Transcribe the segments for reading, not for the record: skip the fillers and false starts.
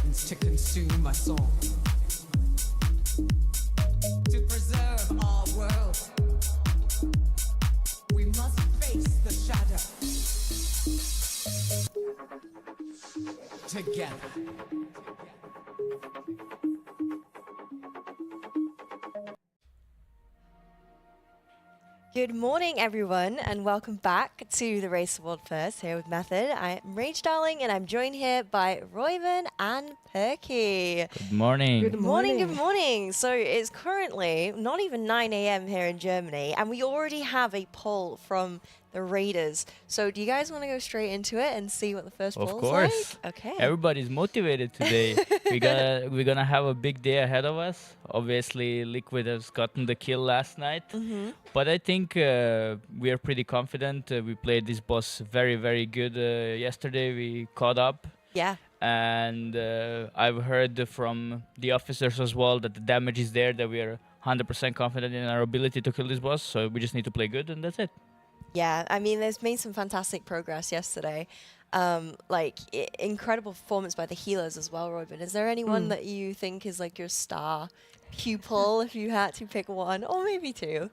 threatens to consume us all. To preserve our world, we must face the shadow together. Good morning, everyone, and welcome back to the Race World First here with Method. I'm Rach Darling, and I'm joined here by Royven and Perky. Good morning. Good morning. So it's currently not even 9 a.m. here in Germany, and we already have a poll from the Raiders. So do you guys want to go straight into it and see what the first poll's like? Of course. Okay. Everybody's motivated today. We're gonna have a big day ahead of us. Obviously, Liquid has gotten the kill last night, but I think we are pretty confident. We played this boss very, very good yesterday. We caught up. Yeah. And I've heard from the officers as well that the damage is there, that we are 100% confident in our ability to kill this boss. So we just need to play good, and that's it. Yeah, I mean, there's been some fantastic progress yesterday. Incredible performance by the healers as well, Robin. Is there anyone that you think is like your star pupil if you had to pick one, or maybe two?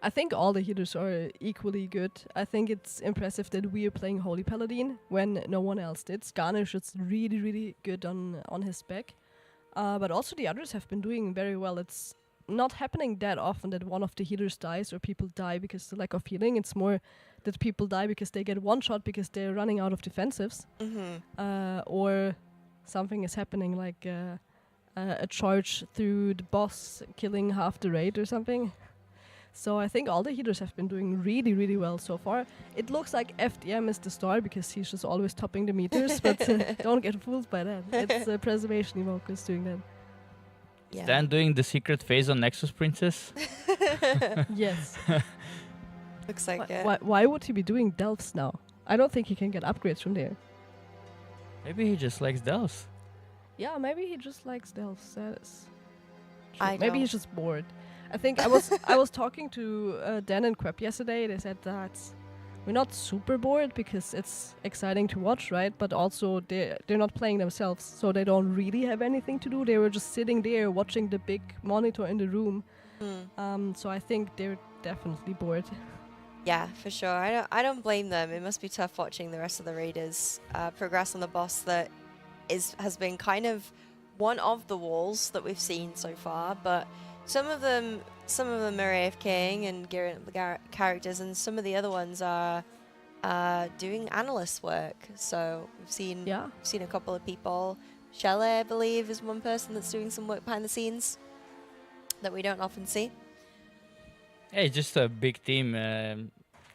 I think all the healers are equally good. I think it's impressive that we are playing Holy Paladin when no one else did. Skarnish is really, really good on his spec. But also the others have been doing very well. It's not happening that often that one of the healers dies or people die because of the lack of healing. It's more that people die because they get one shot because they're running out of defensives. Or something is happening like a charge through the boss killing half the raid or something. So I think all the healers have been doing really, really well so far. It looks like FDM is the star because he's just always topping the meters, but don't get fooled by that. It's Preservation Evoker's doing that. Yeah. Stan doing the secret phase on Nexus Princess? Yes. Looks like it. Why would he be doing Delphs now? I don't think he can get upgrades from there. Maybe he just likes Delphs. Yeah, maybe he just likes Delphs. That is I maybe don't. he's just bored. I think I was talking to Dan and Quep yesterday. They said that we're not super bored because it's exciting to watch, right? But also they're not playing themselves, so they don't really have anything to do. They were just sitting there watching the big monitor in the room. So I think they're definitely bored. Yeah, for sure. I don't blame them. It must be tough watching the rest of the Raiders progress on the boss that has been kind of one of the walls that we've seen so far, but some of them are AFKing and gearing up the characters, and some of the other ones are doing analyst work. So we've seen a couple of people. Shelley, I believe, is one person that's doing some work behind the scenes that we don't often see. Yeah, it's just a big team.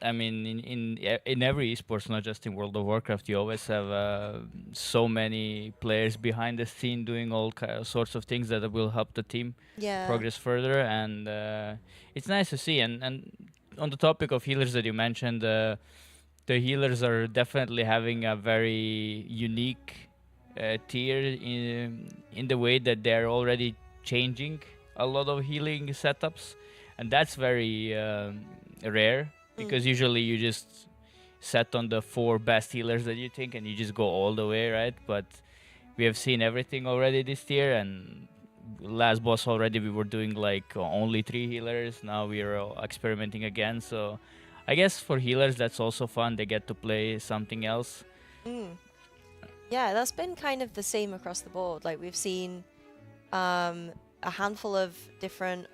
I mean, in every esports, not just in World of Warcraft, you always have so many players behind the scene doing all sorts of things that will help the team progress further, and it's nice to see. And on the topic of healers that you mentioned, the healers are definitely having a very unique tier in the way that they're already changing a lot of healing setups, and that's very rare. Because usually you just set on the 4 best healers that you think and you just go all the way, right? But we have seen everything already this year, and last boss already we were doing like only 3 healers. Now we are experimenting again. So I guess for healers that's also fun. They get to play something else. Yeah, that's been kind of the same across the board. Like we've seen a handful of different...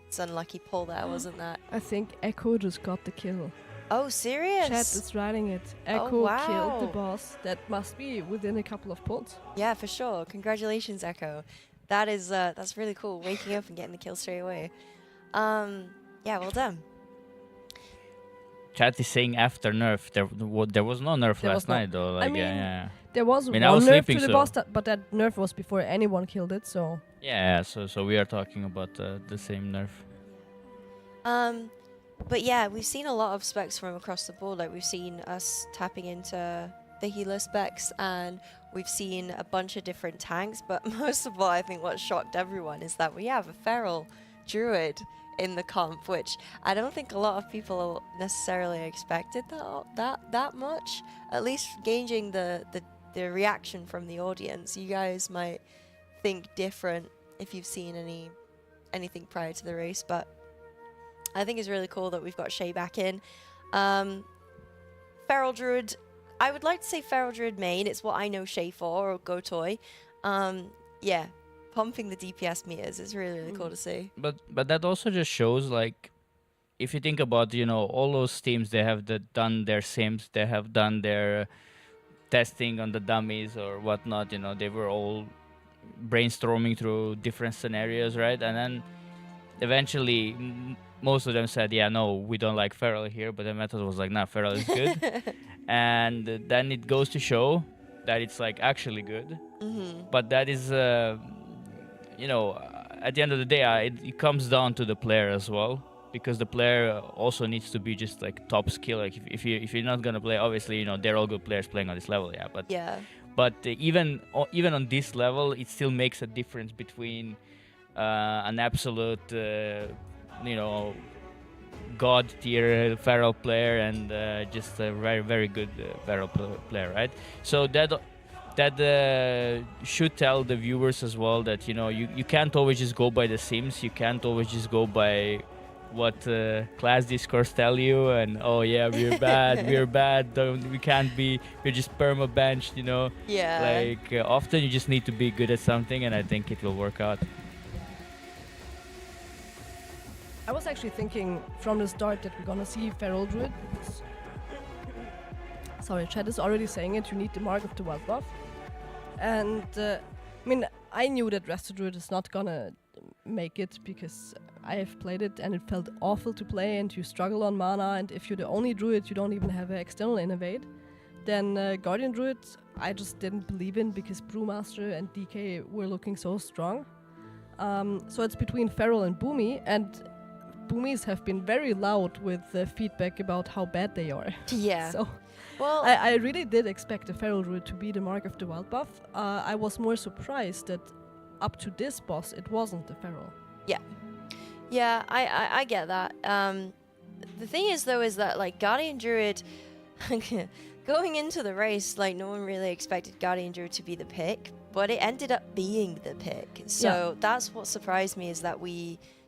It's an unlucky pull there, wasn't that? I think Echo just got the kill. Oh, serious? Chat is writing it. Echo killed the boss. That must be within a couple of pulls. Yeah, for sure. Congratulations, Echo. That is that's really cool. Waking up and getting the kill straight away. Yeah, well done. Chat is saying after nerf. There was no nerf last night though. Like, I mean, yeah. There was one I was nerf sleeping, to the boss, but that nerf was before anyone killed it, so... Yeah, so we are talking about the same nerf. But yeah, we've seen a lot of specs from across the board. Like we've seen us tapping into the healer specs, and we've seen a bunch of different tanks. But most of all, I think what shocked everyone is that we have a feral druid in the comp, which I don't think a lot of people necessarily expected that much. At least gauging the the reaction from the audience. You guys might think different if you've seen anything prior to the race, but I think it's really cool that we've got Shay back in. Feral Druid, I would like to say Feral Druid main. It's what I know Shay for, or Gotoy. Yeah, pumping the DPS meters is really, really cool to see. But that also just shows, like, if you think about, all those teams, they have done their sims, they have done their testing on the dummies or whatnot, they were all brainstorming through different scenarios, right? And then eventually most of them said, yeah, no, we don't like Feral here, but the method was like, nah, Feral is good. And then it goes to show that it's like actually good. But that is, at the end of the day, it comes down to the player as well, because the player also needs to be just like top skill. Like if you're not gonna play, obviously, they're all good players playing on this level, yeah. But even on this level, it still makes a difference between an absolute, god tier Feral player and just a very, very good Feral player, right? So that should tell the viewers as well that you can't always just go by the sims. You can't always just go by what class discourse tell you, and oh yeah, we're bad, we can't be, we're just perma benched, Yeah. Like often you just need to be good at something, and I think it will work out. I was actually thinking from the start that we're gonna see Feral Druid. Sorry, chat is already saying it. You need the Mark of the Wild buff, and I knew that Resto Druid is not gonna make it because I have played it and it felt awful to play, and you struggle on mana, and if you're the only druid you don't even have an external innovate. Then Guardian Druid I just didn't believe in because Brewmaster and DK were looking so strong. So it's between Feral and Boomy, and Boomies have been very loud with feedback about how bad they are. Yeah. So well, I really did expect the Feral Druid to be the Mark of the Wild buff. I was more surprised that up to this boss it wasn't the Feral. Yeah, I get that. The thing is, though, is that, like, Guardian Druid, going into the race, like, no one really expected Guardian Druid to be the pick, but it ended up being the pick. So that's what surprised me, is that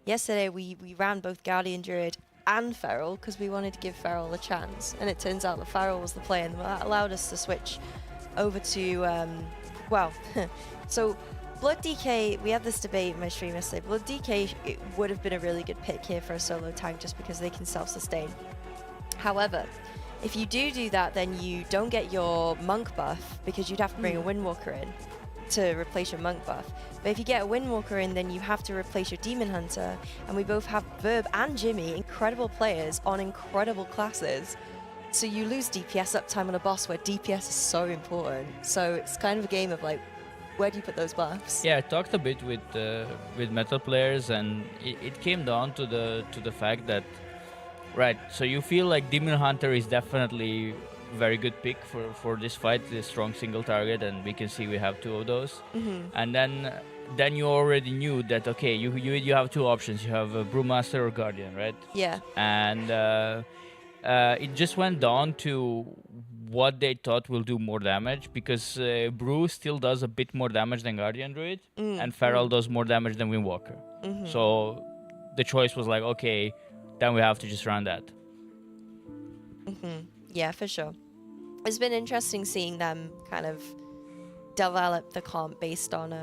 yesterday we ran both Guardian Druid and Feral because we wanted to give Feral a chance, and it turns out that Feral was the play, and that allowed us to switch over to, so Blood DK, we had this debate in my stream yesterday. Blood DK, it would have been a really good pick here for a solo tank just because they can self-sustain. However, if you do that, then you don't get your monk buff because you'd have to bring a Windwalker in to replace your monk buff. But if you get a Windwalker in, then you have to replace your Demon Hunter, and we both have Verb and Jimmy, incredible players on incredible classes. So you lose DPS uptime on a boss where DPS is so important. So it's kind of a game of like, where do you put those buffs? Yeah, I talked a bit with meta players, and it came down to the fact that, right, so you feel like Demon Hunter is definitely a very good pick for this fight, the strong single target, and we can see we have two of those. And then you already knew that, okay, you have two options. You have a Brewmaster or Guardian, right? Yeah. And it just went down to what they thought will do more damage, because Brew still does a bit more damage than Guardian Druid, and Feral does more damage than Windwalker. So the choice was like, okay, then we have to just run that. Yeah, for sure. It's been interesting seeing them kind of develop the comp based on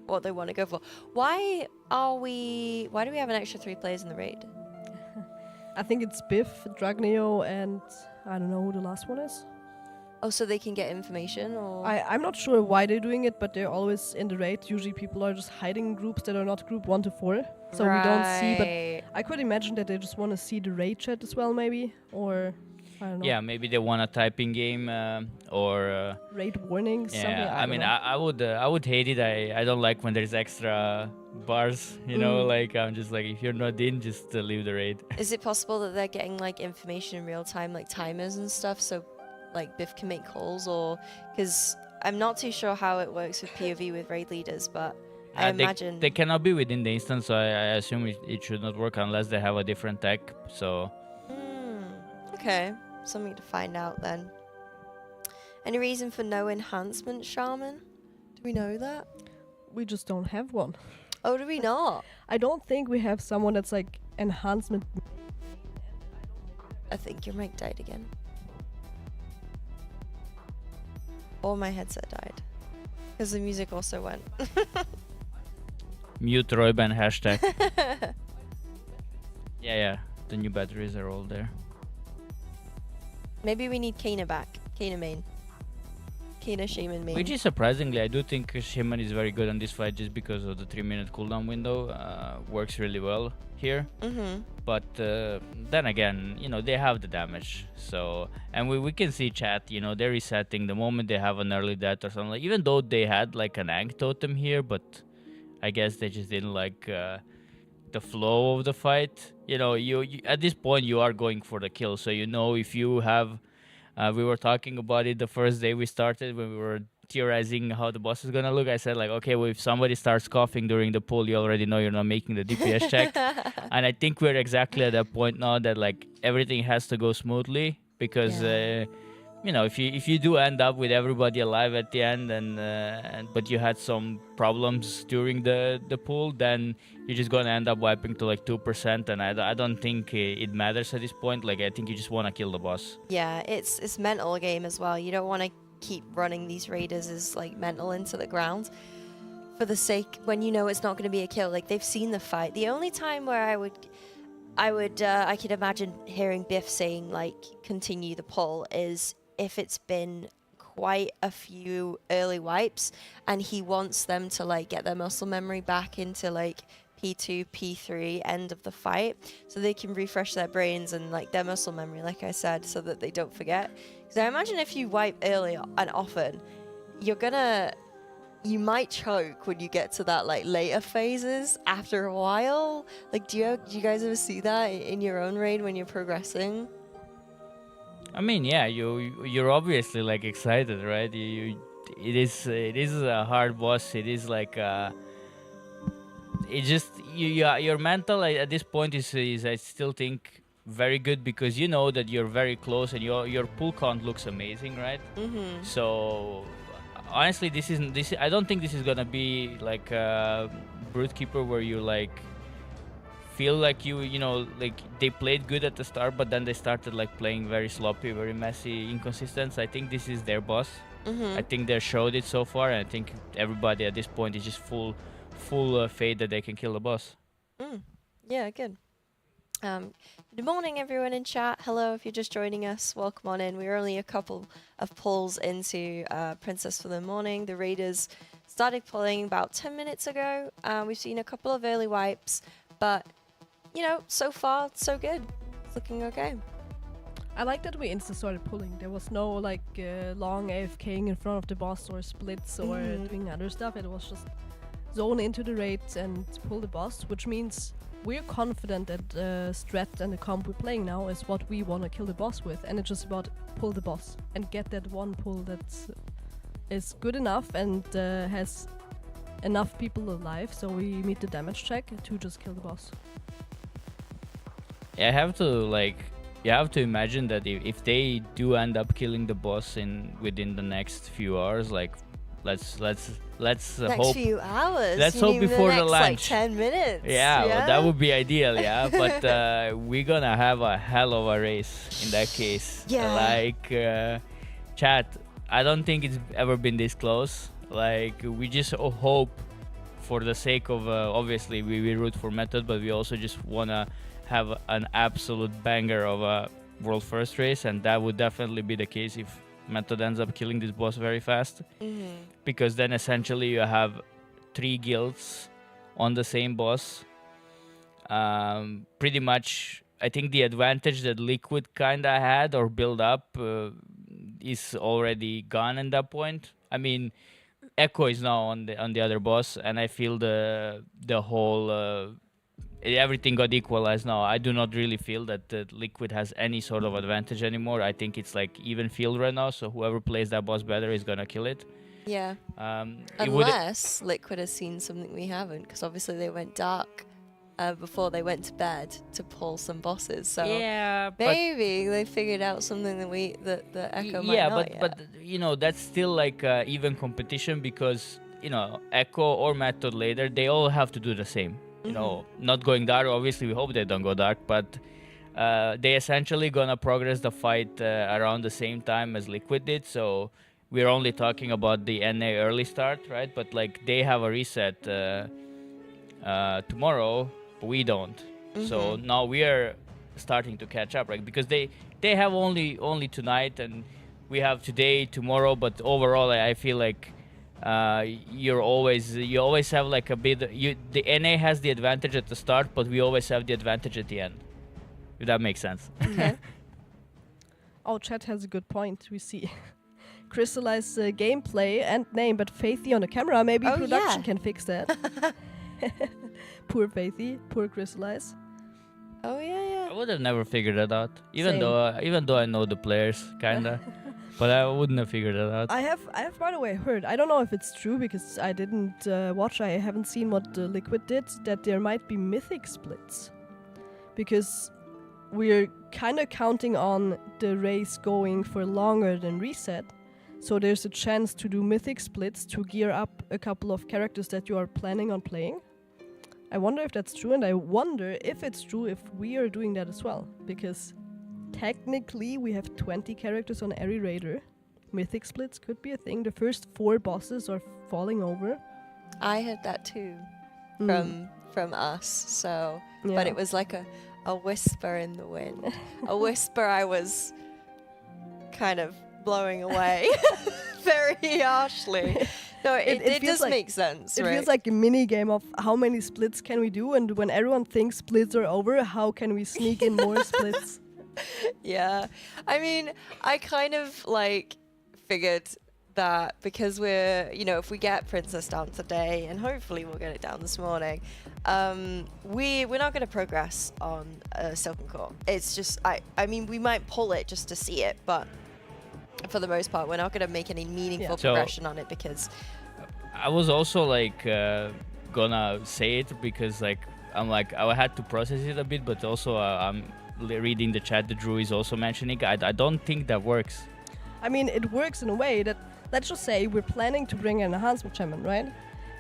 what they want to go for. Why do we have an extra 3 players in the raid? I think it's Biff, Dragneo, and I don't know who the last one is. Oh, so they can get information, or? I'm not sure why they're doing it, but they're always in the raid. Usually people are just hiding in groups that are not group 1 to 4. So we don't see, but I could imagine that they just want to see the raid chat as well, maybe, or I don't know. Yeah, maybe they want a typing game or raid warnings. yeah, something, I mean, I would hate it. I don't like when there's extra bars, like I'm just like, if you're not in, just leave the raid. Is it possible that they're getting like information in real time, like timers and stuff, so like Biff can make calls? Or because I'm not too sure how it works with POV with raid leaders, but I imagine they cannot be within the instance, so I assume it should not work unless they have a different tech. So okay, something to find out then. Any reason for no enhancement shaman? Do we know that? We just don't have one. Oh, do we not? I don't think we have someone that's like enhancement. I think your mic died again. Or my headset died. Because the music also went. Mute Royban hashtag. Yeah. The new batteries are all there. Maybe we need Kana back. Kana main. Kana Shaman main. Which is surprisingly, I do think Shaman is very good on this fight just because of the 3-minute cooldown window. Works really well here. Mm-hmm. But then again, they have the damage. So, and we can see chat, they're resetting the moment they have an early death or something. Even though they had like an Ankh totem here, but I guess they just didn't like the flow of the fight. You at this point you are going for the kill. So if you have, we were talking about it the first day we started when we were theorizing how the boss is gonna look. I said like, okay, well, if somebody starts coughing during the pull, you already know you're not making the DPS check. And I think we're exactly at that point now that like everything has to go smoothly because if you do end up with everybody alive at the end but you had some problems during the pull, then you're just gonna end up wiping to like 2%, and I don't think it matters at this point. Like I think you just want to kill the boss. Yeah, it's mental game as well. You don't want to keep running these raiders as like mental into the ground for the sake when it's not going to be a kill. Like they've seen the fight. The only time where I could imagine hearing Biff saying like continue the pull is if it's been quite a few early wipes and he wants them to like get their muscle memory back into like P2, P3 end of the fight so they can refresh their brains and like their muscle memory, like I said, so that they don't forget. Because I imagine if you wipe early and often, you might choke when you get to that like later phases after a while. Like do you guys ever see that in your own raid when you're progressing? I mean, yeah, you're obviously like excited, right? It is a hard boss. It is like it just your mental at this point is I still think very good because you know that you're very close and your pull count looks amazing, right? Mm-hmm. So honestly, I don't think this is gonna be like a Brute Keeper where you like feel like like they played good at the start, but then they started like playing very sloppy, very messy, inconsistent. So I think this is their boss. Mm-hmm. I think they showed it so far, and I think everybody at this point is just full faith that they can kill the boss. Yeah, good. Good morning, everyone in chat. Hello, if you're just joining us, welcome on in. We're only a couple of pulls into Princess for the Morning. The raiders started pulling about 10 minutes ago. We've seen a couple of early wipes, but so far, so good. It's looking okay. I like that we insta started pulling. There was no like long AFKing in front of the boss or splits or doing other stuff. It was just zone into the raids and pull the boss, which means we're confident that the strat and the comp we're playing now is what we want to kill the boss with, and it's just about pull the boss and get that one pull that is good enough and has enough people alive so we meet the damage check to just kill the boss. You have to imagine that if they do end up killing the boss within the next few hours, like let's Next hope few hours. let's You hope mean the before the next, lunch. like 10 minutes. Yeah, well, that would be ideal, yeah. But we're gonna have a hell of a race in that case. Yeah. Like, chat, I don't think it's ever been this close. Like, we just hope for the sake of, obviously, we root for Method, but we also just wanna have an absolute banger of a world first race, and that would definitely be the case if Method ends up killing this boss very fast. Because then essentially you have 3 guilds on the same boss. Pretty much, I think the advantage that Liquid kinda had or built up is already gone at that point. I mean, Echo is now on the other boss, and I feel the whole everything got equalized now. I do not really feel that the Liquid has any sort of advantage anymore. I think it's like even field right now, so whoever plays that boss better is gonna kill it. Yeah. Unless Liquid has seen something we haven't, because obviously they went dark before they went to bed to pull some bosses. So Yeah, but maybe they figured out something that Echo might yeah, not yet. but that's still like even competition because Echo or Method later they all have to do the same. Not going dark. Obviously, we hope they don't go dark, but they essentially gonna progress the fight around the same time as Liquid did. So we're only talking about the NA early start, right? But like they have a reset tomorrow, but we don't. So now we are starting to catch up, right? Because they have only tonight, and we have today, tomorrow. But overall, I feel like you always have like a bit. The NA has the advantage at the start, but we always have the advantage at the end. If that makes sense. Okay. Oh, chat has a good point. We see Crystallize gameplay and name, but Faithy on the camera. Maybe Oh, production yeah. can fix that. Poor Faithy, poor Crystallize. Oh yeah. I would have never figured that out, even Same. though I know the players kinda, but I wouldn't have figured that out. I have by the way heard. I don't know if it's true because I didn't watch. I haven't seen what Liquid did. That there might be mythic splits, because we're kind of counting on the race going for longer than reset. So there's a chance to do mythic splits to gear up a couple of characters that you are planning on playing. I wonder if that's true, and I wonder if it's true if we are doing that as well. Because technically we have 20 characters on every raider. Mythic splits could be a thing. The first 4 bosses are falling over. I heard that too from us. So, Yeah. but it was like a whisper in the wind. A whisper I was kind of blowing away very harshly. No, it feels does like- make sense, It right? feels like a mini game of how many splits can we do, and when everyone thinks splits are over, how can we sneak in more splits? Yeah. I mean, I kind of like figured that because we're, if we get Princess down today, and hopefully we'll get it down this morning, we're not going to progress on Silken Core. It's just, I mean, we might pull it just to see it, but for the most part, we're not going to make any meaningful So- progression on it because I was also like gonna say it because like I had to process it a bit, but also I'm reading the chat that Drew is also mentioning. I don't think that works. I mean, it works in a way that, let's just say we're planning to bring an enhancement shaman, right?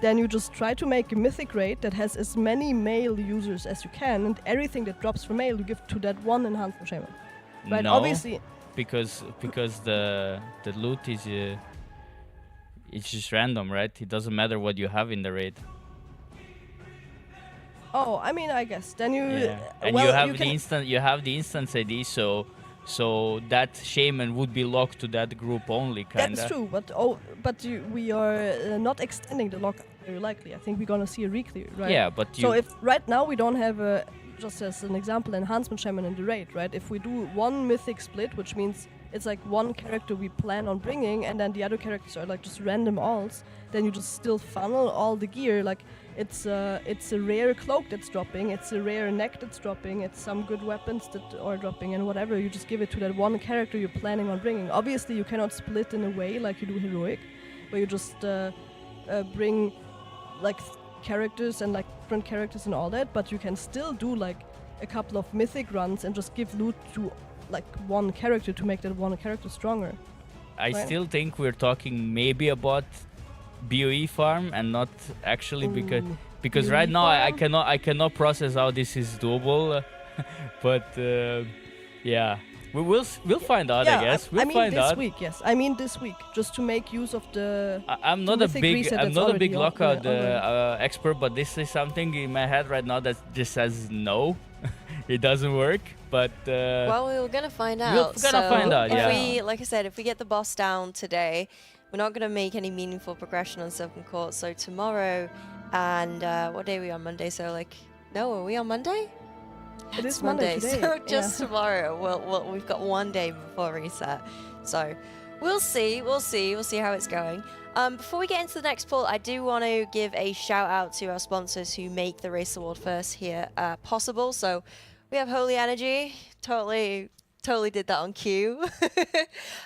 Then you just try to make a mythic raid that has as many male users as you can, and everything that drops from male you give to that one enhancement shaman. Right? No, Obviously, because the loot is it's just random, right? It doesn't matter what you have in the raid. oh, I mean, I guess then you And well, you have can- the instance ID, so that shaman would be locked to that group only, kinda. That's true, but we are not extending the lock very likely. I think we're gonna see a re-clear, right? Yeah, but So if right now we don't have a, just as an example, enhancement shaman in the raid, right? If we do one mythic split, which means it's like one character we plan on bringing, and then the other characters are like just random alts, then you just still funnel all the gear. Like it's a rare cloak that's dropping, it's a rare neck that's dropping, it's some good weapons that are dropping, and whatever. You just give it to that one character you're planning on bringing. Obviously, you cannot split in a way like you do heroic, where you just bring like characters and like different characters and all that, but you can still do like a couple of mythic runs and just give loot to like one character to make that one character stronger. I right. still think we're talking maybe about BOE farm and not actually because BOE right now I farm? cannot process how this is doable, but yeah, we'll find out. I guess we'll I mean find this out. week, yes. I mean this week, just to make use of the. I'm not a mythic big reset I'm that's not a already big on- lockout already. expert, but this is something in my head right now that just says no, it doesn't work. But well, we're gonna find out. we're gonna find out, If yeah. we, like I said, if we get the boss down today, we're not gonna make any meaningful progression on Silken Court. So tomorrow, and what day are we on? Monday. So like, no, are we on Monday? It It's is Monday today. So just yeah. tomorrow. We've got one day before reset. So we'll see. We'll see how it's going. Before we get into the next poll, I do want to give a shout out to our sponsors who make the Race Award First here possible. So we have Holy Energy. Totally did that on cue.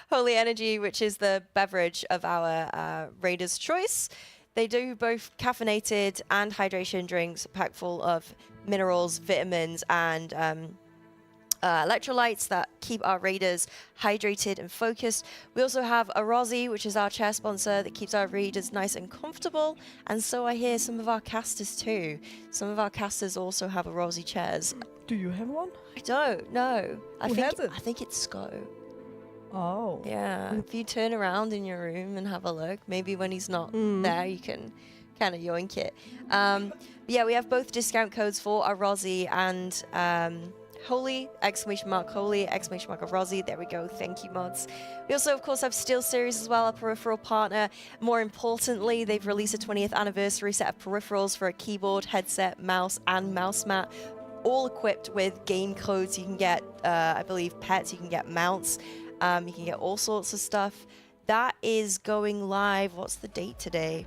Holy Energy, which is the beverage of our Raiders' choice. They do both caffeinated and hydration drinks packed full of minerals, vitamins, and electrolytes that keep our raiders hydrated and focused. We also have Arozzi, which is our chair sponsor that keeps our raiders nice and comfortable. And so I hear some of our casters too. Some of our casters also have Arozzi chairs. Do you have one? I don't know. Who has it? I think it's Sko. Oh. Yeah, if you turn around in your room and have a look, maybe when he's not there, you can kind of yoink it. Yeah, we have both discount codes for Arozzi and Holy, exclamation mark Holy, exclamation mark Arozzi. There we go. Thank you, mods. We also, of course, have Steelseries as well, a peripheral partner. More importantly, they've released a 20th anniversary set of peripherals for a keyboard, headset, mouse, and mouse mat, all equipped with game codes. You can get, I believe, pets. You can get mounts. You can get all sorts of stuff. That is going live. What's the date today?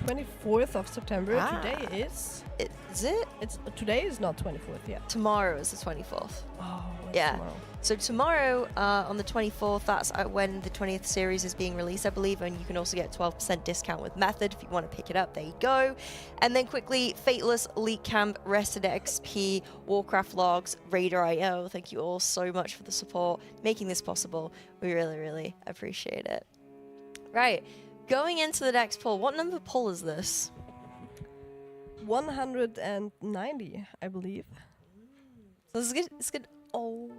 24th of September. Ah. Today is. Is it? Today is not 24th yet. Tomorrow is the 24th. Oh, it's Yeah. tomorrow. So tomorrow, on the 24th, that's when the 20th series is being released, I believe, and you can also get 12% discount with Method if you want to pick it up. There you go. And then quickly, Fateless, Elite Camp, Rested XP, Warcraft Logs, Raider.io. Thank you all so much for the support, making this possible. We really, really appreciate it. Right, going into the next poll. What number poll is this? 190, I believe. So this is good. It's good. Oh,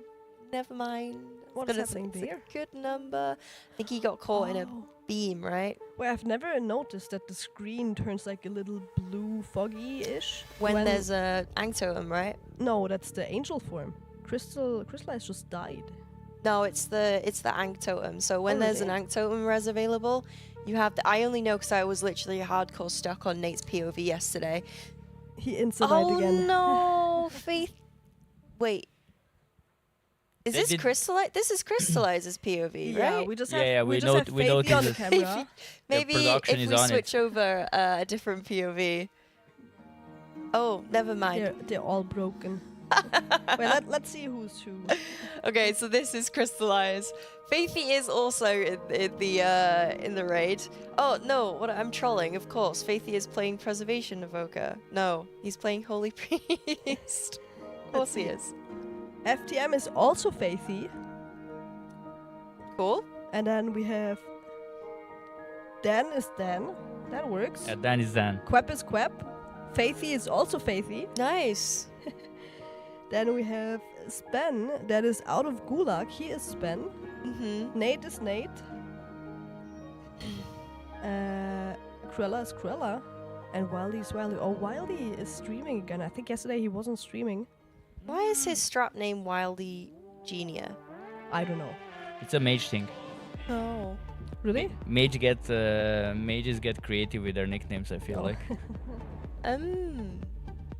never mind. What is happening there? It's a good number. I think he got caught in a beam, right? Well, I've never noticed that the screen turns like a little blue foggy-ish. When there's a Angtotem, right? No, that's the angel form. Crystallize just died. No, it's the Angtotem. So when there's an really? Angtotem res available, you have the. I only know because I was literally hardcore stuck on Nate's POV yesterday. He insta-died again. Oh no, Faith. Wait. Is They this did- Crystallize? This is Crystalliz's POV, Yeah, right? we just Yeah, have yeah, we we just have noticed Faithy on the it. camera. Maybe production if is we on it. switch over a different POV. Oh, never mind. They're all broken. Well, let's see who's who. Okay, so this is Crystallize. Faithy is also in the raid. Oh no, what I'm trolling, of course. Faithy is playing Preservation Evoker. No, he's playing Holy Priest. Of course he is. FTM is also Faithy. Cool. And then we have Dan is Dan. That works. Yeah, Dan is Dan. Quep is Quep. Faithy is also Faithy. Nice. Then we have Spen, that is out of Gulag. He is Spen. Mm-hmm. Nate is Nate. Cruella is Cruella. And Wildy is Wildy. Oh, Wildy is streaming again. I think yesterday he wasn't streaming. Why is his strap name Wildy Genia? I don't know. It's a mage thing. Oh. Really? Mages get creative with their nicknames, I feel Oh. like.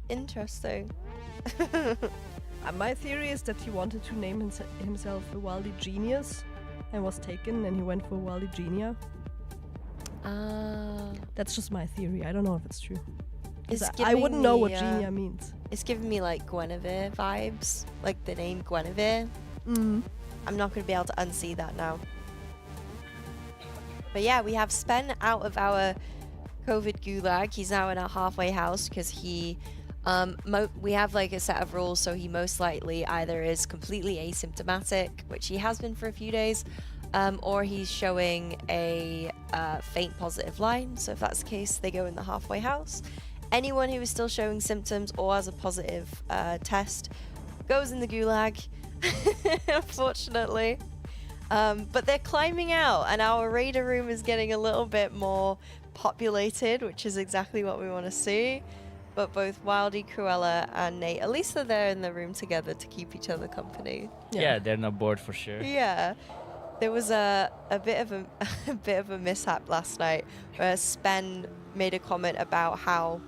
Interesting. My theory is that he wanted to name himself a Wildy Genius and was taken and he went for Wildy Genia. That's just my theory. I don't know if it's true. 'Cause It's I wouldn't know what giving me, Genia means. It's giving me like Guinevere vibes, like the name Guinevere. Mm. I'm not going to be able to unsee that now. But yeah, we have Spen out of our COVID gulag. He's now in our halfway house because he, we have like a set of rules. So he most likely either is completely asymptomatic, which he has been for a few days, or he's showing a faint positive line. So if that's the case, they go in the halfway house. Anyone who is still showing symptoms or has a positive test goes in the gulag, unfortunately. But they're climbing out, and our raider room is getting a little bit more populated, which is exactly what we want to see. But both Wildy, Cruella, and Nate, at least they're there in the room together to keep each other company. Yeah, they're not bored for sure. Yeah. There was a bit of a mishap last night where Spen made a comment about how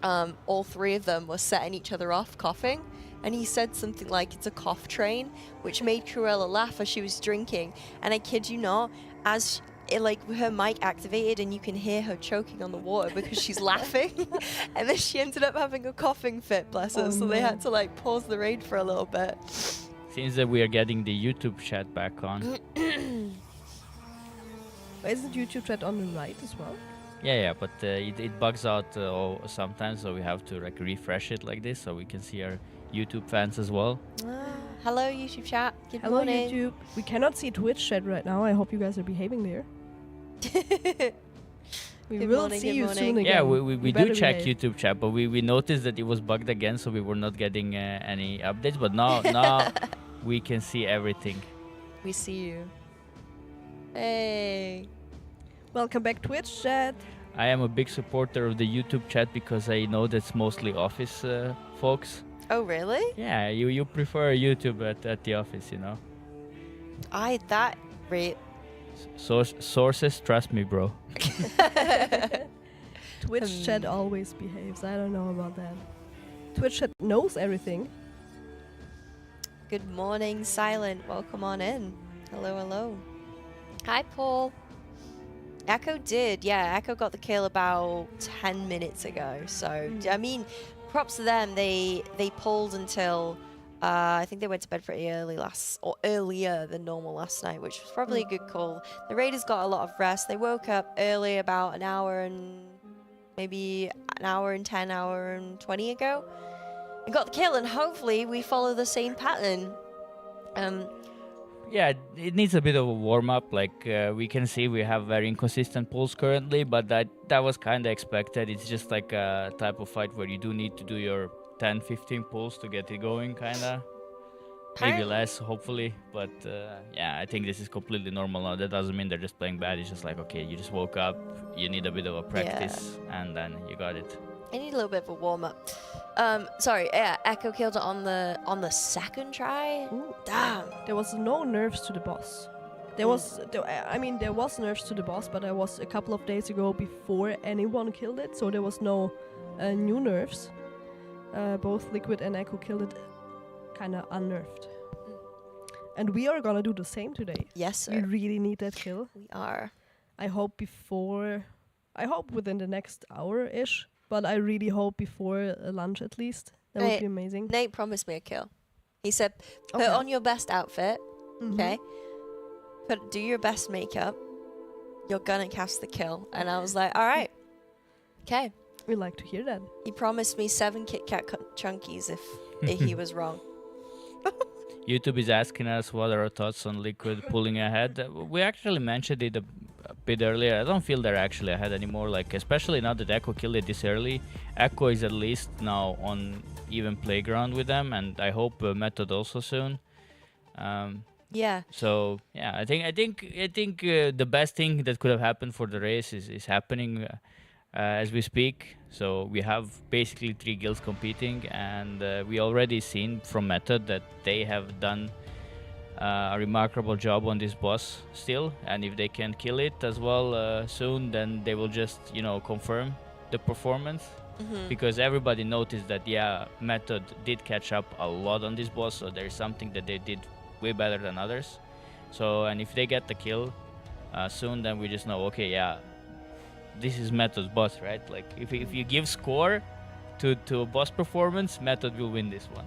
all three of them were setting each other off coughing, and he said something like it's a cough train, which made Cruella laugh as she was drinking. And I kid you not, as her mic activated and you can hear her choking on the water because she's laughing, and then she ended up having a coughing fit, bless her. So they had to like pause the raid for a little bit. Seems that we are getting the YouTube chat back on. Isn't YouTube chat on the right as well? Yeah, but it bugs out sometimes, so we have to like refresh it like this, so we can see our YouTube fans as well. Hello, YouTube chat. Good Hello, morning. YouTube. We cannot see Twitch chat right now. I hope you guys are behaving there. We Good will morning, see good you morning. soon again. Yeah, we You do better check behave. YouTube chat, but we noticed that it was bugged again, so we were not getting any updates. But now we can see everything. We see you. Hey. Welcome back, Twitch chat. I am a big supporter of the YouTube chat because I know that's mostly office folks. Oh, really? Yeah, you prefer YouTube at the office, you know. Sources, trust me, bro. Twitch chat always behaves. I don't know about that. Twitch chat knows everything. Good morning, Silent. Welcome on in. Hello, hello. Hi, Paul. Echo did, yeah. Echo got the kill about 10 minutes ago. So, I mean, props to them. They pulled until I think they went to bed pretty early earlier than normal last night, which was probably a good call. The Raiders got a lot of rest. They woke up early about an hour and maybe an hour and 10, hour and 20 ago, and got the kill. And hopefully we follow the same pattern. Yeah, it needs a bit of a warm-up. Like, we can see we have very inconsistent pulls currently, but that was kind of expected. It's just like a type of fight where you do need to do your 10-15 pulls to get it going, kind of. Maybe less, hopefully. But, yeah, I think this is completely normal now. That doesn't mean they're just playing bad. It's just like, okay, you just woke up, you need a bit of a practice, and then you got it. I need a little bit of a warm-up. Sorry, yeah, Echo killed it on the second try. Ooh. Damn. There was no nerfs to the boss. There was nerfs to the boss, but I was a couple of days ago before anyone killed it, so there was no new nerfs. Both Liquid and Echo killed it kind of unnerved. And we are gonna do the same today. Yes, sir. We really need that kill. We are. I hope within the next hour-ish, but I really hope before lunch at least. That would be amazing. Nate promised me a kill. He said, put Okay. on your best outfit, Mhm. okay? Do your best makeup. You're gonna cast the kill. And I was like, all right. Okay. We like to hear that. He promised me 7 Kit Kat chunkies if he was wrong. YouTube is asking us what are our thoughts on Liquid pulling ahead. We actually mentioned it a bit earlier. I don't feel they're actually ahead anymore, like especially now that Echo killed it this early. Echo is at least now on even playground with them, and I hope Method also soon. Yeah. So yeah, I think the best thing that could have happened for the race is happening as we speak. So we have basically 3 guilds competing, and we already seen from Method that they have done a remarkable job on this boss still, and if they can kill it as well soon, then they will just confirm the performance. Because everybody noticed that Method did catch up a lot on this boss, so there's something that they did way better than others. So, and if they get the kill soon, then we just know, okay, this is Method's boss, right? Like if you give score to a boss performance, Method will win this one.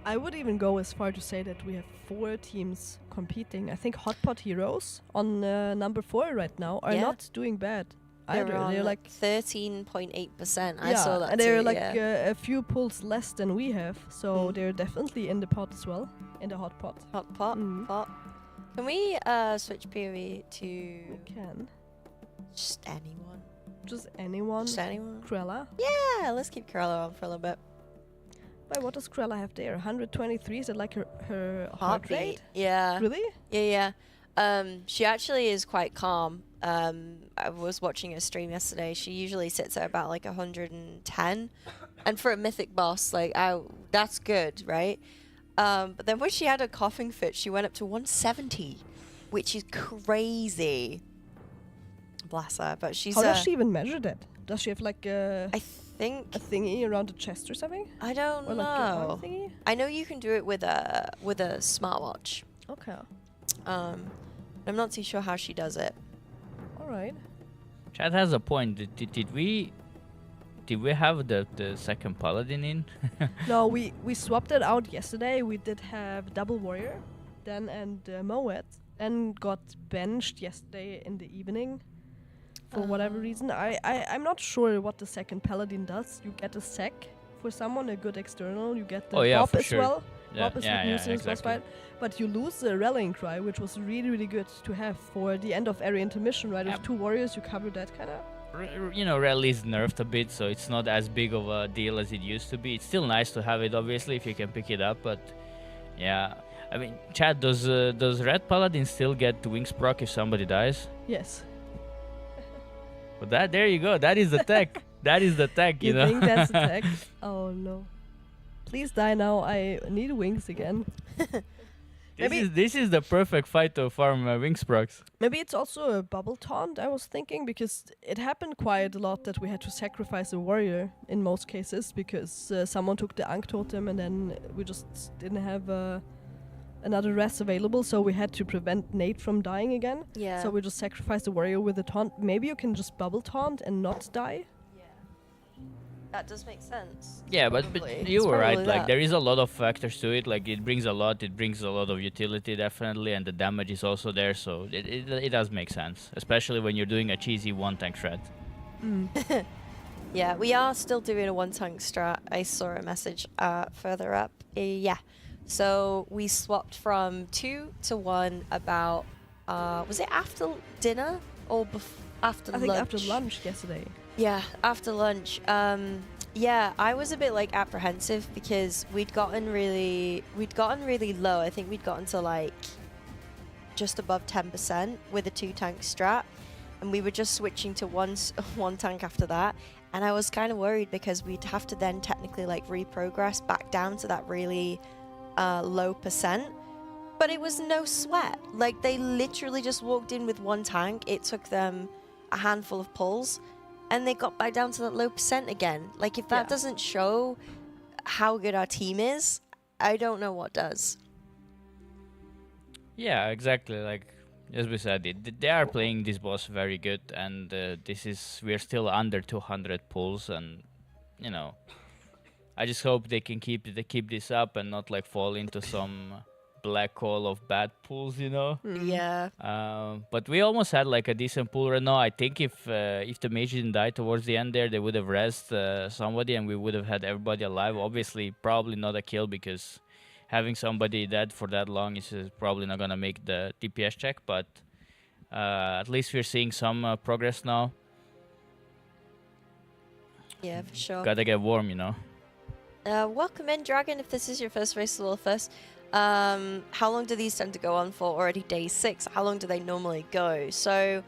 I would even go as far to say that we have 4 teams competing. I think Hotpot Heroes on number 4 right now are not doing bad either. They're like 13.8%. I saw that and they're too, like a few pulls less than we have, so they're definitely in the pot as well, in the hot pot. Hot pot. Pot. Can we switch POV to We can. just anyone? Just anyone. Just anyone? Krella. Yeah, let's keep Carla on for a little bit. Wait, what does Krella have there? 123? Is it like her heart Heartbeat. rate? Yeah. Really? Yeah. She actually is quite calm. I was watching her stream yesterday. She usually sits at about like 110, and for a mythic boss, like that's good, right? But then when she had a coughing fit, she went up to 170, which is crazy. Bless her. But she's. How does she even measure that? Does she have like I think. a thingy around the chest or something? I don't Or know. like a arm thingy? I know you can do it with a smartwatch. Okay. I'm not too sure how she does it. All right. Chad has a point. Did we have the second paladin in? No, we swapped it out yesterday. We did have double warrior, Dan and Moet, and got benched yesterday in the evening for whatever reason. I'm not sure what the second paladin does. You get a sec for someone, a good external. You get the Oh, yeah, Bob for as sure. well. Yeah, Bob is yeah, good yeah, news in this boss exactly. fight. But you lose the rallying cry, which was really, really good to have for the end of area intermission, right? Yeah. With 2 warriors, you cover that kind of. You know, rally is nerfed a bit, so it's not as big of a deal as it used to be. It's still nice to have it, obviously, if you can pick it up, but yeah. I mean, Chad, does Red Paladin still get Wings proc if somebody dies? Yes. But there you go. That is the tech. That is the tech, you know. think that's a tech? Oh no. Please die now. I need wings again. This is the perfect fight to farm Wings procs. Maybe it's also a bubble taunt, I was thinking, because it happened quite a lot that we had to sacrifice a warrior in most cases because someone took the Ankh totem and then we just didn't have another res available, so we had to prevent Nate from dying again. Yeah. So we just sacrificed the warrior with a taunt. Maybe you can just bubble taunt and not die. That does make sense. Yeah, but Probably. you It's were right. probably Like that. there is a lot of factors to it. Like it brings a lot. It brings a lot of utility, definitely, and the damage is also there. So it does make sense, especially when you're doing a cheesy one tank shred. Yeah, we are still doing a one tank strat. I saw a message further up. Yeah. So we swapped from 2 to 1 about, was it after dinner or after I lunch? think after lunch yesterday. Yeah, after lunch. Yeah, I was a bit like apprehensive because we'd gotten really low. I think we'd gotten to like just above 10% with a 2 tank strat, and we were just switching to one tank after that. And I was kind of worried because we'd have to then technically like reprogress back down to that really low percent. But it was no sweat. Like they literally just walked in with 1 tank. It took them a handful of pulls and they got back down to that low percent again. Like if that Yeah. doesn't show how good our team is, I don't know what does. Yeah, exactly. Like as we said, they are playing this boss very good, and we're still under 200 pulls, and you know, I just hope they can keep this up and not like fall into some black hole of bad pulls, you know. Yeah. But we almost had like a decent pull right now. I think if the mage didn't die towards the end there, they would have rezzed somebody and we would have had everybody alive. Obviously, probably not a kill because having somebody dead for that long is probably not gonna make the DPS check. But at least we're seeing some progress now. Yeah, for sure. Gotta get warm, you know. Welcome in, Dragon, if this is your first race to Wolfus. How long do these tend to go on for? Already day 6. How long do they normally go? So,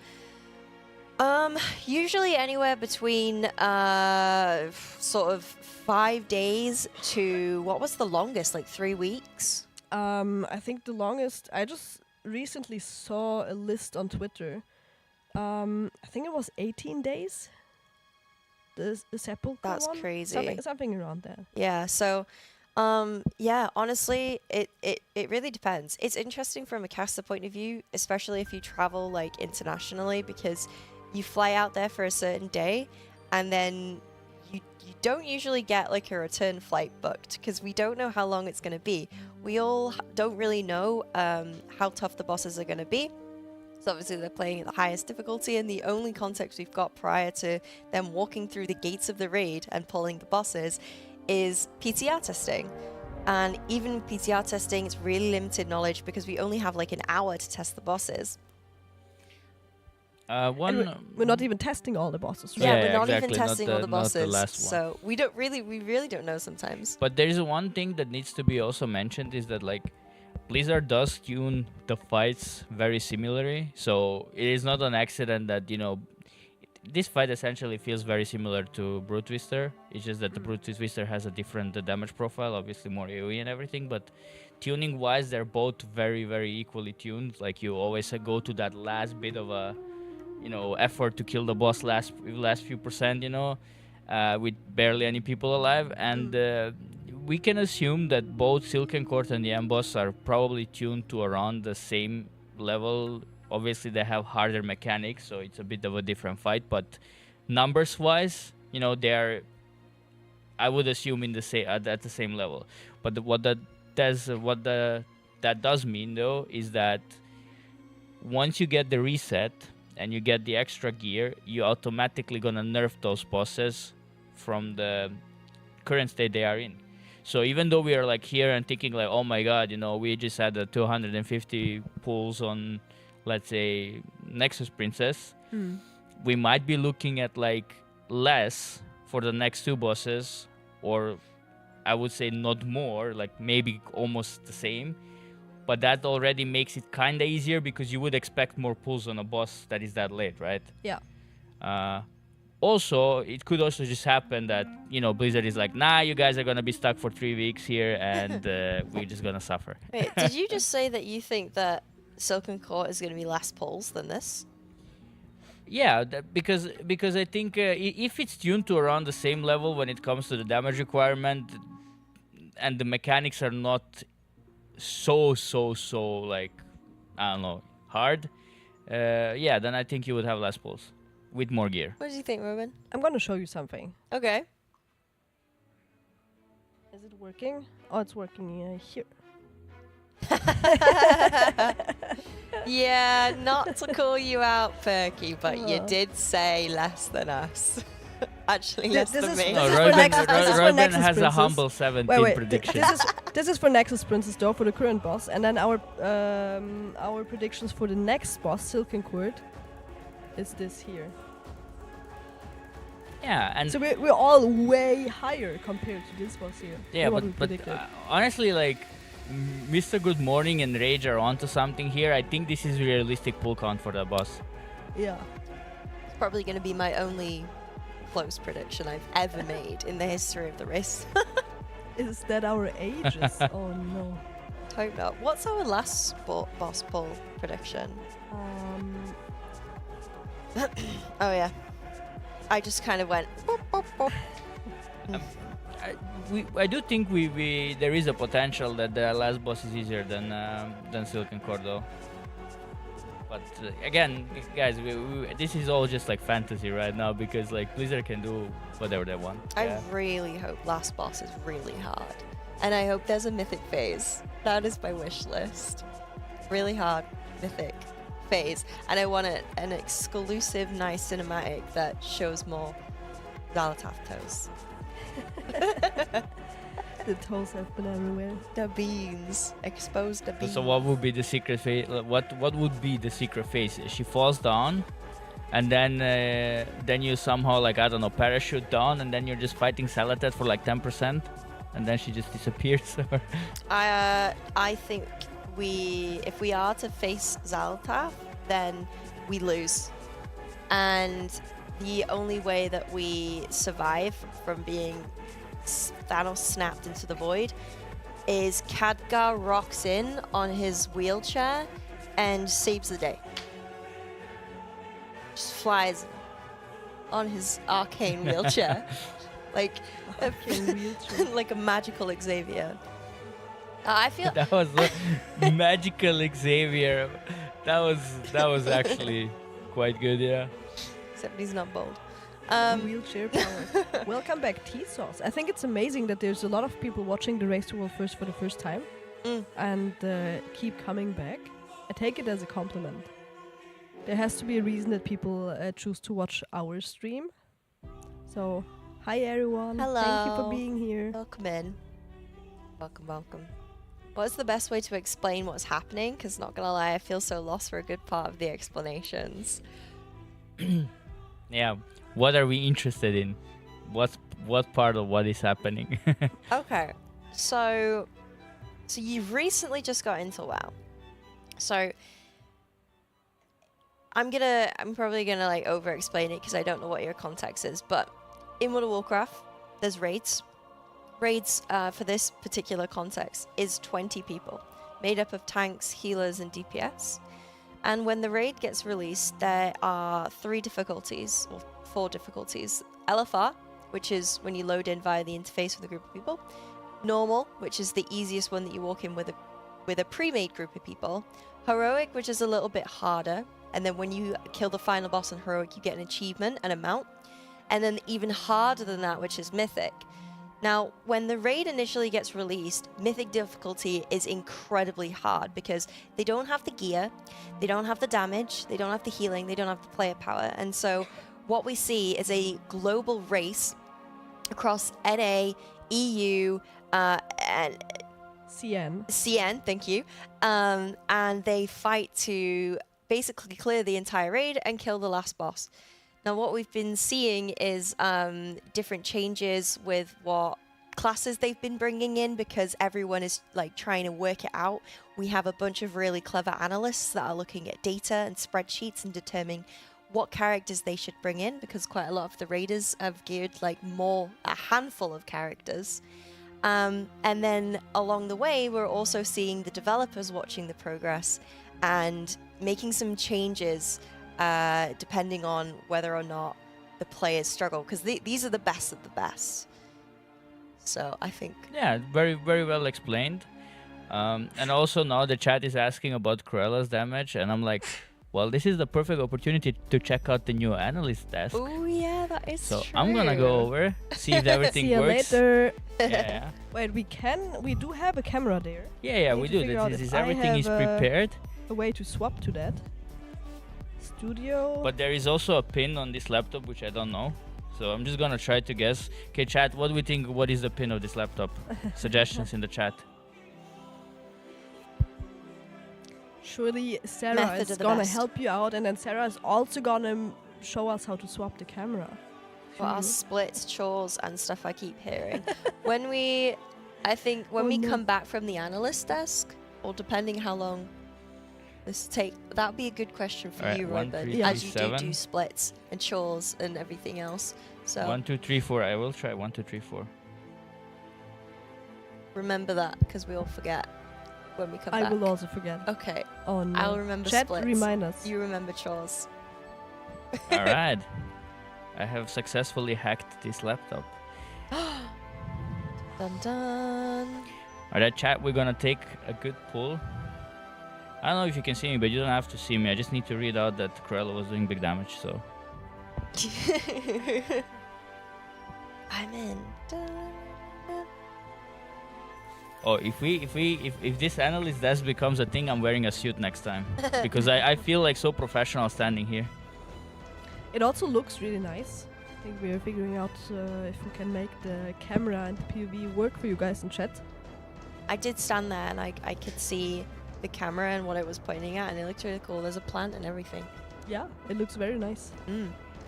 usually anywhere between sort of 5 days to, what was the longest? Like 3 weeks? I think the longest, I just recently saw a list on Twitter. I think it was 18 days. The sepulchre That's one? crazy. Something around that. Yeah, so yeah, honestly, it really depends. It's interesting from a caster point of view, especially if you travel like internationally, because you fly out there for a certain day and then you don't usually get like a return flight booked because we don't know how long it's going to be. We all don't really know how tough the bosses are going to be. So obviously they're playing at the highest difficulty, and the only context we've got prior to them walking through the gates of the raid and pulling the bosses is PTR testing. And even PTR testing, it's really limited knowledge because we only have like an hour to test the bosses. And we're not even testing all the bosses, right? Yeah, Yeah, we're not exactly, even not testing the- all the not the bosses. last one. So we really don't know sometimes. But there is one thing that needs to be also mentioned is that like Blizzard does tune the fights very similarly, so it is not an accident that, you know, this fight essentially feels very similar to Brute Twister. It's just that the Brute Twister has a different damage profile, obviously more AoE and everything, but tuning wise they're both very, very equally tuned. Like you always go to that last bit of a, you know, effort to kill the boss last few percent, you know, with barely any people alive, and we can assume that both Silken Court and the Emboss are probably tuned to around the same level. Obviously, they have harder mechanics, so it's a bit of a different fight. But numbers-wise, you know, they are, I would assume, in the at the same level. But that does mean, though, is that once you get the reset and you get the extra gear, you automatically gonna nerf those bosses from the current state they are in. So even though we are like here and thinking like, oh my god, you know, we just had 250 pulls on, let's say, Nexus Princess, we might be looking at like less for the next two bosses, or I would say not more, like maybe almost the same. But that already makes it kind of easier because you would expect more pulls on a boss that is that late, right? Yeah. Also, it could also just happen that, you know, Blizzard is like, nah, you guys are going to be stuck for 3 weeks here and we're just going to suffer. Wait, did you just say that you think that Silken Court is going to be less pulls than this? Yeah, because I think if it's tuned to around the same level when it comes to the damage requirement and the mechanics are not so like, I don't know, hard, yeah, then I think you would have less pulls with more gear. What do you think, Ruben? I'm going to show you something. Okay. Is it working? Oh, it's working here. Yeah, not to call you out, Perky, but you did say less than us. Actually, less This than is- me. this No, is for Ruben, Nexus- this is for Ruben Nexus has a Princess. humble 17 prediction. This is for Nexus Princess though, for the current boss, and then our predictions for the next boss, Silken Court, is this here. Yeah, and So we're all way higher compared to this boss here. yeah, than what we but predicted. honestly, like, Mr. Good Morning and Rage are onto something here. I think this is realistic pull count for the boss. Yeah. It's probably going to be my only close prediction I've ever made in the history of the race. Is that our ages? Oh no. Hope not. What's our last boss pull prediction? Oh yeah. I just kind of went. Boop, boop, boop. I do think we there is a potential that the last boss is easier than Silken Cord though. But again, guys, this is all just like fantasy right now because like Blizzard can do whatever they want. I really hope last boss is really hard, and I hope there's a mythic phase. That is my wish list. Really hard mythic phase, and I want an exclusive, nice cinematic that shows more Xalatath toes. The toes have been everywhere. The beans. Expose the beans. So what would be the secret phase? What would be the secret phase? She falls down, and then you somehow like I don't know parachute down, and then you're just fighting Xalatath for like 10%, and then she just disappears. I think if we are to face Xalatath, then we lose, and the only way that we survive from being Thanos snapped into the void is Khadgar rocks in on his wheelchair and saves the day. Just flies on his arcane wheelchair. Like like a magical Xavier. I feel That was magical Xavier. That was actually quite good, yeah. except he's not bold. Wheelchair power. Welcome back, T-Sauce. I think it's amazing that there's a lot of people watching the Race to World First for the first time and keep coming back. I take it as a compliment. There has to be a reason that people choose to watch our stream. So, hi everyone. Hello. Thank you for being here. Welcome in. Welcome. What's the best way to explain what's happening? Because not gonna lie, I feel so lost for a good part of the explanations. Yeah. What are we interested in? What part of what is happening? Okay, so you've recently just got into WoW. So I'm probably gonna like over explain it because I don't know what your context is. But in World of Warcraft, there's raids. Raids for this particular context is 20 people, made up of tanks, healers, and DPS. And when the raid gets released, there are 3 difficulties, or 4 difficulties. LFR, which is when you load in via the interface with a group of people. Normal, which is the easiest one that you walk in with a pre-made group of people. Heroic, which is a little bit harder. And then when you kill the final boss on Heroic, you get an achievement and a mount. And then even harder than that, which is Mythic. Now, when the raid initially gets released, Mythic difficulty is incredibly hard because they don't have the gear, they don't have the damage, they don't have the healing, they don't have the player power. And so what we see is a global race across NA, EU, and CN, thank you. And they fight to basically clear the entire raid and kill the last boss. Now, what we've been seeing is different changes with what classes they've been bringing in because everyone is like trying to work it out. We have a bunch of really clever analysts that are looking at data and spreadsheets and determining what characters they should bring in because quite a lot of the raiders have geared like a handful of characters. And then along the way, we're also seeing the developers watching the progress and making some changes depending on whether or not the players struggle, because these are the best of the best. So I think... Yeah, very, very well explained. And also now the chat is asking about Cruella's damage, and I'm like, well, this is the perfect opportunity to check out the new Analyst desk. Oh yeah, that is so true. I'm gonna go over, see if everything See you works. later. Yeah, Wait, we do have a camera there. yeah, Need we to do. figure out This if is I everything is have, prepared. A way to swap to that. Studio. But there is also a pin on this laptop, which I don't know. So I'm just gonna try to guess. Okay, chat, what do we think? What is the pin of this laptop? Suggestions in the chat. Surely Sarah Method is of the gonna best. help you out, and then Sarah is also gonna show us how to swap the camera. For our splits, chores, and stuff I keep hearing. I think when Oh, we no. come back from the analyst desk, or depending how long this take, that'd be a good question for Alright, you, 1, Robin, 3, as you 7. do splits and chores and everything else. So 1, 2, 3, 4. I will try 1, 2, 3, 4. remember that, because we all forget when we come I back. will also forget. Okay, Oh no. I'll remember Chat, splits. remind us. You remember chores. All right. I have successfully hacked this laptop. Dun dun. All right, chat, we're gonna take a good pull. I don't know if you can see me, but you don't have to see me. I just need to read out that Cruella was doing big damage, so. I'm in. Dun, dun. Oh, if this analyst desk becomes a thing, I'm wearing a suit next time. Because I feel like so professional standing here. It also looks really nice. I think we are figuring out if we can make the camera and the POV work for you guys in chat. I did stand there and I could see the camera and what it was pointing at, and it looked really cool. There's a plant and everything. Yeah, it looks very nice.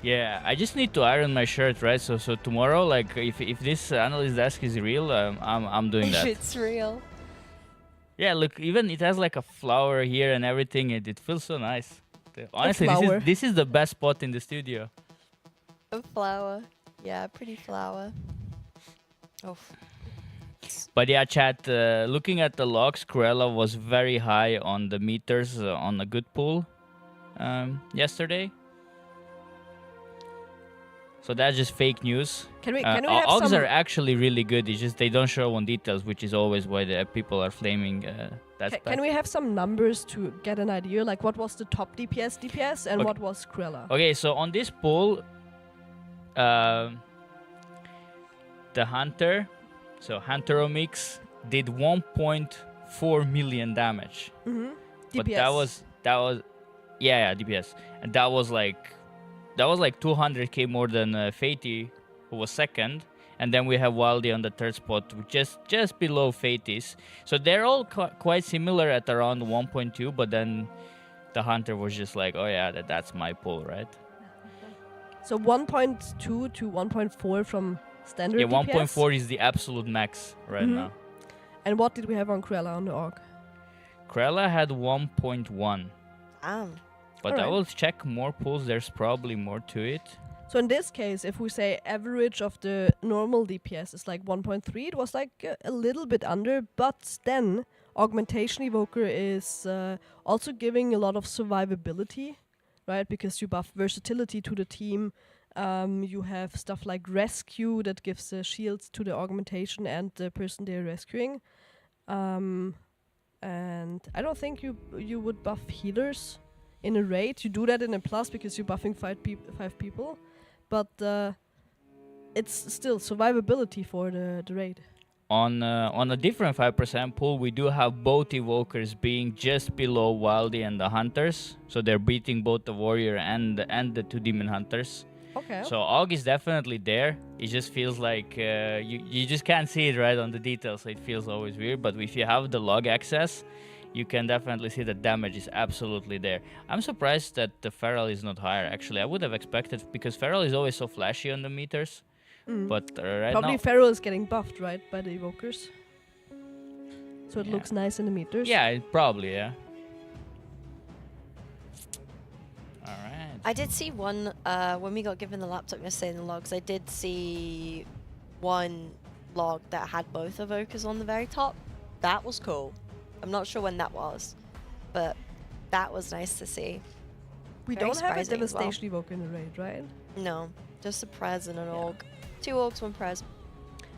Yeah, I just need to iron my shirt, right? So tomorrow, like, if this analyst desk is real, I'm doing that. It's real. Yeah, look, even it has like a flower here and everything. It feels so nice. Honestly, flower. this is the best spot in the studio. A flower. Yeah, pretty flower. Oh. But yeah, chat, looking at the logs, Cruella was very high on the meters on a good pool yesterday. So that's just fake news. Can we have Ogs some... are actually really good. It's just they don't show on details, which is always why the people are flaming that spec. Can we have some numbers to get an idea? Like, what was the top DPS and Okay. what was Cruella? Okay, so on this pool, the Hunter, so Hunteromix, did 1.4 million damage. Mm-hmm. But DPS. that was yeah, DPS. And that was like 200k more than Fatey, who was second. And then we have Wildy on the third spot, just below Fatey's. So they're all quite similar at around 1.2, but then the Hunter was just like, oh yeah, that's my pool, right? So 1.2 to 1.4 from standard Yeah, DPS? 1.4 is the absolute max right now. And what did we have on Cruella on the org? Cruella had 1.1. Damn. But I Alright. will check more pools. There's probably more to it. So in this case, if we say average of the normal DPS is like 1.3, it was like a little bit under, but then Augmentation Evoker is also giving a lot of survivability, right? Because you buff versatility to the team. You have stuff like Rescue that gives shields to the augmentation and the person they're rescuing. And I don't think you would buff healers in a raid. You do that in a plus because you're buffing five people. But it's still survivability for the raid. On a different 5% pool, we do have both evokers being just below Wildy and the hunters, so they're beating both the warrior and the 2 demon hunters. Okay. So Og is definitely there. It just feels like you just can't see it right on the details, so it feels always weird. But if you have the log access, you can definitely see the damage is absolutely there. I'm surprised that the Feral is not higher. Actually, I would have expected, because Feral is always so flashy on the meters. But right Probably now, Feral is getting buffed, right, by the evokers. So it looks nice in the meters. yeah, probably, yeah. All right. I did see one, when we got given the laptop yesterday in the logs, I did see one log that had both evokers on the very top. That was cool. I'm not sure when that was, but that was nice to see. We Very don't have a surprising as well. devastation evoker in the raid, right? No, just a Prez and an Org. 2 Orgs, 1 Prez.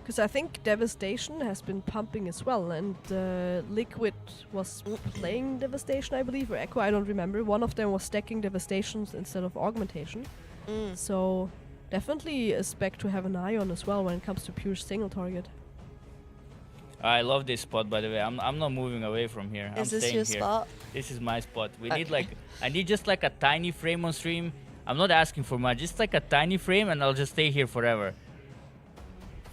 Because I think Devastation has been pumping as well, and Liquid was playing Devastation, I believe, or Echo, I don't remember. One of them was stacking Devastations instead of Augmentation. So definitely a spec to have an eye on as well when it comes to pure single target. I love this spot, by the way. I'm not moving away from here. I'm Is this staying your here. spot? This is my spot. We Okay. need like, I need just like a tiny frame on stream. I'm not asking for much, just like a tiny frame, and I'll just stay here forever.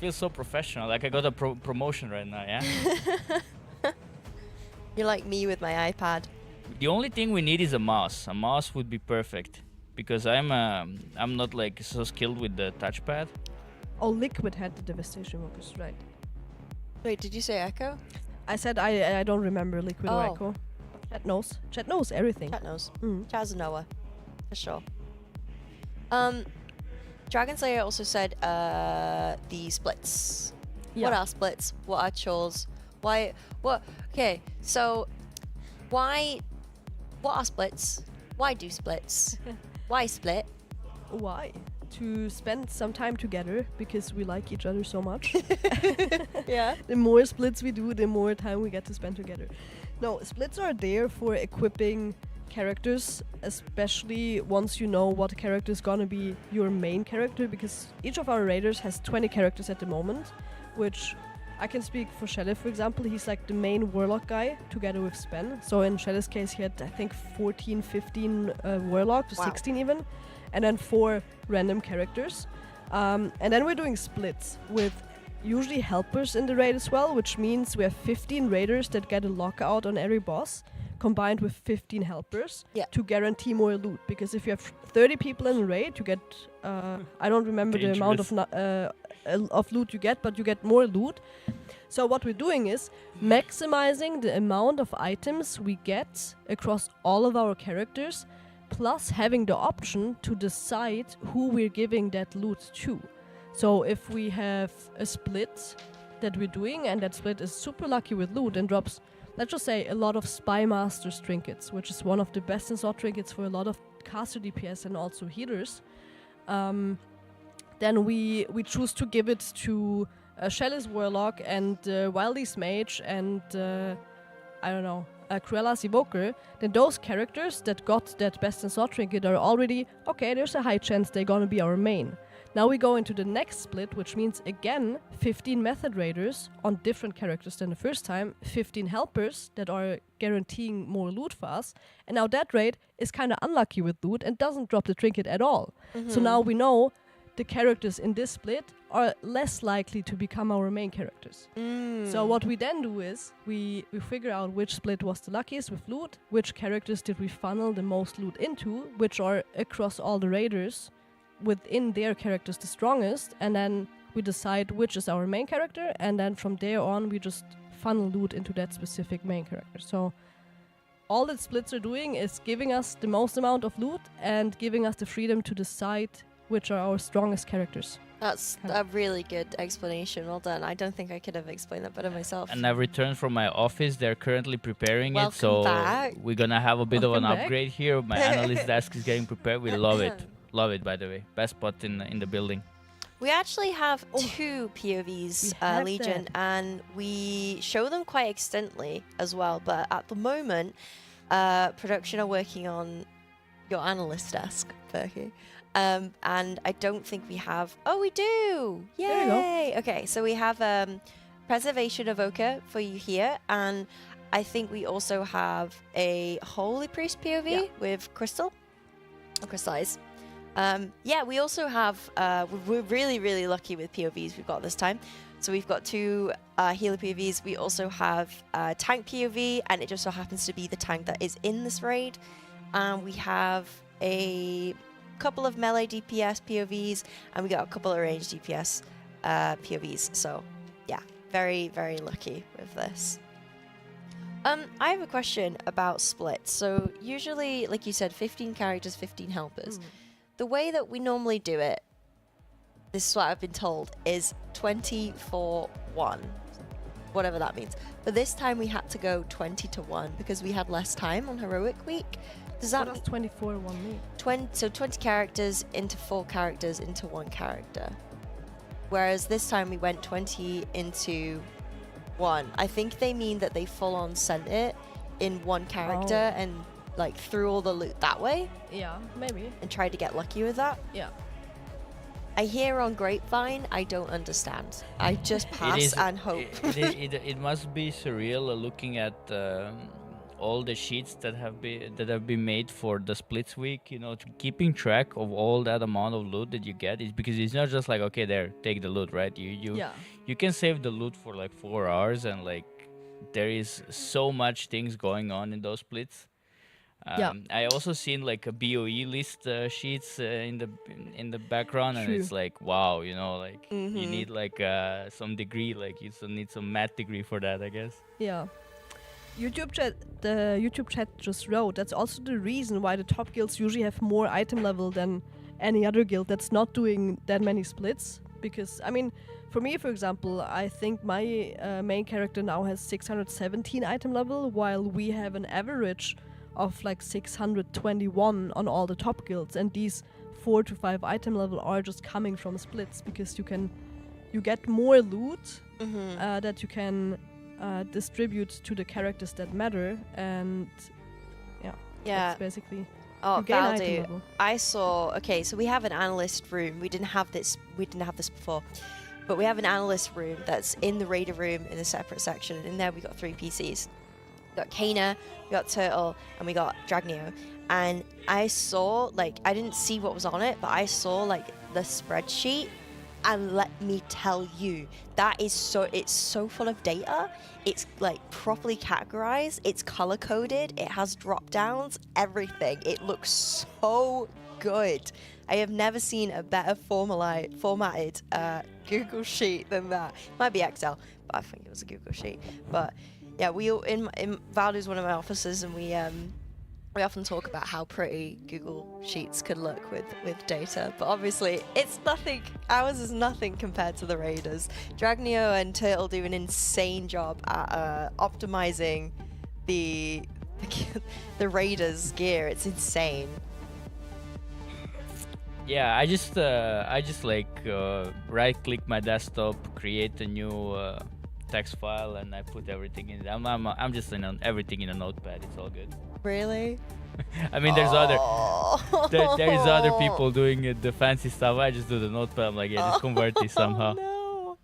Feels so professional, like I got a promotion right now, yeah? You're like me with my iPad. The only thing we need is a mouse. A mouse would be perfect, because I'm not like so skilled with the touchpad. Oh, Liquid had the Devastation evokers, right. Wait, did you say Echo? I said I don't remember Liquid or Oh. Echo. Chat knows. Chat knows everything. Chat knows. Mm. Chaz and Noah, for sure. Dragon Slayer also said the splits. Yeah. What are splits? What are chores? Why? What? Okay, so why? What are splits? Why do splits? Why split? Why? To spend some time together because we like each other so much. Yeah. The more splits we do, the more time we get to spend together. No, splits are there for equipping characters, especially once you know what character is gonna be your main character, because each of our raiders has 20 characters at the moment, which I can speak for Shelley, for example. He's like the main warlock guy together with Spen. So in Shelley's case, he had, I think, 14, 15 warlocks, Wow. 16 even, and then 4 random characters. And then we're doing splits with usually helpers in the raid as well, which means we have 15 raiders that get a lockout on every boss, combined with 15 helpers to guarantee more loot. Because if you have 30 people in a raid, you get, I don't remember the amount of loot you get, but you get more loot. So what we're doing is maximizing the amount of items we get across all of our characters, plus having the option to decide who we're giving that loot to. So if we have a split that we're doing, and that split is super lucky with loot and drops, let's just say, a lot of Spy Master's trinkets, which is one of the best in slot trinkets for a lot of caster DPS and also healers, then we choose to give it to Shelley's Warlock and Wildy's Mage and, I don't know, Cruella's Evoker. Then those characters that got that best in slot trinket are already, okay, there's a high chance they're gonna be our main. Now we go into the next split, which means again 15 method raiders on different characters than the first time, 15 helpers that are guaranteeing more loot for us, and now that raid is kind of unlucky with loot and doesn't drop the trinket at all. So now we know the characters in this split are less likely to become our main characters. So what we then do is we figure out which split was the luckiest with loot, which characters did we funnel the most loot into, which are across all the raiders within their characters the strongest, and then we decide which is our main character, and then from there on we just funnel loot into that specific main character. So all that splits are doing is giving us the most amount of loot and giving us the freedom to decide which are our strongest characters. That's a really good explanation. Well done. I don't think I could have explained that better myself. And I've returned from my office. They're currently preparing it, so Welcome back. we're gonna have a bit of an Welcome back. upgrade here. My analyst desk is getting prepared. We love it. Love it, by the way. Best spot in the building. We actually have 2 POVs, We have Legion, that. and we show them quite extensively as well. But at the moment, production are working on your analyst desk, Berkey. And I don't think we have. Oh, we do! Yay! There you go. Okay, so we have Preservation Evoker for you here, and I think we also have a Holy Priest POV Yeah. with Crystal. Or Crystallize. Yeah, we also have. We're really, really lucky with POVs we've got this time. So we've got 2 healer POVs. We also have tank POV, and it just so happens to be the tank that is in this raid. And we have a couple of melee DPS POVs, and we got a couple of range DPS POVs. So yeah, very, very lucky with this. I have a question about splits. So usually, like you said, 15 characters, 15 helpers. The way that we normally do it, this is what I've been told, is 20-for-1, whatever that means. But this time we had to go 20-to-1 because we had less time on Heroic Week. Does that What mean does 24-1 mean? 20 characters into 4 characters into 1 character? Whereas this time we went 20 into 1. I think they mean that they full on sent it in 1 character and like threw all the loot that way Yeah, maybe. and tried to get lucky with that. Yeah. I hear on grapevine, I don't understand. I just pass and hope. It must be surreal looking at all the sheets that have been made for the splits week. You know, keeping track of all that amount of loot that you get is because it's not just like, okay, there, take the loot, right? You can save the loot for like 4 hours, and like there is so much things going on in those splits. I also seen like a BOE list sheets in the background, and it's like, wow, you know, like you need like some degree, like you still need some math degree for that, I guess. Yeah. The YouTube chat just wrote, that's also the reason why the top guilds usually have more item level than any other guild that's not doing that many splits. Because, I mean, for me, for example, I think my main character now has 617 item level, while we have an average of like 621 on all the top guilds, and these 4 to 5 item level are just coming from splits because you get more loot that you can distribute to the characters that matter, and yeah, that's basically Oh, you gain item Valdu, level. I saw. Okay, so we have an analyst room. We didn't have this before, but we have an analyst room that's in the raider room in a separate section. And in there we got 3 PCs. We got Kana, we got Turtle, and we got Dragneo. And I saw, like, I didn't see what was on it, but I saw like the spreadsheet. And let me tell you, it's so full of data. It's like properly categorized. It's color coded. It has drop downs, everything. It looks so good. I have never seen a better formatted Google sheet than that. It might be Excel, but I think it was a Google sheet. But yeah, we in Valdu's one of my offices, and we often talk about how pretty Google Sheets could look with data, but obviously it's nothing. Ours is nothing compared to the Raiders. Dragneo and Turtle do an insane job at optimizing the Raiders gear. It's insane. Yeah, I just like right click my desktop, create a new text file, and I put everything in it. I'm just everything in a notepad. It's all good. Really? I mean, there's there is other people doing the fancy stuff. I just do the notepad. I'm like, yeah, just convert this somehow. No,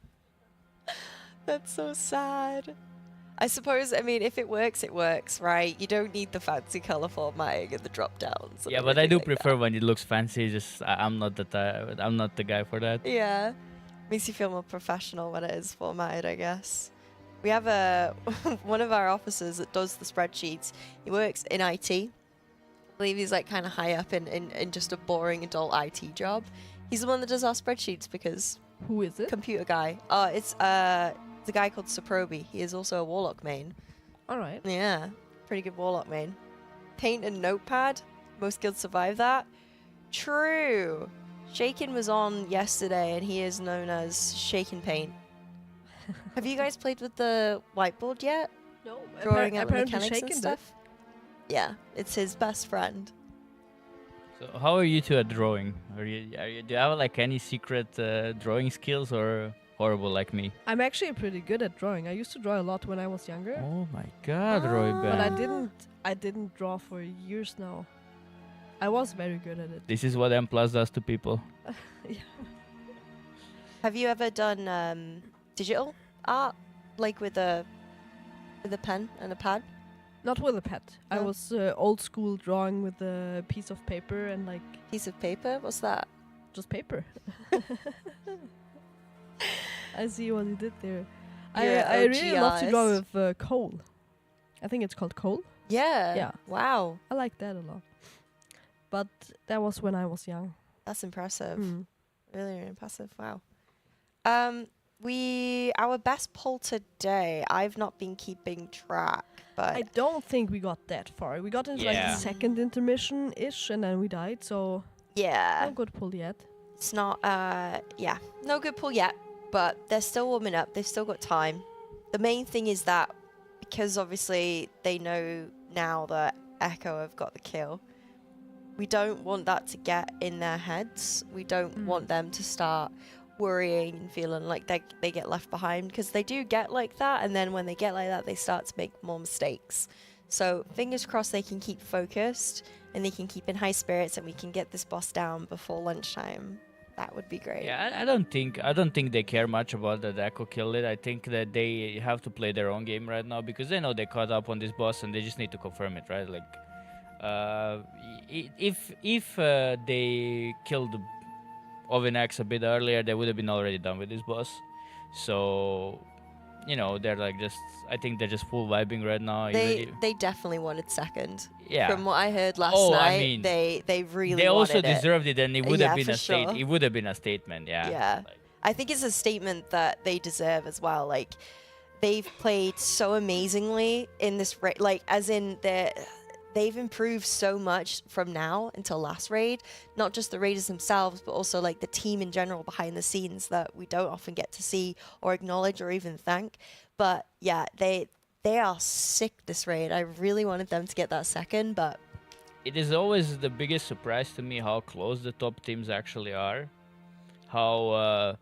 that's so sad. I suppose, I mean, if it works, right? You don't need the fancy color formatting and the drop downs. Yeah, but I do prefer when it looks fancy. Just I'm not the guy for that. Yeah, makes you feel more professional when it is formatted, I guess. We have one of our officers that does the spreadsheets. He works in IT. I believe he's like kind of high up in just a boring adult IT job. He's the one that does our spreadsheets because Who is it? computer guy. It's the guy called Saprobi. He is also a warlock main. All right. Yeah, pretty good warlock main. Paint and notepad. Most guilds survive that. True. Shaken was on yesterday, and he is known as Shaken Paint. Have you guys played with the whiteboard yet? No, Drawing out the apparently mechanics Shaken and did. stuff? Yeah, it's his best friend. So how are you two at drawing? Do you have like any secret drawing skills, or horrible like me? I'm actually pretty good at drawing. I used to draw a lot when I was younger, Oh my God, Roy but Ben. I didn't draw for years now. I was very good at it. This is what M Plus does to people. Have you ever done digital art, like with a pen and a pad? Not with a pad. I No? was old school drawing with a piece of paper and like Piece of paper? What's that? just paper. I see what you did there. You're I really love to draw OG with coal. I think it's called coal. Yeah. Yeah. Wow. I like that a lot. But that was when I was young. That's impressive. Mm. Really, really impressive. Wow. Our best poll today. I've not been keeping track, but I don't think we got that far. We got into like Yeah. the second intermission ish, and then we died. So yeah, no good pull yet. it's not. Yeah, no good pull yet, but they're still warming up. They've still got time. The main thing is that because obviously they know now that Echo have got the kill. We don't want that to get in their heads. We don't want them to start worrying and feeling like they get left behind, because they do get like that, and then when they get like that they start to make more mistakes. So fingers crossed they can keep focused and they can keep in high spirits and we can get this boss down before lunchtime. That would be great. Yeah, I don't think they care much about that Echo killed it. I think that they have to play their own game right now because they know they caught up on this boss and they just need to confirm it, right? Like, if they killed Ovinax a bit earlier, they would have been already done with this boss. So, you know, they're like I think they're just full vibing right now. They definitely wanted second. Yeah. From what I heard last Oh, I night, mean, they really they also wanted it. deserved it, and it would have been for a sure. It would have been a statement, yeah. Yeah. Like, I think it's a statement that they deserve as well. Like, they've played so amazingly in this like, as in they've improved so much from now until last raid. Not just the raiders themselves, but also like the team in general behind the scenes that we don't often get to see or acknowledge or even thank. But yeah, they are sick this raid. I really wanted them to get that second, but it is always the biggest surprise to me how close the top teams actually are. How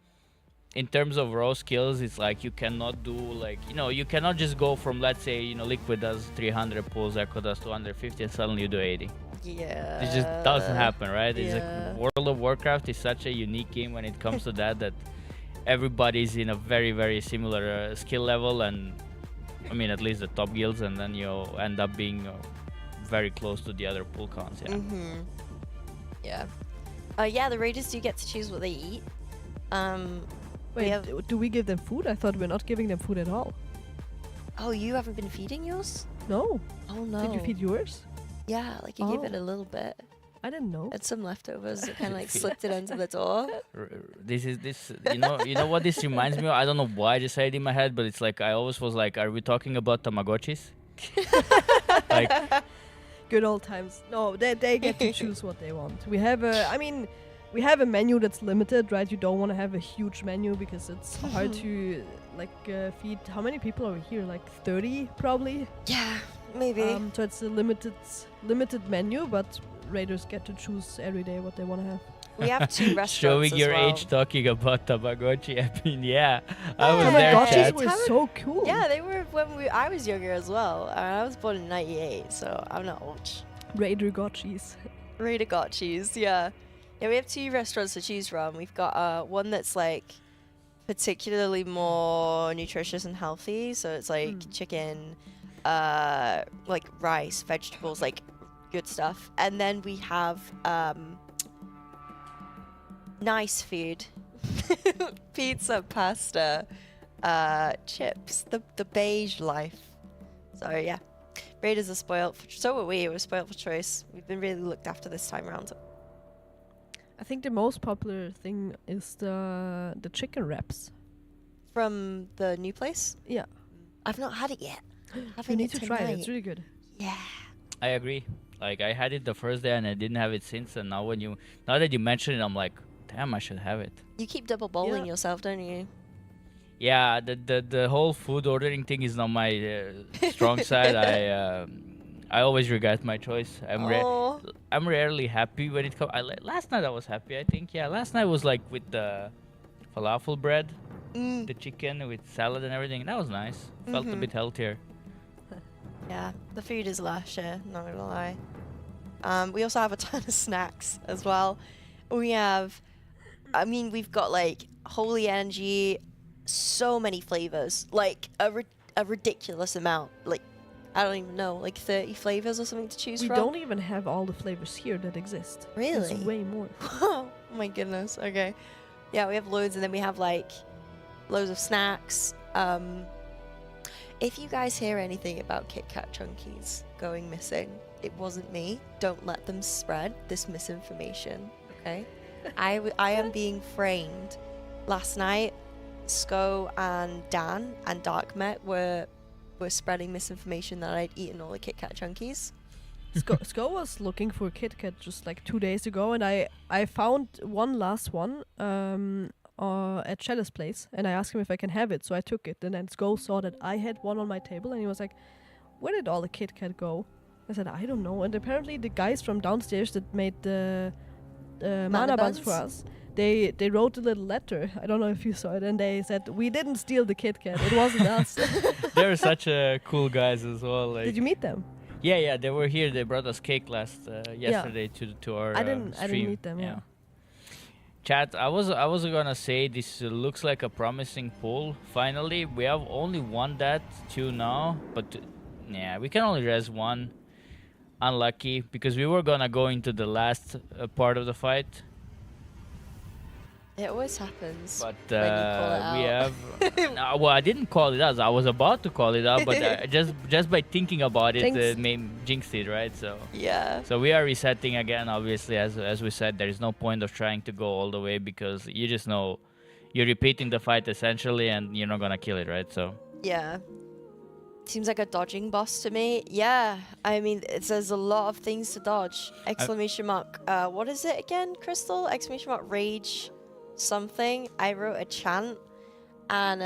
in terms of raw skills, it's like you cannot do like, you know, you cannot just go from, let's say, you know, Liquid does 300 pulls, Echo does 250, and suddenly you do 80. yeah. It just doesn't happen, right? It's yeah. like World of Warcraft is such a unique game when it comes to that everybody's in a very, very similar skill level, and I mean, at least the top guilds, and then you end up being very close to the other pull counts. Yeah. Mm-hmm. Yeah. Yeah, the raiders do get to choose what they eat. Wait, have- do we give them food? I thought we're not giving them food at all. Oh, you haven't been feeding yours? No. Oh no. Did you feed yours? Yeah, like you gave it Oh. a little bit. I didn't know. Had some leftovers. Kind of like slipped it under the door. This. You know what this reminds me of? I don't know why I just said it in my head, but it's like I always was like, are we talking about Tamagotchis? Like, Good old times. No, they get to choose what they want. We have we have a menu that's limited, right? You don't want to have a huge menu because it's hard to like feed. How many people are here? Like 30 probably. Yeah, maybe. So it's a limited menu, but raiders get to choose every day what they want to have. We have two restaurants showing as your well. age talking about Tamagotchi. I mean, yeah, I was there. Tamagotchis Chat. Tamagotchis were so cool. Yeah, they were when I was younger as well. I was born in '98, so I'm not old. Raider gotchis. Raider got cheese, yeah. Yeah, we have two restaurants to choose from. We've got one that's like particularly more nutritious and healthy, so it's like chicken, like rice, vegetables, like good stuff. And then we have nice food. Pizza, pasta, chips, the beige life. So yeah, Raiders are spoiled. So are we. We're spoiled for choice. We've been really looked after this time around. I think the most popular thing is the chicken wraps. From the new place? Yeah. I've not had it yet. You Having need it to try it. tonight. It's really good. Yeah. I agree. Like I had it the first day and I didn't have it since. And now that you mention it, I'm like, damn, I should have it. You keep double bowling Yeah. yourself, don't you? Yeah, the whole food ordering thing is not my strong side. I always regret my choice. I'm rarely happy when it comes. Last night I was happy. I think last night was like with the falafel bread, the chicken with salad and everything. That was nice. Felt a bit healthier. Yeah, the food is lush, not gonna lie. We also have a ton of snacks as well. We have, I mean, we've got like holy energy, so many flavors, like a ridiculous amount. Like, I don't even know, like 30 flavors or something to choose We from. don't even have all the flavors here that exist. There's Really? way more. Oh my goodness. Okay. Yeah, we have loads, and then we have like loads of snacks. If you guys hear anything about Kit Kat Chunkies going missing, it wasn't me. Don't let them spread this misinformation, okay? I am being framed. Last night, Sko and Dan and Darkmet were spreading misinformation that I'd eaten all the Kit Kat Chunkies. Sko was looking for Kit Kat just like 2 days ago, and I found one last one at Shadow's place, and I asked him if I can have it, so I took it. And then Sko saw that I had one on my table, and he was like, "Where did all the Kit Kat go?" I said, "I don't know." And apparently the guys from downstairs that made the mana buns for us, they wrote a little letter. I don't know if you saw it, and they said, "We didn't steal the Kit Kat. It wasn't us." They're such cool guys as well. Like, Did you meet them? Yeah, they were here. They brought us cake yesterday to our I didn't stream. meet them. Yeah. Chat, I was gonna say this looks like a promising pool. Finally, we have only won that 2 now, but yeah, we can only res 1. Unlucky, because we were gonna go into the last part of the fight, It always happens. but when you call it we out. have. No, well, I didn't call it out. I was about to call it out, but just by thinking about it, jinxed it, right? Yeah. So we are resetting again. Obviously, as we said, there is no point of trying to go all the way, because you just know you're repeating the fight essentially, and you're not gonna kill it, right? So Yeah. Seems like a dodging boss to me. Yeah. I mean, there's a lot of things to dodge. Exclamation mark. What is it again, Crystal? Exclamation mark rage something. I wrote a chant, and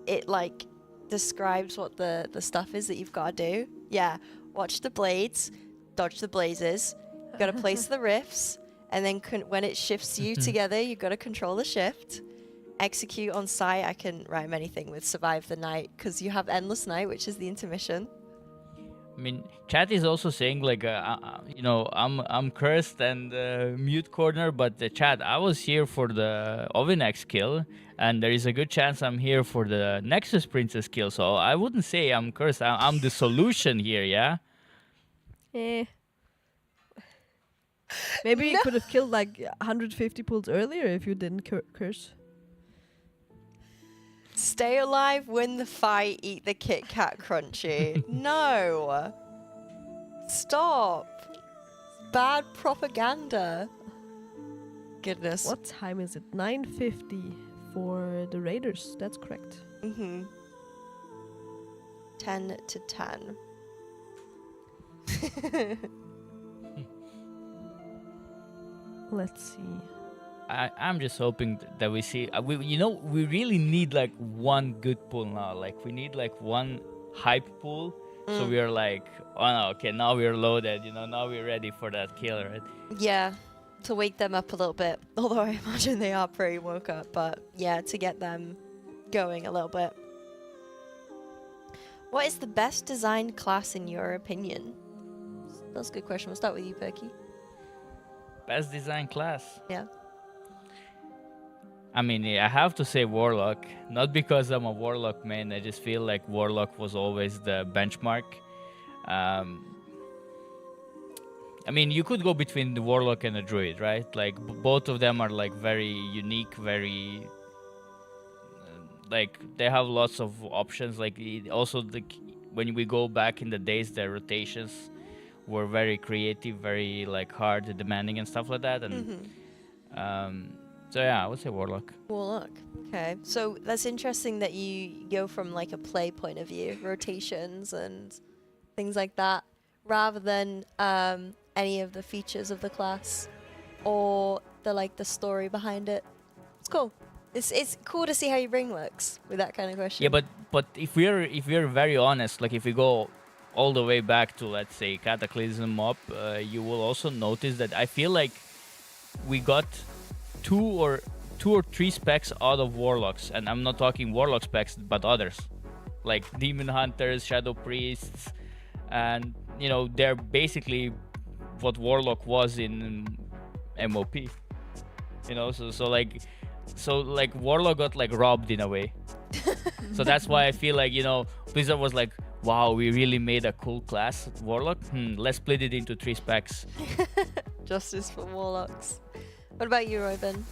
it like describes what the stuff is that you've got to do. Yeah. Watch the blades, dodge the blazes. You got to place the rifts, and then when it shifts you together, you got to control the shift. Execute on sight. I can rhyme anything with survive the night, because you have endless night, which is the intermission. I mean, chat is also saying like, I'm cursed and mute corner, but the chat, I was here for the Ovinex kill, and there is a good chance I'm here for the Nexus Princess kill. So I wouldn't say I'm cursed. I'm the solution here, yeah. Maybe you could have killed like 150 pulls earlier if you didn't curse. Stay alive, win the fight, eat the Kit Kat Crunchy. No. Stop. Bad propaganda. Goodness. What time is it? 9:50 for the Raiders. That's correct. 10 to 10. Let's see. I'm just hoping that we see. We really need like one good pool now. Like we need like one hype pool. So we are like, oh no, okay, now we're loaded. Now we're ready for that kill, right? Yeah, to wake them up a little bit. Although I imagine they are pretty woke up. But yeah, to get them going a little bit. What is the best designed class in your opinion? That's a good question. We'll start with you, Perky. Best design class. Yeah. I mean, I have to say Warlock, not because I'm a Warlock main. I just feel like Warlock was always the benchmark. I mean, you could go between the Warlock and the Druid, right? Like, both of them are, like, very unique, very... like, they have lots of options. Like, also, when we go back in the days, the rotations were very creative, very, like, hard, demanding and stuff like that. And, so yeah, I would say Warlock. Warlock. Okay. So that's interesting that you go from like a play point of view, rotations and things like that, rather than any of the features of the class or the story behind it. It's cool. It's cool to see how your brain works with that kind of question. Yeah, but if we're very honest, like if we go all the way back to, let's say, Cataclysm Mob, you will also notice that I feel like we got two or three specs out of Warlocks, and I'm not talking Warlock specs, but others, like Demon Hunters, Shadow Priests, and you know, they're basically what Warlock was in MOP. You know, so like Warlock got like robbed in a way. So that's why I feel like, you know, Blizzard was like, wow, we really made a cool class, Warlock. Let's split it into 3 specs. Justice for Warlocks. What about you, Robin?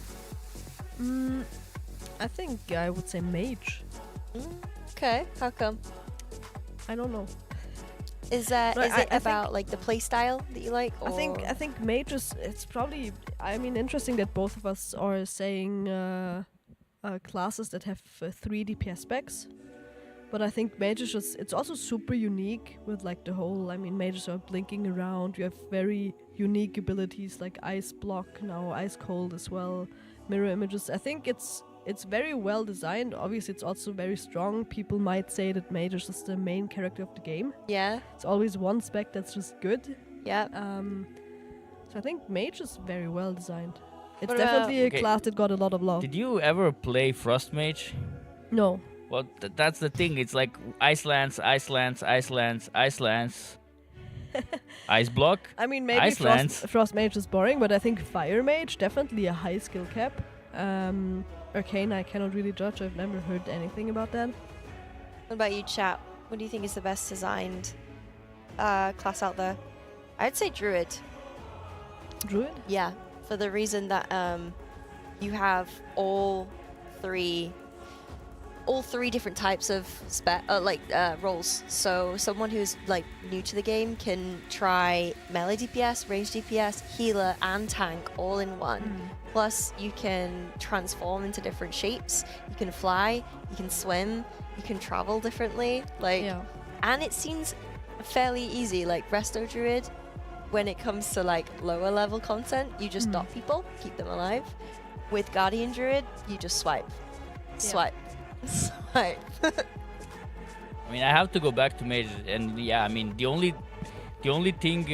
I think I would say mage. Okay, how come? I don't know. Is No, it I think- about like the play style that you like? Or? I think mage is, it's probably, I mean, interesting that both of us are saying classes that have 3 DPS specs. But I think mage is just, it's also super unique with like the whole, I mean, mages are blinking around. You have very unique abilities like ice block now, ice cold as well, mirror images. I think it's very well designed. Obviously, it's also very strong. People might say that mage is just the main character of the game. Yeah, It's always one spec that's just good. yeah. So I think mage is very well designed. It's What about- definitely a Okay. class that got a lot of love. Did you ever play Frost Mage? No. Well, that's the thing. It's like Ice Lance, Ice Lance, Ice Lance, Ice Lance, Ice Block. I mean, maybe Ice Lance. Frost Mage is boring, but I think Fire Mage, definitely a high skill cap. Arcane, I cannot really judge. I've never heard anything about that. What about you, chat? What do you think is the best designed class out there? I'd say Druid. Druid? Yeah, for the reason that you have all three different types of roles. So someone who's like new to the game can try melee DPS, range DPS, healer, and tank all in one. Plus, you can transform into different shapes. You can fly, you can swim, you can travel differently. Yeah. And it seems fairly easy. Like Resto Druid, when it comes to like lower level content, you just dot people, keep them alive. With Guardian Druid, you just swipe. Swipe. I mean, I have to go back to Mage, and yeah, I mean, the only thing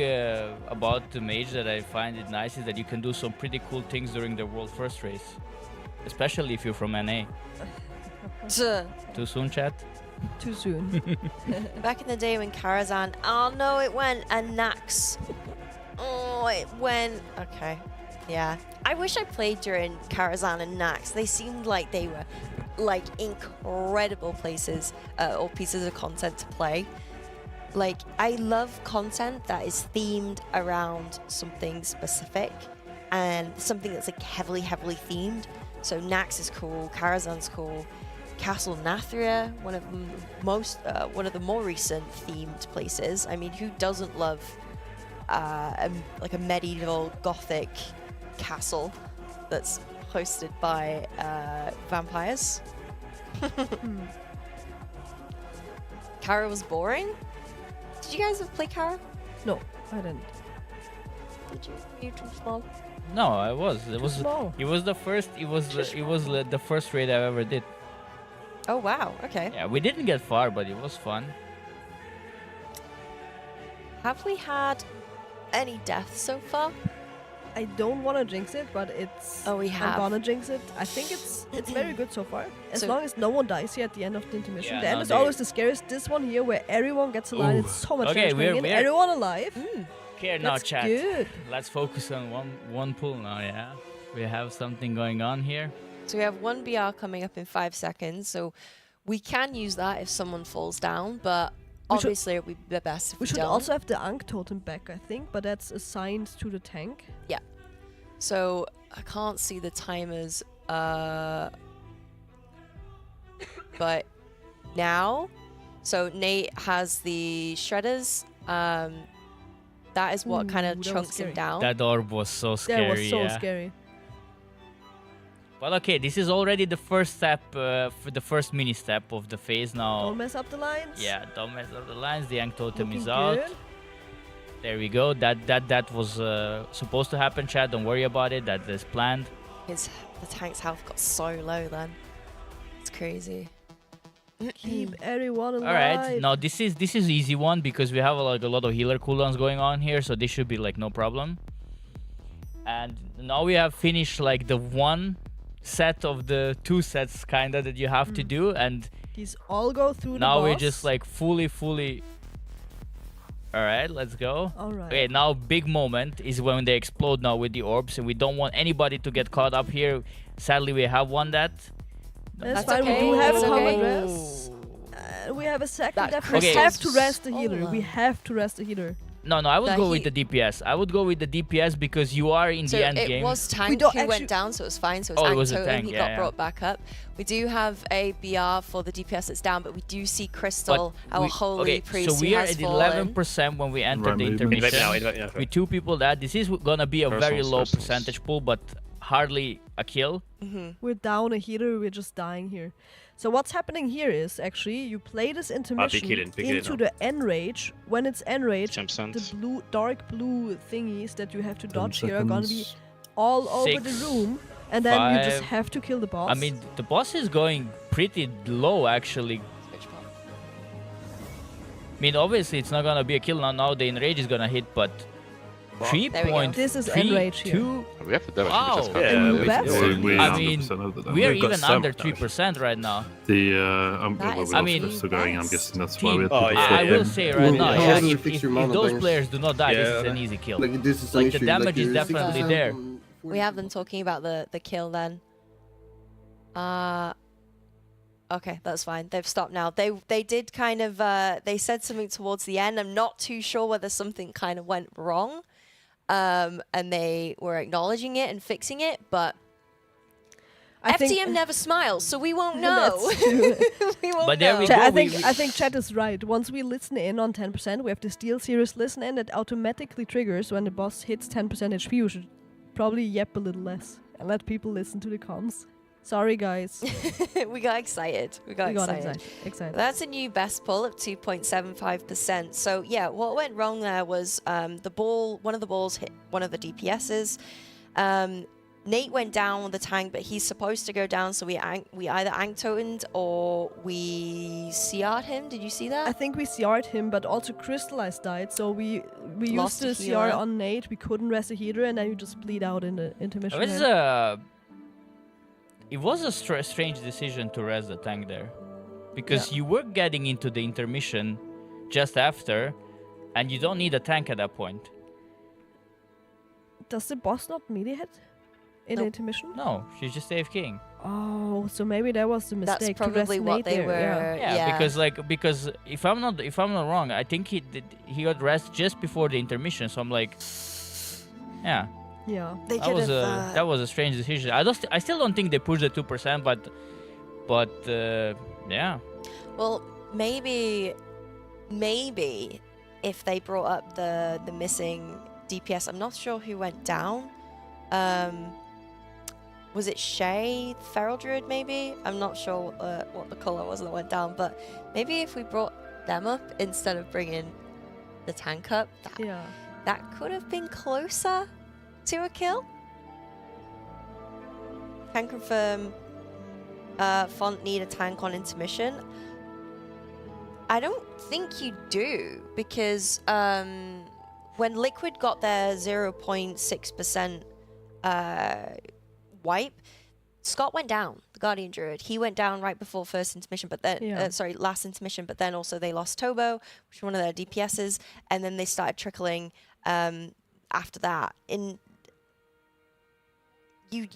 about the Mage that I find it nice is that you can do some pretty cool things during the World First race, especially if you're from NA. Too soon, chat? Too soon. Back in the day when Karazhan, oh no, it went, and Nax. Oh, it went. Okay. Yeah. I wish I played during Karazhan and Nax. They seemed like they were like incredible places or pieces of content to play. Like, I love content that is themed around something specific and something that's like heavily themed. So Nax is cool, Karazhan's cool. Castle Nathria, one of the more recent themed places. I mean, who doesn't love like a medieval gothic castle that's hosted by vampires? Kara was boring. Did you guys ever play Kara? No, I didn't. Did you? You too small. No, I was. It Too was. small. It was the first. It was the first raid I ever did. Oh wow. Okay. Yeah, we didn't get far, but it was fun. Have we had any deaths so far? I don't want to jinx it, but it's... Oh, we have. I'm gonna jinx it. I think it's very good so far. As So- long as no one dies here at the end of the intermission. Yeah, The end no, is they- always the scariest. This one here, where everyone gets alive, Ooh. it's so much Okay, damage going in. we're- Everyone alive. Here now, That's chat. good. Let's focus on one pool now. Yeah, we have something going on here. So we have one BR coming up in 5 seconds. So we can use that if someone falls down, but We should- obviously it would be the best if We we should don't. also have the Ankh totem back, I think, but that's assigned to the tank. So I can't see the timers, but now, so Nate has the shredders. That is what kind Ooh, of that was chunks him scary. down. That orb was so scary. That was so yeah. scary. But okay, this is already the first step, for the first mini step of the phase now. Don't mess up the lines. Yeah, don't mess up the lines. The Ankh totem Looking is out. good. There we go. That was supposed to happen, chat. Don't worry about it. That is planned. The tank's health got so low then. It's crazy. Keep everyone alive. All right. Now this is easy one because we have like a lot of healer cooldowns going on here, so this should be like no problem. And now we have finished like the one set of the two sets kinda that you have to do, and These all go through the now boss. we're just like fully. All right, let's go. All right. Okay, now big moment is when they explode now with the orbs, and we don't want anybody to get caught up here. Sadly, we have won that. That's That's fine. okay. We do have a That's common okay. dress. We have a second That def. We Okay. have to rest the healer. Oh, We have to rest the healer. No, I would The go with heat- the DPS. I would go with the DPS because you are in So the end it game. was Tank don't who actually- went down, so it was fine. So Oh, it it was was a Tank tank, he yeah, got yeah. brought back up. We do have a BR for the DPS that's down, but we do see Crystal, our holy priest, so we who are has at fallen. 11% when we enter Right the movement. intermission. Invite now. With 2 people that this is gonna be a very Personals, low personals. percentage pool, but hardly a kill. We're down a healer. We're just dying here. So what's happening here is actually you play this intermission killing, big killing into now. the enrage. When it's enrage, Jump the sent. blue, dark blue thingies that you have to 10 dodge here are gonna be seconds. all over the 6, room, and then you just 5. have to kill the boss. I mean, the boss is going pretty low actually. I mean, obviously it's not gonna be a kill now. The enrage is gonna hit, but Wow. 3.3, This is enrage here. 2. We have the damage. Wow. We just got Yeah, it. that's- we're I 100% mean, over that. we are We've got even so under much damage. 3% right now. The That well, is we're I also mean, still going. I'm best guessing that's team. why we have Oh, people yeah. I flip will in. say Well, right now, how yeah, do you if fix your if mana those bank? players do not die, this is Yeah. an easy kill. Like this is Like, an the issue. damage like is you're definitely 60% there. on We have 40%. them talking about the kill then. Okay, that's fine. They've stopped now. They did kind of they said something towards the end. I'm not too sure whether something kind of went wrong. And they were acknowledging it and fixing it, but I think- FTM never smiles, so we won't know. That's true. We won't But there know. we Chat, go. I think chat is right. Once we listen in on 10%, we have the Steelseries listen in that automatically triggers when the boss hits 10% HP. You should probably yep a little less and let people listen to the comms. Sorry, guys. We got excited. We got excited. excited. That's a new best pull of 2.75%. So yeah, what went wrong there was the ball. One of the balls hit one of the DPSs. Nate went down with the tank, but he's supposed to go down. So we either ank-totemed or we CR'd him. Did you see I that? think we CR'd him, but also Crystallized died. So we Lost used a the CR healer. on Nate. We couldn't rest a healer, and then you just bleed out in the intermission. It was a strange decision to res the tank there, because you were getting into the intermission just after, and you don't need a tank at that point. Does the boss not melee hit in the Nope. intermission? No, she's just AFKing. Oh, so maybe that was the That's mistake. probably to what resonate they there. were. Yeah, because if I'm not wrong, I think he got rest just before the intermission. So I'm like, yeah. Yeah. They That could was have. that was a strange decision. I still don't think they pushed the 2%, but yeah. Well, maybe if they brought up the missing DPS, I'm not sure who went down. Was it Shay, Feral Druid? Maybe I'm not sure what the color was that went down, but maybe if we brought them up instead of bringing the tank up, Yeah. that could have been closer to a kill. Can confirm. Font need a tank on intermission. I don't think you do, because when Liquid got their 0.6% wipe, Scott went down, the Guardian Druid. He went down right before first intermission, but then last intermission. But then also they lost Tobo, which was one of their DPSs, and then they started trickling after that. You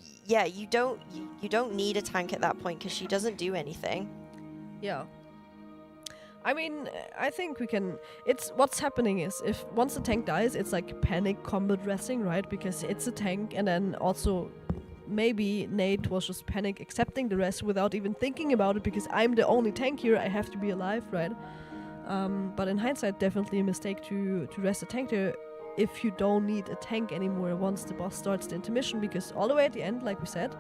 don't need a tank at that point because she doesn't do anything. Yeah. I mean, I think we can. It's what's happening is if once the tank dies, it's like panic combat wrestling, right? Because it's a tank, and then also maybe Nate was just panic accepting the rest without even thinking about it because I'm the only tank here. I have to be alive, right? But in hindsight, definitely a mistake to rest a tank there if you don't need a tank anymore once the boss starts the intermission, because all the way at the end, like we said,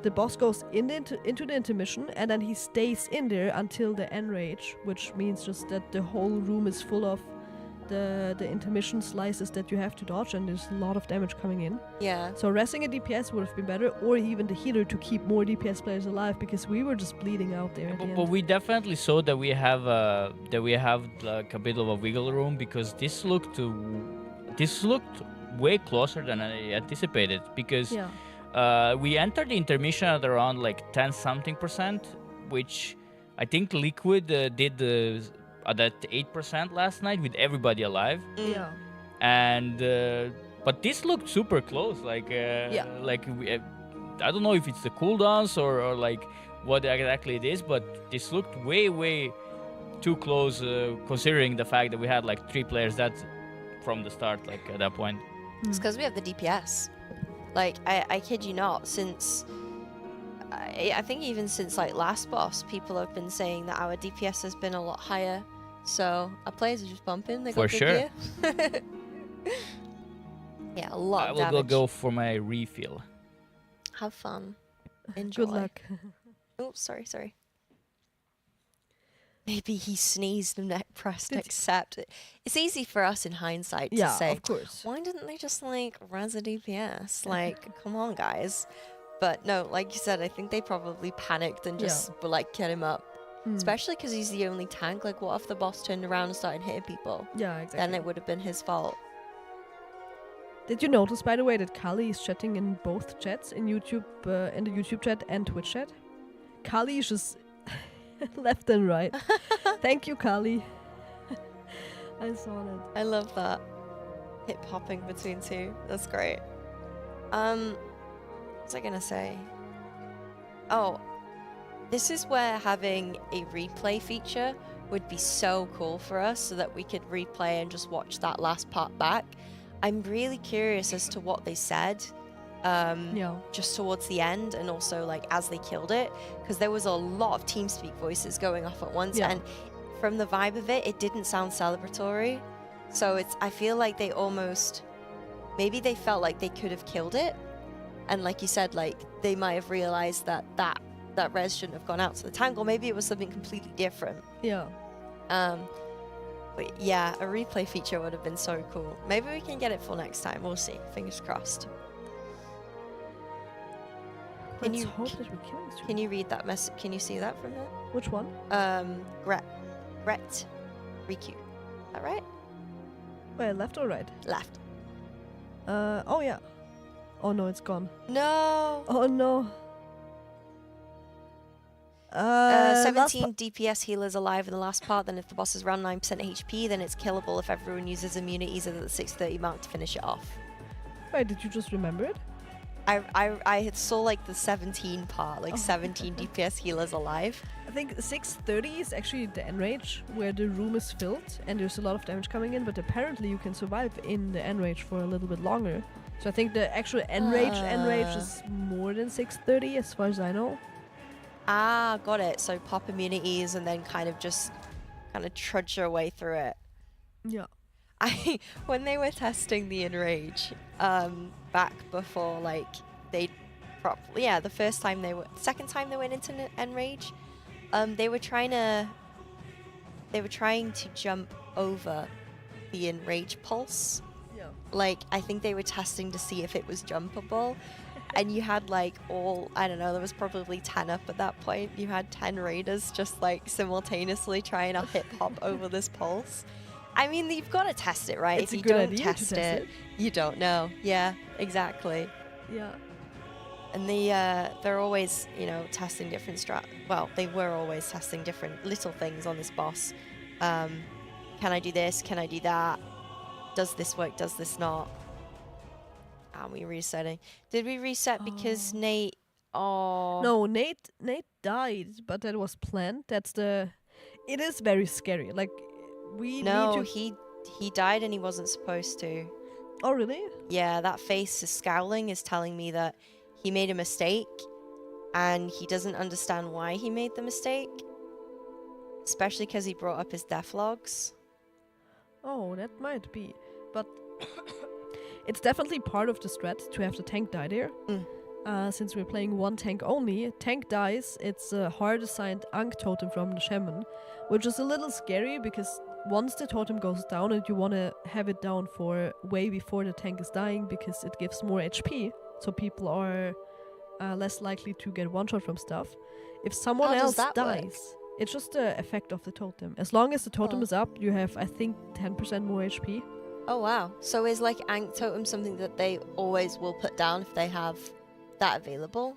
the boss goes into the intermission and then he stays in there until the enrage, which means just that the whole room is full of the intermission slices that you have to dodge, and there's a lot of damage coming in. Yeah. So resting a DPS would have been better, or even the healer to keep more DPS players alive, because we were just bleeding out there at the But end. we definitely saw that we have like a bit of a wiggle room, because this looked way closer than I anticipated, because we entered the intermission at around like 10 something %, which I think Liquid did at 8% last night with everybody alive. Yeah. And but this looked super close. Like like I don't know if it's the cooldowns or like what exactly it is, but this looked way too close, considering the fact that we had like 3 players that from the start, like at that point. It's because we have the DPS. Like, I kid you not, since... I think even since, like, last boss, people have been saying that our DPS has been a lot higher. So, our players are just bumping. They got For good sure. gear. Yeah, a lot I of will damage. go for my refill. Have fun. Enjoy. Good luck. Oh, sorry. Maybe he sneezed and neck pressed Did- accept. It's easy for us in hindsight to Yeah, say, of course. why didn't they just like res a DPS? Like, come on, guys. But no, like you said, I think they probably panicked and just were like, get him up. Mm. Especially because he's the only tank. Like, what if the boss turned around and started hitting people? Yeah, exactly. Then it would have been his fault. Did you notice, by the way, that Kali is chatting in both chats, in YouTube, in the YouTube chat and Twitch chat? Kali is just left and right. Thank you, Kali. I saw that. I love that. Hip hopping between two. That's great. What was I gonna say? Oh, this is where having a replay feature would be so cool for us, so that we could replay and just watch that last part back. I'm really curious as to what they said. Just towards the end, and also like as they killed it, because there was a lot of TeamSpeak voices going off at once, and from the vibe of it, it didn't sound celebratory. So I feel like they almost, maybe they felt like they could have killed it, and like you said, like they might have realized that res shouldn't have gone out to the tank, or maybe it was something completely different. Yeah. But yeah, a replay feature would have been so cool. Maybe we can get it for next time. We'll see. Fingers crossed. Let's hope that we kill this Can you read that message? Can you see that from there? Which one? Gret Riku. Is that right? Wait, left or right? Left. Oh yeah. Oh no, it's gone. No. Oh no. 17 DPS healers alive in the last part. Then if the boss is around 9% HP, then it's killable if everyone uses immunities at the 6:30 mark to finish it off. Wait, did you just remember it? I had saw like the 17 part, like 17 DPS healers alive. I think 6:30 is actually the enrage, where the room is filled and there's a lot of damage coming in, but apparently you can survive in the enrage for a little bit longer. So I think the actual enrage is more than 6:30 as far as I know. Ah, got it. So pop immunities and then kind of trudge your way through it. Yeah. When they were testing the enrage, back before like they the second time they went into enrage, they were trying to jump over the enrage pulse. Yeah. Like, I think they were testing to see if it was jumpable. And you had like I don't know, there was probably 10 up at that point. You had 10 raiders just like simultaneously trying to hip hop over this pulse. I mean, you've got to test it, right? It's if a you good don't idea test to test it, you don't know. Yeah, exactly. Yeah. And they're always, testing different they were always testing different little things on this boss. Can I do this? Can I do that? Does this work? Does this not? Are we resetting? Did we reset because Nate? Oh. No, Nate died, but that was planned. It is very scary. Like, we need to... he died and he wasn't supposed to. Oh, really? Yeah, that face is scowling is telling me that he made a mistake and he doesn't understand why he made the mistake. Especially because he brought up his death logs. Oh, that might be. But it's definitely part of the strat to have the tank die there. Since we're playing one tank only, tank dies, it's a hard assigned Ankh totem from the shaman, which is a little scary because once the totem goes down and you want to have it down for way before the tank is dying because it gives more HP, so people are less likely to get one shot from stuff. If someone How else does that dies, work? it's just the effect of the totem. As long as the totem is up, you have, I think, 10% more HP. Oh wow. So is like Ankh totem something that they always will put down if they have that available?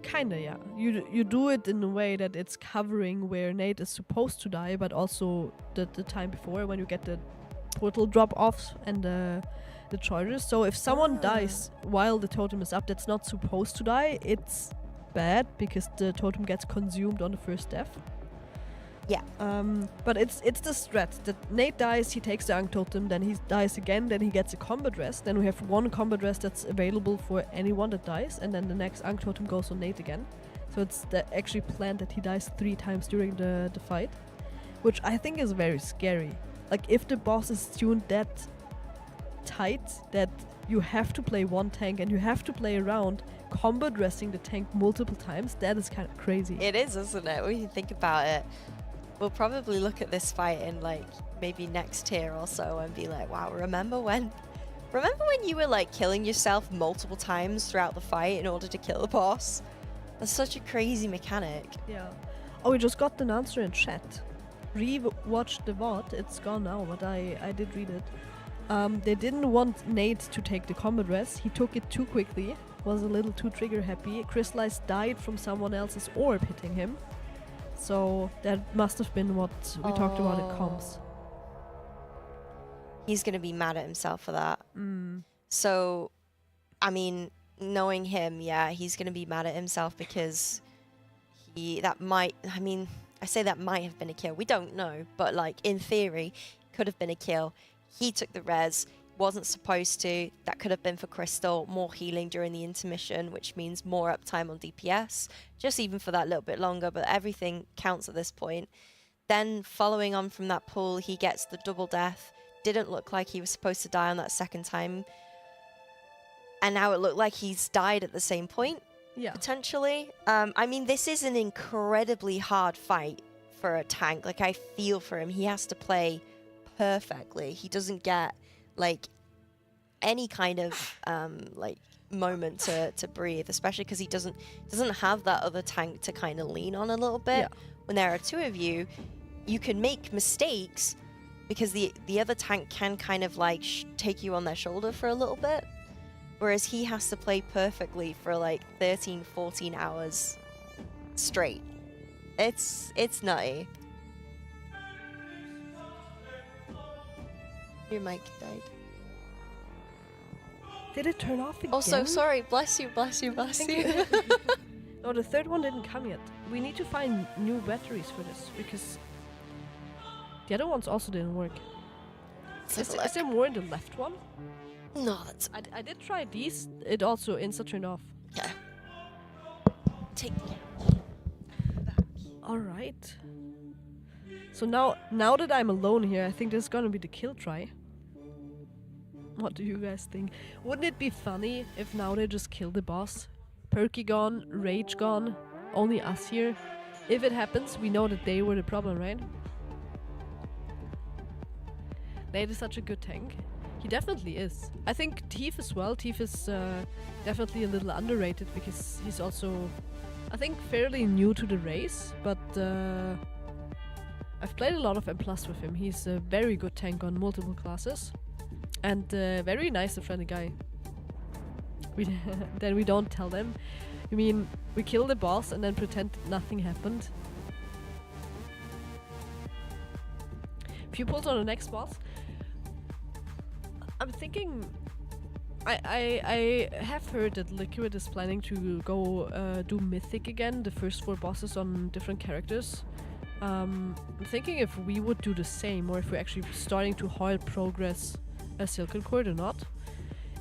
Kinda, yeah. You do it in a way that it's covering where Nate is supposed to die, but also the time before when you get the portal drop-offs and the charges. So if someone dies while the totem is up that's not supposed to die, it's bad because the totem gets consumed on the first death. Yeah. But it's the strat that Nate dies, he takes the Ankh totem, then he dies again, then he gets a combat rest. Then we have one combat rest that's available for anyone that dies, and then the next Ankh totem goes on Nate again. So it's actually planned that he dies 3 times during the fight, which I think is very scary. Like if the boss is tuned that tight that you have to play one tank and you have to play around combat resting the tank multiple times, that is kind of crazy. It is, isn't it? When you think about it, we'll probably look at this fight in like maybe next tier or so and be like, wow, remember when you were like killing yourself multiple times throughout the fight in order to kill the boss? That's such a crazy mechanic. Yeah. Oh, we just got an answer in chat. Re-watch the VOD. It's gone now, but I did read it. They didn't want Nate to take the combat rest. He took it too quickly. Was a little too trigger happy. Crystallize died from someone else's orb hitting him. So that must have been what we talked about in comms. He's going to be mad at himself for that. So, I mean, knowing him, yeah, he's going to be mad at himself because that might have been a kill. We don't know, but like in theory, could have been a kill. He took the res, wasn't supposed to. That could have been for Crystal, more healing during the intermission, which means more uptime on DPS, just even for that little bit longer, but everything counts at this point. Then following on from that pull, he gets the double death. Didn't look like he was supposed to die on that second time. And now it looked like he's died at the same point, potentially. I mean, this is an incredibly hard fight for a tank. Like, I feel for him. He has to play perfectly. He doesn't get like any kind of like moment to breathe, especially because he doesn't have that other tank to kind of lean on a little bit. When there are 2 of you, you can make mistakes because the other tank can kind of like take you on their shoulder for a little bit, whereas he has to play perfectly for like 13-14 hours straight. It's nutty. Your mic died. Did it turn off again? Also, sorry. Bless you. No, the third one didn't come yet. We need to find new batteries for this because the other ones also didn't work. Is there more in the left one? No, that's... I did try these. It also insta turned off. Yeah. Take me. Alright. So now that I'm alone here, I think this is gonna be the kill try. What do you guys think? Wouldn't it be funny if now they just kill the boss? Perky gone, Rage gone, only us here. If it happens, we know that they were the problem, right? Nate is such a good tank. He definitely is. I think Thief as well. Thief is definitely a little underrated because he's also, I think, fairly new to the race, but I've played a lot of M+ with him. He's a very good tank on multiple classes. And very nice and friendly guy. Then we don't tell them. You mean, we kill the boss and then pretend nothing happened? Few pulls on the next boss. I'm thinking... I have heard that Liquid is planning to go do Mythic again, the first 4 bosses on different characters. I'm thinking if we would do the same, or if we're actually starting to hard progress a Silken Cord or not.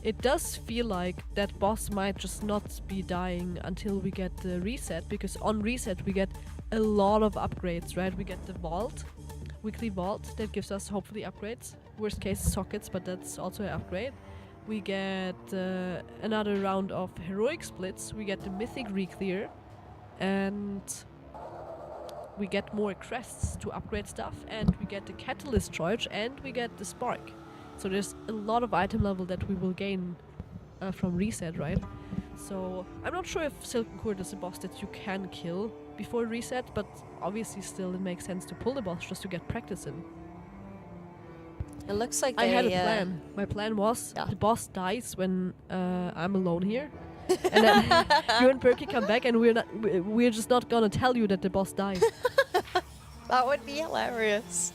It does feel like that boss might just not be dying until we get the reset, because on reset we get a lot of upgrades, right? We get the vault, weekly vault, that gives us hopefully upgrades. Worst case sockets, but that's also an upgrade. We get another round of heroic splits, we get the mythic re-clear, and we get more crests to upgrade stuff, and we get the catalyst charge, and we get the spark. So there's a lot of item level that we will gain from reset, right? So I'm not sure if Silken Cord is a boss that you can kill before reset, but obviously still it makes sense to pull the boss just to get practice in. It looks like I had a plan. My plan was the boss dies when I'm alone here. And then you and Perky come back, and we're just not gonna tell you that the boss died. That would be hilarious.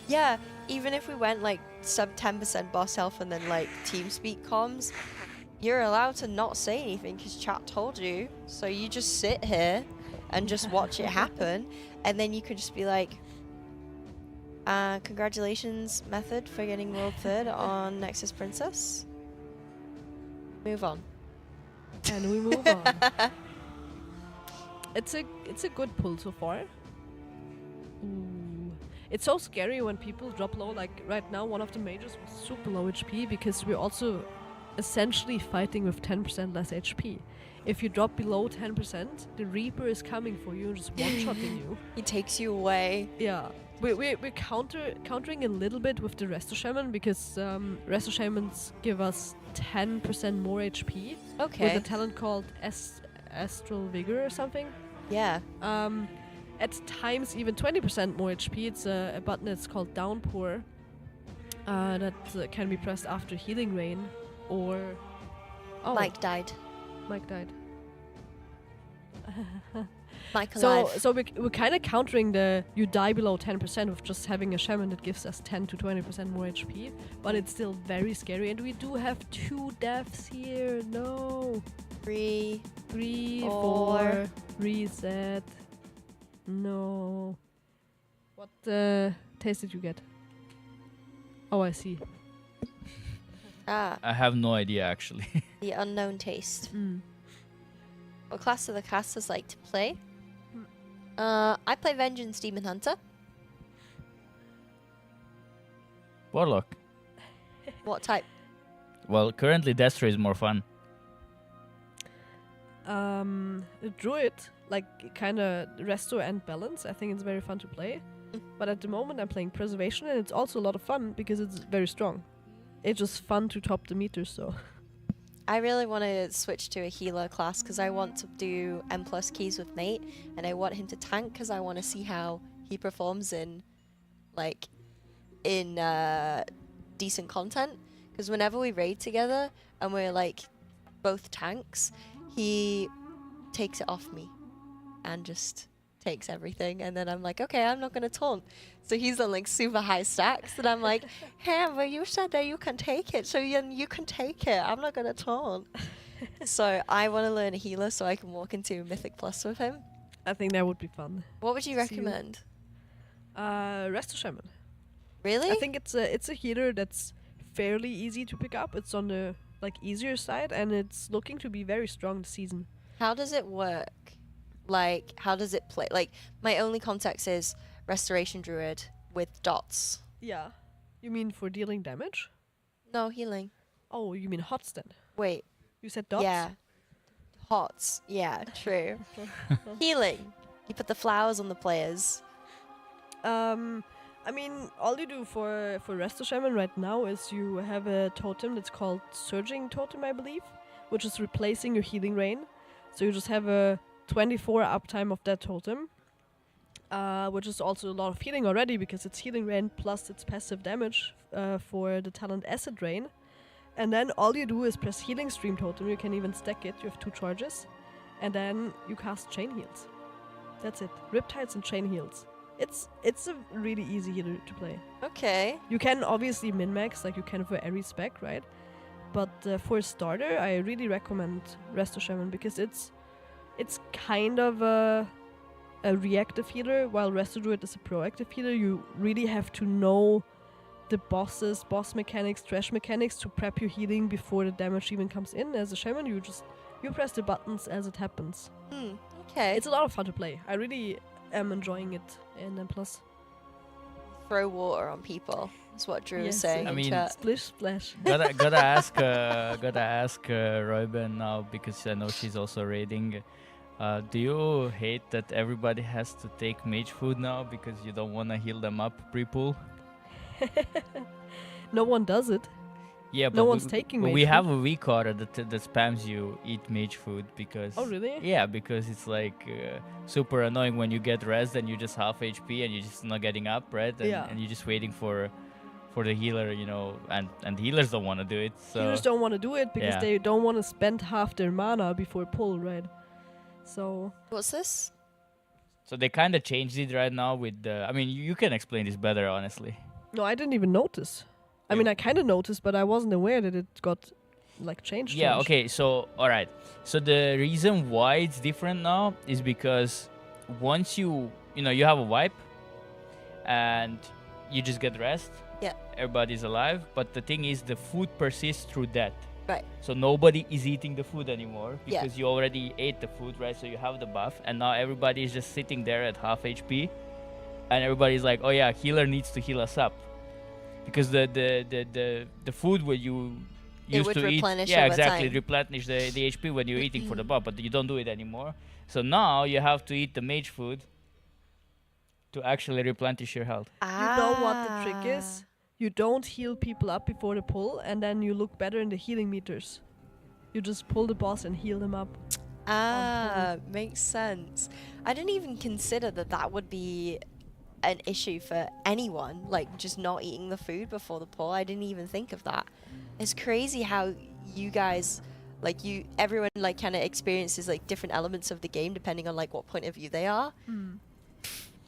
Yeah, even if we went like sub 10% boss health and then like TeamSpeak comms, you're allowed to not say anything because chat told you. So you just sit here and just watch it happen, and then you could just be like, congratulations, Method, for getting world third on Nexus Princess. Move on. And we move on. It's a good pull so far. Ooh. It's so scary when people drop low. Like right now, one of the majors was super low HP because we're also essentially fighting with 10% less HP. If you drop below 10%, the Reaper is coming for you and just one-shotting you. He takes you away. Yeah. We're countering a little bit with the Resto Shaman because Resto Shamans give us 10% more HP. Okay. With a talent called Astral Vigor or something. Yeah. At times even 20% more HP. It's a button that's called Downpour that can be pressed after Healing Rain or... Oh, Mike died. Mike died. Mike alive. So we're kind of countering the you die below 10% with just having a shaman that gives us 10 to 20% more HP, but it's still very scary, and we do have 2 deaths here. No. 3, 4, reset. No. What taste did you get? Oh, I see. Ah, I have no idea actually. the unknown taste. Mm. What class do the casters like to play? I play Vengeance Demon Hunter. Warlock. What type? Well, currently Destro is more fun. Druid, like kind of resto and balance. I think it's very fun to play. But at the moment I'm playing Preservation, and it's also a lot of fun because it's very strong. It's just fun to top the meters, so. I really want to switch to a healer class because I want to do M+ keys with Nate, and I want him to tank because I want to see how he performs in decent content. Because whenever we raid together and we're like both tanks, he takes it off me and just takes everything, and then I'm like, okay, I'm not gonna taunt. So he's on like super high stacks, and I'm like, hey, but you said that you can take it, so you can take it. I'm not gonna taunt. So I want to learn a healer so I can walk into Mythic Plus with him. I think that would be fun. What would you See you. recommend? Resto Shaman. Really? I think it's a healer that's fairly easy to pick up. It's on the easier side, and it's looking to be very strong this season. How does it work? Like, how does it play? Like, my only context is Restoration Druid with dots. Yeah. You mean for dealing damage? No, healing. Oh, you mean hots then? Wait. You said dots? Yeah. Hots. Yeah, true. Healing. You put the flowers on the players. I mean, all you do for Resto Shaman right now is you have a totem that's called Surging Totem, I believe, which is replacing your Healing Rain. So you just have a 24 uptime of that totem, which is also a lot of healing already because it's Healing Rain plus its passive damage for the talent Acid Rain. And then all you do is press Healing Stream Totem. You can even stack it. You have 2 charges. And then you cast Chain Heals. That's it. Riptides and Chain Heals. It's a really easy healer to play. Okay. You can obviously min-max like you can for every spec, right? But for a starter, I really recommend Resto Shaman because it's kind of a reactive healer, while Resto Druid is a proactive healer. You really have to know the boss mechanics, trash mechanics to prep your healing before the damage even comes in. As a shaman, you press the buttons as it happens. Okay. It's a lot of fun to play. I really am enjoying it in M+. Throw water on people. That's what Drew was Yes. saying I in mean- chat. Splish splash. gotta ask Ruben now because I know she's also raiding. Do you hate that everybody has to take mage food now because you don't want to heal them up pre-pool? No one does it. Yeah, but No one's taking mage we have food. a weak order that spams you eat mage food because. Oh, really? Yeah, because it's like super annoying when you get rest and you just half HP and you're just not getting up, right? And, Yeah. and you're just waiting for for the healer, you know, and healers don't want to do it. So Healers don't want to do it because Yeah. they don't want to spend half their mana before pull, right? So What's this? so they kind of changed it right now with the. I mean, you can explain this better, honestly. no, I didn't even notice. I mean, I kind of noticed, but I wasn't aware that it got like changed. Yeah. changed. Okay. So all right. So the reason why it's different now is because once you you have a wipe, and you just get rest. Yeah. Everybody's alive, but the thing is, the food persists through that. Right. So nobody is eating the food anymore Yeah. because you already ate the food, right? So you have the buff, and now everybody is just sitting there at half HP, and everybody's like, "Oh yeah, healer needs to heal us up," because the food where you It used would to eat, replenish yeah, over exactly, time. replenish the HP when you're eating for the buff, but you don't do it anymore. So now you have to eat the mage food to actually replenish your health. You know what the trick is? You don't heal people up before the pull, and then you look better in the healing meters. You just pull the boss and heal them up. Makes sense. I didn't even consider that would be an issue for anyone, like just not eating the food before the pull. I didn't even think of that. It's crazy how you guys, like everyone like kind of experiences like different elements of the game depending on like what point of view they are.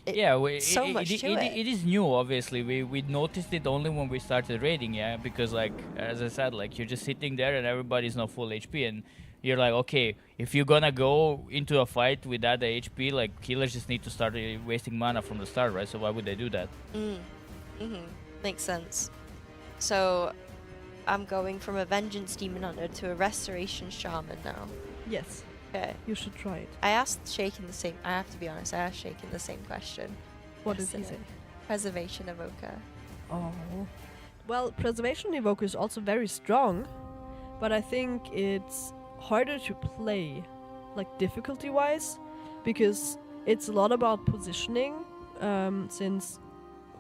Yeah, so much to it. It is new. Obviously, we noticed it only when we started raiding. Yeah, because like as I said, like you're just sitting there and everybody's not full HP, and you're like, okay, if you're gonna go into a fight with that HP, like healers just need to start wasting mana from the start, right? So why would they do that? Makes sense. So I'm going from a vengeance demon hunter to a restoration shaman now. Yes, Okay. you should try it. I asked Shaken the same. I have to be honest. I asked Shaken the same question. What did he say? yesterday. Preservation evoker. Oh. Well, Preservation Evoker is also very strong, but I think it's harder to play, like difficulty-wise, because it's a lot about positioning, since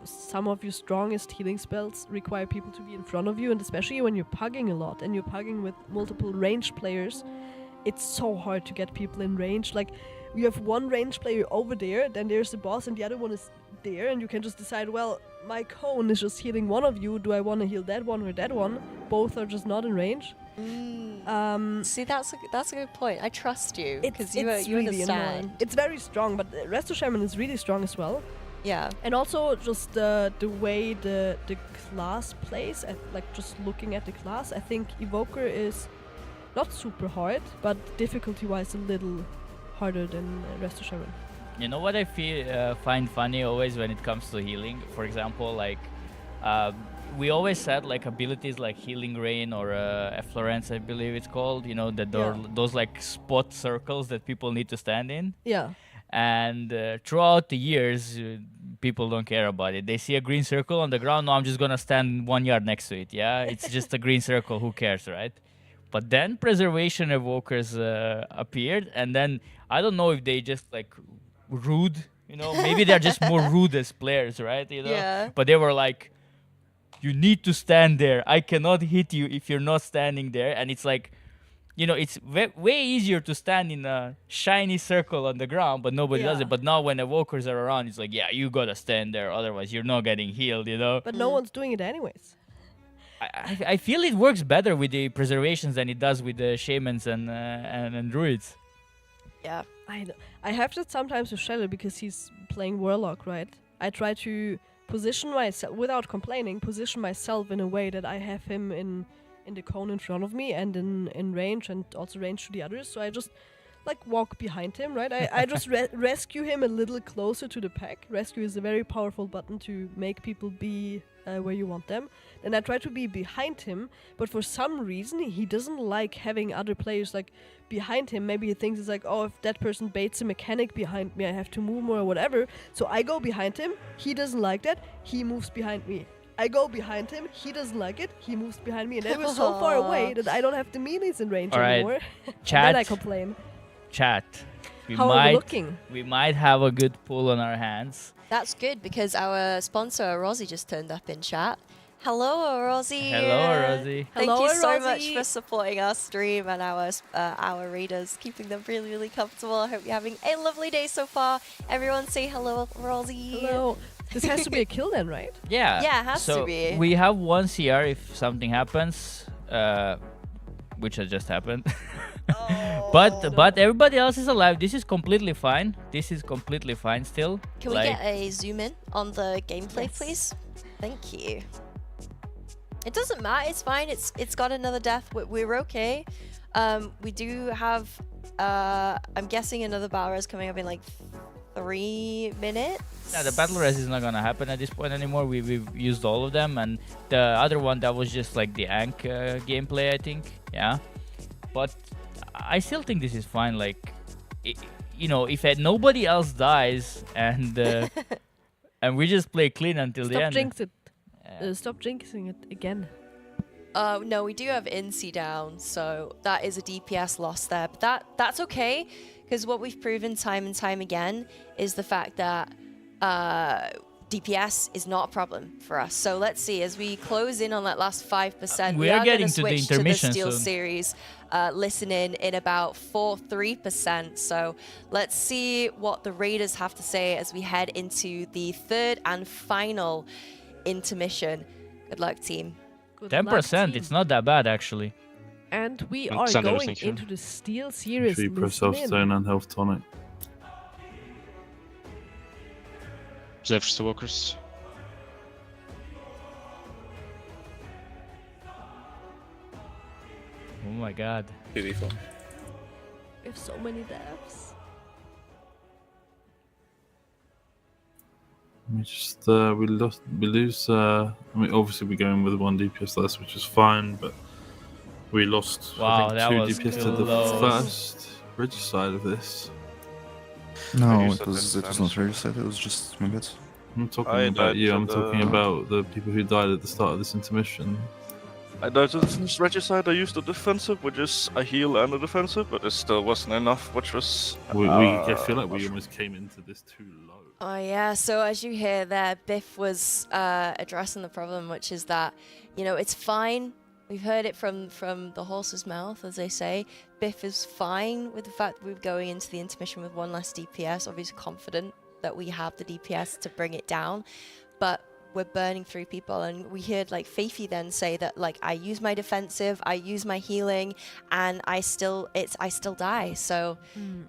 some of your strongest healing spells require people to be in front of you, and especially when you're pugging a lot and you're pugging with multiple ranged players, it's so hard to get people in range. Like, you have one range player over there, then there's the boss, and the other one is there, and you can just decide, well, my cone is just healing one of you. Do I want to heal that one or that one? Both are just not in range. See, that's a good point. I trust you because you really understand. annoying. It's very strong, but Resto Shaman is really strong as well. Yeah. And also just the way the class plays, like just looking at the class, I think Evoker is not super hard, but difficulty-wise a little harder than Resto Shaman. You know what I find funny always when it comes to healing? For example, like we always said like abilities like Healing Rain or Efflorence, I believe it's called. You know, that those like spot circles that people need to stand in. Yeah. And throughout the years, people don't care about it. They see a green circle on the ground. No, I'm just gonna stand 1 yard next to it. Yeah, it's just a green circle. Who cares, right? But then Preservation Evokers appeared, and then I don't know if they just like rude, you know, maybe they're just more rude as players, right? You know, Yeah. but they were like, you need to stand there. I cannot hit you if you're not standing there. And it's like, you know, it's way easier to stand in a shiny circle on the ground, but nobody does it. But now when evokers are around, it's like, yeah, you gotta stand there, otherwise you're not getting healed, you know. But no one's doing it anyways. I feel it works better with the preservations than it does with the shamans and druids. Yeah. I have that sometimes with Shadow because he's playing Warlock, right? I try to position myself, without complaining, position myself in a way that I have him in the cone in front of me and in range, and also range to the others. So I just like walk behind him, right? I just rescue him a little closer to the pack. Rescue is a very powerful button to make people be where you want them. Then I try to be behind him, but for some reason he doesn't like having other players like behind him. Maybe he thinks it's like, oh, if that person baits a mechanic behind me, I have to move more or whatever. So I go behind him. He doesn't like that. He moves behind me. I go behind him. He doesn't like it. He moves behind me, and then we're so far away that I don't have the melees in range anymore. Chat. And then I complain. Chat. How are we looking? We might have a good pull on our hands. That's good because our sponsor Arozzi just turned up in chat. Hello, Arozzi. Hello, Arozzi. Thank Hello, you so Arozzi. much for supporting our stream and our readers, keeping them really, really comfortable. I hope you're having a lovely day so far. Everyone say hello, Arozzi. Hello. This has to be a kill then, right? Yeah. Yeah, it has so to be. we have one CR if something happens, which has just happened. But everybody else is alive. This is completely fine. This is completely fine still. Can we get a zoom in on the gameplay, please? Thank you. It doesn't matter. It's fine. It's got another death. We're okay. We do have. I'm guessing another battle res coming up in like 3 minutes. Yeah, the battle res is not gonna happen at this point anymore. We've used all of them, and the other one that was just like the Ankh gameplay, I think. Yeah, but I still think this is fine. Like, you know, if nobody else dies and and we just play clean until the end. Stop jinxing it again. No, we do have INSEE down, so that is a DPS loss there. But that's okay, because what we've proven time and time again is the fact that DPS is not a problem for us. So let's see, as we close in on that last 5%, we are getting going to to the switch to the intermission Steelseries, listening in about 3%. So let's see what the Raiders have to say as we head into the third and final intermission. Good luck, team. 10%. It's not that bad actually. And we are going into the Steelseries. 3% self-stone and health tonic. Завжди walkers. Oh my god. Beautiful. We have so many deaths. We just we lose. I mean, obviously we're going with 1 DPS less, which is fine, but we lost. Wow, I think, that 2 was DPS to the close. first regicide of this. No, you it said was that not regicide, it was just my bad. I'm talking I about died you. to I'm talking the- about the people who died at the start of this intermission. I died to the first regicide. I used a defensive, which is a heal and a defensive, but it still wasn't enough, which was. I feel like we almost came into this too low. Oh yeah, so as you hear there, Biff was addressing the problem, which is that, you know, it's fine. We've heard it from the horse's mouth, as they say. Biff is fine with the fact that we're going into the intermission with 1 less DPS, obviously confident that we have the DPS to bring it down, but we're burning through people. And we heard like Faithy then say that, like, I use my defensive, I use my healing, and I still die. So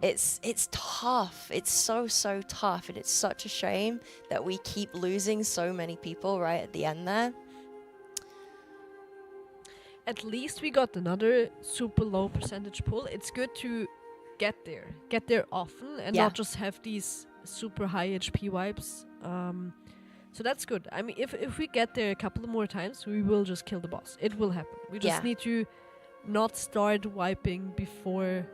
it's tough. It's so tough, and it's such a shame that we keep losing so many people right at the end there. At least we got another super low percentage pull. It's good to get there often, and not just have these super high HP wipes. So that's good. I mean, if we get there a couple of more times, we will just kill the boss. It will happen. We just need to not start wiping before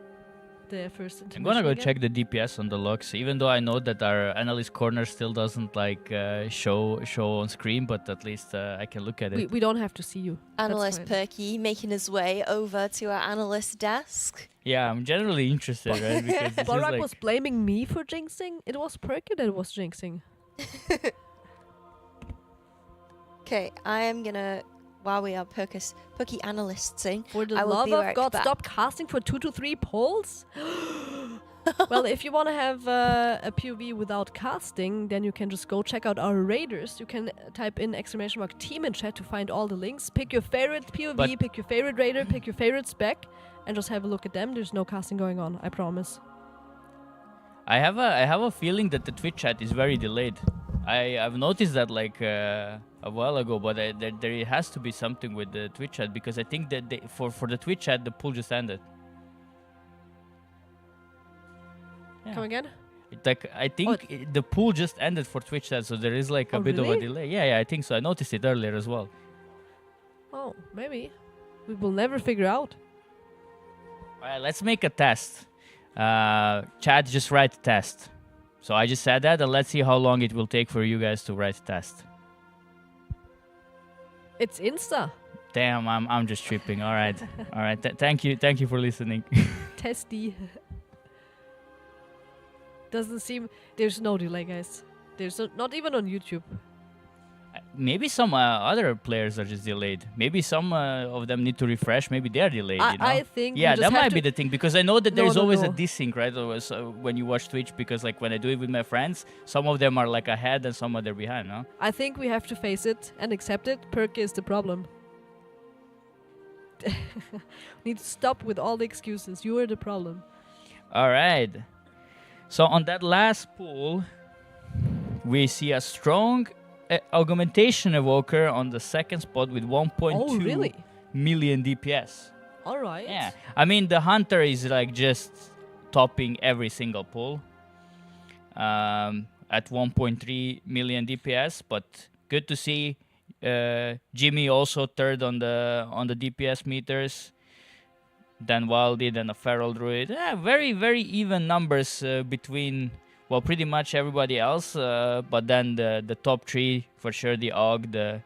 the first intermission. I'm gonna go again. check the DPS on the logs, even though I know that our analyst corner still doesn't like show on screen, but at least I can look at it. We don't have to see you. Analyst That's fine. Perky making his way over to our analyst desk. Yeah, I'm generally interested, right? Because this is Borak like, was blaming me for jinxing. It was Perky that was jinxing. Okay, I am gonna, while we are Perky analysting, For the I will love be of right God, back. stop casting for 2 to 3 polls. Well, if you want to have a POV without casting, then you can just go check out our raiders. You can type in !team in chat to find all the links. Pick your favorite POV, But- pick your favorite raider, pick your favorite spec, and just have a look at them. There's no casting going on, I promise. I have a feeling that the Twitch chat is very delayed. I've noticed that like a while ago, but there has to be something with the Twitch chat, because I think that for the Twitch chat the pool just ended. Yeah. Come again? Like I think the pool just ended for Twitch chat, so there is like a bit of a really? delay. Yeah, I think so. I noticed it earlier as well. Oh, maybe. We will never figure out. Alright, let's make a test. Chat, just write test. So I just said that, and let's see how long it will take for you guys to write test. It's Insta. Damn, I'm just tripping. All right, all right. Thank you for listening. Testy. Doesn't seem... There's no delay, guys. There's not even on YouTube. maybe some other players are just delayed. Maybe some of them need to refresh. Maybe they're delayed. You know? I think we Yeah, just that have might to- be the thing, because I know that No, there's no, always no. a desync, right? Always, when you watch Twitch, because like when I do it with my friends, some of them are like ahead and some of them are behind, no? I think we have to face it and accept it. Perk is the problem. Need to stop with all the excuses. You are the problem. All right. So on that last pool, we see a strong augmentation evoker on the second spot with 1.2 Oh, really? million DPS. All right. Yeah, I mean the hunter is like just topping every single pool at 1.3 million DPS, but good to see Jimmy also third on the DPS meters. Then Wildy, then a Feral Druid. Yeah, very, very even numbers between, well, pretty much everybody else. But then the top three, for sure, the Aug, the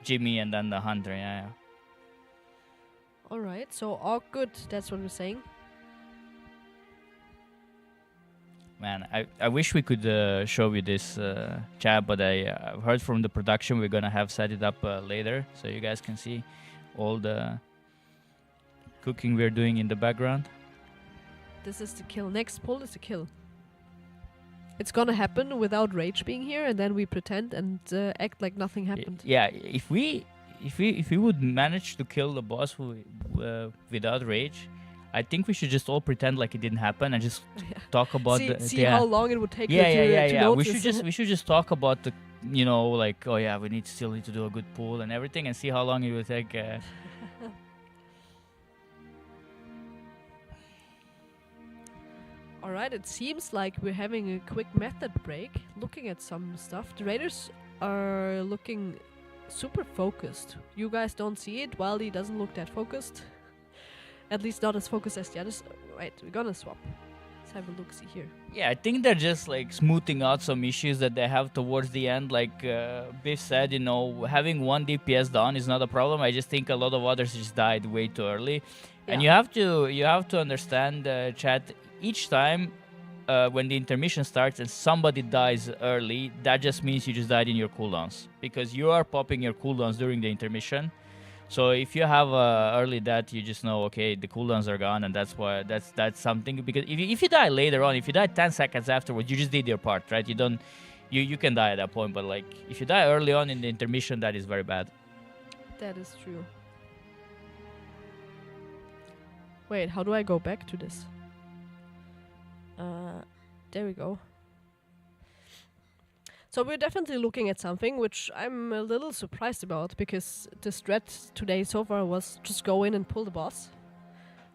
Jimmy, and then the Hunter. Yeah. All right. So all good. That's what we're saying. Man, I wish we could show you this chat, but I've heard from the production we're going to have set it up later, so you guys can see all the cooking we're doing in the background. This is the kill. Next pull is the kill. It's gonna happen without Rage being here, and then we pretend and act like nothing happened. Yeah, if we would manage to kill the boss without Rage, I think we should just all pretend like it didn't happen and just talk about see how long it would take you to We notice. should just talk about the, you know, like, oh yeah, we still need to do a good pull and everything, and see how long it will take. Alright, it seems like we're having a quick method break, looking at some stuff. The Raiders are looking super focused. You guys don't see it, Wildy doesn't look that focused. At least not as focused as the others. Right, we're gonna swap. Let's have a look-see here. Yeah, I think they're just like smoothing out some issues that they have towards the end. Like Biff said, you know, having one DPS down is not a problem. I just think a lot of others just died way too early. And you have to understand, chat, each time when the intermission starts and somebody dies early, that just means you just died in your cooldowns, because you are popping your cooldowns during the intermission. So if you have early death, you just know, okay, the cooldowns are gone, and that's why that's something. Because if you die later on, if you die 10 seconds afterwards, you just did your part, right? You can die at that point, but like if you die early on in the intermission, that is very bad. That is true. Wait, how do I go back to this? There we go. So we're definitely looking at something which I'm a little surprised about, because the strat today so far was just go in and pull the boss.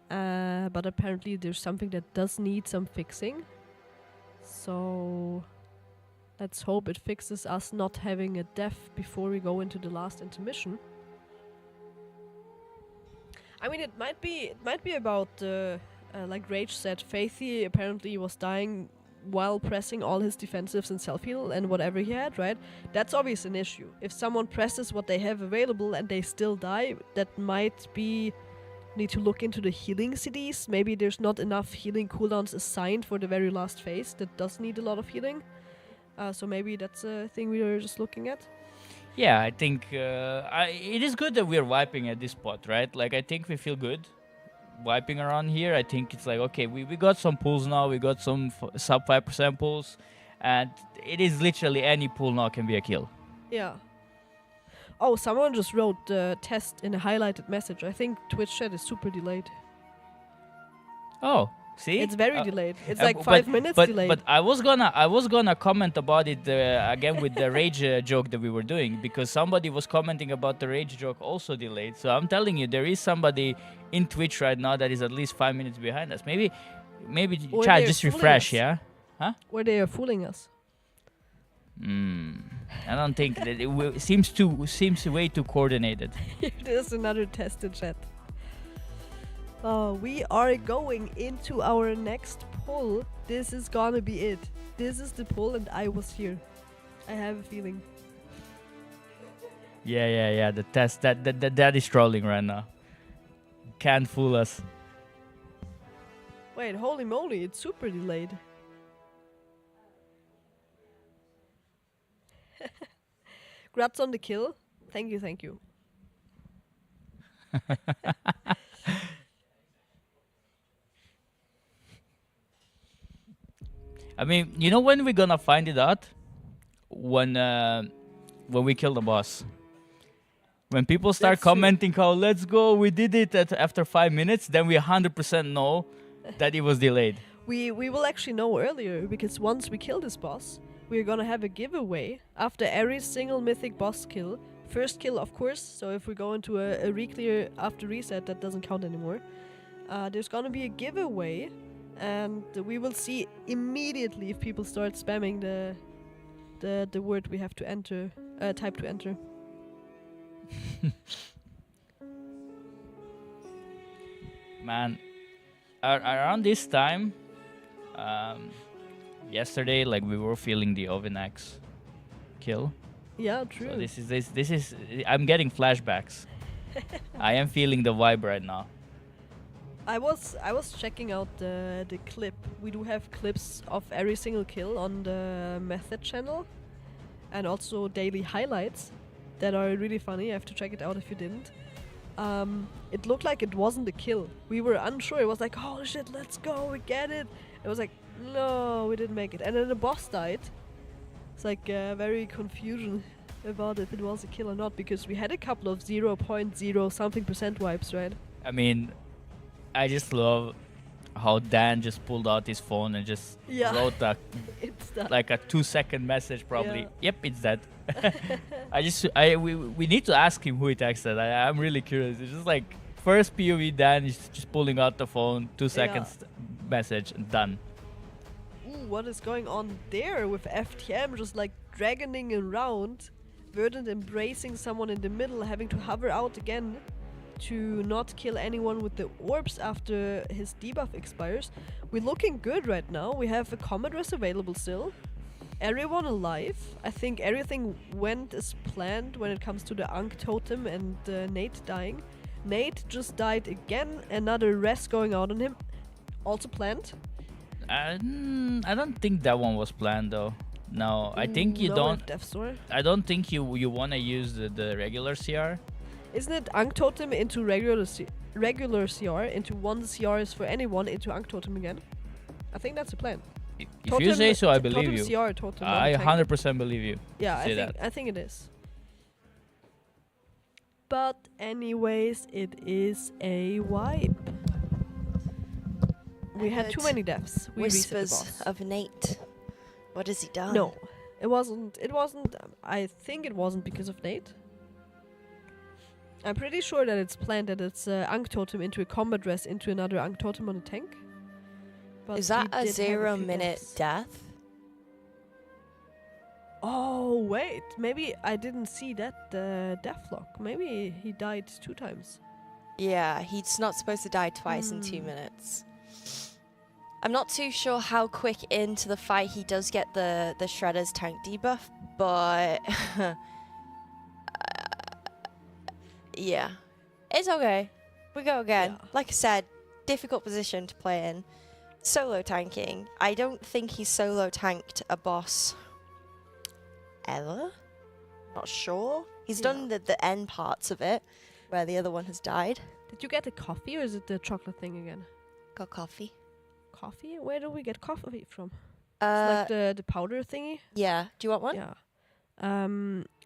But apparently there's something that does need some fixing. So let's hope it fixes us not having a death before we go into the last intermission. I mean, it might be about like Rage said, Faithy apparently was dying while pressing all his defensives and self-heal and whatever he had, right? That's obviously an issue. If someone presses what they have available and they still die, that might be... Need to look into the healing cities. Maybe there's not enough healing cooldowns assigned for the very last phase that does need a lot of healing. So maybe that's a thing we were just looking at. Yeah, I think it is good that we're wiping at this spot, right? Like, I think we feel good wiping around here. I think it's like, okay, we got some pulls now. We got some sub 5% pulls. And it is literally any pull now can be a kill. Yeah. Oh, someone just wrote the test in a highlighted message. I think Twitch chat is super delayed. Oh, see? It's very delayed. It's like 5 minutes delayed. But I was gonna comment about it again with the rage joke that we were doing, because somebody was commenting about the rage joke also delayed. So I'm telling you, there is somebody in Twitch right now that is at least 5 minutes behind us. Maybe Or chat they're just fooling refresh, us. yeah? Huh? Where they are fooling us. I don't think that it seems way too coordinated. There's another test in chat. We are going into our next poll. This is gonna be it. This is the poll, and I was here. I have a feeling. Yeah. The test that is trolling right now. Can't fool us. Wait, holy moly, it's super delayed. Congrats on the kill. Thank you, thank you. I mean, you know when we're gonna find it out? When we kill the boss. When people start That's true. commenting how let's go, we did it after 5 minutes, then we 100% know that it was delayed. We will actually know earlier, because once we kill this boss, we're gonna have a giveaway after every single mythic boss kill. First kill, of course, so if we go into a re-clear after reset, that doesn't count anymore. There's gonna be a giveaway, and we will see immediately if people start spamming the word we have to enter, type to enter. Man, around this time, yesterday, like we were feeling the oven axe kill. Yeah, true. So this is I'm getting flashbacks. I am feeling the vibe right now. I was checking out the clip. We do have clips of every single kill on the method channel, and also daily highlights that are really funny. I have to check it out if you didn't. It looked like it wasn't a kill. We were unsure. It was like, holy shit, let's go, we get it. It was like, no, we didn't make it. And then the boss died. It's like very confusion about if it was a kill or not, because we had a couple of 0.0 something % wipes, right? I mean, I just love how Dan just pulled out his phone and just Yeah. wrote It's that. like a 2-second message probably. Yeah. Yep, it's that. We need to ask him who he texted. I'm really curious. It's just like first POV Dan is just pulling out the phone, 2 seconds message, and done. Ooh, what is going on there with FTM just like dragoning around, Verdant embracing someone in the middle, having to hover out again to not kill anyone with the orbs after his debuff expires. We're looking good right now. We have a combat res available still. Everyone alive. I think everything went as planned when it comes to the Ankh totem and Nate dying. Nate just died again. Another res going out on him. Also planned. I don't think that one was planned though. No, I think you No, don't. Death Sword. I don't think you want to use the regular CR. Isn't it Ankh totem into regular CR into one CR is for anyone into Ankh totem again? I think that's the plan. If you say so, I totem believe you. CR, totem I non-tank. 100% believe you. Yeah, say that. I think it is. But anyways, it is a wipe. We I had heard too many deaths. We reset the Whispers boss. of Nate. What has he done? No, it wasn't. It wasn't. I think it wasn't because of Nate. I'm pretty sure that it's planned that it's Ankh totem into a combat res into another Ankh totem on a tank. But Is that he a did have 0 few minute deaths. death? Oh wait, maybe I didn't see that deathlock. Maybe he died 2 times. Yeah, he's not supposed to die twice in 2 minutes. I'm not too sure how quick into the fight he does get the Shredder's tank debuff, but yeah, it's okay. We go again. Yeah. Like I said, difficult position to play in. Solo tanking. I don't think he's solo tanked a boss ever. Not sure. He's done the end parts of it, where the other one has died. Did you get a coffee or is it the chocolate thing again? Got coffee. Coffee? Where do we get coffee from? It's Uh, like the powder thingy? yeah. Do you want one? Yeah.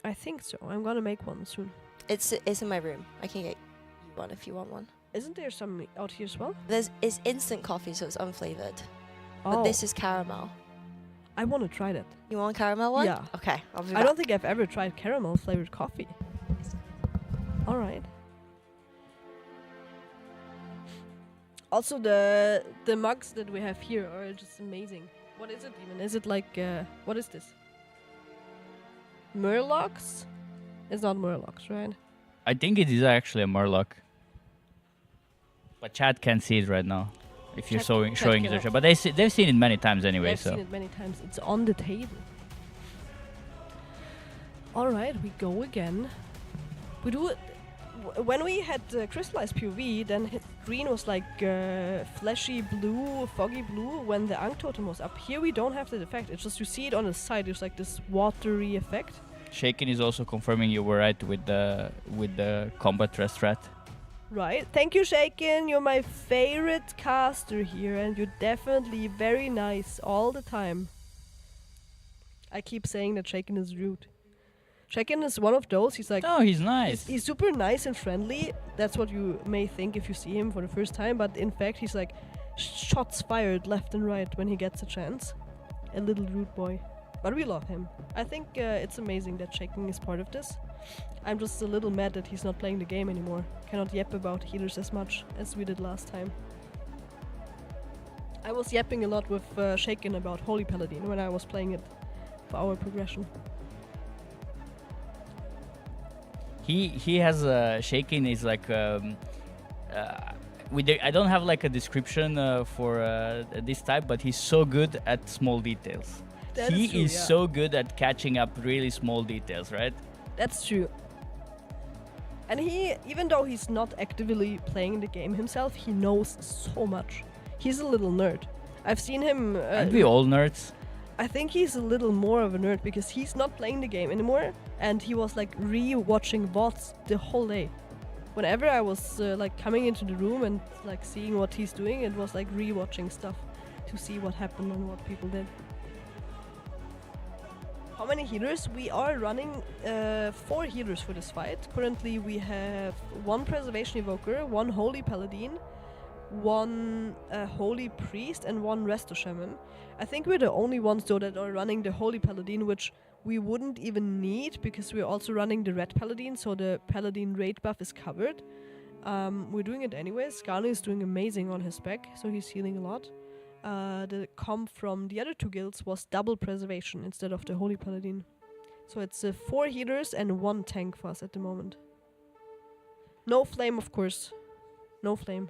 I think so. I'm gonna make one soon. It's in my room. I can get you one if you want one. Isn't there some out here as well? It's instant coffee, so it's unflavored. Oh, But this is caramel. I want to try that. You want caramel one? Yeah. Okay, I'll be I back. don't think I've ever tried caramel flavored coffee. All right. Also, the mugs that we have here are just amazing. What is it even? Is it like what is this? Murlocs? It's not Murlocs, right? I think it is actually a Murloc. But chat can't see it right now. If you're Chat showing it, cannot. but they've seen it many times anyway. I've So seen it many times. It's on the table. All right, we go again. We do it. When we had crystallized POV, then green was like fleshy blue, foggy blue when the Ankh totem was up. Here we don't have that effect. It's just you see it on the side. There's like this watery effect. Shaken is also confirming you were right with the combat rest strat. Right. Thank you, Shaken. You're my favorite caster here, and you're definitely very nice all the time. I keep saying that Shaken is rude. Shaken is one of those. He's like, Oh, he's nice. he's super nice and friendly. That's what you may think if you see him for the first time. But in fact, he's like shots fired left and right when he gets a chance. A little rude boy. But we love him. I think it's amazing that Shaken is part of this. I'm just a little mad that he's not playing the game anymore. Cannot yap about healers as much as we did last time. I was yapping a lot with Shaken about Holy Paladin when I was playing it for our progression. He has Shaken is like I don't have like a description for this type, but he's so good at small details. That he is true, is yeah. so good at catching up really small details, right? That's true. And he, even though he's not actively playing the game himself, he knows so much. He's a little nerd. I've seen him... Aren't we all nerds? I think he's a little more of a nerd because he's not playing the game anymore, and he was like re-watching VODs the whole day. Whenever I was like coming into the room and like seeing what he's doing, it was like re-watching stuff to see what happened and what people did. How many healers? We are running 4 healers for this fight. Currently we have 1 Preservation Evoker, 1 Holy Paladin, 1 Holy Priest and 1 Resto Shaman. I think we're the only ones though that are running the Holy Paladin, which we wouldn't even need because we're also running the Red Paladin, so the Paladin raid buff is covered. We're doing it anyways. Skarni is doing amazing on his spec, so he's healing a lot. The comp from the other 2 guilds was double preservation instead of the Holy Paladin. So it's 4 healers and 1 tank for us at the moment. No flame, of course. No flame.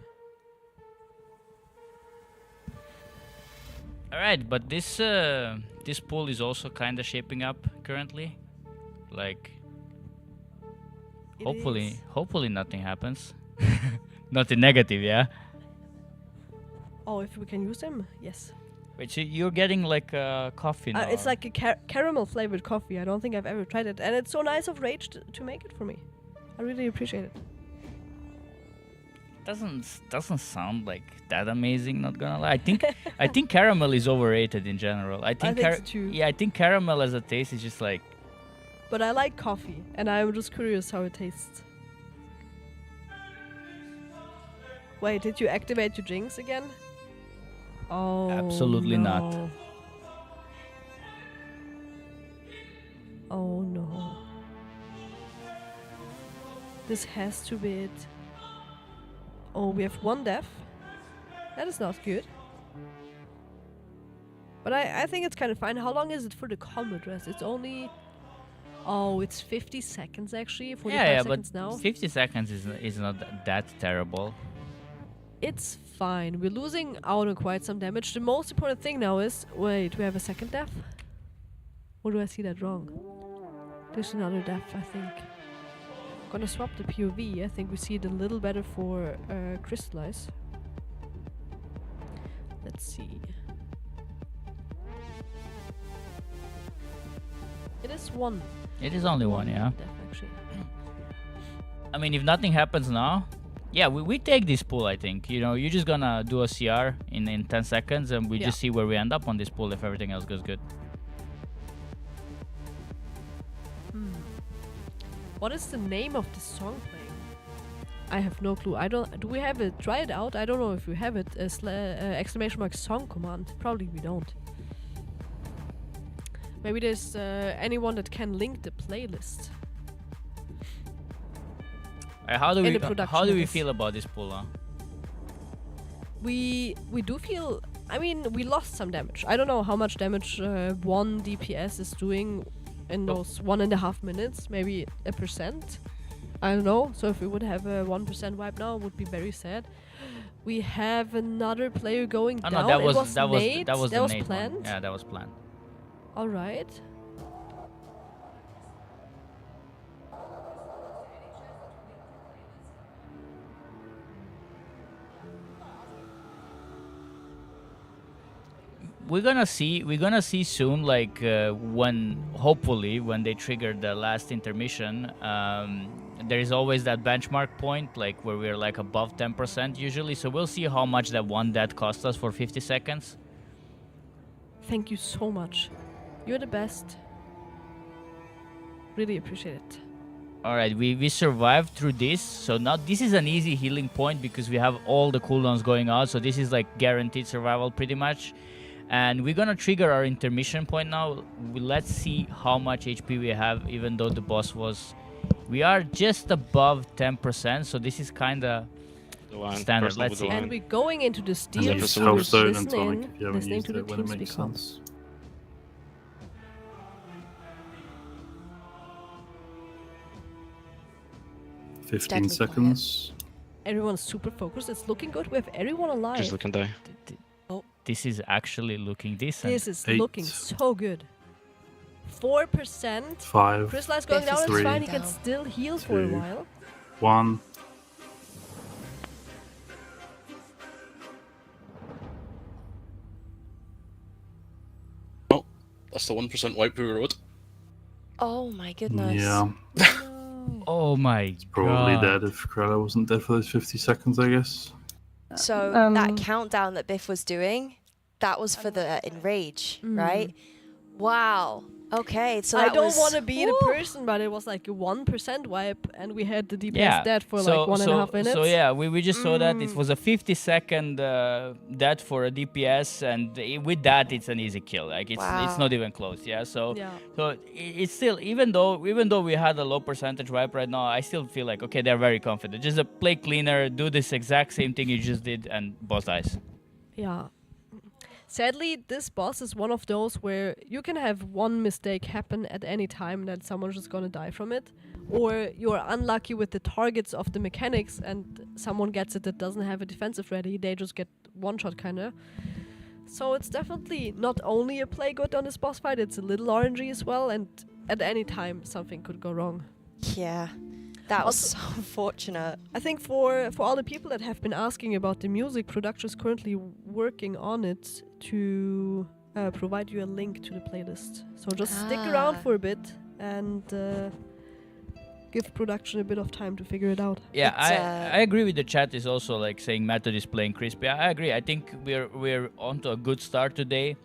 Alright, but this pool is also kind of shaping up currently. Like, hopefully nothing happens. Nothing negative, yeah? Oh, if we can use them? Yes. Wait, so you're getting like coffee now? It's like a caramel flavored coffee. I don't think I've ever tried it. And it's so nice of Rage to make it for me. I really appreciate it. Doesn't sound like that amazing, not gonna lie. I think caramel is overrated in general. I think so too. Yeah, I think caramel as a taste is just like... But I like coffee, and I'm just curious how it tastes. Wait, did you activate your Jinx again? Oh, Absolutely not. no. Oh no. This has to be it. Oh, we have 1 death. That is not good. But I think it's kind of fine. How long is it for the combat rest? It's only... Oh, it's 50 seconds actually. 45 seconds but now. 50 seconds is not that terrible. It's fine. We're losing out on quite some damage. The most important thing now is... Wait, we have a second death? Or do I see that wrong? There's another death, I think. Gonna swap the POV. I think we see it a little better for Crystallize. Let's see. It is 1. It is only 1, yeah. Death, actually. I mean, if nothing happens now, yeah, we take this pool, I think. You know, you're just gonna do a CR in 10 seconds and we just see where we end up on this pool if everything else goes good. What is the name of the song playing? I have no clue. Do we have it? Try it out. I don't know if we have it. Exclamation mark song command. Probably we don't. Maybe there's anyone that can link the playlist. How do production we of feel about this pool? Huh? We do feel. I mean, we lost some damage. I don't know how much damage 1 DPS is doing in those 1.5 minutes. Maybe 1%. I don't know. So if we would have a 1% wipe now, it would be very sad. We have another player going down. No, that was Nate. that was Nate planned. one. Yeah, that was planned. All right. we're gonna see soon, like when hopefully when they trigger the last intermission, there is always that benchmark point, like where we're like above 10% usually. So we'll see how much that one death cost us for 50 seconds. Thank you so much. You're the best. Really appreciate it. All right, we survived through this. So now this is an easy healing point because we have all the cooldowns going out. So this is like guaranteed survival pretty much. And we're gonna trigger our intermission point now. Let's see how much HP we have, even though the boss was... We are just above 10%, so this is kinda standard. Personal Let's with see. the And line. we're going into the And steel then Steelseries. just help zone and listen tonic in, if you haven't listening used to the it when it team makes speak up. sense. 15 Deadly seconds. Everyone's super focused. It's looking good. We have everyone alive. Crystal can die. This is actually looking decent. This is 8. looking so good. 4%. 5, Crystallize going down. It's 3, fine. He can still heal for a 2. while. 1. That's the 1% wipe we wrote. Oh my goodness. Yeah, Oh my probably god. dead if Krella wasn't dead for those 50 seconds, I guess. So that countdown that Biff was doing, that was for the enrage, right? Wow. Okay, so I that don't was- want to be the Woo! person, but it was like a 1% wipe, and we had the DPS Yeah. dead for like 1.5 minutes. So yeah, we just saw that it was a 50-second death for a DPS, and with that it's an easy kill. Like it's Wow. not even close. Yeah. So Yeah. it's still, even though we had a low percentage wipe right now, I still feel like okay, they're very confident. Just play cleaner, do this exact same thing you just did, and boss dies. Yeah. Sadly, this boss is one of those where you can have one mistake happen at any time that someone's just gonna die from it. Or you're unlucky with the targets of the mechanics and someone gets it that doesn't have a defensive ready, they just get one shot kinda. So it's definitely not only a play good on this boss fight, it's a little RNG as well, and at any time something could go wrong. Yeah. That was so unfortunate. I think for all the people that have been asking about the music, production is currently working on it to provide you a link to the playlist. So just stick around Ah. for a bit and give production a bit of time to figure it out. Yeah, It's, I agree with the chat is also like saying Method is playing crispy. I agree. I think we're onto a good start today.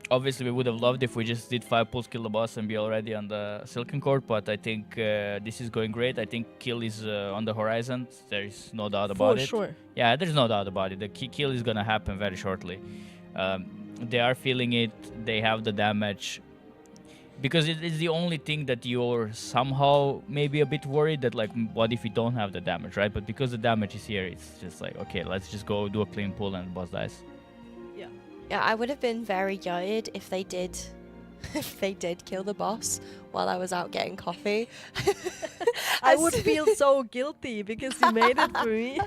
Obviously, we would have loved if we just did 5 pulls, kill the boss, and be already on the Silken Court. But I think this is going great. I think kill is on the horizon. There is no doubt about For it. sure. Yeah, there's no doubt about it. The kill is gonna happen very shortly. They are feeling it. They have the damage. Because it is the only thing that you're somehow maybe a bit worried that like, what if we don't have the damage, right? But because the damage is here, it's just like, okay, let's just go do a clean pull and the boss dies. Yeah, I would have been very gutted if they did kill the boss while I was out getting coffee. I would feel so guilty because you made it for me.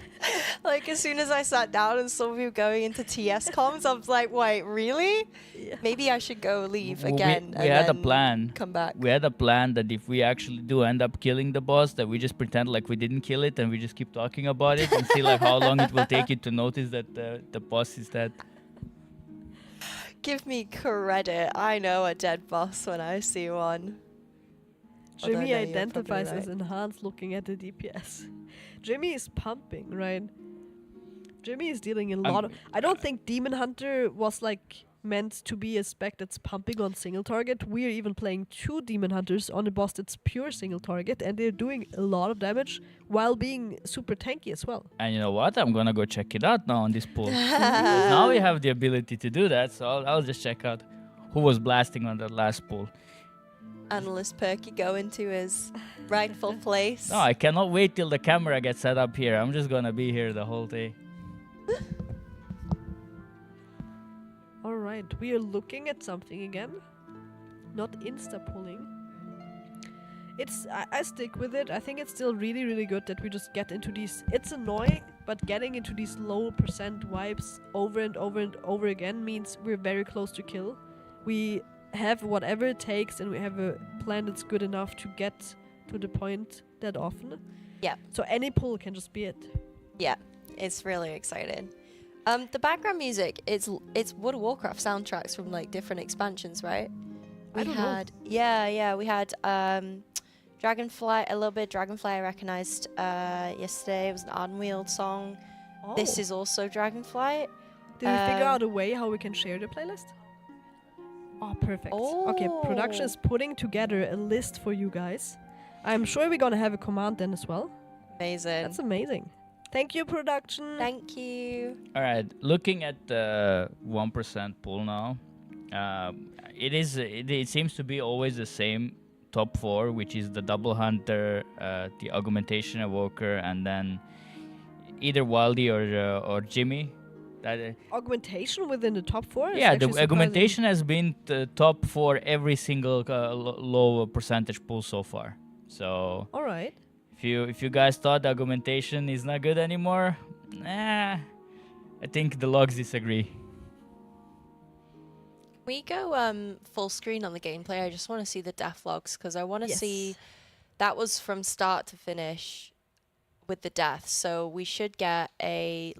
Like, as soon as I sat down and saw you going into TS comms, I was like, wait, really? Yeah. Maybe I should go leave We- again we and had a then plan. come back. We had a plan that if we actually do end up killing the boss, that we just pretend like we didn't kill it and we just keep talking about it and see like how long it will take you to notice that the boss is dead. Give me credit. I know a dead boss when I see one. Although, Jimmy no, you're identifies probably as right. enhanced looking at the DPS. Jimmy is pumping, right? Jimmy is dealing a lot of... I don't think Demon Hunter was like meant to be a spec that's pumping on single target. We're even playing 2 Demon Hunters on a boss that's pure single target, and they're doing a lot of damage while being super tanky as well. And you know what? I'm gonna go check it out now on this pool. Because now we have the ability to do that, so I'll just check out who was blasting on that last pool. Analyst Perky go into his rightful place. No, I cannot wait till the camera gets set up here. I'm just gonna be here the whole day. Alright, we are looking at something again. Not insta-pulling. I stick with it. I think it's still really, really good that we just get into these... It's annoying, but getting into these low percent wipes over and over and over again means we're very close to kill. We have whatever it takes and we have a plan that's good enough to get to the point that often. Yeah. So any pull can just be it. Yeah, it's really exciting. The background music, it's World of Warcraft soundtracks from like different expansions, right? I don't know. We had Dragonfly, a little bit Dragonfly I recognized yesterday. It was an Ardenweald song. Oh. This is also Dragonfly. Did we figure out a way how we can share the playlist? Oh, perfect. Okay, production is putting together a list for you guys. I'm sure we're gonna have a command then as well. Amazing. That's amazing. Thank you, production. Thank you. All right, looking at the 1% pool now, it seems to be always the same top 4, which is the double hunter, the augmentation evoker, and then either Wildy or Jimmy. Augmentation within the top 4? Yeah, the augmentation has been the top 4 every single low percentage pool so far. So all right. if you guys thought the augmentation is not good anymore, I think the logs disagree. We go full screen on the gameplay. I just want to see the death logs because I want to see that was from start to finish with the death. So we should get a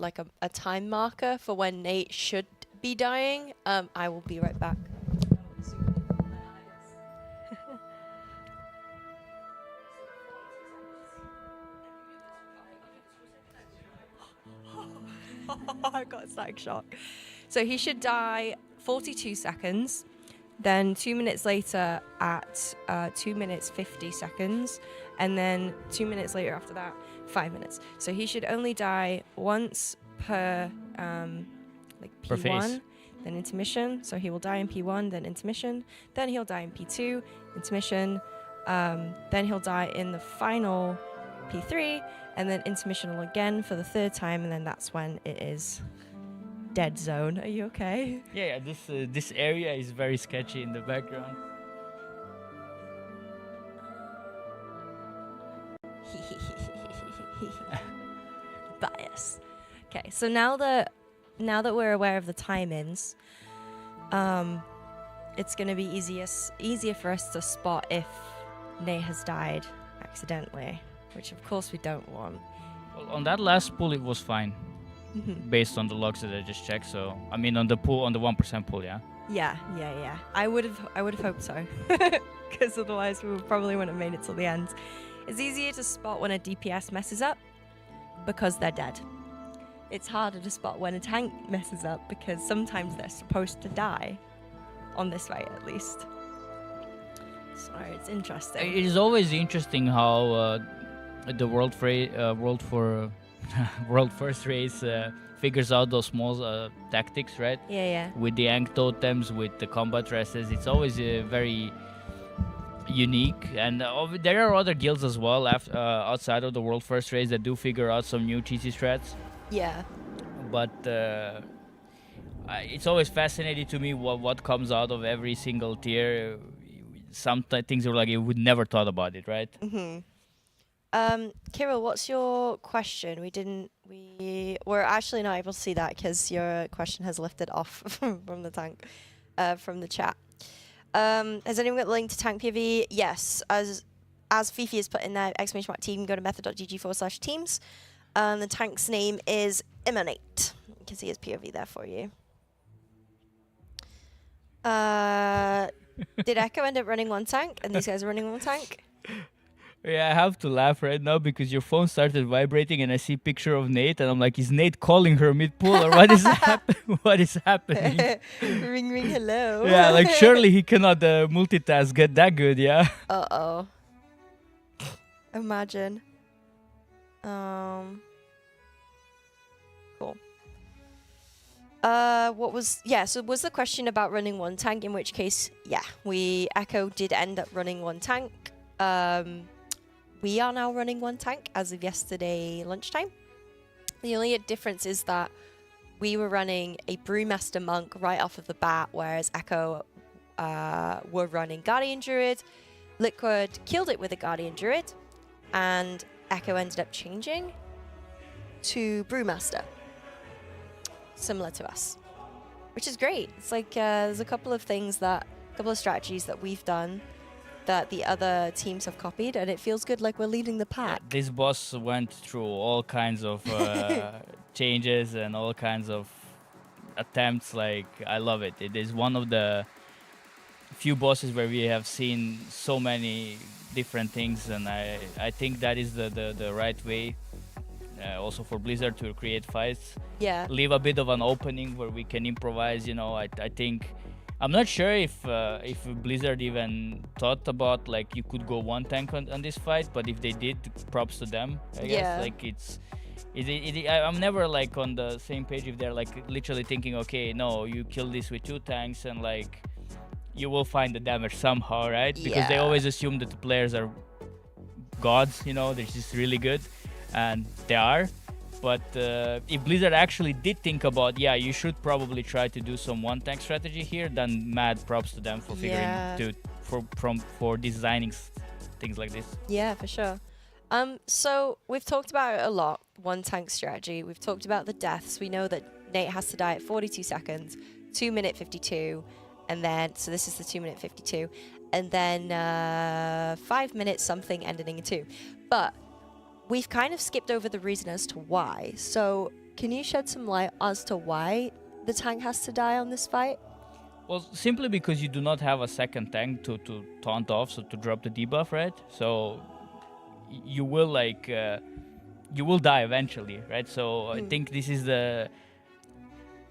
time marker for when Nate should be dying. I will be right back. I got psych shock. So he should die 42 seconds. Then 2 minutes later at 2 minutes 50 seconds. And then 2 minutes later after that, 5 minutes. So he should only die once per Per P1, phase. then intermission. So he will die in P1, then intermission. Then he'll die in P2, intermission. Then he'll die in the final P3, and then intermissional again for the third time, and then that's when it is dead zone. Are you okay? Yeah, this area is very sketchy in the background. Bias. Okay, so now that we're aware of the time-ins, it's going to be easier for us to spot if Nate has died accidentally, which of course we don't want. Well, on that last pool, it was fine, based on the logs that I just checked. So I mean, on the 1% pool, yeah. Yeah. I would have hoped so, because otherwise we probably wouldn't have made it till the end. It's easier to spot when a DPS messes up because they're dead. It's harder to spot when a tank messes up because sometimes they're supposed to die, on this right at least. So it's interesting. It is always interesting how the World First Race figures out those small tactics, right? Yeah. With the Ankh totems, with the combat dresses, it's always very unique. And there are other guilds as well outside of the World First Race that do figure out some new cheesy strats. Yeah. But it's always fascinating to me what comes out of every single tier. Some things are like you would never thought about it, right? Kirill, what's your question? We're actually not able to see that because your question has lifted off from the tank, from the chat. Has anyone got the link to tank POV? Yes, as Fifi has put in there, !team, go to method.gg/teams. The tank's name is Emanate. You can see his POV there for you. Did Echo end up running one tank and these guys are running one tank? Yeah, I have to laugh right now because your phone started vibrating and I see a picture of Nate and I'm like, is Nate calling her mid-pool or what is what is happening? Ring, hello. Yeah, like surely he cannot multitask, get that good, yeah? Uh-oh. Imagine. Cool. So was the question about running one tank, in which case, yeah, Echo did end up running one tank. We are now running one tank as of yesterday lunchtime. The only difference is that we were running a Brewmaster Monk right off of the bat, whereas Echo were running Guardian Druid. Liquid killed it with a Guardian Druid, and Echo ended up changing to Brewmaster, similar to us, which is great. It's like there's a couple of strategies that we've done that the other teams have copied, and it feels good, like we're leading the pack. This boss went through all kinds of changes and all kinds of attempts. Like, I love it. It is one of the few bosses where we have seen so many different things, and I think that is the right way also for Blizzard to create fights. Yeah. Leave a bit of an opening where we can improvise. I think I'm not sure if Blizzard even thought about like you could go one tank on this fight, but if they did, props to them. I guess. Yeah. Like I'm never like on the same page if they're like literally thinking, okay, no, you kill this with 2 tanks and like you will find the damage somehow, right? Because they Yeah. always assume that the players are gods, they're just really good, and they are. But if Blizzard actually did think about, you should probably try to do some one tank strategy here, then mad props to them for figuring for designing things like this. Yeah, for sure. So we've talked about it a lot, one tank strategy. We've talked about the deaths. We know that Nate has to die at 42 seconds, 2 minute 52, and then, so this is the 2 minute 52, and then 5 minutes something ending in 2. But we've kind of skipped over the reason as to why. So can you shed some light as to why the tank has to die on this fight? Well, simply because you do not have a second tank to taunt off, so to drop the debuff, right? So you will you will die eventually, right? So I think this is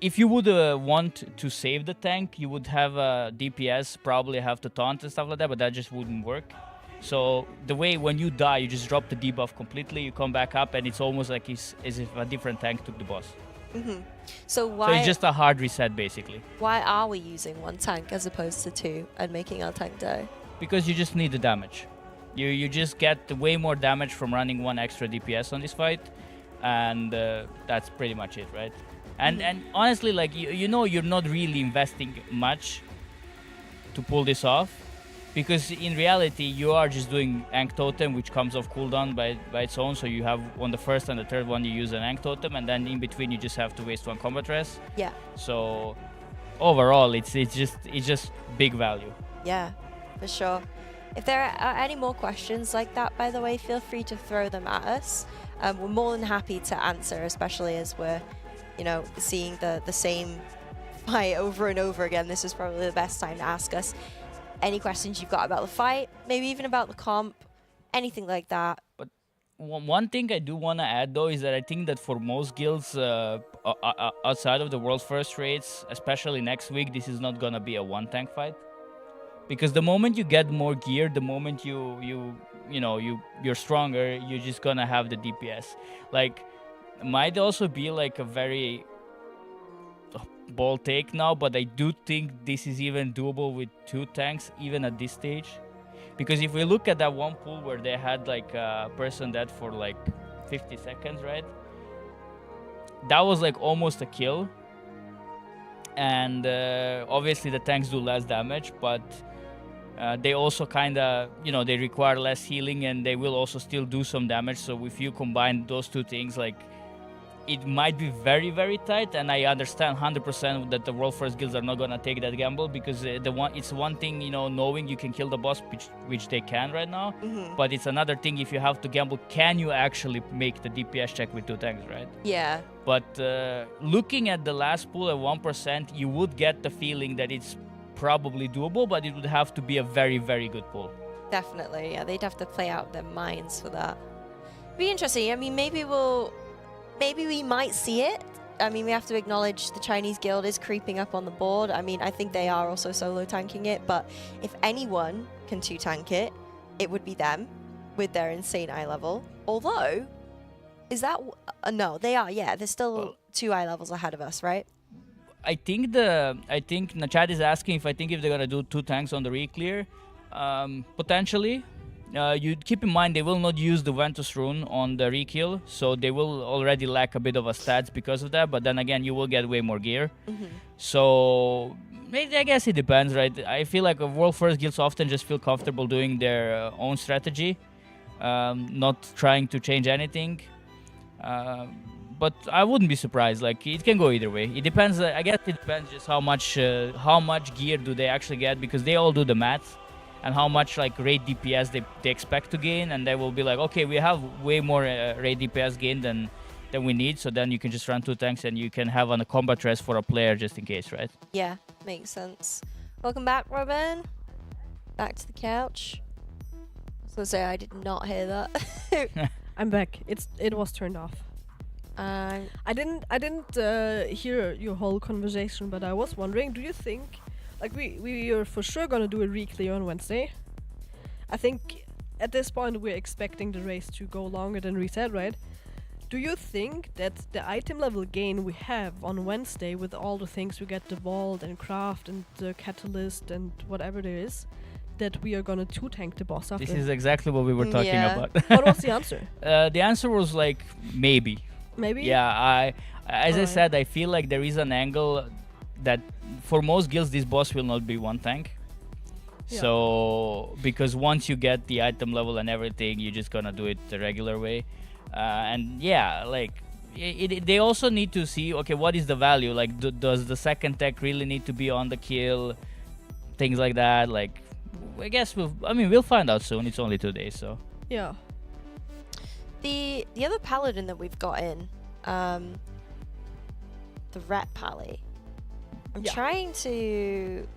if you would want to save the tank, you would have a DPS, probably have to taunt and stuff like that, but that just wouldn't work. So the way when you die, you just drop the debuff completely, you come back up, and it's almost like as if a different tank took the boss. So why? So it's just a hard reset, basically. Why are we using one tank as opposed to 2 and making our tank die? Because you just need the damage. You just get way more damage from running 1 extra DPS on this fight, and that's pretty much it, right? And honestly, like you're not really investing much to pull this off, because in reality you are just doing Ankh Totem, which comes off cooldown by its own. So you have on the first and the third one you use an Ankh Totem, and then in between you just have to waste 1 combat rest. Yeah. So overall, it's just big value. Yeah, for sure. If there are any more questions like that, by the way, feel free to throw them at us. We're more than happy to answer, especially as we're, seeing the same fight over and over again. This is probably the best time to ask us any questions you've got about the fight, maybe even about the comp, anything like that. But one thing I do want to add, though, is that I think that for most guilds outside of the World First raids, especially next week, this is not going to be a one tank fight. Because the moment you get more gear, the moment you're stronger, you're just gonna have the DPS. Like, might also be like a very bold take now, but I do think this is even doable with 2 tanks, even at this stage. Because if we look at that one pool where they had like a person dead for like 50 seconds, right? That was like almost a kill. And obviously the tanks do less damage, but they also kind of, they require less healing, and they will also still do some damage. So if you combine those 2 things, like, it might be very, very tight. And I understand 100% that the World First guilds are not going to take that gamble, because it's one thing, knowing you can kill the boss, which they can right now. But it's another thing if you have to gamble, can you actually make the DPS check with 2 tanks, right? Yeah. But looking at the last pool at 1%, you would get the feeling that it's probably doable, but it would have to be a very, very good pull. Definitely, yeah. They'd have to play out their minds for that. Be interesting. I mean, maybe we might see it. I mean, we have to acknowledge the Chinese guild is creeping up on the board. I mean, I think they are also solo tanking it, but if anyone can 2 tank it, it would be them with their insane eye level. Although, is that no? They are. Yeah, they're still 2 eye levels ahead of us, right? I think Nachad is asking if they're gonna do 2 tanks on the re-clear. Potentially. You keep in mind they will not use the Ventus rune on the re-kill, so they will already lack a bit of a stats because of that. But then again, you will get way more gear. So I guess it depends, right? I feel like World First guilds often just feel comfortable doing their own strategy, not trying to change anything. But I wouldn't be surprised. Like, it can go either way. It depends. I guess it depends just how much gear do they actually get, because they all do the math, and how much like raid DPS they expect to gain, and they will be like, okay, we have way more raid DPS gain than than we need. So then you can just run 2 tanks and you can have on a combat rest for a player just in case, right? Yeah, makes sense. Welcome back, Robin. Back to the couch. So say I did not hear that. I'm back. It was turned off. I didn't hear your whole conversation, but I was wondering, do you think, like we are for sure gonna do a re-clear on Wednesday? I think at this point we're expecting the race to go longer than reset, right? Do you think that the item level gain we have on Wednesday with all the things we get, the vault and craft and the catalyst and whatever there is, that we are gonna 2-tank the boss after? This is exactly what we were talking about. What was the answer? The answer was like maybe. Maybe? Yeah, as I Alright. said, I feel like there is an angle that for most guilds this boss will not be 1 tank. Yeah. So because once you get the item level and everything, you're just gonna do it the regular way. And yeah, like they also need to see, okay, what is the value? Like, does the second tech really need to be on the kill? Things like that. Like, I guess we'll find out soon. It's only 2 days, so. Yeah. The other paladin that we've got in, the Ret Pally. I'm Yeah. trying to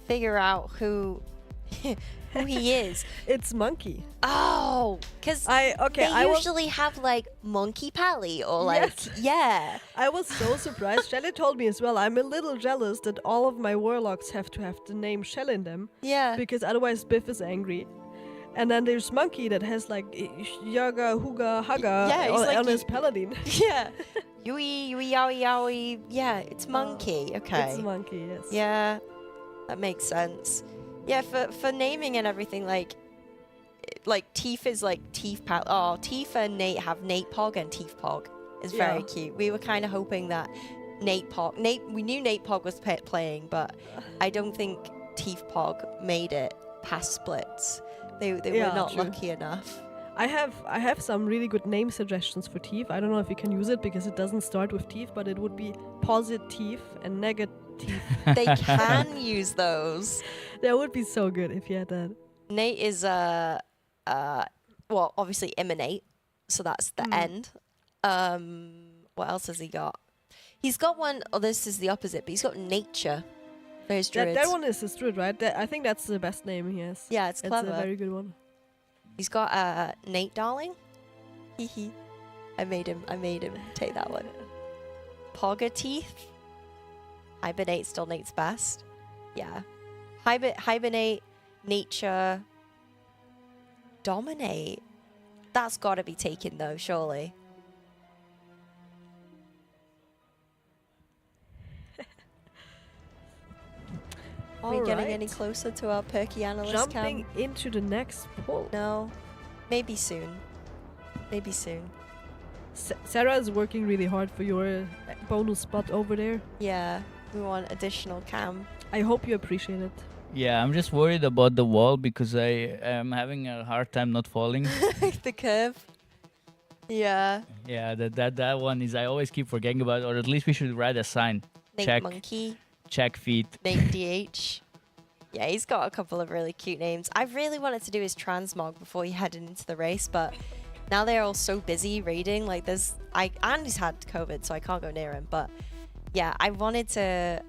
figure out who he is. It's Monkey. Oh, because I they was usually have like Monkey Pally or like Yes. yeah. I was so surprised. Shelly told me as well. I'm a little jealous that all of my warlocks have to have the name Shell in them, Yeah. because otherwise Biff is angry. And then there's Monkey that has like Yaga, Huga, Haga Yeah, he's on, like on his paladin. Yeah. Yui, yui, yowie, yowie. Yeah, it's Monkey. Okay. It's Monkey, yes. Yeah, that makes sense. Yeah, for naming and everything, like Teef is like Teef Pal. Oh, Teef and Nate have Nate Pog and Teef Pog. It's very Yeah. cute. We were kind of hoping that we knew Nate Pog was playing, but I don't think Teef Pog made it past splits. They Yeah, were not true. lucky enough. I have some really good name suggestions for Teef. I don't know if you can use it because it doesn't start with Teef, but it would be positive and negative. They can use those. That would be so good if you had that. Nate is well, obviously Imminate, so that's the end. What else has he got? He's got one. Oh, this is the opposite, but he's got Nature for his druids. That one is his druid, right? I think that's the best name he has. Yeah, it's clever. It's a very good one. He's got Nate Darling. Hee. I made him take that one. Pogger Teeth. Hibernate, still Nate's best. Yeah. Hibernate, Nature, Dominate. That's got to be taken though, surely. Are we getting any Alright. closer to our perky analyst Jumping cam? into the next poll. No. Maybe soon. Maybe soon. Sarah is working really hard for your bonus spot over there. Yeah. We want additional cam. I hope you appreciate it. Yeah, I'm just worried about the wall because I am having a hard time not falling. The curve. Yeah. Yeah, that one is, I always keep forgetting about it, or at least we should write a sign. Nate Monkey. Check feet. Nate DH. Yeah, he's got a couple of really cute names. I really wanted to do his transmog before he headed into the race, but now they're all so busy raiding. Like and he's had COVID, so I can't go near him. But yeah, I wanted to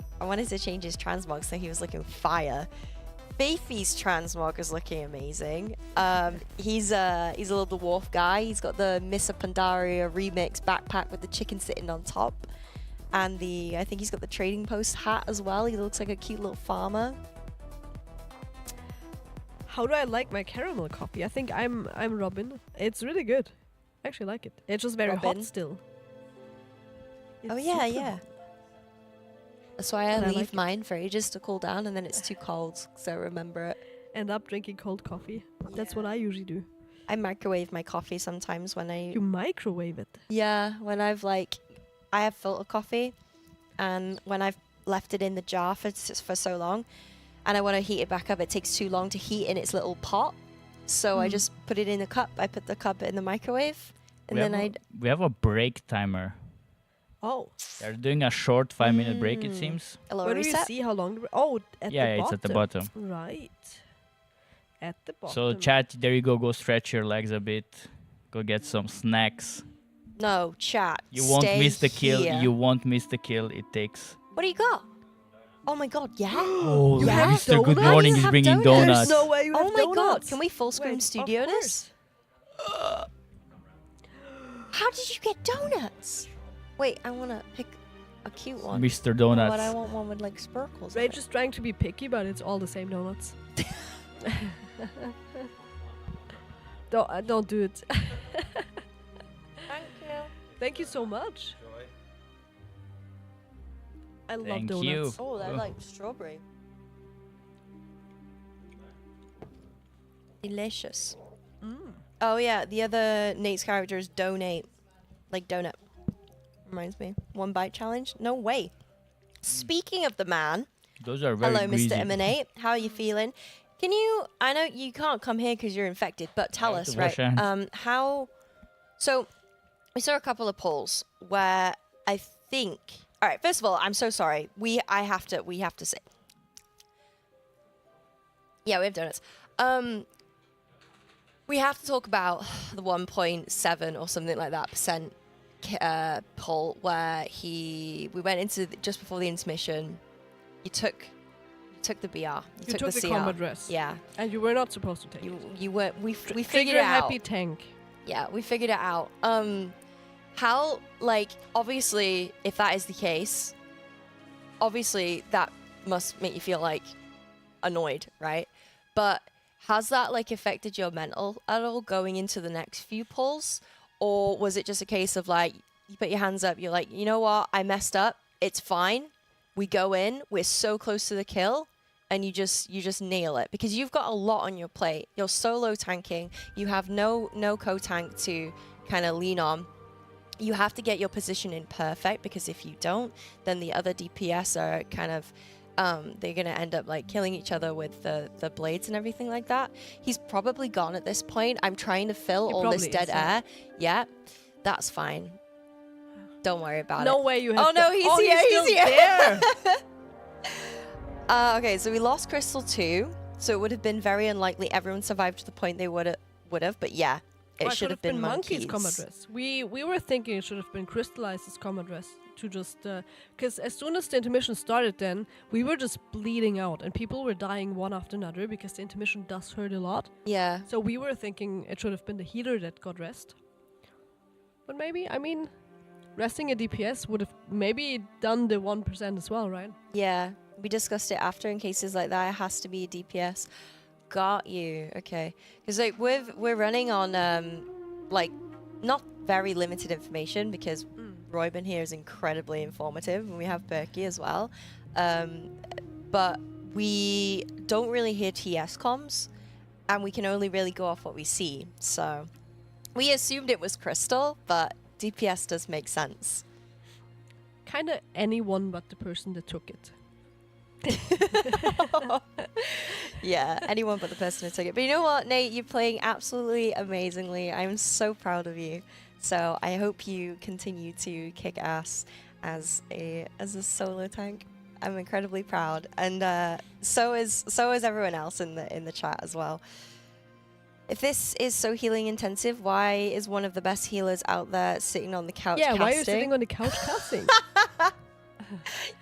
change his transmog so he was looking fire. Beefy's transmog is looking amazing. He's a little dwarf guy. He's got the Missa Pandaria remix backpack with the chicken sitting on top. And I think he's got the trading post hat as well. He looks like a cute little farmer. How do I like my caramel coffee? I think I'm Robin. It's really good. I actually like it. It's just very Robin. hot still. Oh It's yeah, super yeah. hot. That's why I And I leave like it. mine for ages to cool down, and then it's too cold, so I remember it. End up drinking cold coffee. That's what I usually do. I microwave my coffee sometimes when I You microwave it. when I have filter coffee, and when I've left it in the jar for so long, and I want to heat it back up, it takes too long to heat in its little pot. So I just put it in a cup. I put the cup in the microwave, and then We have a break timer. Oh. They're doing a short 5-minute break, it seems. a little Where do you reset. see how long? Oh, at Yeah, the it's bottom. at the bottom. Right. At the bottom. So chat, there you go. Go stretch your legs a bit. Go get some snacks. No, chat. You won't stay miss the kill. here. You won't miss the kill. It takes. What do you got? Oh my god, yeah. Oh, You have Mr. Good donuts? Morning You is have bringing donuts? donuts. No way you Oh have my god, donuts. can we full screen Wait, studio of this? How did you get donuts? Wait, I want to pick a cute one. Mr. But I Donuts. want one with like sparkles. on Rage it. is trying to be picky, but it's all the same donuts. Don't do it. Thank you. Thank you so much. I love Thank donuts. you. Oh, they're like strawberry. Delicious. Oh yeah, the other Nate's character is donate, like donut. Reminds me. 1 bite challenge? No way. Speaking of the man, Those are very hello, greasy. Mr. Emanate. How are you feeling? Can you? I know you can't come here because you're infected, but tell have us, to wash right? hands. How? So, we saw a couple of polls where I think. All right. First of all, I'm so sorry. We have to say. Yeah, we have donuts. We have to talk about the 1.7 or something like that percent poll where we went into just before the intermission. You took the BR. You You took the CR. combat dress. Yeah. And you were not supposed to take it. You were. We figured Trigger it out. happy tank. Yeah, we figured it out. How, like, obviously, if that is the case, obviously that must make you feel like annoyed, right? But has that like affected your mental at all going into the next few polls? Or was it just a case of like, you put your hands up, you're like, you know what, I messed up, it's fine. We go in, we're so close to the kill, and you just nail it. Because you've got a lot on your plate. You're solo tanking, you have no co-tank to kind of lean on. You have to get your position in perfect, because if you don't, then the other DPS are kind of they're gonna end up like killing each other with the blades and everything like that. He's probably gone at this point. I'm trying to fill He all this probably dead is, yeah. air. Yeah, that's fine. Don't worry about it. No way you have. Oh no, he's oh, here. He's He's still here. there. Okay, so we lost Crystal 2, so it would have been very unlikely everyone survived to the point they would have. But yeah, it Well, should have been Monkey's Monkeys. combat dress. We were thinking it should have been Crystallized's combat dress to just because as soon as the intermission started, then we were just bleeding out and people were dying one after another because the intermission does hurt a lot. Yeah. So we were thinking it should have been the healer that got rest. But maybe, I mean, resting a DPS would have maybe done the 1% as well, right? Yeah, we discussed it after. In cases like that, it has to be a DPS. Got you. Okay, because like we're running on like not very limited information because Royben here is incredibly informative, and we have Berkey as well. But we don't really hear TS comms, and we can only really go off what we see. So we assumed it was Crystal, but DPS does make sense. Kind of anyone but the person that took it. Yeah, anyone but the person who took it. But you know what, Nate? You're playing absolutely amazingly. I'm so proud of you. So I hope you continue to kick ass as a solo tank. I'm incredibly proud, and so is everyone else in the chat as well. If this is so healing intensive, why is one of the best healers out there sitting on the couch? Yeah, casting? why are you sitting on the couch casting?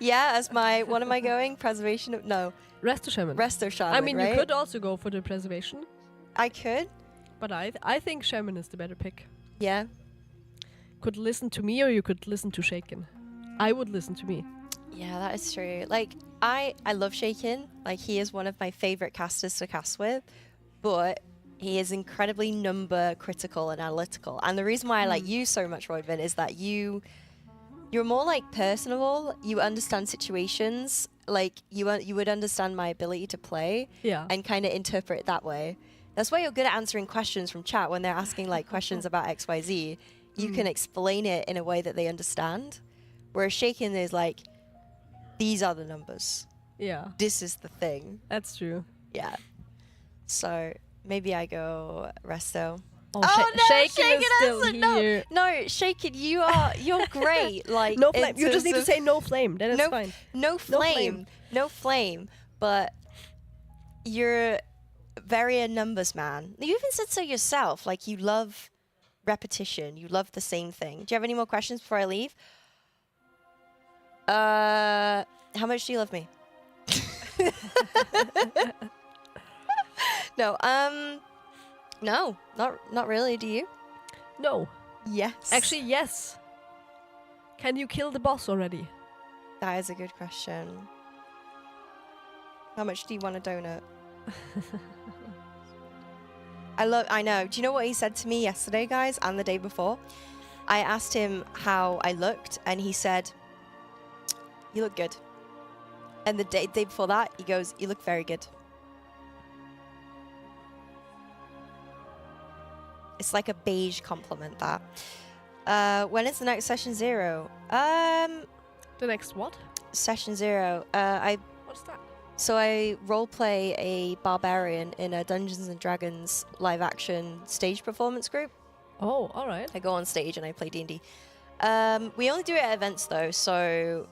Yeah, as my what am I going? Preservation of no. Resto Shaman. Resto Shaman. I mean, right? you could also go for the preservation, I could. but I think Shaman is the better pick. Yeah. Could listen to me or you could listen to Shaken. I would listen to me. Yeah, that is true. Like I love Shaken. Like he is one of my favorite casters to cast with, but he is incredibly number critical and analytical. And the reason why I like you so much, Roydvin, is that you're more like personable. You understand situations. Like you would understand my ability to play Yeah. and kind of interpret it that way. That's why you're good at answering questions from chat when they're asking like questions about XYZ. You can explain it in a way that they understand. Whereas Shaken is like, these are the numbers. Yeah, This is the thing. that's true. Yeah. So maybe I go Resto. Oh, no, Shaken is still hasn't. here. No, Shaken, you're great. Like No in flame. You just terms need to of- say no flame. Then it's No- fine. no flame. No flame. But you're very a numbers man. You even said so yourself. Like you love repetition. You love the same thing. Do you have any more questions before I leave? How much do you love me? No, no, not really. Do you? No. Yes. Actually, yes. Can you kill the boss already? That is a good question. How much do you want a donut? I know. Do you know what he said to me yesterday, guys, and the day before? I asked him how I looked, and he said, "You look good." And the day before that, he goes, "You look very good." It's like a beige compliment, that. When is the next session 0? The next what? Session 0. What's that? So I roleplay a barbarian in a Dungeons and Dragons live action stage performance group. Oh, all right. I go on stage and I play D&D. We only do it at events though, so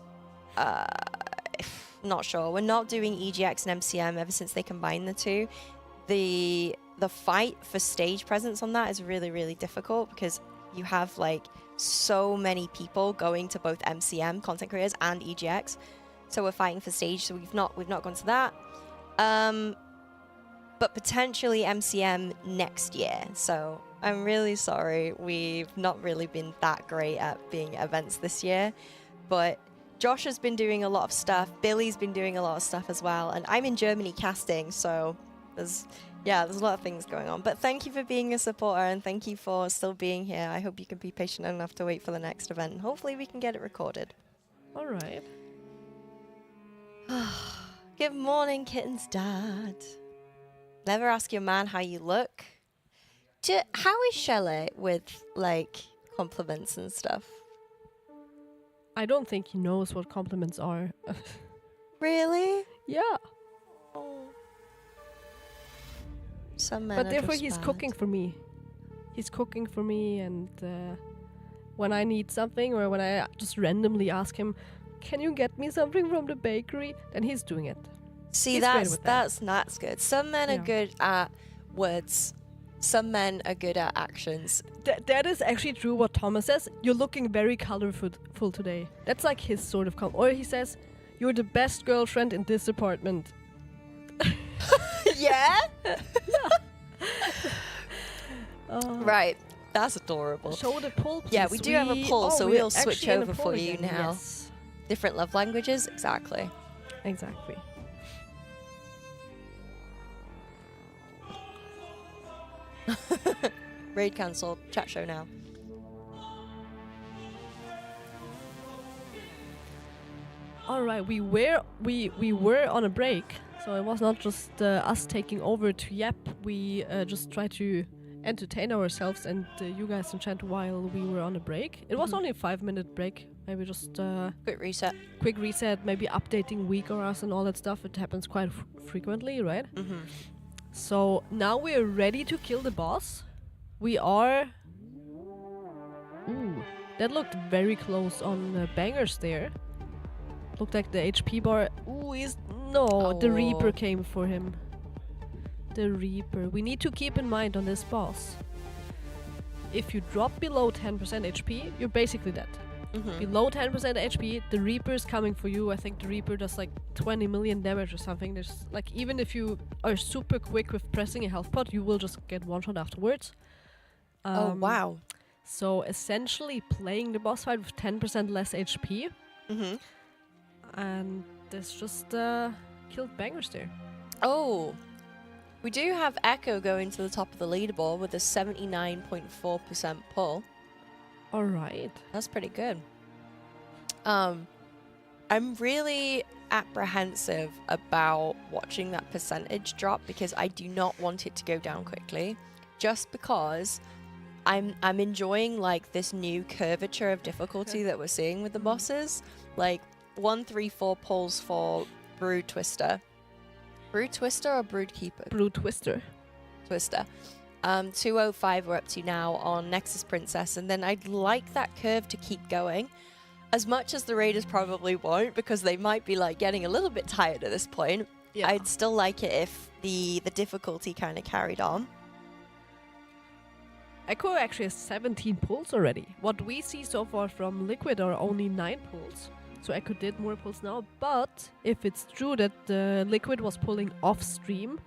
not sure. We're not doing EGX and MCM ever since they combined the two. The fight for stage presence on that is really, really difficult because you have like so many people going to both MCM content creators and EGX. So we're fighting for stage, so we've not gone to that. But potentially MCM next year. So I'm really sorry. We've not really been that great at being at events this year. But Josh has been doing a lot of stuff. Billy's been doing a lot of stuff as well. And I'm in Germany casting, so there's a lot of things going on. But thank you for being a supporter and thank you for still being here. I hope you can be patient enough to wait for the next event. And hopefully we can get it recorded. All right. Good morning, Kitten's dad. Never ask your man how you look. How is Shelley with, like, compliments and stuff? I don't think he knows what compliments are. Really? Yeah. Oh. Some men But are therefore just he's bad. cooking for me. He's cooking for me, and when I need something or when I just randomly ask him, "Can you get me something from the bakery?" then he's doing it. See, He's great with that. that's good. Some men are Yeah. good at words. Some men are good at actions. That is actually true what Thomas says. You're looking very colorful today. That's like his sort of or he says, "You're the best girlfriend in this apartment." Yeah? Right. Right. That's adorable. Show the poll, please. Yeah, we do have a poll, so we're we'll switch actually in a over poll for you again. now. Yes. Different love languages? Exactly. Exactly. Raid cancelled. Chat show now. All right, we were on a break, so it was not just us taking over to Yap. We just tried to entertain ourselves and you guys in chat while we were on a break. It was only a 5-minute break. Maybe just Quick reset. quick reset, maybe updating week or us and all that stuff. It happens quite frequently, right? Mm-hmm. So now we're ready to kill the boss. We are. Ooh, that looked very close on bangers there. Looked like the HP bar. Ooh, the Reaper Oh. came for him. The Reaper. We need to keep in mind on this boss. If you drop below 10% HP, you're basically dead. Mm-hmm. Below 10% HP, the Reaper is coming for you. I think the Reaper does like 20 million damage or something. There's like, even if you are super quick with pressing a health pot, you will just get one shot afterwards. Oh, wow. So essentially playing the boss fight with 10% less HP. Mm-hmm. And this just killed bangers there. Oh. We do have Echo going to the top of the leaderboard with a 79.4% pull. All right. That's pretty good. I'm really apprehensive about watching that percentage drop because I do not want it to go down quickly. Just because I'm enjoying like this new curvature of difficulty that we're seeing with the bosses. Like 134 pulls for Brood Twister. Brood Twister or Brood Keeper? Brood Twister. Twister. 205 we're up to now on Nexus Princess, and then I'd like that curve to keep going. As much as the Raiders probably won't, because they might be like getting a little bit tired at this point. Yeah. I'd still like it if the difficulty kind of carried on. Echo actually has 17 pulls already. What we see so far from Liquid are only 9 pulls. So Echo did more pulls now. But if it's true that Liquid was pulling off stream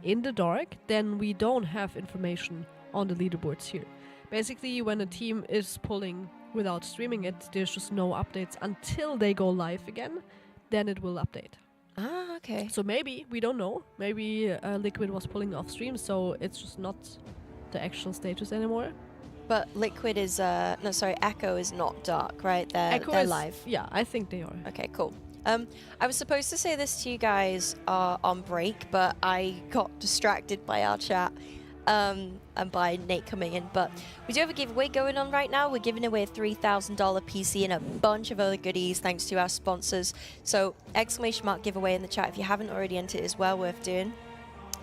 in the dark, then we don't have information on the leaderboards here. Basically, when a team is pulling without streaming it, there's just no updates until they go live again. Then it will update. Ah, okay. So maybe, we don't know. Maybe Liquid was pulling off stream, so it's just not the actual status anymore. But Liquid is Echo is not dark, right? They're Echo they're is- live. Yeah, I think they are. Okay, cool. I was supposed to say this to you guys on break, but I got distracted by our chat and by Nate coming in. But we do have a giveaway going on right now. We're giving away a $3,000 PC and a bunch of other goodies thanks to our sponsors. So exclamation mark giveaway in the chat if you haven't already entered is well worth doing.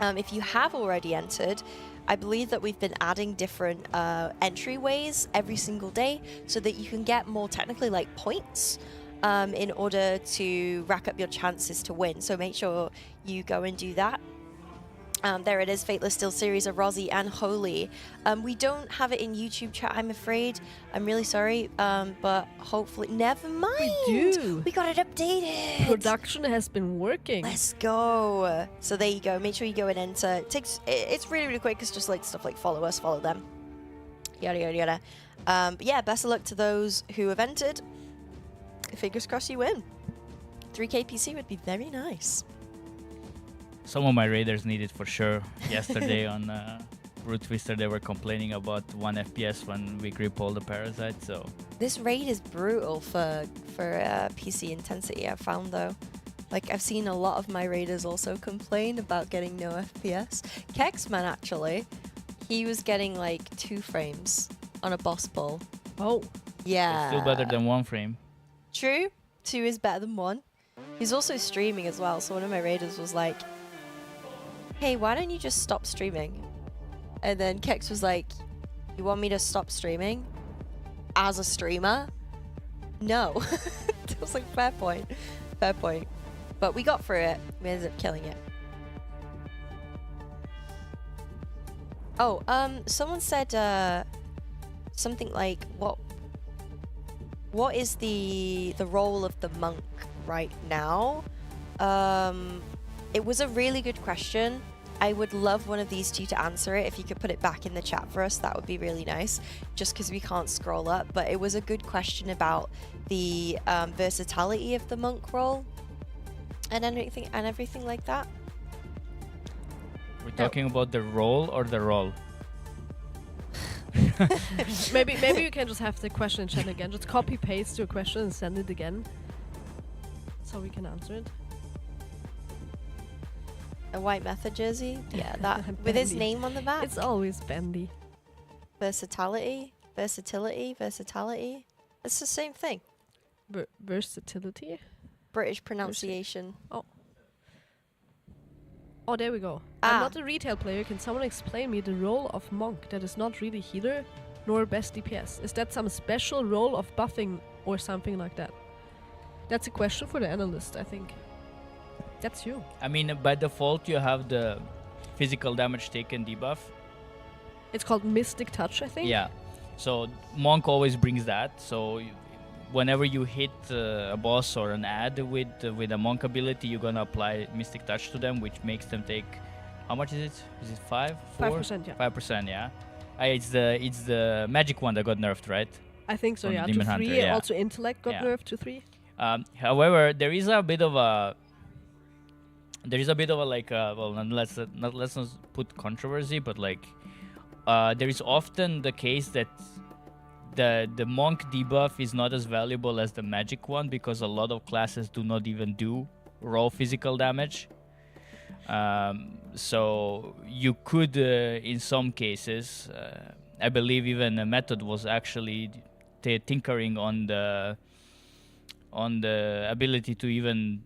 If you have already entered, I believe that we've been adding different entryways every single day so that you can get more technically like points in order to rack up your chances to win. So make sure you go and do that. There it is, Fateless Steelseries, Arozzi, and Holy. We don't have it in YouTube chat, I'm afraid. I'm really sorry, but hopefully... Never mind! We do! We got it updated! Production has been working. Let's go! So there you go, make sure you go and enter. It's really, really quick, it's just like stuff like follow us, follow them. Yada, yada, yada. But yeah, best of luck to those who have entered. Fingers crossed you win. 3K PC would be very nice. Some of my raiders need it for sure. Yesterday on Root Twister, they were complaining about 1 FPS when we grip all the parasites. So This raid is brutal for PC intensity, I've found though. Like, I've seen a lot of my raiders also complain about getting no FPS. Kexman, actually, he was getting like 2 frames on a boss pull. Oh. Yeah. it's still better than 1 frame. True. 2 is better than 1. He's also streaming as well, so one of my raiders was like, hey, why don't you just stop streaming? And then Kex was like, you want me to stop streaming? As a streamer? No. I was like, fair point. Fair point. But we got through it. We ended up killing it. Oh, someone said something like, what is the role of the monk right now? It was a really good question. I would love one of these two to answer it. If you could put it back in the chat for us, that would be really nice. Just because we can't scroll up. But it was a good question about the versatility of the monk role and everything like that. We're talking about the role or the role? maybe you can just have the question in chat again. Just copy paste your question and send it again, so we can answer it. A white method jersey? Yeah, that with his Bendy. name on the back. It's always bendy. Versatility. It's the same thing. Versatility? British pronunciation. Oh, there we go. I'm not a retail player. Can someone explain me the role of monk that is not really healer nor best DPS? Is that some special role of buffing or something like that? That's a question for the analyst, I think. That's you. I mean, by default, you have the physical damage taken debuff. It's called Mystic Touch, I think. Yeah. So Monk always brings that. So whenever you hit a boss or an ad with a Monk ability, you're gonna apply Mystic Touch to them, which makes them take. How much is it? Is it 5? 4? 5%, yeah. 5%, yeah. It's the magic one that got nerfed, right? I think so, From yeah. Demon To 3. Hunter, yeah. Also, Intellect got Yeah. nerfed to 3. However, there is a bit of a like well, let's not put controversy, but like there is often the case that the monk debuff is not as valuable as the magic one because a lot of classes do not even do raw physical damage. So you could in some cases, I believe even a method was actually tinkering on the ability to even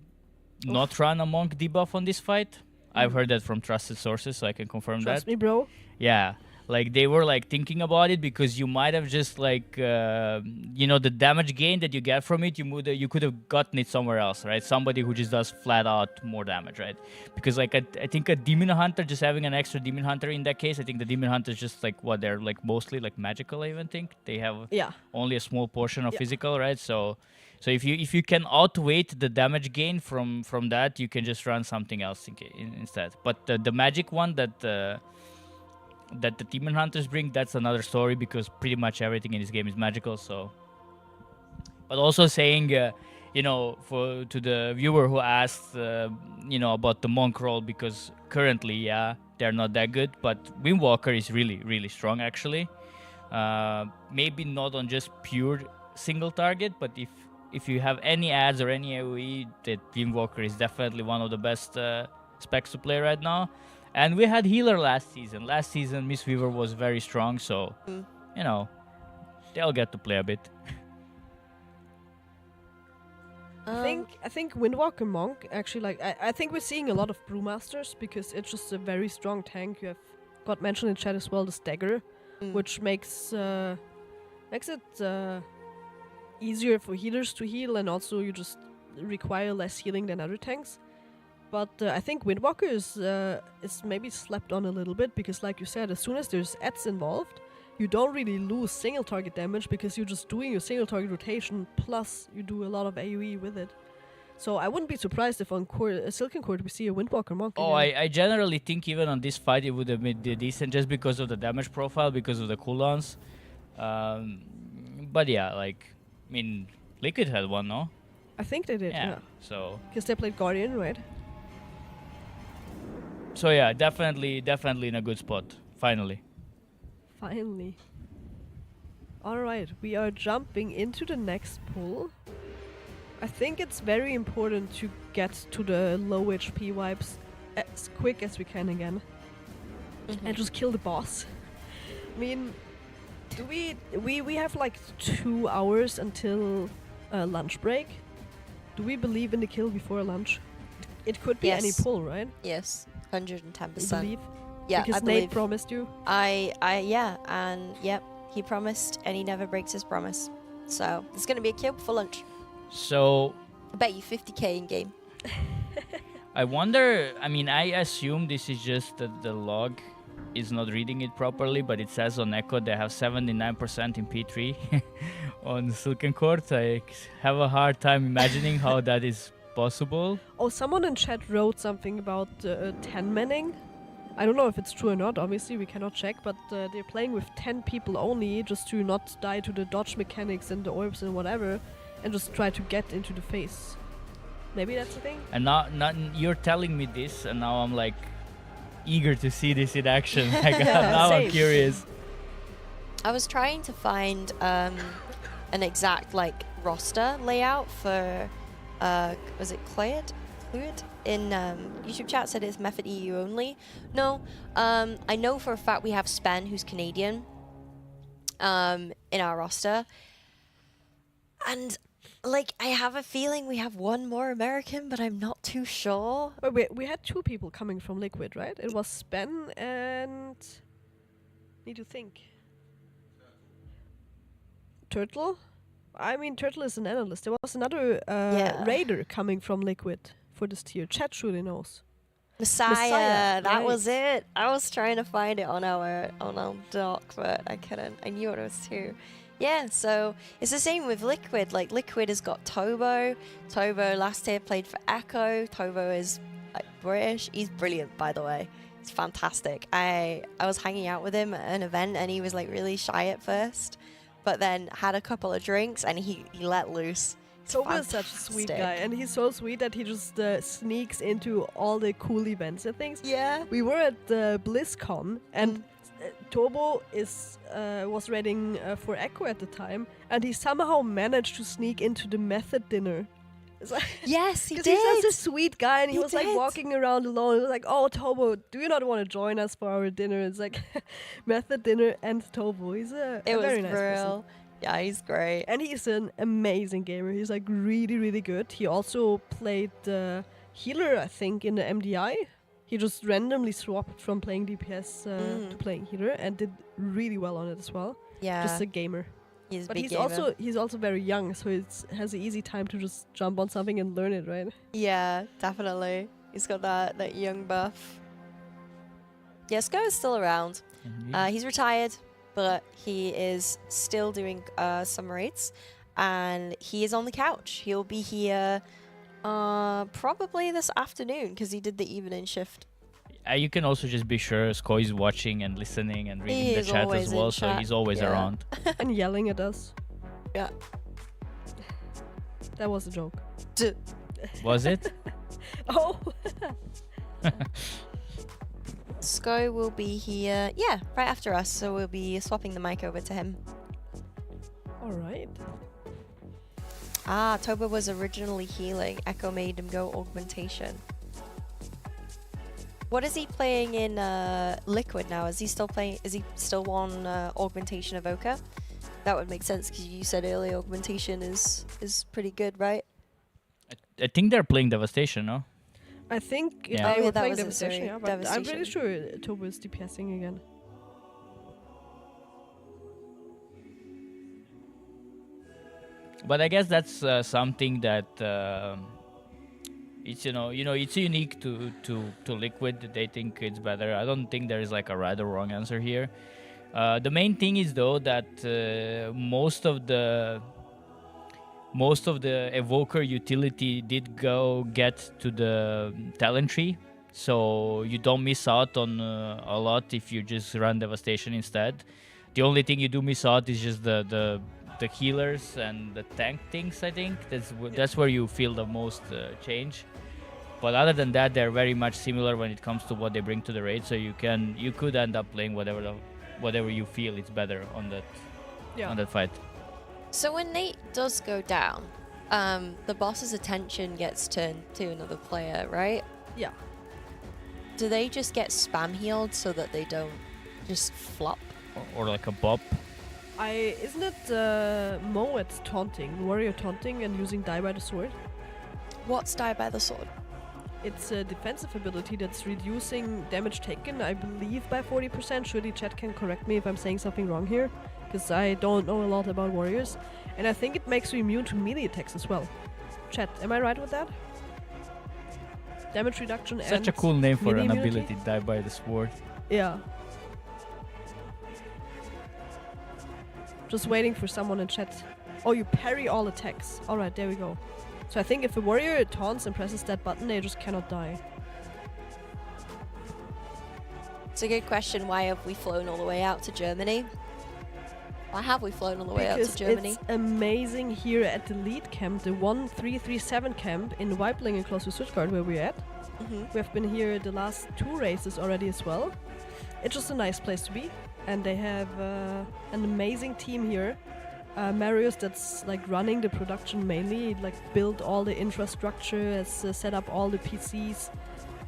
not run a monk debuff on this fight. I've heard that from trusted sources, so I can confirm Trust that. me, bro. Yeah. Like they were like thinking about it, because you might have just like the damage gain that you get from it, you could have gotten it somewhere else, right? Somebody who just does flat out more damage, right? Because like I think a demon hunter, just having an extra demon hunter in that case, I think the demon hunter is just like what they're like mostly like magical. I even think they have only a small portion of physical, right? So if you can outweight the damage gain from that, you can just run something else instead. But the magic one that the demon hunters bring, that's another story, because pretty much everything in this game is magical. So, but also saying, to the viewer who asked, about the monk role, because currently, they're not that good, but Windwalker is really, really strong actually. Maybe not on just pure single target, but if you have any ads or any AoE, that Windwalker is definitely one of the best specs to play right now. And we had healer last season. Last season, Miss Weaver was very strong, so they'll get to play a bit. I think Windwalker Monk actually, I think we're seeing a lot of Brewmasters, because it's just a very strong tank. You have got mentioned in chat as well, the Stagger, which makes it easier for healers to heal, and also you just require less healing than other tanks. But I think Windwalker is maybe slept on a little bit, because like you said, as soon as there's ads involved, you don't really lose single target damage, because you're just doing your single target rotation, plus you do a lot of AoE with it. So I wouldn't be surprised if on Silken Court we see a Windwalker Monk again. I generally think even on this fight it would have been decent, just because of the damage profile, because of the cooldowns. But yeah, Liquid had one, no? I think they did, yeah. So because they played Guardian, right? So yeah, definitely in a good spot. Finally. Alright, we are jumping into the next pool. I think it's very important to get to the low HP wipes as quick as we can again. And just kill the boss. I mean, do we have like 2 hours until lunch break? Do we believe in the kill before lunch? It could be any pull, right? Yes, 110%. You believe? Yeah, because I believe. Nate promised you. He promised, and he never breaks his promise. So there's gonna be a kill before lunch. So I bet you 50k in game. I wonder. I mean, I assume this is just that the log is not reading it properly, but it says on Echo they have 79% in P3 on Silken Court. I have a hard time imagining how that is possible. Oh, someone in chat wrote something about 10-manning. I don't know if it's true or not, obviously we cannot check, but they're playing with 10 people only, just to not die to the dodge mechanics and the orbs and whatever, and just try to get into the face. Maybe that's the thing? And now you're telling me this, and now I'm like eager to see this in action. Now I'm curious. I was trying to find an exact roster layout for was it Cloyd? In YouTube chat said it's Method EU only. No, I know for a fact we have Spen, who's Canadian, in our roster, and I have a feeling we have one more American, but I'm not too sure. Wait, we had 2 people coming from Liquid, right? It was Spen and need to think. Turtle? I mean, Turtle is an analyst. There was another raider coming from Liquid for this tier. Chat surely knows. Messiah. That right. was it. I was trying to find it on our doc, but I couldn't. I knew what it was too. Yeah, so it's the same with Liquid. Liquid has got Tobo. Tobo last year played for Echo. Tobo is British. He's brilliant, by the way. He's fantastic. I was hanging out with him at an event, and he was really shy at first, but then had a couple of drinks and he let loose. Tobo is such a sweet guy, and he's so sweet that he just sneaks into all the cool events and things. Yeah. We were at BlizzCon, and Tobo was raiding for Echo at the time, and he somehow managed to sneak into the Method dinner. Yes, he did. Because he's such a sweet guy, and he was walking around alone. He was like, "Oh, Tobo, do you not want to join us for our dinner?" It's Method dinner and Tobo. He's a very nice person. Yeah, he's great. And he's an amazing gamer. He's really, really good. He also played healer, I think, in the MDI. He just randomly swapped from playing DPS to playing healer and did really well on it as well. Yeah. Just a gamer. He's a But big he's gamer. also very young, so it's has an easy time to just jump on something and learn it, right? Yeah, definitely. He's got that young buff. Yeah, Sko is still around. He's retired, but he is still doing some raids, and he is on the couch. He'll be here probably this afternoon because he did the evening shift. You can also just be sure Sko is watching and listening and reading He the is chat always as in well, so chat, he's always yeah. around. And yelling at us. Yeah. That was a joke. Was it? Oh! Sko will be here, yeah, right after us, so we'll be swapping the mic over to him. Alright. Ah, Toba was originally healing. Echo made him go augmentation. What is he playing in Liquid now? Is he still playing? Is he still on augmentation Evoker? That would make sense because you said earlier augmentation is pretty good, right? I think they're playing Devastation, no? I think Yeah. they Oh, yeah, were that playing was a Devastation, very yeah, but I'm pretty Devastation. sure Tobo is DPSing again. But I guess that's something that it's it's unique to Liquid. They think it's better. I don't think there is like a right or wrong answer here. The main thing is though that most of the evoker utility did get to the talent tree, so you don't miss out on a lot if you just run Devastation instead. The only thing you do miss out is just the healers and the tank things. I think that's where you feel the most change. But other than that, they're very much similar when it comes to what they bring to the raid. So you could end up playing whatever you feel is better on that fight. So when Nate does go down, the boss's attention gets turned to another player, right? Yeah. Do they just get spam healed so that they don't just flop? Or like a bop. Isn't it Moet taunting, warrior taunting and using die by the sword? What's die by the sword? It's a defensive ability that's reducing damage taken, I believe, by 40%. Surely chat can correct me if I'm saying something wrong here, because I don't know a lot about warriors. And I think it makes you immune to melee attacks as well. Chat, am I right with that? Damage reduction and Such a cool name for melee an immunity? ability, die by the sword. Yeah. Just waiting for someone in chat. Oh, you parry all attacks. Alright, there we go. So I think if a warrior taunts and presses that button, they just cannot die. It's a good question. Why have we flown all the way out to Germany? Why have we flown all the way out Because to Germany? it's amazing here at the lead camp, the 1337 camp in Weibling close to Stuttgart where we're at. We have been here the last 2 races already as well. It's just a nice place to be. And they have an amazing team here. Marius that's like running the production mainly, like built all the infrastructure, has set up all the PCs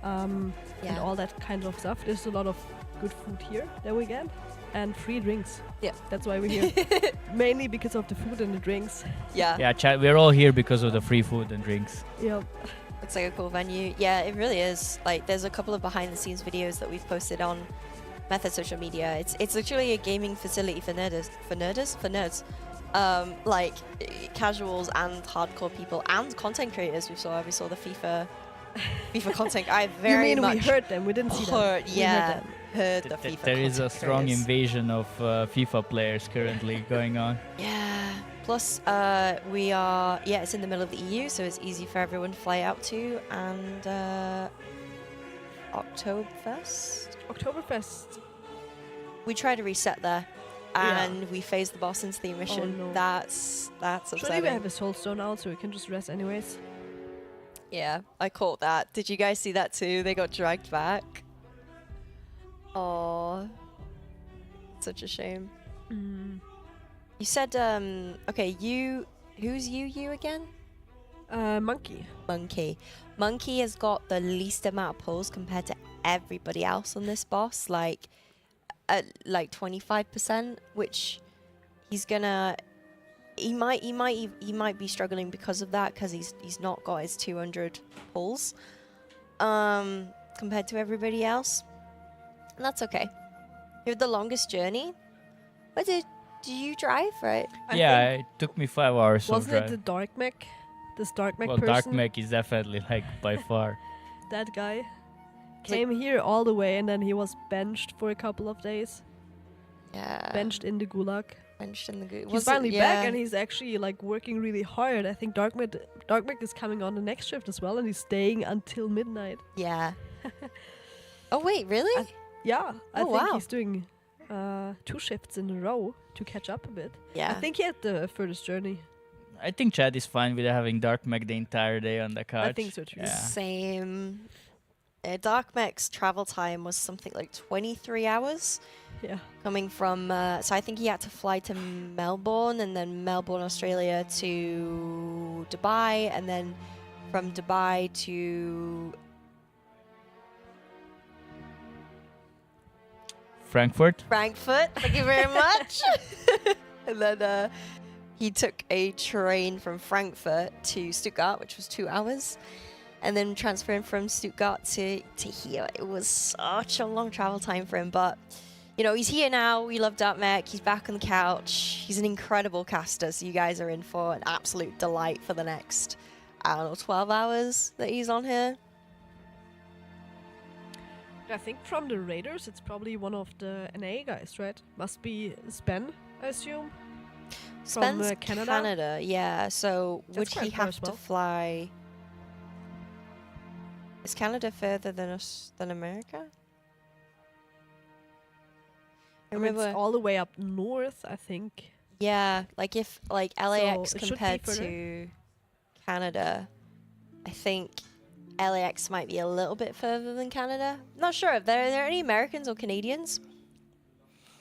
and all that kind of stuff. There's a lot of good food here that we get and free drinks. Yeah. That's why we're here. Mainly because of the food and the drinks. Yeah. Yeah, chat. We're all here because of the free food and drinks. Yeah. Looks like a cool venue. Yeah, it really is. Like, there's a couple of behind the scenes videos that we've posted on Method social media. It's literally a gaming facility for nerds. Like casuals and hardcore people and content creators. We saw the FIFA content. I very you mean much we heard them? We didn't see them. Heard the FIFA. There is a content strong creators. invasion of FIFA players currently going on. Yeah. Plus, we are it's in the middle of the EU, so it's easy for everyone to fly out to. And Oktoberfest. We try to reset there, and we phase the boss into the immersion. no. That's Surely upsetting. we have a soul stone out, so we can just rest anyways. Yeah, I caught that. Did you guys see that too? They got dragged back. Oh, such a shame. You said okay. Who's you again? Monkey. Monkey has got the least amount of pulls compared to everybody else on this boss, like 25%, which he might be struggling because of that, because he's not got his 200 pulls. compared to everybody else. And that's okay. You have the longest journey. But do you drive, right? I Yeah, think- it took me 5 hours of Wasn't it drive. the Dark Mech? This Dark Mech Well, person? Dark Mech is definitely like by far. That guy came here all the way and then he was benched for a couple of days. Yeah. Benched in the gulag. Benched in the good. He's finally back and he's actually like working really hard. I think Dark Mech is coming on the next shift as well and he's staying until midnight. Yeah. Oh wait, really? Yeah, I Oh, think wow. he's doing 2 shifts in a row to catch up a bit. Yeah. I think he had the furthest journey. I think Chad is fine with having Dark Mech the entire day on the couch. I think so too. Yeah. Same. Dark Mech's travel time was something like 23 hours. Yeah. Coming from, so I think he had to fly to Melbourne and then Melbourne, Australia to Dubai and then from Dubai to Frankfurt. Frankfurt. Thank you very much. And then he took a train from Frankfurt to Stuttgart, which was 2 hours. And then transferring from Stuttgart to here. It was such a long travel time for him, but you know, he's here now. We love Dark Mech. He's back on the couch. He's an incredible caster, so you guys are in for an absolute delight for the next, I don't know, 12 hours that he's on here. I think from the Raiders, it's probably one of the NA guys, right? Must be Spen, I assume. From Spen's Canada? yeah. So That's would quite he far have as to well. fly? Is Canada further than us than America? I I mean, remember. it's all the way up north, I think. Yeah, like if like LAX it should be compared further. to Canada, I think LAX might be a little bit further than Canada. Not sure. Are there any Americans or Canadians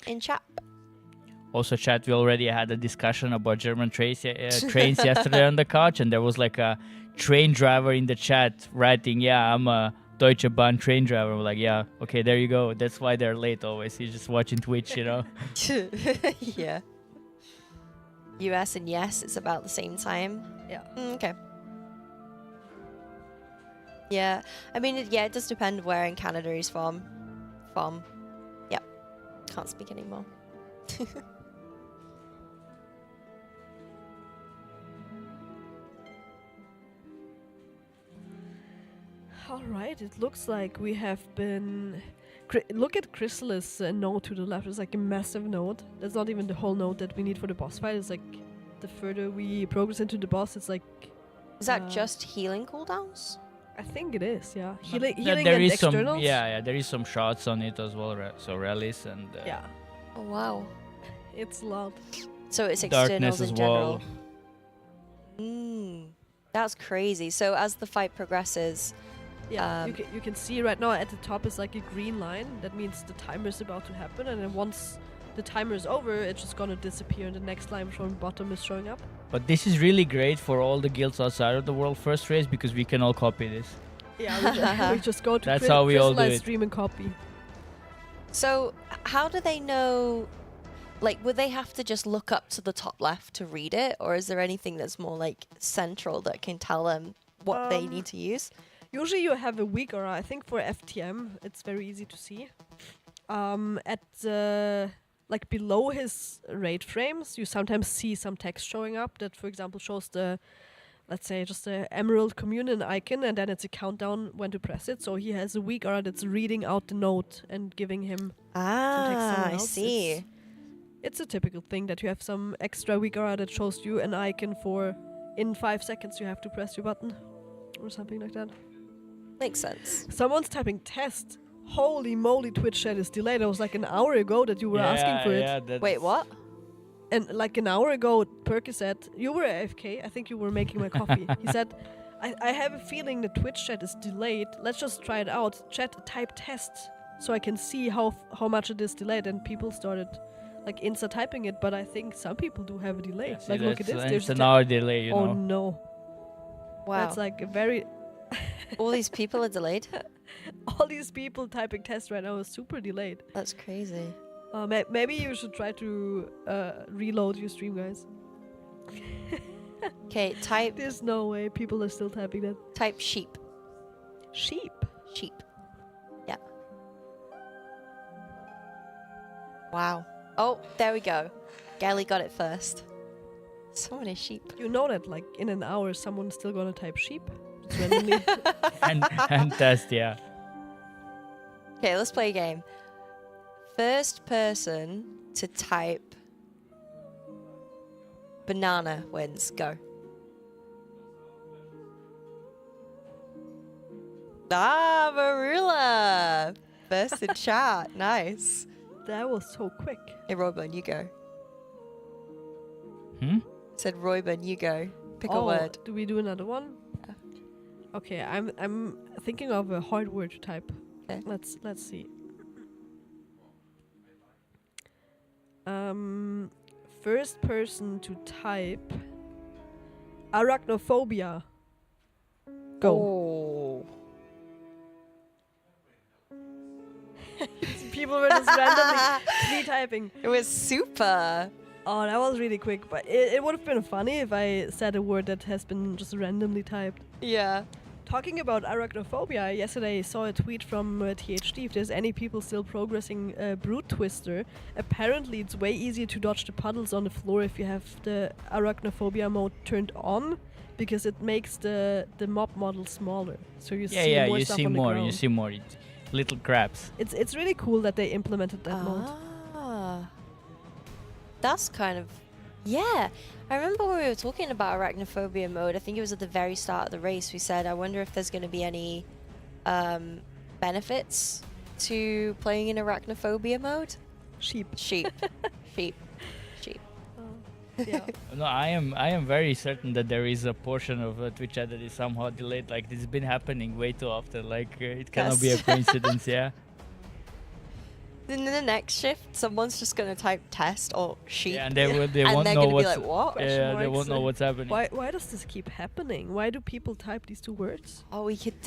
in chat? Also, chat, we already had a discussion about German trains yesterday on the couch, and there was like a train driver in the chat writing, yeah, I'm a Deutsche Bahn train driver. We're like, yeah, okay, there you go. That's why they're late always. He's just watching Twitch, you know? Yeah. US and yes, it's about the same time. Yeah. Okay. Yeah, I mean, it does depend where in Canada he's from. Yep. Can't speak anymore. All right, it looks like we have been... look at Chrysalis' node to the left. It's like a massive node. That's not even the whole node that we need for the boss fight. It's like the further we progress into the boss, it's like... Is that just healing cooldowns? I think it is, yeah. But Healing there and is some, externals? yeah, there is some shots on it as well. So rallies and Yeah, Oh wow. it's loud. So it's darkness externals as in well. general. That's crazy. So as the fight progresses, Yeah, you can see right now at the top is like a green line. That means the timer is about to happen, and then once the timer is over, it's just gonna disappear, and the next line from the bottom is showing up. But this is really great for all the guilds outside of the World First Race because we can all copy this. Yeah, we just go to That's how we all do Crystallize it. stream and copy. so how do they know? Like, would they have to just look up to the top left to read it, or is there anything that's more like central that can tell them what they need to use? Usually you have a weak aura. I think for FTM it's very easy to see. At like below his raid frames, you sometimes see some text showing up that, for example, shows the, let's say, just the Emerald Communion icon, and then it's a countdown when to press it. So he has a weak aura that's reading out the note and giving him someone I else. see. It's a typical thing that you have some extra weak aura that shows you an icon for in 5 seconds you have to press your button or something like that. Makes sense. Someone's typing test. Holy moly, Twitch chat is delayed. It was like an hour ago that you were asking for it. Wait, what? And like an hour ago, Perky said, you were AFK. I think you were making my coffee. He said, I have a feeling the Twitch chat is delayed. Let's just try it out. Chat, type test so I can see how much it is delayed. And people started like insta typing it, but I think some people do have a delay. Yeah, see, like look at this. it's There's an a hour delay, you oh know. no. Wow. That's like a very... All these people are delayed. All these people typing test right now is super delayed. That's crazy. Maybe you should try to reload your stream, guys. Okay, type There's no way people are still typing that. type sheep. Sheep. Sheep. Wow. Oh, there we go. Gally got it first. So many sheep. You know that, like, in an hour, someone's still gonna type sheep. Just randomly. And test, yeah. Okay, let's play a game. First person to type banana wins. Go. Ah, Marula! First in chat. Nice. That was so quick. Hey, Royburn, you go. Said Royburn, you go. Pick a word. Do we do another one? Yeah. Okay, I'm thinking of a hard word to type. Okay. Let's see. First person to type arachnophobia. Go. Oh. People were just randomly typing. It was super. Oh, that was really quick, but it would have been funny if I said a word that has been just randomly typed. Yeah. Talking about arachnophobia, yesterday I saw a tweet from THD. If there's any people still progressing Brute Twister, apparently it's way easier to dodge the puddles on the floor if you have the arachnophobia mode turned on, because it makes the mob model smaller. So you see more you stuff see on the more. ground. You see more. Little crabs. It's really cool that they implemented that mode. Ah. That's kind of... Yeah. I remember when we were talking about arachnophobia mode, I think it was at the very start of the race, we said, I wonder if there's going to be any benefits to playing in arachnophobia mode? Sheep. Sheep. Sheep. Sheep. Yeah. No, I am very certain that there is a portion of Twitch chat that is somehow delayed. Like, this has been happening way too often. Like, it cannot be a coincidence, yeah? In the next shift, someone's just going to type test or sheep. Yeah, and they won't and they're know going to be what's... like, what? Yeah, they won't know what's happening. Why does this keep happening? Why do people type these two words? Oh, we could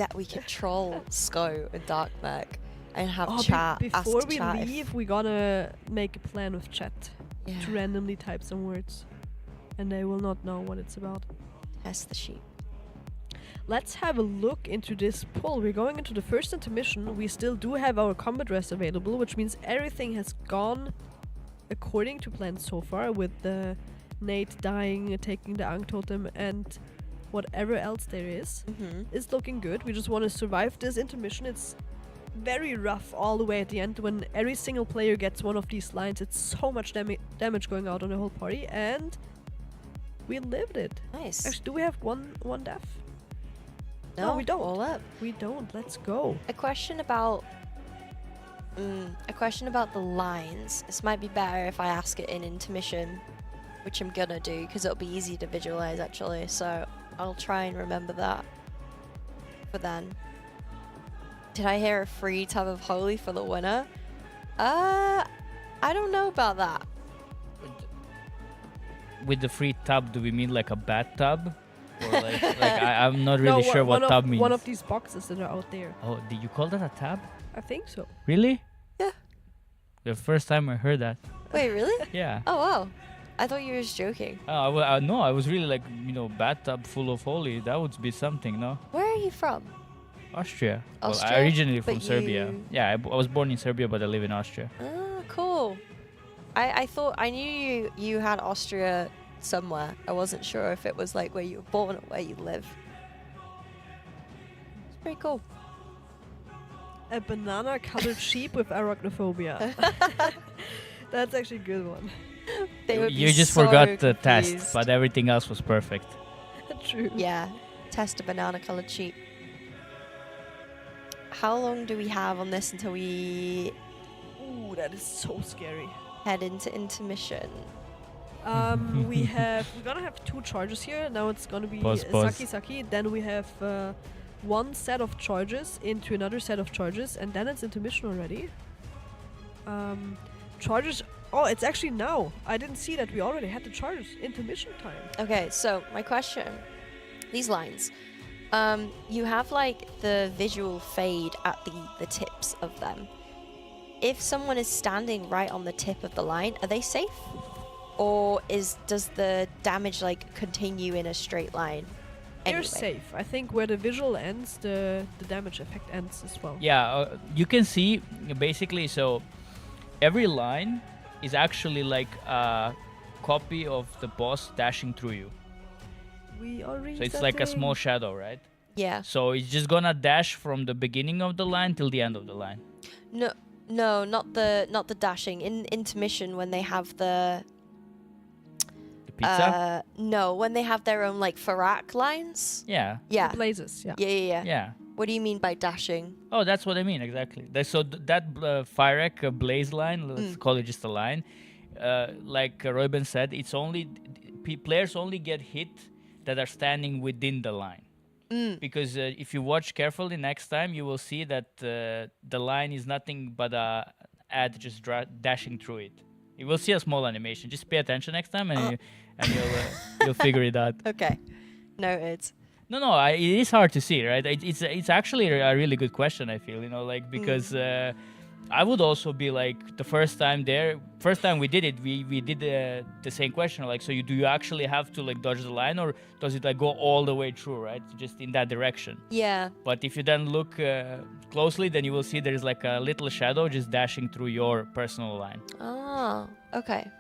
troll Sko and Darkmag and have Oh, chat. before ask we chat if- leave, we gotta make a plan with chat Yeah. to randomly type some words, and they will not know what it's about. Test the sheep. Let's have a look into this poll. We're going into the first intermission. We still do have our combat rest available, which means everything has gone according to plan so far, with the Nate dying, taking the Ankh totem, and whatever else there is. It's looking good. We just want to survive this intermission. It's very rough all the way at the end. When every single player gets one of these lines, it's so much damage going out on the whole party, and we lived it. Nice. Actually, do we have one death? No, we don't. All up. We don't. Let's go. A question about the lines. This might be better if I ask it in intermission, which I'm gonna do because it'll be easy to visualize actually. So I'll try and remember that for then. Did I hear a free tub of holy for the winner? I don't know about that. With the free tub, do we mean like a bathtub? Or like I'm not really sure what tub means. One of these boxes that are out there. Oh, did you call that a tab? I think so. Really? Yeah. The first time I heard that. Wait, really? Yeah. Oh wow. I thought you were just joking. No, I was really like, bathtub full of holy. That would be something, no? Where are you from? Austria. Well, Austria? I originally from But Serbia. you- Yeah, I was born in Serbia, but I live in Austria. Ah, cool. I knew you had Austria somewhere. I wasn't sure if it was like where you were born or where you live. It's pretty cool. A banana-colored sheep with arachnophobia. That's actually a good one. They would be You just so forgot the confused. test, but everything else was perfect. True. Yeah, test a banana-colored sheep. How long do we have on this until we Ooh, that is so scary. head into intermission? We're gonna have 2 charges here. Now it's gonna be Pause. Saki. Then we have one set of charges into another set of charges, and then it's intermission already. Charges. Oh, it's actually now. I didn't see that we already had the charges. Intermission time. Okay, so my question, these lines, you have like the visual fade at the tips of them. If someone is standing right on the tip of the line, are they safe? Or does the damage like continue in a straight line? They're Anyway. safe. I think where the visual ends, the damage effect ends as well. Yeah, you can see basically, so every line is actually like a copy of the boss dashing through you. We are So it's like a small shadow, right? Yeah. So it's just gonna dash from the beginning of the line till the end of the line. No, not the dashing. In intermission, when they have the pizza. No, when they have their own like Farak lines. Yeah. Yeah. Blazes, yeah. Yeah. Yeah. What do you mean by dashing? Oh, that's what I mean exactly. That Firek blaze line, let's call it just a line. Like Ruben said, it's only players only get hit that are standing within the line. Because if you watch carefully next time, you will see that the line is nothing but a ad just dashing through it. You will see a small animation. Just pay attention next time, and you'll figure it out. Okay, noted. No, it is hard to see, right? It's actually a really good question. I feel, because I would also be like the first time we did it, we did the same question, like, so do you actually have to like dodge the line, or does it like go all the way through, right? Just in that direction. Yeah. But if you then look closely, then you will see there is like a little shadow just dashing through your personal line. Oh, okay.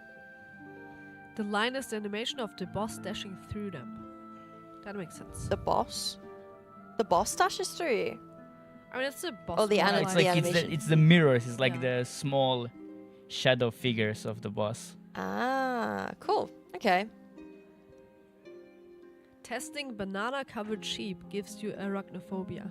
The line is the animation of the boss dashing through them. That makes sense. The boss dashes through you. I mean, it's the boss. Oh, the line. It's like animation. it's the mirrors. It's like Yeah. the small shadow figures of the boss. Ah, cool. Okay. Testing banana-covered sheep gives you arachnophobia.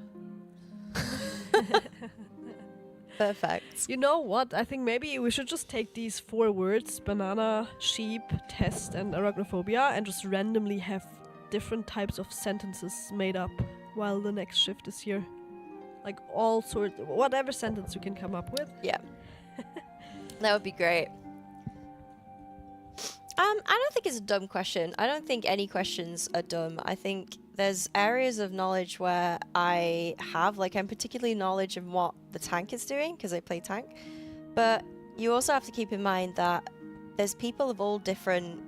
Perfect. You know what? I think maybe we should just take these 4 words, banana, sheep, test, and arachnophobia, and just randomly have different types of sentences made up while the next shift is here. Like all sorts, whatever sentence you can come up with. Yeah. That would be great. I don't think it's a dumb question. I don't think any questions are dumb. I think there's areas of knowledge where I have, like, I'm particularly knowledge of what the tank is doing because I play tank. But you also have to keep in mind that there's people of all different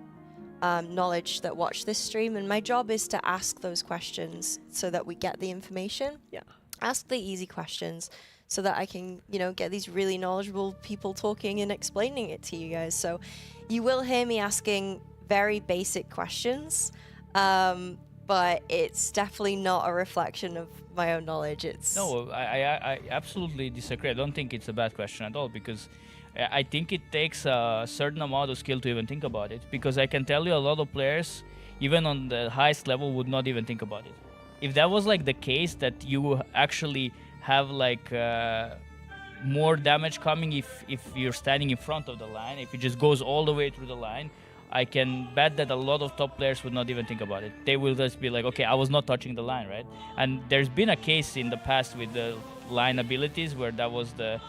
knowledge that watch this stream, and my job is to ask those questions so that we get the information. Yeah. Ask the easy questions so that I can, get these really knowledgeable people talking and explaining it to you guys. So you will hear me asking very basic questions, but it's definitely not a reflection of my own knowledge. No, I absolutely disagree. I don't think it's a bad question at all, because I think it takes a certain amount of skill to even think about it, because I can tell you a lot of players, even on the highest level, would not even think about it. If that was like the case, that you actually have like more damage coming if you're standing in front of the line, if it just goes all the way through the line, I can bet that a lot of top players would not even think about it. They will just be like, okay, I was not touching the line, right? And there's been a case in the past with the line abilities where that was the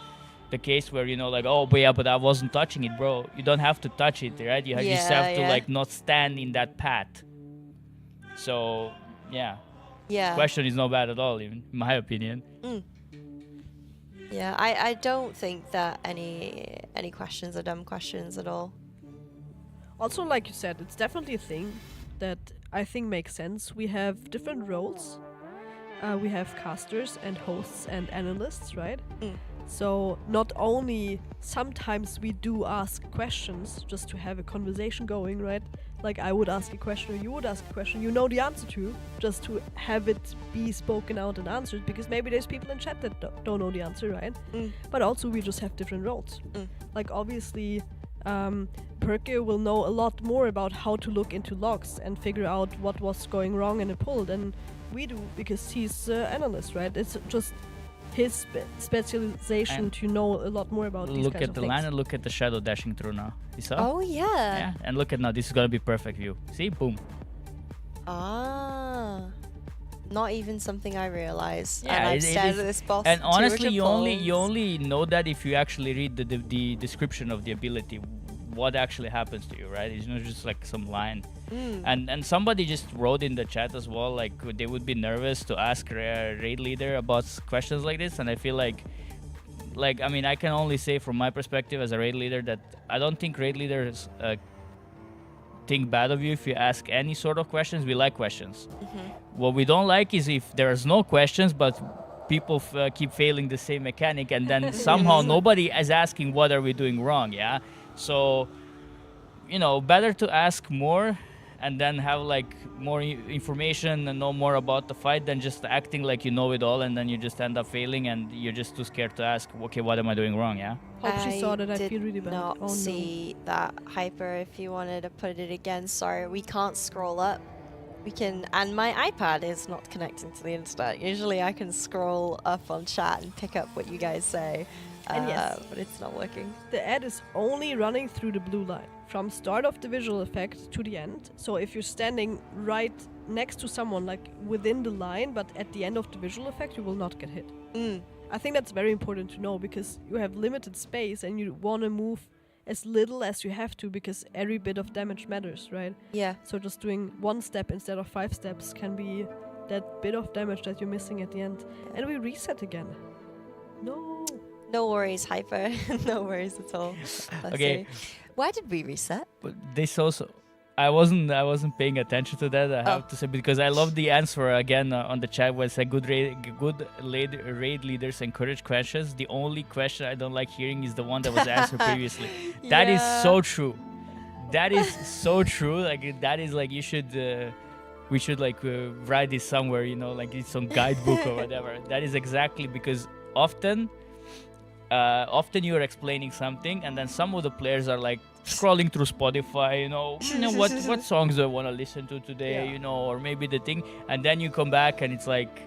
case where, like, oh, but yeah, but I wasn't touching it, bro. You don't have to touch it, right? You just have to like not stand in that path. So, yeah. Yeah. Question is not bad at all, even in my opinion. Yeah, I don't think that any questions are dumb questions at all. Also, like you said, it's definitely a thing that I think makes sense. We have different roles. We have casters and hosts and analysts, right? So not only sometimes we do ask questions just to have a conversation going, right? Like I would ask a question or you would ask a question you know the answer to, just to have it be spoken out and answered, because maybe there's people in chat that don't know the answer, right? But also we just have different roles. Like obviously Perke will know a lot more about how to look into logs and figure out what was going wrong in a pull than we do, because he's analyst, right? It's just his specialization And to know a lot more about these look kinds at of the things. line and look at the shadow dashing through now. You saw? Oh, yeah. Yeah, and look at now. This is gonna be perfect view. See, boom. Ah. Not even something I realized. Yeah, and I've it stared is- at this boss. And two honestly, you pulls. only know that if you actually read the description of the ability, what actually happens to you, right? It's not just like some line. And somebody just wrote in the chat as well, like they would be nervous to ask raid leader about questions like this, and I feel like I mean, I can only say from my perspective as a raid leader that I don't think raid leaders think bad of you if you ask any sort of questions. We like questions. What we don't like is if there's no questions, but people keep failing the same mechanic, and then somehow nobody is asking what are we doing wrong, yeah? So, better to ask more and then have like more information and know more about the fight than just acting like you know it all, and then you just end up failing and you're just too scared to ask, okay, what am I doing wrong? Yeah. Hope she saw that. I did feel really bad. not Oh, no. see that Hyper. If you wanted to put it again, sorry, we can't scroll up. We can, and my iPad is not connecting to the internet. Usually I can scroll up on chat and pick up what you guys say, And yes. but it's not working. The ad is only running through the blue line from start of the visual effect to the end. So if you're standing right next to someone, like within the line, but at the end of the visual effect, you will not get hit. I think that's very important to know, because you have limited space and you want to move as little as you have to, because every bit of damage matters, right? Yeah. So just doing 1 step instead of 5 steps can be that bit of damage that you're missing at the end. And we reset again. No. No worries, Hyper. No worries at all. Let's Okay. see. Why did we reset? But this also, I wasn't paying attention to that. I have to say, because I love the answer again on the chat where it said good raid leaders encourage questions. The only question I don't like hearing is the one that was answered previously. That is so true. That is so true. Like that is like we should like write this somewhere. Like it's some guidebook or whatever. That is exactly because often you're explaining something and then some of the players are like scrolling through Spotify, what songs do I want to listen to today, or maybe the thing, and then you come back and it's like,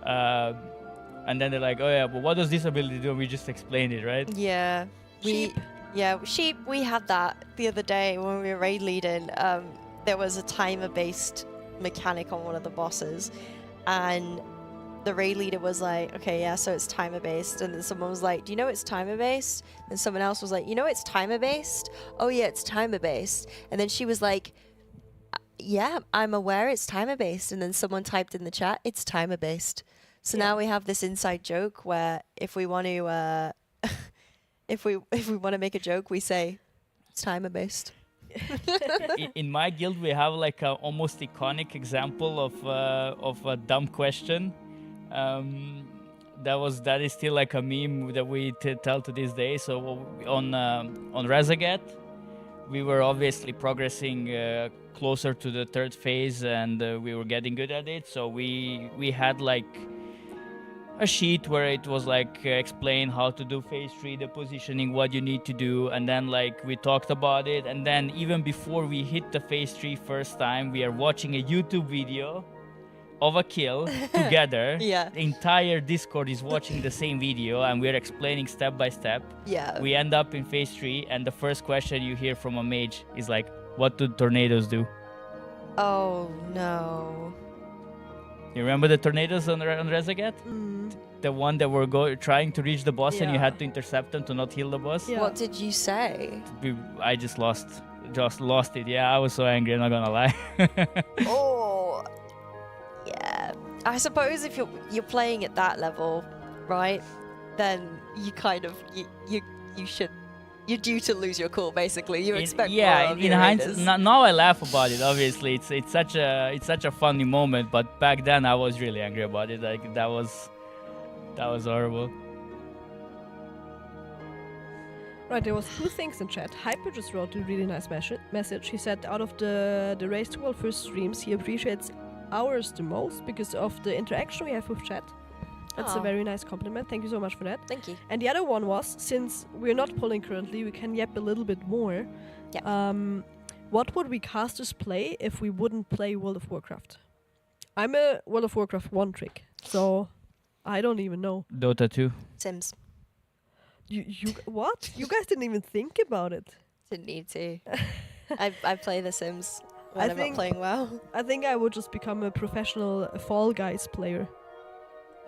and then they're like, oh yeah, but what does this ability do? We just explained it, right? Yeah. Sheep, we had that the other day when we were raid leading. There was a timer-based mechanic on one of the bosses, and the raid leader was like, okay, yeah, so it's timer-based. And then someone was like, do you know it's timer-based? And someone else was like, you know it's timer-based? Oh, yeah, it's timer-based. And then she was like, yeah, I'm aware it's timer-based. And then someone typed in the chat, it's timer-based. So now we have this inside joke where if we want to, if we want to make a joke, we say, it's timer-based. In my guild, we have like a almost iconic example of a dumb question. That is still like a meme that we tell to this day. So on Rezaget, we were obviously progressing closer to the 3rd phase, and we were getting good at it. So we had like a sheet where it was like explain how to do phase 3, the positioning, what you need to do, and then like we talked about it. And then even before we hit the phase 3 first time, we are watching a YouTube video of a kill together. Yeah. The entire Discord is watching the same video and we're explaining step by step. Yeah. We end up in phase 3 and the first question you hear from a mage is like, what do tornadoes do? Oh, no. You remember the tornadoes on Rezaget? The one that were trying to reach the boss and you had to intercept them to not heal the boss? Yeah. What did you say? I just lost it. Yeah, I was so angry, I'm not gonna lie. Oh, yeah. I suppose if you're playing at that level, right, then you kind of you're due to lose your cool. Basically, you expect more of in your hindsight, raiders. now I laugh about it. Obviously, it's such a funny moment. But back then, I was really angry about it. Like that was horrible. Right, there was 2 things in chat. Hyper just wrote a really nice message. He said out of the Race to World first streams, he appreciates ours the most because of the interaction we have with chat. That's a very nice compliment. Thank you so much for that. Thank you. And the other one was, since we're not pulling currently, we can yap a little bit more. Yeah. What would we casters play if we wouldn't play World of Warcraft? I'm a World of Warcraft 1 trick, so I don't even know. Dota 2. Sims. You what? You guys didn't even think about it. Didn't need to. I play The Sims when I'm not playing WoW. I think I would just become a professional Fall Guys player.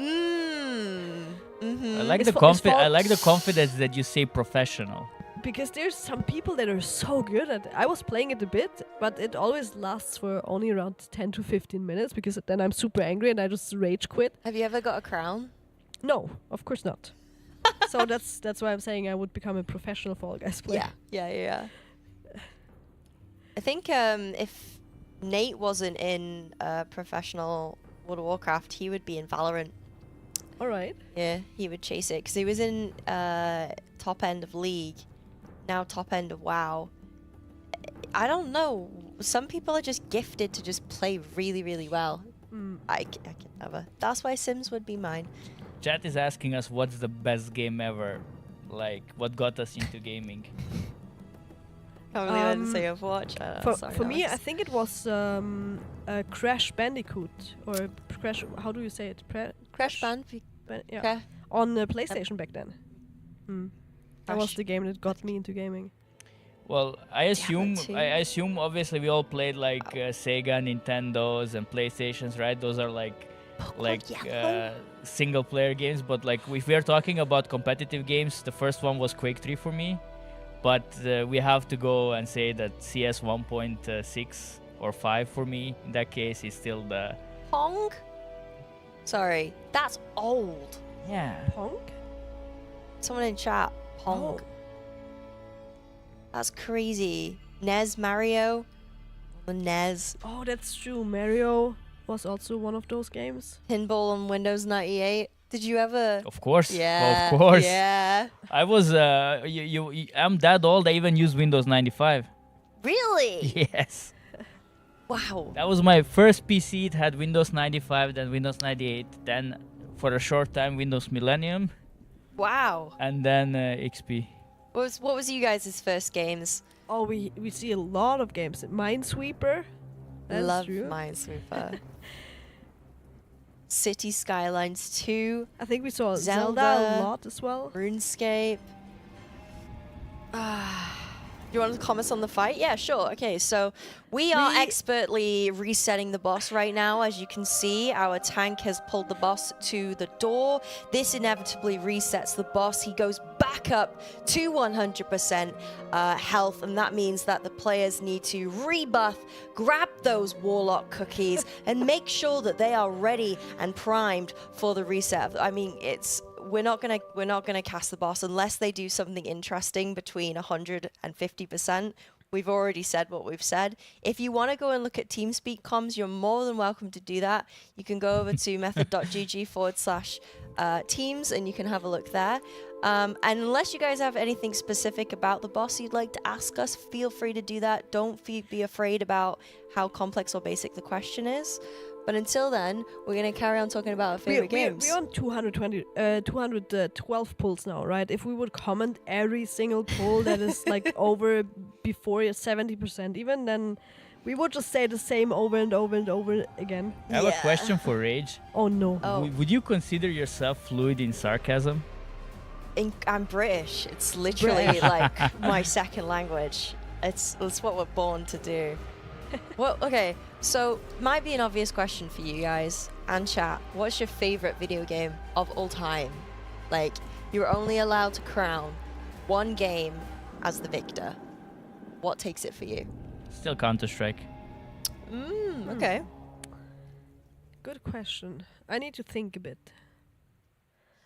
Mm-hmm. I like It's I like the confidence that you say professional. Because there's some people that are so good at it. I was playing it a bit, but it always lasts for only around 10 to 15 minutes because then I'm super angry and I just rage quit. Have you ever got a crown? No, of course not. So that's why I'm saying I would become a professional Fall Guys player. Yeah. I think if Nate wasn't in professional World of Warcraft, he would be in Valorant. All right. Yeah, he would chase it because he was in top end of League, now top end of WoW. I don't know. Some people are just gifted to just play really, really well. I can never. That's why Sims would be mine. Chat is asking us what's the best game ever. Like, what got us into gaming? Can't believe I didn't say Overwatch. Sorry, For me, I Alex. think it was Crash Bandicoot or Crash. How do you say it? Crash Band. Yeah. Okay. On the PlayStation back then. That was Crash. the game that got me into gaming. Well, I assume too. I assume obviously we all played like Sega, Nintendos, and PlayStations, right? Those are like single player games. But like if we are talking about competitive games, the first one was Quake 3 for me. But we have to go and say that CS 1.6 or 5 for me in that case is still the Pong? Sorry, that's old. yeah. Pong? Someone in chat. Pong. Oh. That's crazy. NES Mario. The NES. Oh, that's true. Mario was also one of those games. Pinball on Windows 98. Did you ever? Of course. Yeah. Of course. Yeah. I was I'm that old. I even used Windows 95. Really? Yes. Wow. That was my first PC. It had Windows 95, then Windows 98, then for a short time Windows Millennium, Wow. and then XP. What was you guys' first games? Oh, we see a lot of games. Minesweeper. That's Love true. Minesweeper. City Skylines 2. I think we saw Zelda. Zelda a lot as well. RuneScape. You want to comment on the fight? Yeah, sure. Okay, so we are expertly resetting the boss right now. As you can see, our tank has pulled the boss to the door. This inevitably resets the boss. He goes back up to 100% health, and that means that the players need to rebuff, grab those warlock cookies, and make sure that they are ready and primed for the reset. I mean, we're not gonna cast the boss unless they do something interesting between 100 and 50%. We've already said what we've said. If you want to go and look at TeamSpeak comms, you're more than welcome to do that. You can go over to method.gg/teams and you can have a look there. And unless you guys have anything specific about the boss you'd like to ask us, feel free to do that. Don't be afraid about how complex or basic the question is. But until then, we're going to carry on talking about our favorite games. We're on 212 pulls now, right? If we would comment every single pull that is like over before 70% even, then we would just say the same over and over and over again. I have a question for Rage. Oh no. Oh. Would you consider yourself fluid in sarcasm? I'm British. It's literally like my second language. It's what we're born to do. Well, okay, so might be an obvious question for you guys and chat. What's your favorite video game of all time? Like, you're only allowed to crown one game as the victor. What takes it for you? Still Counter-Strike. Okay. Good question. I need to think a bit.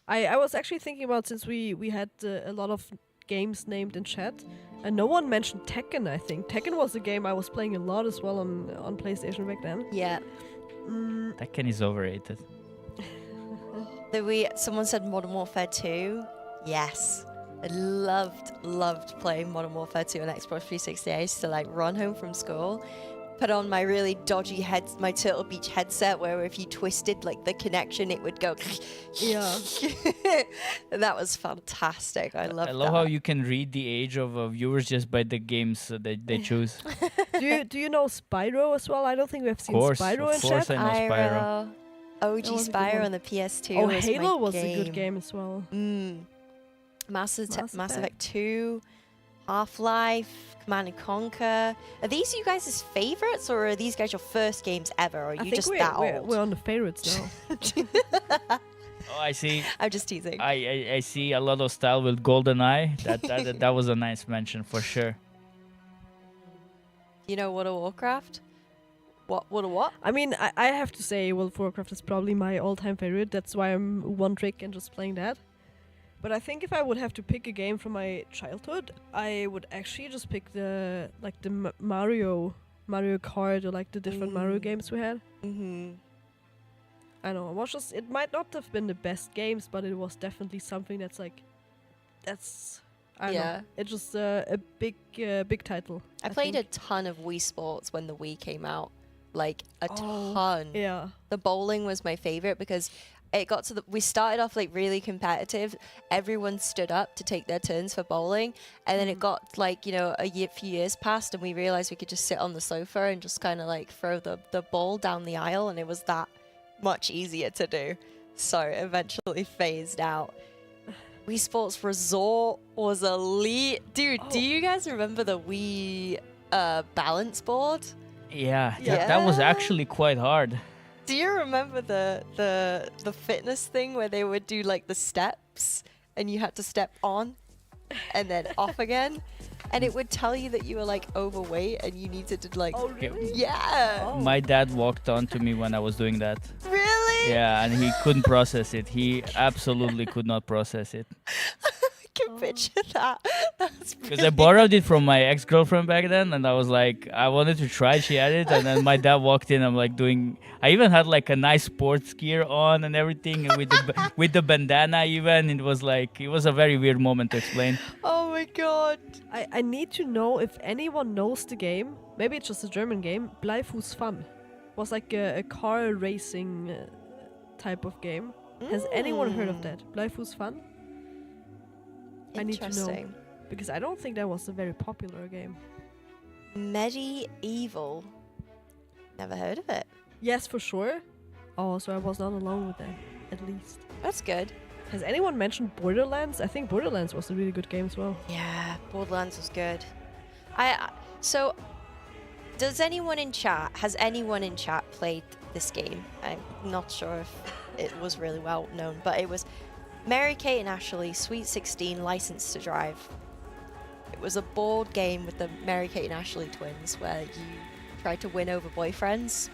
I was actually thinking about, since we had a lot of games named in chat, and no one mentioned Tekken. I think Tekken was a game I was playing a lot as well on PlayStation back then. Yeah. Tekken is overrated. Someone said Modern Warfare 2. Yes. I loved playing Modern Warfare 2 on Xbox 360. I used to like run home from school, put on my really dodgy my Turtle Beach headset, where if you twisted like the connection, it would go. Yeah. And that was fantastic. I love how you can read the age of viewers just by the games that they choose. Do you know Spyro as well? I don't think we have seen Spyro in Of course, chat. I know Spyro. OG That was a good Spyro one. on the PS2. Oh, was Halo my was a good game as well. Mass Effect. Effect 2, Half-Life, Command & Conquer. Are these you guys' favorites, or are these guys your first games ever? Or are I you think just that old? we're on the favorites now. Oh, I see. I'm just teasing. I see a lot of style with GoldenEye. That was a nice mention for sure. You know World of Warcraft? What? I mean, I have to say World of Warcraft is probably my all-time favorite. That's why I'm one trick and just playing that. But I think if I would have to pick a game from my childhood, I would actually just pick the Mario Kart, or like the different Mario games we had. I know, it might not have been the best games, but it was definitely something that's I don't know. It's just a big title. I played a think. ton of Wii Sports when the Wii came out. Like a Oh, ton. Yeah. The bowling was my favorite because it got to we started off like really competitive. Everyone stood up to take their turns for bowling, and then it got like, you know, few years passed, and we realized we could just sit on the sofa and just kind of like throw the ball down the aisle, and it was that much easier to do. So eventually phased out. Wii Sports Resort was elite. Dude, do you guys remember the Wii balance board? Yeah, that was actually quite hard. Do you remember the fitness thing where they would do like the steps and you had to step on and then off again? And it would tell you that you were like overweight and you needed to like... Oh, really? Yeah! My dad walked on to me when I was doing that. Really? Yeah, and he couldn't process it. He absolutely could not process it. I can picture that. That's Because I borrowed it from my ex-girlfriend back then, and I was like, I wanted to try. She had it, and then my dad walked in. I'm like I even had like a nice sports gear on and everything, and with the bandana even. It was a very weird moment to explain. Oh my god. I need to know if anyone knows the game. Maybe it's just a German game. Bleifuß Fun was like a car racing type of game. Has anyone heard of that? Bleifuß Fun? I need to know. Interesting. Because I don't think that was a very popular game. Medieval. Never heard of it. Yes, for sure. Oh, so I was not alone with that, at least. That's good. Has anyone mentioned Borderlands? I think Borderlands was a really good game as well. Yeah, Borderlands was good. So, has anyone in chat played this game? I'm not sure if it was really well known, but it was Mary-Kate and Ashley, Sweet 16, License to Drive. It was a board game with the Mary-Kate and Ashley twins where you tried to win over boyfriends.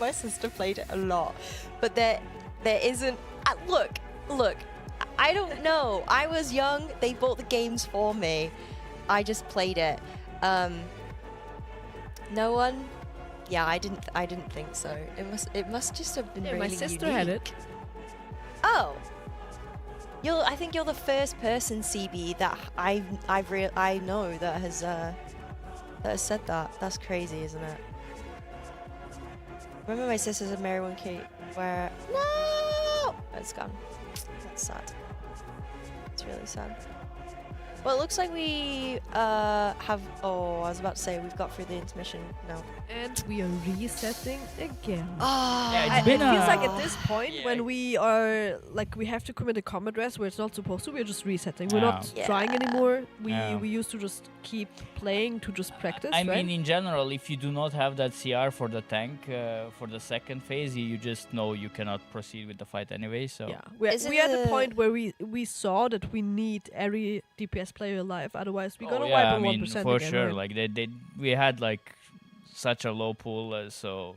My sister played it a lot, but there isn't. Look. I don't know. I was young. They bought the games for me. I just played it. No one. Yeah, I didn't think so. It must just have been Yeah, really my sister unique. had it. Oh. I think you're the first person, CB, that I know that has said that. That's crazy, isn't it? Remember my sister's a Mary 1K where no, it's gone. That's sad. It's really sad. Well, it looks like we have. Oh, I was about to say we've got through the intermission. No. And we are resetting again. Oh, Yeah, It been feels a- like at this point Yeah. when we are like we have to commit a com address where it's not supposed to, we're just resetting. We're not Yeah. trying anymore. We Yeah. we used to just keep playing to just practice. I right? mean, in general, if you do not have that CR for the tank for the second phase, you just know you cannot proceed with the fight anyway. So yeah, we're Is it at the a- point where we saw that we need every DPS player alive. Otherwise, we're gonna yeah, wipe I on mean, 1% for again. sure. right? Like we had like such a low pool, so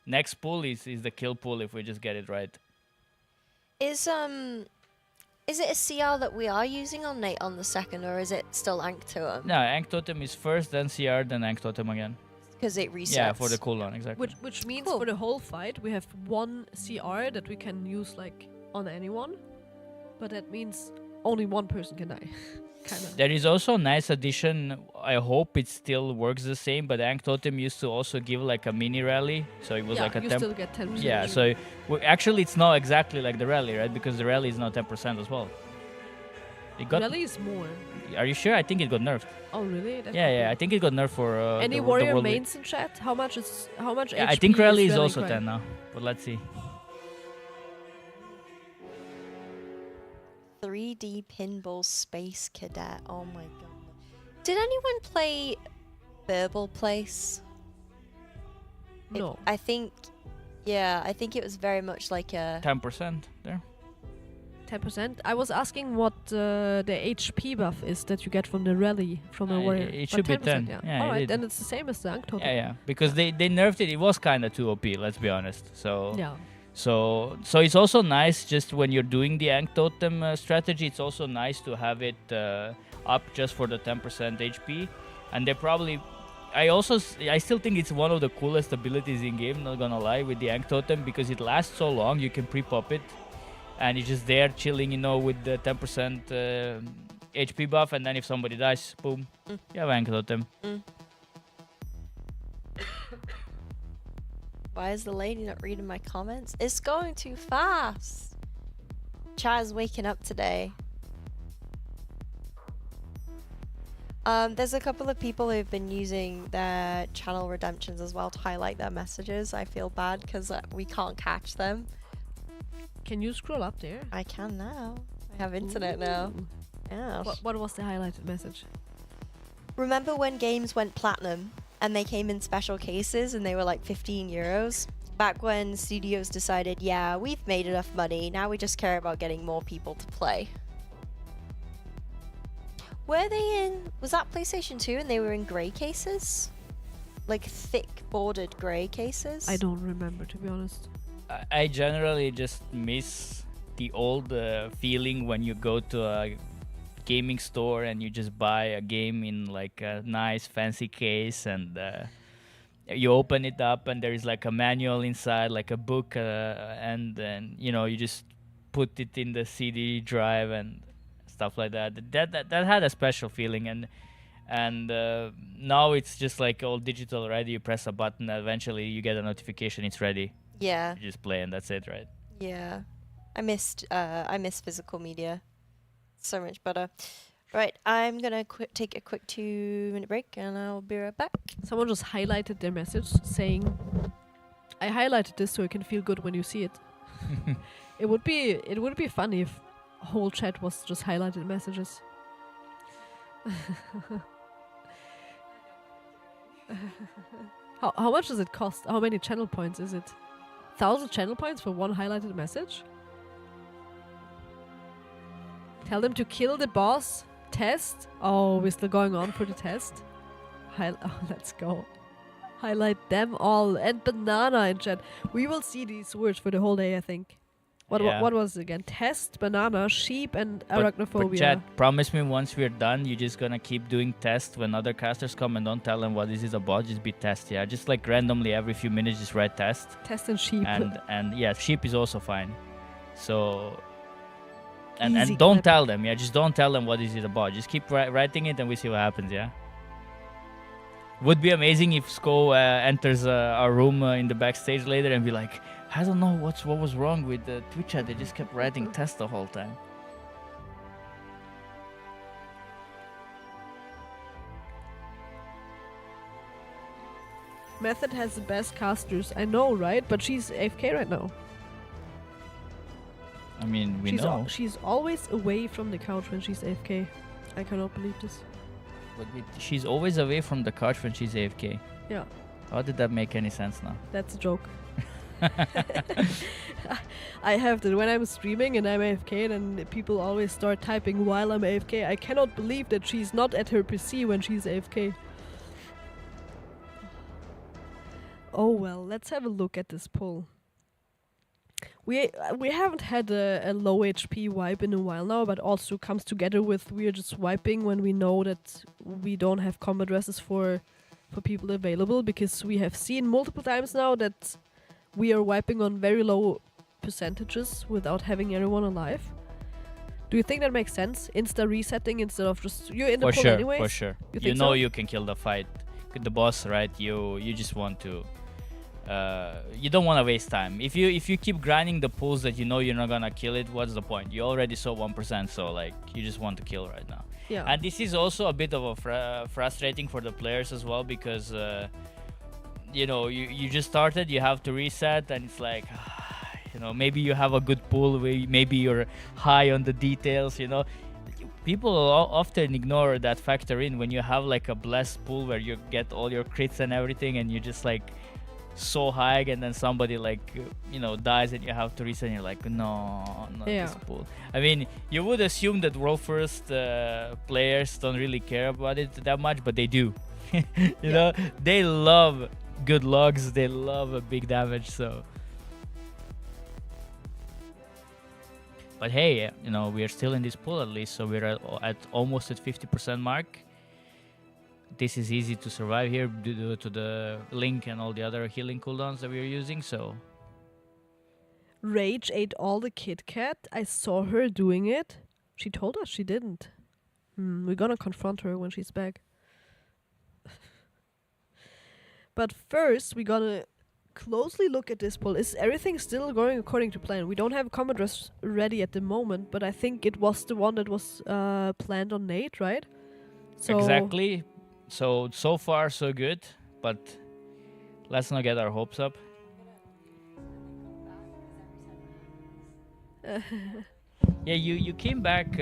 next pool is the kill pool if we just get it right. Is it a CR that we are using on the second, or is it still Ankh Totem? No, Ankh Totem is first, then CR, then Ankh Totem again. Because it resets. Yeah, for the cooldown, exactly. Which means Cool. for the whole fight we have one CR that we can use like on anyone, but that means only one person can die. Kind of. There is also a nice addition. I hope it still works the same, but Ankh Totem used to also give like a mini rally, so it was Yeah, like a you temp. still get 10%. Yeah, so actually it's not exactly like the rally, right? Because the rally is not 10% as well. It got. Rally is more. Are you sure? I think it got nerfed. Oh really? That's Yeah, not yeah. I good. think it got nerfed for Any the warrior World mains in chat? How much Yeah, I HP think rally is rally also crying? 10 now, but let's see. 3D Pinball Space Cadet. Oh my god. Did anyone play Burble Place? No. I think it was very much like a... 10% there. 10%. I was asking what the HP buff is that you get from the rally from the warrior. it But should be 10%, 10. Yeah. Yeah, All it right, did. then it's the same as the Ankh Totem. Yeah, yeah. Because they nerfed it. It was kind of too OP, let's be honest. So Yeah. So it's also nice just when you're doing the Ankh Totem strategy, it's also nice to have it up just for the 10% HP. And they probably... I still think it's one of the coolest abilities in game, not gonna lie, with the Ankh Totem, because it lasts so long, you can pre-pop it. and you're just there chilling, with the 10% HP buff, and then if somebody dies, boom, you have ankle totem. Why is the lady not reading my comments? It's going too fast. Chaz waking up today. There's a couple of people who've been using their channel redemptions as well to highlight their messages. I feel bad because we can't catch them. Can you scroll up there? I can now. I have internet now. Ooh. Yeah. What was the highlighted message? Remember when games went platinum and they came in special cases and they were like 15 euros? Back when studios decided, yeah, we've made enough money, now we just care about getting more people to play. Were they in... Was that PlayStation 2 and they were in grey cases? Like thick bordered grey cases? I don't remember, to be honest. I generally just miss the old feeling when you go to a gaming store and you just buy a game in like a nice fancy case, and you open it up and there is like a manual inside, like a book, and then you just put it in the CD drive and stuff like that. That had a special feeling, and now it's just like all digital, right? You press a button, eventually you get a notification, it's ready. Yeah. You just play and that's it, right? Yeah. I missed physical media. So much better. Right, I'm gonna take a quick 2-minute break and I'll be right back. Someone just highlighted their message saying, I highlighted this so you can feel good when you see it. It would be funny if whole chat was just highlighted messages. How much does it cost? How many channel points is it? 1,000 channel points for one highlighted message? Tell them to kill the boss. Test. Oh, we're still going on for the test. Let's go. Highlight them all. And banana in chat. We will see these words for the whole day, I think. What was it again? Test, banana, sheep, and arachnophobia. But chat, promise me once we're done, you're just gonna keep doing tests when other casters come, and don't tell them what this is about. Just be test, yeah. Just like randomly every few minutes, just write test. Test and sheep. And yeah, sheep is also fine. So. And Easy don't clip. tell them, yeah. Just don't tell them what is it about. Just keep writing it, and we see what happens, yeah. Would be amazing if Sko enters our room in the backstage later and be like, I don't know what was wrong with the Twitch chat. They just kept writing test the whole time. Method has the best casters. I know, right? But she's AFK right now. I mean, we know. She's always away from the couch when she's AFK. I cannot believe this. But she's always away from the couch when she's AFK. Yeah. How did that make any sense now? That's a joke. I have that when I'm streaming and I'm AFK, then people always start typing while I'm AFK. I cannot believe that she's not at her PC when she's AFK. Oh well, let's have a look at this poll. We haven't had a low HP wipe in a while now, but also comes together with we're just wiping when we know that we don't have combat dresses for people available, because we have seen multiple times now that we are wiping on very low percentages without having everyone alive. Do you think that makes sense? Insta resetting instead of just you're in the pool anyways? For sure. You know you can kill the fight, the boss, right? You just want to. You don't want to waste time. If you keep grinding the pulls that you know you're not gonna kill it, what's the point? You already saw 1%, so like you just want to kill right now. Yeah. And this is also a bit of a frustrating for the players as well, because you just started, you have to reset, and it's like maybe you have a good pull, maybe you're high on the details. People often ignore that factor in when you have like a blessed pull where you get all your crits and everything, and you just like so high, and then somebody dies and you have to reset, and you're like, no, not this pool. I mean, you would assume that world first players don't really care about it that much, but they do. you know, they love good logs, they love a big damage. So but hey, we are still in this pool at least, so we're at almost at 50% mark. This is easy to survive here due to the link and all the other healing cooldowns that we are using. So Rage ate all the Kit Kat. I saw her doing it. She told us she didn't. We're gonna confront her when she's back. But first, we're gonna closely look at this poll. Is everything still going according to plan? We don't have a combat dress ready at the moment, but I think it was the one that was planned on Nate, right? So Exactly. So far so good, but let's not get our hopes up. Yeah, you came back.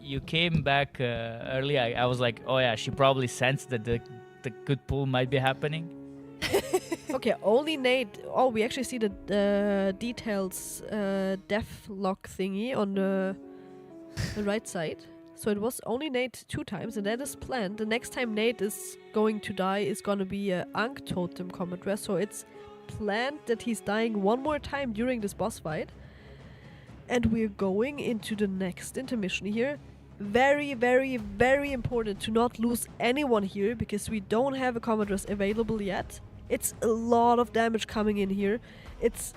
You came back early. I was like, oh yeah, she probably sensed that the good pull might be happening. Okay, only Nate. Oh, we actually see the details def lock thingy on the right side. So it was only Nate 2 times, and that is planned. The next time Nate is going to die is gonna be a Ankh Totem combat dress. So it's planned that he's dying 1 more time during this boss fight. And we're going into the next intermission here. Very, very, very important to not lose anyone here, because we don't have a combat dress available yet. It's a lot of damage coming in here. It's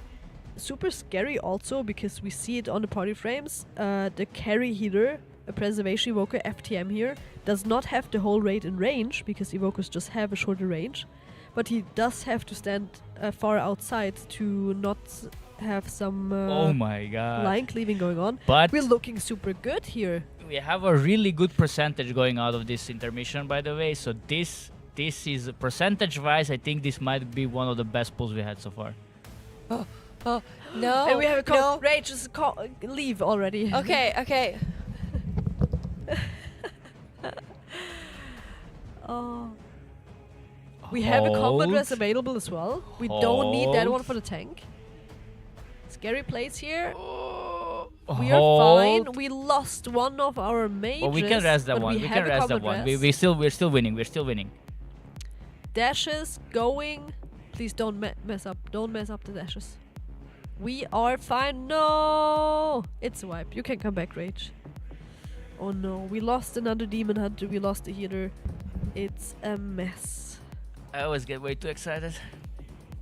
super scary also, because we see it on the party frames. The carry healer, a preservation evoker, FTM here, does not have the whole raid in range, because evokers just have a shorter range. But he does have to stand far outside to not have some Oh my god. line cleaving going on. But We're looking super good here. we have a really good percentage going out of this intermission, by the way. So this is percentage-wise, I think this might be one of the best pulls we had so far. No. And we have a no. Rage, just leave already. Okay. Oh. We have a combat dress Hold. available as well. We don't need that Hold. one for the tank. Scary plays here. We are fine. Hold. We lost one of our mages. Oh, we can rest that but one. We We have can a rest that combat one. dress. We're still winning. We're still winning. Dashes going. Please don't mess up. Don't mess up the dashes. We are fine. No, it's a wipe. You can come back, Rage. Oh no, we lost another demon hunter. We lost the healer. It's a mess. I always get way too excited.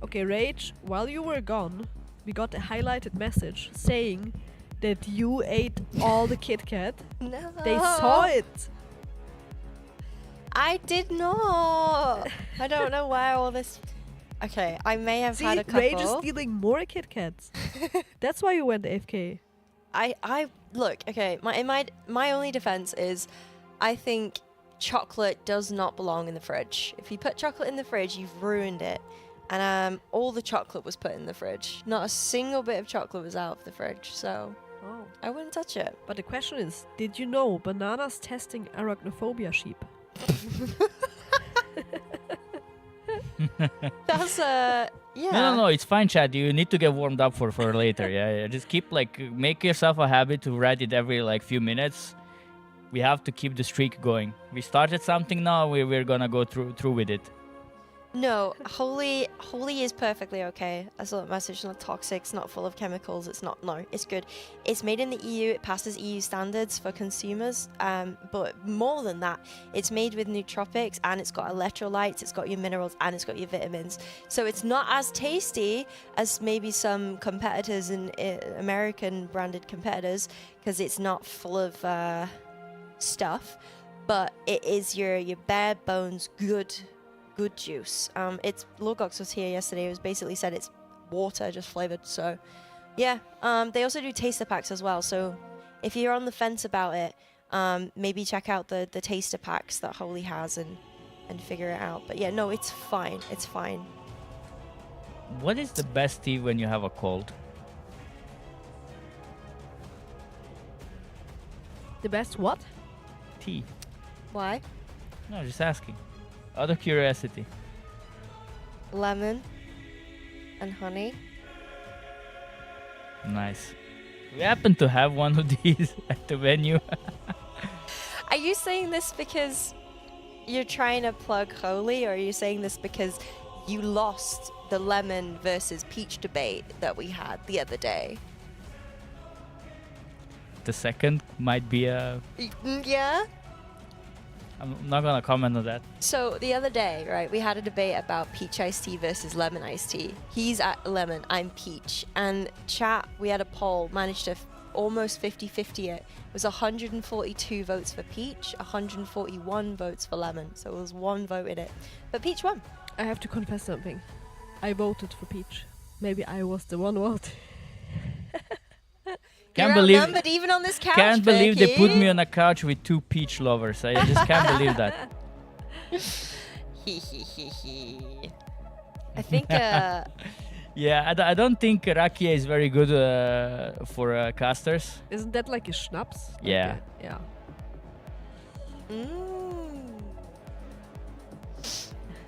Okay, Rage, while you were gone, we got a highlighted message saying that you ate all the Kit Kat. No. They saw it. I did not. I don't know why all this. Okay, I may have See, had a couple. Rage is stealing more Kit Kats. That's why you went AFK. I look, okay, my only defense is I think chocolate does not belong in the fridge. If you put chocolate in the fridge, you've ruined it. And all the chocolate was put in the fridge. Not a single bit of chocolate was out of the fridge, so Oh. I wouldn't touch it. But the question is, did you know bananas testing arachnophobia sheep? That's yeah. No, it's fine, Chad. You need to get warmed up for later. Yeah. Just keep make yourself a habit to write it every few minutes. We have to keep the streak going. We started something now. We're gonna go through with it. No, holy is perfectly okay. I saw that message. It's not toxic. It's not full of chemicals. It's not. No, it's good. It's made in the EU. It passes EU standards for consumers. But more than that, it's made with nootropics, and it's got electrolytes. It's got your minerals, and it's got your vitamins. So it's not as tasty as maybe some competitors in American branded competitors, because it's not full of stuff. But it is your bare bones good juice. It's Logox was here yesterday. It was basically said it's water just flavored. So yeah, they also do taster packs as well. So if you're on the fence about it, maybe check out the taster packs that Holy has and figure it out. But yeah, no, it's fine. It's fine. What is the best tea when you have a cold? The best what? Tea. Why? No, just asking. Out of curiosity. Lemon and honey. Nice. We happen to have one of these at the venue. Are you saying this because you're trying to plug Holy, or are you saying this because you lost the lemon versus peach debate that we had the other day? The second might be a... Yeah? I'm not gonna comment on that. So the other day, right, we had a debate about peach iced tea versus lemon iced tea. He's at lemon, I'm peach. And chat, we had a poll, managed to almost 50-50 it. It was 142 votes for peach, 141 votes for lemon. So it was one vote in it. But peach won. I have to confess something. I voted for Peach. Maybe I was the one vote. Can't You're believe outnumbered even on this couch, Can't believe they put Becky. me on a couch with 2 peach lovers. I just can't believe that. He. I think Yeah, I don't think rakia is very good for casters. Isn't that like a schnapps? Yeah. Yeah.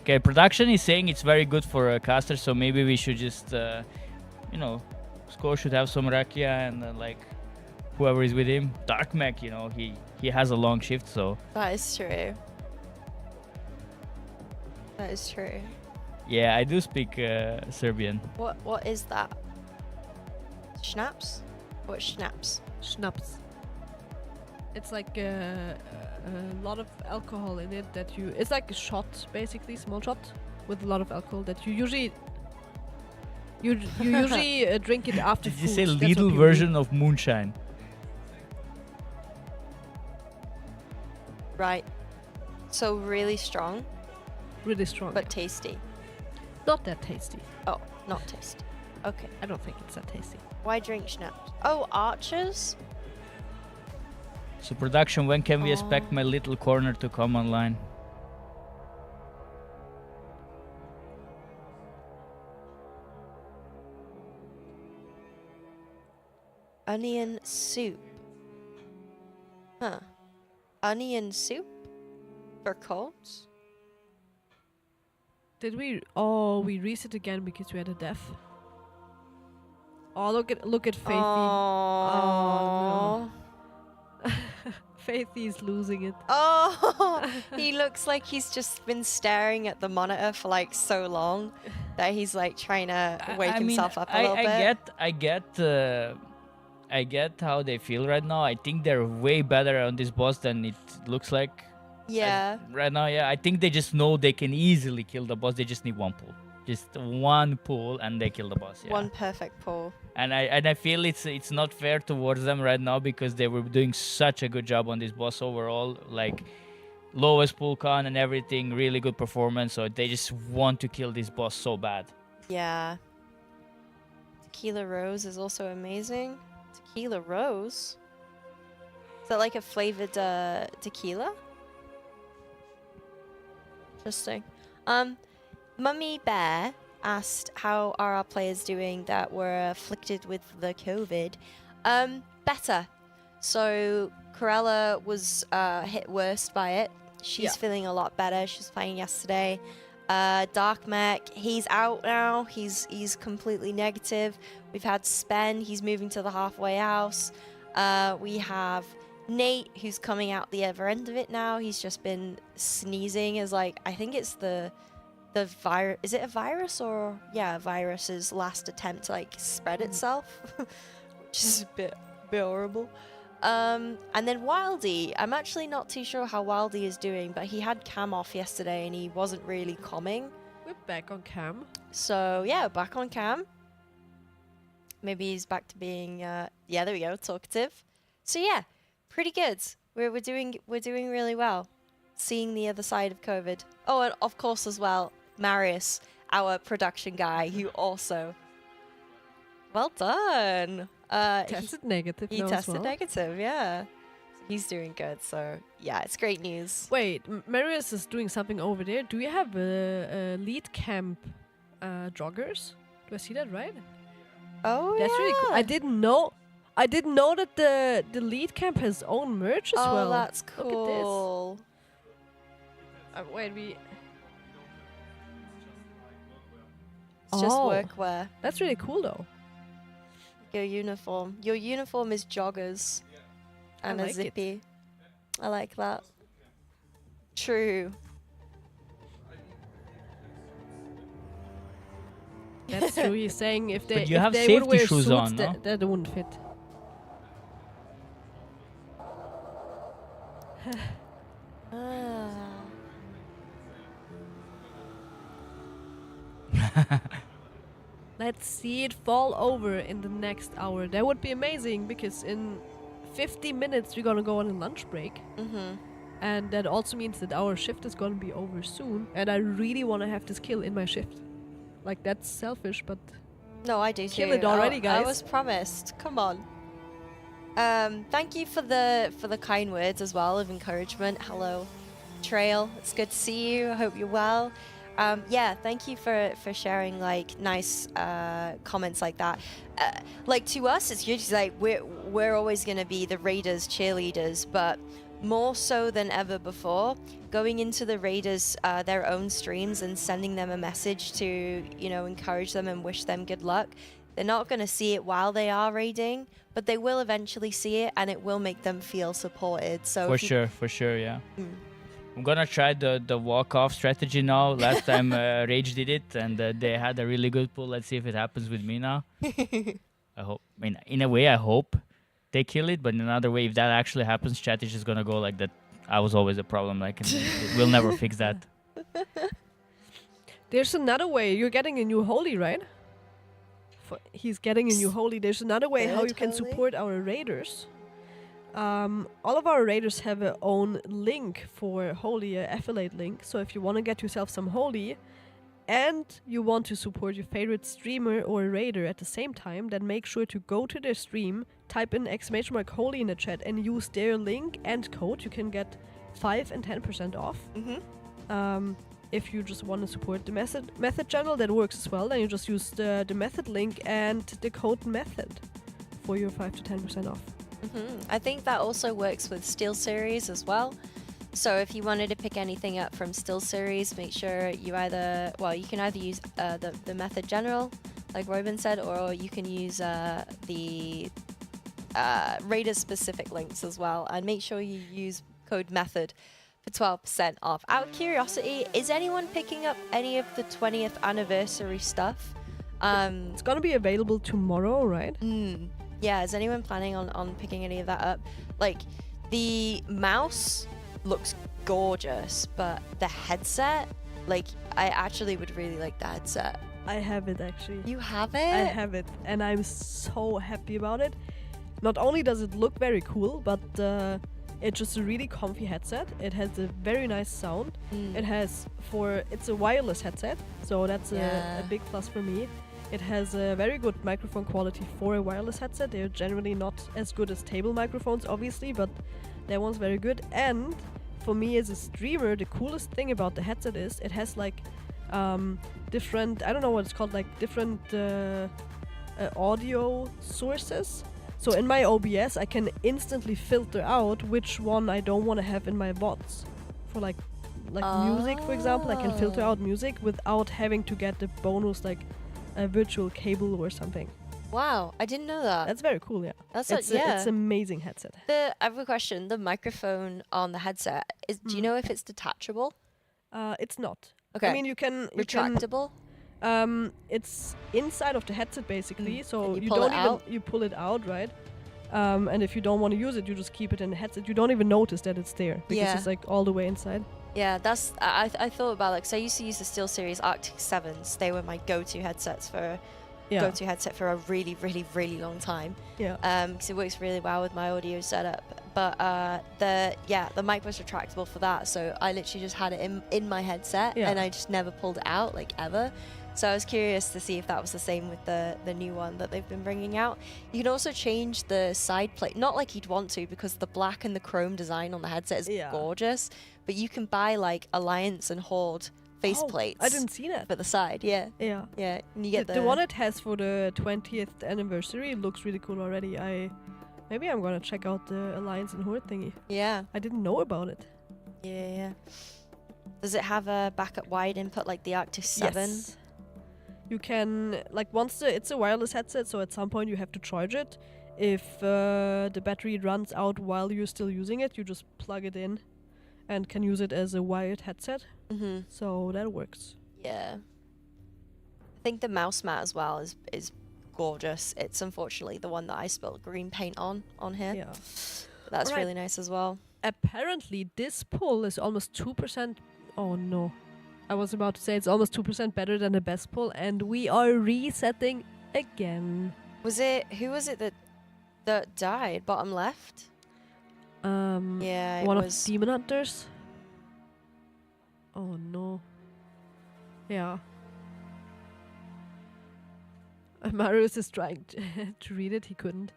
Okay, production is saying it's very good for casters, so maybe we should just, you know, Score should have some rakia and like whoever is with him. Dark Mech, you know, he has a long shift, so. that is true. That is true. Yeah, I do speak Serbian. What is that? Schnapps? What schnapps? Schnapps. It's like a lot of alcohol in it that you... It's like a shot, basically, small shot with a lot of alcohol that you usually... You usually drink it after Did food. you say That's what little people version of moonshine? Right. So really strong, do. Really strong. but tasty. not that tasty. Oh, not tasty. Okay. I don't think it's that tasty. Why drink schnapps? Oh, archers? So production, when can we expect Oh. my little corner to come online? Onion soup. Huh. Onion soup? For colds? Did we? Oh, we reset again because we had a death. Oh, look at Faithy. Oh, no. Faithy's losing it. Oh, he looks like he's just been staring at the monitor for like so long that he's like trying to wake himself up a little bit. I get how they feel right now. I think they're way better on this boss than it looks like. Yeah. Right now, yeah. I think they just know they can easily kill the boss. They just need one pull. Just one pull and they kill the boss. Yeah. One perfect pull. And I feel it's not fair towards them right now because they were doing such a good job on this boss overall. Like lowest pull count and everything, really good performance. So they just want to kill this boss so bad. Yeah. Tequila Rose is also amazing. Tequila Rose? Is that like a flavored tequila? Interesting. Mummy Bear asked how are our players doing that were afflicted with the COVID. Better. So Corella was hit worst by it. She's feeling a lot better. She was playing yesterday. Dark Mech, he's out now. He's completely negative. We've had Spen, he's moving to the halfway house. We have Nate, who's coming out the other end of it now. He's just been sneezing as like, I think it's the virus. Is it a virus or a virus's last attempt to like spread itself, which is a bit horrible. And then Wildy, I'm actually not too sure how Wildy is doing, but he had cam off yesterday and he wasn't really calming. We're back on cam. So yeah, back on cam. Maybe he's back to being there we go, talkative. So yeah, pretty good. We're doing really well. Seeing the other side of COVID. Oh, and of course as well, Marius, our production guy, who also well done. Tested negative. He now as tested well. negative, yeah. So he's doing good. So yeah, it's great news. Wait, Marius is doing something over there. Do we have a lead camp joggers? Do I see that right? Oh That's really cool. I didn't know that the lead camp has own merch as oh, well. that's Look at cool. this. Wait, It's just workwear. That's really cool though. Your uniform. Your uniform is joggers. And I a like it. zippy. I like that. True. That's true. He's saying if they But you if have they safety would wear shoes suits, on, no? that wouldn't fit. Ah. Let's see it fall over in the next hour. That would be amazing because in 50 minutes we're gonna go on a lunch break. Mm-hmm. And that also means that our shift is gonna be over soon. And I really wanna have this kill in my shift. Like, that's selfish, but No, I do Kill too. it already, I guys. was promised. Come on. Thank you for the kind words as well of encouragement. Hello, Trail. It's good to see you. I hope you're well. Yeah, thank you for sharing like nice comments like that. Like to us, it's usually like we're always gonna be the Raiders cheerleaders, but more so than ever before, going into the Raiders their own streams and sending them a message to encourage them and wish them good luck. They're not gonna see it while they are raiding, but they will eventually see it, and it will make them feel supported. So For sure, yeah. I'm gonna try the walk-off strategy now. Last time Rage did it, and they had a really good pull. Let's see if it happens with me now. I hope. I mean, in a way, I hope they kill it, but in another way, if that actually happens, strategy is gonna go like that. I was always a problem. Like, and we'll never fix that. there's another way. You're getting a new holy, right? He's getting a new holy. There's another way how you can Third holy? support our raiders. All of our raiders have their own link for holy, affiliate link. So if you want to get yourself some holy and you want to support your favorite streamer or raider at the same time, then make sure to go to their stream, type in !holy in the chat and use their link and code. You can get 5 and 10% off. If you just want to support the method channel, that works as well. Then you just use the method link and the code method for your 5 to 10% off. I think that also works with Steelseries as well. So if you wanted to pick anything up from Steelseries, make sure you you can either use the method general, like Robin said, or you can use the Raider specific links as well. And make sure you use code method for 12% off. Out of curiosity, is anyone picking up any of the 20th anniversary stuff? It's gonna be available tomorrow, right? Yeah, is anyone planning on picking any of that up? Like, the mouse looks gorgeous, but the headset, like, I actually would really like the headset. I have it actually. You have it? I have it, and I'm so happy about it. Not only does it look very cool, but it's just a really comfy headset. It has a very nice sound. It's a wireless headset, so that's a big plus for me. It has a very good microphone quality for a wireless headset. They're generally not as good as table microphones, obviously, but that one's very good. And for me as a streamer, the coolest thing about the headset is it has like different, I don't know what it's called, like different audio sources. So in my OBS, I can instantly filter out which one I don't want to have in my VODs. For like music, for example, I can filter out music without having to get the bonus like a virtual cable or something. Wow, I didn't know that. That's very cool, yeah. It's It's an amazing headset. I have a question. The microphone on the headset, do you know if it's detachable? It's not. Okay. I mean, you can Retractable? It's inside of the headset basically, so And you pull don't it even out? you pull it out, right? And if you don't want to use it, you just keep it in the headset. You don't even notice that it's there because Yeah. it's like all the way inside. Yeah, that's I thought about like, so I used to use the SteelSeries Arctic 7s. They were my go-to headsets for a really, really, really long time. Yeah. Because it works really well with my audio setup. But the mic was retractable for that, so I literally just had it in my headset, Yeah. and I just never pulled it out, like, ever. So I was curious to see if that was the same with the new one that they've been bringing out. You can also change the side plate, not like you'd want to, because the black and the chrome design on the headset is gorgeous. But you can buy like Alliance and Horde face plates. I didn't see that. For the side, yeah. Yeah. Yeah, and you get the one it has for the 20th anniversary looks really cool already. Maybe I'm gonna check out the Alliance and Horde thingy. Yeah. I didn't know about it. Yeah. Does it have a backup wide input like the Arctis 7? Yes. You can, like, it's a wireless headset, so at some point you have to charge it. If the battery runs out while you're still using it, you just plug it in and can use it as a wired headset. So that works. Yeah. I think the mouse mat as well is gorgeous. It's unfortunately the one that I spilled green paint on here. Yeah. But that's Right. really nice as well. apparently this pull is almost 2%. Oh no. I was about to say it's almost 2% better than the best pull, and we are resetting again. Who was it that died? Bottom left? Yeah, it One was. of Demon Hunters. Oh no. Yeah. Marius is trying to read it, he couldn't.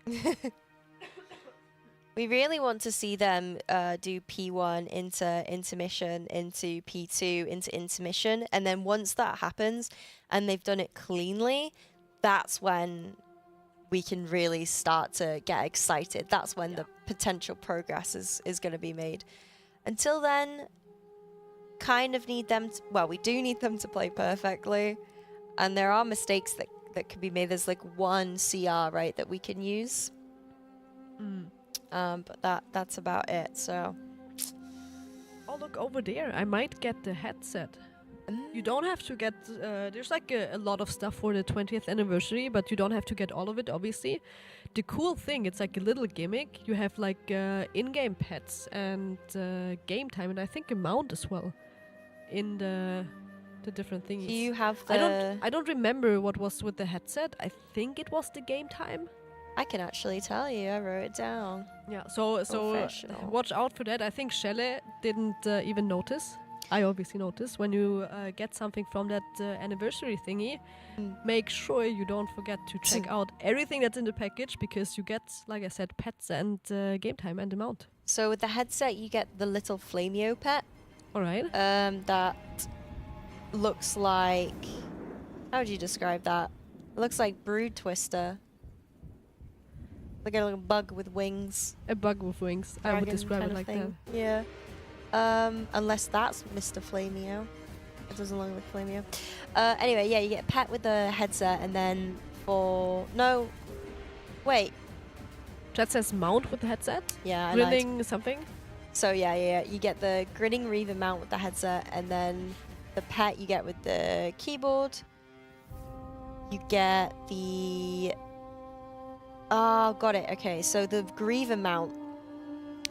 We really want to see them do P1 into intermission, into P2, into intermission. And then once that happens and they've done it cleanly, that's when we can really start to get excited. That's when the potential progress is going to be made. Until then, kind of need them to, we do need them to play perfectly. And there are mistakes that could be made. There's like one CR, right, that we can use. But that's about it, so. Oh, look over there. I might get the headset. You don't have to get... there's like a lot of stuff for the 20th anniversary, but you don't have to get all of it, obviously. The cool thing, it's like a little gimmick. You have like in-game pets and game time, and I think a mount as well in the different thingies. Do you have the... I don't remember what was with the headset. I think it was the game time. I can actually tell you. I wrote it down. Yeah, so Professional. watch out for that. I think Shelle didn't even notice. I obviously noticed. When you get something from that anniversary thingy, make sure you don't forget to check out everything that's in the package, because you get, like I said, pets and game time and the mount. So with the headset, you get the little Flameo pet. All right. That looks like... How would you describe that? It looks like Brood Twister. Like a little bug with wings. A bug with wings. I would Dragon describe kind it of like thing. that. Yeah. Unless that's Mr. Flameo. It doesn't look like Flameo. Anyway, yeah, you get a pet with the headset, and then for... No. Wait. That says mount with the headset? Yeah, I lied. Grilling something? So yeah. You get the Grinning Reaver mount with the headset, and then the pet you get with the keyboard. You get the... Oh, got it. Okay, so the Griever mount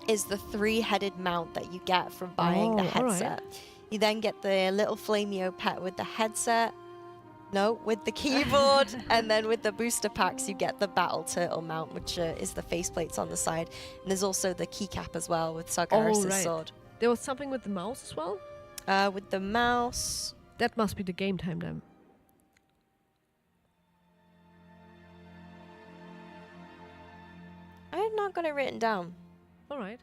is the 3-headed mount that you get from buying the headset. Right. You then get the little Flameo pet with the headset. No, with the keyboard. And then with the booster packs, you get the Battle Turtle mount, which is the faceplates on the side. And there's also the keycap as well with Sargeras' sword. There was something with the mouse as well? With the mouse... That must be the game time then. I have not got it written down. All right.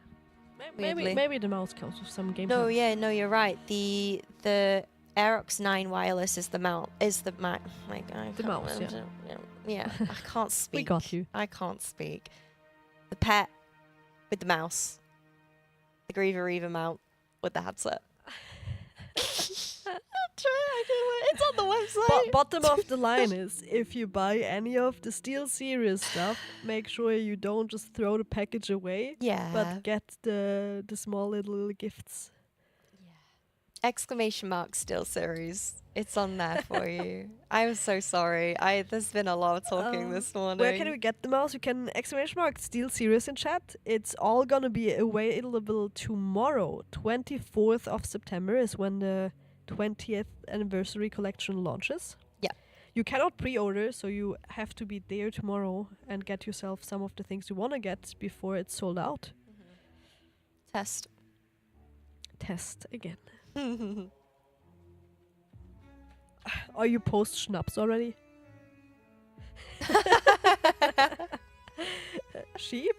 Weirdly. Maybe the mouse comes with some game No, time. yeah, no, you're right. The Aerox 9 wireless is the mount. Is the my God. The mouse, Yeah, I can't speak. We got you. I can't speak. The pet with the mouse. The Griever Reaver mount with the headset. It's on the website. Bottom of the line is, if you buy any of the Steelseries stuff, make sure you don't just throw the package away, Yeah. but get the small little gifts. Exclamation mark Steelseries. It's on there for you. I'm so sorry. There's been a lot of talking this morning. Where can we get the mouse? You can exclamation mark Steelseries in chat. It's all gonna be available tomorrow. 24th of September is when the 20th anniversary collection launches. Yeah. You cannot pre-order, so you have to be there tomorrow and get yourself some of the things you want to get before it's sold out. Test again. Are you post Schnaps already? Sheep?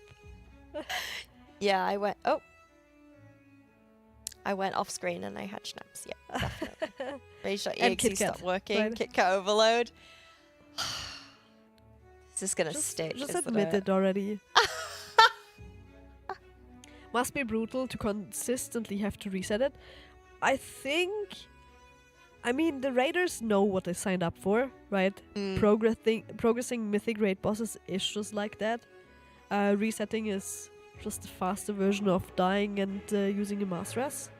Yeah, I went off screen and I had Schnaps. Yeah, definitely. Made sure And EXE Kit Kat, stopped working. right. Kit Kat overload. This is gonna stick. Just isn't admit it already. Must be brutal to consistently have to reset it. I mean, the raiders know what they signed up for, right? Progressing mythic raid bosses is just like that. Resetting is just a faster version of dying and using a mass res.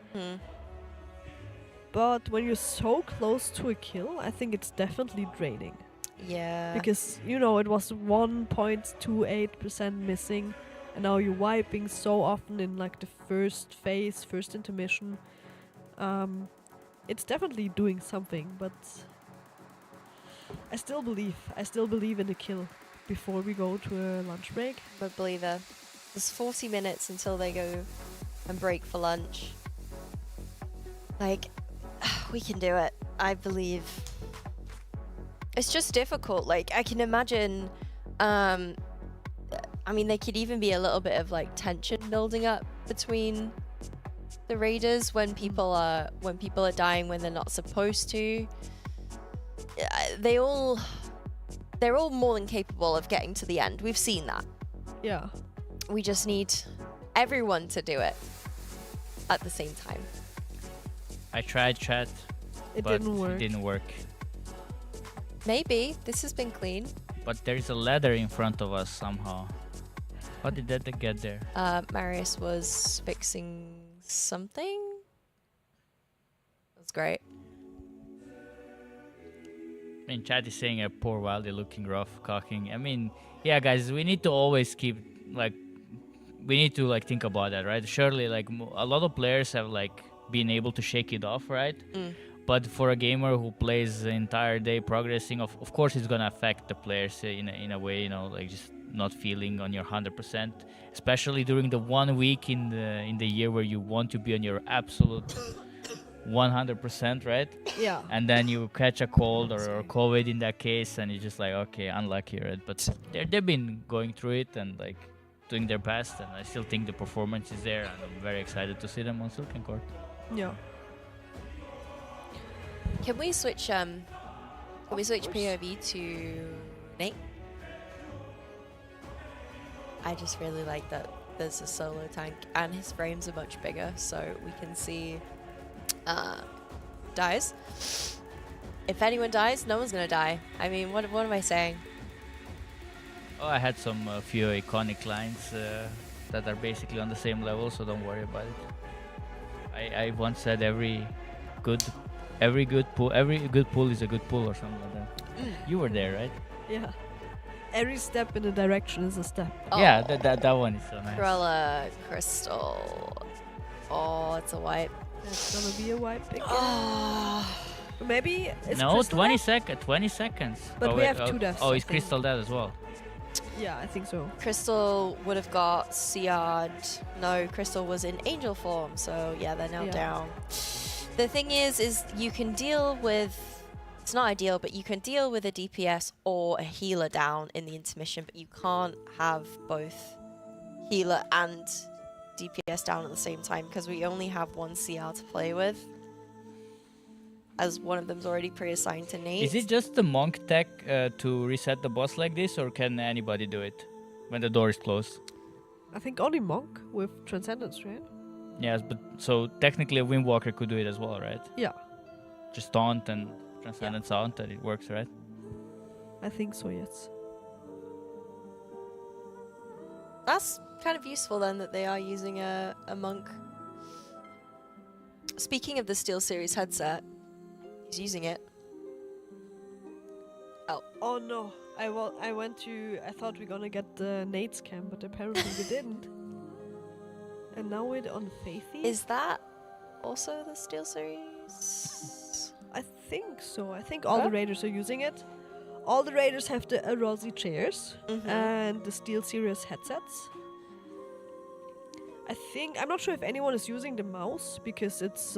But when you're so close to a kill, I think it's definitely draining. Yeah. Because, it was 1.28% missing. and now you're wiping so often in like the first phase, first intermission. It's definitely doing something, but I still believe in the kill before we go to a lunch break. But believer, there's 40 minutes until they go and break for lunch. Like, we can do it. I believe. It's just difficult. Like, I can imagine. I mean, there could even be a little bit of like tension building up between the raiders when people are dying when they're not supposed to. They're all more than capable of getting to the end. We've seen that. Yeah. We just need everyone to do it at the same time. I tried chat, It but didn't work. it didn't work. Maybe this has been clean. But there is a ladder in front of us somehow. How did that get there? Marius was fixing something. That's great. I mean, chat is saying a poor Wildy looking rough, cocking. I mean, yeah, guys, we need to always keep like, we need to like think about that, right? Surely, like a lot of players have like been able to shake it off, right? But for a gamer who plays the entire day progressing, of course, it's gonna affect the players in a way, you know, like just not feeling on your 100%, especially during the 1 week in the year where you want to be on your absolute 100%, right? Yeah. And then you catch a cold or COVID in that case, and you're just like, okay, unlucky, right? But they've been going through it and like doing their best, and I still think the performance is there, and I'm very excited to see them on Silken Court. Yeah. Can we switch POV to Nate? I just really like that there's a solo tank and his frames are much bigger, so we can see dies. If anyone dies, no one's gonna die. I mean, what am I saying? Oh, I had some few iconic lines that are basically on the same level, so don't worry about it. I once said every good pull is a good pull or something like that. You were there, right? Yeah. Every step in a direction is a step. Yeah, that one is so nice. Cruella, Crystal. Oh, it's a wipe. That's gonna be a wipe again. Oh. Maybe it's No, Crystal 20 dead? 20 seconds. But oh, we wait, have two deaths, Oh, I is think. Crystal dead as well? Yeah, I think so. Crystal would have got CR'd. No, Crystal was in angel form, so yeah, they're now Yeah. down. The thing is you can deal with, it's not ideal, but you can deal with a DPS or a healer down in the intermission, but you can't have both healer and DPS down at the same time because we only have one CR to play with, as one of them's already pre-assigned to Nate. Is it just the monk tech to reset the boss like this, or can anybody do it when the door is closed? I think only Monk with Transcendence, right? Yes, but so technically a Windwalker could do it as well, right? Yeah, Just taunt and Transcendence taunt, and it works, right? I think so, yes. That's kind of useful then that they are using a monk. Speaking of the Steelseries headset, he's using it. Oh no, I thought we are gonna get the Nate's cam, but apparently we didn't. And now we're on Faithy? Is that also the Steelseries? I think so. I think all the raiders are using it. All the raiders have the Arozzi chairs and the Steelseries headsets. I'm not sure if anyone is using the mouse because it's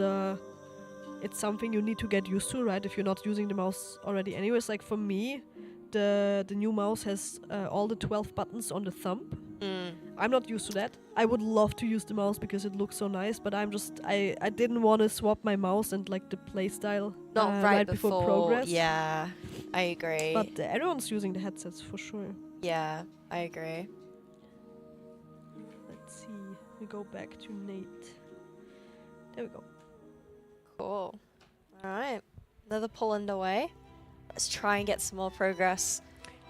something you need to get used to, right? If you're not using the mouse already. Anyways, like for me, the new mouse has all the 12 buttons on the thumb. I'm not used to that. I would love to use the mouse because it looks so nice, but I didn't want to swap my mouse and like the playstyle Not right before progress. Yeah, I agree. But everyone's using the headsets for sure. yeah, I agree. Let's see. We go back to Nate. There we go. Cool. All right, another pull underway. Let's try and get some more progress.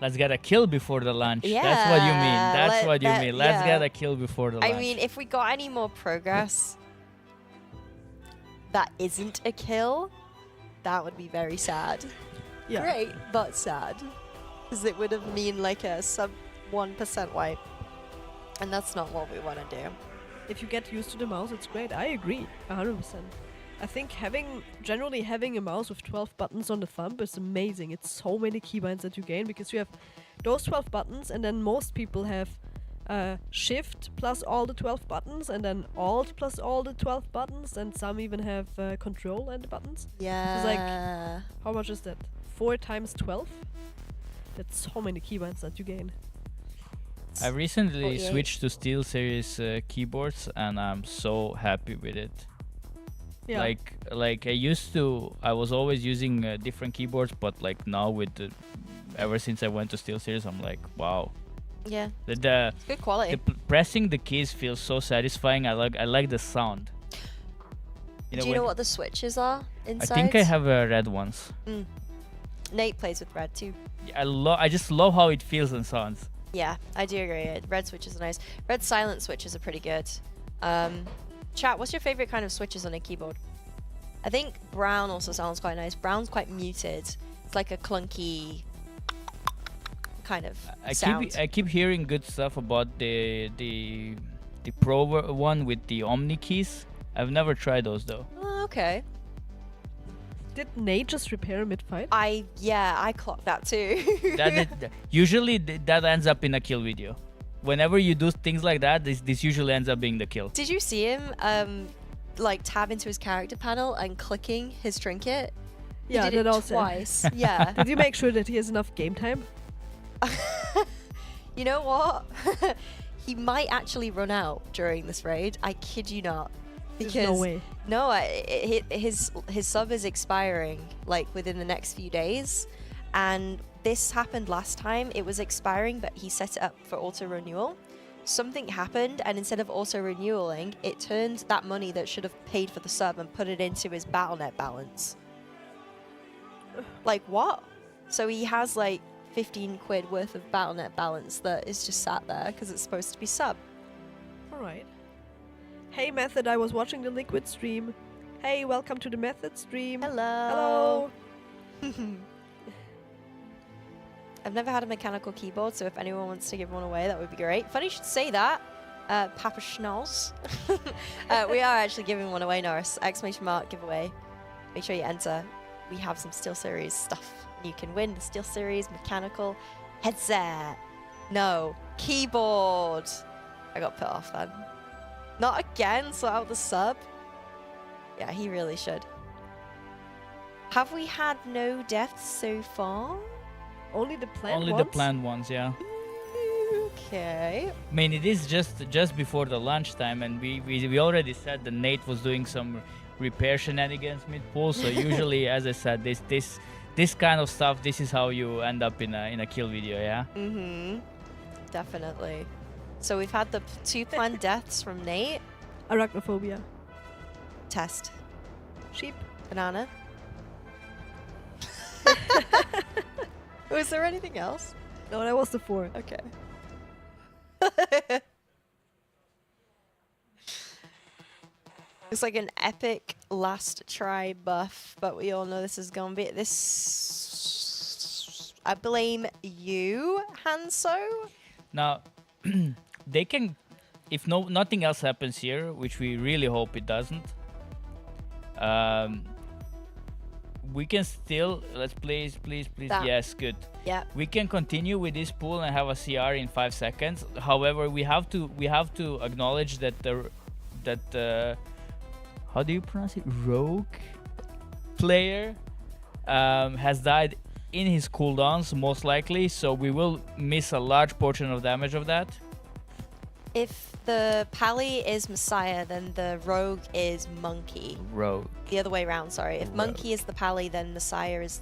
Let's get a kill before the lunch. Yeah, That's what you mean. That's what you mean. Let's yeah. get a kill before the lunch. I mean, if we got any more progress that isn't a kill, that would be very sad. Yeah. Great, but sad. Because it would have mean like a sub 1% wipe. And that's not what we want to do. If you get used to the mouse, it's great. I agree, 100%. I think generally having a mouse with 12 buttons on the thumb is amazing. It's so many keybinds that you gain because you have those 12 buttons, and then most people have Shift plus all the 12 buttons, and then Alt plus all the 12 buttons, and some even have Control and the buttons. Yeah. It's like, how much is that? 4 times 12? That's so many keybinds that you gain. I recently 48. switched to SteelSeries keyboards, and I'm so happy with it. Yeah. Like I was always using different keyboards, but like now ever since I went to SteelSeries, I'm like, wow. Yeah. The It's good quality. pressing the keys feels so satisfying. I like the sound. Do you know what the switches are I inside? think I have red ones. Nate plays with red too. I just love how it feels and sounds. Yeah, I do agree. Red switches are nice. Red silent switches are pretty good. Chat, what's your favorite kind of switches on a keyboard? I think brown also sounds quite nice. Brown's quite muted. It's like a clunky kind of sound. I keep hearing good stuff about the Pro one with the Omni keys. I've never tried those though. Oh, okay. Did Nate just repair mid-fight? I clocked that too. Usually that ends up in a kill video. Whenever you do things like that, this usually ends up being the kill. Did you see him like tab into his character panel and clicking his trinket? He Yeah, did it that also. twice. Yeah. Did you make sure that he has enough game time? You know what? He might actually run out during this raid. I kid you not. There's Because no way. no, his sub is expiring like within the next few days, and this happened last time. It was expiring, but he set it up for auto renewal. Something happened, and instead of auto renewing, it turned that money that should have paid for the sub and put it into his BattleNet balance. Like what? So he has like 15 quid worth of BattleNet balance that is just sat there because it's supposed to be sub. Alright. Hey Method, I was watching the Liquid stream. Hey, welcome to the Method stream. Hello. Hello. I've never had a mechanical keyboard, so if anyone wants to give one away, that would be great. Funny you should say that, Papa Schnoz. We are actually giving one away, Norris. ! Giveaway. Make sure you enter. We have some SteelSeries stuff. You can win the SteelSeries mechanical headset. No, keyboard. I got put off then. Not again, sort out the sub. Yeah, he really should. Have we had no deaths so far? Only the planned Only ones? the planned ones, yeah. Okay. I mean, it is just before the lunchtime, and we already said that Nate was doing some repair shenanigans mid-pool. So usually, as I said, this kind of stuff, this is how you end up in a kill video, yeah. Definitely. So we've had the 2 planned deaths from Nate. Arachnophobia. Test. Sheep. Banana. Was there anything else? No, that was the 4. Okay. It's like an epic last try buff, but we all know this is gonna be this. I blame you, Hanso. Now, they can, if nothing else happens here, which we really hope it doesn't. We can still, let's please. That. Yes, good. Yeah. We can continue with this pool and have a CR in 5 seconds. However, we have to acknowledge that how do you pronounce it? Rogue player has died in his cooldowns, most likely. So we will miss a large portion of damage of that. If the Pally is Messiah, then the Rogue is Monkey. Rogue. The other way around, sorry. If Rogue. Monkey is the Pally, then Messiah is...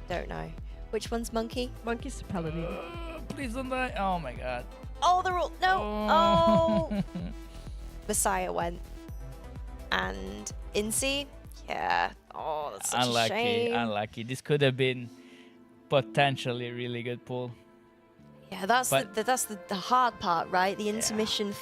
Don't know. Which one's Monkey? Monkey's the paladin. Please don't die. Oh my god. Oh, they're all... No! Oh! Messiah went. And Incy? Yeah. Oh, that's such a shame. Unlucky. This could have been potentially a really good pool. Yeah, that's the hard part, right? The intermission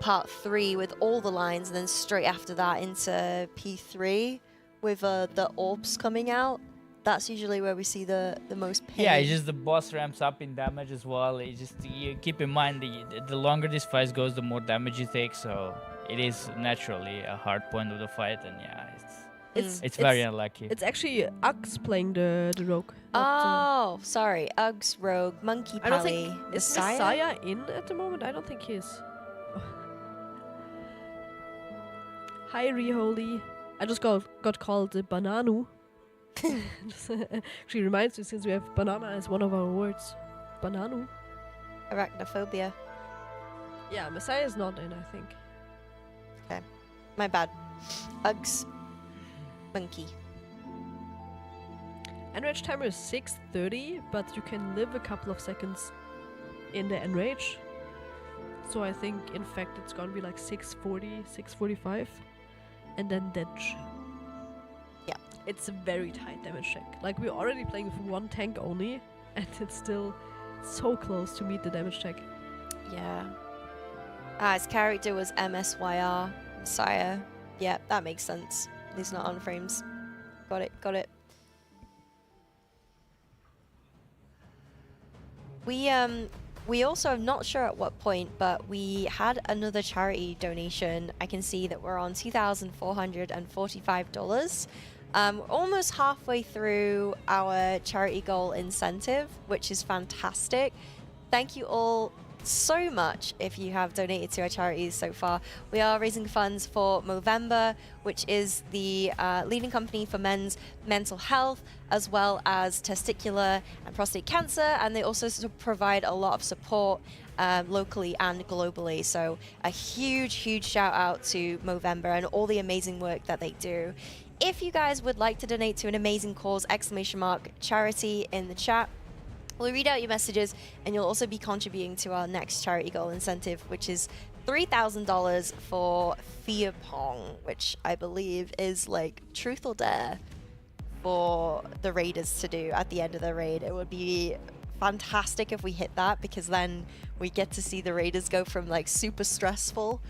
part 3 with all the lines, and then straight after that into P3 with the orbs coming out. that's usually where we see the most pain. Yeah, it's just the boss ramps up in damage as well. It's just you keep in mind the longer this fight goes, the more damage you take. So it is naturally a hard point of the fight, and yeah, it's very unlucky. It's actually Ux playing the rogue. not, Oh, sorry. Uggs, Rogue, Monkey I don't Pally, think is Messiah. Messiah in at the moment. I don't think he is. Hi, Reholy. I just got called Bananu. Actually reminds me, since we have banana as one of our words. Bananu. Arachnophobia. Yeah, Messiah is not in, I think. My bad. Uggs, Monkey. Enrage timer is 6:30, but you can live a couple of seconds in the enrage. So I think, in fact, it's gonna be like 6:40, 6:45, and then Dedge. Yeah. It's a very tight damage check. Like, we're already playing with one tank only, and it's still so close to meet the damage check. Yeah. His character was MSYR, Messiah. Yeah, that makes sense. He's not on frames. Got it. We also, I'm not sure at what point, but we had another charity donation. I can see that we're on $2,445. We're almost halfway through our charity goal incentive, which is fantastic. Thank you all so much if you have donated to our charities so far. We are raising funds for Movember, which is the leading company for men's mental health, as well as testicular and prostate cancer, and they also provide a lot of support locally and globally. So a huge shout out to Movember and all the amazing work that they do. If you guys would like to donate to an amazing cause, !charity in the chat. We'll read out your messages, and you'll also be contributing to our next charity goal incentive, which is $3,000 for Fear Pong, which I believe is like truth or dare for the raiders to do at the end of the raid. It would be fantastic if we hit that, because then we get to see the raiders go from like super stressful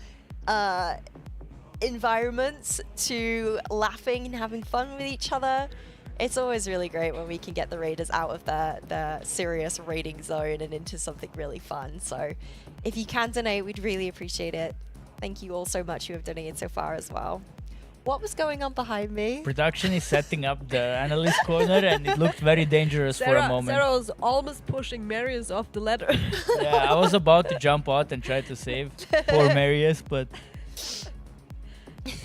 environments to laughing and having fun with each other. It's always really great when we can get the raiders out of their serious raiding zone and into something really fun. So if you can donate, we'd really appreciate it. Thank you all so much who have donated so far as well. What was going on behind me? Production is setting up the analyst corner, and it looked very dangerous for a moment. Sarah was almost pushing Marius off the ladder. Yeah, I was about to jump out and try to save poor Marius, but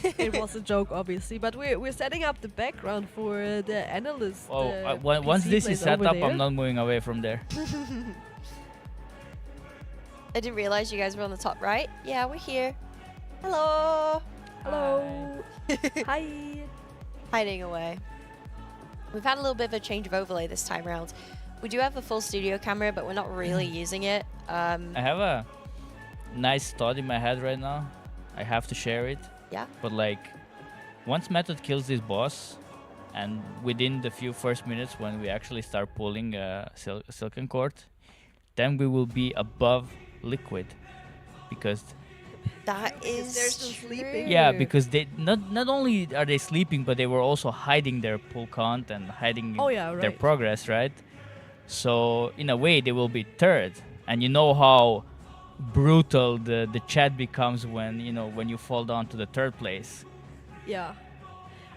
It was a joke, obviously, but we're setting up the background for the analyst. Once this is set up, there. I'm not moving away from there. I didn't realize you guys were on the top right. Yeah, we're here. Hello. Hello. Hi. Hiding away. We've had a little bit of a change of overlay this time around. We do have a full studio camera, but we're not really using it. I have a nice thought in my head right now. I have to share it. Yeah. But like, once Method kills this boss, and within the few first minutes when we actually start pulling Silken Cord, then we will be above Liquid, because that is they're still sleeping. yeah, because they not only are they sleeping, but they were also hiding their pull count and hiding their progress, right? So in a way, they will be third, and you know how brutal the chat becomes when you fall down to the third place. Yeah.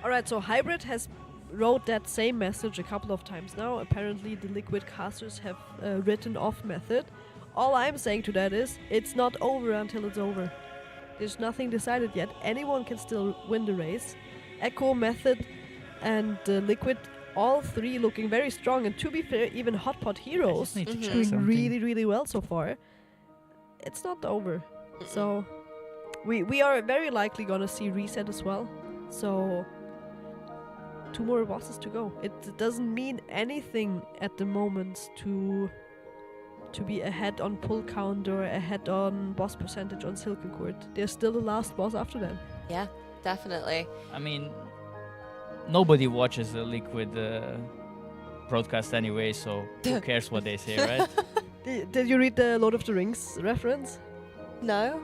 Alright, so Hybrid has wrote that same message a couple of times now. Apparently the Liquid casters have written off Method. All I'm saying to that is, it's not over until it's over. There's nothing decided yet. Anyone can still win the race. Echo, Method, and Liquid, all three looking very strong. And to be fair, even Hotpot Heroes doing really well so far. It's not over. So we are very likely gonna see reset as well. So 2 more bosses to go. It doesn't mean anything at the moment to be ahead on pull count or ahead on boss percentage on Silken Cord. There's still the last boss after that. Yeah, definitely. I mean, nobody watches the Liquid broadcast anyway, so who cares what they say, right? Did you read the Lord of the Rings reference? No?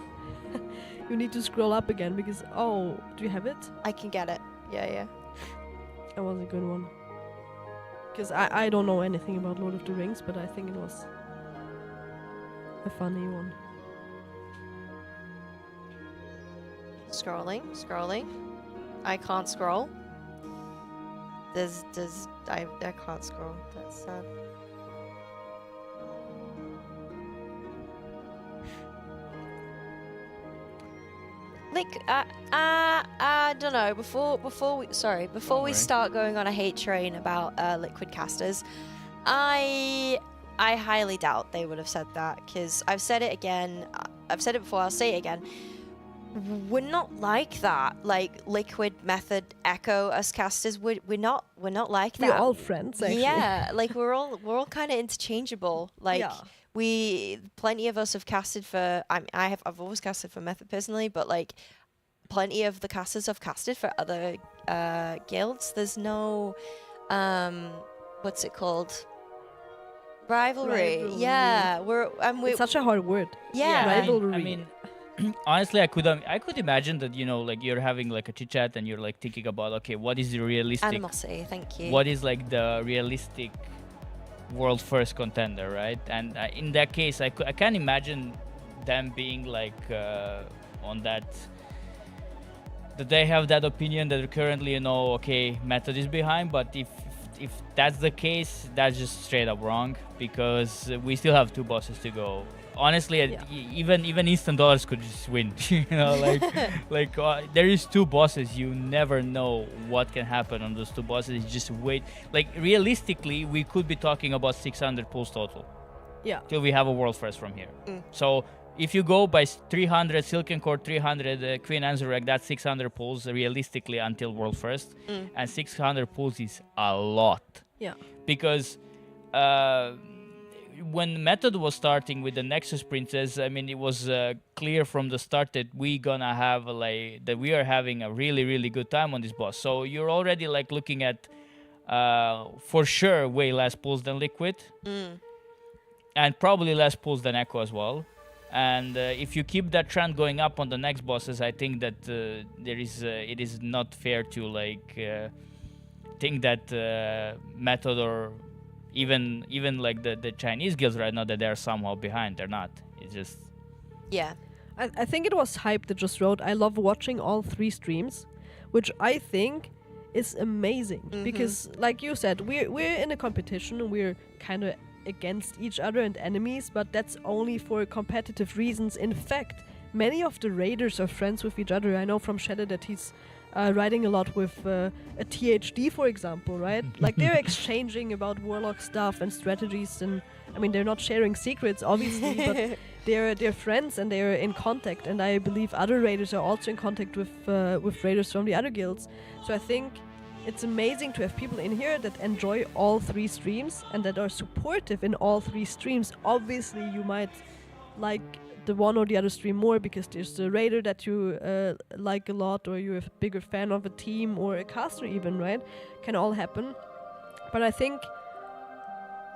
You need to scroll up again because, do you have it? I can get it. Yeah. That was a good one. Because I don't know anything about Lord of the Rings, but I think it was a funny one. Scrolling. I can't scroll. I can't scroll. That's sad. Like, I don't know. Before we Alright. start going on a hate train about liquid casters, I highly doubt they would have said that, because I've said it again. I've said it before. I'll say it again. We're not like that. Like Liquid, Method, Echo, us casters. We're not like that. We're all friends, actually. Yeah, like we're all kind of interchangeable. Like Yeah. plenty of us have casted for. I've always casted for Method personally, but like plenty of the casters have casted for other guilds. There's no what's it called? Rivalry. Yeah, we're It's such a hard word. yeah. Rivalry. I mean, honestly, I could imagine that, you know, like you're having like a chit chat and you're like thinking about, okay, what is the realistic, Animosity. Thank you. what is like the realistic world first contender, right? And in that case, I can't imagine them being like on that they have that opinion that currently, you know, okay, Method is behind, but if that's the case, that's just straight up wrong, because we still have 2 bosses to go. Honestly, even instant dollars could just win. You know, like there is 2 bosses. You never know what can happen on those 2 bosses. You just wait. Like realistically, we could be talking about 600 pulls total. Yeah. Till we have a world first from here. So if you go by 300 Silken Cord, 300 Queen Anzurek, that's 600 pulls realistically until world first, and 600 pulls is a lot. Yeah. Because when Method was starting with the Nexus Princess, I mean, it was clear from the start that we are having a really, really good time on this boss. So you're already like looking at for sure way less pulls than Liquid, and probably less pulls than Echo as well. And if you keep that trend going up on the next bosses, I think that it is not fair to like think that Method or even like the Chinese guilds right now, that they're somehow behind. They're not. It's just Yeah. I think it was Hype that just wrote, I love watching all 3 streams, which I think is amazing. Because like you said, we're in a competition and we're kind of against each other and enemies, but that's only for competitive reasons. In fact, many of the raiders are friends with each other. I know from Shadow that he's writing a lot with a THD, for example, right? Like they're exchanging about Warlock stuff and strategies, and I mean they're not sharing secrets, obviously, but they're friends and they're in contact. And I believe other raiders are also in contact with raiders from the other guilds. So I think it's amazing to have people in here that enjoy all 3 streams and that are supportive in all 3 streams. Obviously, you might like the one or the other stream more because there's a raider that you like a lot, or you're a bigger fan of a team or a caster even, right? Can all happen. But I think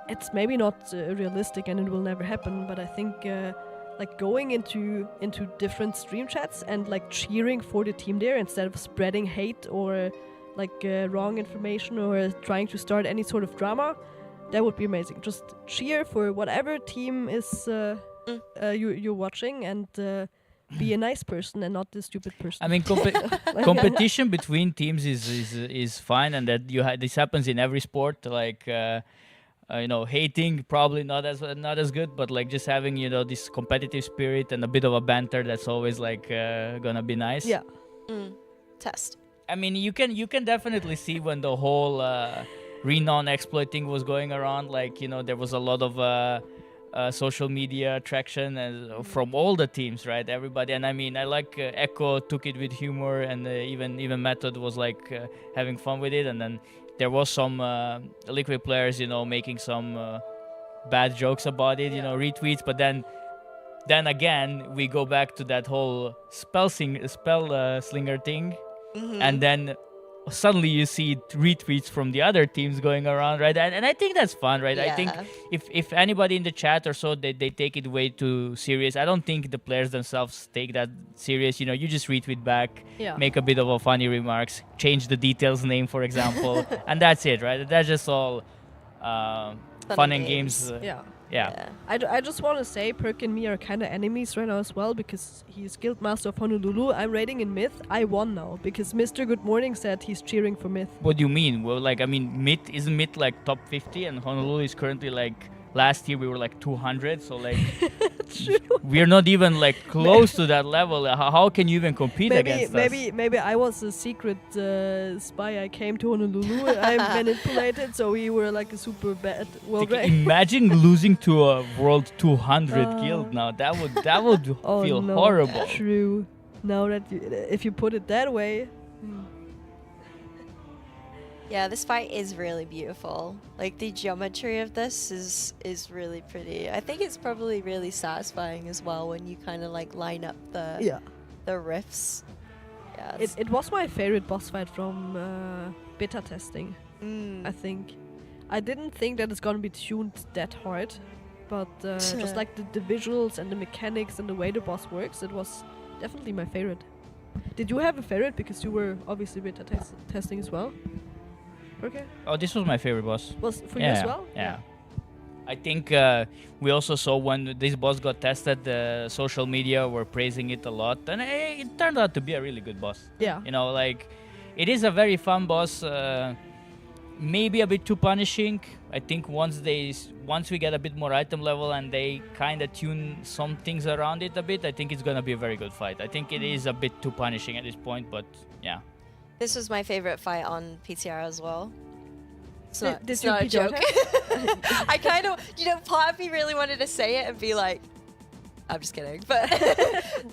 it's maybe not realistic and it will never happen, but I think like going into different stream chats and like cheering for the team there instead of spreading hate or like wrong information or trying to start any sort of drama, that would be amazing. Just cheer for whatever team is you're watching, and be a nice person and not the stupid person. I mean, competition between teams is fine, and that this happens in every sport. Like you know, hating probably not as good, but like just having, you know, this competitive spirit and a bit of a banter, that's always like gonna be nice. Yeah. Test. I mean, you can definitely see when the whole renown exploiting was going around. Like, you know, there was a lot of social media traction from all the teams, right? Everybody. And I mean, I like Echo took it with humor, and even Method was like having fun with it. And then there was some Liquid players, you know, making some bad jokes about it, you know, retweets. But then again, we go back to that whole spell slinger thing. And then suddenly you see retweets from the other teams going around, right? And I think that's fun, right? I think if anybody in the chat or so, they take it way too serious. I don't think the players themselves take that serious. You know, you just retweet back, make a bit of a funny remarks, change the details name, for example, and that's it, right? That's just all fun and games. Yeah. Yeah. I just want to say Perk and me are kind of enemies right now as well because he's Guild Master of Honolulu. I'm raiding in Myth. I won now because Mr. Good Morning said he's cheering for Myth. What do you mean? Well, like, I mean, isn't Myth like top 50, and Honolulu is currently like, last year we were like 200, so like we're not even like close to that level. How can you even compete against us? Maybe I was a secret spy. I came to Honolulu. I manipulated, so we were like a super bad world rank. Imagine losing to a world 200 guild now. That would feel horrible. True. Now that if you put it that way. Yeah, this fight is really beautiful. Like, the geometry of this is really pretty. I think it's probably really satisfying as well when you kind of like line up the riffs. Yeah, it was my favorite boss fight from beta testing. I think I didn't think that it's gonna be tuned that hard, but just like the visuals and the mechanics and the way the boss works, it was definitely my favorite. Did you have a favorite because you were obviously beta testing as well? Okay. Oh, this was my favorite boss. Was for you as well? Yeah. I think we also saw when this boss got tested, the social media were praising it a lot, and it turned out to be a really good boss. Yeah. You know, like, it is a very fun boss. Maybe a bit too punishing. I think once we get a bit more item level and they kind of tune some things around it a bit, I think it's gonna be a very good fight. I think it is a bit too punishing at this point, but yeah. This was my favorite fight on PTR as well. It's Did not you a joke. PTR? I kind of, part of me really wanted to say it and be like, I'm just kidding. But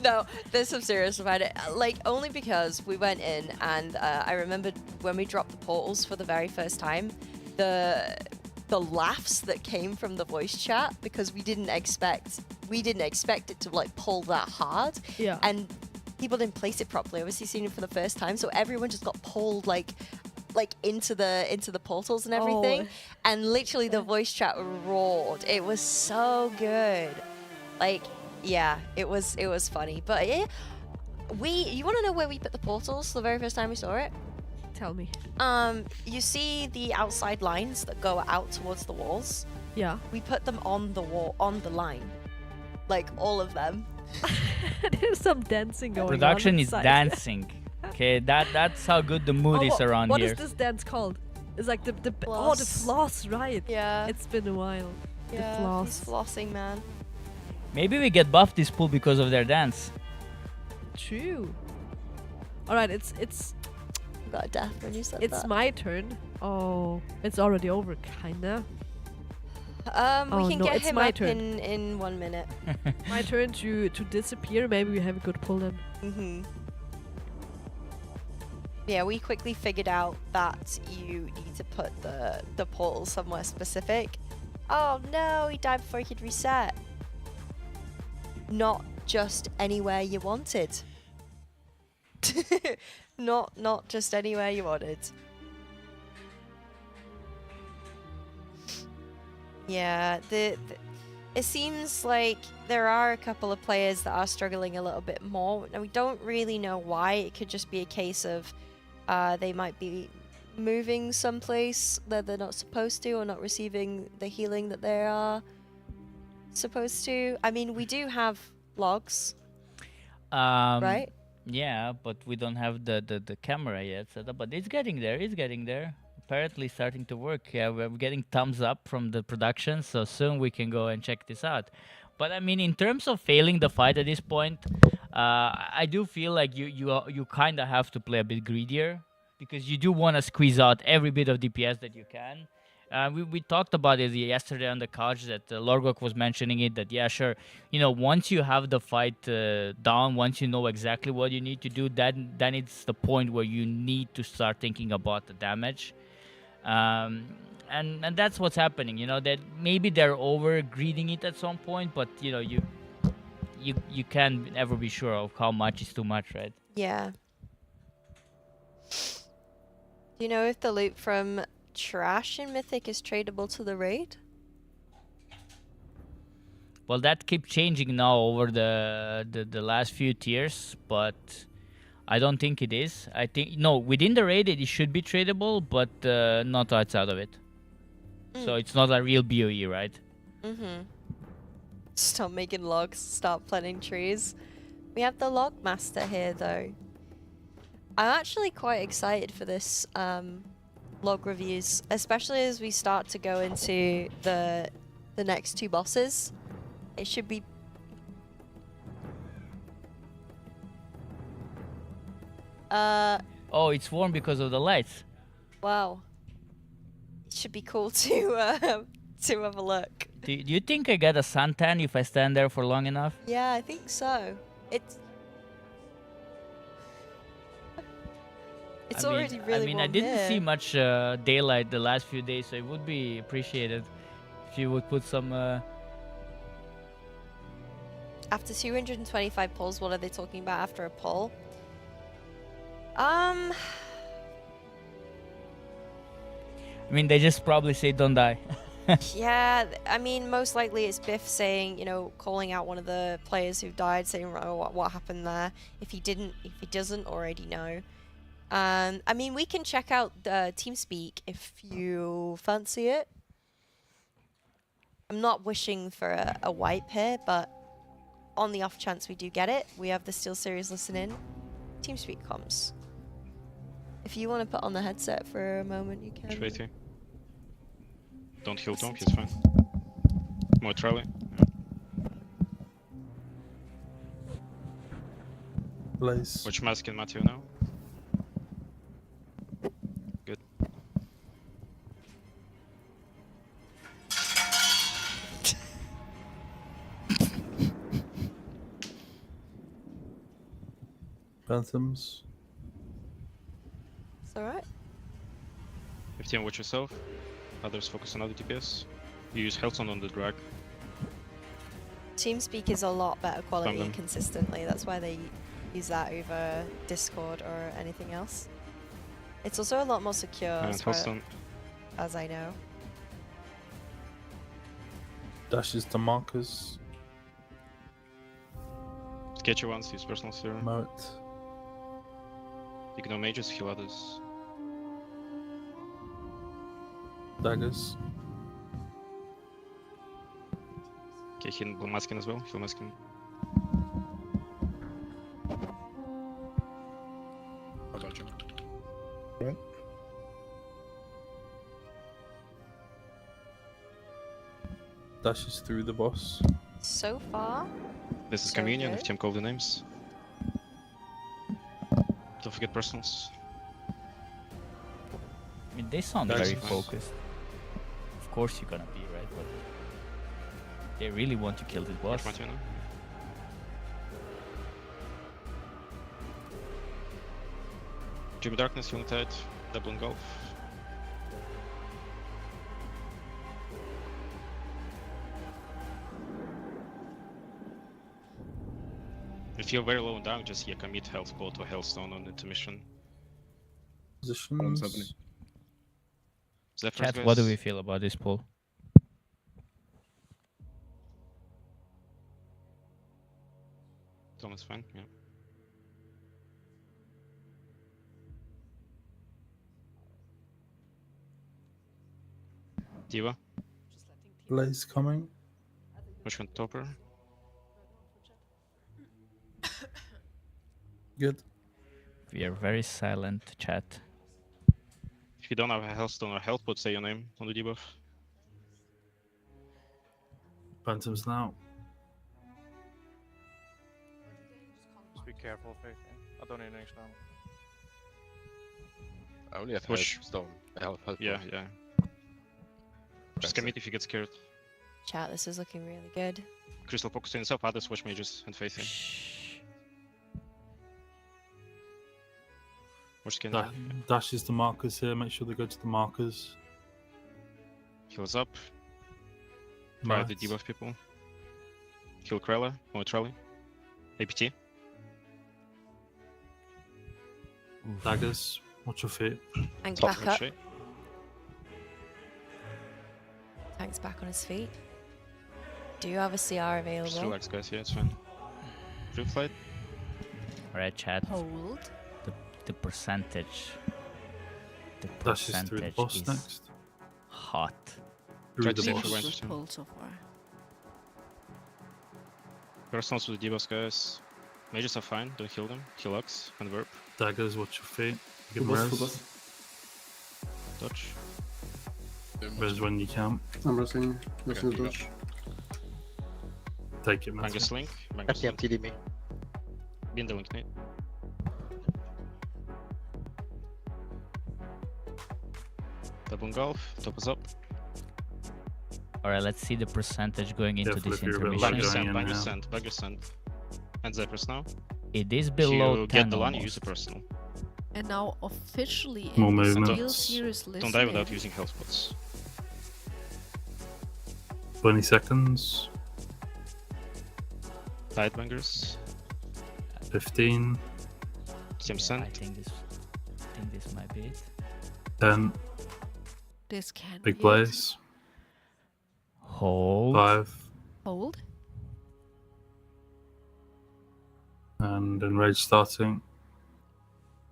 no, there's some serious about it. Like, only because we went in and I remembered when we dropped the portals for the very first time, the laughs that came from the voice chat, because we didn't expect it to like pull that hard. Yeah. And people didn't place it properly. Obviously seen it for the first time, so everyone just got pulled like into the portals and everything. And literally the voice chat roared. It was so good. Like, yeah, it was funny. But yeah, you want to know where we put the portals the very first time we saw it? Tell me. You see the outside lines that go out towards the walls? Yeah. We put them on the wall, on the line, like all of them. There's some dancing going on. Production is inside. dancing. Okay, that's how good the mood is around what here. What is this dance called? It's like the Floss. the floss, right? Yeah. It's been a while. Yeah, the floss. he's flossing, man. Maybe we get buffed this pool because of their dance. True. All right, it's I got a death when you said it's that. my turn. Oh, it's already over, kinda. We Oh, can no, get it's him my up turn. in 1 minute. My turn to disappear. Maybe we have a good pull then. Yeah, we quickly figured out that you need to put the portal somewhere specific. Oh no, he died before he could reset. Not just anywhere you wanted. Not just anywhere you wanted. Yeah, it seems like there are a couple of players that are struggling a little bit more, and we don't really know why. It could just be a case of they might be moving someplace that they're not supposed to, or not receiving the healing that they are supposed to. I mean, we do have logs, right? Yeah, but we don't have the camera yet set up. But it's getting there. It's getting there. Apparently starting to work. Yeah, we're getting thumbs up from the production, so soon we can go and check this out. But I mean, in terms of failing the fight at this point, I do feel like you kind of have to play a bit greedier, because you do want to squeeze out every bit of DPS that you can. We talked about it yesterday on the couch, that Lorgok was mentioning it, that yeah, sure, you know, once you have the fight down, once you know exactly what you need to do, then it's the point where you need to start thinking about the damage. And that's what's happening, you know, that maybe they're over greeding it at some point, but you know, you can't ever be sure of how much is too much, right? Yeah. Do you know if the loot from trash in Mythic is tradable to the raid? Well, that keeps changing now over the last few tiers, but I don't think it is. I think, no, within the raid it should be tradable, but not outside of it. So it's not a real BOE, right? Mm-hmm. Stop making logs, start planting trees. We have the log master here though. I'm actually quite excited for this log reviews, especially as we start to go into the next two bosses. It should be Oh, it's warm because of the lights. wow. It should be cool to have a look. Do you think I get a suntan if I stand there for long enough? Yeah, I think so. It's already really warm I didn't here. see much daylight the last few days, so it would be appreciated if you would put some. After 225 pulls, what are they talking about after a pull? I mean, they just probably say don't die. Yeah, I mean, most likely it's Biff saying, calling out one of the players who died, saying, oh, what happened there, if he doesn't already know. I mean, we can check out TeamSpeak if you fancy it. I'm not wishing for a wipe here, but on the off chance we do get it, we have the Steelseries listening. TeamSpeak comms. If you want to put on the headset for a moment, you can. Waiting. Don't heal Tom, he's fine. More trolley. Blaze. Watch mask in Matthew now. Good. Phantoms. It's alright. 15, watch yourself. Others focus on other DPS. You use Hellstone on the drag. TeamSpeak is a lot better quality them. consistently. That's why they use that over Discord or anything else. It's also a lot more secure And as, far Hellstone. as I know. Dashes to markers. Sketchy ones, use personal serum. Moat. Ignore mages, heal others. Daggers. Okay, heal Maskin as well. Heal Maskin. I got you. Dashes through the boss. So far, This is So communion, good. if Tim called the names. Don't forget personals. I mean, they sound That's very nice. focused. Of course you're gonna be, right? But they really want to kill this boss. Watch Matthew now. Dream Darkness, Healing Tide, Double Engulf. If you're very low on down, just commit health quote or Hellstone on intermission. Positions. happening? Zephyrs, Chat, guys. what do we feel about this poll? Thomas fine, yeah. Diva, Blaze coming. which one topper? Good. We are very silent, chat. If you don't have a Hellstone or health pot, say your name on the debuff. Phantoms now. Just be careful, Faith. I don't need an extra. I only have Push. Hellstone. Help. Yeah. Just commit if you get scared. chat, this is looking really good. Crystal focus on yourself, others watch mages and faith in. Shh. Watch skin. Dashes to markers here. Make sure they go to the markers. Heals up. Try the Moat. debuff people. Kill Krella, more trolley. APT. Daggers. Watch your feet. And Top back up. straight. Tank's back on his feet. Do you have a CR Just available? relax, guys. Yeah, it's fine. Drift flight. Alright, chat. Hold. The percentage. The Dashes through the percentage boss is next. hot. Through to the save boss. for Good Wednesday. pull so far. Personals with the D-boss, guys. Mages are fine, don't heal them. Heal Lux and Verb. Daggers, watch your feet. Give Full them boss, full res. boss. Dodge. Res when you can. I'm resting. Resting the dodge. Take it, man. Bangus Link. Bangus Link. TD me. Be in the Link Nate. Double Engulf. Top is up. All right, let's see the percentage going into Definitely this if you're a bit intermission. like going in Bangus now. Send. Bangus Send. And Zephyrus now. It is If below you 10 get the one, you use almost. the personal. And now officially More in the movements. Steelseries list. Don't die without using health pots. 20 seconds. Tidebangers. 15. Team I Send. think this might be it. 10. This can Big be plays. Hold. 5. it. Hold. And enrage starting.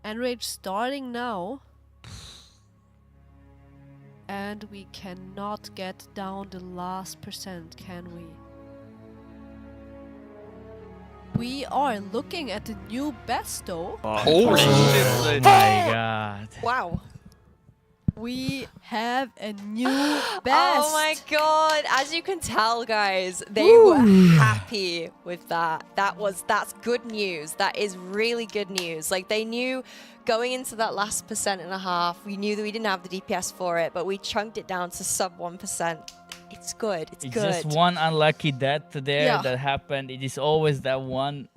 Enrage starting now. And we cannot get down the last percent, can we? We are looking at the new best though. Oh, Oh my god. Wow. We have a new best. Oh my god! As you can tell, guys, they were happy with that. That's good news. That is really good news. Like they knew going into that last 1.5%, we knew that we didn't have the DPS for it, but we chunked it down to sub 1%. It's good. It's It's good. just one unlucky death there Yeah. that happened. It is always that one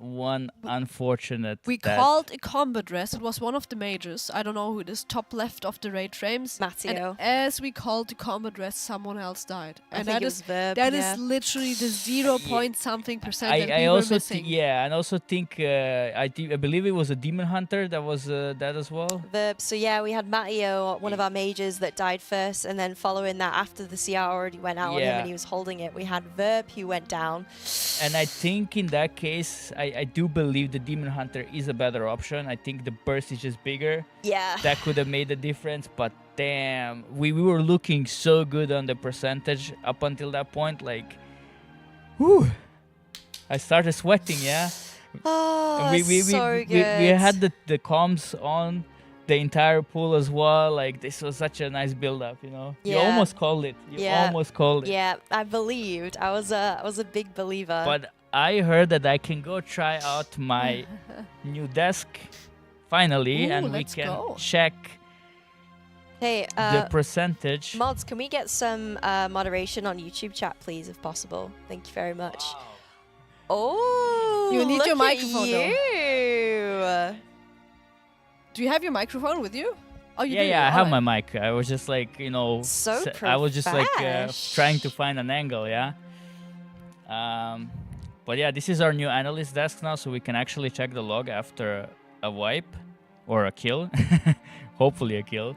unfortunate. We death. called a combat dress. It was one of the mages. I don't know who it is. Top left of the raid frames. Matteo. And as we called the combat dress, someone else died. I And think that it is was Verb. that yeah. is literally the 0 point something percent that I we were also missing. yeah, and also think I believe it was a demon hunter that was that as well. Verb. So yeah, we had Matteo, one of our mages, that died first, and then following that, after the CR already went out on him Yeah. and he was holding it, we had Verb who went down. And I think in that case, I do believe the demon hunter is a better option. I think the burst is just bigger. Yeah. That could have made the difference, but damn, we were looking so good on the percentage up until that point. Like, whew, I started sweating, yeah. Oh, And we had the comms on the entire pool as well. Like, this was such a nice build up, you know. You Yeah. almost called it. You Yeah. almost called it. Yeah, I believed. I was a big believer. But I heard that I can go try out my new desk finally, Ooh, and we let's can go. check hey, the percentage. mods, can we get some moderation on YouTube chat, please, if possible? Thank you very much. Oh, You need your look at microphone, though. you. Do you have your microphone with you? Oh, you Yeah, do. yeah, I have Alright. my mic. I was just like, you know, So I was just like profesh. trying to find an angle, yeah. But yeah, this is our new analyst desk now, so we can actually check the log after a wipe or a kill. Hopefully a kill.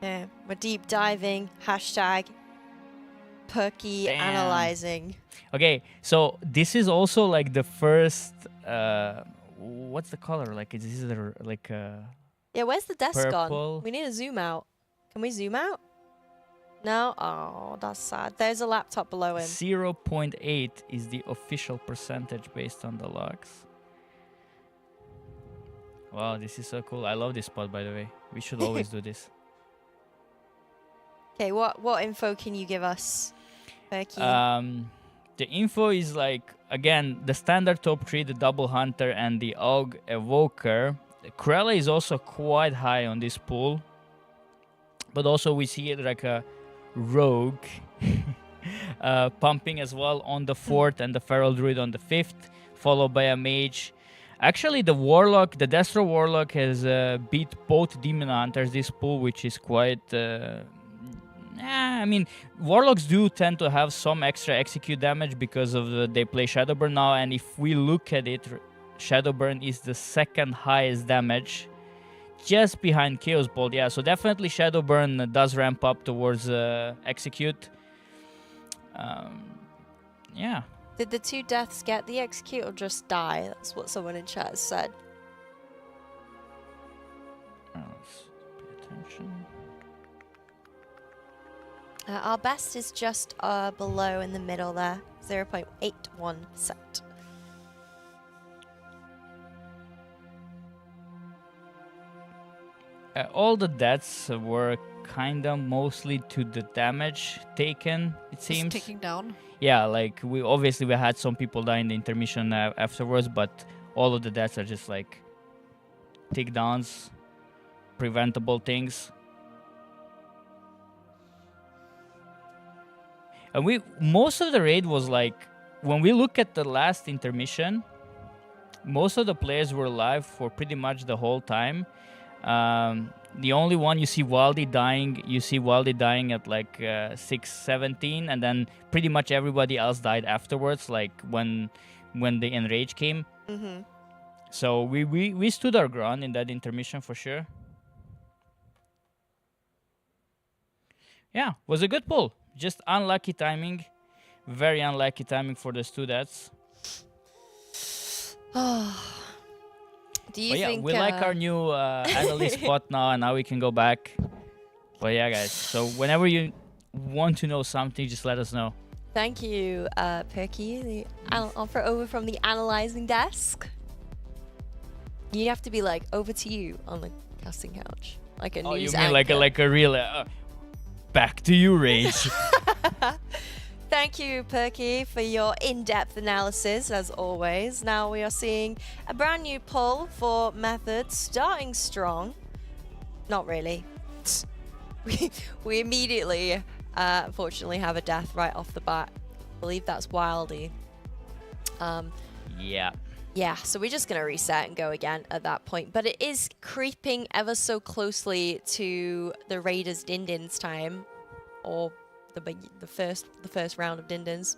Yeah, we're deep diving. Hashtag perky Damn. analyzing. Okay, so this is also like the first. What's the color? Like, is this like? Yeah, where's the desk Purple. gone? We need to zoom out. Can we zoom out? No? Oh, that's sad. There's a laptop below him. 0.8 is the official percentage based on the logs. Wow, this is so cool. I love this spot, by the way. We should always do this. Okay, what info can you give us, Perky? The info is like, again, the standard top 3, the double hunter and the Og evoker. Krella is also quite high on this pool. But also we see it like a rogue pumping as well on the 4th and the feral druid on the 5th, followed by a mage. Actually, the warlock, the Destro warlock has beat both demon hunters this pool, which is quite... I mean, warlocks do tend to have some extra execute damage because of they play Shadowburn now, and if we look at it, Shadowburn is the second highest damage, just behind Chaos Bolt. Yeah, so definitely Shadowburn does ramp up towards execute. Yeah. Did the 2 deaths get the execute or just die? That's what someone in chat has said. Let's pay attention. Our best is just below in the middle there, 0.81%. All the deaths were kinda mostly to the damage taken, it Just seems. ticking down. Yeah, like we had some people die in the intermission afterwards, but all of the deaths are just like tick downs, preventable things. And most of the raid was like, when we look at the last intermission, most of the players were alive for pretty much the whole time. The only one you see Waldy dying at like 6:17, and then pretty much everybody else died afterwards, like when the enrage came. Mm-hmm. So we stood our ground in that intermission for sure. Yeah, was a good pull. Just unlucky timing, very unlucky timing for the two deaths. Do you But yeah, think we like our new analyst spot now, and now we can go back. But yeah, guys, so whenever you want to know something, just let us know. Thank you, Perky. I'll throw over from the analyzing desk. You have to be like, over to you on the casting couch, like a Oh, news you mean anchor. like a real back to you, Rage? Thank you, Perky, for your in-depth analysis, as always. Now we are seeing a brand new poll for Method, starting strong. Not really. We immediately, unfortunately, have a death right off the bat. I believe that's Wildy. Yeah. Yeah, so we're just going to reset and go again at that point. But it is creeping ever so closely to the Raiders Dindins time, or the first round of Dindins.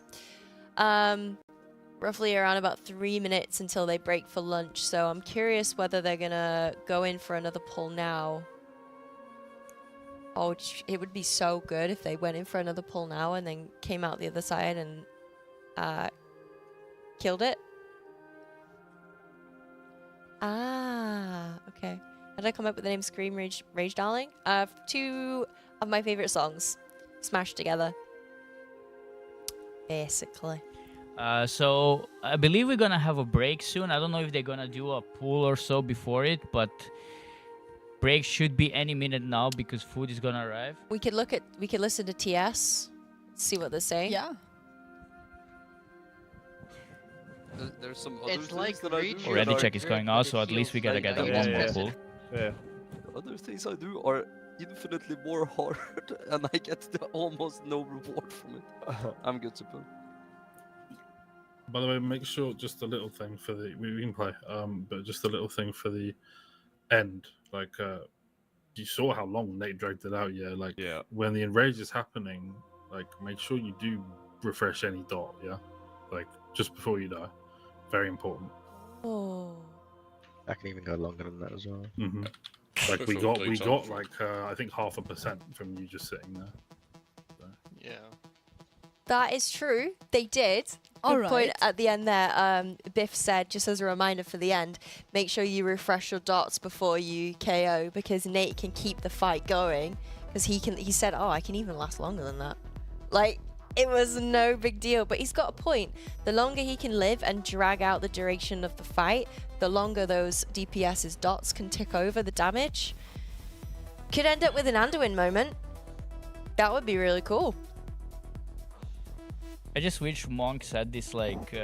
Roughly around about 3 minutes until they break for lunch. So I'm curious whether they're going to go in for another pull now. Oh, it would be so good if they went in for another pull now and then came out the other side and killed it. Ah, okay. How did I come up with the name Scream Rage Darling? Two of my favorite songs smashed together. Basically. So I believe we're gonna have a break soon. I don't know if they're gonna do a pool or so before it, but break should be any minute now because food is gonna arrive. We could listen to TS, see what they're saying. Yeah. There's some other It's things like that I do. reaching that Already are- check is going out, so at least we gotta get like- one more pool. Yeah. Other things I do are infinitely more hard, and I get almost no reward from it. I'm good to play. By the way, make sure just a little thing for the we can play, but just a little thing for the end. Like you saw how long Nate dragged it out. Yeah, like when the enrage is happening, like make sure you do refresh any dot. Yeah, like just before you die. Very important. Oh. I can even go longer than that as well. Mm-hmm. Like we got like I think 0.5% from you just sitting there. So. Yeah. That is true. They did. Good point at the end there. Biff said, just as a reminder for the end, make sure you refresh your dots before you KO because Nate can keep the fight going. Because he said, oh, I can even last longer than that. Like, it was no big deal. But he's got a point. The longer he can live and drag out the duration of the fight, the longer those DPS's dots can tick over the damage. Could end up with an Anduin moment. That would be really cool. I just wish Monk said this like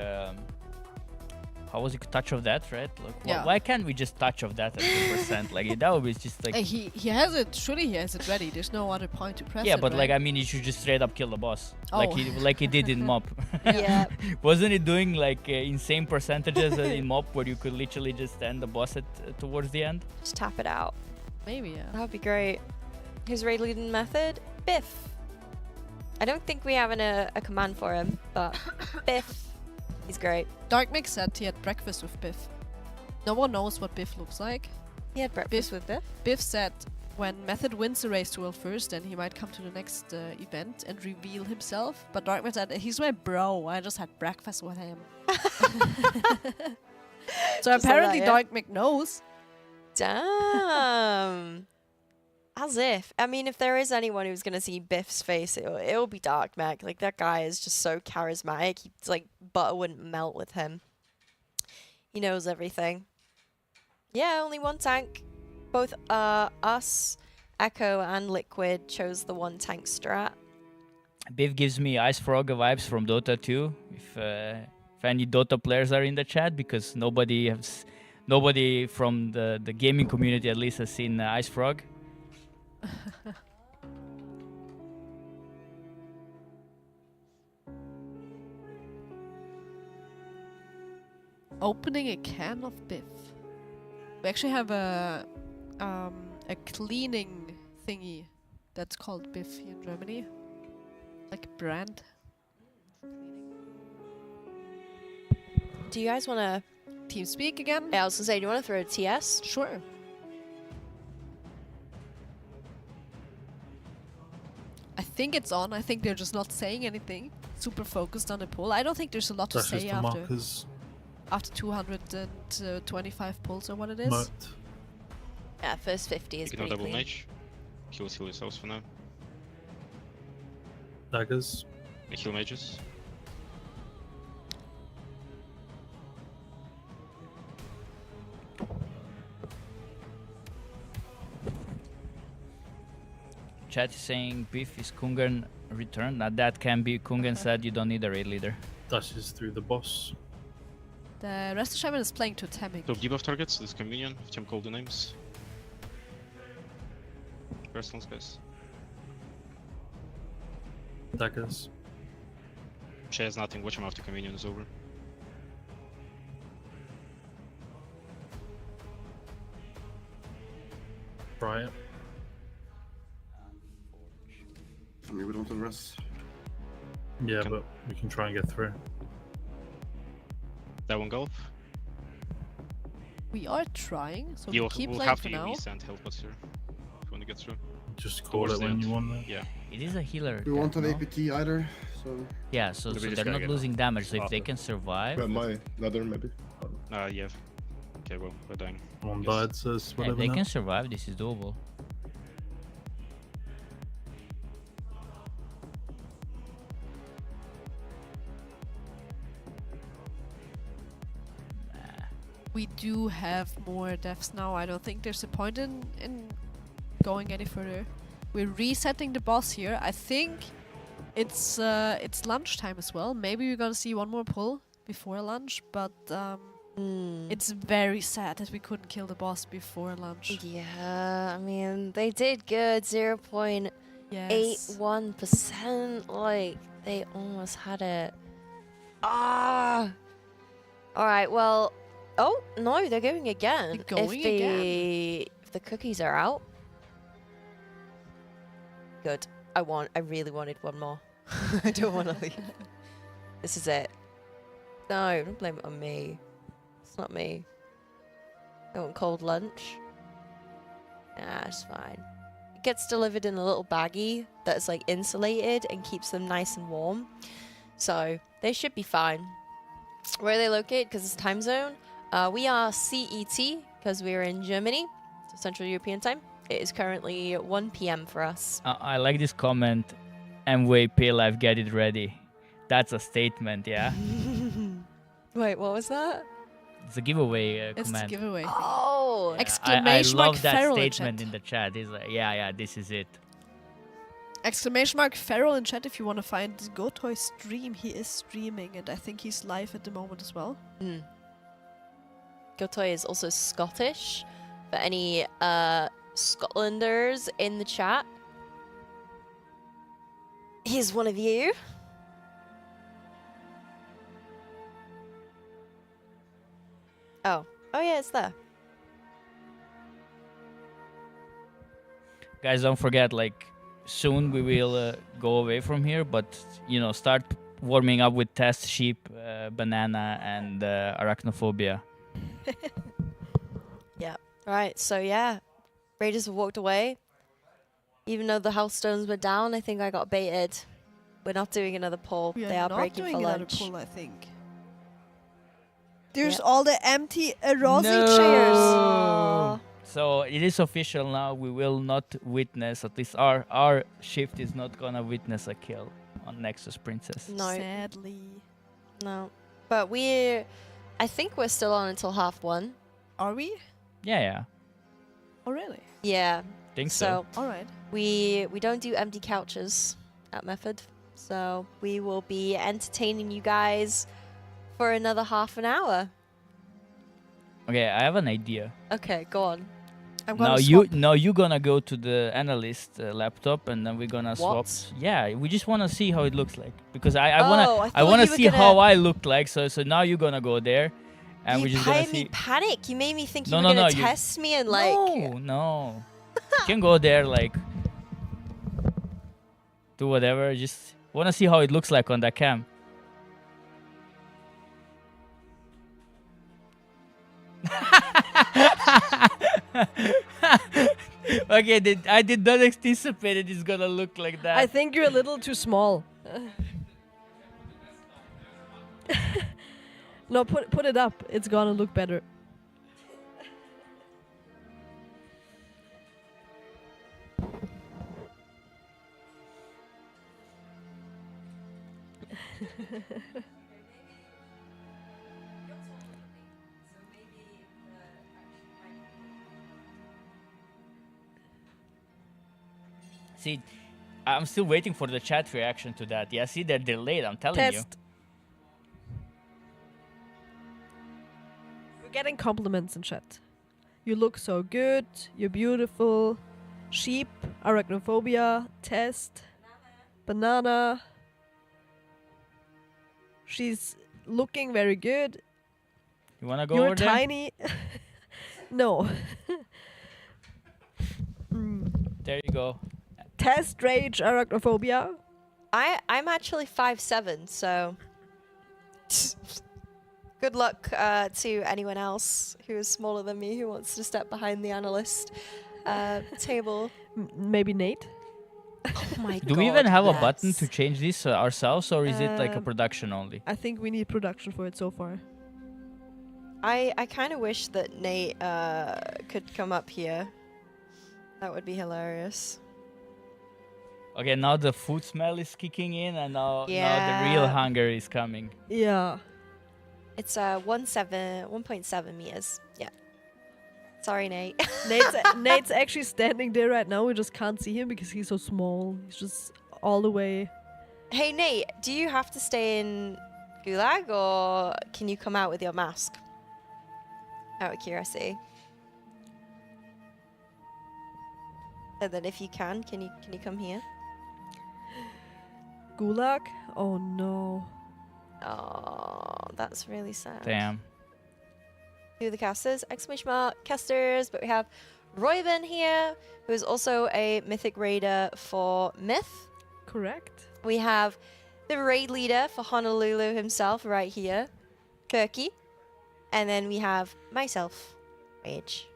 how was it, touch of that, right? Like Yeah. why can't we just touch of that at 2%? Like that would be just like He has it. Surely he has it ready. There's no other point to press yeah, it, but like right? I mean, you should just straight up kill the boss, Oh. like he did in MOP. Yeah. Wasn't it doing like insane percentages in MOP where you could literally just end the boss at towards the end? Just tap it out. Maybe, yeah. That would be great. His raid leading method? Biff. I don't think we have a command for him, but Biff. He's great. Dark Mix said he had breakfast with Biff. No one knows what Biff looks like. He had breakfast with Biff? Biff said when Method wins the race to world first, then he might come to the next event and reveal himself. But Dark Mix said, he's my bro, I just had breakfast with him. So Just like apparently that, yeah? Dark Mix knows. Damn. As if. I mean, if there is anyone who's gonna see Biff's face, it'll be Dark Mech. Like, that guy is just so charismatic. He's like, butter wouldn't melt with him. He knows everything. Yeah, only one tank. Both us, Echo, and Liquid chose the one tank strat. Biff gives me Ice Frog vibes from Dota 2. If any Dota players are in the chat, because nobody from the gaming community at least has seen Ice Frog. Opening a can of Biff. We actually have a cleaning thingy that's called Biff here in Germany. Like a brand. Do you guys want to Team speak again? Yeah, I was gonna say, do you want to throw a TS? Sure. I think it's on. I think they're just not saying anything. Super focused on the poll. I don't think there's a lot to That's just say the after markers. 225 polls or what it is. Moat. Yeah, first 50 is Ignore pretty double clean. mage. Heal yourselves for now. Daggers. Heal mages. Chat is saying Biff is Kungan returned. Now that can be. Kungan said you don't need a raid leader. Dashes through the boss. The rest of Shaman is playing totemic. So debuff targets, this is convenient. If Tim called the names. Personal space. Daggers. She has nothing, watch him after convenient is over. Try it. For me, we don't have rest. Yeah, Can- but we can try and get through. That one gulp. We are trying, so we You'll keep we'll playing have for to now. use and help us here. If you want to get through. Just call Towards it the when end. you want it. Yeah. It is a healer. We deck, won't have no? APT either, so Yeah, so, Maybe so just they're gotta not get losing damage. So if they after. can survive, my ladder maybe. Yeah. Okay, well, we're dying. One Yes. died, says yeah, if whatever they now. can survive, this is doable. We do have more deaths now. I don't think there's a point in going any further. We're resetting the boss here. I think it's lunchtime as well. Maybe we're gonna see one more pull before lunch, but it's very sad that we couldn't kill the boss before lunch. Yeah, I mean, they did good. 0.81%. Like, they almost had it. Ah! Alright, well... Oh, no, they're going again. They're going again. If the cookies are out. Good. I really wanted one more. I don't want to leave. This is it. No, don't blame it on me. It's not me. I want cold lunch. Nah, it's fine. It gets delivered in a little baggie that's like insulated and keeps them nice and warm. So they should be fine. Where are they located? Because it's time zone. We are CET because we're in Germany, so Central European time. It is currently 1 p.m. for us. I like this comment. MVP life, get it ready. That's a statement, yeah. Wait, what was that? It's a giveaway It's command. the giveaway. Oh, Yeah, Exclamation I mark love that feral in statement chat. in the chat. It's like, yeah, this is it. Exclamation mark feral in chat if you want to find Gotoy's stream. He is streaming and I think he's live at the moment as well. Gotoy is also Scottish. For any Scotlanders in the chat, he's one of you. Oh yeah, it's there. Guys, don't forget, like, soon we will go away from here, but, start warming up with test sheep, banana, and arachnophobia. Yeah. Right. So yeah, Raiders have walked away. Even though the health stones were down, I think I got baited. We're not doing another pull. We They are are not breaking doing for another lunch. pull, I think. There's Yeah. all the empty Arozzi No! chairs. Aw. So it is official now. We will not witness, at least our shift is not gonna witness a kill on Nexus Princess. No. Sadly. No. But I think we're still on until 1:30. Are we? Yeah. Oh, really? Yeah. Think so. All right. We don't do empty couches at Method. So we will be entertaining you guys for another half an hour. Okay, I have an idea. Okay, go on. I'm Now gonna you're gonna go to the Analyst laptop, and then we're gonna swap. What? Yeah, we just wanna see how it looks like, because I Oh, wanna I I thought wanna you were see gonna- how I look like. So now you're gonna go there, and You we're just gonna made me see. panic. You made me think you No, were no, gonna no, you- test me and like. No. You can go there, like, do whatever. Just wanna see how it looks like on that cam. Okay, I did not anticipate it is gonna look like that. I think you're a little too small. No, put it up. It's gonna look better. See, I'm still waiting for the chat reaction to that. Yeah, see, they're delayed, I'm telling you. Test. We're getting compliments in chat. You look so good. You're beautiful. Sheep. Arachnophobia. Test. Banana. She's looking very good. You wanna go You're over there? tiny. No. There you go. Test rage arachnophobia. I'm actually 5'7", so good luck to anyone else who is smaller than me who wants to step behind the Analyst table. Maybe Nate. Oh my god. Do we even have a button yes. to change this ourselves, or is it like a production only? I think we need production for it so far. I kind of wish that Nate could come up here. That would be hilarious. Okay, now the food smell is kicking in, and now the real Yeah. hunger is coming. Yeah. It's 1.7 meters. Yeah. Sorry, Nate. Nate's actually standing there right now. We just can't see him because he's so small. He's just all the way. Hey, Nate, do you have to stay in Gulag or can you come out with your mask? Out of curiosity. And then if you can you come here? Gulag? Oh no. Oh, that's really sad. Damn. Who are the casters? Exclamation mark, casters. But we have Royben here, who is also a Mythic Raider for Myth. Correct. We have the raid leader for Honolulu himself right here, Kirky. And then we have myself, Rage.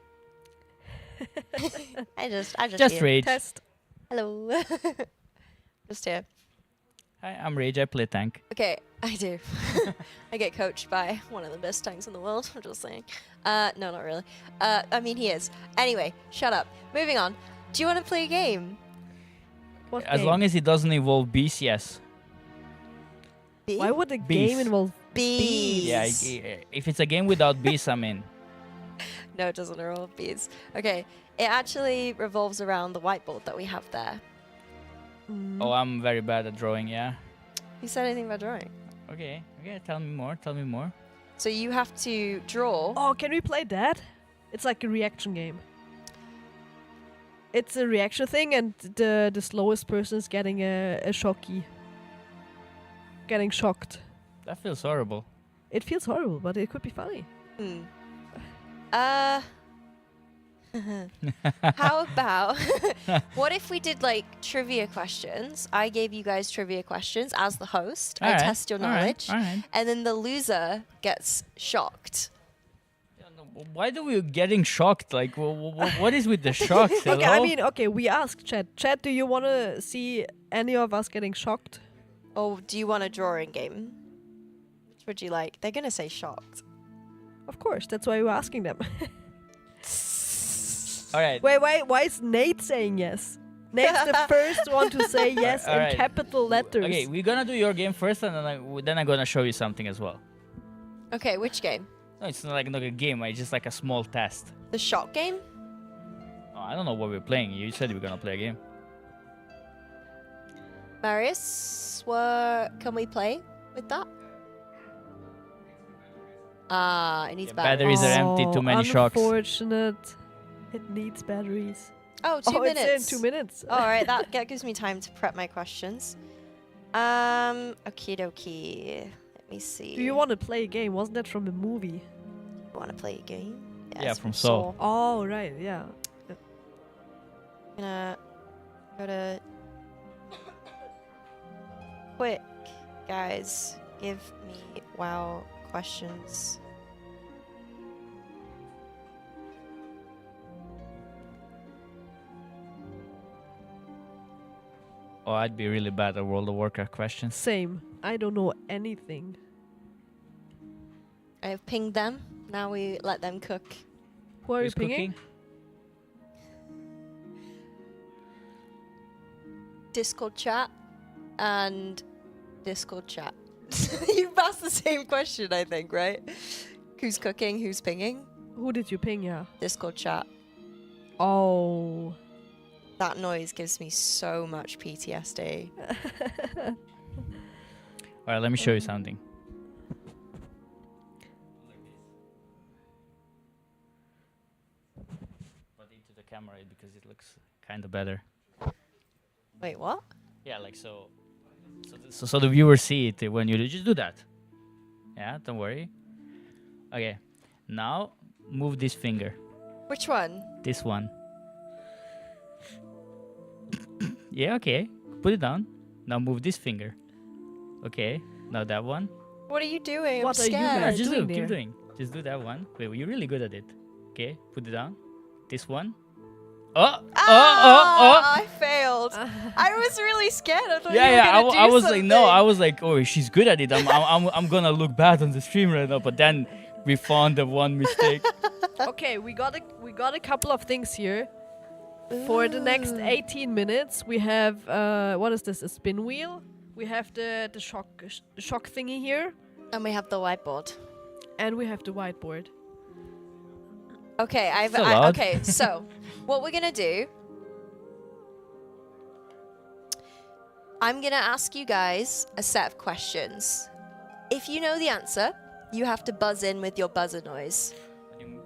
I just here. Rage. Test. Hello. Just here. Hi, I'm Rage. I play tank. Okay, I do. I get coached by one of the best tanks in the world. I'm just saying. No, not really. I mean, he is. Anyway, shut up. Moving on. Do you want to play a game? What As game? long as it doesn't involve bees, yes. Why would a Bees. game involve Bees. Yeah, if it's a game without bees, I'm in. No, it doesn't involve bees. Okay, it actually revolves around the whiteboard that we have there. Oh, I'm very bad at drawing, yeah. Who said anything about drawing? Okay, tell me more. So you have to draw. Oh, can we play that? It's like a reaction game. It's a reaction thing, and the slowest person is getting a shocky. Getting shocked. That feels horrible. It feels horrible, but it could be funny. How about what if we did like trivia questions? I gave you guys trivia questions as the host. I Alright, test your knowledge, alright. and then the loser gets shocked. Why do we getting shocked? Like, what is with the shocks? Okay, I hello? mean, okay, we asked Chat. Chat, do you want to see any of us getting shocked? Or do you want a drawing game? Which would you like? They're gonna say shocked. Of course, that's why we're asking them. All right. Wait, why is Nate saying yes? Nate's the first one to say yes in Alright. capital letters. Okay, we're gonna do your game first, and then I'm gonna show you something as well. Okay, which game? No, it's not like a game. It's just like a small test. The shot game? Oh, I don't know what we're playing. You said we're gonna play a game. Marius, can we play with that? It needs Batteries are empty. Too many shocks. Unfortunate. It needs batteries. Oh, 2 minutes. It's in 2 minutes. All right, that gives me time to prep my questions. Okie dokie. Let me see. Do you want to play a game? Wasn't that from a movie? You want to play a game? Yeah, it's from Saw. Oh, right, yeah. I'm gonna go to quick, guys. Give me WoW questions. Oh, I'd be really bad at World of Warcraft questions. Same. I don't know anything. I have pinged them. Now we let them cook. Who are you Who's pinging? cooking? Discord chat and Discord chat. You've asked the same question, I think, right? Who's cooking? Who's pinging? Who did you ping, yeah? Discord chat. Oh. That noise gives me so much PTSD. Alright, let me show you something. But into the camera because it looks kind of better. Wait, what? Yeah, like so. So the viewers see it when you just do that. Yeah, don't worry. Okay, now move this finger. Which one? This one. Yeah, okay. Put it down. Now move this finger. Okay. Now that one. What are you doing? What I'm are you scared. guys Just doing keep there? doing. Just do that one. Wait, you're really good at it. Okay, put it down. This one. Oh! I failed. I was really scared. I thought you were I gonna do was like, no, something. I was like, oh, she's good at it. I'm gonna look bad on the stream right now. But then we found the one mistake. Okay, we got a couple of things here. For the next 18 minutes, we have what is this? A spin wheel. We have the shock thingy here, And we have the whiteboard. and we have the whiteboard. Okay, So loud. okay, so what we're gonna do, I'm gonna ask you guys a set of questions. If you know the answer, you have to buzz in with your buzzer noise.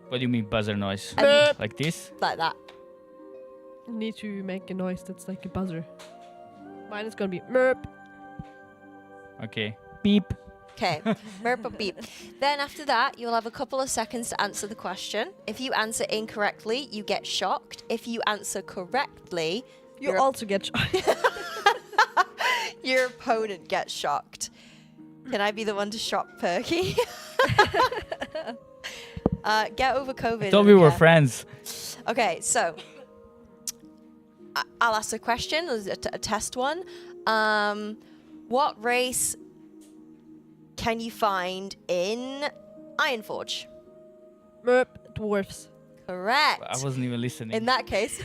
What do you mean buzzer noise? And Like this? like that. You need to make a noise that's like a buzzer. Mine is gonna be merp. Okay. Beep. Okay, merp or beep. Then after that, you'll have a couple of seconds to answer the question. If you answer incorrectly, you get shocked. If you answer correctly, You also get your opponent gets shocked. Can I be the one to shock Perky? Get over COVID. I thought we were okay? friends. Okay, so I'll ask a question, a test one. What race can you find in Ironforge? merp dwarfs. Correct. I wasn't even listening. In that case,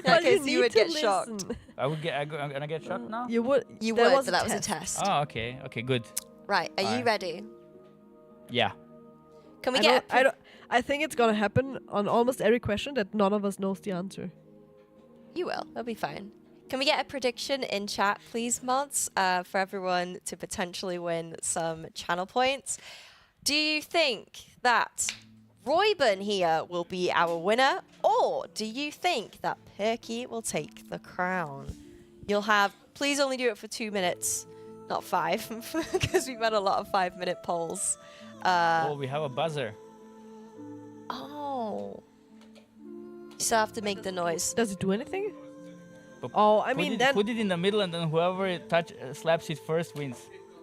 Well, you need would to get shocked. listen. I'm gonna get shot now? You would. You there would, was but that was a test. Oh, okay. Okay, good. Right, are you Alright. ready? Yeah. Can we I get? don't, I think it's gonna happen on almost every question that none of us knows the answer. You will. That'll be fine. Can we get a prediction in chat, please, mods, for everyone to potentially win some channel points? Do you think that Royburn here will be our winner, or do you think that Perky will take the crown? You'll have, please only do it for 2 minutes, not 5, because we've had a lot of 5-minute polls. Oh, we have a buzzer. Oh. You still have to make the noise. Does it do anything? But Oh, I put mean it, then. put it in the middle, and then whoever slaps it first wins.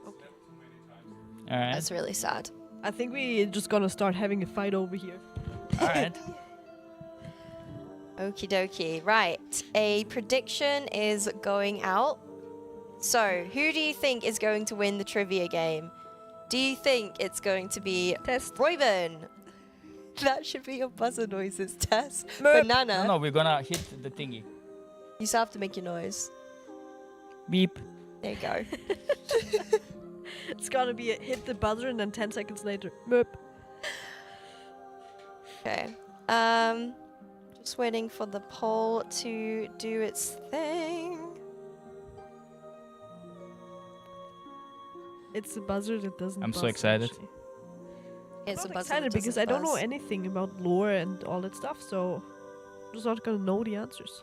All right. That's really sad. I think we're just gonna start having a fight over here. All right. Okie dokie. Right. A prediction is going out. So, who do you think is going to win the trivia game? Do you think it's going to be Test. Royburn? That should be your buzzer noises, Tess. Merp. Banana. No, we're gonna hit the thingy. You still have to make your noise. Beep. There you go. It's gonna be a hit the buzzer and then 10 seconds later. Merp. Okay. Just waiting for the poll to do its thing. It's the buzzer that doesn't I'm so buzz, excited. actually. It's I'm a buzzer excited that because doesn't I don't know buzz. anything about lore and all that stuff, so I'm just not gonna know the answers.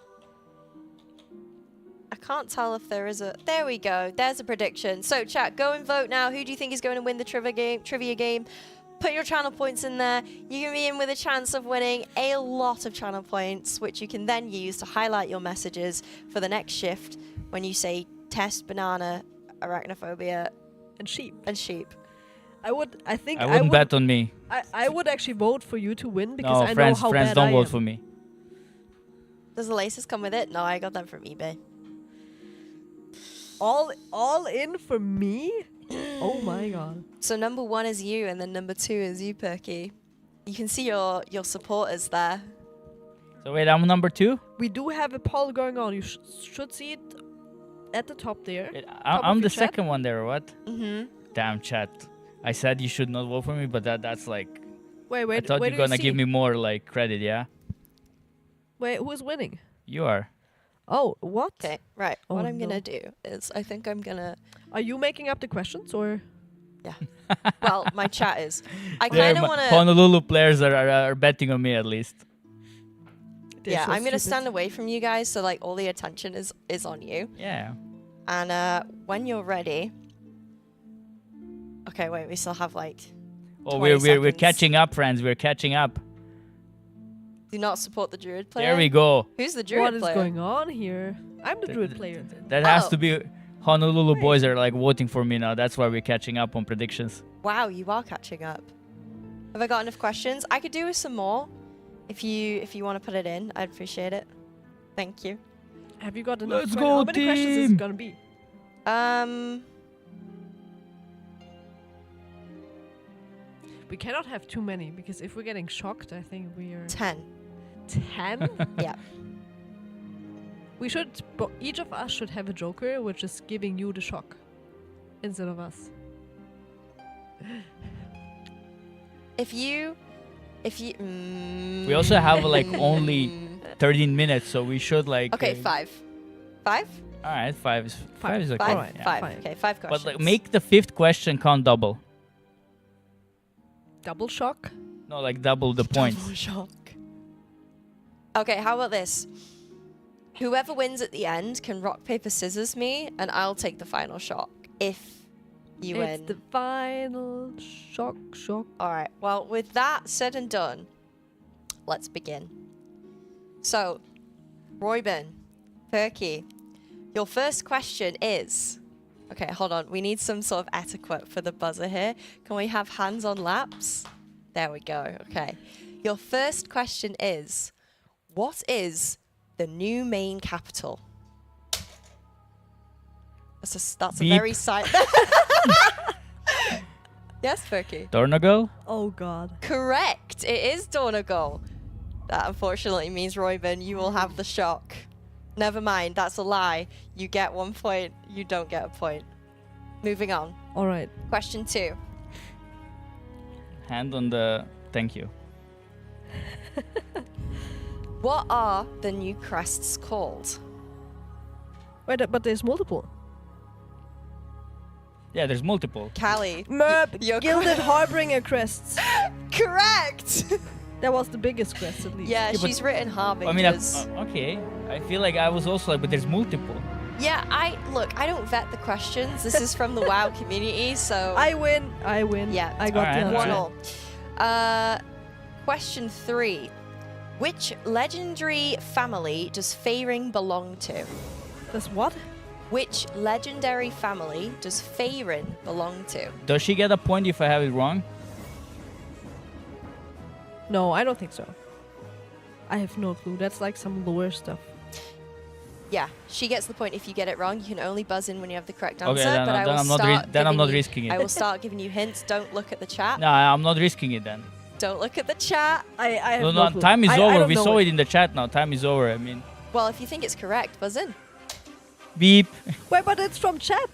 I can't tell if there is a... There we go. There's a prediction. So, chat, go and vote now. Who do you think is going to win the trivia game? Put your channel points in there. You can be in with a chance of winning a lot of channel points, which you can then use to highlight your messages for the next shift when you say test, banana, arachnophobia, And sheep. and sheep. I think I wouldn't bet on me. I would actually vote for you to win because No, I friends, know how friends, bad don't I vote am. for me. Does the laces come with it? No, I got them from eBay. All in for me? Oh my god. So number 1 is you, and then number 2 is you, Perky. You can see your supporters there. So wait, I'm number 2? We do have a poll going on. You should see it at the top there. I'm of the your chat. second one there, or what? Mm-hmm. Damn, chat. I said you should not vote for me, but that's like... Wait, I thought where you're do you gonna give see? me more like credit, yeah? Wait, who's winning? You are. Oh, what? Okay, right. Oh, what I'm no. gonna do is I think I'm gonna... Are you making up the questions or? Well, my chat is. I There, kind of my want to... Honolulu players are betting on me at least. They're Yeah, so I'm gonna stupid. stand away from you guys, so like all the attention is on you. Yeah. And when you're ready... Okay, wait, we still have like... Oh, 20 we're seconds. catching up, friends. We're catching up. Do not support the druid player. There we go. Who's the druid What is player? going on here? I'm the druid player. That has Oh. to be Honolulu boys are like voting for me now. That's why we're catching up on predictions. Wow, you are catching up. Have I got enough questions? I could do with some more. If you want to put it in, I'd appreciate it. Thank you. Have you got enough? Let's que- go, How many questions is team! it gonna be? We cannot have too many because if we're getting shocked, I think we are 10. 10. Yeah. We should. Each of us should have a joker, which is giving you the shock, instead of us. If you... We also have like only 13 minutes, so we should like. Okay, 5. 5? All right, five is okay. 5? Alright, yeah. 5. fine. Okay, 5 questions. But like, make the 5th question count double. Double shock. No, like double the points. Double shock. Okay, how about this? Whoever wins at the end can rock, paper, scissors me, and I'll take the final shock if you It's win. the final shock. Alright, well, with that said and done, let's begin. So, Royben, Perky, your first question is... Okay, hold on. We need some sort of etiquette for the buzzer here. Can we have hands on laps? There we go. Okay. Your first question is, what is the new main capital? That's a Beep. very silent... Yes, Perky? Dornago? Oh god. Correct. It is Dornagal. That unfortunately means, Royben, you will have the shock. Never mind, that's a lie. You get 1 point, you don't get a point. Moving on. All right. Question 2. Hand on the. Thank you. What are the new crests called? Wait, but there's multiple. Yeah, there's multiple. Callie. Merp, You're Gilded Harbinger crests. correct! That was the biggest crest, at least. Yeah, but- she's written Harbingers. I mean, okay. I feel like I was also like, but there's multiple. Yeah, I don't vet the questions. This is from the WoW community, so... I win. Yeah, I got alright, the answer. 1-all. Question 3. Which legendary family does Feyring belong to? That's what? Which legendary family does Feyrin belong to? Does she get a point if I have it wrong? No, I don't think so. I have no clue. That's like some lore stuff. Yeah, she gets the point if you get it wrong. You can only buzz in when you have the correct Okay, answer. then but I'm not risking it. I will start giving you hints. Don't look at the chat. No, I'm not risking it then. Don't look at the chat. I have No, no no, clue. time is I over. don't We know saw it in the chat now. Time is over. I mean, Well, if you think it's correct, buzz in. beep. Wait, but it's from chat.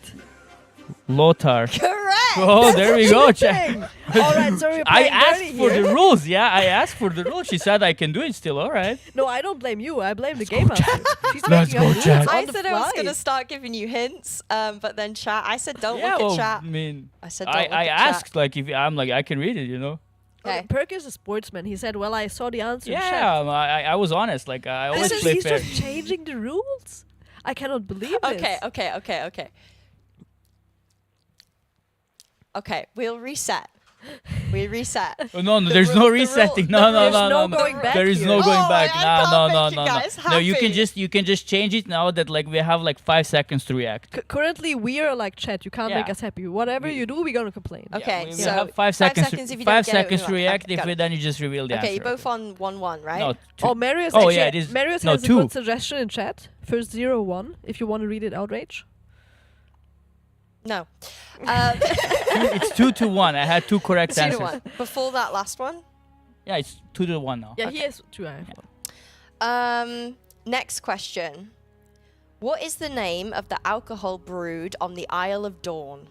Lothar. Correct! Oh, there we go, chat. Dang. All right, so we're I playing asked dirty for here. the rules. Yeah, I asked for the rules. She said I can do it still. All right. No, I don't blame you. I blame the game master. She's Let's making go, us rules chat. on I the said I was fly. going to start giving you hints, but then chat. I said don't Yeah, look well, at chat. I mean, I said don't I look at asked like if I'm like I can read it, you know. Okay. Perk is a sportsman. He said, "Well, I saw the answer." in chat." Yeah, I was honest. Like I always play He's fair. just changing the rules. I cannot believe Okay, this. okay. Okay, we'll reset. We reset. Oh, no, The there's rule- no the resetting. rule- No, the no, rules- no, no no, going back There is here. no going Oh, back. I No, can't no, make no, you no, guys no. No, you happy. can just change it now that like we have like 5 seconds to react. Currently, we are like chat. You can't make Yeah. us happy. Whatever you do, we're gonna complain. Okay, we so have 5 seconds. if you don't 5 get it, seconds we to won't. react. Okay, If got we, it. then you just reveal the Okay, answer. you're both on 1-1, right? No, Oh, Marius. Oh, actually, yeah, it is- Marius no, has a 2. good suggestion in chat. First 0-1. If you want to read it, outrage. No. It's 2-1. I had 2 correct 2 to answers. 1. Before that last one. Yeah, it's 2-1 now. Yeah, he has 2. I have 1. Next question. What is the name of the alcohol brewed on the Isle of Dawn?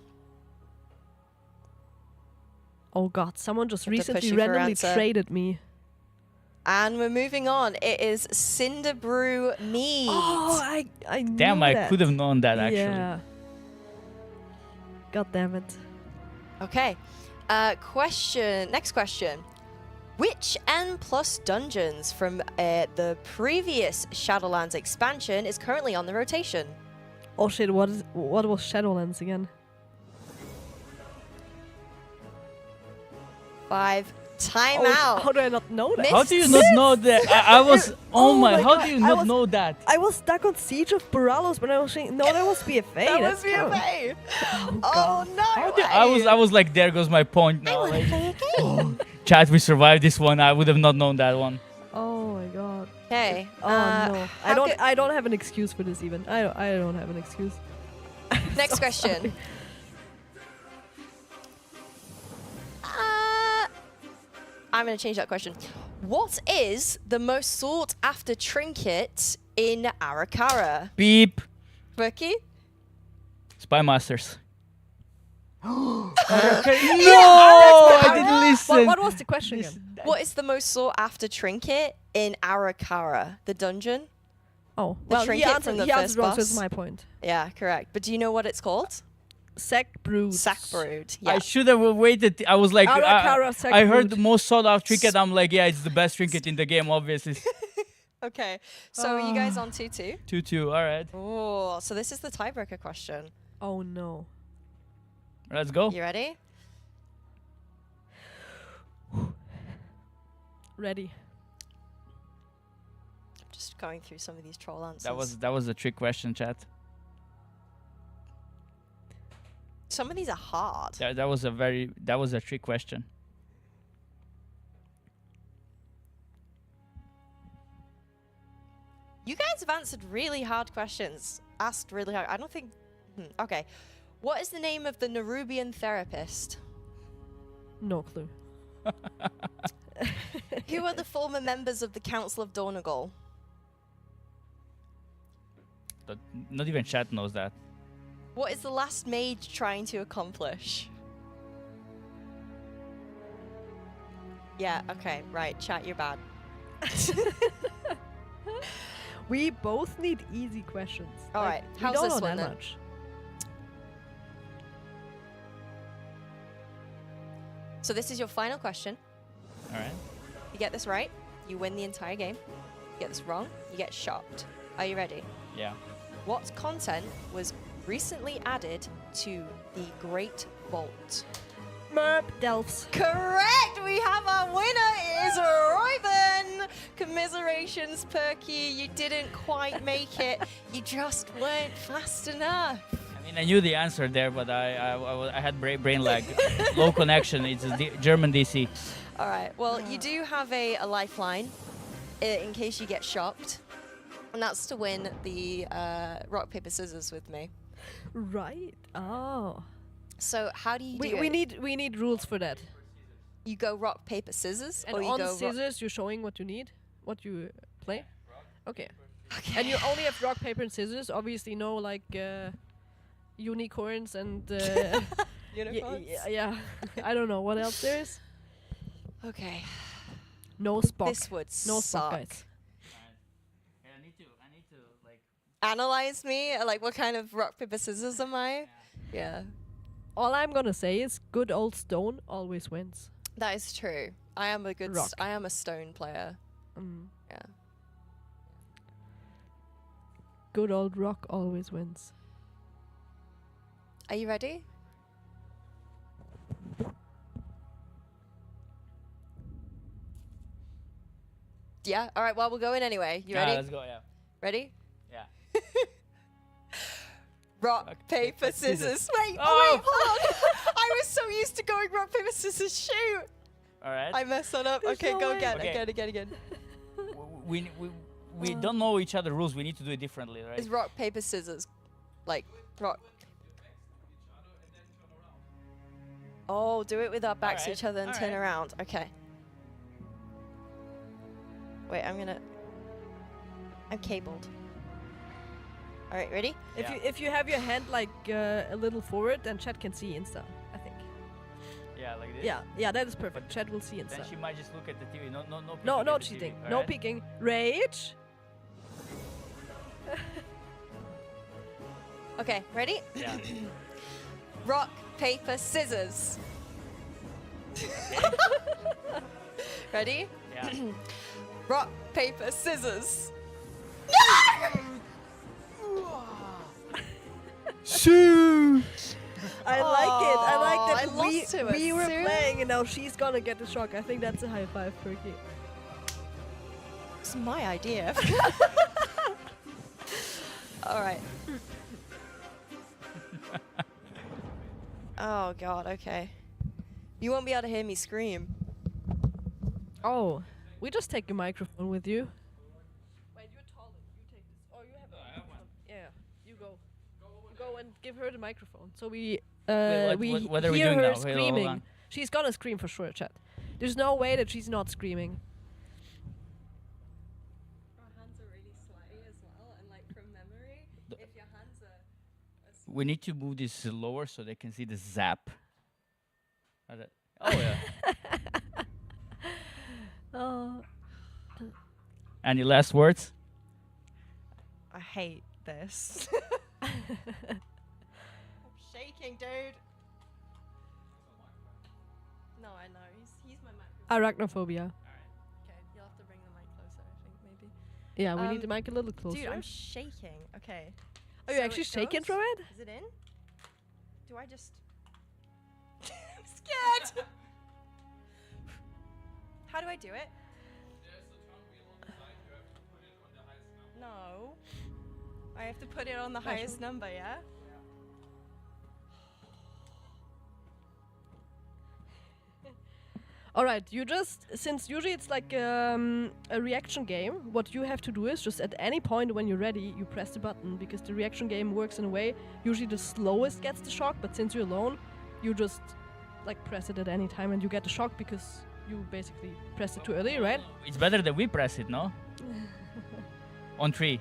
Oh God! Someone just Have to push recently you for randomly answer. traded me. And we're moving on. It is Cinder Brew Mead. Oh, I knew Damn, I that. could have known that actually. Yeah. God damn it. Okay. Next question. Which N+ dungeons from the previous Shadowlands expansion is currently on the rotation? Oh shit! What was Shadowlands again? 5. Time Oh, out. how do I not know that? Miss- How do you not know that? I was. Oh, Oh my! my How God, do you I not was- know that? I was stuck on Siege of Boralos, but I was saying, no, that was BFA. That that's was kind of- BFA. Oh, Oh, God. no. How do- way. I was like, there goes my point now. Like, chat, we survived this one. I would have not known that one. Oh my God. Okay. Oh no. how I don't have an excuse for this even. I don't have an excuse. Next So question. sorry. I'm going to change that question. What is the most sought after trinket in Arakara? Beep. Berkey? Spy Masters. No, I didn't listen. What was the question again? What is the most sought after trinket in Arakara, the dungeon? Oh, The well, he trinket answered, from the he first answered wrong, so it's boss? my point. Yeah, correct. But do you know what it's called? Sack Brood. Sack Brood. Yeah. I should have waited. I was like, Arakara Sack I heard Brood. the most sought after trinket. I'm like, yeah, it's the best trinket in the game, obviously. Okay. So you guys on 2-2? 2-2. All right, Oh, so this is the tiebreaker question. Oh no. let's go. You ready? Ready. Just going through some of these troll answers. That was a trick question, chat. Some of these are hard. That was a trick question. You guys have answered really hard questions. Asked really hard. I don't think... Okay. What is the name of the Nerubian therapist? No clue. Who are the former members of the Council of Dornagal? Not even chat knows that. What is the last mage trying to accomplish? Yeah, okay, right. Chat, you're bad. We both need easy questions. All Like, right, we how's don't this know one that then? much. So this is your final question. All right. You get this right, you win the entire game. You get this wrong, you get shocked. Are you ready? Yeah. What content was recently added to the Great Vault? Merp Delphs. Correct! We have our winner. It is Royben! Commiserations, Perky. You didn't quite make it. You just weren't fast enough. I mean, I knew the answer there, but I had brain lag. Low connection. It's a German DC. All right. Well, you do have a lifeline in case you get shocked. And that's to win the rock, paper, scissors with me. Right. Oh. So how do you do We it? need rules for that. You go rock, paper, scissors, And or you on go scissors, you're showing what you need, what you play. Okay. And you only have rock, paper, and scissors. Obviously, no like unicorns and Unicorns? yeah. I don't know what else there is. Okay. No Spock. This would No suck. Spock, guys. I need to like. Analyze me? Like, what kind of rock, paper, scissors am I? Yeah. All I'm gonna say is, good old stone always wins. That is true. I am a good. Rock. I am a stone player. Yeah. Good old rock always wins. Are you ready? Yeah. All right. Well, we'll go in anyway. You ready? Let's go. Yeah. Ready? Yeah. Rock, paper, scissors. Wait. Oh! Oh, wait. Hold on. I was so used to going rock, paper, scissors, shoot. All right. I messed that up. There's Okay, no go way. again. Okay. Again. We don't know each other rules. We need to do it differently, right? It's rock, paper, scissors. Like, rock. Oh, do it with our backs to Alright, each other and turn alright. around. Okay. Wait, I'm cabled. All right, ready? If Yeah. you have your hand like a little forward, then chat can see Insta. I think. Yeah, like this. Yeah, that is perfect. Chat will see Then Insta. she might just look at the TV. No No, peeking no at the cheating. TV, No alright? peeking. Rage. Okay, ready? Yeah. Rock, paper, scissors. Ready? Yeah. Rock, paper, scissors. Shoo! I like it. I like I that lost to it. we were See? playing and now she's gonna get the shock. I think that's a high five, Perky. It's my idea. All right. Oh God. Okay. You won't be able to hear me scream. Oh, we just take a microphone with you. Wait, you're taller. You take this. Oh, you have a microphone. Yeah, you go. Go and give her the microphone. So we what are we hear doing her now? Wait, hold screaming. on. She's gonna scream for sure, chat. There's no way that she's not screaming. Our hands are really sweaty as well, and like from memory, if your hands are We need to move this lower so they can see the zap. Oh yeah. Oh, Any last words? I hate this. I'm shaking, dude. No, I know. He's my microphone. arachnophobia. Okay, you'll have to bring the mic closer, I think, maybe. Yeah, we need the mic a little closer. Dude, I'm shaking. Okay. Are you actually shaking from it? Is it in? Do I just... I'm scared! How do I do it? No. I have to put it on the highest number, yeah? Alright, you just, since usually it's like a reaction game, what you have to do is just at any point when you're ready, you press the button, because the reaction game works in a way, usually the slowest gets the shock, but since you're alone, you just like press it at any time and you get the shock because you basically pressed it too early, right? It's better that we press it, no? On 3.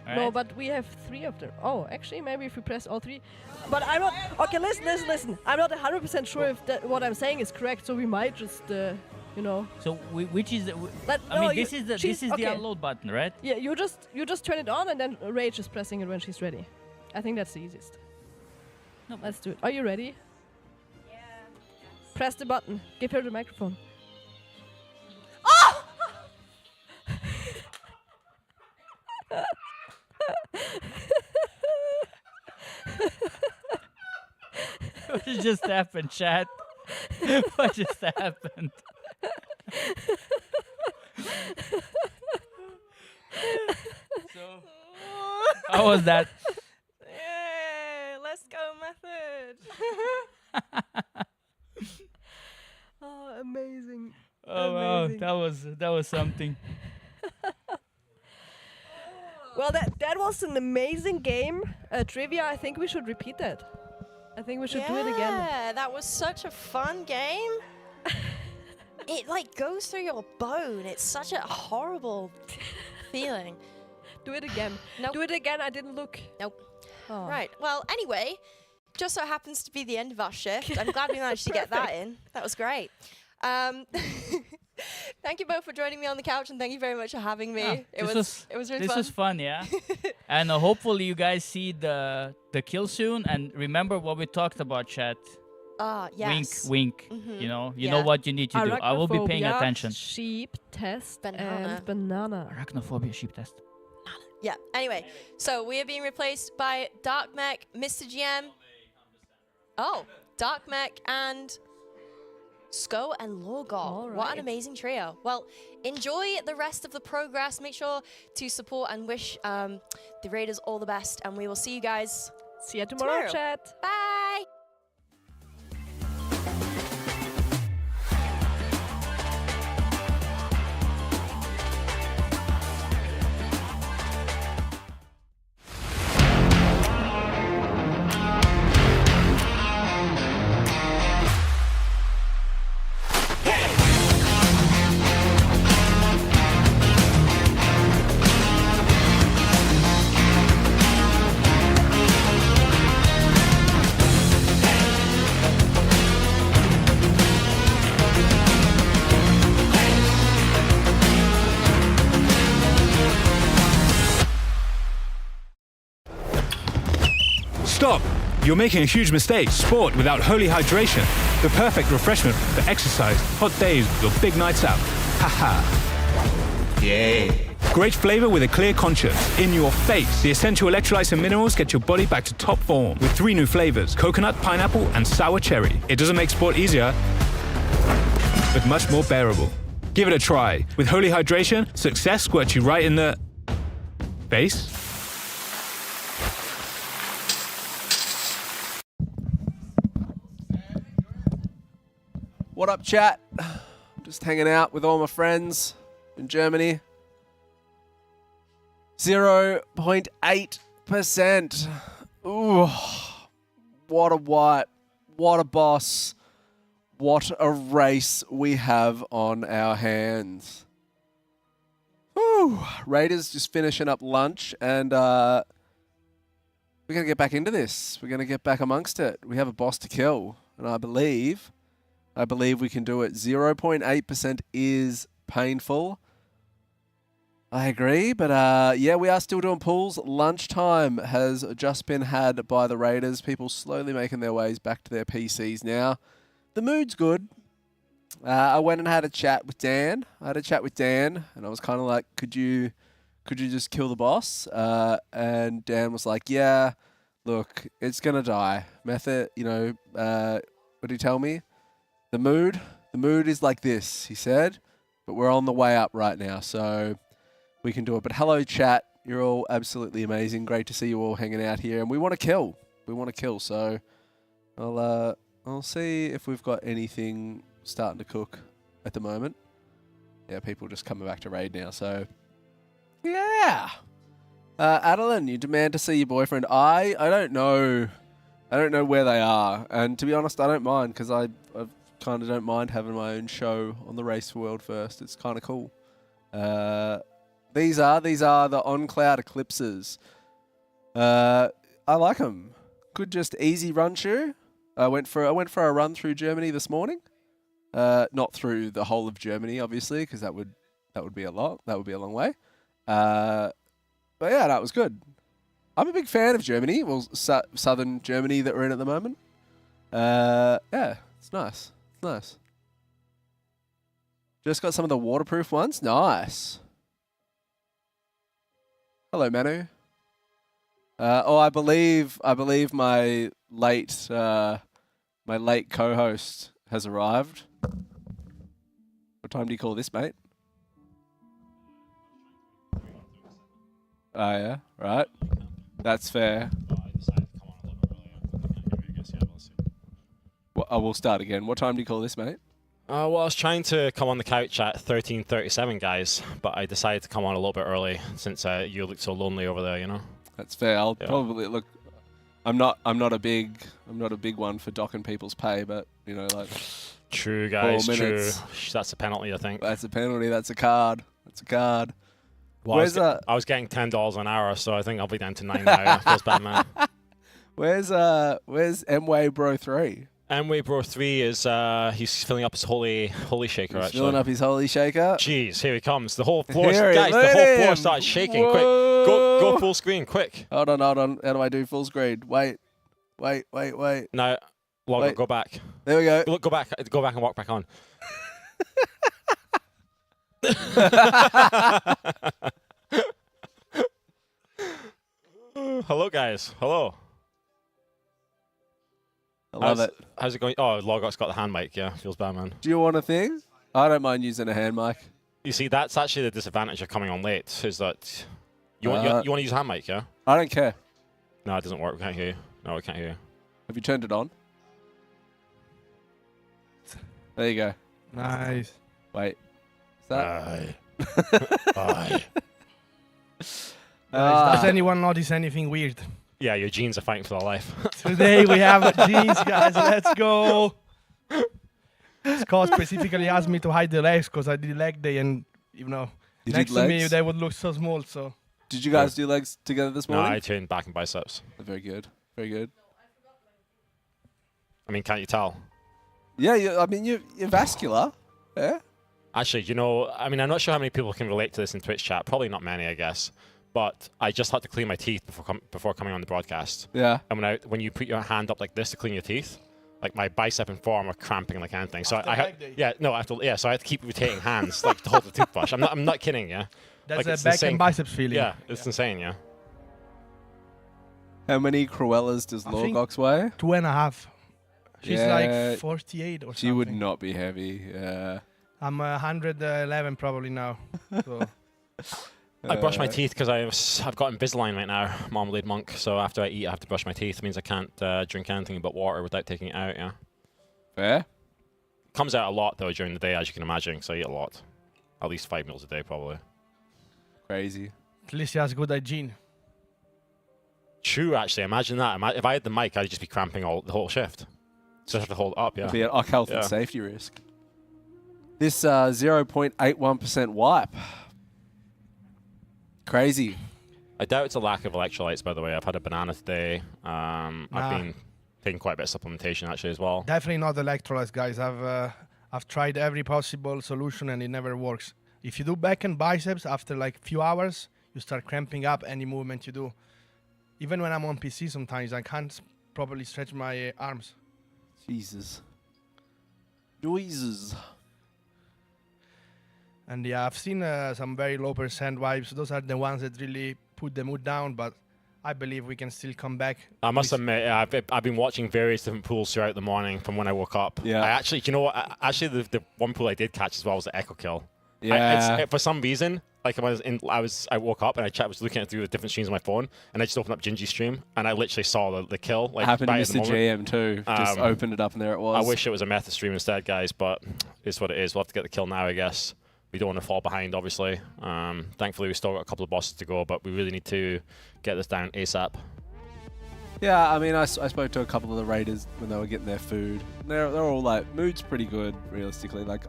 No, alright? but we have 3 of them. Oh, actually, maybe if we press all 3. But I'm not... Okay, listen. I'm not 100% sure if what I'm saying is correct, so we might just, you know... So which is the... No, this is the okay. unload button, right? Yeah, you just turn it on and then Rage is pressing it when she's ready. I think that's the easiest. No, Let's do it. Are you ready? Yeah. Press the button. Give her the microphone. What just happened, chat? What just happened? So, how was that? Yay, let's go method. Oh, amazing. Oh wow, Amazing. that was something. Well, that was an amazing game. Trivia, I think we should repeat that. I think we should do it again. Yeah, that was such a fun game. it like goes through your bone. It's such a horrible feeling. Do it again. Nope. Do it again. I didn't look. Nope. Oh. Right. Well, anyway, just so happens to be the end of our shift. I'm glad we managed to get that in. That was great. Thank you both for joining me on the couch, and thank you very much for having me. Yeah, It was really this fun. was fun, yeah. And hopefully you guys see the kill soon. And remember what we talked about, chat. Yes. Wink, wink. You know what you need to do. I will be paying Arachnophobia, attention. Sheep test Banana. and banana. Arachnophobia sheep test. Yeah. Anyway, so we are being replaced by Dark Mech, Mr. GM. Oh, Dark Mech and Sko and Lorgog. All What an right. amazing trio. Well, enjoy the rest of the progress. Make sure to support and wish the Raiders all the best. And we will see you guys See you tomorrow, chat. Bye. Stop! You're making a huge mistake. Sport without holy hydration. The perfect refreshment for exercise, hot days, or big nights out. Haha. Yay. Great flavor with a clear conscience. In your face. The essential electrolytes and minerals get your body back to top form with 3 new flavors: coconut, pineapple, and sour cherry. It doesn't make sport easier, but much more bearable. Give it a try. With holy hydration, success squirts you right in the face. What up, chat? Just hanging out with all my friends in Germany. 0.8%. Ooh, what a wipe. What a boss. What a race we have on our hands. Whew. Raiders just finishing up lunch, and we're going to get back into this. We're going to get back amongst it. We have a boss to kill, and I believe we can do it. 0.8% is painful. I agree, but yeah, we are still doing pools. Lunchtime has just been had by the Raiders. People slowly making their ways back to their PCs now. The mood's good. I went and had a chat with Dan. And I was kind of like, could you just kill the boss? And Dan was like, yeah, look, it's going to die. Method, what did he tell me? The mood is like this, he said, but we're on the way up right now, so we can do it. But hello, chat. You're all absolutely amazing. Great to see you all hanging out here, and we want to kill. So I'll see if we've got anything starting to cook at the moment. Yeah, people just coming back to raid now, so yeah. Adeline, you demand to see your boyfriend. I don't know where they are, and to be honest, I don't mind, because I kind of don't mind having my own show on the Race for World First. It's kind of cool. These are the on-cloud eclipses. I like them. Good, just easy run shoe. I went for a run through Germany this morning. Not through the whole of Germany, obviously, because that would be a lot. That would be a long way. But yeah, that was good. I'm a big fan of Germany. Well, southern Germany that we're in at the moment. Yeah, it's nice. Nice. Just got some of the waterproof ones. Nice. Hello, Manu. I believe my late co-host has arrived. What time do you call this, mate? Oh yeah, right. That's fair. I will start again. What time do you call this, mate? Well, I was trying to come on the couch at 13:37, guys, but I decided to come on a little bit early since you looked so lonely over there. That's fair. I'll probably look. I'm not a big one for docking people's pay, but True, guys. 4 True. minutes. That's a penalty, I think. That's a penalty. That's a card. That's a card. Well, I was getting $10 an hour, so I think I'll be down to 9 now. Feels bad, man. Where's Mway Bro 3? Mway Bro 3 is he's filling up his holy shaker. He's filling up his holy shaker. Jeez, here he comes. The whole floor, Here guys. look The at whole floor him. started shaking. Whoa. Quick, go full screen, quick. Hold on. How do I do full screen? Wait. Now, log Wait. out, go back. There we go. Look, go back and walk back on. Hello, guys. Hello. I love it. How's it going? Oh, Logot's got the hand mic. Yeah, feels bad, man. Do you want a thing? I don't mind using a hand mic. You see, that's actually the disadvantage of coming on late. Is that you want to use a hand mic? Yeah. I don't care. No, it doesn't work. We can't hear you. No, we can't hear you. Have you turned it on? There you go. Nice. Wait. Is that? Aye. Does anyone notice anything weird? Yeah, your jeans are fighting for their life. Today we have jeans, guys. Let's go. Scott specifically asked me to hide the legs because I did leg day, and next to me they would look so small. So. Did you guys do legs together this No, morning? I trained back and biceps. Very good. Very good. I mean, can't you tell? Yeah, you're vascular. Yeah. Actually, I mean, I'm not sure how many people can relate to this in Twitch chat. Probably not many, I guess. But I just had to clean my teeth before coming on the broadcast. Yeah. And when you put your hand up like this to clean your teeth, like my bicep and forearm are cramping like anything. So so I had to keep rotating hands like to hold the toothbrush. I'm not kidding, yeah. That's like, a back and biceps feeling. Yeah, it's insane, yeah. How many Cruellas does Lorgox weigh? 2.5. She's like 48 or something. She would not be heavy. Yeah. I'm 111 probably now. So. I brush my teeth because I've got Invisalign right now, Marmalade Monk. So after I eat, I have to brush my teeth. It means I can't drink anything but water without taking it out. Yeah. Fair. Comes out a lot though during the day, as you can imagine. So I eat a lot, at least 5 meals a day probably. Crazy. At least she has good hygiene. True, actually. Imagine that. If I had the mic, I'd just be cramping the whole shift. So I have to hold it up. Yeah. It'd be an health and safety risk. This 0.81% wipe. Crazy. I doubt it's a lack of electrolytes, by the way. I've had a banana today. I've been taking quite a bit of supplementation, actually, as well. Definitely not electrolytes, guys. I've tried every possible solution, and it never works. If you do back and biceps, after like few hours, you start cramping up any movement you do. Even when I'm on PC sometimes, I can't properly stretch my arms. Jesus. And yeah, I've seen some very low percent wipes. Those are the ones that really put the mood down, but I believe we can still come back. I must admit, I've been watching various different pools throughout the morning from when I woke up. Yeah. I actually, you know what? Actually, the one pool I did catch as well was the Echo Kill. Yeah. For some reason, like I woke up and I was looking through the different streams on my phone, and I just opened up Gingy's stream, and I literally saw the kill. Like, happened to right Mr. GM too. Just opened it up and there it was. I wish it was a method stream instead, guys, but it's what it is. We'll have to get the kill now, I guess. We don't want to fall behind, obviously. Thankfully, we still got a couple of bosses to go, but we really need to get this down ASAP. Yeah, I mean, I spoke to a couple of the raiders when they were getting their food. They're all like, mood's pretty good, realistically. Like,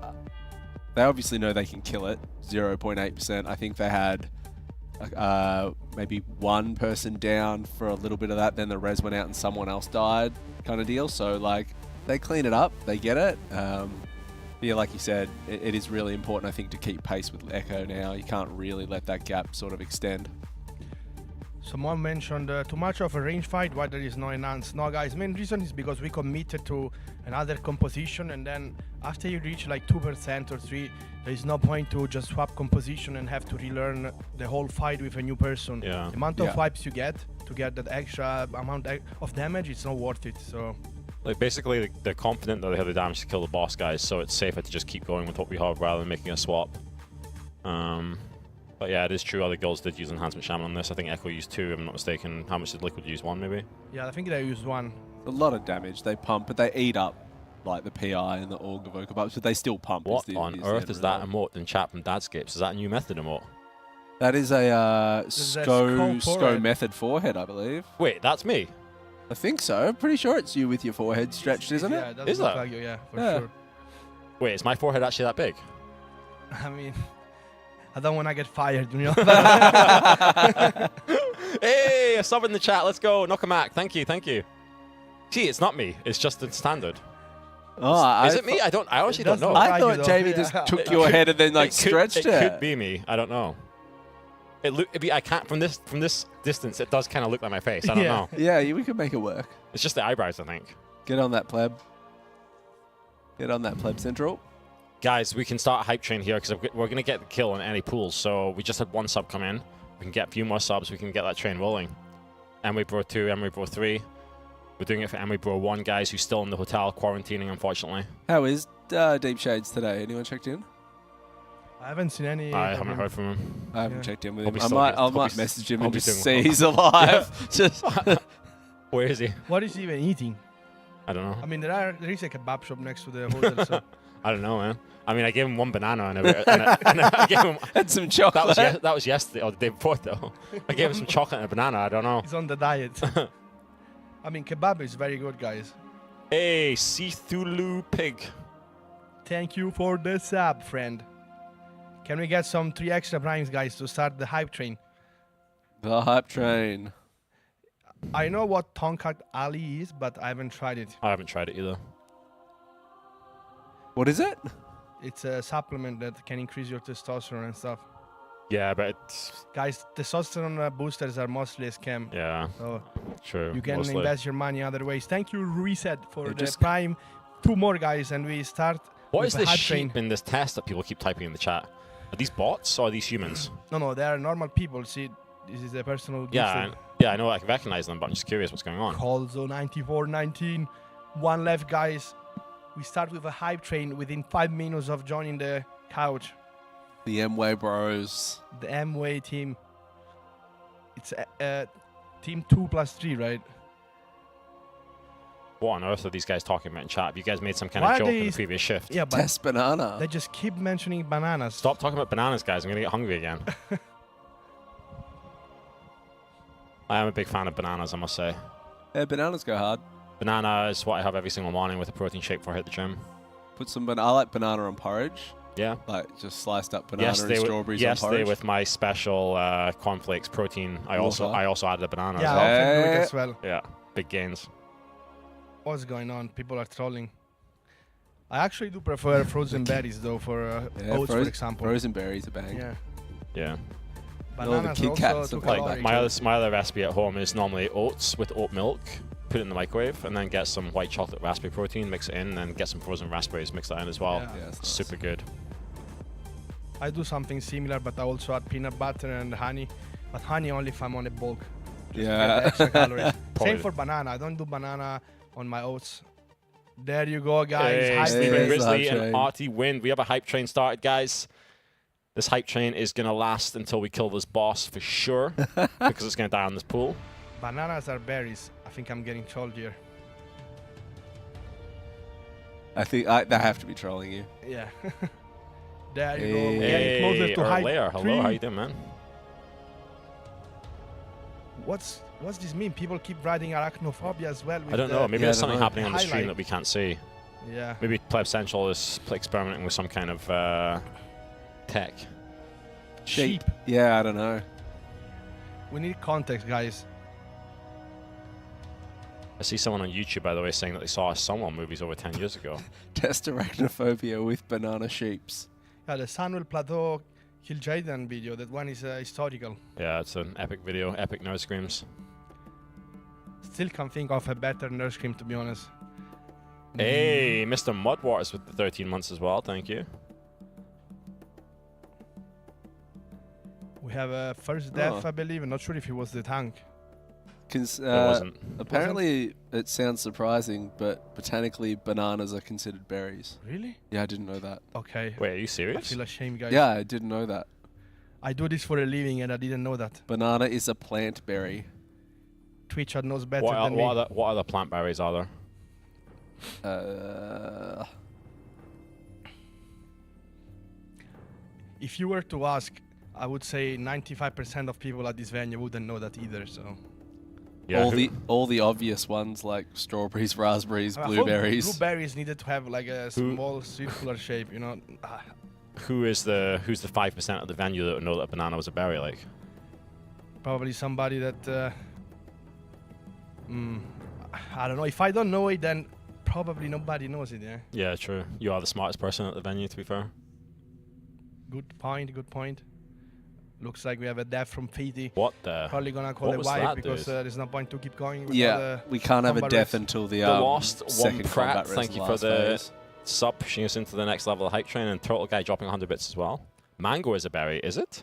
they obviously know they can kill it, 0.8%. I think they had maybe one person down for a little bit of that, then the res went out and someone else died, kind of deal. So, like, they clean it up, they get it. Yeah, like you said, it is really important, I think, to keep pace with Echo now. You can't really let that gap sort of extend. Someone mentioned too much of a range fight, why there is no enhance. No, guys, main reason is because we committed to another composition, and then after you reach like 2% or 3%, there is no point to just swap composition and have to relearn the whole fight with a new person. Yeah. The amount of wipes you get to get that extra amount of damage, it's not worth it. So. Like, basically, they're confident that they have the damage to kill the boss, guys, so it's safer to just keep going with what we have rather than making a swap. But yeah, it is true, other guilds did use Enhancement Shaman on this. I think Echo used 2, if I'm not mistaken. How much did Liquid use? 1, maybe? Yeah, I think they used 1. A lot of damage. They pump, but they eat up like the PI and the Org of Okobups, but they still pump. What on earth is that emote in chat from Dadscapes? Is that a new method emote? That is a SCO method forehead, I believe. Wait, that's me? I think so. I'm pretty sure it's you with your forehead stretched, isn't it? Yeah, it does look like you, yeah, for sure. Wait, is my forehead actually that big? I mean, I don't want to get fired, you know. Hey, a sub in the chat. Let's go. Nokamak. Thank you. Thank you. See, it's not me. It's just the standard. Oh, Is it me? I honestly don't know. I thought Jamie just took your head and then like stretched it. It could be me. I don't know. I can't from this distance. It does kind of look like my face. I don't know. Yeah, we could make it work. It's just the eyebrows, I think. Get on that, pleb. Get on that, pleb central. Guys, we can start a hype train here because we're going to get the kill on any pools. So we just had one sub come in. We can get a few more subs. We can get that train rolling. Emery Bro 2, Emery Bro 3. We're doing it for Emery Bro 1, guys, who's still in the hotel quarantining, unfortunately. How is Deep Shades today? Anyone checked in? I haven't seen any. I haven't heard from him. I haven't checked in with Hope him. he's I still- might he's- message him hope and he's just doing see he's alive. Just Where is he? What is he even eating? I don't know. I mean, there is a kebab shop next to the hotel, so I don't know, man. I mean, I gave him one banana and I gave him and some chocolate. That was yesterday or the day before, though. I gave him some chocolate and a banana. I don't know. he's on the diet. I mean, kebab is very good, guys. Hey, Cthulhu Pig. Thank you for the sub, friend. Can we get some 3 extra primes, guys, to start the hype train? The hype train. I know what Tonkat Ali is, but I haven't tried it. I haven't tried it either. What is it? It's a supplement that can increase your testosterone and stuff. Yeah, but it's... Guys, testosterone boosters are mostly a scam. Yeah, So true. you can mostly. invest your money other ways. Thank you, Reset, for Yeah, the just- prime. 2 more, guys, and we start What with is the this hype sheep train. in this test that people keep typing in the chat? Are these bots or are these humans? No, they are normal people. See, this is the person who gives Yeah, it. yeah, I know I can recognize them, but I'm just curious what's going on. Colzo 9419. 1 left, guys. We start with a hype train within 5 minutes of joining the couch. The M-Way Bros. The M-Way team. It's team 2+3, right? What on earth are these guys talking about in chat? Have you guys made some kind Why of are joke in the these- previous shift? Yeah, but Test banana. they just keep mentioning bananas. Stop talking about bananas, guys. I'm going to get hungry again. I am a big fan of bananas, I must say. Yeah, bananas go hard. Banana is what I have every single morning with a protein shake before I hit the gym. Put some I like banana on porridge. Yeah. Like just sliced up banana and strawberries on yesterday porridge. with my special cornflakes protein, I also added a banana. Yeah, as I well. often do it as well. Yeah, big gains. What's going on? People are trolling. I actually do prefer frozen berries, though, for oats, for example. Frozen berries are bang. Yeah. Yeah. Bananas Kit are Kats also are too like caloric. My other recipe at home is normally oats with oat milk, put it in the microwave, and then get some white chocolate raspberry protein, mix it in, and then get some frozen raspberries, mix that in as well. Yeah. Yeah, it's nice. Super good. I do something similar, but I also add peanut butter and honey. But honey only if I'm on a bulk. Just to get the extra calories. Probably. Same for banana. I don't do banana on my oats. There you go, guys. Hey, Hype Sleeping train. Grizzly hype and train. Artie win. We have a hype train started, guys. This hype train is going to last until we kill this boss for sure, because it's going to die on this pool. Bananas are berries. I think I'm getting trolled here. I think they have to be trolling you. Yeah. There you Hey. go. We're getting closer to hype. Layer. Hello, three. how you doing, man? What's this mean? People keep writing arachnophobia as well. I don't know. Maybe Yeah, there's I don't something know. happening on the stream Highlight. that we can't see. Yeah. Maybe Pleb Central is experimenting with some kind of tech. Sheep. Yeah, I don't know. We need context, guys. I see someone on YouTube, by the way, saying that they saw Someone movies over 10 years ago. Test arachnophobia with banana sheeps. Yeah, the Samuel Plateau Kill Jaden video. That one is historical. Yeah, it's an epic video, epic nerd screams. Still can't think of a better nurse scream, to be honest. Hey, Mr. Mudwaters with the 13 months as well, thank you. We have a first death, Oh. I believe. I'm not sure if it was the tank. wasn't. Apparently, it sounds surprising, but botanically, bananas are considered berries. Really? Yeah, I didn't know that. Okay. Wait, are you I serious? feel ashamed, guys. Yeah, I didn't know that. I do this for a living and I didn't know that. Banana is a plant berry. Twitch knows better What, than me. what other plant berries are there? If you were to ask, I would say 95% of people at this venue wouldn't know that either, so... Yeah, all the obvious ones like strawberries, raspberries, I thought blueberries. Blueberries needed to have like a small circular shape, you know. Who's the 5% of the venue that would know that a banana was a berry? Like, Probably somebody that. I don't know. If I don't know it, then probably nobody knows it. Yeah. yeah, true. You are the smartest person at the venue, to be fair. Good point. Good point. Looks like we have a death from Fiti. What the? Probably gonna call What it was wipe that, because dude? there's no point to keep going. Yeah, we can't have a combat death rest. until the Lost one second Pratt. combat Thank rest you in for last the phase. sub pushing us into the next level of hype train, and Turtle Guy dropping 100 bits as well. Mango is a berry, is it?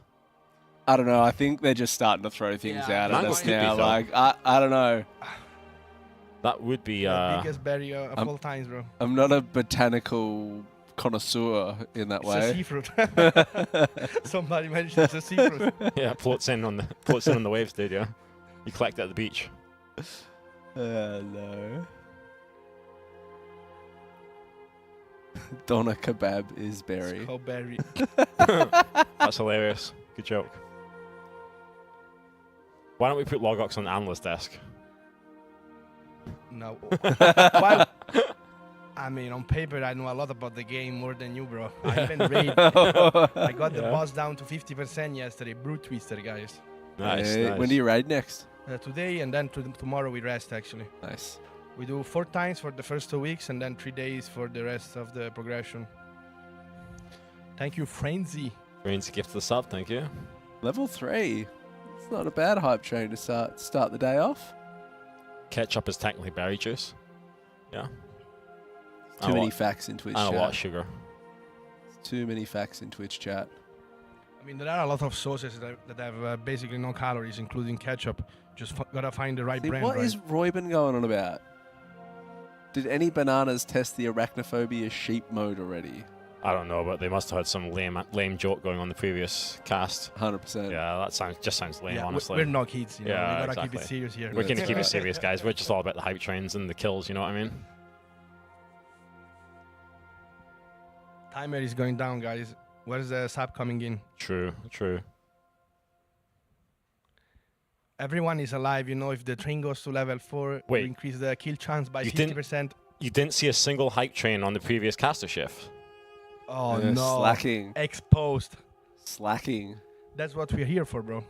I don't know. I think they're just starting to throw things out at Mango us could be, now. though. Like I don't know. That would be. The biggest berry of all times, bro. I'm not a botanical connoisseur in that It's way. a seafruit. Somebody mentioned it's a seafruit. Yeah, floats in on the waves, dude. Yeah, you collect it at the beach. No. Doner kebab is berry. It's called berry. That's hilarious. Good joke. Why don't we put Logox on the analyst desk? No. Why? I mean, on paper, I know a lot about the game more than you, bro. I even raid. I got the boss down to 50% yesterday. Brute Twister, guys. Nice, Hey, nice. When do you raid next? Today and then tomorrow we rest, actually. Nice. We do 4 times for the first 2 weeks and then 3 days for the rest of the progression. Thank you, Frenzy. Frenzy gift the sub, thank you. Level 3. It's not a bad hype train to start the day off. Ketchup is technically berry juice. Yeah. Too many facts in Twitch and chat. a lot of sugar. Too many facts in Twitch chat. I mean, there are a lot of sauces that have basically no calories, including ketchup. Just gotta find the right See, brand. what right? is Royben going on about? Did any bananas test the arachnophobia sheep mode already? I don't know, but they must have had some lame joke going on the previous cast. 100%. Yeah, that sounds lame, Yeah, honestly. we're not kids, you know. Yeah, We gotta exactly. keep it serious here. We're going to keep it serious, guys. We're just all about the hype trains and the kills, you know what I mean? Timer is going down, guys. Where's the sub coming in? True, true. Everyone is alive, you know. If the train goes to level 4, Wait. we increase the kill chance by You 50%. You didn't see a single hype train on the previous caster shift. Oh no! Slacking. Exposed. Slacking. That's what we're here for, bro.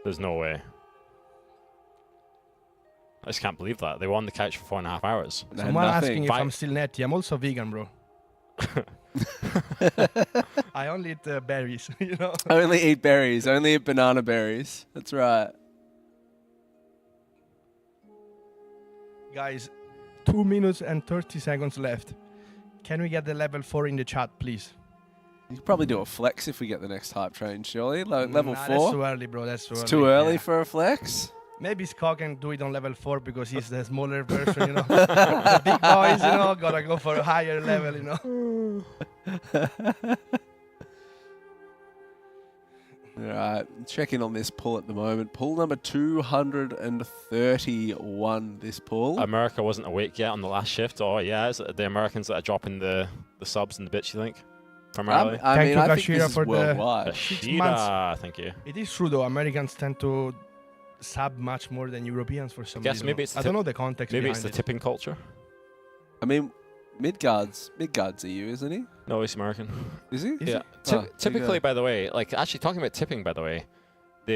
There's no way. I just can't believe that. They were on the couch for 4.5 hours. Someone asking if I'm still netty. I'm also vegan, bro. I only eat berries, you know. I only eat berries. Only eat banana berries. That's right. Guys, 2 minutes and 30 seconds left. Can we get the level 4 in the chat, please? You could probably do a flex if we get the next hype train, surely. Level 4? That's too early, bro. That's too early. It's too early Yeah. for a flex? Maybe Scott can do it on level 4 because he's the smaller version, you know. The big boys, you know, gotta go for a higher level, you know. Alright, checking on this pull at the moment. Pull number 231, this pull. America wasn't awake yet on the last shift. Oh, yeah. Is it the Americans that are dropping the subs and the bits, you think? Primarily? I mean, I think Kashira, this is for worldwide. the 6 Kashira, months. thank you. It is true, though. Americans tend to sub much more than Europeans for some Guess reason. maybe it's the I don't know the context Maybe it's behind the it. tipping culture. I mean, Midgard's EU, isn't he? No, he's American. Is he? Yeah. Typically, by the way, like actually talking about tipping, by the way,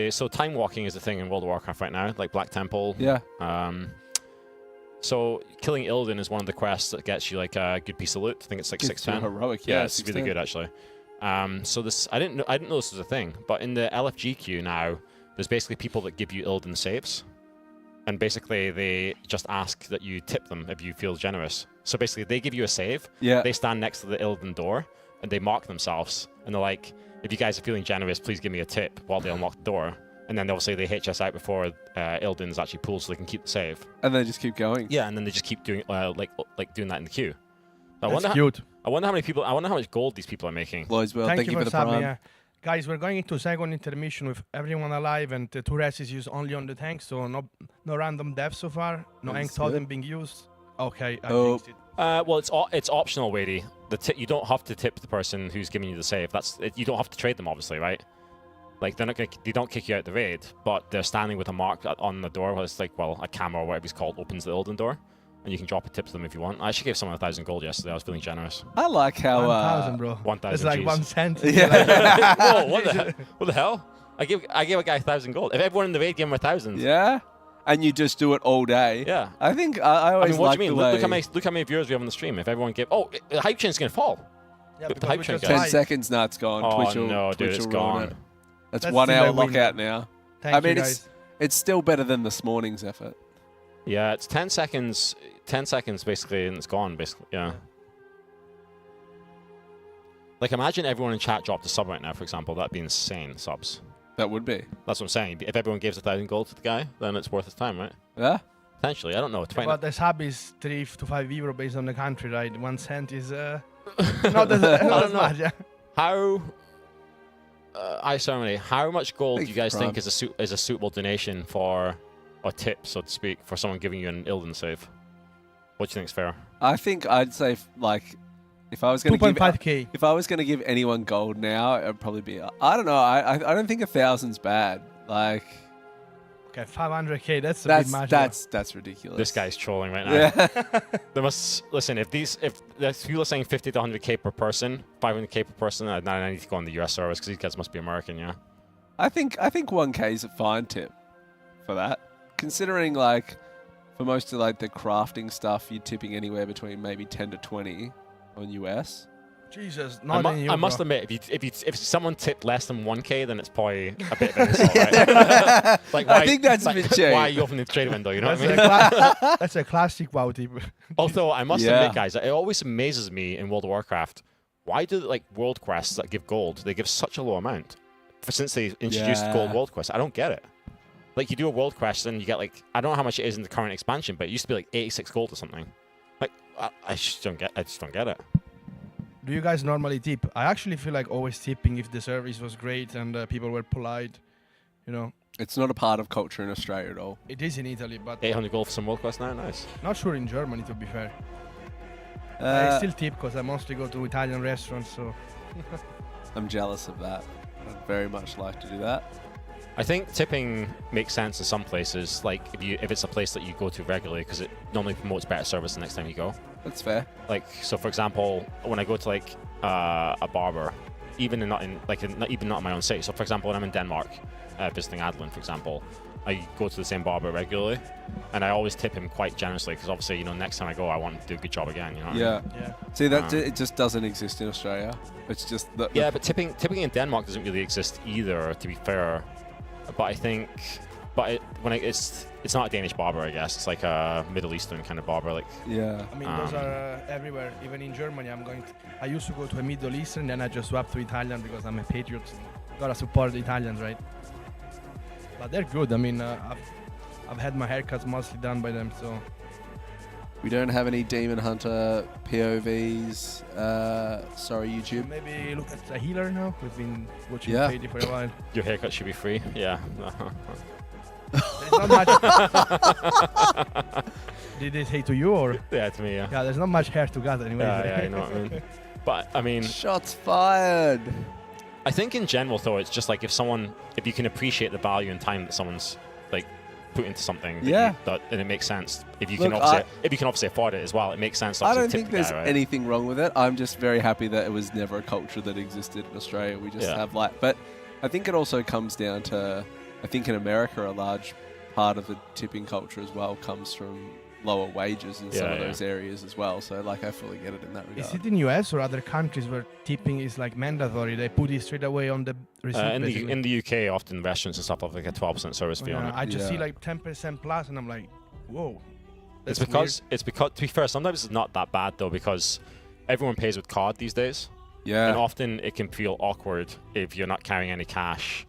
so time walking is a thing in World of Warcraft right now, like Black Temple. Yeah. So killing Illidan is one of the quests that gets you like a good piece of loot. I think it's like Gets you 610. heroic, Yeah, yeah, it's really 610. good actually. So this I didn't know this was a thing, but in the LFG queue now, there's basically people that give you Illidan saves. And basically, they just ask that you tip them if you feel generous. So basically, they give you a save. Yeah. They stand next to the Illidan door, and they mark themselves. And they're like, if you guys are feeling generous, please give me a tip while they unlock the door. And then obviously they HS out before Illidan's actually pulled so they can keep the save. And they just keep going. Yeah, and then they just keep doing like doing that in the queue. So That's cute. I wonder how many people. I wonder how much gold these people are making. Lloydsville, Thank you for the subbing, prime. yeah. Guys, we're going into second intermission with everyone alive, and the 2 rests is used only on the tank, so no random deaths so far. No That's Ink Totem good. being used. Okay, I Oh. fixed it. Well, it's optional, Wadey. You don't have to tip the person who's giving you the save. You don't have to trade them, obviously, right? Like they don't kick you out the raid, but they're standing with a mark on the door. Where it's like, well, a camera or whatever it's called opens the Ilden door, and you can drop a tip to them if you want. I actually gave someone 1,000 gold yesterday. I was feeling generous. I like how 1,000, bro. 1,000. It's like 1 cent. Yeah. Whoa, what the hell? I gave a guy 1,000 gold. If everyone in the raid gave him 1,000. Yeah. And you just do it all day. Yeah. I think I always mean, what like do you mean? the way... Look how many viewers we have on the stream. If everyone gave, the hype chain's gonna fall. Yeah, the hype chain 10 seconds, no, it's gone. Oh Twitch will, no, dude, Twitch it's will ruin gone. it. That's That's 1 still hour a win. lockout now. Thank I mean, you, guys. it's still better than this morning's effort. Yeah, it's 10 seconds. 10 seconds basically, and it's gone. Basically, yeah. Like, imagine everyone in chat dropped a sub right now, for example. That'd be insane. Subs. That would be. That's what I'm saying. If everyone gives 1,000 gold to the guy, then it's worth his time, right? Yeah. Potentially, I don't know. 20. But the sub is 3 to 5 euro based on the country, right? 1 cent is not as much. Yeah. How? Ceremony. How much gold do you guys think Prime. is a suitable donation for a tip, so to speak, for someone giving you an Ilden save? What do you think is fair? I think I'd say if I was going to give 2.5k. If I was going to give anyone gold now, it'd probably be I don't know. I don't think 1,000's bad. Like Okay, 500k. That's a bit much. That's ridiculous. This guy's trolling right now. Yeah. There must listen. If people are saying 50 to 100k per person, 500k per person, then I need to go on the US servers because these guys must be American, yeah. I think 1k is a fine tip for that. Considering like for most of like the crafting stuff, you're tipping anywhere between maybe 10 to 20 on US. Jesus, not in you, I must bro. admit, if someone tipped less than 1k, then it's probably a bit of an insult, right? Like, I think that's a bit cheap. Why are you opening the trade window? You know That's what I mean? That's a classic WoW tip. Although I must Yeah. admit, guys, it always amazes me in World of Warcraft. Why do like world quests that give gold? They give such a low amount. Since they introduced gold world quests, I don't get it. Like you do a world quest and you get like I don't know how much it is in the current expansion, but it used to be like 86 gold or something. Like I just don't get it. Do you guys normally tip? I actually feel like always tipping if the service was great and people were polite. You know, It's not a part of culture in Australia at all. it is in Italy, but 800 gold for some world quests now, nice. not sure in Germany, to be fair. I Uh, still tip because I mostly go to Italian restaurants, so I'm jealous of that. I'd very much like to do that. I think tipping makes sense in some places, like if it's a place that you go to regularly, because it normally promotes better service the next time you go. That's fair. Like so, for example, when I go to like a barber, even not in my own city. So, for example, when I'm in Denmark, visiting Adlin, for example, I go to the same barber regularly, and I always tip him quite generously because obviously, next time I go, I want to do a good job again. You know. What I mean? yeah. See, that it just doesn't exist in Australia. It's just Yeah, but tipping in Denmark doesn't really exist either, to be fair. But I think, it's not a Danish barber, I guess. It's like a Middle Eastern kind of barber, like. Yeah. I mean, those are everywhere. Even in Germany, I used to go to a Middle Eastern, then I just swapped to Italian because I'm a patriot. Gotta support the Italians, right? But they're good. I mean, I've had my haircuts mostly done by them, so. We don't have any Demon Hunter POVs. Sorry, YouTube. Maybe look at the healer now. We've been watching Yeah. Fady for a while. Your haircut should be free. Yeah. There's not much. Did they say to you or? Yeah, to me, yeah. Yeah, there's not much hair to gather anyway. Yeah, you know what I mean. But I mean, Shots fired. I think in general though, it's just like if you can appreciate the value and time that someone's like put into something, and it makes sense. If you can obviously afford it as well, it makes sense. I don't tip think the there's guy, right? anything wrong with it. I'm just very happy that it was never a culture that existed in Australia. We just have but I think it also comes down to, I think in America a large part of the tipping culture as well comes from lower wages in some of those areas as well. So like I fully get it in that regard. Is it in US or other countries where tipping is like mandatory? They put it straight away on the receipt. In the UK, often restaurants and stuff have like a 12% service fee on it. I just see like 10% plus, and I'm like, whoa. It's because to be fair, sometimes it's not that bad though because everyone pays with card these days. Yeah. And often it can feel awkward if you're not carrying any cash,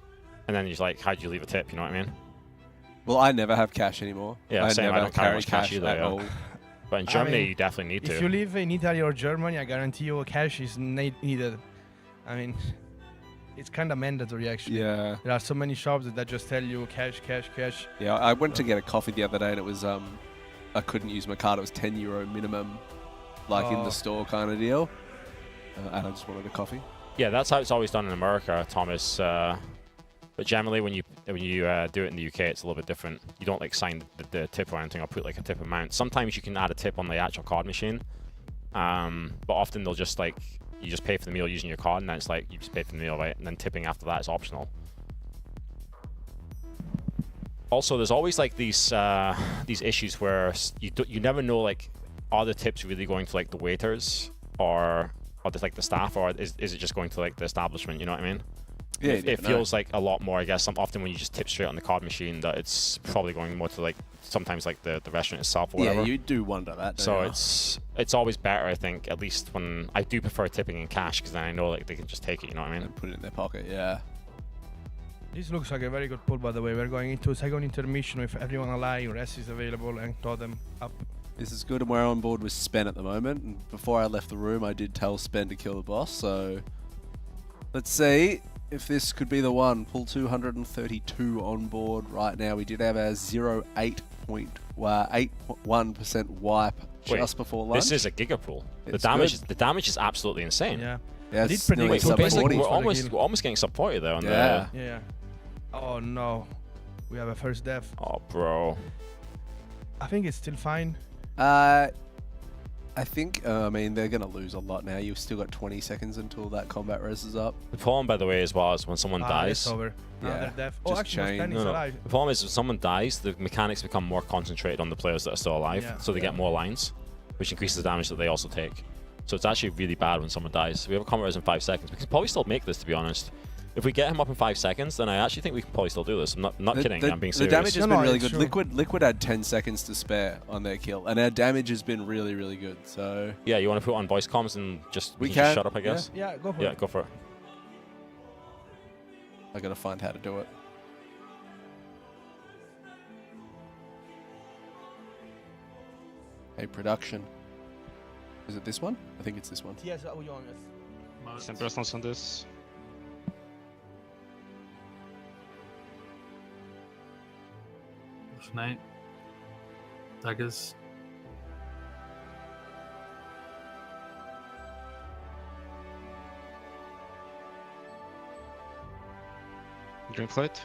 and then you're like, how do you leave a tip? You know what I mean? Well, I never have cash anymore. Yeah, same. I don't carry much cash either. at all. But in Germany, you definitely need to. If you live in Italy or Germany, I guarantee you cash is needed. I mean, it's kind of mandatory actually. Yeah. There are so many shops that just tell you cash, cash, cash. Yeah, I went to get a coffee the other day and it was I couldn't use my card. It was €10 minimum, like in the store kind of deal. And I just wanted a coffee. Yeah, that's how it's always done in America, Thomas. But generally, when you do it in the UK, it's a little bit different. You don't like sign the tip or anything, or put like a tip amount. Sometimes you can add a tip on the actual card machine, but often they'll just like you just pay for the meal using your card, and then it's like you just pay for the meal, right? And then tipping after that is optional. Also, there's always like these issues where you never know, like, are the tips really going to like the waiters or just like the staff, or is it just going to like the establishment? You know what I mean? Yeah, it feels like a lot more, I guess. Often when you just tip straight on the card machine, that it's probably going more to like sometimes like the restaurant itself or whatever. Yeah, you do wonder that. So it's always better, I think. At least when I do prefer tipping in cash, because then I know like they can just take it. You know what I mean? And put it in their pocket. Yeah. This looks like a very good pull, by the way. We're going into a second intermission with everyone alive, rest is available, and totem up. This is good, and we're on board with Spen at the moment. And before I left the room, I did tell Spen to kill the boss. So let's see if this could be the one. Pull 232 on board right now. We did have our 8.1% wipe just before lunch. This is a giga pool. The It's damage is absolutely insane. Yeah. Yeah, I did it's predict nearly so sub basically 40. We're almost getting sub 40 there on Yeah. Yeah. Oh no. We have a first death. Oh, bro. I think it's still fine. I think, I mean, they're going to lose a lot now. You've still got 20 seconds until that combat res is up. The problem, by the way, as well, is when someone dies. It's over. Another Yeah, death. just Oh, actually, chain. Spen is alive. The problem is when someone dies, the mechanics become more concentrated on the players that are still alive, Yeah. so they get more lines, which increases the damage that they also take. So it's actually really bad when someone dies. We have a combat res in 5 seconds. We can probably still make this, to be honest. If we get him up in 5 seconds, then I actually think we can probably still do this. I'm not kidding. I'm being serious. The damage has been really it's good. true. Liquid had 10 seconds to spare on their kill, and our damage has been really, really good. So Yeah, you want to put on voice comms and just We can just can, shut up, I guess. Yeah, go for Yeah, it. go for it. I got to find how to do it. Hey, production. Is it this one? I think it's this one. Yes, oh, you're on it. Some personals on this. Knight. Daggers. Green flight.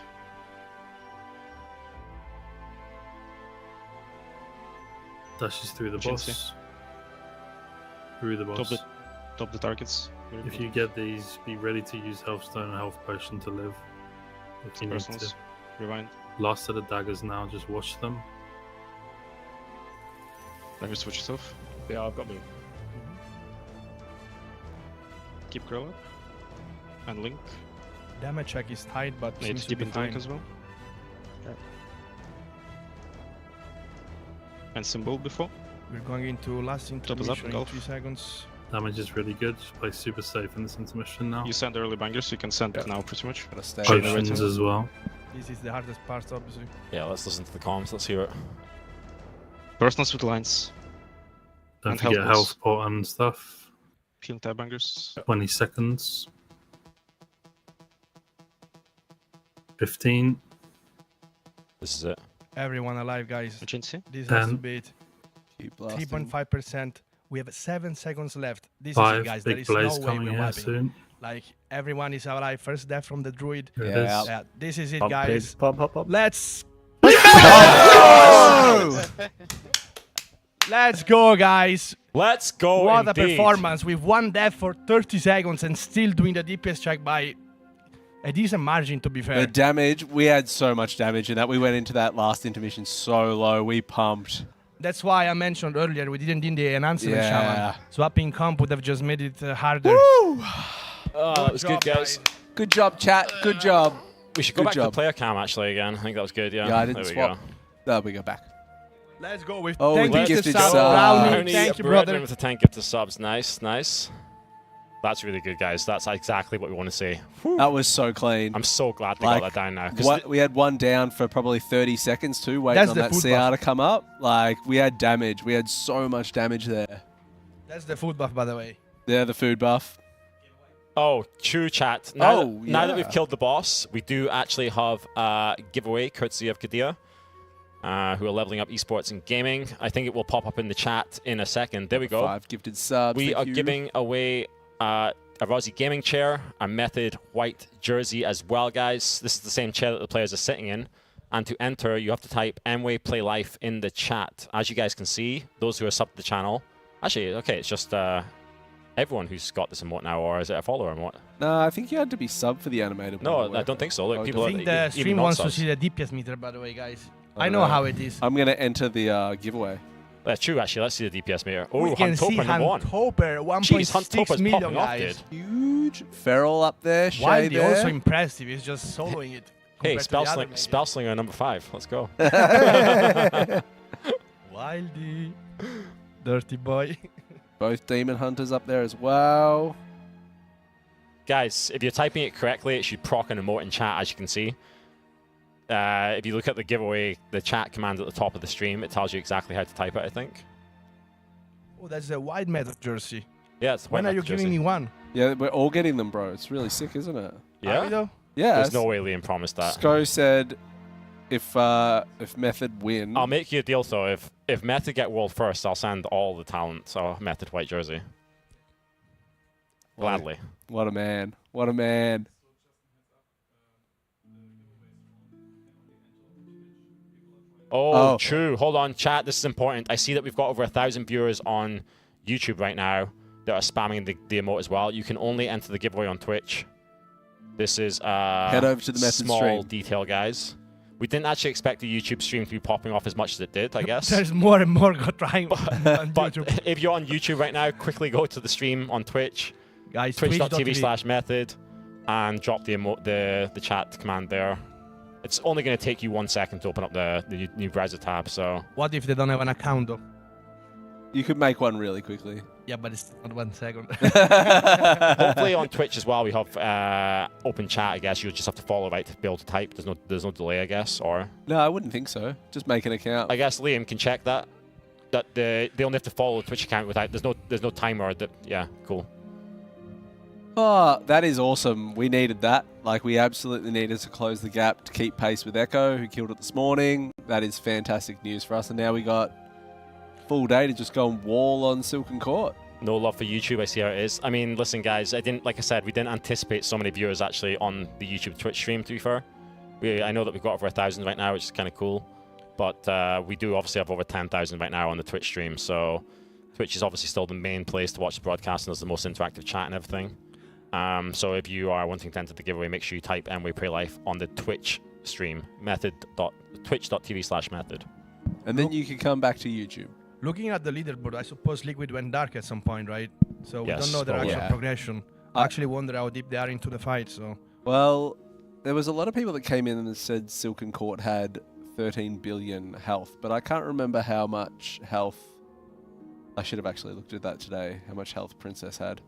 Dashes through the Agency. boss. Through the boss. Top the targets. Very If good. you get these, be ready to use health stone and health potion to live. If you need to. Personals. Rewind. Last of the daggers now, just watch them. Let me switch yourself. Yeah, I've got me. Keep curl up. And link. Damage check is tight, but Need seems to to keep be in link fine. as well. And symbol before. We're going into last Top is up, intermission in golf. 3 seconds. Damage is really good. Just play super safe in this intermission now. You send early bangers, you can send it now pretty much. Gotta stay. Chain Potions rating. as well. This is the hardest part, obviously. Yeah, let's listen to the comms. Let's hear it. Personals with lines. Don't And forget health health pot and stuff. Peel tab bangers. 20 seconds. 15. This is it. Everyone alive, guys. Agency. This has to 10. be it. Keep blasting. 3.5%. We have 7 seconds left. This is 5. it, guys. There Big is no blaze way coming we're here wiping. soon. Like, everyone is alive. First death from the druid. Here it Yeah. is. Yeah, this is it, Pump, guys. pig, pump, pump, pump. Let's Let's go, guys. Let's go. What a indeed. performance with 1 death for 30 seconds and still doing the DPS check by a decent margin, to be fair. The damage, we had so much damage in that. We went into that last intermission so low. We pumped. That's why I mentioned earlier we didn't need the enhancement Yeah. shaman. Swapping comp would have just made it harder. Oh, that was job, good, guys. Good job, chat. Good job. We should go Good back to the job. player cam actually again. I think that was good. Yeah. Yeah, I didn't there swap. We go. There we go back. Let's go with Oh, 10 with the gifted gifted subs. sub. Brownie, Brownie, thank you, Brownie brother. with the 10 gifted subs. Nice, nice. That's really good, guys. That's exactly what we want to see. That was so clean. I'm so glad we Like, got that down now. 'cause What, we had one down for probably 30 seconds too, waiting That's on the that food CR buff. to come up. Like, we had damage. We had so much damage there. That's the food buff, by the way. There, the food buff. Oh, true chat. Now, Oh, now that we've yeah. killed the boss, we do actually have a giveaway courtesy of Qiddiya, who are leveling up esports and gaming. I think it will pop up in the chat in a second. There we go. 5 gifted subs. We thank are you. giving away Arozzi gaming chair, a Method white jersey as well, guys. This is the same chair that the players are sitting in. And to enter, you have to type Mway Play Life in the chat. As you guys can see, those who are subbed to the channel. Actually, okay, it's just everyone who's got this emote now, or is it a follower emote? No, I think you had to be sub for the animated. No, I don't think so. Look, people I think the stream wants to see the DPS meter, by the way, guys. I know how it is. I'm going to enter the giveaway. That's true, actually. Let's see the DPS meter. Oh, We can see Hunttoper, 1.6 million, guys. Huge. Feral up there, Shay Wildy there. also impressive. He's just soloing it. Hey, compared to the other Spellslinger number 5. Let's go. Wildy. Dirty boy. Both Demon Hunters up there as well. Guys, if you're typing it correctly, it should proc an emote in chat, as you can see. If you look at the giveaway, the chat command at the top of the stream, it tells you exactly how to type it, I think. Oh, that's a wide Method jersey. Yeah, it's When are you giving me one? Yeah, we're all getting them, bro. It's really sick, isn't it? Yeah? though? Yeah. There's no way Liam promised that. Sko said if Method win... I'll make you a deal, though. If Method get world first, I'll send all the talent, so Method white jersey. Gladly. What a man. What a man. Oh, true. Hold on, chat. This is important. I see that we've got over 1,000 viewers on YouTube right now that are spamming the emote as well. You can only enter the giveaway on Twitch. This is Head over to the Method small stream. detail, guys. We didn't actually expect the YouTube stream to be popping off as much as it did, I guess. There's more and more trying on But YouTube. if you're on YouTube right now, quickly go to the stream on Twitch. Guys, Twitch.tv/method and drop the chat command there. It's only going to take you 1 second to open up the new browser tab, so... What if they don't have an account, though? You could make one really quickly. Yeah, but it's not 1 second. Hopefully on Twitch as well, we have open chat, I guess. You'll just have to follow right to be able to type. There's no delay, I guess, or... No, I wouldn't think so. Just make an account. I guess Liam can check that. They only have to follow the Twitch account without... There's no timer. Yeah, cool. Oh, that is awesome. We needed that. Like, we absolutely needed to close the gap to keep pace with Echo, who killed it this morning. That is fantastic news for us. And now we got full day to just go and wall on Silken Court. No love for YouTube. I see how it is. I mean, listen, guys. Like I said, we didn't anticipate so many viewers actually on the YouTube Twitch stream, to be fair. I know that we've got over 1,000 right now, which is kind of cool. But we do obviously have over 10,000 right now on the Twitch stream. So Twitch is obviously still the main place to watch the broadcast, and there's the most interactive chat and everything. So if you are wanting to enter the giveaway, make sure you type Mway Play Life on the Twitch stream, twitch.tv/method. And then you can come back to YouTube. Looking at the leaderboard, I suppose Liquid went dark at some point, right? So Yes, we don't know their probably. actual progression. I actually wonder how deep they are into the fight, so... Well, there was a lot of people that came in and said Silken Court had 13 billion health, but I can't remember how much health... I should have actually looked at that today, how much health Princess had.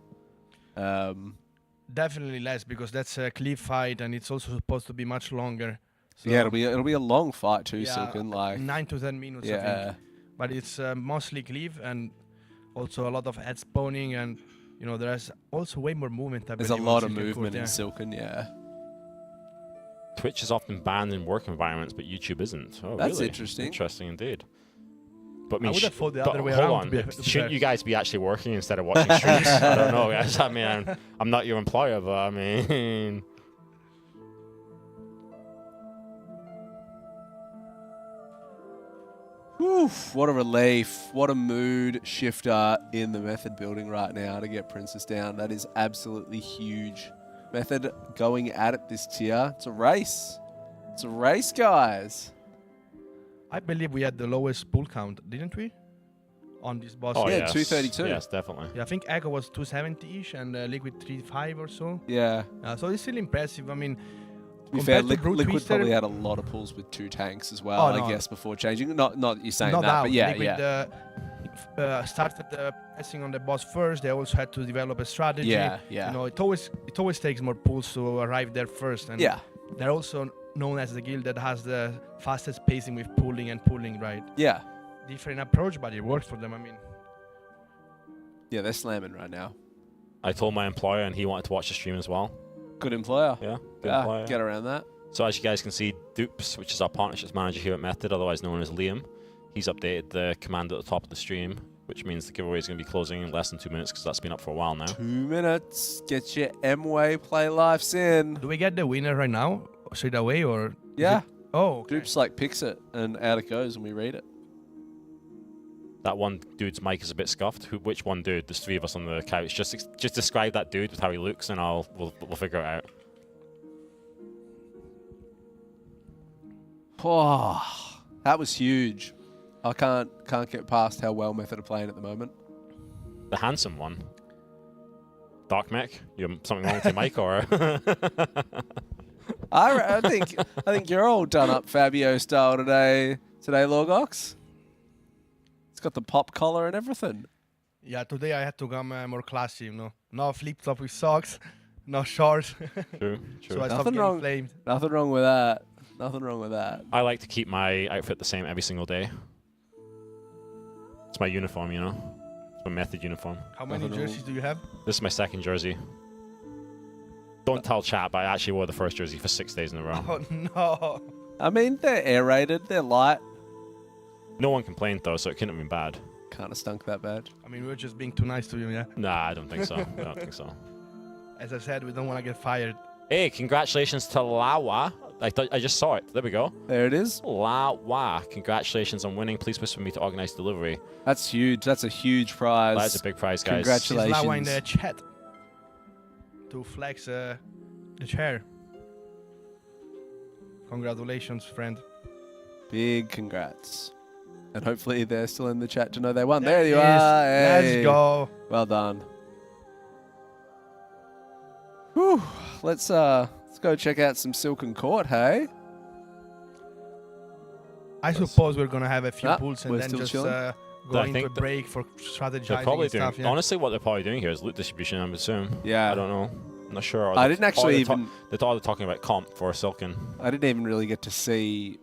Definitely less, because that's a cliff fight, and it's also supposed to be much longer. So Yeah, it'll be a long fight too, yeah, Silken. Like 9 to 10 minutes, I yeah, think. But it's mostly cliff, and also a lot of head spawning, and you know there's also way more movement. I there's a believe, on lot of Silken movement Court, in yeah. Silken. Yeah, Twitch is often banned in work environments, but YouTube isn't. Oh, That's really? interesting. Interesting indeed. But I would have thought the but other way hold around, on. to be Shouldn't fair. you guys be actually working instead of watching streams? I don't know, guys. I mean, I'm not your employer, but I mean... Oof, what a relief! What a mood shifter in the Method building right now to get Princess down. That is absolutely huge. Method going at it this tier. It's a race. It's a race, guys. I believe we had the lowest pull count, didn't we? On this boss. Oh, Yeah, yes. 232. Yes, definitely. Yeah, I think Echo was 270-ish, and Liquid 3.5 or so. Yeah. So it's still impressive. I mean, To be fair, compared to Brute Liquid Twister- probably had a lot of pulls with 2 tanks as well, Oh, I no. guess, before changing. Not you saying no that, doubt. but yeah, Liquid, yeah. Started pressing on the boss first. They also had to develop a strategy. Yeah, yeah. You know, it always takes more pulls to arrive there first. And Yeah. they're also known as the guild that has the fastest pacing with pulling and pulling, right? Yeah. Different approach, but it works for them. I mean, Yeah, they're slamming right now. I told my employer, and he wanted to watch the stream as well. Good employer. Yeah, good Yeah, employer. get around that. So as you guys can see, Dupes, which is our partnerships manager here at Method, otherwise known as Liam, he's updated the command at the top of the stream. which means the giveaway is going to be closing in less than 2 minutes because that's been up for a while now. 2 minutes. Get your M-Way play lifes in. Do we get the winner right now, straight away, or? Yeah. Oh, okay. Groups like picks it, and out it goes, and we read it. That one dude's mic is a bit scuffed. Which one dude? There's 3 of us on the couch. Just describe that dude with how he looks, and we'll figure it out. Oh, that was huge. I can't get past how well Method are playing at the moment. The handsome one. Dark Mech? You have something wrong with your mic, or? I think you're all done up Fabio style today, Logox. It's got the pop collar and everything. Yeah, today I had to come more classy, No flip-flop with socks, no shorts. True. So I stopped getting flamed. Nothing wrong with that. Nothing wrong with that. I like to keep my outfit the same every single day. It's my uniform, It's my Method uniform. How many jerseys do you have? This is my second jersey. Don't tell chat, but I actually wore the first jersey for 6 days in a row. Oh, no. I mean, they're aerated. They're light. No one complained, though, so it couldn't have been bad. Kind of stunk that bad. I mean, we're just being too nice to you, yeah? Nah, I don't think so. I don't think so. As I said, we don't want to get fired. Hey, congratulations to Lawa. I just saw it. There we go. There it is. Lawa. Congratulations on winning. Please whisper for me to organize delivery. That's huge. That's a huge prize. That's a big prize, guys. Congratulations. Is Lawa in the chat to flex the chair. Congratulations, friend. Big congrats. And hopefully they're still in the chat to know they won. There There you it is. are. Hey. Let's go. Well done. Whew. Let's go check out some Silken Court, hey? I suppose we're going to have a few Ah, pools we're and then still just chilling. go I into a think break for strategizing They're probably and doing. stuff. Yeah. Honestly, what they're probably doing here is loot distribution, I would assume. Yeah. I don't know. I'm not sure. I didn't actually even. They're talking about comp for Silken. I didn't even really get to see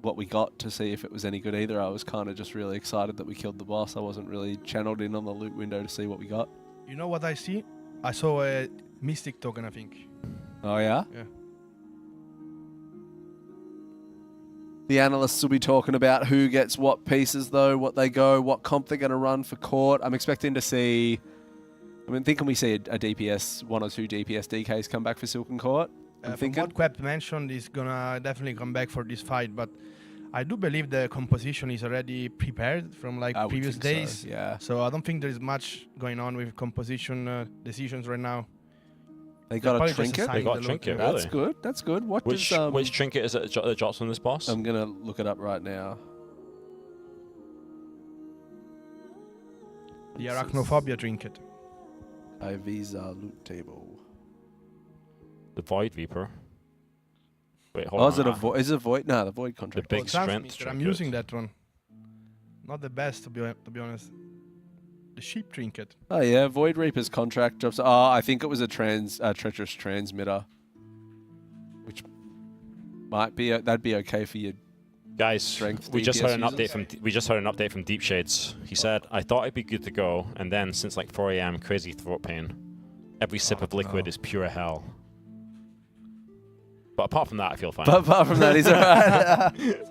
what we got to see if it was any good either. I was kind of just really excited that we killed the boss. I wasn't really channeled in on the loot window to see what we got. You know what I see? I saw a Mystic token, I think. Oh, yeah? Yeah. The analysts will be talking about who gets what pieces, though, what they go, what comp they're going to run for court. I'm expecting to see... thinking we see a DPS, 1 or 2 DPS DKs come back for Silken Court. I'm thinking. What Quep mentioned is going to definitely come back for this fight, but I do believe the composition is already prepared from previous days. So, yeah. So I don't think there's much going on with composition decisions right now. They got a trinket? They got a trinket, really? That's good. That's good. Which trinket is it that drops on this boss? I'm going to look it up right now. The Arachnophobia trinket. Visa loot table. The Void Reaper. Wait, hold Oh, on. is it a void? Is it a void? No, the void contract. The big strength I'm trinket. using that one. Not the best, to be honest. The sheep trinket. Oh yeah, Void Reaper's contract drops. Oh, I think it was a treacherous transmitter, which might be that'd be okay for your guys. Strength we just heard an DPS update from Deep Shades. He said, "I thought it'd be good to go, and then since like 4 a.m., crazy throat pain. Every sip of liquid is pure hell." But apart from that, I feel fine. But apart from that, he's alright.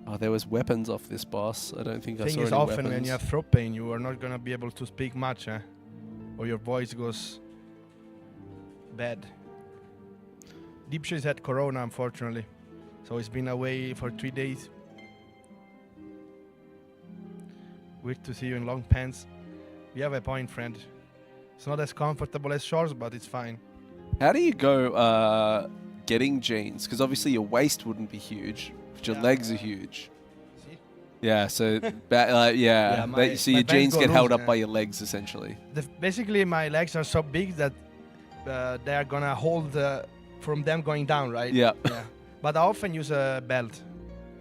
Oh, there was weapons off this boss. I don't think I saw Thing any is, often weapons. when you have throat pain, you are not gonna be able to speak much, or your voice goes bad. Deep Shades had corona, unfortunately, so he's been away for 3 days. Weird to see you in long pants. You have a point, friend. It's not as comfortable as shorts, but it's fine. How do you go getting jeans? Because obviously your waist wouldn't be huge, but your legs are huge. See? Yeah, so so your my jeans pants get go held loose, up by your legs essentially. Basically, my legs are so big that they are gonna hold from them going down, right? Yeah. Yeah. But I often use a belt.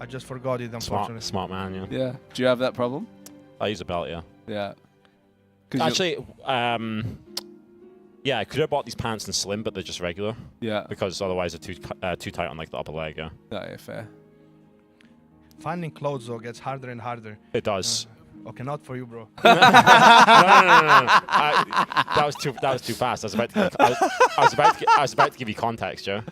I just forgot it, unfortunately. Smart man, yeah. Yeah. Do you have that problem? I use a belt, yeah. Yeah. Actually, yeah, I could have bought these pants in slim, but they're just regular. Yeah. Because otherwise they're too tight on like the upper leg, yeah. Yeah, fair. Finding clothes though gets harder and harder. It does. Okay, not for you, bro. No. That was too fast. I was about to give you context, Joe.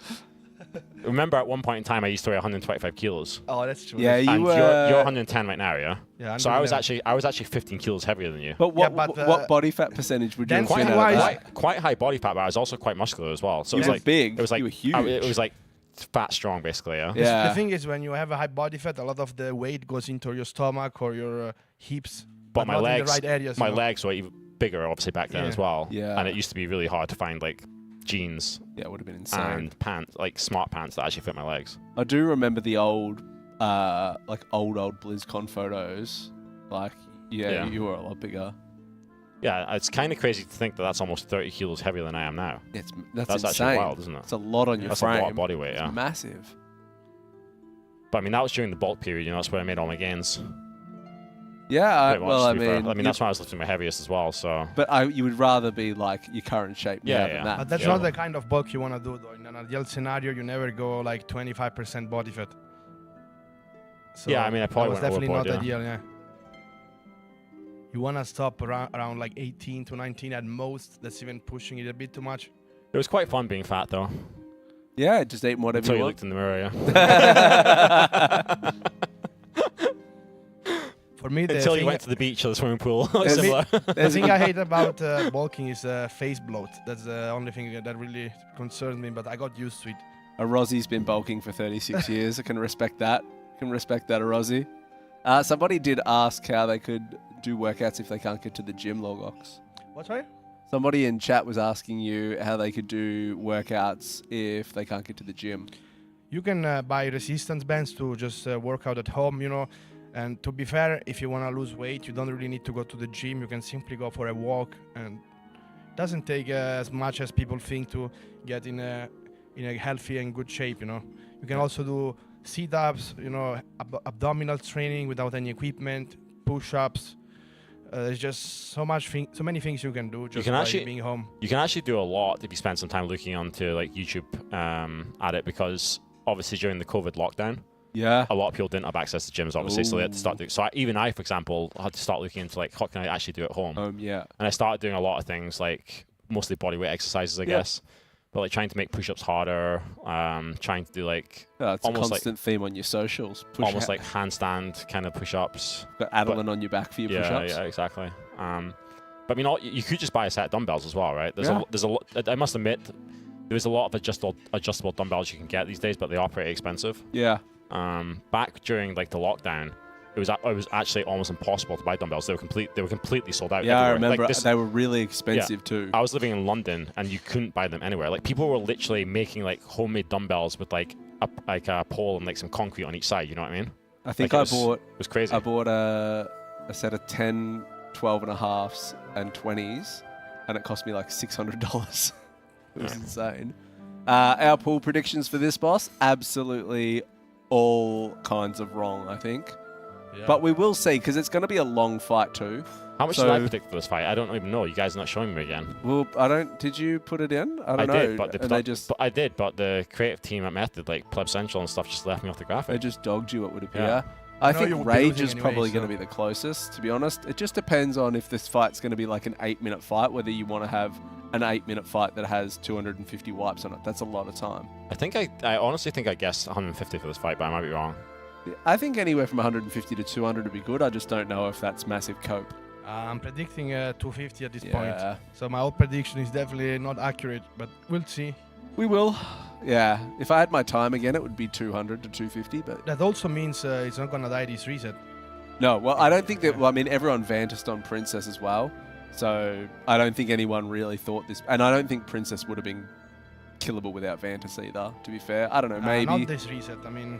Remember, at one point in time, I used to weigh 125 kilos. Oh, that's true. Yeah, And you you're 110 right now, yeah. Yeah, So I was 111. actually 15 kilos heavier than you. But what Yeah, but, what body fat percentage would you have been density-wise- at that? Quite high body fat, but I was also quite muscular as well. So You it was were like big. It was like You were huge. It was like fat strong, basically. Yeah. Yeah. The thing is, when you have a high body fat, a lot of the weight goes into your stomach or your hips. But my not legs, in the right areas. my you know. legs were even bigger, obviously back then as well. Yeah. And it used to be really hard to find like jeans Yeah, it would have been insane. and pants, like smart pants that actually fit my legs. I do remember the old BlizzCon photos. Like, Yeah. you were a lot bigger. Yeah, it's kind of crazy to think that that's almost 30 kilos heavier than I am now. That's actually insane. wild, isn't it? It's a lot on your That's frame. a lot of body weight, It's yeah. massive. But I mean, that was during the bulk period. You know, that's where I made all my gains. Yeah, Pretty much, well, I to be fair. mean, that's when I was lifting my heaviest as well. So. But you would rather be like your current shape Yeah, now yeah. than that. But that's Yeah. not the kind of bulk you want to do, though. In an ideal scenario, you never go like 25% body fat. So Yeah, I mean, I probably that was went definitely overboard, not yeah. ideal. Yeah. You want to stop around like 18 to 19 at most. That's even pushing it a bit too much. It was quite fun being fat, though. Yeah, just eating whatever Until you you want. looked in the mirror, yeah. For me, the Until you thing- went to the beach or the swimming pool. the Similar. the thing I hate about bulking is face bloat. That's the only thing that really concerns me, but I got used to it. Arozzi's been bulking for 36 years. I can respect that. Arozzi. Somebody did ask how they could do workouts if they can't get to the gym, Logox. What's right? Somebody in chat was asking you how they could do workouts if they can't get to the gym. You can buy resistance bands to just work out at home, you know. And to be fair, if you want to lose weight, you don't really need to go to the gym. You can simply go for a walk, and it doesn't take as much as people think to get in a healthy and good shape, you know. You can also do sit-ups, you know, abdominal training without any equipment, push-ups. There's just so many things you can do just by being home. You can actually do a lot if you spend some time looking onto like YouTube at it, because obviously during the COVID lockdown, a lot of people didn't have access to gyms, obviously, so they had to start doing. So even I, for example, had to start looking into like, how can I actually do at home? Yeah. And I started doing a lot of things like mostly bodyweight exercises, I guess. But like trying to make push-ups harder, trying to do like it's a almost constant theme on your socials. almost like handstand kind of push-ups. Got Adeline on your back for your push-ups. Yeah, exactly. But I mean, you could just buy a set of dumbbells as well, right? There's a lot. I must admit, there's a lot of adjustable dumbbells you can get these days, but they are pretty expensive. Yeah. Back during like the lockdown, it was actually almost impossible to buy dumbbells. They were completely sold out. Yeah, everywhere. I remember Like they were really expensive too. I was living in London, and you couldn't buy them anywhere. Like people were literally making like homemade dumbbells with like a pole and like some concrete on each side. You know what I mean? I think Like, it was crazy. I bought a set of 10, 12 and a halves and 20s, and it cost me like $600. It was insane. Our pool predictions for this boss, absolutely all kinds of wrong, I think. Yeah. But we will see, because it's going to be a long fight too. How much did I predict for this fight? I don't even know. You guys are not showing me again. Well, Did you put it in? I don't know. Did, but I did, but the creative team at Method, like Pleb Central and stuff, just left me off the graphic. They just dogged you, it would appear. Yeah. I No, think you would be Rage losing is anyway, probably going to so- be the closest, to be honest. It just depends on if this fight's going to be like an 8-minute fight, whether you want to have an 8-minute fight that has 250 wipes on it. That's a lot of time. I honestly think I guessed 150 for this fight, but I might be wrong. I think anywhere from 150 to 200 would be good. I just don't know if that's massive cope. I'm predicting 250 at this Yeah. point. So my old prediction is definitely not accurate, but we'll see. We will. Yeah. If I had my time again, it would be 200 to 250, but... That also means it's not gonna die this reset. No, well, I don't think that... Well, I mean, everyone vantished on Princess as well, so I don't think anyone really thought this... And I don't think Princess would have been killable without Vantis either, to be fair. I don't know, maybe... Not this reset, I mean...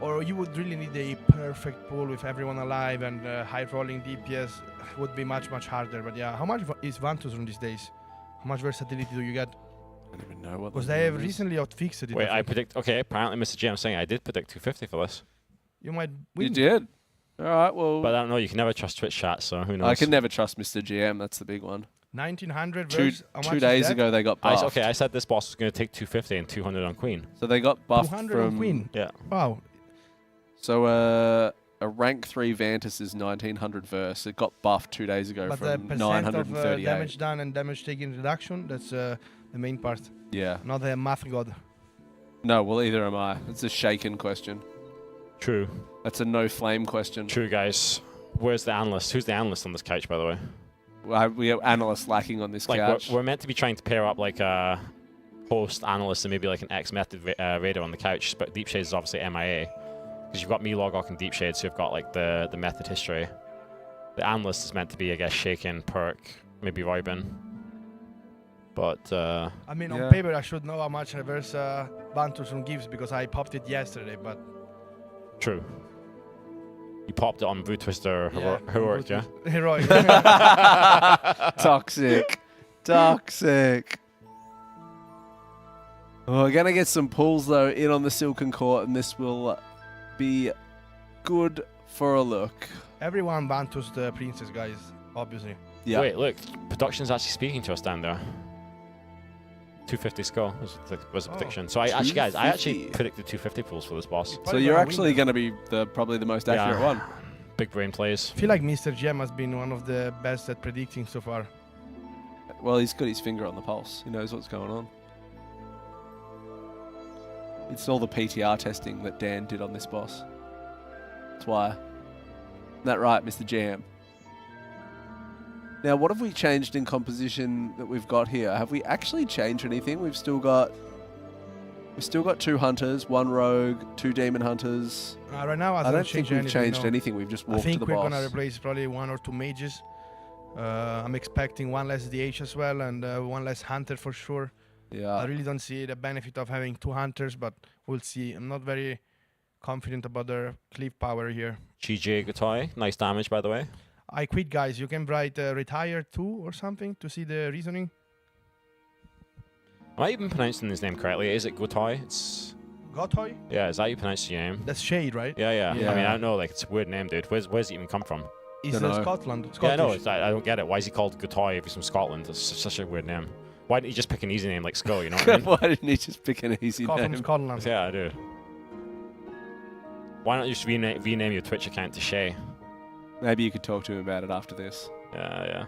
Or you would really need a perfect pool with everyone alive, and high rolling DPS would be much, much harder. But yeah, how much is Vantus on these days? How much versatility do you get? I don't even know what... Because they have recently outfixed it. Wait, I predict... Okay, apparently Mr. G, I'm saying I did predict 250 for this. You might win. You did? All right, well... But I don't know, you can never trust Twitch chat, so who knows? I can never trust Mr. GM, that's the big one. 1900 versus... how much 2 is days that? ago, they got buffed. Okay, I said this boss was going to take 250 and 200 on Queen. So they got buffed 200 from... on Queen? Yeah. Wow. So a rank 3 Vantis is 1900 verse. It got buffed 2 days ago But the from percent 938. of damage done and damage taken reduction, that's the main part. Yeah. Not the math god. No, well, either am I. It's a shaken question. True. That's a no flame question. True, guys. Where's the analyst? Who's the analyst on this couch, by the way? Well, we have analysts lacking on this couch. We're meant to be trying to pair up like a host analyst and maybe like an ex-method raider on the couch, but Deep Shades is obviously MIA. Because you've got me, Logok, and Deep Shades who've got like the method history. The analyst is meant to be, I guess, Shaken, Perk, maybe Roybin. But I mean, on paper, I should know how much reverse Banterson gives because I popped it yesterday, but... True. You popped it on Blue Twister Heroic, yeah? Heroic. Toxic. Toxic. Oh, we're going to get some pulls, though, in on the Silken Court, and this will be good for a look. Everyone Bantus the princess, guys, obviously. Yeah. Wait, look. Production's actually speaking to us down there. 250 score was the prediction. So I actually predicted 250 pulls for this boss. So you're actually going to be probably the most accurate one. Big brain plays. I feel like Mr. Gem has been one of the best at predicting so far. Well, he's got his finger on the pulse. He knows what's going on. It's all the PTR testing that Dan did on this boss. That's why. Isn't that right, Mr. Jam? Now, what have we changed in composition that we've got here? Have we actually changed anything? We've still got 2 hunters, 1 rogue, 2 demon hunters. Right now, I don't think we've changed anything. We've just walked to the boss. I think we're gonna replace probably 1 or 2 mages. I'm expecting 1 less DH as well and 1 less hunter for sure. Yeah. I really don't see the benefit of having 2 hunters, but we'll see. I'm not very confident about their cleave power here. GJ Gutai, nice damage by the way. I quit, guys. You can write retire 2 or something to see the reasoning. Am I even pronouncing his name correctly? Is it Gutai? It's Gotoy? Yeah, is that how you pronounce your name? That's Shade, right? Yeah. I mean, I don't know, like it's a weird name, dude. Where's it even come from? He's Scotland. Yeah, no, I don't get it. Why is he called Gutai if he's from Scotland? It's such a weird name. Why didn't he just pick an easy name like Skull, you know what I mean? Why didn't he just pick an easy name? From Scotland. Yeah, I do. Why not just rename your Twitch account to Shay? Maybe you could talk to him about it after this. Yeah.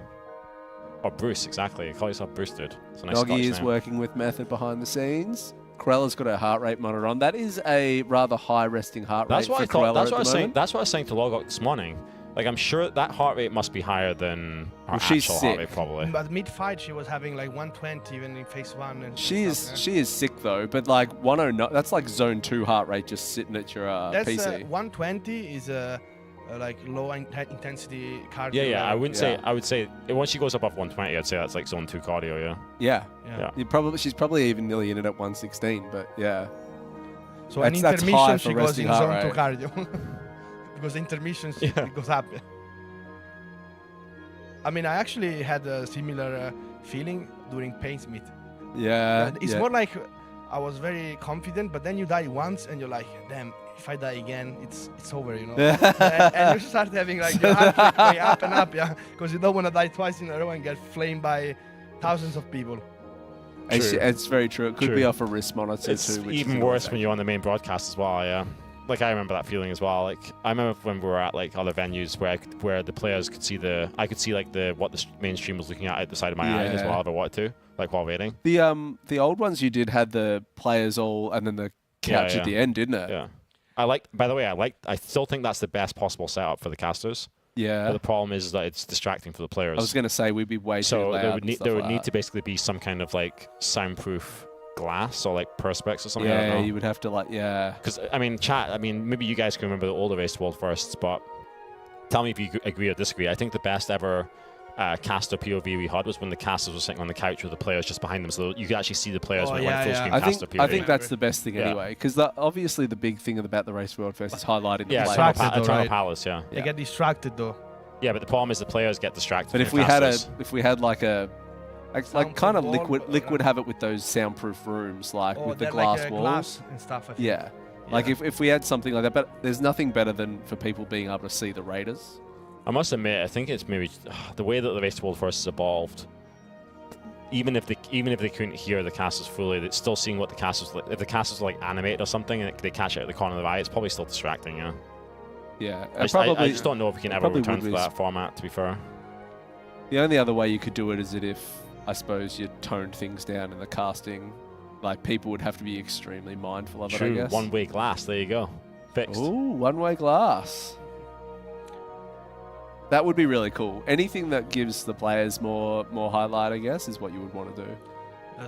Or Bruce, exactly. Call yourself Bruce, dude. It's a nice Doggy Scottish is name. working with Method behind the scenes. Corella's got her heart rate monitor on. That is a rather high resting heart rate for Corella That's what I was saying. moment. That's what I was saying to Logok this morning. Like, I'm sure that heart rate must be higher than her she's actual sick. heart rate, probably. But mid-fight, she was having like 120 even in phase 1. And She is sick though, but like 109, that's like zone 2 heart rate just sitting at your That's PC. 120 is like low intensity cardio. Yeah. I would say once she goes above 120, I'd say that's like zone 2 cardio. Yeah. Yeah. She's probably even nearly in it at 116, but yeah. So an that's intermission, high she for goes in resting zone heart 2 rate. cardio. Because intermission, it goes up. I mean, I actually had a similar feeling during Painsmith. Yeah. It's more like I was very confident, but then you die once and you're like, damn, if I die again, it's over, you know. and you start having like your heart rate going up and up, yeah, because you don't want to die twice in a row and get flamed by thousands of people. It's very true. It could be off a wrist monitor It's too. Which even is worse when you're on the main broadcast as well, yeah. Like, I remember that feeling as well. Like, I remember when we were at like other venues where the players could see I could see like what the main stream was looking at the side of my eye as well if I wanted to, like while waiting. The old ones you did had the players all and then the couch at the end, didn't it? Yeah. I still think that's the best possible setup for the casters. Yeah. But the problem is that it's distracting for the players. I was going to say we'd be way too loud. So there would need to basically be some kind of like soundproof glass or like perspex or something. I don't know. You would have to Because I mean, chat. maybe you guys can remember the older Race World firsts, but tell me if you agree or disagree. I think the best ever caster POV we had was when the casters were sitting on the couch with the players just behind them, so you could actually see the players when it went full screen caster POV. I think that's the best thing anyway, because obviously the big thing about the Race World First is highlighting the players. Eternal Palace, They get distracted though. Yeah, but the problem is the players get distracted. But if we had like kind of liquid have it with those soundproof rooms, like with the glass walls glass and stuff. Like if we had something like that, but there's nothing better than for people being able to see the raiders. I must admit, I think it's maybe the way that the Race World First has evolved. Even if they couldn't hear the casters fully, they're still seeing what the casters like. If the casters are like animated or something, and they catch it at the corner of the eye, it's probably still distracting. Yeah. Yeah. I just don't know if we can ever return to that format. To be fair. The only other way you could do it is if I suppose you toned things down in the casting like people would have to be extremely mindful of it, I True. guess. One-way glass. There you go. Fixed. Ooh, one-way glass. That would be really cool. Anything that gives the players more highlight, I guess, is what you would want to do.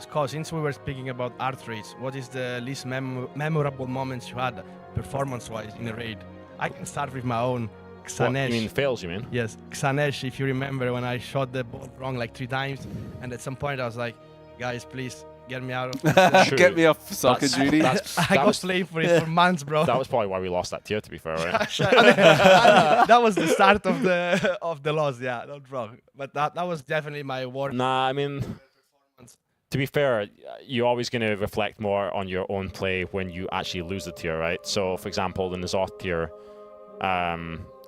Scott, since we were speaking about art rates, what is the least memorable moments you had performance-wise in a raid? I can start with my own. Xanesh. You mean fails, you mean? Yes, Xanesh, if you remember when I shot the ball wrong like 3 times, and at some point I was like, guys, please get me out of this. Get me off soccer duty. I was playing for it for months, bro. That was probably why we lost that tier, to be fair, right? That was the start of the loss, yeah, not wrong. But that was definitely my worst. Nah, I mean, to be fair, you're always going to reflect more on your own play when you actually lose the tier, right? So, for example, in the Zoth tier,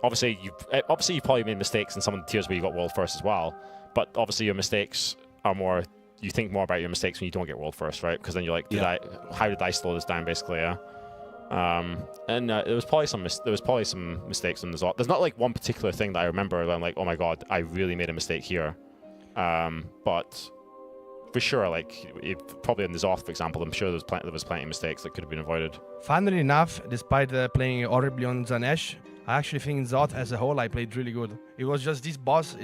obviously you probably made mistakes in some of the tiers where you got world first as well. But obviously your mistakes are more. You think more about your mistakes when you don't get world first, right? Because then you're like, how did I slow this down, basically? Yeah. And there was probably some mistakes in the Zoth. There's not like one particular thing that I remember. Where I'm like, oh my god, I really made a mistake here. But for sure, like probably in the Zoth, for example, I'm sure there was plenty of mistakes that could have been avoided. Funnily enough, despite playing horribly on Xanesh, I actually think in Zoth as a whole I played really good. It was just this boss,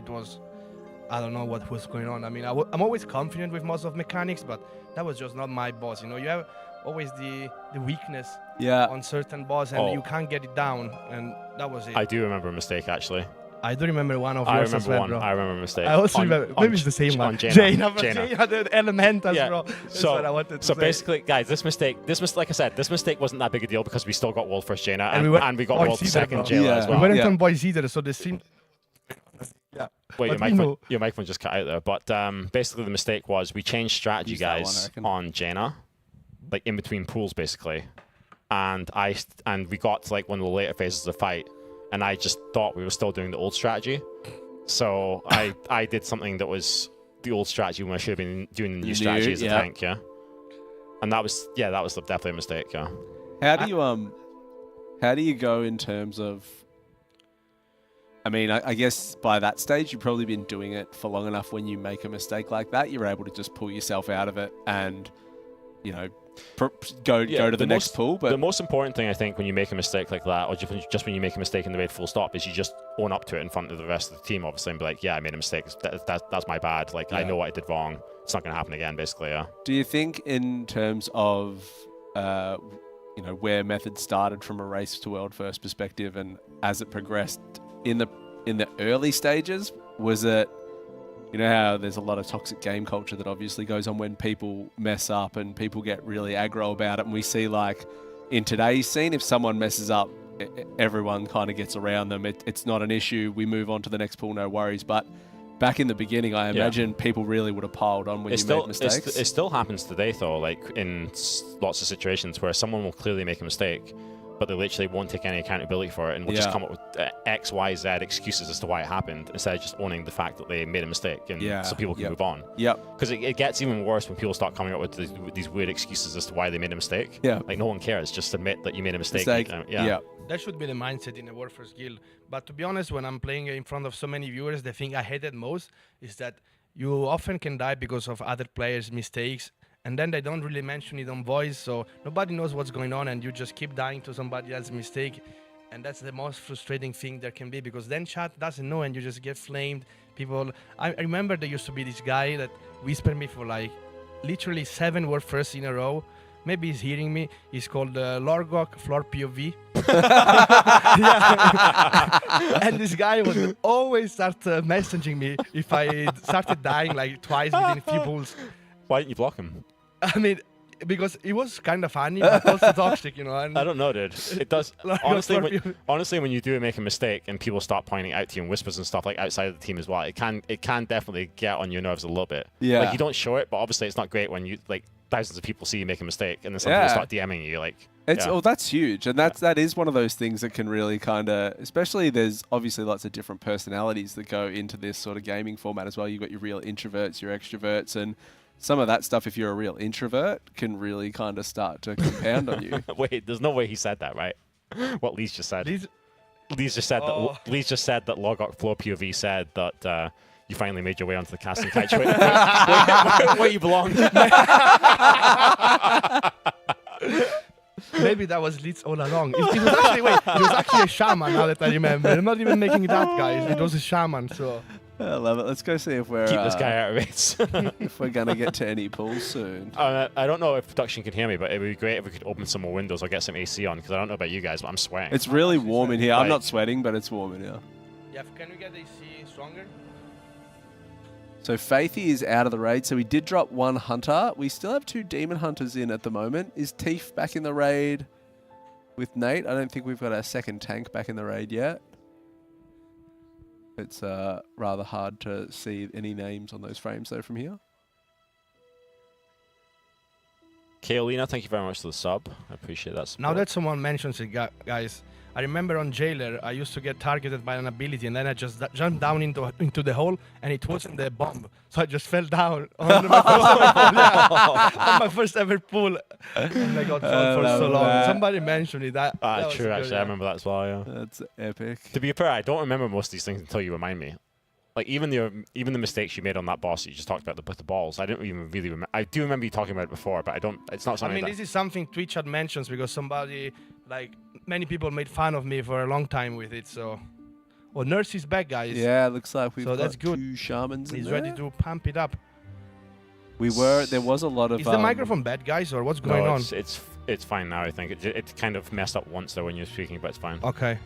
I don't know what was going on. I mean, I'm always confident with most of mechanics, but that was just not my boss. You know, you have always the weakness on certain boss, and you can't get it down, and that was it. I do remember a mistake, actually. I do remember one of yours as well, bro. I remember a mistake. I also remember, maybe it's the same one. Jaina, the elementals, bro. That's what I wanted to say. So basically, guys, this mistake, like I said, this mistake wasn't that big a deal because we still got world first Jaina, and we got world second Jaina as well. We weren't on boys either, so this seemed... Yeah. Wait, your microphone just cut out there. But basically, the mistake was we changed strategy, guys, on Jaina, like in between pools, basically, and we got to like one of the later phases of the fight, and I just thought we were still doing the old strategy, so I did something that was the old strategy when I should have been doing the new strategy as a tank, and that was definitely a mistake, How do you go in terms of? I mean, I guess by that stage, you've probably been doing it for long enough. When you make a mistake like that, you're able to just pull yourself out of it and, you know, go to the next pool. But the most important thing, I think, when you make a mistake like that, or just when you make a mistake in the raid full stop, is you just own up to it in front of the rest of the team, obviously, and be like, yeah, I made a mistake. That's my bad. Like, I know what I did wrong. It's not going to happen again, basically, Do you think in terms of, you know, where methods started from a race to world first perspective and as it progressed, in the early stages, was it, you know how there's a lot of toxic game culture that obviously goes on when people mess up and people get really aggro about it, and we see like in today's scene, if someone messes up, everyone kind of gets around them. It's not an issue. We move on to the next pool, no worries. But back in the beginning, I imagine people really would have piled on when you made mistakes. It still happens today, though, like in lots of situations where someone will clearly make a mistake, but they literally won't take any accountability for it and will just come up with X, Y, Z excuses as to why it happened, instead of just owning the fact that they made a mistake, and so people can move on. Because it gets even worse when people start coming up with these weird excuses as to why they made a mistake. Like, no one cares. Just admit that you made a mistake. That should be the mindset in a World First guild. But to be honest, when I'm playing in front of so many viewers, the thing I hated most is that you often can die because of other players' mistakes, and then they don't really mention it on voice, so nobody knows what's going on, and you just keep dying to somebody else's mistake. And that's the most frustrating thing there can be, because then chat doesn't know and you just get flamed. I remember there used to be this guy that whispered me for like literally 7 World Firsts in a row. Maybe he's hearing me. He's called Lorgok Floor POV. And this guy would always start messaging me if I started dying like twice within a few pulls. Why didn't you block him? I mean, because it was kind of funny, but also toxic, you know. And I don't know, dude. It does. honestly, when you do make a mistake and people start pointing out to you in whispers and stuff like outside of the team as well, it can definitely get on your nerves a little bit. Like, you don't show it, but obviously it's not great when you like thousands of people see you make a mistake and then some people start DMing you like. That's huge, and that is one of those things that can really kind of, especially there's obviously lots of different personalities that go into this sort of gaming format as well. You've got your real introverts, your extroverts, and some of that stuff, if you're a real introvert, can really kind of start to compound on you. Wait, there's no way he said that, right? What Lee's just said. Lee's just said that Logok Floor POV said that you finally made your way onto the casting couch. Where you belong. Maybe that was Leeds all along. It was actually it was actually a shaman. Now that I remember, I'm not even making it up, guys. It was a shaman. So I love it. Let's go see if we're Keep this guy out of it. if we're gonna get to any pools soon. I don't know if production can hear me, but it would be great if we could open some more windows or get some AC on, because I don't know about you guys, but I'm sweating. It's really warm in here. I'm not sweating, but it's warm in here. yeah, can we get AC stronger? So Faithy is out of the raid, so we did drop one hunter. We still have 2 demon hunters in at the moment. Is Teef back in the raid with Nate? I don't think we've got our second tank back in the raid yet. It's rather hard to see any names on those frames though from here. Kaolina, thank you very much for the sub. I appreciate that support. Now that someone mentions it, guys, I remember on Jailer, I used to get targeted by an ability, and then I just jumped down into the hole, and it wasn't the bomb. So I just fell down on my first ever pool. Yeah. On my first ever pool. And I got trolled for so long. Somebody mentioned it. That was true, good, actually. yeah. I remember that as well, yeah. That's epic. To be fair, I don't remember most of these things until you remind me. Like, even the mistakes you made on that boss that you just talked about with the balls, I didn't even really remember. I do remember you talking about it before, but it's not something this is something Twitch had mentions because somebody, many people made fun of me for a long time with it, so... Well, Nurse is back, guys. Yeah, looks like we've so got that's good. 2 shamans in He's there. ready to pump it up. There was a lot of... Is the microphone bad, guys, or what's going on? It's fine now, I think. It kind of messed up once, though, when you were speaking, but it's fine. Okay.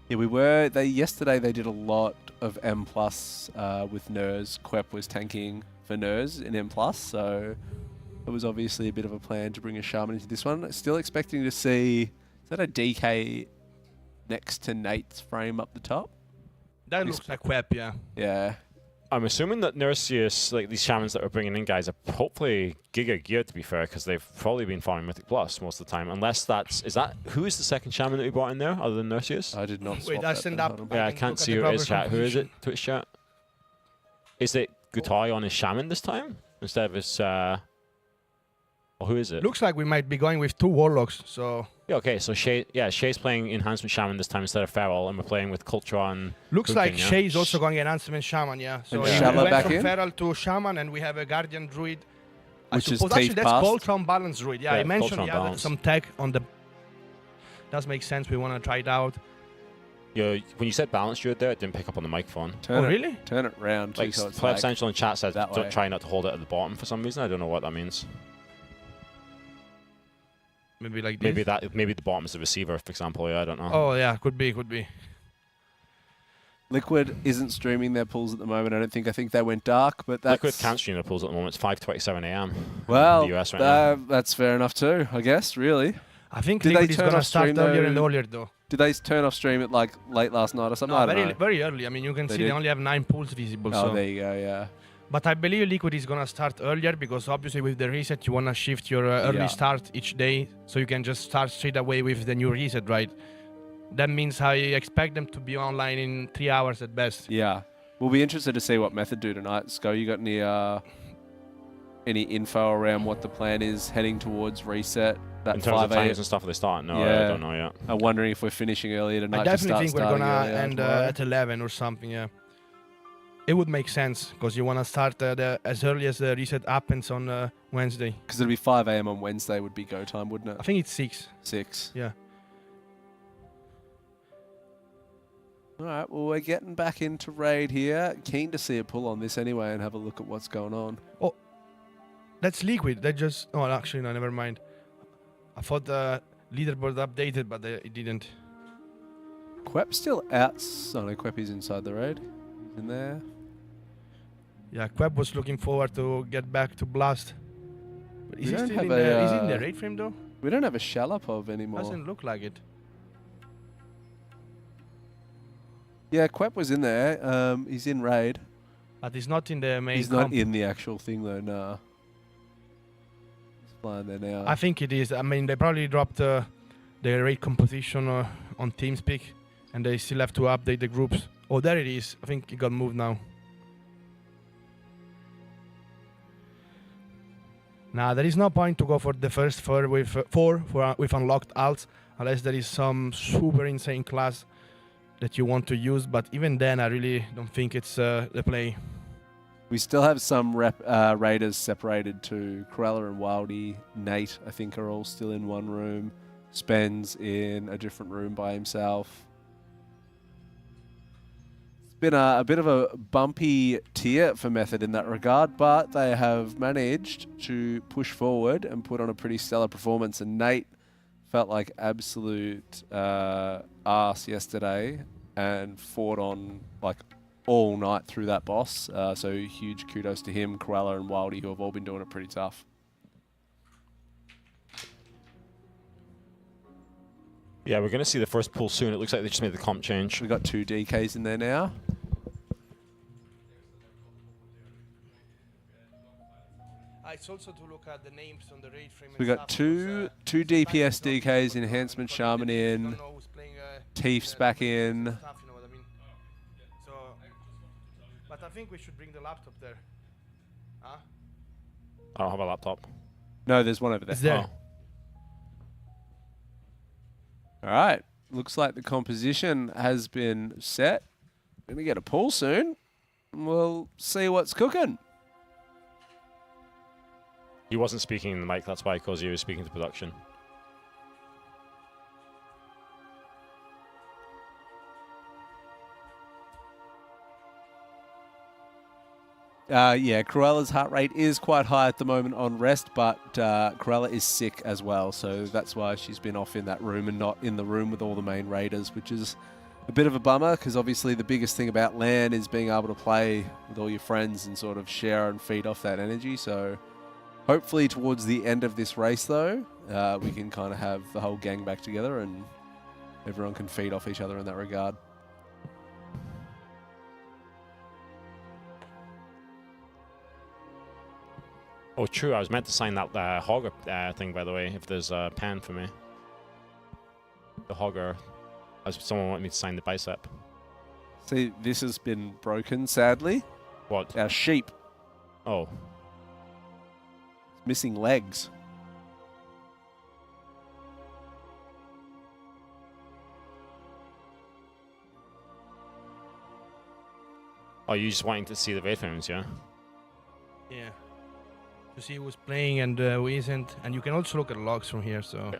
Yeah, yesterday they did a lot of M+ with Nurs. Quep was tanking for Nurs in M+, so it was obviously a bit of a plan to bring a shaman into this one. Still expecting to see, is that a DK next to Nate's frame up the top? That looks like Quep, yeah. Yeah. I'm assuming that Nursius, these shamans that we're bringing in, guys, are hopefully Giga geared, to be fair, because they've probably been farming Mythic Plus most of the time. Unless who is the second shaman that we brought in there, other than Nursius? I did not Wait, I send up. Yeah, I can't see who it is, chat. Who is it? Twitch chat? Is it Gutai on his shaman this time? Instead of his, or who is it? Looks like we might be going with 2 warlocks, so... Yeah, okay, so Shay's playing Enhancement Shaman this time instead of Feral, and we're playing with Cultra and... Looks Kukin, like yeah? Shay's also going Enhancement Shaman, yeah. So And we Shala went back from in? Feral to Shaman, and we have a Guardian Druid. Which is actually, Teef that's passed. Voltron Balance Druid. Yeah, Yeah, I mentioned Voltron he added Balance. some tech on the... Does make sense, we want to try it out. When you said Balance Druid there, it didn't pick up on the microphone. Really? Turn it round too, Like, so it's Pleb like Central in chat says, that way. don't try not to hold it at the bottom for some reason. I don't know what that means. Maybe like this? Maybe the bottom is the receiver, for example. Yeah, I don't know. Oh, yeah, could be. Liquid isn't streaming their pools at the moment, I don't think. I think they went dark, but that's... Liquid can't stream their pools at the moment. It's 5:27 a.m. Well, in the US right now. that's fair enough too, I guess, really. I think Did Liquid they is turn going to off start stream, earlier though? and earlier, though. Did they turn off stream at like late last night or something? No, I don't know. very early. I mean, you can They see did? they only have 9 pools visible. Oh, so. there you go, yeah. But I believe Liquid is going to start earlier because obviously with the reset you want to shift your early Yeah. start each day so you can just start straight away with the new reset, right? That means I expect them to be online in 3 hours at best. Yeah. We'll be interested to see what Method do tonight. Sko, you got any info around what the plan is heading towards reset? That In terms 5 of a.m. times and stuff, are they start? No, Yeah. I don't know yet. I'm wondering if we're finishing earlier tonight. I to definitely start think we're going starting to earlier end tomorrow. at 11 or something, yeah. It would make sense because you want to start as early as the reset happens on Wednesday. Because it'll be 5 a.m. on Wednesday would be go time, wouldn't it? I think it's 6. 6. Yeah. All right, well, we're getting back into raid here. Keen to see a pull on this anyway and have a look at what's going on. Oh, that's Liquid. That just... Oh, actually, no, never mind. I thought the leaderboard updated, but it didn't. Quep's still out. Oh, no, Quep is inside the raid. He's in there. Yeah, Queb was looking forward to get back to Blast. But is We he don't still have in the... Is he in a, the raid frame, though? We don't have a Shalapov anymore. Doesn't look like it. Yeah, Quep was in there. He's in raid. But he's not in the main He's comp. not in the actual thing, though, nah. He's flying there now. I think it is. I mean, they probably dropped the raid composition on TeamSpeak, and they still have to update the groups. Oh, there it is. I think it got moved now. Nah, there is no point to go for the first four with unlocked alts, unless there is some super insane class that you want to use. But even then, I really don't think it's the play. We still have some raiders separated to Cruella and Wildy. Nate, I think, are all still in one room. Spen's in a different room by himself. It's been a bit of a bumpy tier for Method in that regard, but they have managed to push forward and put on a pretty stellar performance. And Nate felt like absolute arse yesterday and fought on like all night through that boss. So huge kudos to him, Cruella and Wildy, who have all been doing it pretty tough. Yeah, we're going to see the first pull soon. It looks like they just made the comp change. We've got 2 DKs in there now. It's also to look at the names on the raid frame. We got two DPS DKs, Enhancement Shaman in, Tief's back in. So, but I think we should bring the laptop there. Huh? I don't have a laptop. No, there's one over there. It's there. All right. Looks like the composition has been set. Going to get a pull soon. We'll see what's cooking. He wasn't speaking in the mic, that's why, because he was speaking to production. Yeah, Cruella's heart rate is quite high at the moment on rest, but Cruella is sick as well, so that's why she's been off in that room and not in the room with all the main raiders, which is a bit of a bummer, because obviously the biggest thing about LAN is being able to play with all your friends and sort of share and feed off that energy. So hopefully towards the end of this race, though, we can kind of have the whole gang back together and everyone can feed off each other in that regard. Oh, true. I was meant to sign that Hogger thing, by the way, if there's a pen for me. The Hogger. Someone wanted me to sign the bicep. See, this has been broken, sadly. What? Our sheep. Oh. It's missing legs. Oh, you just wanting to see the raid frames, yeah? Yeah. To see who's playing and who isn't. And you can also look at logs from here, so...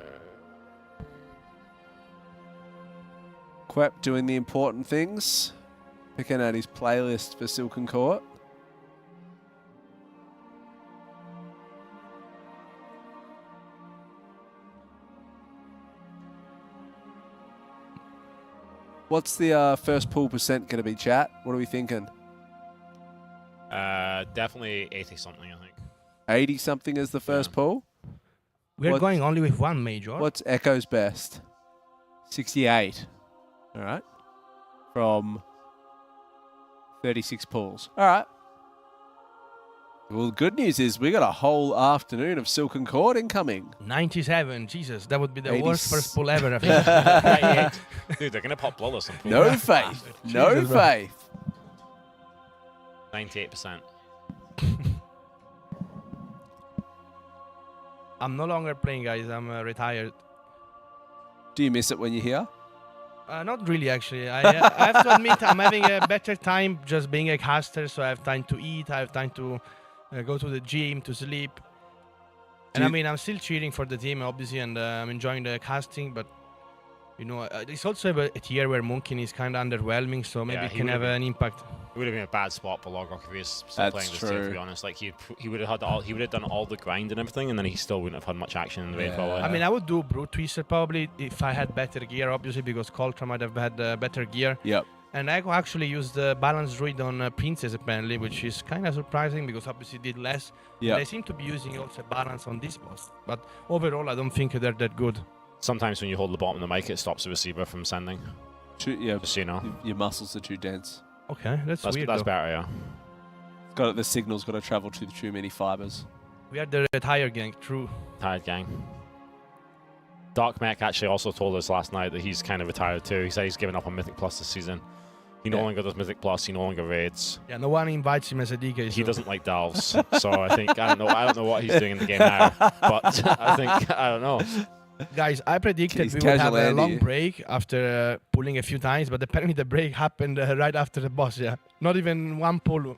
Quep doing the important things. Picking out his playlist for Silken Court. What's the first pull percent going to be, chat? What are we thinking? Definitely 80-something, I think. 80-something as the first pull? We're going only with one major. What's Echo's best? 68. All right. From 36 pulls. All right. Well, the good news is we got a whole afternoon of Silken Court incoming. 97. Jesus, that would be the worst first pull ever, I think. Dude, they're going to pop Bloodless on pull. No faith. No Jesus, faith. 98%. I'm no longer playing, guys. I'm retired. Do you miss it when you're here? Not really, actually. I have to admit I'm having a better time just being a caster, so I have time to eat, I have time to go to the gym, to sleep. And I mean, I'm still cheering for the team, obviously, and I'm enjoying the casting, but, you know, it's also a tier where Munkin is kind of underwhelming, so maybe it can have an impact. It would have been a bad spot for Logrock if he was still playing this tier, to be honest. Like, he would have done all the grind and everything, and then he still wouldn't have had much action in the raid. I mean, I would do Brute Twister probably if I had better gear, obviously, because Coltra might have had better gear. Yep. And Echo actually used the Balance Druid on Princess, apparently, which is kind of surprising because obviously did less. Yeah. They seem to be using also Balance on this boss. But overall, I don't think they're that good. Sometimes when you hold the bottom of the mic, it stops the receiver from sending. Yeah, just so you know. Your muscles are too dense. Okay, that's weird. That's though. better, yeah. The signal's got to travel to too many fibers. We are the retired gang, true. Retired gang. Dark Mech actually also told us last night that he's kind of retired too. He said he's given up on Mythic Plus this season. He no longer does Mythic Plus. He no longer raids. Yeah, no one invites him as a DK. He doesn't like delves, so I think I don't know what he's doing in the game now. But I don't know. Guys, I predicted we would have a long break after pulling a few times, but apparently the break happened right after the boss. Yeah, not even one pull.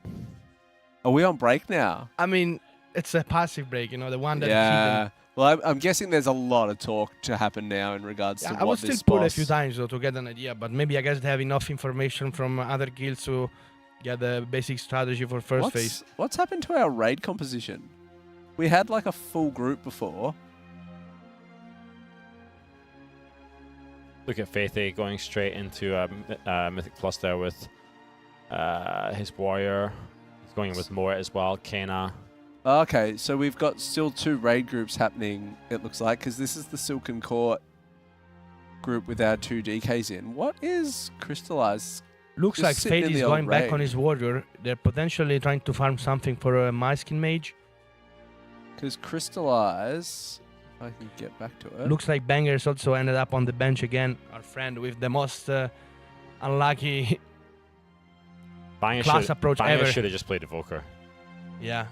Are we on break now? I mean, it's a passive break, you know, the one that Yeah. hidden. Well, I'm guessing there's a lot of talk to happen now in regards to I what would still this pull a boss... few times though to get an idea, but maybe I guess they have enough information from other guilds to get the basic strategy for first phase. What's happened to our raid composition? We had like a full group before. Look at Faithy going straight into Mythic Plus there with his warrior. He's going in with Mort as well, Kana. Okay, so we've got still 2 raid groups happening, it looks like, because this is the Silken Court group with our 2 DKs in. What is Crystallize? Looks Just like sitting Fate in is the old going back raid. on his warrior. They're potentially trying to farm something for a Myskin Mage. Because Crystallize, if I can get back to it. Looks like Bangers also ended up on the bench again. Our friend with the most unlucky class approach Banger ever. should have just played Evoker. Yeah.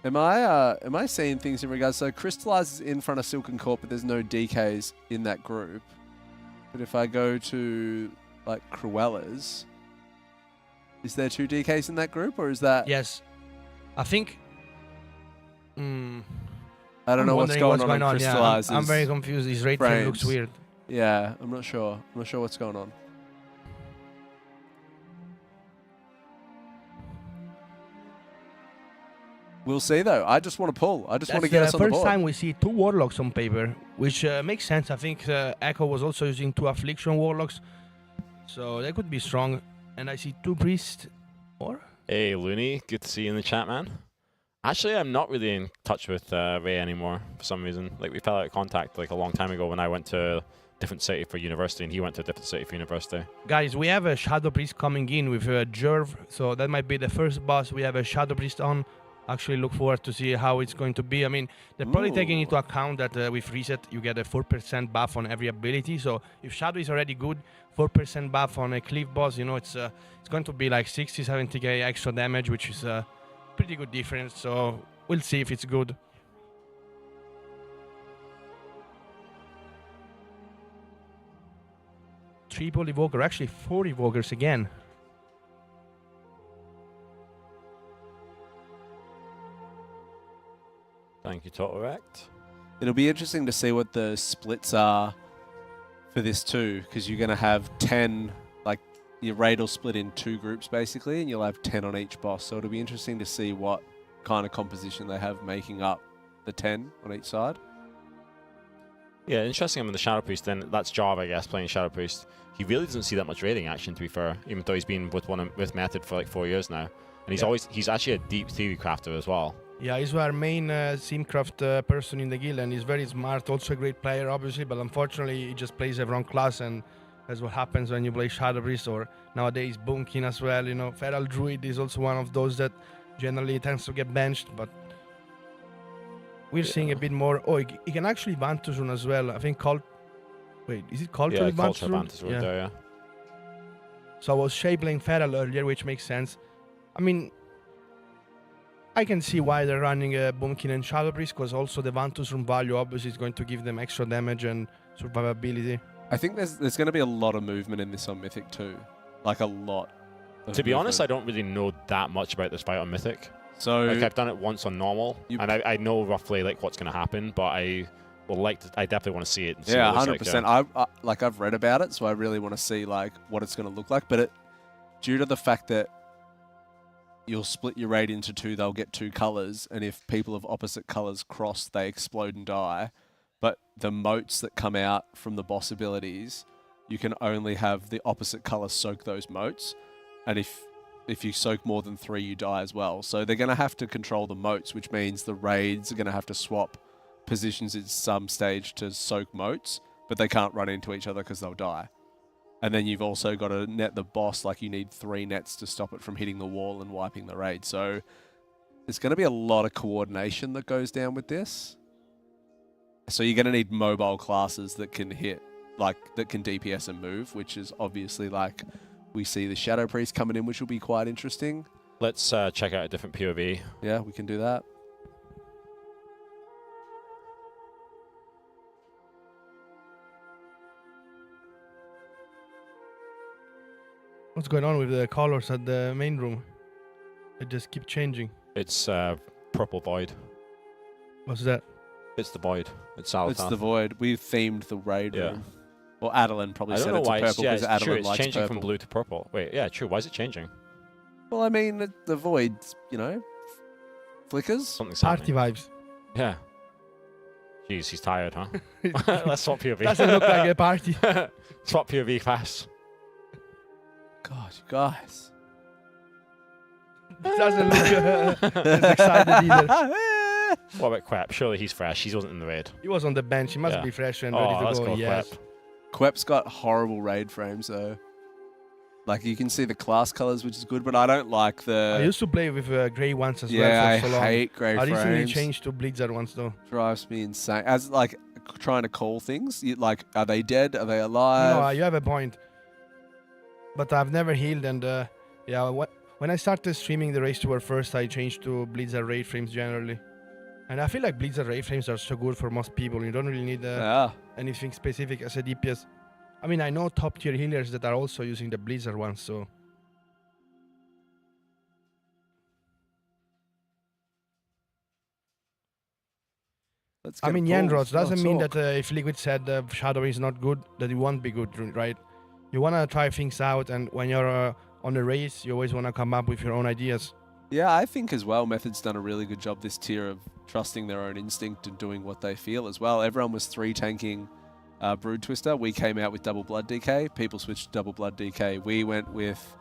Am I seeing things in regards? So Crystallize is in front of Silken Court, but there's no DKs in that group. But if I go to like Cruella's, is there 2 DKs in that group, or is that? Yes, I think. I don't know what's going on Crystallize. Yeah, I'm very confused. His rate frame looks weird. Yeah, I'm not sure. I'm not sure what's going on. We'll see though. I just want to pull. I just want to get us on the board. First time we see 2 warlocks on paper, which makes sense. I think Echo was also using 2 affliction warlocks, so they could be strong. And I see 2 priests. Or Hey Looney, good to see you in the chat, man. Actually, I'm not really in touch with Ray anymore for some reason. Like we fell out of contact like a long time ago when I went to a different city for university and he went to a different city for university. guys, we have a Shadow Priest coming in with Jerv, so that might be the first boss. We have a Shadow Priest on. Actually look forward to see how it's going to be. I mean, they're probably taking into account that with Reset you get a 4% buff on every ability. So if Shadow is already good, 4% buff on a Cleave boss, you know, it's going to be like 60-70k extra damage, which is a pretty good difference. So we'll see if it's good. Triple Evoker, actually 4 Evokers again. Thank you, Totorect. It'll be interesting to see what the splits are for this too, because you're going to have 10, like your raid will split in 2 groups basically, and you'll have 10 on each boss. So it'll be interesting to see what kind of composition they have making up the 10 on each side. Yeah, interesting. I'm in the Shadow Priest. Then that's Jarv, I guess, playing Shadow Priest. He really doesn't see that much raiding action, to be fair, even though he's been with Method for like 4 years now, and he's actually a deep theory crafter as well. Yeah, he's our main Simcraft person in the guild, and he's very smart, also a great player, obviously, but unfortunately he just plays the wrong class, and that's what happens when you play Shadow Priest, or nowadays Boomkin as well. You know, Feral Druid is also one of those that generally tends to get benched, but we're seeing a bit more. Oh, he can actually Banter Rune as well. I think Wait, is it Cultural Banter Rune? Yeah, there, yeah. So I was Shay playing Feral earlier, which makes sense. I mean, I can see why they're running a Boomkin and Shadow Priest, because also the Vantus Rune value obviously is going to give them extra damage and survivability. I think there's going to be a lot of movement in this on Mythic too. Like a lot. To be honest, I don't really know that much about this fight on Mythic. So like, I've done it once on normal, and I know roughly like what's going to happen, but I definitely want to see it. And see yeah, what it looks 100%. Like, I've read about it, so I really want to see like what it's going to look like. But due to the fact that you'll split your raid into 2, they'll get 2 colors, and if people of opposite colors cross, they explode and die. But the motes that come out from the boss abilities, you can only have the opposite color soak those motes, and if you soak more than 3, you die as well. So they're going to have to control the motes, which means the raids are going to have to swap positions at some stage to soak motes, but they can't run into each other because they'll die. And then you've also got to net the boss, like you need 3 nets to stop it from hitting the wall and wiping the raid. So there's going to be a lot of coordination that goes down with this. So you're going to need mobile classes that can hit, like that can DPS and move, which is obviously like we see the Shadow Priest coming in, which will be quite interesting. Let's check out a different POV. Yeah, we can do that. What's going on with the colors at the main room? They just keep changing. It's purple void. What's that? It's the void. It's Salatath. It's the void. We've themed the raid Yeah. room. Well, Adeline probably I don't said know it's why. purple because It's Adeline true. It's likes changing purple. from blue to purple. Wait, yeah, true. Why is it changing? Well, I mean, the void, flickers. Something's Party happening. vibes. Yeah. Jeez, he's tired, huh? Let's swap POV. Doesn't look like a party. Swap POV fast. God, you guys. Doesn't look as excited either. What about Quep? Surely he's fresh. He wasn't in the raid. He was on the bench. He must Yeah. be fresh and Oh, ready to let's go. go, Yes. Quep. Quep's got horrible raid frames, though. Like, you can see the class colors, which is good, but I don't like the... I used to play with grey ones as Yeah, well for so long. I hate grey I recently frames. changed to Blitzer ones though. Drives me insane. As, like, trying to call things, like, are they dead? Are they alive? No, you have a point. But I've never healed, and yeah, when I started streaming the Race Tour first, I changed to Blitzer raid frames generally. And I feel like Blitzer raid frames are so good for most people. You don't really need anything specific as a DPS. I mean, I know top tier healers that are also using the Blitzer ones, so. I mean, Yandros doesn't mean that if Liquid said Shadow is not good, that it won't be good, right? You want to try things out, and when you're on a race, you always want to come up with your own ideas. Yeah, I think as well, Method's done a really good job this tier of trusting their own instinct and doing what they feel as well. Everyone was 3-tanking Brood Twister. We came out with Double Blood DK. People switched to Double Blood DK. We went with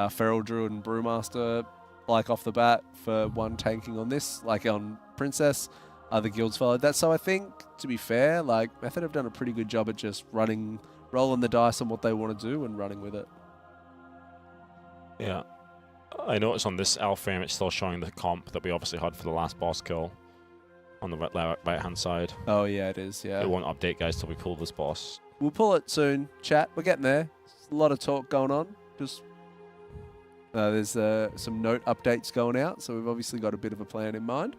Feral Druid and Brewmaster, like off the bat, for 1 tanking on this, like on Princess. Other guilds followed that. So I think, to be fair, like Method have done a pretty good job at just rolling the dice on what they want to do and running with it. Yeah. I noticed on this L frame, it's still showing the comp that we obviously had for the last boss kill on the right-hand side. Oh, yeah, it is, yeah. It won't update, guys, till we pull this boss. We'll pull it soon, chat. We're getting there. There's a lot of talk going on. Just there's some note updates going out, so we've obviously got a bit of a plan in mind.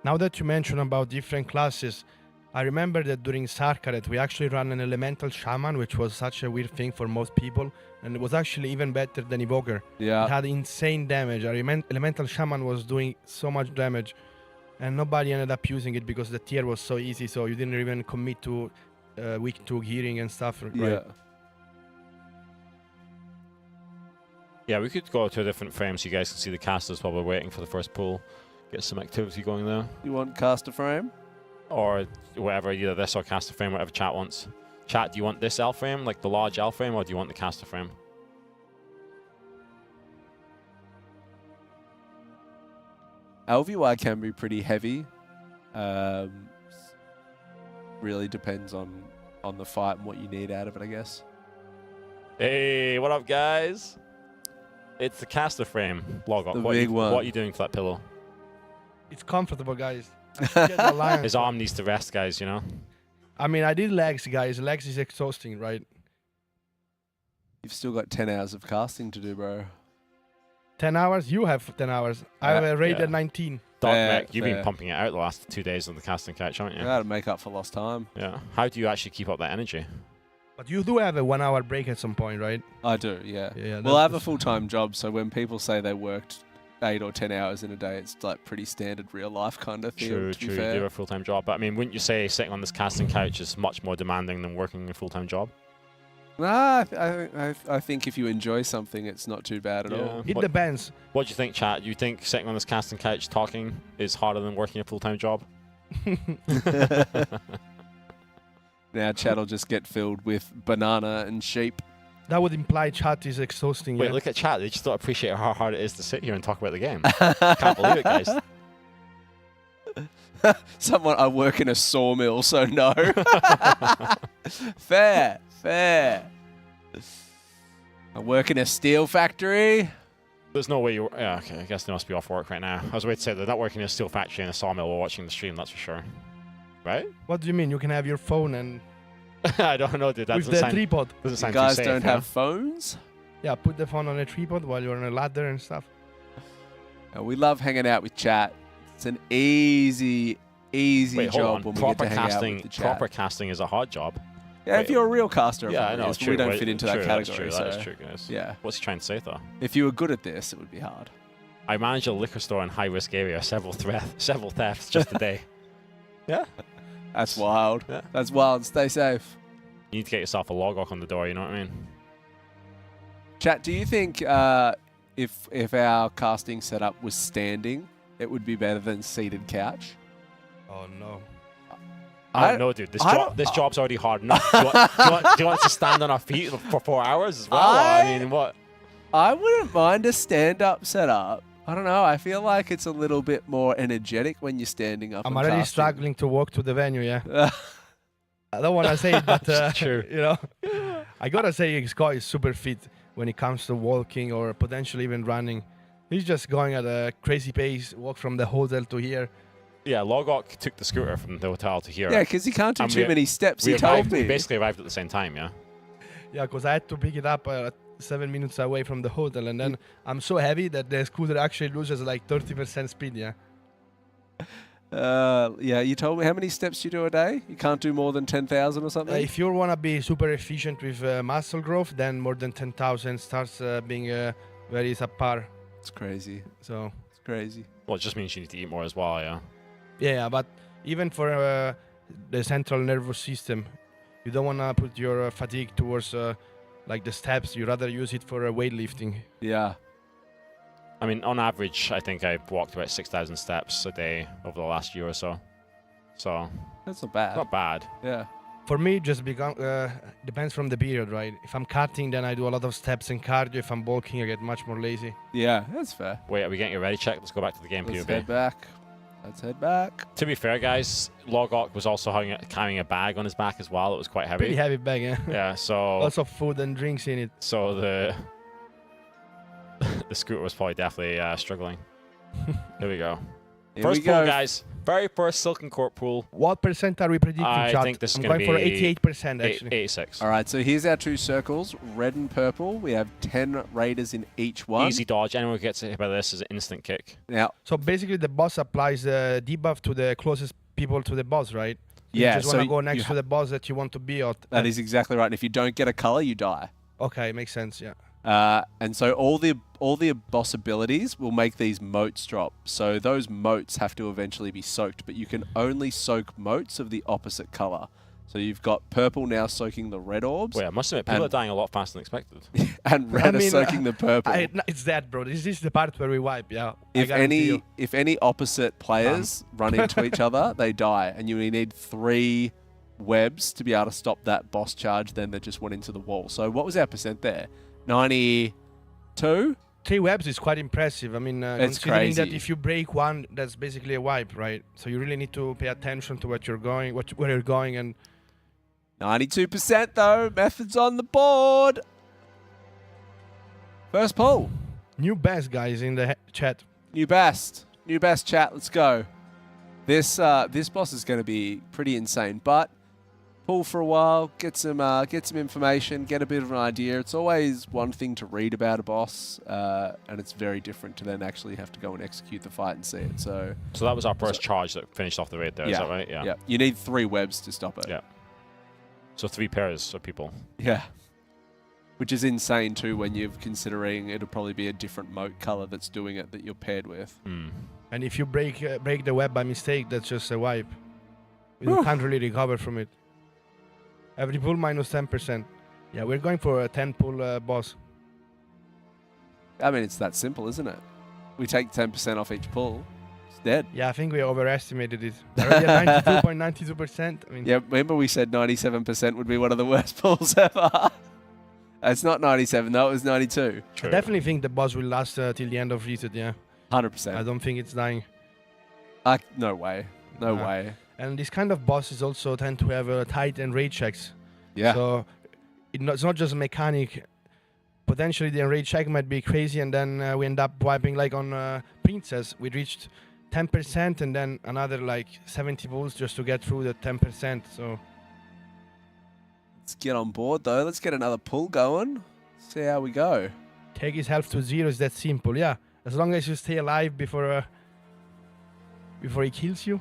Now that you mention about different classes, I remember that during Sarkaret we actually ran an Elemental Shaman, which was such a weird thing for most people, and it was actually even better than Evoker. Yeah. It had insane damage. Elemental Shaman was doing so much damage, and nobody ended up using it because the tier was so easy, so you didn't even commit to week 2 gearing and stuff, right? Yeah. Yeah, we could go to a different frame so you guys can see the casters while we're waiting for the first pull. Get some activity going there. You want caster frame? Or whatever, either this or caster frame, whatever chat wants. Chat, do you want this L frame, like the large L frame, or do you want the caster frame? LVY can be pretty heavy. Really depends on the fight and what you need out of it, I guess. Hey, what up, guys? It's the caster frame. Log on. The What big one. What are you doing for that pillow? It's comfortable, guys. Get the line. His arm needs to rest, guys, you know? I mean, I did legs, guys. Legs is exhausting, right? You've still got 10 hours of casting to do, bro. 10 hours? You have 10 hours. I have a raid Yeah. at 19. Dark Fair, Mech, you've been fair. pumping it out the last 2 days on the casting couch, haven't You you? gotta make up for lost time. Yeah. How do you actually keep up that energy? But you do have a 1 hour break at some point, right? I do, yeah. Yeah, Well, I have a that's- full-time job, so when people say they worked 8 or 10 hours in a day, it's like pretty standard real life kind of thing, True, to be true. You fair. do a full-time job. But I mean, wouldn't you say sitting on this casting couch is much more demanding than working a full-time job? Nah, I think if you enjoy something, it's not too bad at all. It depends. What do you think, chat? Do you think sitting on this casting couch talking is harder than working a full-time job? Now chat will just get filled with banana and sheep. That would imply chat is exhausting. Wait, yeah? look at chat. They just don't appreciate how hard it is to sit here and talk about the game. Can't believe it, guys. I work in a sawmill, so no. Fair. I work in a steel factory. There's no way you're... Yeah, okay, I guess they must be off work right now. I was waiting to say they're not working in a steel factory in a sawmill while watching the stream, that's for sure. Right? What do you mean? You can have your phone and... I don't know, dude. That with doesn't the sound, tripod. doesn't You sound guys too safe, don't you know? have phones? Yeah, put the phone on a tripod while you're on a ladder and stuff. We love hanging out with chat. It's an easy Wait, hold job on. when we get Proper to hang out casting, with the chat. proper casting is a hard job. Yeah, Wait, if you're a real caster, yeah, I it know, is, true. but we don't Wait, fit into true, that category. That is so true, guys. yeah. What's he trying to say, though? If you were good at this, it would be hard. I manage a liquor store in high-risk area. Several thefts just today. Yeah. That's wild. Yeah. That's wild. Stay safe. You need to get yourself a logok on the door. You know what I mean? Chat, do you think if our casting setup was standing, it would be better than seated couch? Oh no. I don't know, dude. This job's already hard enough. Do you want us to stand on our feet for 4 hours as well? I mean, what? I wouldn't mind a stand-up setup. I don't know. I feel like it's a little bit more energetic when you're standing up. I'm and already casting. struggling to walk to the venue, yeah. I don't want to say it, but true. You know, I gotta say Scott is super fit when it comes to walking or potentially even running. He's just going at a crazy pace, walk from the hotel to here. Yeah, Logok took the scooter from the hotel to here. Yeah, because he can't do And too many steps. He told me. We basically arrived at the same time, yeah? Yeah, because I had to pick it up 7 minutes away from the hotel, and then I'm so heavy that the scooter actually loses like 30% speed, yeah. Yeah, you told me how many steps you do a day? You can't do more than 10,000 or something? If you want to be super efficient with muscle growth, then more than 10,000 starts being very subpar. It's crazy. So it's crazy. Well, it just means you need to eat more as well, yeah? Yeah, but even for the central nervous system, you don't want to put your fatigue towards like the steps. You rather use it for weightlifting. Yeah. I mean, on average, I think I've walked about 6,000 steps a day over the last year or so. So that's not bad. Not bad. Yeah. For me, it just depends from the period, right? If I'm cutting, then I do a lot of steps and cardio. If I'm bulking, I get much more lazy. Yeah, that's fair. Wait, are we getting you ready? Check. Let's go back to the game, Let's POV. head back. Let's head back. To be fair, guys, Logok was also carrying a bag on his back as well. It was quite heavy. Pretty heavy bag, yeah. Yeah, so... Lots of food and drinks in it. So the scooter was probably definitely struggling. Here we go. First pool, guys. Very first Silken Court pool. What percent are we predicting, I chat? think this is I'm going to going be... for 88%, actually. 86. All right, so here's our two circles, red and purple. We have 10 raiders in each one. Easy dodge. Anyone who gets hit by this is an instant kick. Now, so basically, the boss applies the debuff to the closest people to the boss, right? Yeah, You just want to go next to the boss that you want to be at. That is exactly right. And if you don't get a color, you die. Okay, makes sense, yeah. And so all the boss abilities will make these motes drop. So those motes have to eventually be soaked, but you can only soak motes of the opposite color. So you've got purple now soaking the red orbs. Wait, I must admit, people are dying a lot faster than expected. And red are soaking the purple. It's that, bro. This is the part where we wipe, yeah. If any opposite players run into each other, they die. And you need 3 webs to be able to stop that boss charge then that just went into the wall. So what was our percent there? 92? 3 webs is quite impressive. I mean, It's considering crazy. that if you break one, that's basically a wipe, right? So you really need to pay attention to what you're going, where you're going, and 92% though. Methods on the board. First poll. New best, guys, in the chat. New best chat. Let's go. This boss is going to be pretty insane, but pull for a while, get some information, get a bit of an idea. It's always one thing to read about a boss, and it's very different to then actually have to go and execute the fight and see it. So that was our first charge that finished off the raid there, is yeah, that right? Yeah. You need 3 webs to stop it. Yeah. So 3 pairs of people. Yeah. Which is insane too when you're considering it'll probably be a different mote color that's doing it that you're paired with. And if you break the web by mistake, that's just a wipe. You can't really recover from it. Every pull minus 10%. Yeah, we're going for a 10 pull boss. I mean, it's that simple, isn't it? We take 10% off each pull. It's dead. Yeah, I think we overestimated it. Already at 92.92%. I mean, yeah, remember we said 97% would be one of the worst pulls ever. It's not 97 though, it was 92. I definitely think the boss will last till the end of reset, yeah. 100%. I don't think it's dying. No way. No way. And this kind of bosses also tend to have tight and rage checks. Yeah. So it's not just a mechanic. Potentially the enrage check might be crazy, and then we end up wiping like on Princess. We reached 10% and then another like 70 pulls just to get through the 10%. So let's get on board though. Let's get another pull going. See how we go. Take his health to 0 is that simple. Yeah. As long as you stay alive before he kills you.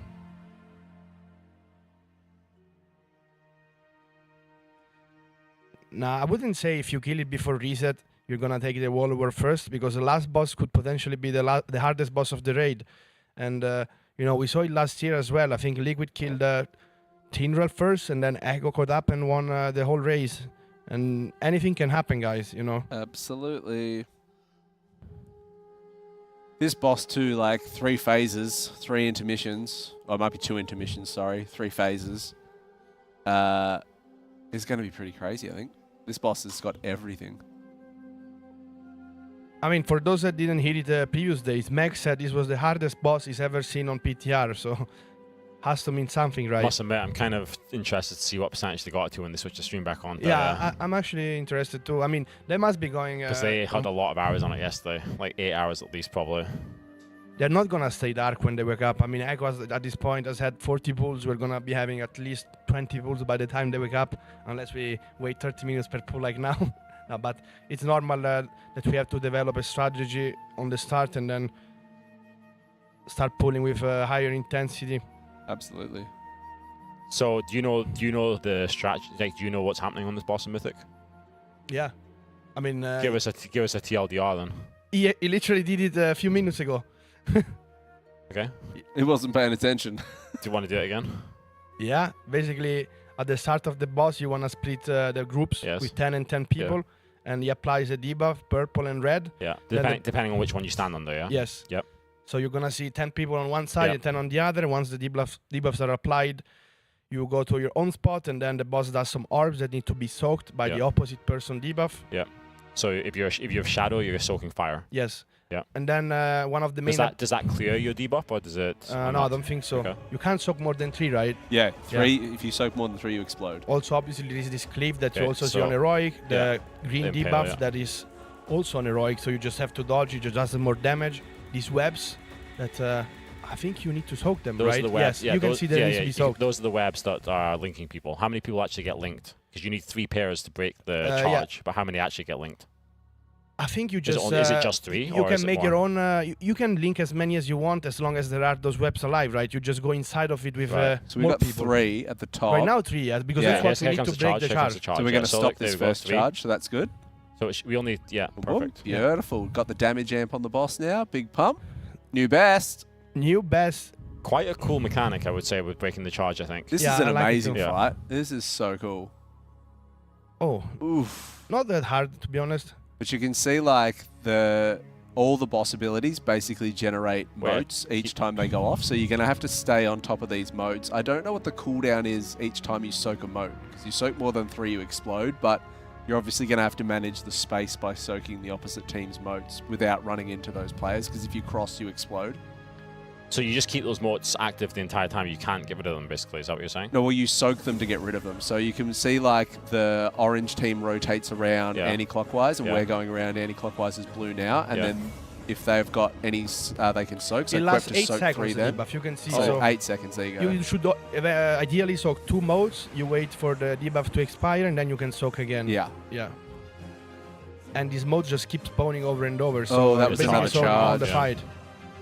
Nah, I wouldn't say if you kill it before reset, you're gonna take the World War first, because the last boss could potentially be the hardest boss of the raid. And you know, we saw it last year as well. I think Liquid killed Tindral first, and then Echo caught up and won the whole race. And anything can happen, guys, you know. Absolutely. This boss too, like 3 phases, 3 intermissions. Or it might be 2 intermissions, sorry. 3 phases. Is going to be pretty crazy, I think. This boss has got everything. I mean, for those that didn't hear it previous days, Meg said this was the hardest boss he's ever seen on PTR, so has to mean something, right? Must admit, I'm kind of interested to see what percentage they got to when they switch the stream back on. Yeah, I'm actually interested too. I mean, they must be going... Because they had a lot of hours on it yesterday, like 8 hours at least, probably. They're not going to stay dark when they wake up. I mean, Echo at this point has had 40 pulls. We're going to be having at least 20 pulls by the time they wake up, unless we wait 30 minutes per pull like now. No, but it's normal that we have to develop a strategy on the start and then start pulling with higher intensity. Absolutely. So, do you know the strategy? Like, do you know what's happening on this boss in Mythic? Yeah, I mean, give us a TLDR then. He literally did it a few minutes ago. Okay. He wasn't paying attention. Do you want to do it again? Yeah, basically at the start of the boss, you want to split the groups with 10 and 10 people, and he applies a debuff, purple and red. Yeah, depending on which one you stand under. Yeah. Yes. Yep. So you're gonna see 10 people on one side and 10 on the other. Once the debuffs are applied, you go to your own spot, and then the boss does some orbs that need to be soaked by the opposite person debuff. Yeah. So if you're Shadow, you're soaking fire. Yes. Yeah. And then one of the main... Does that clear your debuff, or does it... no, I don't think so. Okay. You can't soak more than 3, right? Yeah, 3. If you soak more than 3, you explode. Also, obviously, there is this cleave that you also see on Heroic, the green debuff that is also on Heroic, so you just have to dodge, it just does more damage. These webs that I think you need to soak them, those right? Are the webs. Yes, you can see they need to be soaked. Those are the webs that are linking people. How many people actually get linked? Because you need 3 pairs to break the charge, but how many actually get linked? I think you just... Is it just 3? You can make your own... you can link as many as you want as long as there are those webs alive, right? You just go inside of it with so we've more got people. 3 at the top. Right now 3, because that's what we need to break the charge. So we're going to stop this first charge, so that's good. So we only... Yeah, perfect. Beautiful. Got the damage amp on the boss now. Big pump. New best. New best. Quite a cool mechanic, I would say, with breaking the charge, I think. This is an amazing fight. This is so cool. Oh. Oof. Not that hard, to be honest. But you can see, like, all the boss abilities basically generate modes each time they go off. So you're going to have to stay on top of these modes. I don't know what the cooldown is each time you soak a mode. Because you soak more than 3, you explode. But you're obviously going to have to manage the space by soaking the opposite team's modes without running into those players. Because if you cross, you explode. So you just keep those modes active the entire time. You can't get rid of them, basically. Is that what you're saying? No, well, you soak them to get rid of them. So you can see, like, the orange team rotates around anti-clockwise, and we're going around anti-clockwise as blue now. And then if they've got any, they can soak. So it lasts 8 soak seconds, 3 then. debuff. You can see. So 8 seconds, there you go. You should ideally soak 2 modes. You wait for the debuff to expire, and then you can soak again. Yeah. Yeah. And these modes just keep spawning over and over. So that was another charge. The fight.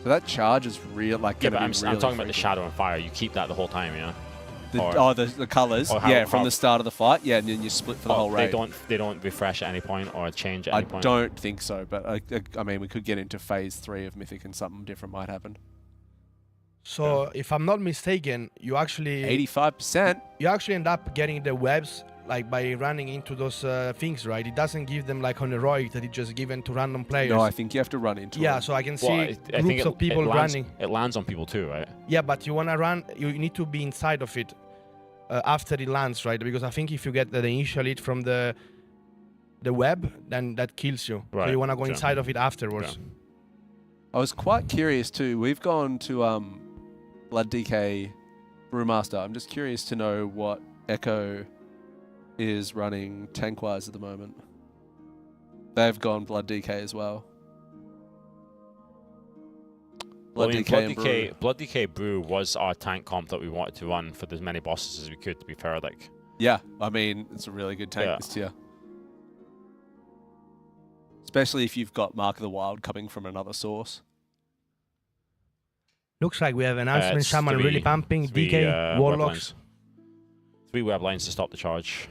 So that charge is real, like, but I'm talking about the shadow and fire. You keep that the whole time, yeah. The colors, from the start of the fight, and then you split for the whole raid. They don't refresh at any point or change at any point. I don't think so, but I mean, we could get into phase 3 of Mythic and something different might happen. So if I'm not mistaken, you actually 85%. You actually end up getting the webs like by running into those things, right? It doesn't give them like on Heroic that it's just given to random players. No, I think you have to run into them. So I can see groups of people running. It lands on people too, right? Yeah, but you want to run, you need to be inside of it after it lands, right? Because I think if you get the initial hit from the web, then that kills you. Right. So you want to go inside of it afterwards. Yeah. I was quite curious too. We've gone to Blood DK Brewmaster. I'm just curious to know what Echo is running tank-wise at the moment. They've gone Blood DK as well. Blood DK Brew was our tank comp that we wanted to run for as many bosses as we could, to be fair. Like, yeah, I mean, it's a really good tank this tier. Especially if you've got Mark of the Wild coming from another source. Looks like we have announcement, Shaman really pumping, DK, Warlocks. 3 web lines to stop the charge.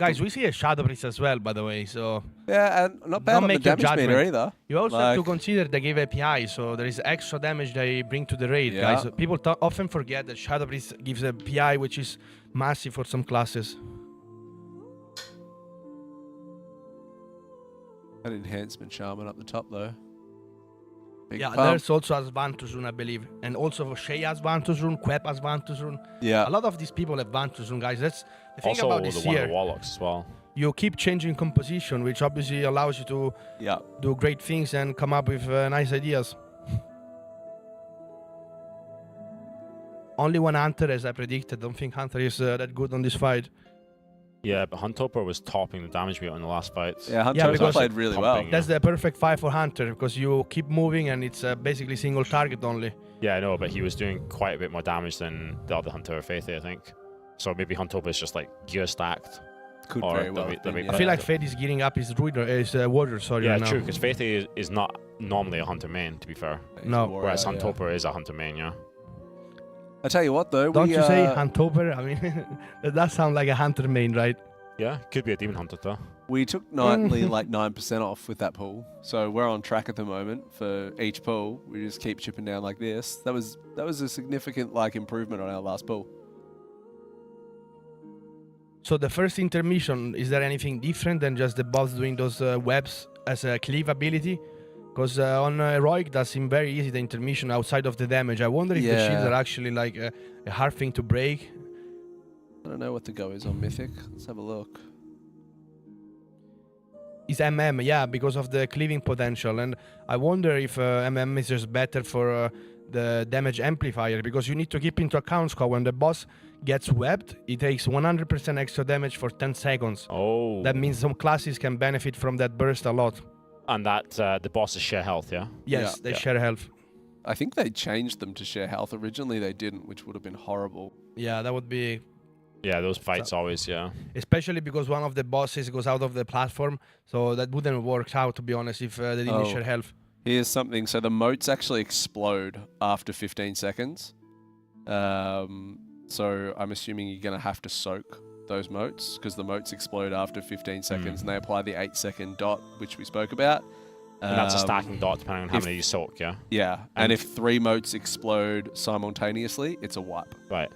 Guys, we see a Shadow Priest as well, by the way, so... Yeah, and not bad don't on the make your damage meter judgment. either. You also have to Like- consider they give API, so there is extra damage they bring to the raid, Yeah. guys. People often forget that Shadow Priest gives a PI, which is massive for some classes. That enhancement shaman up the top though. Big Yeah, pump. there's also Advantage Rune, I believe. And also for Shay has Advantage Rune, Quep has Advantage Rune. Yeah. A lot of these people have Advantage Rune, guys. That's the thing Also, about the this one of year. the Warlocks as well. You keep changing composition, which obviously allows you to do great things and come up with nice ideas. Only one Hunter, as I predicted. Don't think Hunter is that good on this fight. Yeah, but Huntopper was topping the damage meter in the last fight. Yeah, Huntopper played really well. That's the perfect fight for Hunter, because you keep moving and it's basically single target only. Yeah, I know, but he was doing quite a bit more damage than the other Hunter or Faithy, I think. So maybe Huntopper is just like gear stacked. Could or very well the have been, way- I feel like Fate is gearing up his warrior, sorry. Yeah, right now. true, because Faithy is not normally a Hunter main, to be fair. No. Whereas warrior, Huntopper is a Hunter main, yeah. I tell you what though, Don't we, you say Huntopper? I mean, that does sound like a Hunter main, right? Yeah, could be a Demon Hunter though. We took nightly like 9% off with that pool, so we're on track at the moment for each pool. We just keep chipping down like this. That was a significant like improvement on our last pool. So the first intermission, is there anything different than just the boss doing those webs as a cleave ability? Because on Heroic, that seemed very easy, the intermission outside of the damage. I wonder if the shields are actually like a hard thing to break. I don't know what the go is on Mythic. Let's have a look. Is MM, yeah, because of the cleaving potential. And I wonder if MM is just better for the damage amplifier, because you need to keep into account, Scott, when the boss gets webbed, it takes 100% extra damage for 10 seconds. Oh. That means some classes can benefit from that burst a lot. And that the bosses share health, yeah? Yes, they share health. I think they changed them to share health. Originally they didn't, which would have been horrible. Yeah, that would be... Yeah, those fights always, yeah. Especially because one of the bosses goes out of the platform, so that wouldn't work out, to be honest, if they didn't share health. Here's something. So the moats actually explode after 15 seconds. So I'm assuming you're going to have to soak those moats, because the moats explode after 15 seconds and they apply the 8-second dot, which we spoke about. And that's a stacking dot depending on how many you soak, yeah? Yeah, and if 3 moats explode simultaneously, it's a wipe. Right.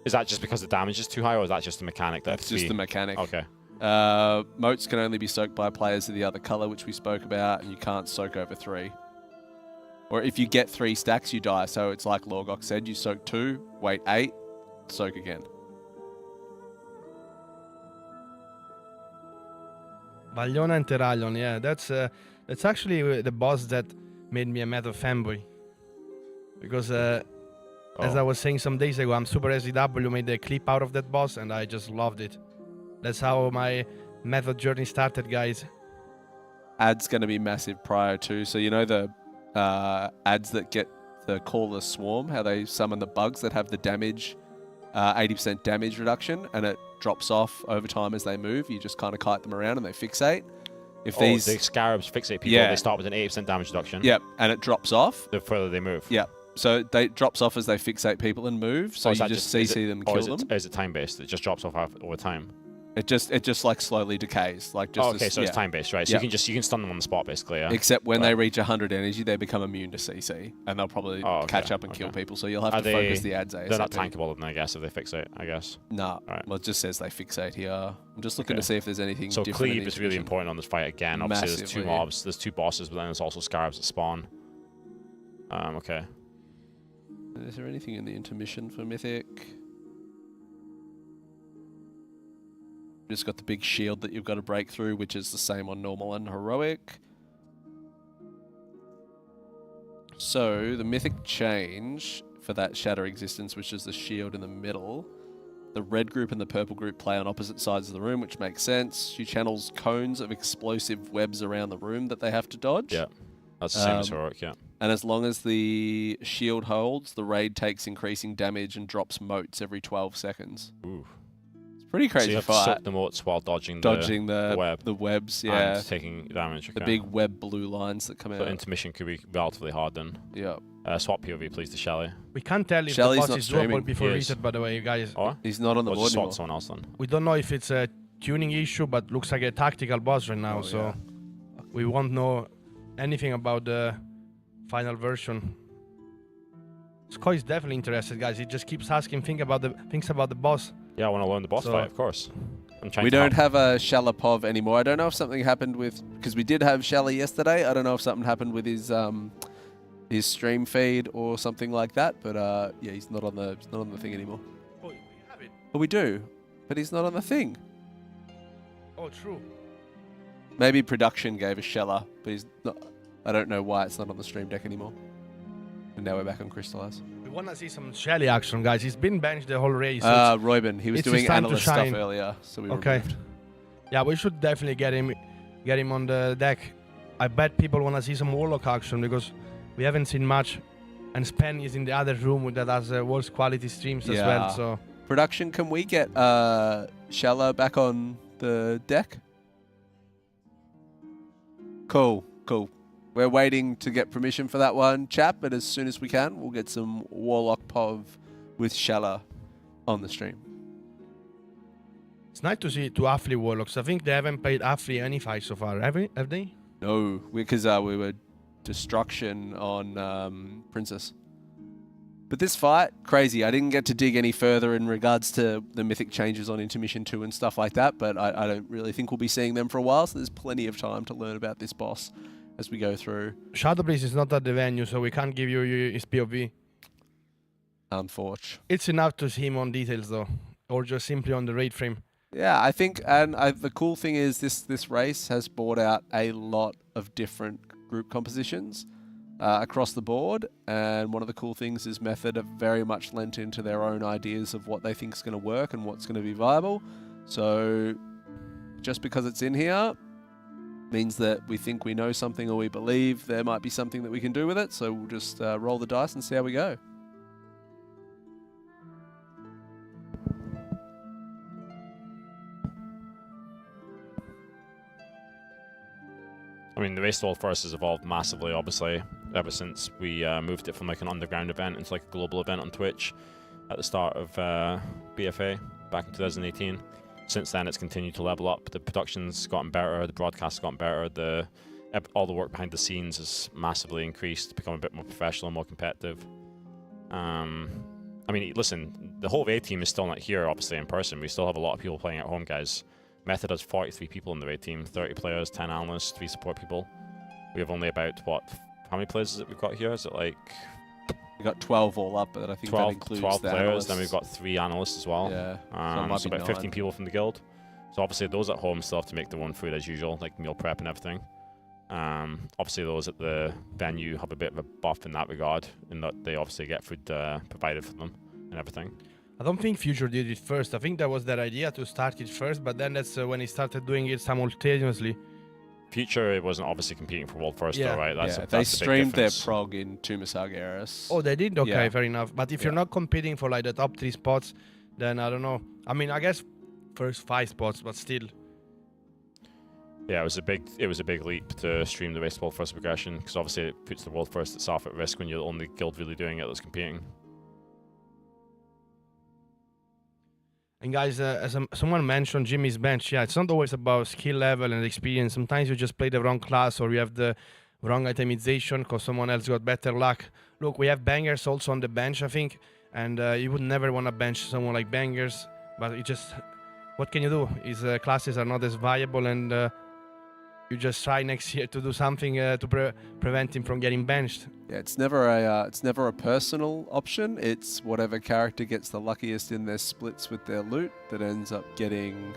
Is that just because the damage is too high, or is that just the mechanic? That's just the mechanic. Okay. Moats can only be soaked by players of the other color, which we spoke about, and you can't soak over 3. Or if you get 3 stacks, you die. So it's like Lorgok said, you soak 2, wait 8, soak again. Vagliona and Terralion, yeah, that's actually the boss that made me a Meta fanboy. Because as I was saying some days ago, I'm Super SDW made a clip out of that boss and I just loved it. That's how my method journey started, guys. Ads going to be massive prior to, so you know the ads that get the Caller's Swarm, how they summon the bugs that have the damage, 80% damage reduction, and it drops off over time as they move. You just kind of kite them around and they fixate. If the scarabs fixate people, they start with an 80% damage reduction. Yep, and it drops off. The further they move. Yep. So it drops off as they fixate people and move. So you just CC them, kill them. Is it time based? It just drops off over time. It just like slowly decays. Like just okay, so it's time based, right? So you can stun them on the spot, basically. Yeah. Except when they reach 100 energy, they become immune to CC, and they'll probably catch up and kill people. So you'll have to focus the ads ASAP. They're not tankable, then I guess, if they fixate. I guess. No. Right. Well, it just says they fixate here. I'm just looking Okay. to see if there's anything. So different cleave is really important on this fight again. Obviously, there's 2 mobs, there's 2 bosses, but then there's also scarabs that spawn. Okay. Is there anything in the intermission for Mythic? Just got the big shield that you've got to break through, which is the same on normal and heroic. So the Mythic change for that Shatter Existence, which is the shield in the middle. The red group and the purple group play on opposite sides of the room, which makes sense. She channels cones of explosive webs around the room that they have to dodge. Yeah, that's the same as heroic, yeah. And as long as the shield holds, the raid takes increasing damage and drops moats every 12 seconds. Ooh. It's Pretty crazy so you have to fight. soak the moats while dodging the webs, yeah. And taking damage. The okay. big web blue lines that come So out. intermission could be relatively hard then. Yeah. Swap POV, please, to Shelly. We can't tell if Shelly's the boss not is streaming. doable before He is. reset, by the way, you guys. Oh? He's not on the Or board just swap anymore. someone else then. We don't know if it's a tuning issue, but looks like a tactical boss right now, so we won't know anything about the final version. Skoy is definitely interested, guys. He just keeps asking things about the boss. Yeah, I want to learn the boss fight, of course. I'm trying We to don't help. have a Shalapov anymore. I don't know if something happened with, because we did have Shelly yesterday. I don't know if something happened with his stream feed or something like that. But yeah, he's not on the thing anymore. Oh, we have it. Well, we do, but he's not on the thing. Oh, true. Maybe production gave a Shella, but he's not. I don't know why it's not on the stream deck anymore. And now we're back on Crystallize. We want to see some Shelly action, guys. He's been benched the whole race. Royben, he was it's doing his time to Analyst stuff shine. earlier, so we Okay. removed. Yeah, we should definitely get him on the deck. I bet people want to see some Warlock action because we haven't seen much. And Spen is in the other room that has worst quality streams as well. So Production, can we get Shella back on the deck? Cool. We're waiting to get permission for that one, chap, but as soon as we can, we'll get some Warlock Pov with Shella on the stream. it's nice to see two Affley Warlocks. I think they haven't played Affley any fight so far, have they? No, because we were Destruction on Princess. But this fight, crazy. I didn't get to dig any further in regards to the mythic changes on Intermission 2 and stuff like that, but I don't really think we'll be seeing them for a while, so there's plenty of time to learn about this boss as we go through. Shadowbreeze is not at the venue, so we can't give you his POV. Unfortunately. It's enough to see him on details, though, or just simply on the raid frame. Yeah, I think, and the cool thing is this race has brought out a lot of different group compositions across the board, and one of the cool things is Method have very much lent into their own ideas of what they think is going to work and what's going to be viable. So just because it's in here means that we think we know something or we believe there might be something that we can do with it, so we'll just roll the dice and see how we go. I mean, the race to World First has evolved massively, obviously, ever since we moved it from like an underground event into like a global event on Twitch at the start of BFA back in 2018. Since then, it's continued to level up. The production's gotten better, the broadcast's gotten better, all the work behind the scenes has massively increased, become a bit more professional, more competitive. I mean, listen, the whole raid team is still not here, obviously, in person. We still have a lot of people playing at home, guys. Method has 43 people in the raid team, 30 players, 10 analysts, 3 support people. We have only about, how many players is it we've got here? Is it like... We got 12 all up, but I think 12, that includes 12 the players, analysts. then we've got 3 analysts as well. Yeah, so about 15 people from the guild. So obviously those at home still have to make their own food as usual, like meal prep and everything. Obviously those at the venue have a bit of a buff in that regard, in that they obviously get food provided for them and everything. I don't think Future did it first. I think that was their idea to start it first, but then that's when he started doing it simultaneously. Future wasn't obviously competing for World First, though, right? They the big streamed their difference. prog in Tumasagaris. Oh, they did? Okay, Yeah. fair enough. But if you're not competing for like the top 3 spots, then I don't know. I mean, I guess first 5 spots, but still. Yeah, it was a big leap to stream the race to World First progression, because obviously it puts the World First itself at risk when you're the only guild really doing it that's competing. And guys, as someone mentioned, Jimmy's bench. Yeah, it's not always about skill level and experience. Sometimes you just play the wrong class or you have the wrong itemization because someone else got better luck. Look, we have bangers also on the bench, I think, and you would never want to bench someone like bangers. But it just, what can you do? His classes are not as viable, and you just try next year to do something to prevent him from getting benched. Yeah, it's never a personal option. It's whatever character gets the luckiest in their splits with their loot that ends up getting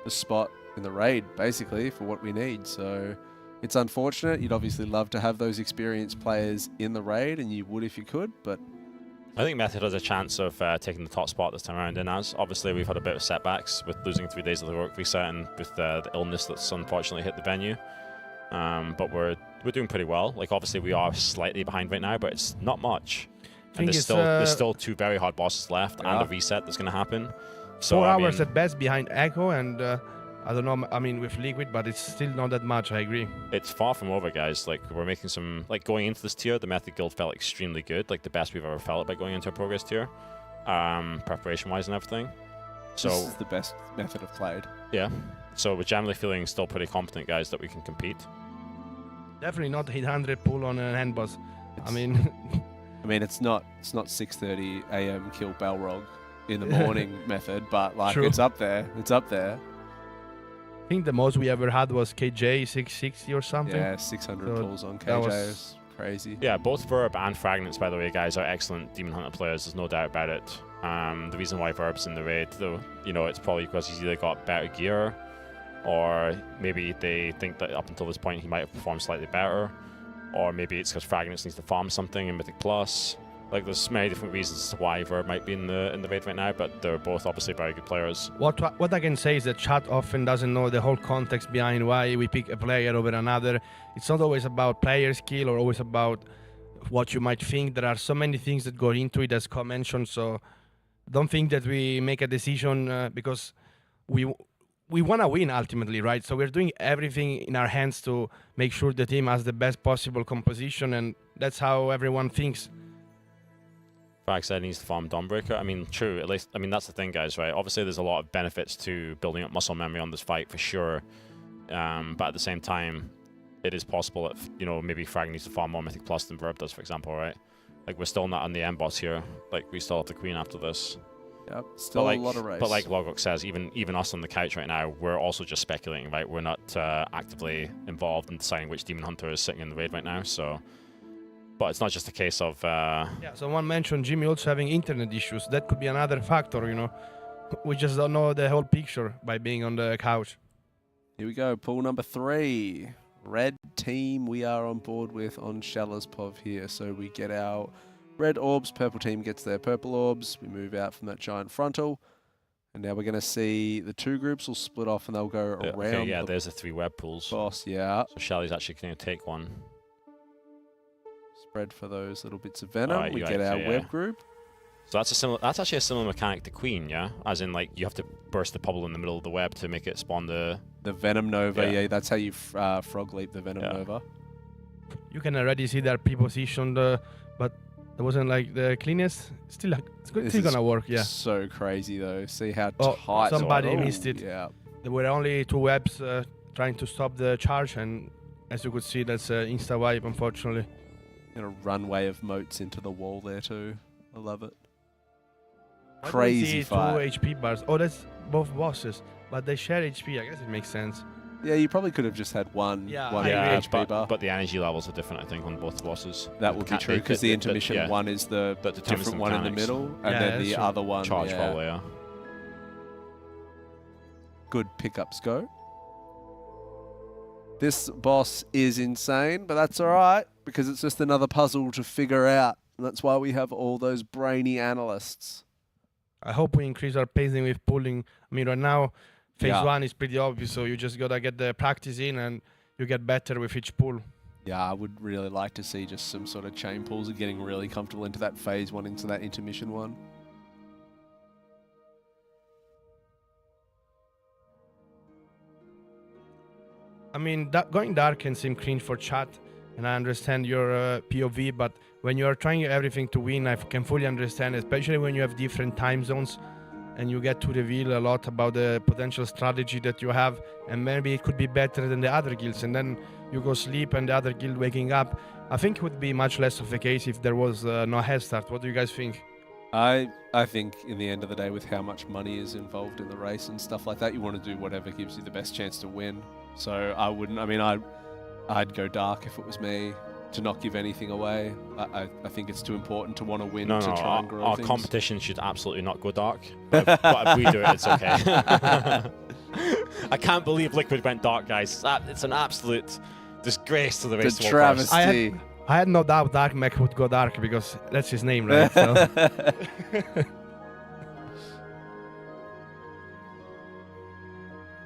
the spot in the raid, basically, for what we need. So it's unfortunate. You'd obviously love to have those experienced players in the raid, and you would if you could, but I think Method has a chance of taking the top spot this time around in as. Obviously, we've had a bit of setbacks with losing 3 days of the work reset and with the illness that's unfortunately hit the venue. But we're doing pretty well. Like, obviously, we are slightly behind right now, but it's not much. And there's still 2 very hard bosses left and a reset that's going to happen. So 4 I hours mean, at best behind Echo, and I don't know. I mean, with Liquid, but it's still not that much. I agree. it's far from over, guys. Like, we're making some, like, going into this tier, the Method Guild felt extremely good, like the best we've ever felt by going into a progress tier, preparation-wise and everything. So This is the best method I've played. yeah, so we're generally feeling still pretty confident, guys, that we can compete. Definitely not 800 pull on an end boss. I mean, it's not 6:30 a.m. kill Balrog in the morning method, but like True. it's up there. It's up there. I think the most we ever had was KJ 660 or something. Yeah, 600 So pulls on that KJ was- is crazy. Yeah, both Verb and Fragments, by the way, guys, are excellent Demon Hunter players. There's no doubt about it. The reason why Verb's in the raid, though, you know, it's probably because he's either got better gear, or maybe they think that up until this point he might have performed slightly better, or maybe it's because Fragments needs to farm something in Mythic Plus. Like, there's many different reasons as to why Verb might be in the raid right now, but they're both obviously very good players. What I can say is that chat often doesn't know the whole context behind why we pick a player over another. It's not always about player skill or always about what you might think. There are so many things that go into it, as Ko mentioned. So don't think that we make a decision because we want to win ultimately, right? So we're doing everything in our hands to make sure the team has the best possible composition, and that's how everyone thinks. Frag said he needs to farm Dawnbreaker. I mean, true, at least, I mean, that's the thing, guys, right? Obviously, there's a lot of benefits to building up muscle memory on this fight, for sure. But at the same time, it is possible that, you know, maybe Frag needs to farm more Mythic Plus than Verb does, for example, right? Like, we're still not on the end boss here. Like, we still have the Queen after this. Yep, still a lot of race. But like Logok says, even us on the couch right now, we're also just speculating, right? We're not actively involved in deciding which Demon Hunter is sitting in the raid right now, so... But it's not just a case of... Yeah, someone mentioned Jimmy also having internet issues. That could be another factor, you know. We just don't know the whole picture by being on the couch. Here we go, pool number 3. Red team we are on board with on Shallow's Pov here. So we get our red orbs, purple team gets their purple orbs. We move out from that giant frontal. And now we're going to see the two groups will split off and they'll go around. Okay, yeah, there's the 3 web pools. Boss, yeah. So Shelly's actually going to take one. Spread for those little bits of venom. We get our web group. So that's actually a similar mechanic to Queen, yeah? As in, like, you have to burst the bubble in the middle of the web to make it spawn the Venom Nova, yeah, that's how you frog leap the Venom Nova. You can already see they're pre-positioned, but it wasn't like the cleanest. Still, it's still gonna work, yeah. So crazy though. See how tight. Somebody missed it. Yeah. There were only 2 webs trying to stop the charge, and as you could see, that's insta wipe, unfortunately. And a runway of moats into the wall there too. I love it. Why do we Crazy see fight. 2 HP bars. Oh, that's both bosses, but they share HP. I guess it makes sense. Yeah, you probably could have just had one HP bar. But the energy levels are different, I think, on both bosses. That would be true, because the intermission one is the different one in the middle, and then the other one, charge roll, yeah. Good pickups go. This boss is insane, but that's all right, because it's just another puzzle to figure out. And that's why we have all those brainy analysts. I hope we increase our pacing with pulling. I mean, right now, phase 1 is pretty obvious, so you just gotta get the practice in, and you get better with each pull. Yeah, I would really like to see just some sort of chain pulls and getting really comfortable into that phase 1, into that intermission one. I mean, going dark can seem cringe for chat, and I understand your POV, but when you are trying everything to win, I can fully understand, especially when you have different time zones, and you get to reveal a lot about the potential strategy that you have, and maybe it could be better than the other guilds, and then you go sleep and the other guild waking up. I think it would be much less of the case if there was no head start. What do you guys think? I think in the end of the day, with how much money is involved in the race and stuff like that, you want to do whatever gives you the best chance to win. So I wouldn't, I mean, I'd go dark if it was me, to not give anything away. I think it's too important to want to win to try and grow our things. competition should absolutely not go dark. But if we do it, it's okay. I can't believe Liquid went dark, guys. It's an absolute disgrace to the race. The travesty. I had no doubt Dark Mech would go dark, because that's his name, right? So.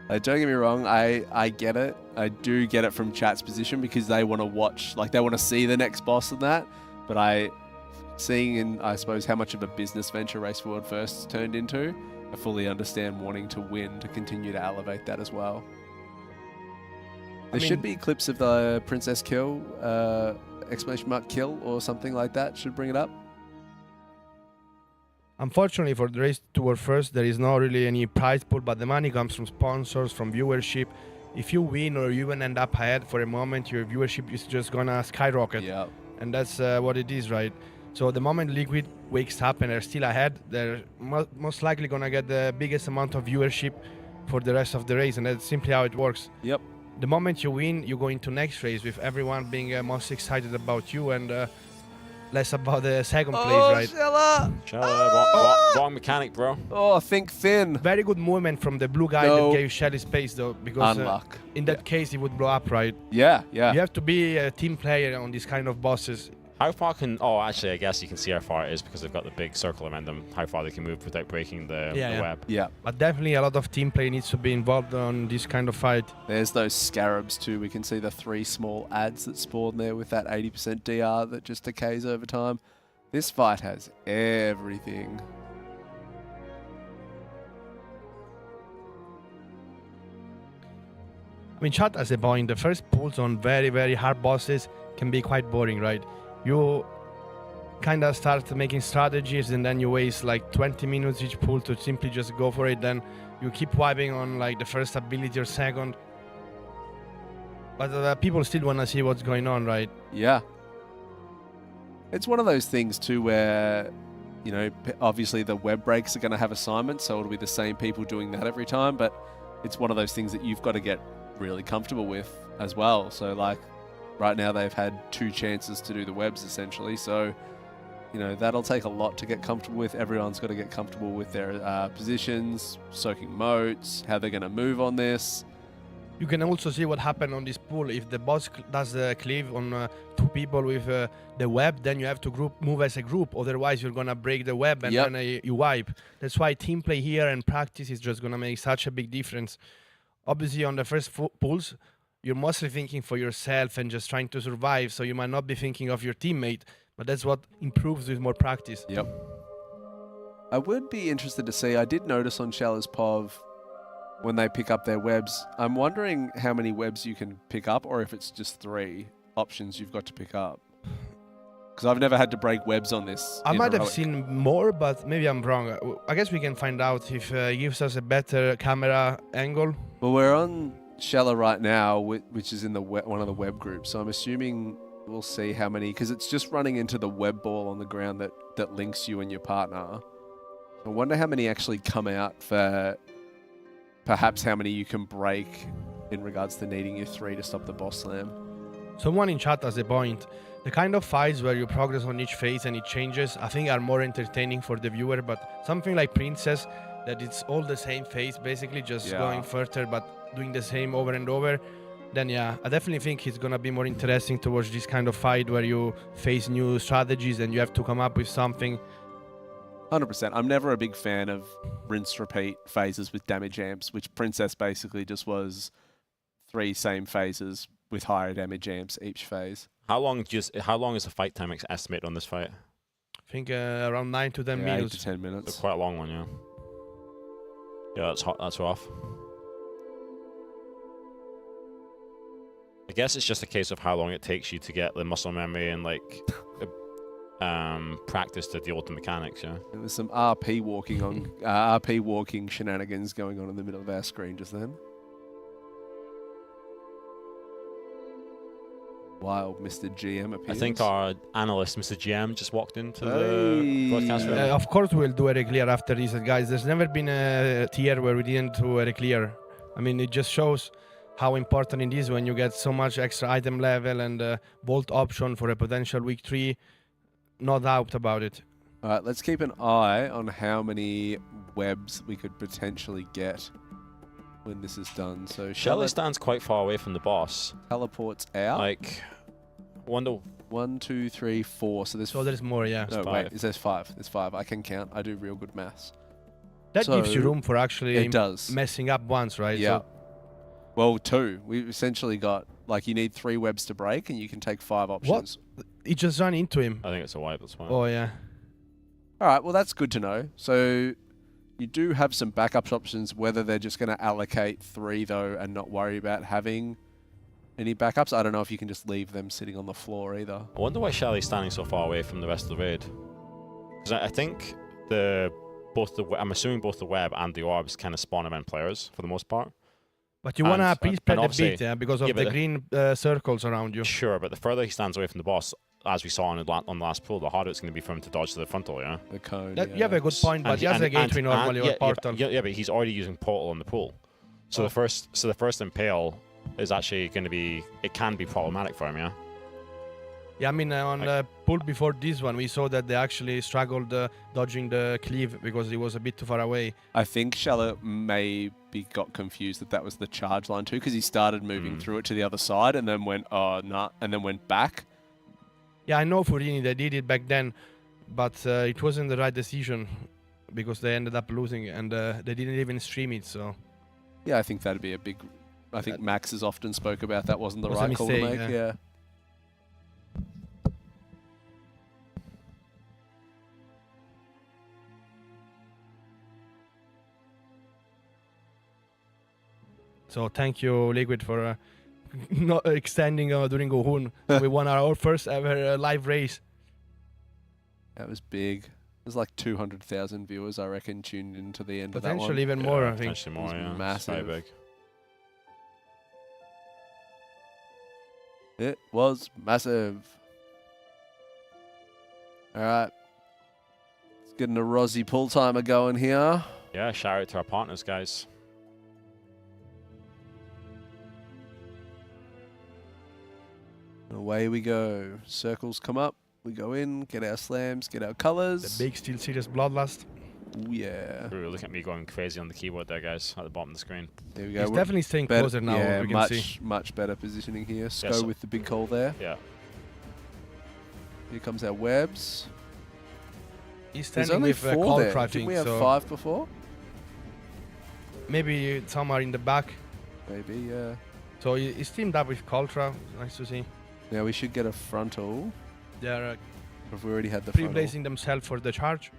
Don't get me wrong, I get it. I do get it from chat's position, because they want to watch, like they want to see the next boss and that. But seeing in, I suppose, how much of a business venture Race World First turned into, I fully understand wanting to win to continue to elevate that as well. There should be clips of the Princess Kill, exclamation mark kill or something like that. Should bring it up. Unfortunately for the race toward first, there is not really any prize pool, but the money comes from sponsors, from viewership. If you win or you even end up ahead for a moment, your viewership is just gonna skyrocket. Yeah. And that's what it is, right? So the moment Liquid wakes up and they're still ahead, they're most likely gonna get the biggest amount of viewership for the rest of the race, and that's simply how it works. Yep. The moment you win, you go into next race with everyone being most excited about you and less about the second place, right? Shella, wrong mechanic, bro. Oh, think thin. Very good movement from the blue guy that gave Shelly space, though, because in that case, it would blow up, right? Yeah, yeah. You have to be a team player on these kind of bosses. How far can... Oh, actually, I guess you can see how far it is because they've got the big circle around them, how far they can move without breaking the web. Yeah. But definitely a lot of team play needs to be involved on this kind of fight. There's those scarabs too. We can see the 3 small ads that spawn there with that 80% DR that just decays over time. This fight has everything. I mean, chat as a point, the first pulls on very, very hard bosses can be quite boring, right? You kind of start making strategies and then you waste like 20 minutes each pull to simply just go for it. Then you keep wiping on like the first ability or second. But people still want to see what's going on, right? Yeah. It's one of those things too where, you know, obviously the web breaks are going to have assignments, so it'll be the same people doing that every time, but it's one of those things that you've got to get really comfortable with as well. So like right now they've had 2 chances to do the webs essentially, so you know that'll take a lot to get comfortable with. Everyone's got to get comfortable with their positions, soaking moats, how they're going to move on this. You can also see what happened on this pool. If the boss does the cleave on 2 people with the web, then you have to move as a group. Otherwise, you're going to break the web and then you wipe. That's why team play here and practice is just going to make such a big difference. Obviously, on the first pulls, you're mostly thinking for yourself and just trying to survive. So you might not be thinking of your teammate, but that's what improves with more practice. Yep. I would be interested to see, I did notice on Shella's POV, when they pick up their webs, I'm wondering how many webs you can pick up or if it's just 3 options you've got to pick up. Because I've never had to break webs on this. I might have seen more, but maybe I'm wrong. I guess we can find out if it gives us a better camera angle. Well, we're on Shella right now, which is in the one of the web groups. So I'm assuming we'll see how many, because it's just running into the web ball on the ground that links you and your partner. I wonder how many actually come out for perhaps how many you can break in regards to needing your 3 to stop the boss slam. Someone in chat has a point. The kind of fights where you progress on each phase and it changes, I think are more entertaining for the viewer, but something like Princess, that it's all the same phase, basically just going further but doing the same over and over, then yeah, I definitely think it's gonna be more interesting to watch this kind of fight where you face new strategies and you have to come up with something. 100%. I'm never a big fan of rinse repeat phases with damage amps, which Princess basically just was 3 same phases with higher damage amps each phase. How long is the fight time estimate on this fight? I think around 9 to 10 minutes. 8 to 10 minutes. It's quite a long one, yeah. Yeah, that's hot. That's rough. I guess it's just a case of how long it takes you to get the muscle memory and like practice to deal with the mechanics. Yeah. There was some RP walking on RP walking shenanigans going on in the middle of our screen just then. Wild Mr. GM appears. I think our analyst, Mr. GM, just walked into the broadcast room. Of course we'll do a reclear after this, guys. There's never been a tier where we didn't do a reclear. I mean, it just shows how important it is when you get so much extra item level and vault option for a potential week 3. No doubt about it. All right, let's keep an eye on how many webs we could potentially get when this is done. So Shella stands quite far away from the boss. Teleports out. Like, wonder. 1, 2, 3, 4. So there's more, yeah. No, wait, there's 5. There's 5. I can count. I do real good maths. That gives you room for actually does. Messing up once, right? Yeah. So well, 2. We've essentially got, like, you need 3 webs to break and you can take 5 options. What? It just ran into him. I think it's a wipe, that's fine. Oh, yeah. All right, well, that's good to know. So You do have some backup options, whether they're just going to allocate 3, though, and not worry about having any backups. I don't know if you can just leave them sitting on the floor either. I wonder why Shelly's standing so far away from the rest of the raid. Because I think I'm assuming both the web and the orbs kind of spawn event players for the most part. But you want to pre-spread a bit, yeah, because of yeah, the green circles around you. Sure, but the further he stands away from the boss, as we saw on the last pool, the harder it's going to be for him to dodge to the frontal, yeah? The cone, You have a good point, but he has a gateway normally or portal. Yeah, but he's already using portal on the pool. So the first impale is actually going to be, it can be problematic for him, yeah? Yeah, I mean, on the pool before this one, we saw that they actually struggled dodging the cleave because he was a bit too far away. I think Shallow maybe got confused that was the charge line too, because he started moving through it to the other side and then went, oh, nah, and then went back. Yeah, I know Furini, they did it back then, but it wasn't the right decision because they ended up losing and they didn't even stream it, so... Yeah, I think that'd be a big... I think Max has often spoke about that wasn't the right call to make, yeah. So thank you, Liquid, for not extending during Ohun. We won our first ever live race. That was big. There's like 200,000 viewers, I reckon, tuned into the end of that one. Potentially even more, I think. Potentially more, yeah. Massive. Very big. It was massive. All right. Let's get an Arozzi pull timer going here. Yeah, shout out to our partners, guys. Away we go. Circles come up. We go in, get our slams, get our colors. The big Steelseries Bloodlust. Ooh, yeah. Ooh, look at me going crazy on the keyboard there, guys, at the bottom of the screen. There we go. He's definitely staying closer now, Yeah, we can see. much better positioning here. Sko Yes. with the big call there. Yeah. Here comes our webs. He's There's standing only with 4 Coltra, there. I Didn't think, we have so 5 before? maybe some are in the back. Maybe, yeah. So he's teamed up with Coltra. Nice to see. Now we should get a frontal. They're If we already had the frontal. pre-blazing themselves for the charge.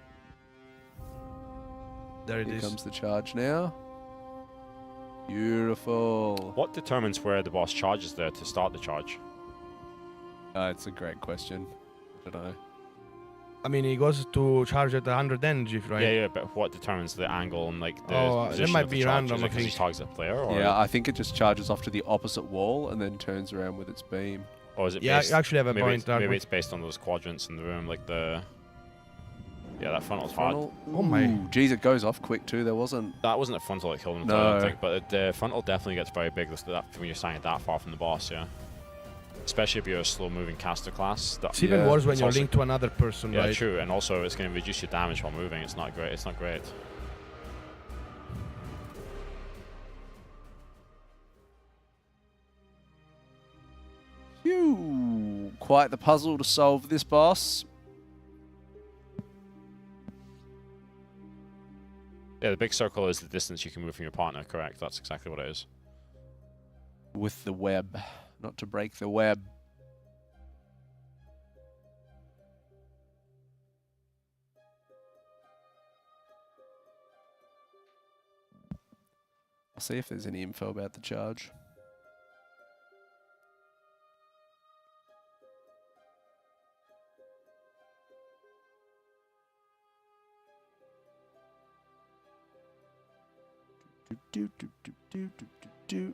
There it Here is. comes the charge now. Beautiful. What determines where the boss charges there to start the charge? It's a great question. I don't know. I mean, he goes to charge at 100 energy, right? Yeah, but what determines the angle and like the that position might of the be charge? random, Is it I 'cause he think. targets a player, or Yeah, I think it just charges off to the opposite wall and then turns around with its beam. or is it? Yeah, based, I actually have a maybe point, It's, Dark maybe One. it's based on those quadrants in the room, like the. Yeah, that frontal's hard. Frontal. Oh my. Ooh, geez, it goes off quick too. There wasn't. That wasn't a frontal that killed him, I No. don't think, but the frontal definitely gets very big when you're standing that far from the boss, yeah. Especially if you're a slow-moving caster class. It's even worse when it's you're also- linked to another person, Yeah, right? true, and also it's going to reduce your damage while moving. It's not great. It's not great. Phew. Quite the puzzle to solve this boss. Yeah, the big circle is the distance you can move from your partner, correct? That's exactly what it is. With the web. Not to break the web. I'll see if there's any info about the charge. Do.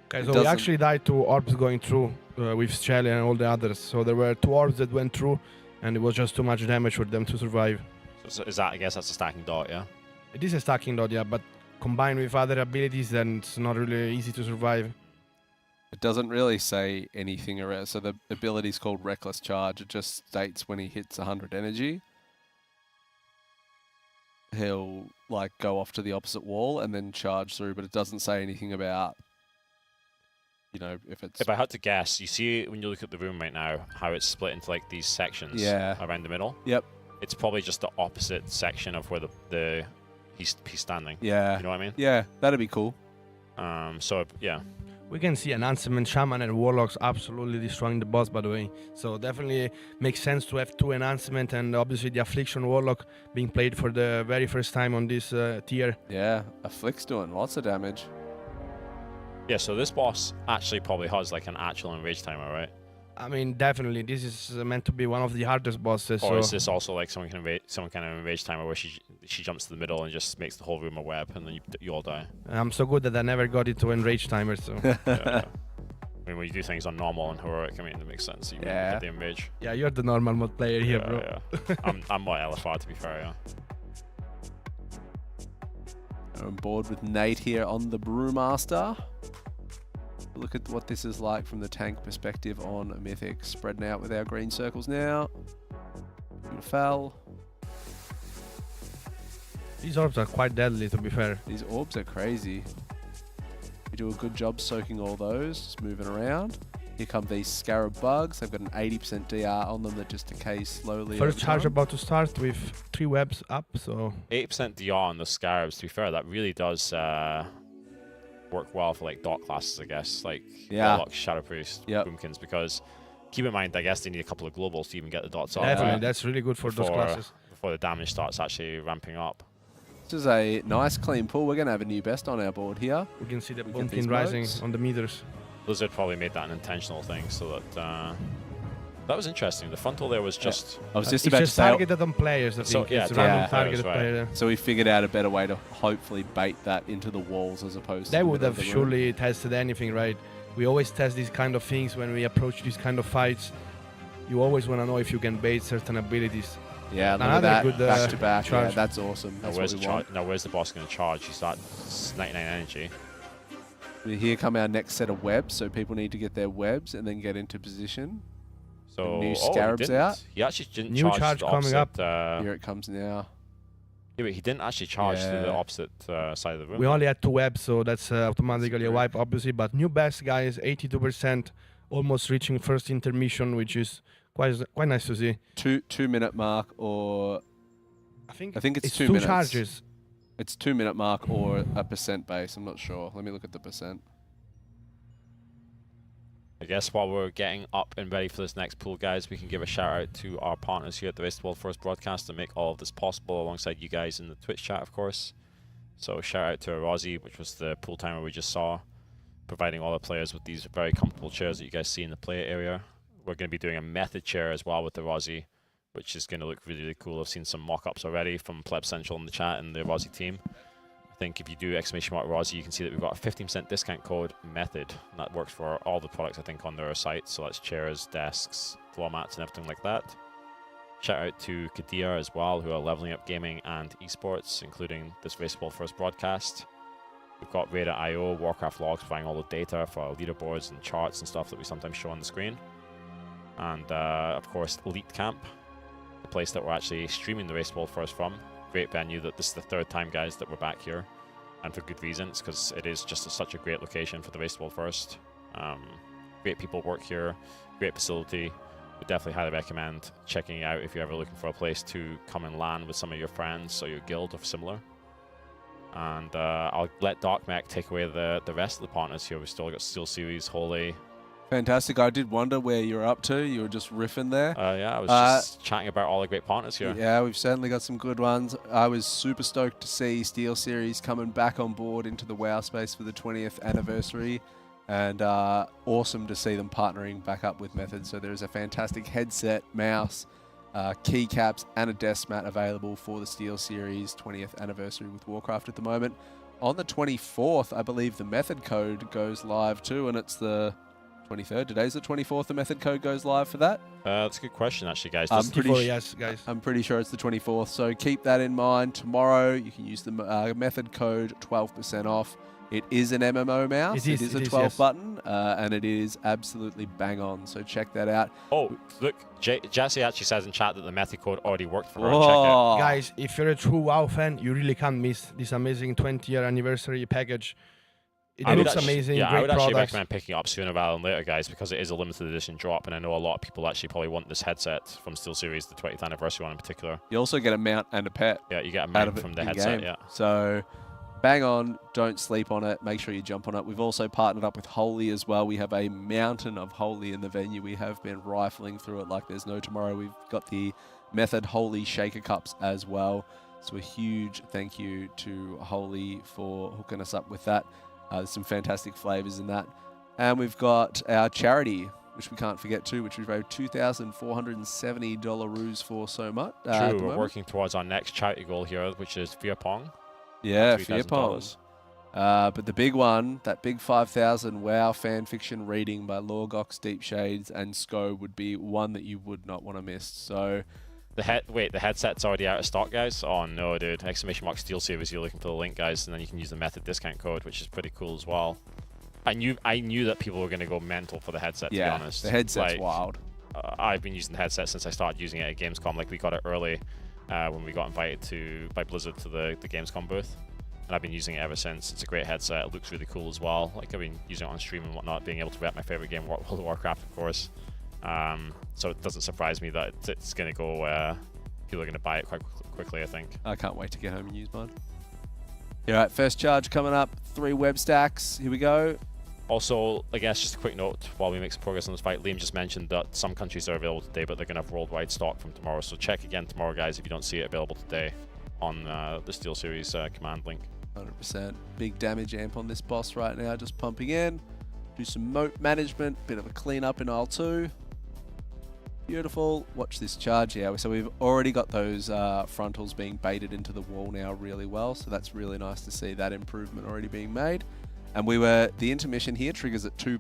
Okay, so we actually died to orbs going through with Shelly and all the others. So there were 2 orbs that went through, and it was just too much damage for them to survive. So is that? I guess that's a stacking dot, yeah. It is a stacking dot, yeah, but combined with other abilities, then it's not really easy to survive. It doesn't really say anything around. So the ability is called Reckless Charge. It just states when he hits 100 energy, he'll like go off to the opposite wall and then charge through. But it doesn't say anything about, you know, if it's. If I had to guess, you see when you look at the room right now, how it's split into like these sections around the middle. Yep. It's probably just the opposite section of where he's standing. Yeah. You know what I mean? Yeah, that'd be cool. So yeah. We can see enhancement, shaman, and warlocks absolutely destroying the boss, by the way. So definitely makes sense to have 2 enhancement, and obviously the affliction warlock being played for the very first time on this tier. Yeah, Afflict's doing lots of damage. Yeah, so this boss actually probably has like an actual enrage timer, right? I mean, definitely, this is meant to be one of the hardest bosses. Or so is this also like some kind of enrage timer where she jumps to the middle and just makes the whole room a web, and then you all die? I'm so good that I never got it to enrage timer, so... Yeah. I mean, when you do things on normal and heroic, I mean, it makes sense. You get the enrage. Yeah, you're the normal mod player here, bro. Yeah. I'm more LFR, to be fair, yeah. I'm on board with Nate here on the Brewmaster. Look at what this is like from the tank perspective on Mythic. Spreading out with our green circles now. Fell. These orbs are quite deadly, to be fair. These orbs are crazy. We do a good job soaking all those, just moving around. Here come these scarab bugs. They've got an 80% DR on them that just decay slowly. First charge about to start with 3 webs up, so... 8% DR on the scarabs, to be fair, that really does work well for like dot classes, I guess. Like Warlock, Shadow Priest, Boomkins, because keep in mind, I guess they need a couple of globals to even get the dots up. Definitely, that's really good for those classes. Before the damage starts actually ramping up. This is a nice clean pull. We're going to have a new best on our board here. We can see the Boomkin rising on the meters. Blizzard probably made that an intentional thing, so that that was interesting. The frontal there was just... I was just about to say... targeted on players, I think. Yeah, it's random targeted right. player. So we figured out a better way to hopefully bait that into the walls as opposed to... They would have surely tested anything, right? We always test these kind of things when we approach these kind of fights. You always want to know if you can bait certain abilities. Yeah, look at that, good, back to back. Yeah, that's awesome. That's now where's the boss going to charge? He's at 99 energy. Here come our next set of webs, so people need to get their webs and then get into position. So new scarabs out. He actually didn't new charge the coming opposite, up. Here it comes now. Yeah, but he didn't actually charge to the opposite side of the room. We only had 2 webs, so that's automatically a wipe, obviously. But new best, guys, 82%, almost reaching first intermission, which is quite nice to see. 2-minute mark, or I think it's 2 2 minutes. charges. It's 2-minute mark or a percent base. I'm not sure. Let me look at the percent. I guess while we're getting up and ready for this next pool, guys, we can give a shout out to our partners here at the Race to the World First broadcast to make all of this possible alongside you guys in the Twitch chat, of course. So shout out to Arozzi, which was the pool timer we just saw, providing all the players with these very comfortable chairs that you guys see in the play area. We're going to be doing a method chair as well with the Arozzi, which is going to look really, really cool. I've seen some mock-ups already from Pleb Central in the chat and the Arozzi team. I think if you do !Arozzi, you can see that we've got a 15% discount code method, and that works for all the products I think on their site. So that's chairs, desks, floor mats, and everything like that. Shout out to Qiddiya as well, who are leveling up gaming and esports, including this Race to the World First broadcast. We've got Radar.io, Warcraft logs, providing all the data for our leaderboards and charts and stuff that we sometimes show on the screen. And of course, Elite Camp, the place that we're actually streaming the Race to the World First from. Great venue. That this is the 3rd time, guys, that we're back here, and for good reasons, because it is just such a great location for the Race to the World First. Great people work here, great facility. Would definitely highly recommend checking it out if you're ever looking for a place to come and LAN with some of your friends or your guild or similar. And I'll let Darkmech take away the rest of the partners here. We've still got Steelseries, Holy. Fantastic. I did wonder where you're up to. You were just riffing there. Yeah, I was just chatting about all the great partners here. Yeah, we've certainly got some good ones. I was super stoked to see Steelseries coming back on board into the WoW space for the 20th anniversary. And awesome to see them partnering back up with Method. So there is a fantastic headset, mouse, keycaps, and a desk mat available for the Steelseries 20th anniversary with Warcraft at the moment. On the 24th, I believe the Method code goes live too, and it's the 23rd. Today's the 24th. The method code goes live for that. That's a good question, actually, guys. I'm pretty sure it's the 24th. So keep that in mind. Tomorrow, you can use the method code 12% off. It is an MMO mouse. It is a 12 button, and it is absolutely bang on. So check that out. Oh, look, Jesse actually says in chat that the method code already worked for her. Check it. Guys, if you're a true WoW fan, you really can't miss this amazing 20-year anniversary package. It looks amazing. Yeah, great I would actually products. recommend picking it up sooner rather than later, guys, because it is a limited edition drop, and I know a lot of people actually probably want this headset from Steelseries, the 20th anniversary one in particular. You also get a mount and a pet. Yeah, you get a mount from the headset, yeah. So bang on. Don't sleep on it. Make sure you jump on it. We've also partnered up with Holy as well. We have a mountain of Holy in the venue. We have been rifling through it like there's no tomorrow. We've got the Method Holy Shaker Cups as well. So a huge thank you to Holy for hooking us up with that. There's some fantastic flavors in that. And we've got our charity, which we can't forget too, which we've raised $2,470 for so much. True, we're working towards our next charity goal here, which is Fear Pong. Yeah, Fear Pong. But the big one, that big 5,000 WoW fan fiction reading by Lorgox, Deep Shades, and Sko would be one that you would not want to miss. So, the headset's already out of stock, guys. Oh no, dude! !Steelseries. You're looking for the link, guys, and then you can use the Method discount code, which is pretty cool as well. I knew that people were going to go mental for the headset. To be honest, the headset's wild. I've been using the headset since I started using it at Gamescom. Like we got it early when we got invited by Blizzard to the Gamescom booth, and I've been using it ever since. It's a great headset. It looks really cool as well. Like I've been using it on stream and whatnot, being able to rep my favorite game, World of Warcraft, of course. So it doesn't surprise me that it's going to go. People are going to buy it quite quickly, I think. I can't wait to get home and use mine. All right, first charge coming up. 3 web stacks. Here we go. Also, I guess just a quick note while we make some progress on this fight. Liam just mentioned that some countries are available today, but they're going to have worldwide stock from tomorrow. So check again tomorrow, guys, if you don't see it available today on the Steelseries command link. 100%. Big damage amp on this boss right now, just pumping in. Do some moat management, bit of a clean up in aisle 2. Beautiful. Watch this charge. Yeah, so we've already got those frontals being baited into the wall now really well. So that's really nice to see that improvement already being made. And the intermission here triggers at 2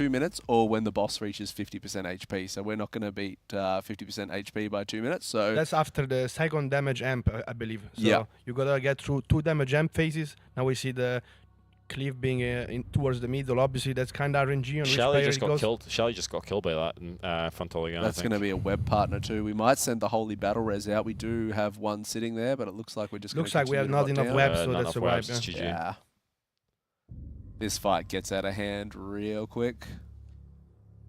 minutes or when the boss reaches 50% HP. So we're not going to beat 50% HP by 2 minutes. So that's after the second damage amp, I believe. So yeah. You got to get through 2 damage amp phases. Now we see the Cleave being towards the middle. Obviously, that's kind of RNG on Shelly just got killed. Shelly just got killed by that frontal again. That's going to be a web partner too. We might send the Holy Battle Res out. We do have one sitting there, but it looks like we're just looks like we have not enough webs, so that's a wipe. Yeah. This fight gets out of hand real quick.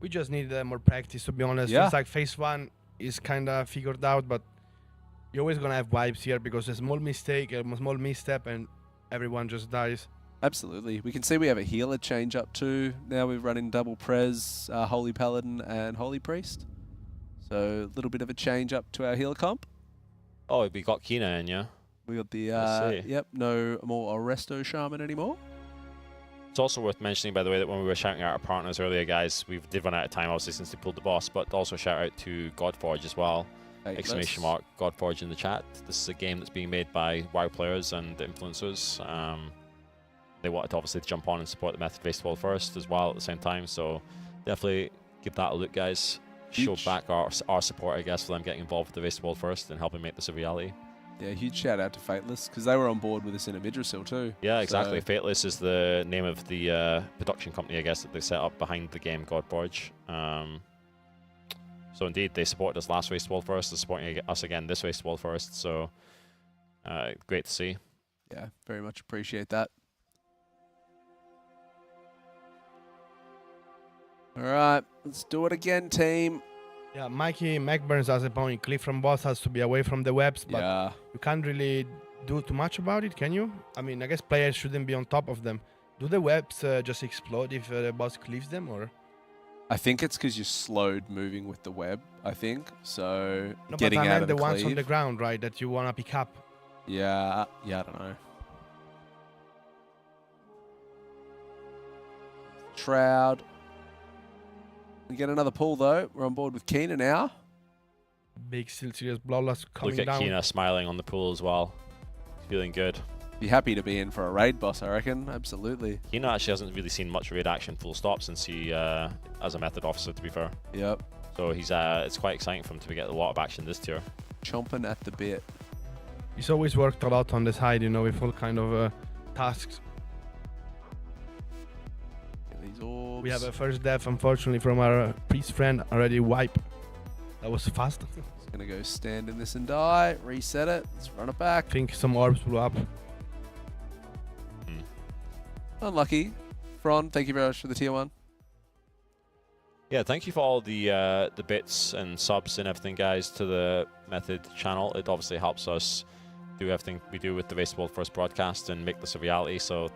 We just need more practice, to be honest. Yeah. It's like phase 1 is kind of figured out, but you're always going to have wipes here because a small mistake, a small misstep, and everyone just dies. Absolutely. We can see we have a healer change up too. Now we're running double Prez, Holy Paladin, and Holy Priest. So a little bit of a change up to our healer comp. Oh, we got Kina in, yeah? We got the, no more Arresto Shaman anymore. It's also worth mentioning, by the way, that when we were shouting out our partners earlier, guys, we did run out of time, obviously, since they pulled the boss, but also shout out to Godforge as well. Exclamation mark, Godforge in the chat. This is a game that's being made by WoW players and influencers. They wanted to obviously jump on and support the Method Festival first as well at the same time, so definitely give that a look, guys. Show back our support, I guess, for them getting involved with the Festival first and helping make this a reality. Yeah, huge shout out to Fateless because they were on board with us in Idrisil too. Yeah, exactly. So Fateless is the name of the production company, I guess, that they set up behind the game Godforge. So indeed, they supported us last Race World first. They're supporting us again this Race World first. So great to see. Yeah, very much appreciate that. All right, let's do it again, team. Yeah, Mikey McBurns has a point. Cliff from boss has to be away from the webs, but you can't really do too much about it, can you? I mean, I guess players shouldn't be on top of them. Do the webs just explode if the boss cleaves them, or? I think it's because you're slowed moving with the web, I think. So no, getting but I out meant of the ones cleave. on the ground, right, that you want to pick up. Yeah, I don't know. Shroud. We get another pull though. We're on board with Kina now. Big Steelseries Bloodlust coming down. Look at Kina smiling on the pool as well. He's feeling good. Be happy to be in for a raid boss, I reckon. Absolutely. Kina actually hasn't really seen much raid action full stop since he, as a Method officer, to be fair. Yep. So he's it's quite exciting for him to get a lot of action this tier. Chomping at the bit. He's always worked a lot on the side, you know, with all kind of tasks. We have a first death, unfortunately, from our priest friend. Already wipe. That was fast. He's gonna go stand in this and die. Reset it. Let's run it back. I think some orbs blew up. Unlucky. Fron, thank you very much for the tier 1. Yeah, thank you for all the bits and subs and everything, guys, to the Method channel. It obviously helps us do everything we do with the Race World First broadcast and make this a reality. So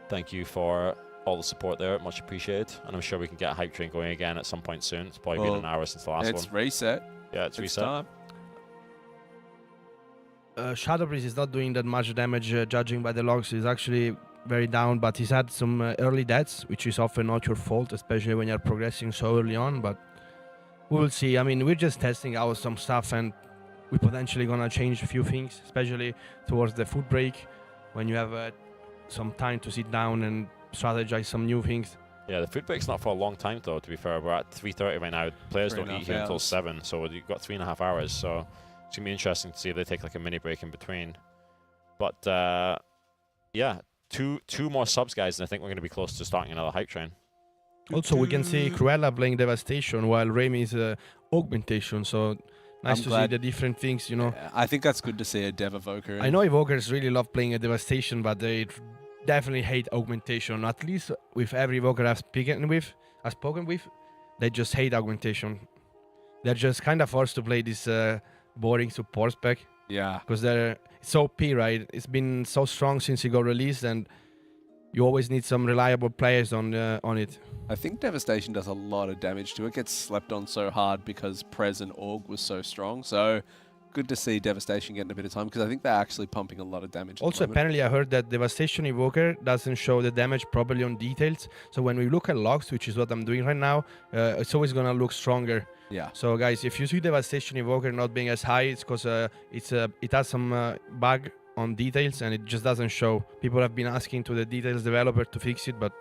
thank you for all the support there, much appreciated. And I'm sure we can get a hype train going again at some point soon. It's probably been an hour since the last one. It's reset. Yeah, it's reset. Time. Shadowbreeze is not doing that much damage, judging by the logs. He's actually very down, but he's had some early deaths, which is often not your fault, especially when you're progressing so early on. But we will see. I mean, we're just testing out some stuff, and we're potentially gonna change a few things, especially towards the food break, when you have some time to sit down and strategize some new things. Yeah, the food break's not for a long time though, to be fair. We're at 3:30 right now. Players don't 3.5 eat here until hours. 7, so you've got 3.5 hours. So it's going to be interesting to see if they take like a mini break in between. But yeah, two more subs, guys, and I think we're going to be close to starting another hype train. Also, we can see Cruella playing Devastation while Remy's Augmentation, so nice to see the different things, you know. Yeah, I think that's good to see a Dev Evoker. I know Evokers really love playing a Devastation, but they definitely hate Augmentation. At least with every Evoker I've spoken with, they just hate Augmentation. They're just kind of forced to play this boring support spec. Yeah. Because it's OP, right? It's been so strong since it got released, and you always need some reliable players on it. I think Devastation does a lot of damage to it. It gets slept on so hard because Prez and Org was so strong. So good to see Devastation getting a bit of time, because I think they're actually pumping a lot of damage. Also, apparently I heard that Devastation Evoker doesn't show the damage properly on details. So when we look at logs, which is what I'm doing right now, it's always going to look stronger. Yeah. So guys, if you see Devastation Evoker not being as high, it's because it has some bug on details and it just doesn't show. People have been asking to the details developer to fix it, but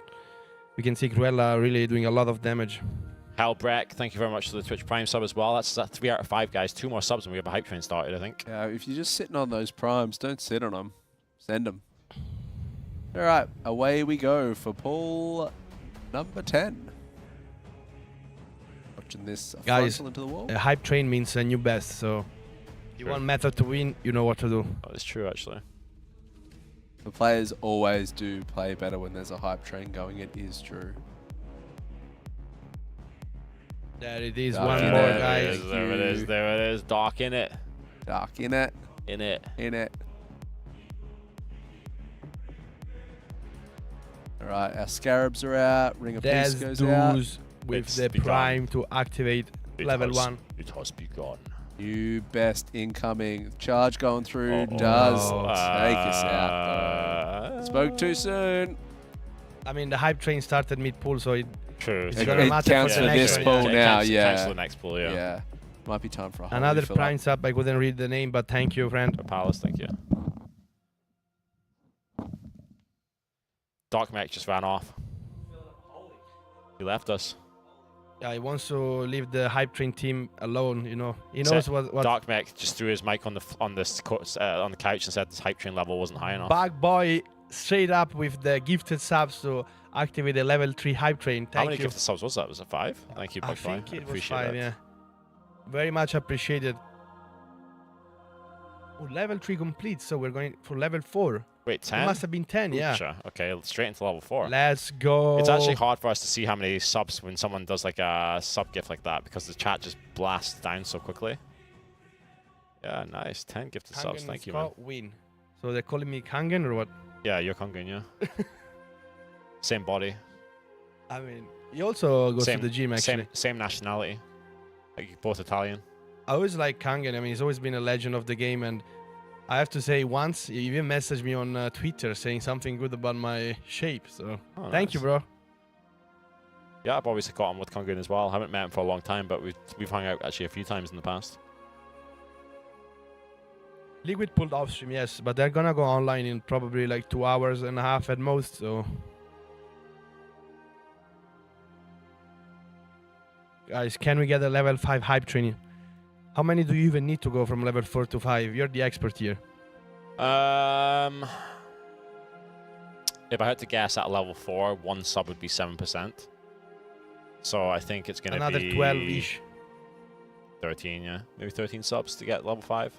we can see Cruella really doing a lot of damage. Halbreck, thank you very much for the Twitch Prime sub as well. That's 3 out of 5, guys. 2 more subs and we have a hype train started, I think. Yeah, if you're just sitting on those primes, don't sit on them. Send them. All right, away we go for pool number 10. Watching this Guys, frontal into the wall. a hype train means a new best, so you want method to win, you know what to do. Oh, it's true, actually. The players always do play better when there's a hype train going. It is true. There it is, Dark one in more, it. guys. There it is, there it is. Dark in it. Dark in it. In it. In it. All right, our Scarabs are out. Ring of Peace There's goes out. dudes with It's the begun. prime to activate level 1. It has begun. New best incoming. Charge going through does take us out, though. Spoke too soon. I mean, the hype train started mid-pool, so True. it's It gonna matter counts for for the this next pool one. now, Counts yeah. for the next pool, yeah. Yeah. Might be time for a Another fill-up. prime sub. I couldn't read the name, but thank you, friend. Palace, thank you. Dark Mech just ran off. He left us. Yeah, he wants to leave the hype train team alone. You know, he knows what. Dark Mech just threw his mic on the couch and said this hype train level wasn't high enough. Bug boy straight up with the gifted subs to activate the level 3 hype train. Thank How many you. gifted subs was that? Was it 5? Thank you, I Bug Boy. think it was appreciate 5. that. Yeah, very much appreciated. Oh, level 3 complete, so we're going for level 4. Wait, 10? It must have been 10, yeah. Sure. Okay, straight into level 4. Let's go. It's actually hard for us to see how many subs when someone does like a sub gift like that because the chat just blasts down so quickly. Yeah, nice. 10 gifted subs. Kangen Thank you, man. Scott win. So they're calling me Kangen or what? Yeah, you're Kongan, yeah. Same body. I mean, he also goes to the gym, actually. Same nationality. Like both Italian. I always like Kangen. I mean, he's always been a legend of the game, and I have to say, once he even messaged me on Twitter saying something good about my shape. So thank you, bro. Yeah, I've always got on with Kongan as well. I haven't met him for a long time, but we've hung out actually a few times in the past. Liquid pulled off stream, yes, but they're gonna go online in probably like 2.5 hours at most. So, guys, can we get a level 5 hype training? How many do you even need to go from level 4 to 5? You're the expert here. If I had to guess at level 4, 1 sub would be 7%. So I think it's gonna Another be 12-ish. 13, yeah, maybe 13 subs to get level 5.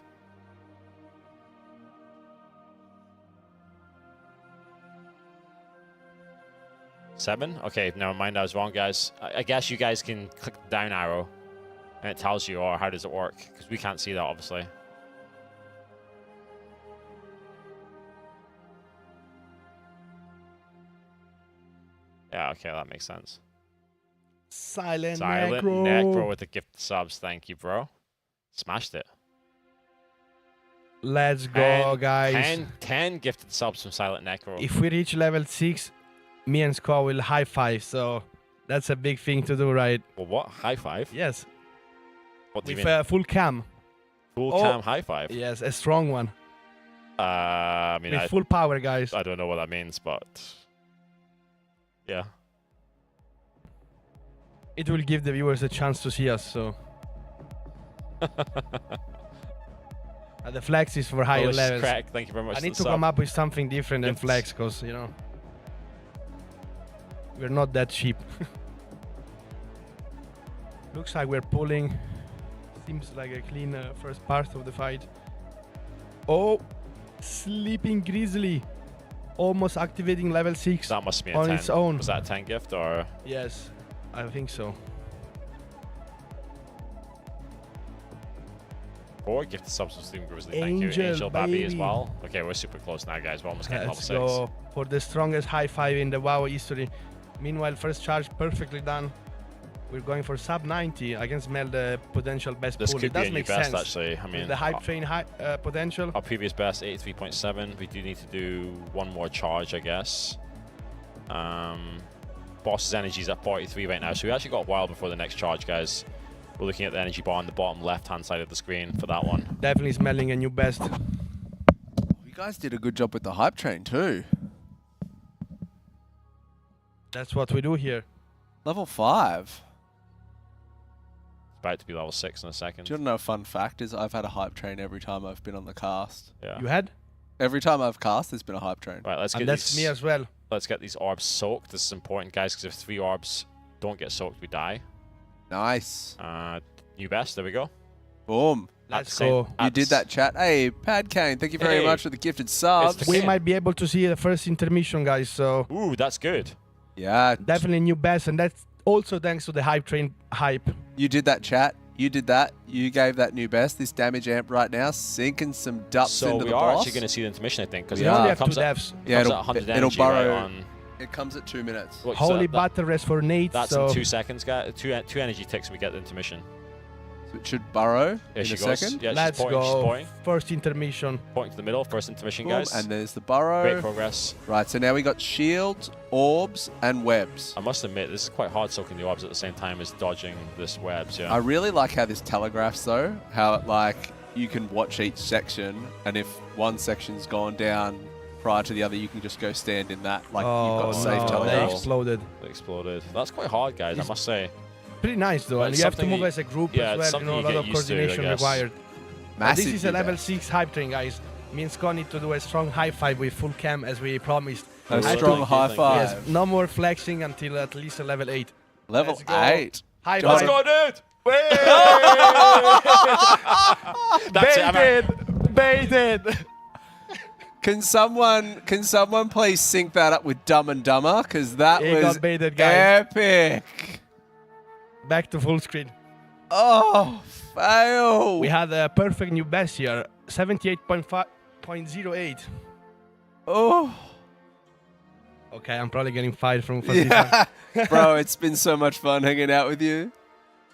Seven? Okay, never mind. I was wrong, guys. I guess you guys can click the down arrow, and it tells you, or how does it work? Because we can't see that, obviously. Yeah, okay, that makes sense. Silent Silent Necro. Necro with the gift subs. Thank you, bro. Smashed it. Let's go, guys. 10 gifted subs from Silent Necro. If we reach level 6, me and Sko will high five. So that's a big thing to do, right? Well, what? High five? Yes. What do you With mean? full cam. Full cam high five? Yes, a strong one. I mean, With full power, guys. I don't know what that means, but yeah. It will give the viewers a chance to see us, so. The flex is for higher Delicious levels. crack. Thank you very much. I for need the to sub. come up with something different than Gifts. flex, because, you know, we're not that cheap. Looks like we're pulling. Seems like a clean first part of the fight. Oh, Sleeping Grizzly. Almost activating level 6 That must be a on 10. its own. Was that a 10 gift or? Yes, I think so. 4 gifted subs from Steam Grizzly. Thank you. Angel, Angel Baby as baby. well. Okay, we're super close now, guys. We're almost getting level Let's 6. go for the strongest high five in the WoW history. Meanwhile, first charge perfectly done. We're going for sub 90. I can smell the potential best This pool. could It be does a new make best, sense. actually. I mean, With the hype train potential. Our previous best, 83.7. We do need to do one more charge, I guess. Boss's energy is at 43 right now, so we actually got a while before the next charge, guys. We're looking at the energy bar on the bottom left-hand side of the screen for that one. Definitely smelling a new best. You guys did a good job with the hype train too. That's what we do here. Level 5. It's about to be level 6 in a second. Do you want to know a fun fact is I've had a hype train every time I've been on the cast. Yeah. You had? Every time I've cast, there's been a hype train. Right, let's get And that's these, me as well. Let's get these orbs soaked. This is important, guys, because if 3 orbs don't get soaked, we die. Nice. New best, there we go. Boom. Let's go. You did that chat. Hey, Pad Kane, thank you very much for the gifted subs. We might be able to see the first intermission, guys. So. Ooh, that's good. Yeah. Definitely new best, and that's also thanks to the hype train hype. You did that, chat. You did that. You gave that new best. This damage amp right now, sinking some dups So into we the are boss. actually going to see the intermission, I think, because We it only have 2 comes at, devs. Yeah, comes at 100 it'll energy burrow. right on. It comes at 2 minutes. What's Holy that? battle rest for Nate. That's so in 2 seconds, guys. Two energy ticks, and we get the intermission. So it should burrow Yeah, in she a goes. second. Yeah, let's she's pointing. She's go. pointing. First intermission. Pointing to the middle. First intermission, Boom, guys. and there's the burrow. Great progress. Right, so now we got shields, orbs, and webs. I must admit, this is quite hard soaking the orbs at the same time as dodging this webs. Yeah. I really like how this telegraphs though, how it, like you can watch each section, and if one section's gone down prior to the other, you can just go stand in that. Like you've got safe no, they telegraphs. exploded. They exploded. That's quite hard, guys. I must say. Pretty nice though, But and it's you have to something move you- as a group yeah, as it's well. You know, a something lot you of get used to, I coordination guess. required. Massive This is a new level best. 6 hype train, guys. Me and Scott need to do a strong high five with full cam as we promised. A I have strong to- high five. Yes, no more flexing until at least a level 8. Level Let's go. 8. High Let's five. go, dude! That's it, I'm out. Baited. Can someone please sync that up with Dumb and Dumber? Because that He was got baited, guys. epic. Back to full screen. Oh, fail. We had a perfect new best here, 78.08. Oh. Okay, I'm probably getting fired from Yeah. Bro, it's been so much fun hanging out with you.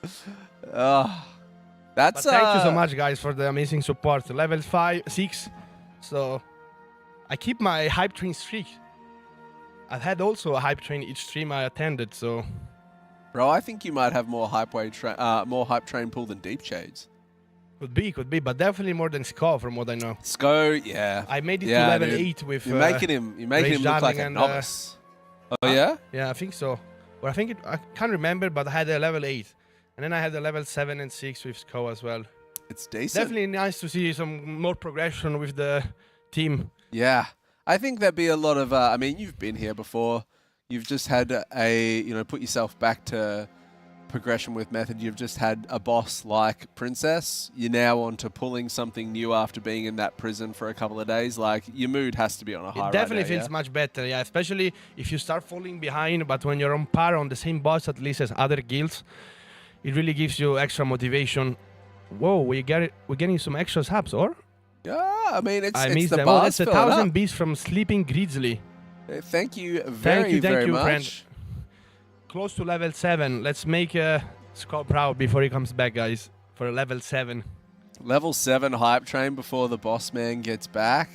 That's But thank you so much, guys, for the amazing support. Level 6. So I keep my hype train streak. I've had also a hype train each stream I attended. So, bro, I think you might have more hype train pool than Deep Shades. could be, but definitely more than Sko from what I know. Sko, yeah. I made it Yeah, to level dude. 8 with. You're making him Rage look like Darling a and, novice. Oh yeah? Yeah, I think so. Or I can't remember, but I had a level 8. And then I had a level 7 and 6 with Sko as well. It's decent. Definitely nice to see some more progression with the team. Yeah. I think there'd be a lot of, I mean, you've been here before. You've just had put yourself back to progression with method. You've just had a boss like Princess. You're now on to pulling something new after being in that prison for a couple of days. Like, your mood has to be on a high It definitely right now, feels much better, yeah. Especially if you start falling behind, but when you're on par on the same boss, at least as other guilds, it really gives you extra motivation. Whoa, we're getting some extra subs, or? Yeah, I mean, it's I the missed them. Oh, bars that's a filling 1,000 up. beasts from Sleeping Grizzly. Thank you very thank you, much. friend. close to level 7. Let's make Scott proud before he comes back, guys, for level 7. Level 7 hype train before the boss man gets back.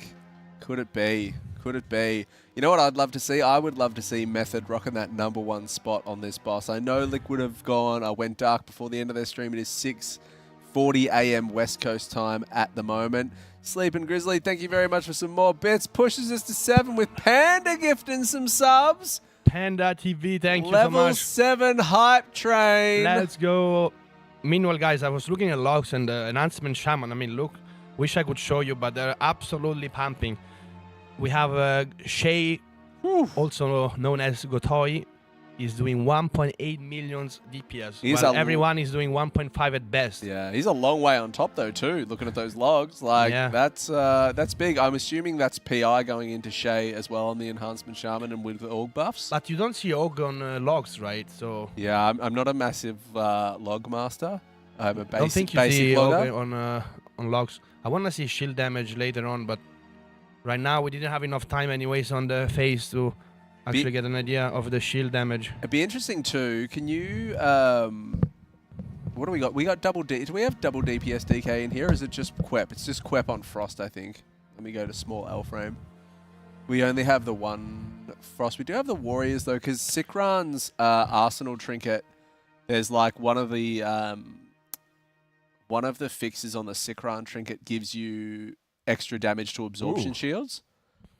Could it be? Could it be? You know what I'd love to see? I would love to see Method rocking that #1 spot on this boss. I know Liquid have went dark before the end of their stream. It is 6:40 a.m. West Coast time at the moment. Sleeping Grizzly, thank you very much for some more bits. Pushes us to 7 with Panda gifting some subs. Panda TV, thank you so Level much. 7 hype train. Let's go. Meanwhile, guys, I was looking at logs and the enhancement shaman. I mean, look, wish I could show you, but they're absolutely pumping. We have Shay, also known as Gotoi, is doing 1.8 million DPS. While everyone is doing 1.5 at best. Yeah, he's a long way on top though too. Looking at those logs, like that's big. I'm assuming that's PI going into Shay as well on the enhancement shaman and with the org buffs. But you don't see org on logs, right? So yeah, I'm not a massive log master. I'm a basic. I don't think you see logger. org on logs. I want to see shield damage later on, but right now we didn't have enough time anyways on the phase to actually get an idea of the shield damage. It'd be interesting too. Can you what do we got? We got double D. Do we have double DPS DK in here? Or is it just Quep? It's just Quep on Frost, I think. Let me go to small L frame. We only have the one Frost. We do have the Warriors though, because Sikran's Arsenal trinket. There's like one of the fixes on the Sikran trinket gives you extra damage to absorption shields.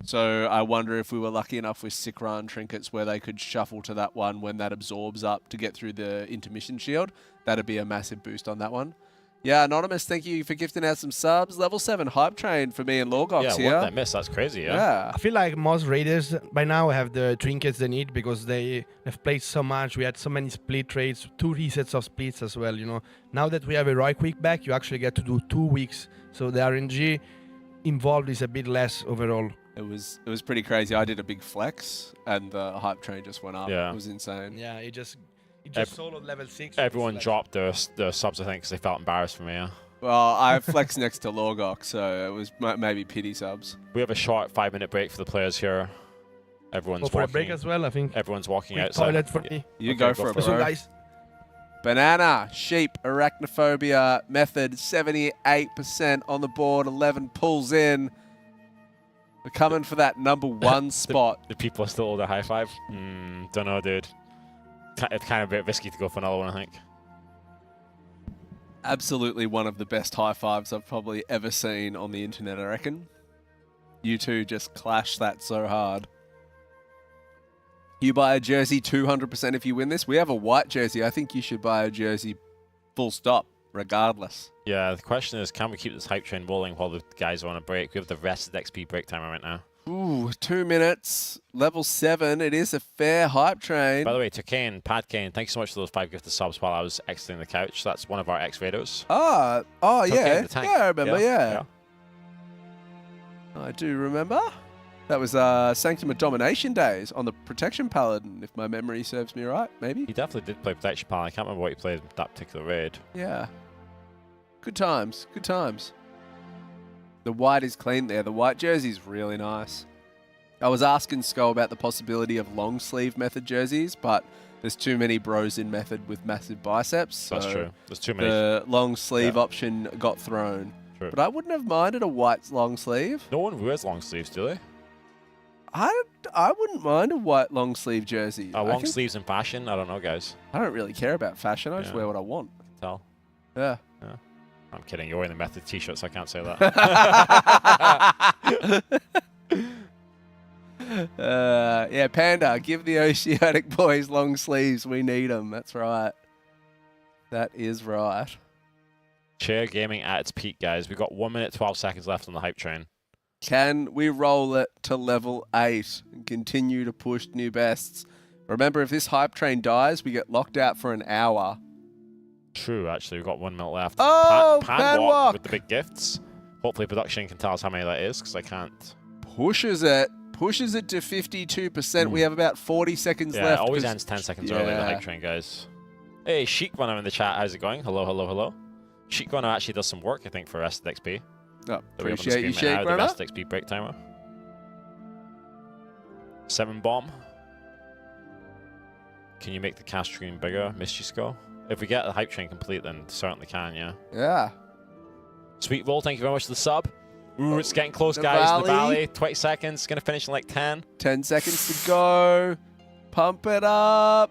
So I wonder if we were lucky enough with Sikran trinkets where they could shuffle to that one when that absorbs up to get through the intermission shield. That'd be a massive boost on that one. Yeah, Anonymous, thank you for gifting out some subs. Level 7 hype train for me and Lorgox here. Yeah, what I missed, that's crazy, I feel like most raiders by now have the trinkets they need because they have played so much. We had so many split trades, 2 resets of splits as well, you know. Now that we have a Roy Quick back, you actually get to do 2 weeks. So the RNG involved is a bit less overall. It was pretty crazy. I did a big flex and the hype train just went up. Yeah. It was insane. Yeah, it just soloed level 6. Everyone dropped their subs, I think, because they felt embarrassed for me. Yeah. Well, I flexed next to Lorgox, so it was maybe pity subs. We have a short 5-minute break for the players here. Everyone's for walking. a break as well, I think. Everyone's walking Quick outside. toilet for me. You go for it, bro. So guys, Banana, sheep, arachnophobia, method, 78% on the board, 11 pulls in. We're coming for that #1 spot. The people are still all the high five. Don't know, dude. It's kind of a bit risky to go for another one, I think. Absolutely one of the best high fives I've probably ever seen on the internet, I reckon. You two just clash that so hard. You buy a jersey 200% if you win this. We have a white jersey. I think you should buy a jersey full stop, regardless. Yeah, the question is, can we keep this hype train rolling while the guys are on a break? We have the rested XP break timer right now. Ooh, 2 minutes, level 7. It is a fair hype train. By the way, to Kane, Pat Kane, thanks so much for those 5 gifted subs while I was exiting the couch. That's one of our ex-raiders. Oh So yeah. Kane, the tank. Yeah, I remember, yeah. I do remember. That was Sanctum of Domination days on the Protection Paladin, if my memory serves me right, maybe? He definitely did play Protection Paladin. I can't remember what he played in that particular raid. Yeah. Good times, good times. The white is clean there. The white jersey's really nice. I was asking Skull about the possibility of long sleeve method jerseys, but there's too many bros in method with massive biceps. So that's true. There's too many. The long sleeve option got thrown. True. But I wouldn't have minded a white long sleeve. No one wears long sleeves, do they? I wouldn't mind a white long sleeve jersey. Long sleeves in fashion? I don't know, guys. I don't really care about fashion. I just wear what I want. I can tell. Yeah. I'm kidding. You're wearing the method t-shirt, so I can't say that. Yeah, Panda, give the Oceanic boys long sleeves. We need them. That's right. That is right. Chair gaming at its peak, guys. We've got 1 minute, 12 seconds left on the hype train. Can we roll it to level 8 and continue to push new bests? Remember, if this hype train dies, we get locked out for an hour. True, actually. We've got 1 minute left. Oh, Panwalk with the big gifts. Hopefully production can tell us how many that is, because I can't. Pushes it to 52%. We have about 40 seconds left. Yeah, it always ends 10 seconds early, the hype train, guys. Hey, Chic Runner in the chat. How's it going? Hello, hello, hello. Chic Runner actually does some work, I think, for Rested XP. Oh, appreciate you, Chic Runner. The Rested XP break timer. 7 bomb. Can you make the cast screen bigger, Mischisko? If we get the hype train complete, then certainly can, yeah. Yeah. Sweet Roll, thank you very much for the sub. Ooh, it's getting close, The guys. Valley. The Valley, 20 seconds. Going to finish in like 10. 10 seconds to go. Pump it up.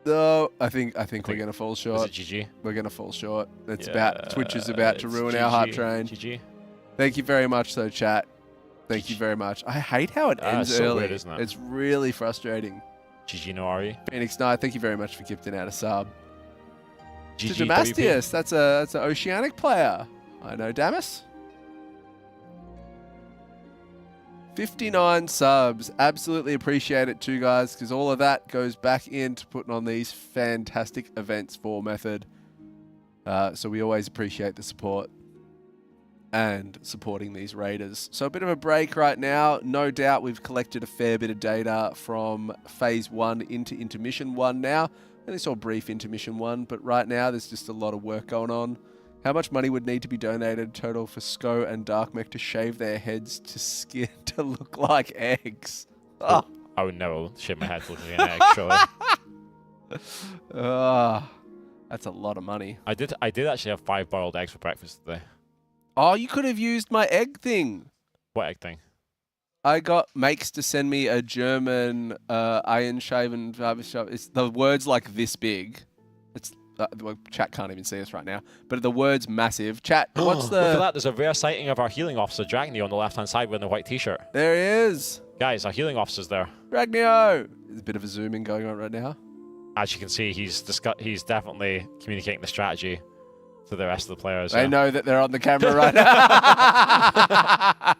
No, I think we're gonna fall short. Is it GG? We're gonna fall short. It's Yeah, about Twitch is about to it's ruin our hype GG. train. GG. Thank you very much, though, chat. Thank you very much. I hate how it ends it's so early. weird, isn't it? It's really frustrating. GG no RE. Phoenix Knight, thank you very much for gifting out a sub. To GG Damastius, that's an Oceanic player. I know Damas. 59 subs. Absolutely appreciate it too, guys, because all of that goes back into putting on these fantastic events for Method. So we always appreciate the support and supporting these raiders. So a bit of a break right now. No doubt we've collected a fair bit of data from Phase 1 into Intermission 1 now. Only saw brief Intermission 1, but right now there's just a lot of work going on. How much money would need to be donated total for Sko and Darkmech to shave their heads to skin to look like eggs? Oh. I would never shave my head to look like an egg, surely. That's a lot of money. I did actually have 5 boiled eggs for breakfast today. Oh, you could have used my egg thing. What egg thing? I got Makes to send me a German iron shaven. It's the words like this big. It's well, chat can't even see us right now, but the word's massive. Chat, what's the? Look at that! There's a rare sighting of our healing officer Dragneo on the left-hand side wearing the white T-shirt. There he is. Guys, our healing officer's there. Dragneo. There's a bit of a zoom in going on right now. As you can see, he's definitely communicating the strategy to the rest of the players. They yeah. know that they're on the camera right now.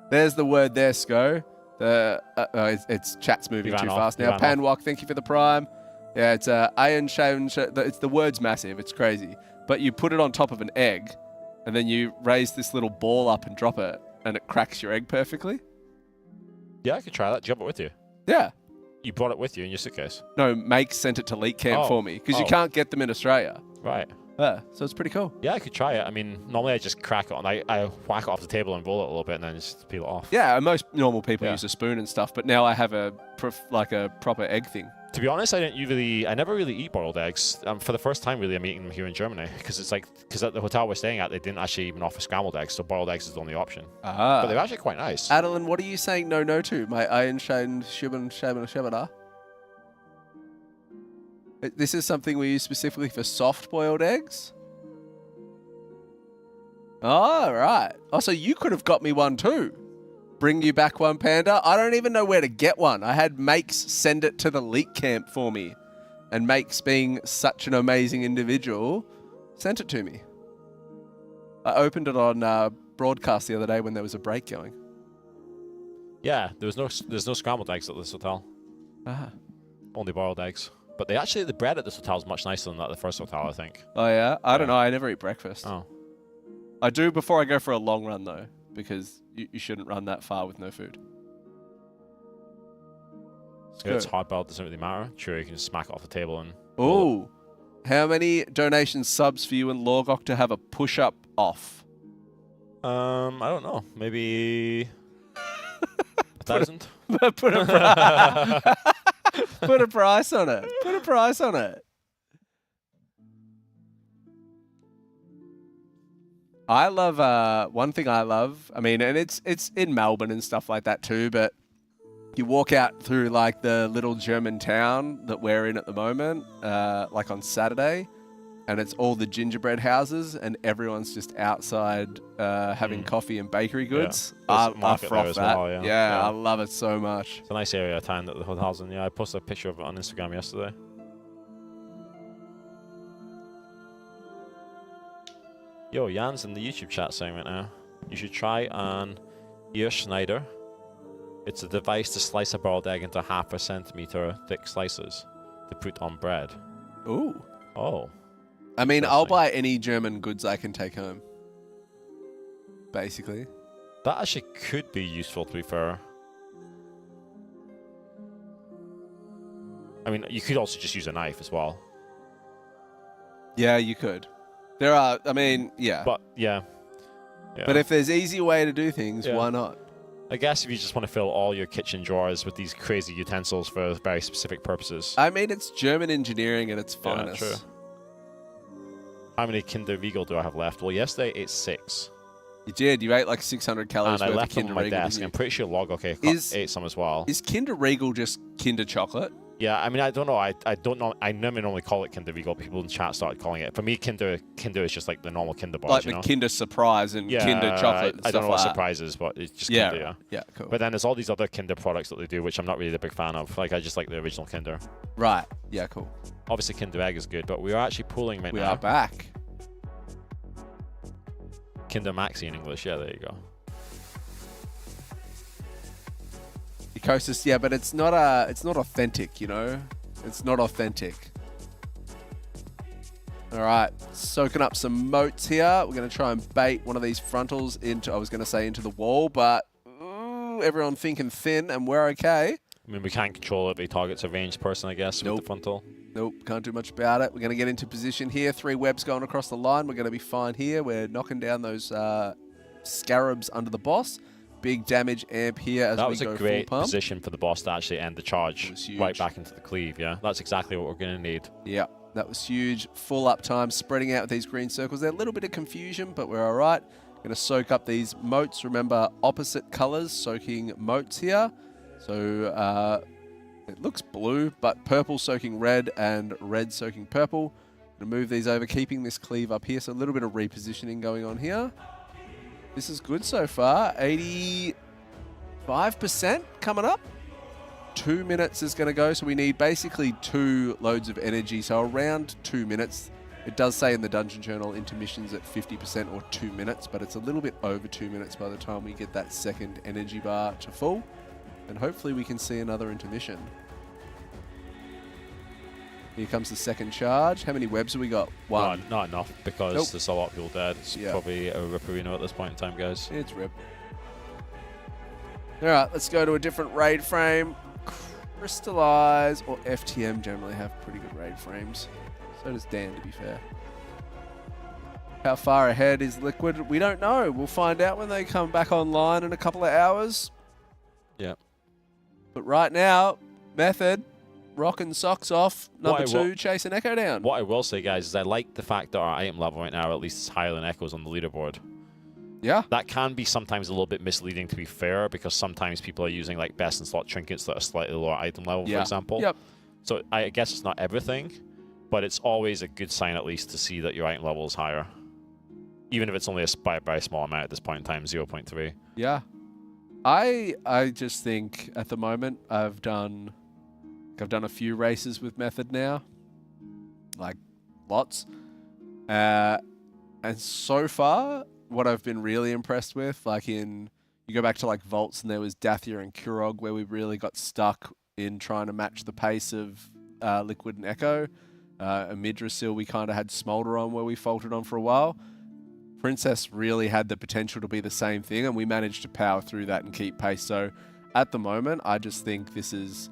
There's the word there, Sko. It's chat's moving too fast now. Panwalk, thank you for the prime. Yeah, it's iron shaven. It's the word's massive. It's crazy. But you put it on top of an egg, and then you raise this little ball up and drop it, and it cracks your egg perfectly. Yeah, I could try that. Do you have it with you? Yeah. You brought it with you in your suitcase? No, Make sent it to Leak Camp for me because you can't get them in Australia. Right. Yeah, so it's pretty cool. Yeah, I could try it. I mean, normally I just crack it on. I whack it off the table and roll it a little bit and then just peel it off. Yeah, most normal people use a spoon and stuff, but now I have a proper egg thing. To be honest, I never really eat boiled eggs. For the first time, really, I'm eating them here in Germany because at the hotel we're staying at, they didn't actually even offer scrambled eggs, so boiled eggs is the only option. But they're actually quite nice. Adeline, what are you saying no to? My iron shaven shabada? This is something we use specifically for soft boiled eggs? Oh, right. Oh, so you could have got me one too. Bring you back one, Panda. I don't even know where to get one. I had Makes send it to the Leak Camp for me. And Makes, being such an amazing individual, sent it to me. I opened it on broadcast the other day when there was a break going. Yeah, there's no scrambled eggs at this hotel. Only boiled eggs. But the bread at this hotel is much nicer than that at the first hotel, I think. Oh, yeah? I don't know. I never eat breakfast. Oh. I do before I go for a long run, though, because you shouldn't run that far with no food. It's hard boiled, doesn't really matter. Sure, you can just smack it off the table and... Ooh. How many donation subs for you and Lorgok to have a push-up off? I don't know. Maybe... 1,000? Put a price on it. Put a price on it. I love one thing I love. I mean, and it's in Melbourne and stuff like that too. But you walk out through like the little German town that we're in at the moment, like on Saturday, and it's all the gingerbread houses, and everyone's just outside having coffee and bakery goods. Yeah. I froth that. Well, yeah, I love it so much. It's a nice area of town that the hotel's in. Yeah, I posted a picture of it on Instagram yesterday. Yo, Jan's in the YouTube chat saying right now, you should try an ear Schneider. It's a device to slice a boiled egg into 0.5 centimeter thick slices to put on bread. Ooh. Oh. I mean, I'll buy any German goods I can take home. Basically. That actually could be useful, to be fair. I mean, you could also just use a knife as well. Yeah, you could. There are, I mean, yeah. But, yeah. But if there's easy way to do things, why not? I guess if you just want to fill all your kitchen drawers with these crazy utensils for very specific purposes. I mean, it's German engineering at its Yeah, finest. true. How many Kinder Riegel do I have left? Well, yesterday I ate 6. You did. You ate like 600 calories And I worth left of them Kinder on my Riegel, desk. didn't I'm you? pretty sure Log ate some as well. Is Kinder Riegel just Kinder chocolate? Yeah, I mean, I don't know. I don't know. I never normally call it Kinder Riegel. People in chat started calling it. For me, Kinder is just like the normal Kinder bars. Like you the know? Kinder Surprise and Kinder Chocolate and I stuff don't know what like that. Surprise is, but it's just Yeah, Kinder. yeah, cool. But then there's all these other Kinder products that they do, which I'm not really a big fan of. Like, I just like the original Kinder. Right. Yeah, cool. Obviously, Kinder Egg is good, but we are actually pulling right We now. are back. Kinder Maxi in English. Yeah, there you go. Ecosis, yeah, but it's not authentic, you know? It's not authentic. All right, soaking up some moats here. We're going to try and bait one of these frontals into, I was going to say into the wall, but everyone thinking thin and we're okay. I mean, we can't control it, but he targets a ranged person, I guess, with the frontal. Nope, can't do much about it. We're going to get into position here. 3 webs going across the line. We're going to be fine here. We're knocking down those scarabs under the boss. Big damage amp here as we go That was a great full pump. position for the boss to actually end the charge right back into the cleave, yeah? That's exactly what we're going to need. Yeah, that was huge. Full up time, spreading out with these green circles. There's a little bit of confusion, but we're all right. Going to soak up these moats. Remember, opposite colors soaking moats here. So it looks blue, but purple soaking red and red soaking purple. Going to move these over, keeping this cleave up here. So a little bit of repositioning going on here. This is good so far. 85% coming up. 2 minutes is going to go, so we need basically 2 loads of energy, so around 2 minutes. It does say in the Dungeon Journal intermissions at 50% or 2 minutes, but it's a little bit over 2 minutes by the time we get that second energy bar to full. And hopefully we can see another intermission. Here comes the second charge. How many webs have we got? 1. Not enough, because there's a lot of people dead. It's probably a Ripperino at this point in time, guys. It's Rip. All right, let's go to a different raid frame. Crystallize or FTM generally have pretty good raid frames. So does Dan, to be fair. How far ahead is Liquid? We don't know. We'll find out when they come back online in a couple of hours. Yeah. But right now, Method, rocking socks off. Number 2, chasing Echo down. What I will say, guys, is I like the fact that our item level right now at least is higher than Echo's on the leaderboard. Yeah. That can be sometimes a little bit misleading, to be fair, because sometimes people are using like best in slot trinkets that are slightly lower item level, for example. Yep. So I guess it's not everything, but it's always a good sign at least to see that your item level is higher. Even if it's only by a very small amount at this point in time, 0.3. Yeah. I just think at the moment I've done a few races with Method now. Like lots. And so far what I've been really impressed with, like you go back to like Vaults and there was Dathia and Kurog where we really got stuck in trying to match the pace of Liquid and Echo. Midrasil we kind of had Smolder on where we faltered on for a while. Princess really had the potential to be the same thing and we managed to power through that and keep pace. So at the moment, I just think this is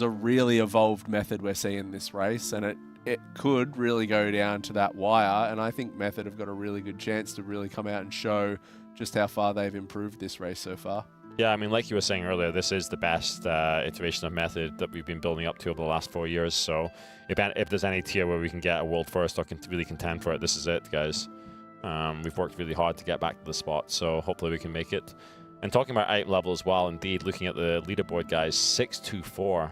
a really evolved Method we're seeing this race, and it could really go down to that wire, and I think Method have got a really good chance to really come out and show just how far they've improved this race so far. Yeah, I mean, like you were saying earlier, this is the best iteration of Method that we've been building up to over the last 4 years, so if there's any tier where we can get a world first or can really contend for it, this is it, guys. We've worked really hard to get back to the spot, so hopefully we can make it. And talking about item level as well, indeed, looking at the leaderboard, guys, 624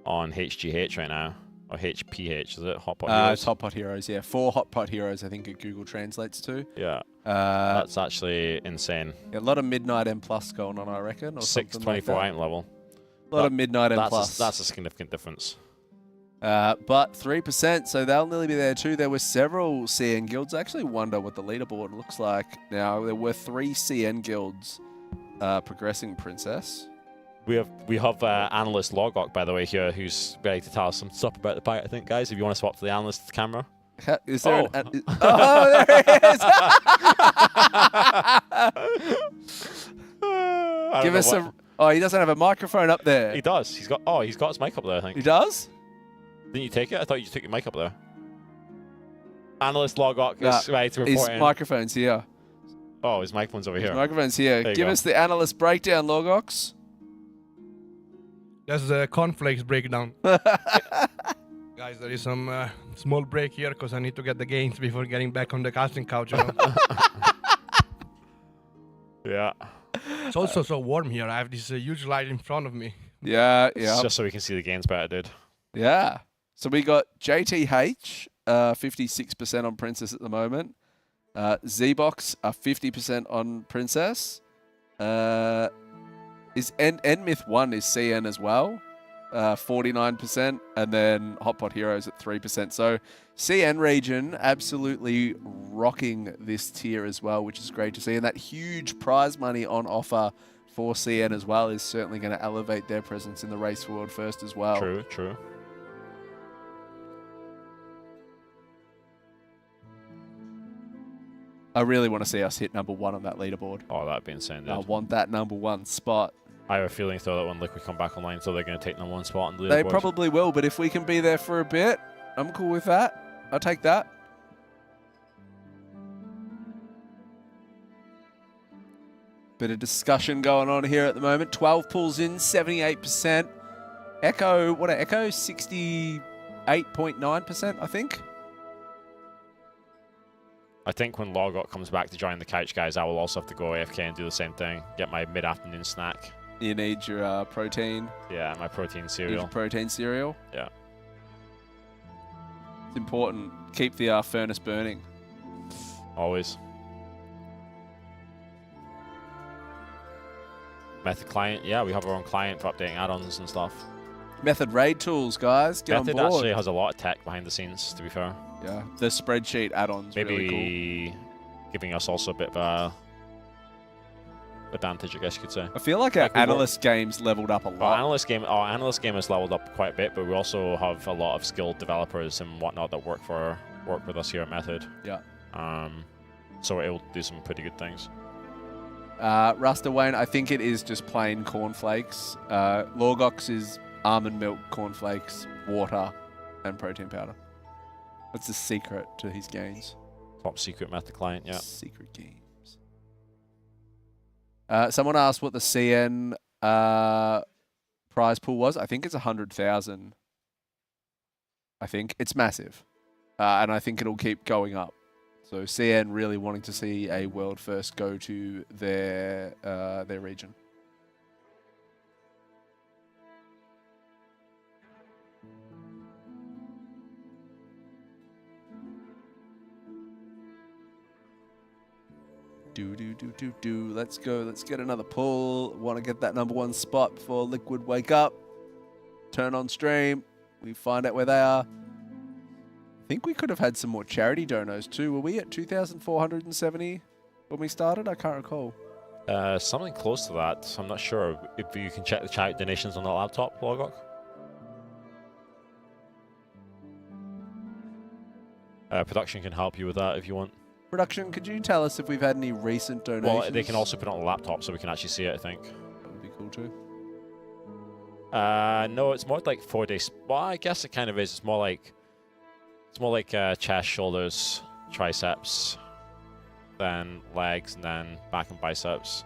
on HGH right now. Or HPH, is it? Hot Pot Heroes? It's Hot Pot Heroes, yeah. 4 Hot Pot Heroes, I think it Google translates to. Yeah. That's actually insane. Yeah, a lot of Midnight M Plus going on, I reckon. Or 624 like item level. A lot of Midnight M Plus. That's a significant difference. But 3%, so they'll nearly be there too. There were several CN guilds. I actually wonder what the leaderboard looks like now. There were 3 CN guilds progressing Princess. We have Analyst Logok, by the way, here, who's ready to tell us some stuff about the fight, I think, guys. If you want to swap to the Analyst camera. Is there oh, there it is! Give us some... Oh, he doesn't have a microphone up there. He does. He's got his mic up there, I think. He does? Didn't you take it? I thought you took your mic up there. Analyst Logok is ready to report his in. microphone's here. Oh, his microphone's over His here. microphone's here. There you Give go. us the analyst breakdown, Logox. There's a cornflakes breakdown. Guys, there is some small break here because I need to get the gains before getting back on the casting couch. You know? Yeah. It's also so warm here. I have this huge light in front of me. Yeah, It's yeah. just so we can see the gains better, dude. Yeah. So we got JTH, 56% on Princess at the moment. Z-Box, 50% on Princess. Is Myth 1 is CN as well, 49%. And then Hotpot Heroes at 3%. So CN region absolutely rocking this tier as well, which is great to see. And that huge prize money on offer for CN as well is certainly going to elevate their presence in the race for World First as well. True, true. I really want to see us hit number 1 on that leaderboard. Oh, that'd be insane, dude. I want that number 1 spot. I have a feeling, though, that when Liquid come back online, so they're going to take number 1 spot on the leaderboard. They probably will, but if we can be there for a bit, I'm cool with that. I'll take that. Bit of discussion going on here at the moment. 12 pulls in, 78%. Echo, what are Echo? 68.9%, I think. I think when Logot comes back to join the couch, guys, I will also have to go AFK and do the same thing. Get my mid-afternoon snack. You need your protein. Yeah, my protein Need cereal. your protein cereal. Yeah. It's important. Keep the furnace burning. Always. Method client. Yeah, we have our own client for updating add-ons and stuff. Method raid tools, guys. Get Method on board. actually has a lot of tech behind the scenes, to be fair. Yeah, the spreadsheet add-ons Maybe really cool. giving us also a bit of a advantage, I guess you could say. I feel like our we work- analyst game's leveled up a Our lot. analyst game has leveled up quite a bit, but we also have a lot of skilled developers and whatnot that work with us here at Method. Yeah. So we're able to do some pretty good things. Rasta Wayne, I think it is just plain cornflakes. Lorgox is almond milk, cornflakes, water, and protein powder. That's the secret to his gains. Top secret Method client, yeah. Secret games. Someone asked what the CN prize pool was. I think it's 100,000. I think it's massive, and I think it'll keep going up. So CN really wanting to see a world first go to their region. Do. Let's go. Let's get another pull. Want to get that number 1 spot before Liquid wake up. Turn on stream. We find out where they are. I think we could have had some more charity donos too. Were we at 2,470 when we started? I can't recall. Something close to that. I'm not sure if you can check the chat donations on the laptop, Logok. Production can help you with that if you want. Production, could you tell us if we've had any recent donations? Well, they can also put it on the laptop so we can actually see it, I think. That would be cool too. No, it's more like 4 days. Well, I guess it kind of is. It's more like chest, shoulders, triceps, then legs, and then back and biceps,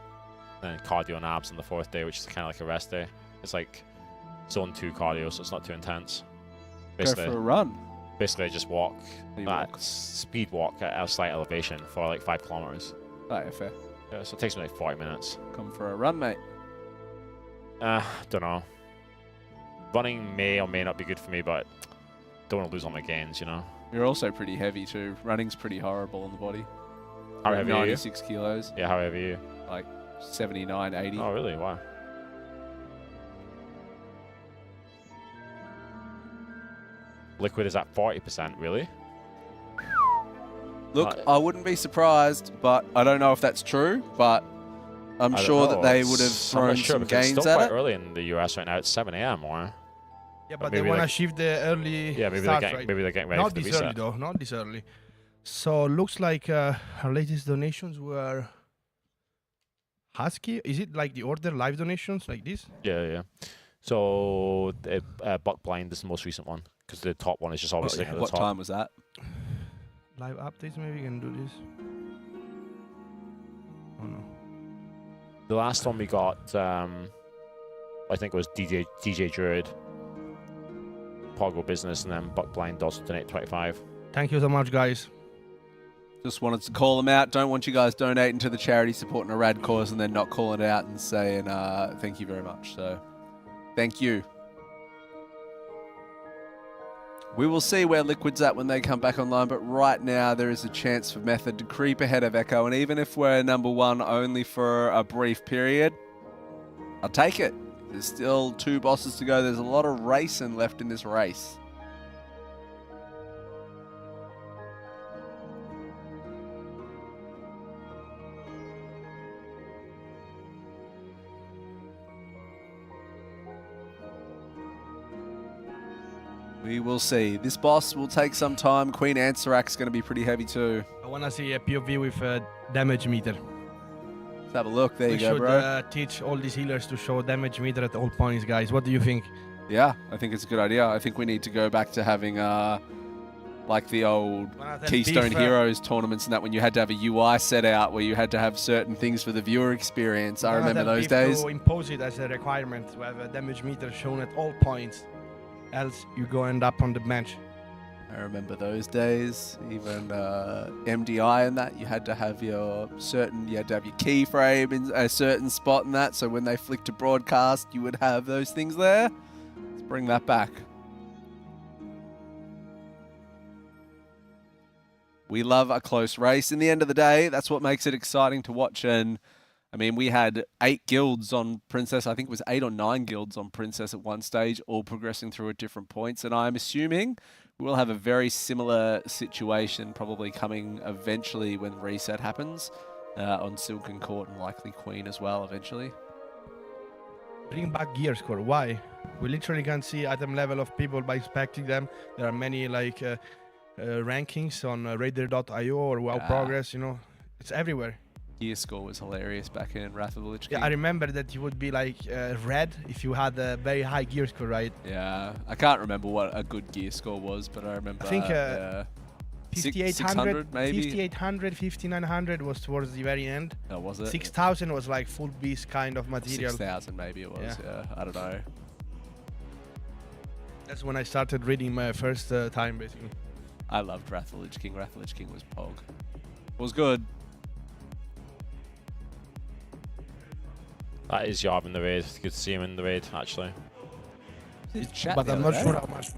then cardio and abs on the 4th day, which is kind of like a rest day. It's like zone 2 cardio, so it's not too intense. Go for a run. Basically, I just walk, walk? speed walk at a slight elevation for like 5 kilometers. Oh, yeah, fair. Yeah, so it takes me like 40 minutes. Come for a run, mate. Don't know. Running may or may not be good for me, but don't want to lose all my gains, you know. You're also pretty heavy too. Running's pretty horrible on the body. How heavy are you? 96 kilos. Yeah, how heavy are you? Like 79, 80. Oh, really? Wow. Liquid is at 40%, really? Look, I wouldn't be surprised, but I don't know if that's true, but I'm sure that they would have thrown some gains it's still at quite it. early in the US right now. It's 7 a.m. or... Yeah, but they want to shift the early Yeah, maybe start, they're getting, right? maybe they're getting ready Not for the this reset. early, though. Not this early. So, looks like our latest donations were... Husky? Is it like the order live donations like this? Yeah. So, Buck Blind is the most recent one, because the top one is just always sitting at the What top. time was that? Live updates, maybe we can do this. no. The last one we got, I think it was DJ Druid, Pogo Business, and then Buck Blind also donate 25. Thank you so much, guys. Just wanted to call them out. Don't want you guys donating to the charity supporting a rad cause and then not calling it out and saying thank you very much. So, thank you. We will see where Liquid's at when they come back online, but right now there is a chance for Method to creep ahead of Echo, and even if we're number one only for a brief period, I'll take it. There's still 2 bosses to go. There's a lot of racing left in this race. We will see. This boss will take some time. Queen Ansarak's going to be pretty heavy too. I want to see a POV with a damage meter. Let's have a look. There you go, bro. We should teach all these healers to show damage meter at all points, guys. What do you think? Yeah, I think it's a good idea. I think we need to go back to having like the old Keystone Heroes tournaments and that, when you had to have a UI set out where you had to have certain things for the viewer experience. I remember those days. To impose it as a requirement to have a damage meter shown at all points. Else you go end up on the bench. I remember those days. Even MDI and that, you had to have your keyframe in a certain spot and that, so when they flicked to broadcast you would have those things there. Let's bring that back. We love a close race. In the end of the day, that's what makes it exciting to watch. And I mean, we had 8 guilds on Princess. I think it was 8 or 9 guilds on Princess at one stage, all progressing through at different points. And I'm assuming we'll have a very similar situation probably coming eventually when reset happens on Silken Court and likely Queen as well eventually. Bring back gear score. Why? We literally can see item level of people by inspecting them. There are many like rankings on Raider.io or WoW Progress. You know, it's everywhere. Gear score was hilarious back in Wrath of the Lich King. Yeah, I remember that you would be like red if you had a very high gear score, right? Yeah, I can't remember what a good gear score was, but I remember. I think 5,800 maybe. 5,800, 5,900 was towards the very end. Oh, was it? 6,000 was like full beast kind of material. 6,000 maybe it was. Yeah, I don't know. That's when I started reading my first time, basically. I loved Wrath of the Lich King. Wrath of the Lich King was Pog. It was good. That is Yarb in the raid. Good to see him in the raid, actually. But I'm not sure how much.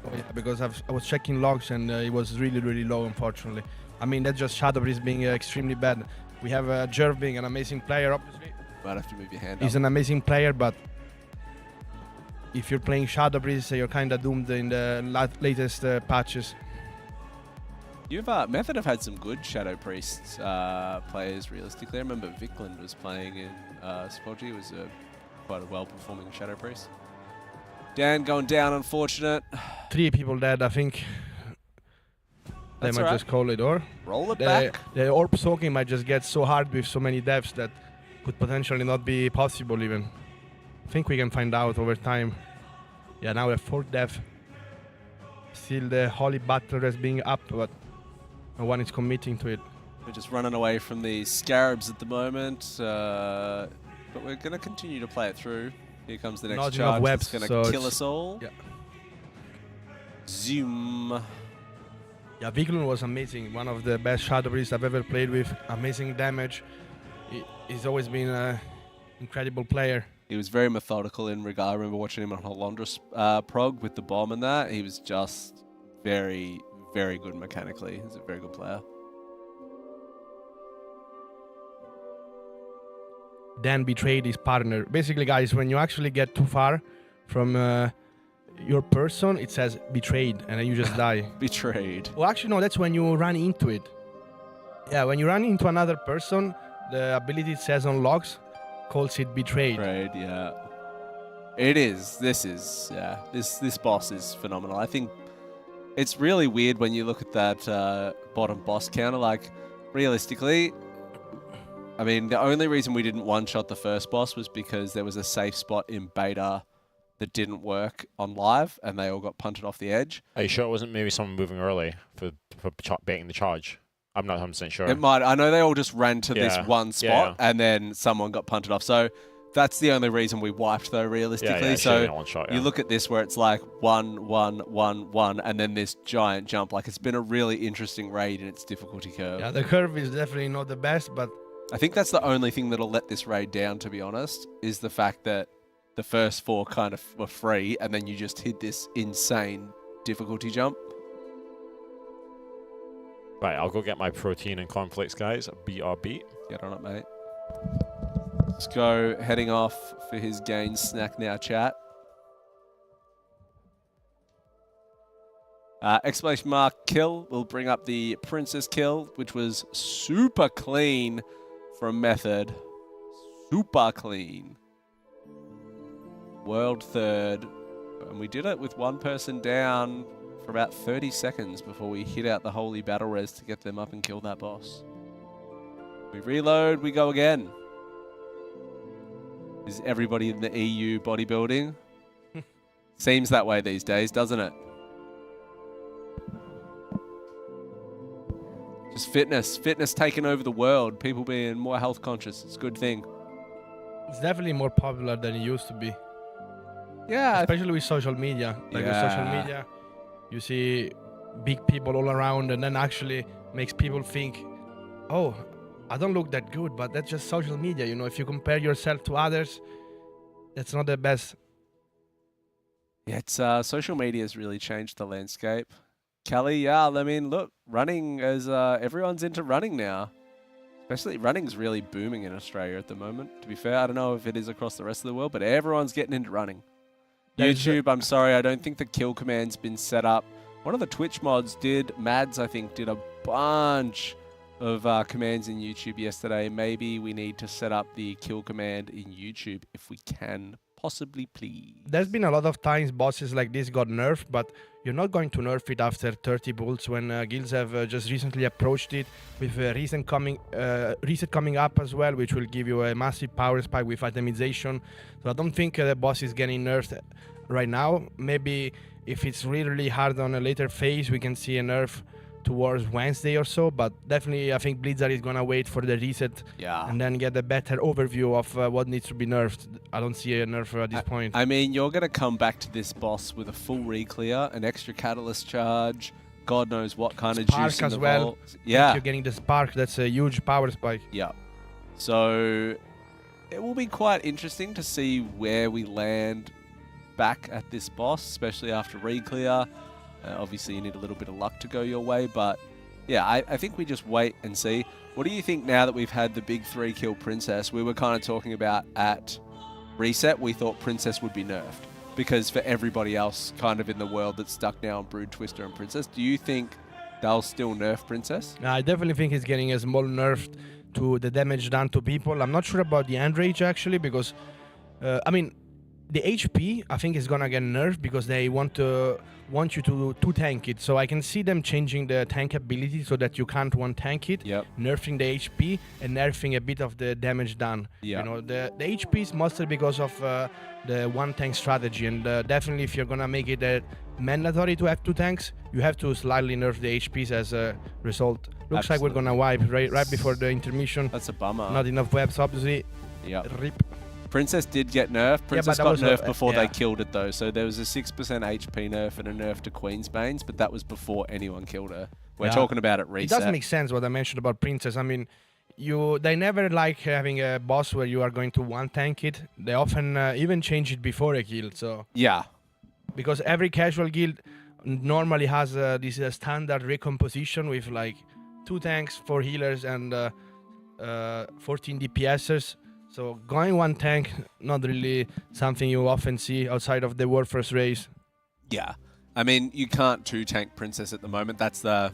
Oh, yeah, because I was checking logs and it was really, really low, unfortunately. I mean, that's just Shadow Breeze being extremely bad. We have Jerv being an amazing player, obviously. Might have to move your hand He's up. an amazing player, but if you're playing Shadow Breeze, you're kind of doomed in the latest patches. You've Method have had some good Shadow Priest players realistically. I remember Vikland was playing in Spodgy. It was quite a well-performing Shadow Priest. Dan going down, unfortunate. 3 people dead, I think. They might just call it, or roll it back. The orb soaking might just get so hard with so many deaths that could potentially not be possible even. I think we can find out over time. Yeah, now we have 4th death. Still the Holy Battle is being up, but no one is committing to it. We're just running away from the Scarabs at the moment, but we're going to continue to play it through. Here comes the next Not charge. enough webs, it's going so to kill us all. Yeah. Zoom. Yeah, Viglun was amazing. One of the best Shadow Breeze I've ever played with. Amazing damage. He's always been an incredible player. He was very methodical in regard. I remember watching him on Holondrus prog with the bomb and that. He was just very, very good mechanically. He's a very good player. Dan betrayed his partner. Basically, guys, when you actually get too far from your person, it says betrayed, and then you just die. Betrayed. Well, actually, no, that's when you run into it. Yeah, when you run into another person, the ability it says on logs calls it betrayed. Betrayed, yeah. It is. This is, yeah. This boss is phenomenal. I think it's really weird when you look at that bottom boss counter. Like, realistically, I mean, the only reason we didn't one-shot the first boss was because there was a safe spot in beta that didn't work on live, and they all got punted off the edge. Are you sure it wasn't maybe someone moving early for baiting the charge? I'm not 100% sure. It might. I know they all just ran to this Yeah. one spot, Yeah. and then someone got punted off. So that's the only reason we wiped, though, realistically. Yeah, it should've so been one shot, you yeah. look at this where it's like 1, 1, 1, 1, and then this giant jump. Like, it's been a really interesting raid in its difficulty curve. Yeah, the curve is definitely not the best, but I think that's the only thing that'll let this raid down, to be honest, is the fact that the first 4 kind of were free, and then you just hit this insane difficulty jump. Right, I'll go get my protein and cornflakes, guys. BRB. Get on it, mate. Let's go heading off for his gain snack now, chat. Exclamation mark kill will bring up the princess kill, which was super clean from Method. Super clean. World third. And we did it with one person down for about 30 seconds before we hit out the holy battle res to get them up and kill that boss. We reload, we go again. Is everybody in the EU bodybuilding? Seems that way these days, doesn't it? Just fitness taking over the world. People being more health conscious. It's a good thing. it's definitely more popular than it used to be. Yeah. Especially with social media. Like with social media, you see big people all around, and then actually makes people think, oh, I don't look that good, but that's just social media. You know, if you compare yourself to others, that's not the best. Yeah, it's social media has really changed the landscape. Kelly, yeah, I mean, look, running as everyone's into running now. Especially running's really booming in Australia at the moment. To be fair, I don't know if it is across the rest of the world, but everyone's getting into running. YouTube, I'm sorry, I don't think the kill command's been set up. One of the Twitch mods did, Mads, I think, did a bunch of commands in YouTube yesterday. Maybe we need to set up the kill command in YouTube if we can. Possibly, please. There's been a lot of times bosses like this got nerfed, but you're not going to nerf it after 30 bulls when guilds have just recently approached it with a reset coming up as well, which will give you a massive power spike with itemization. So I don't think the boss is getting nerfed right now. Maybe if it's really hard on a later phase, we can see a nerf towards Wednesday or so, but definitely I think Blizzard is gonna wait for the reset and then get a better overview of what needs to be nerfed. I don't see a nerf at this point. I mean, you're gonna come back to this boss with a full re-clear, an extra catalyst charge, God knows what kind of juice in as the well. vault. Yeah, If you're getting the spark, that's a huge power spike. Yeah. So it will be quite interesting to see where we land back at this boss, especially after re-clear. Obviously, you need a little bit of luck to go your way, but yeah, I think we just wait and see. What do you think now that we've had the big 3-kill Princess? We were kind of talking about at reset, we thought Princess would be nerfed because for everybody else kind of in the world that's stuck now on Brood, Twister, and Princess, do you think they'll still nerf Princess? I definitely think it's getting a small nerf to the damage done to people. I'm not sure about the end rage actually because, I mean, the HP I think is gonna get nerfed because they want you to tank it. So I can see them changing the tank ability so that you can't one tank it, nerfing the HP and nerfing a bit of the damage done. You know, the HP is mostly because of the one tank strategy, and definitely if you're gonna make it mandatory to have 2 tanks, you have to slightly nerf the HPs as a result. Looks like we're gonna wipe right before the intermission. That's a bummer. Not enough webs, obviously. Yeah. Rip. Princess did get nerfed. Princess that got was nerfed before they killed it, though. So there was a 6% HP nerf and a nerf to Queensbane's, but that was before anyone killed her. We're talking about it reset. It doesn't make sense what I mentioned about Princess. I mean, they never like having a boss where you are going to one tank it. They often even change it before a kill. So yeah, because every casual guild normally has this standard recomposition with like 2 tanks, 4 healers, and 14 DPSers. So going one tank, not really something you often see outside of the Warfare's race. Yeah, I mean you can't 2-tank Princess at the moment. That's the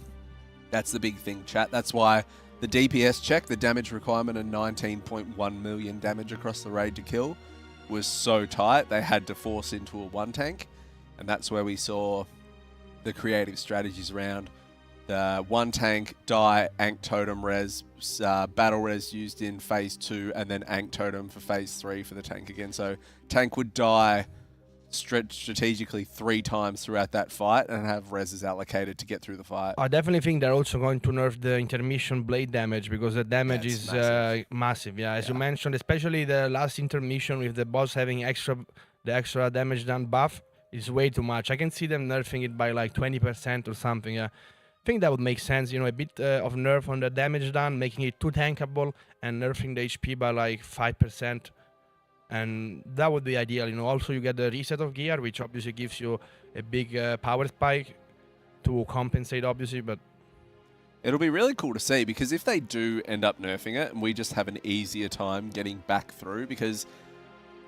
big thing, chat. That's why the DPS check, the damage requirement, and 19.1 million damage across the raid to kill was so tight they had to force into a 1-tank, and that's where we saw the creative strategies around the 1-tank, die, Ankh Totem res, battle res used in phase 2, and then Ankh Totem for phase 3 for the tank again. So tank would die strategically 3 times throughout that fight and have reses allocated to get through the fight. I definitely think they're also going to nerf the intermission blade damage because the damage is massive. Yeah, as you mentioned, especially the last intermission with the boss having the extra damage done buff is way too much. I can see them nerfing it by like 20% or something. Yeah, I think that would make sense. You know, a bit of nerf on the damage done, making it too tankable, and nerfing the HP by like 5%. And that would be ideal. You know, also you get the reset of gear, which obviously gives you a big power spike to compensate, obviously. But it'll be really cool to see, because if they do end up nerfing it and we just have an easier time getting back through, because,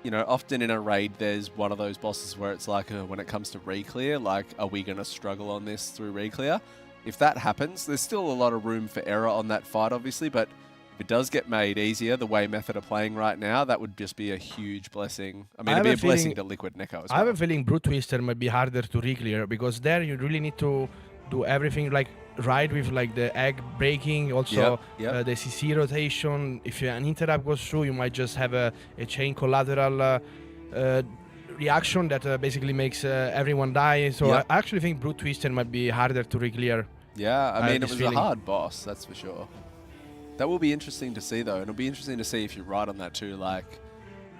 you know, often in a raid there's one of those bosses where it's like, when it comes to reclear, like, are we going to struggle on this through reclear? If that happens, there's still a lot of room for error on that fight, obviously, but if it does get made easier, the way Method are playing right now, that would just be a huge blessing. I mean, it'd be a blessing to Liquid and Echo as well. I have a feeling Brute Twister might be harder to reclear, because there you really need to do everything like right with like the egg breaking, also the CC rotation. If an interrupt goes through, you might just have a chain collateral reaction that basically makes everyone die. So I actually think Brute Twister might be harder to reclear. Yeah, I mean, it was a hard boss, that's for sure. That will be interesting to see, though, and it'll be interesting to see if you're right on that too, like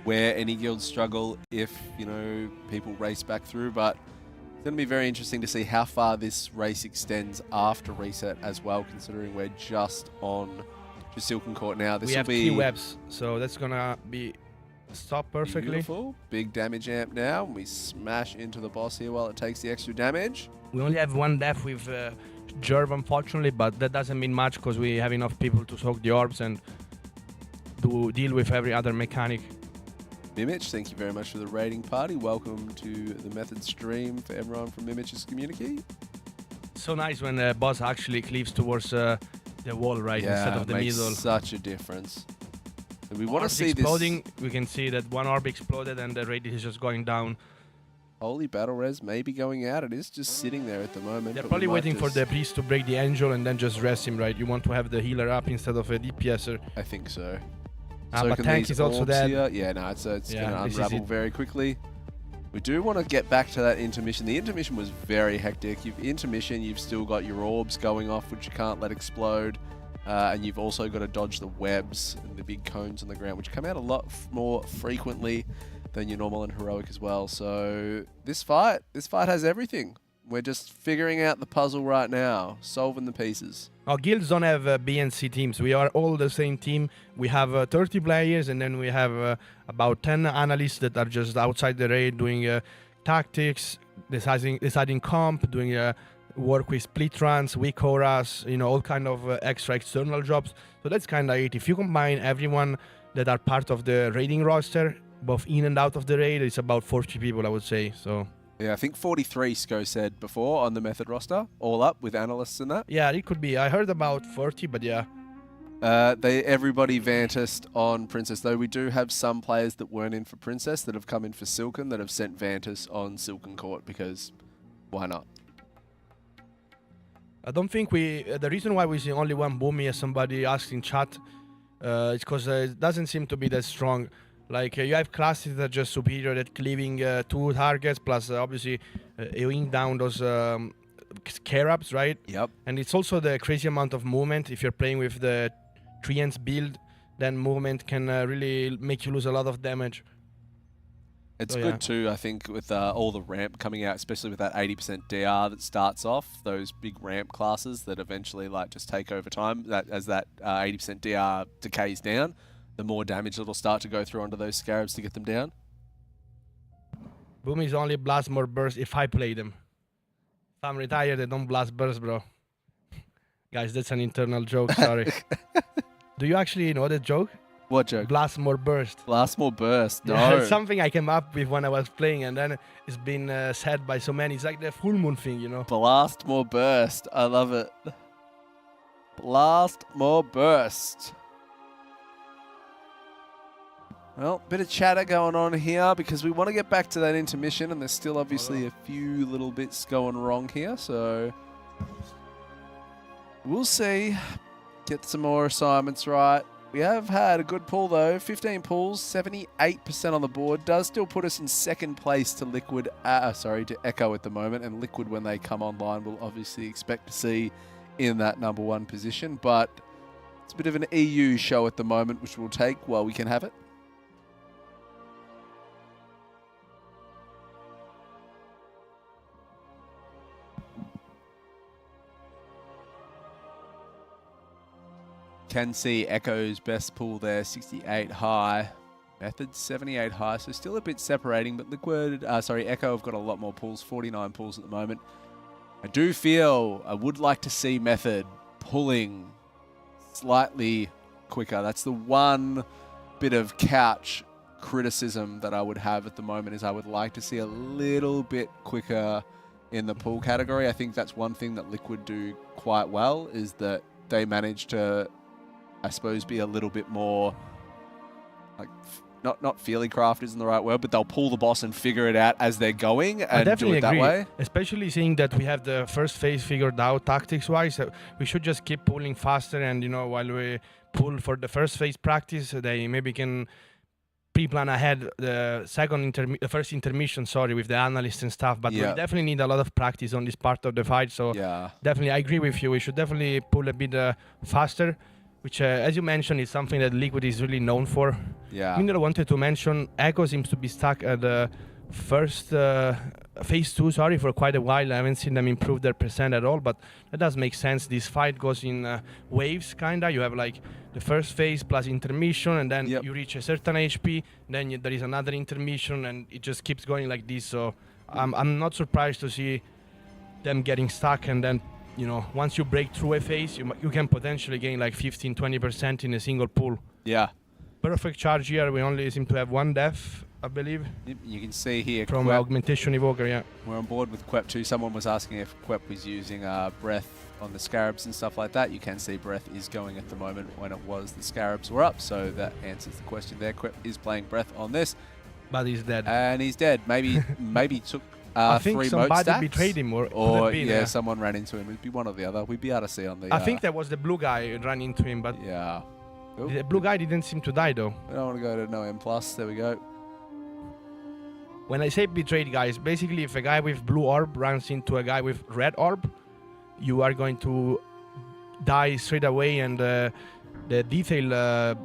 where any guilds struggle if, you know, people race back through. But it's going to be very interesting to see how far this race extends after reset as well, considering we're just on Silken Court now. This we will have be 3 webs, so that's going to be stopped perfectly. Beautiful. Big damage amp now. We smash into the boss here while it takes the extra damage. We only have 1 death with Jerv, unfortunately, but that doesn't mean much because we have enough people to soak the orbs and to deal with every other mechanic. Mimich, thank you very much for the raiding party. Welcome to the Method stream for everyone from Mimich's community. So nice when the boss actually cleaves towards the wall, right, instead of the makes middle. Such a difference. And we want to Orbs see exploding. this. We can see that 1 orb exploded and the raid is just going down. Holy Battle Res may be going out. It is just sitting there at the moment. They're probably waiting for the priest to break the angel and then just rest him, right? You want to have the healer up instead of a DPSer. I think so. But tank is also dead. Here. Yeah, no, it's going to unravel very quickly. We do want to get back to that intermission. The intermission was very hectic. You've intermission, you've still got your orbs going off, which you can't let explode. And you've also got to dodge the webs and the big cones on the ground, which come out a lot more frequently than your normal and heroic as well. So this fight has everything. We're just figuring out the puzzle right now, solving the pieces. Our guilds don't have B and C teams. We are all the same team. We have 30 players, and then we have about 10 analysts that are just outside the raid doing tactics, deciding comp, doing work with split runs, weak auras, you know, all kind of extra external jobs. So that's kind of it. If you combine everyone that are part of the raiding roster, both in and out of the raid, it's about 40 people, I would say. So yeah, I think 43 Sko said before on the Method roster, all up with analysts and that. Yeah, it could be. I heard about 40, but yeah. Everybody Vantased on Princess, though we do have some players that weren't in for Princess that have come in for Silken that have sent Vantas on Silken Court, because why not? I don't think the reason why we see only 1 Boomy, as somebody asked in chat, is because it doesn't seem to be that strong. Like, you have classes that are just superior at cleaving 2 targets, plus obviously AoEing down those scarabs, right? Yep. And it's also the crazy amount of movement. If you're playing with the Treants build, then movement can really make you lose a lot of damage. It's good too, I think, with all the ramp coming out, especially with that 80% DR that starts off, those big ramp classes that eventually like just take over time. That as that 80% DR decays down, the more damage it'll start to go through onto those scarabs to get them down. Boomies only blast more burst if I play them. If I'm retired, they don't blast burst, bro. Guys, that's an internal joke, sorry. Do you actually know that joke? What joke? Blast more burst. Blast more burst, no. Yeah, it's something I came up with when I was playing, and then it's been said by so many. It's like the full moon thing, you know? Blast more burst. I love it. Blast more burst. Well, bit of chatter going on here because we want to get back to that intermission, and there's still obviously a few little bits going wrong here, so we'll see. Get some more assignments right. We have had a good pull though. 15 pulls, 78% on the board. Does still put us in second place to to Echo at the moment. And Liquid, when they come online, we'll obviously expect to see in that number 1 position. But it's a bit of an EU show at the moment, which we'll take while we can have it. Can see Echo's best pull there, 68 high. Method 78 high, so still a bit separating, but Echo have got a lot more pulls, 49 pulls at the moment. I do feel I would like to see Method pulling slightly quicker. That's the one bit of couch criticism that I would have at the moment, is I would like to see a little bit quicker in the pull category. I think that's one thing that Liquid do quite well, is that they manage to, I suppose, be a little bit more like not feely craft isn't the right word, but they'll pull the boss and figure it out as they're going and do it that way. Especially seeing that we have the first phase figured out tactics-wise, we should just keep pulling faster. And while we pull for the first phase practice, they maybe can pre-plan ahead the first intermission, with the analyst and stuff. But we definitely need a lot of practice on this part of the fight. So definitely, I agree with you. We should definitely pull a bit faster, which, as you mentioned, is something that Liquid is really known for. Yeah. I wanted to mention, Echo seems to be stuck at the first phase 2, for quite a while. I haven't seen them improve their percent at all, but that does make sense. This fight goes in waves, kinda. You have like the first phase plus intermission, and then you reach a certain HP, then there is another intermission, and it just keeps going like this. So I'm not surprised to see them getting stuck, and then once you break through a phase, you can potentially gain like 15-20% in a single pull. Yeah. Perfect charge here. We only seem to have 1 death, I believe. You can see here from Augmentation Evoker, We're on board with Quep too. Someone was asking if Quep was using breath on the Scarabs and stuff like that. You can see breath is going at the moment. When it was, the Scarabs were up, so that answers the question there. Quep is playing breath on this. But he's dead. And he's dead. Maybe took I think 3 somebody mote stacks, betrayed him, or someone ran into him. It'd be one or the other. We'd be able to see on the. I think that was the blue guy who ran into him, but the blue guy didn't seem to die though. We don't want to go to no M+. There we go. When I say betrayed, guys, basically if a guy with blue orb runs into a guy with red orb, you are going to die straight away, and the detail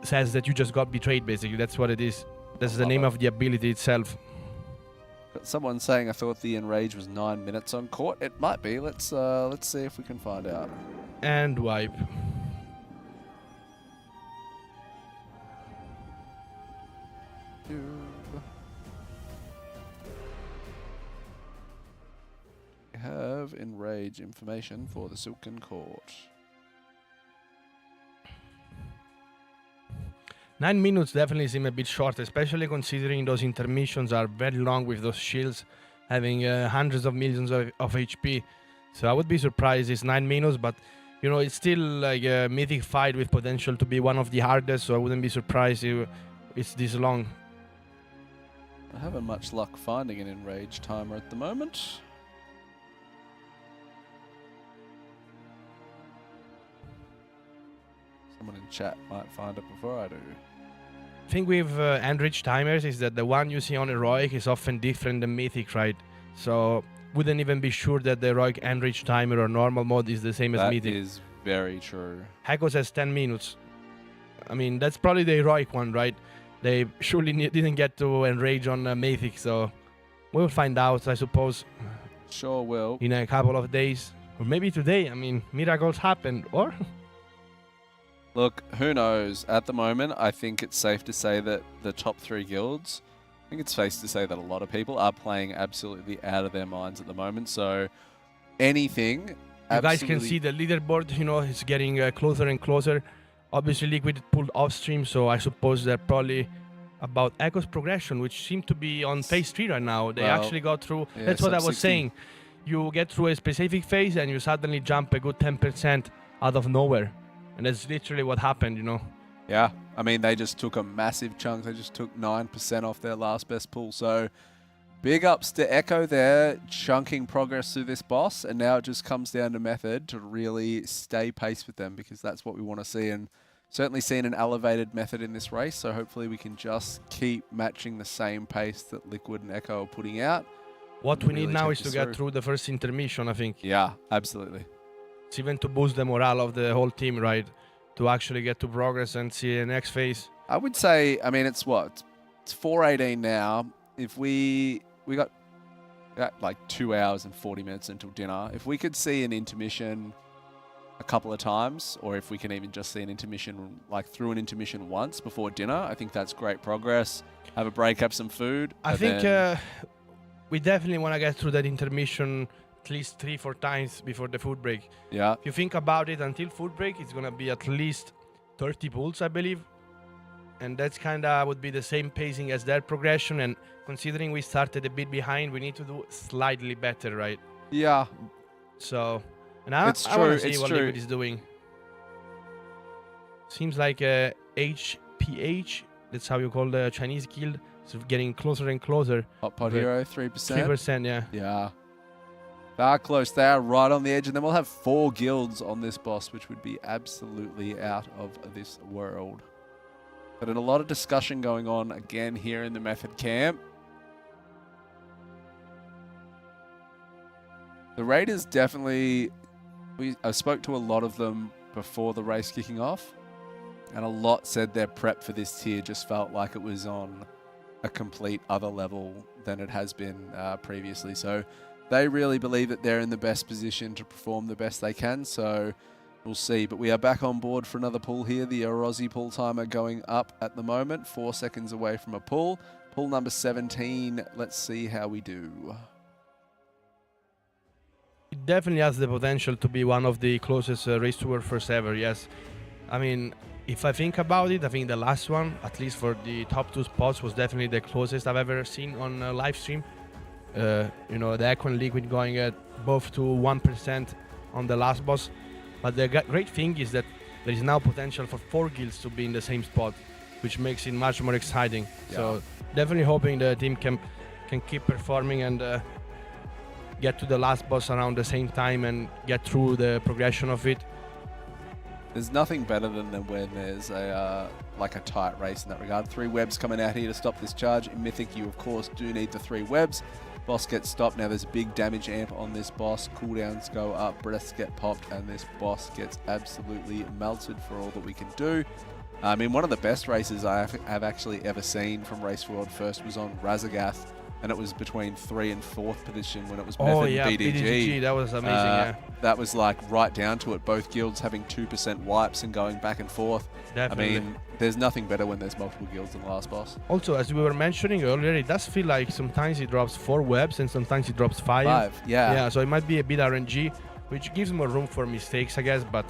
says that you just got betrayed. Basically, that's what it is. That's the name of the ability itself. Got someone saying I thought the enrage was 9 minutes on court. It might be. Let's see if we can find out. And wipe. We have enrage information for the Silken Court. 9 minutes definitely seem a bit short, especially considering those intermissions are very long with those shields having hundreds of millions of HP. So I would be surprised it's 9 minutes, but it's still like a mythic fight with potential to be one of the hardest, so I wouldn't be surprised if it's this long. I haven't much luck finding an enrage timer at the moment. Someone in chat might find it before I do. Thing with enriched timers is that the one you see on heroic is often different than mythic, right? So wouldn't even be sure that the heroic enriched timer or normal mode is the same as mythic. That is very true. Hekos has 10 minutes. I mean, that's probably the heroic one, right? They surely didn't get to enrage on mythic, so we'll find out, I suppose. Sure will. In a couple of days, or maybe today. I mean, miracles happen, or? Look, who knows? At the moment, I think it's safe to say that the top 3 guilds, I think it's safe to say that a lot of people are playing absolutely out of their minds at the moment. So anything... You guys can see the leaderboard, it's getting closer and closer. Obviously, Liquid pulled off stream, so I suppose they're probably about Echo's progression, which seemed to be on phase 3 right now. They actually got through... Yeah, that's what I was 16. saying. You get through a specific phase and you suddenly jump a good 10% out of nowhere. And that's literally what happened, Yeah, I mean, they just took a massive chunk. They just took 9% off their last best pull. So big ups to Echo there, chunking progress through this boss. And now it just comes down to Method to really stay pace with them, because that's what we want to see. And certainly seen an elevated method in this race, so hopefully we can just keep matching the same pace that Liquid and Echo are putting out. What we need Really now take is to this get through. through the first intermission, I think. Yeah, absolutely. It's even to boost the morale of the whole team, right? To actually get to progress and see the next phase. I would say, I mean, it's what? It's 4:18 now. If we got like 2 hours and 40 minutes until dinner. If we could see an intermission a couple of times, or if we can even just see an intermission, like through an intermission once before dinner, I think that's great progress. Have a break, have some food. I think we definitely want to get through that intermission at least 3-4 times before the food break. Yeah. If you think about it, until food break, it's going to be at least 30 pulls, I believe. And that's kind of would be the same pacing as their progression. And considering we started a bit behind, we need to do slightly better, right? Yeah. So, and I want to see what Liquid is doing. Seems like HPH, that's how you call the Chinese guild, is getting closer and closer. Hot Pot Hero, 3%. 3%, yeah. Yeah. They are close. They are right on the edge. And then we'll have 4 guilds on this boss, which would be absolutely out of this world. But a lot of discussion going on again here in the Method camp. The Raiders definitely... I spoke to a lot of them before the race kicking off. And a lot said their prep for this tier just felt like it was on a complete other level than it has been previously. So they really believe that they're in the best position to perform the best they can. So we'll see. But we are back on board for another pull here. The Arozzi pull timer going up at the moment. 4 seconds away from a pull. Pull number 17. Let's see how we do. It definitely has the potential to be one of the closest race to our first ever, yes. I mean, if I think about it, I think the last one, at least for the top 2 spots, was definitely the closest I've ever seen on a live stream. You know, the Echo and Liquid going at both to 1% on the last boss. But the great thing is that there is now potential for 4 guilds to be in the same spot, which makes it much more exciting. Yeah. So definitely hoping the team can keep performing and get to the last boss around the same time and get through the progression of it. There's nothing better than when there's a like a tight race in that regard. 3 webs coming out here to stop this charge. In Mythic, you of course do need the 3 webs. Boss gets stopped. Now there's a big damage amp on this boss. Cooldowns go up, breaths get popped, and this boss gets absolutely melted for all that we can do. I mean, one of the best races I have actually ever seen from Race World First was on Razagath. And it was between 3rd and 4th position when it was Method and BDG. That was amazing, yeah. That was like right down to it. Both guilds having 2% wipes and going back and forth. Definitely. I mean, there's nothing better when there's multiple guilds in the last boss. Also, as we were mentioning earlier, it does feel like sometimes it drops 4 webs and sometimes it drops 5. 5, yeah. Yeah, so it might be a bit RNG, which gives more room for mistakes, I guess, but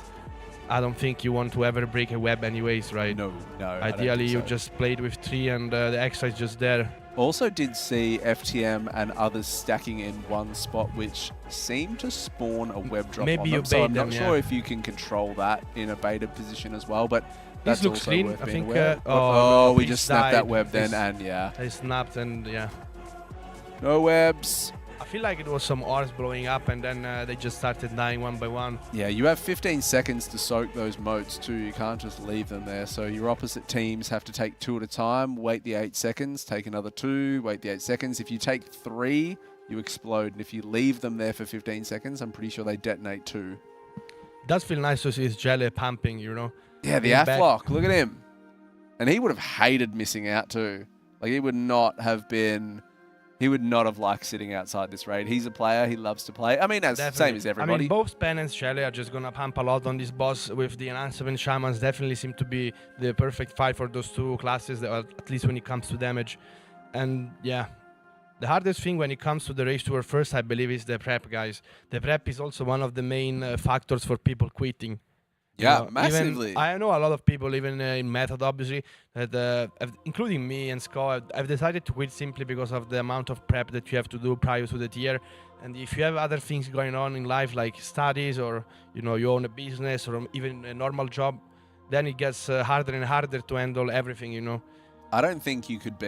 I don't think you want to ever break a web anyways, right? No. Ideally, you just played with 3 and the extra is just there. Also did see FTM and others stacking in one spot, which seemed to spawn a web drop Maybe on you them. So I'm bait not them, sure yeah. if you can control that in a baited position as well, but that's This looks also clean. worth I being think. aware. No, we please just snapped that died. web then, and yeah. They snapped and yeah. No webs. I feel like it was some orbs blowing up and then they just started dying one by one. Yeah, you have 15 seconds to soak those motes too. You can't just leave them there. So your opposite teams have to take 2 at a time, wait the 8 seconds, take another 2, wait the 8 seconds. If you take 3, you explode. And if you leave them there for 15 seconds, I'm pretty sure they detonate too. It does feel nice to see his jelly pumping, you know? Yeah, the Afflock, look at him. And he would have hated missing out too. Like, he would not have liked sitting outside this raid. He's a player. He loves to play. I mean, same as everybody. I mean, both Spen and Shelly are just going to pump a lot on this boss with the Enhancement and Shamans. Definitely seem to be the perfect fight for those 2 classes, at least when it comes to damage. And yeah, the hardest thing when it comes to the race to our first, I believe, is the prep, guys. The prep is also one of the main factors for people quitting. Yeah, massively. I know a lot of people, even in Method, obviously, that including me and Sko, I've decided to quit simply because of the amount of prep that you have to do prior to the tier. And if you have other things going on in life, like studies or, you know, you own a business or even a normal job, then it gets harder and harder to handle everything, you know. I don't think you could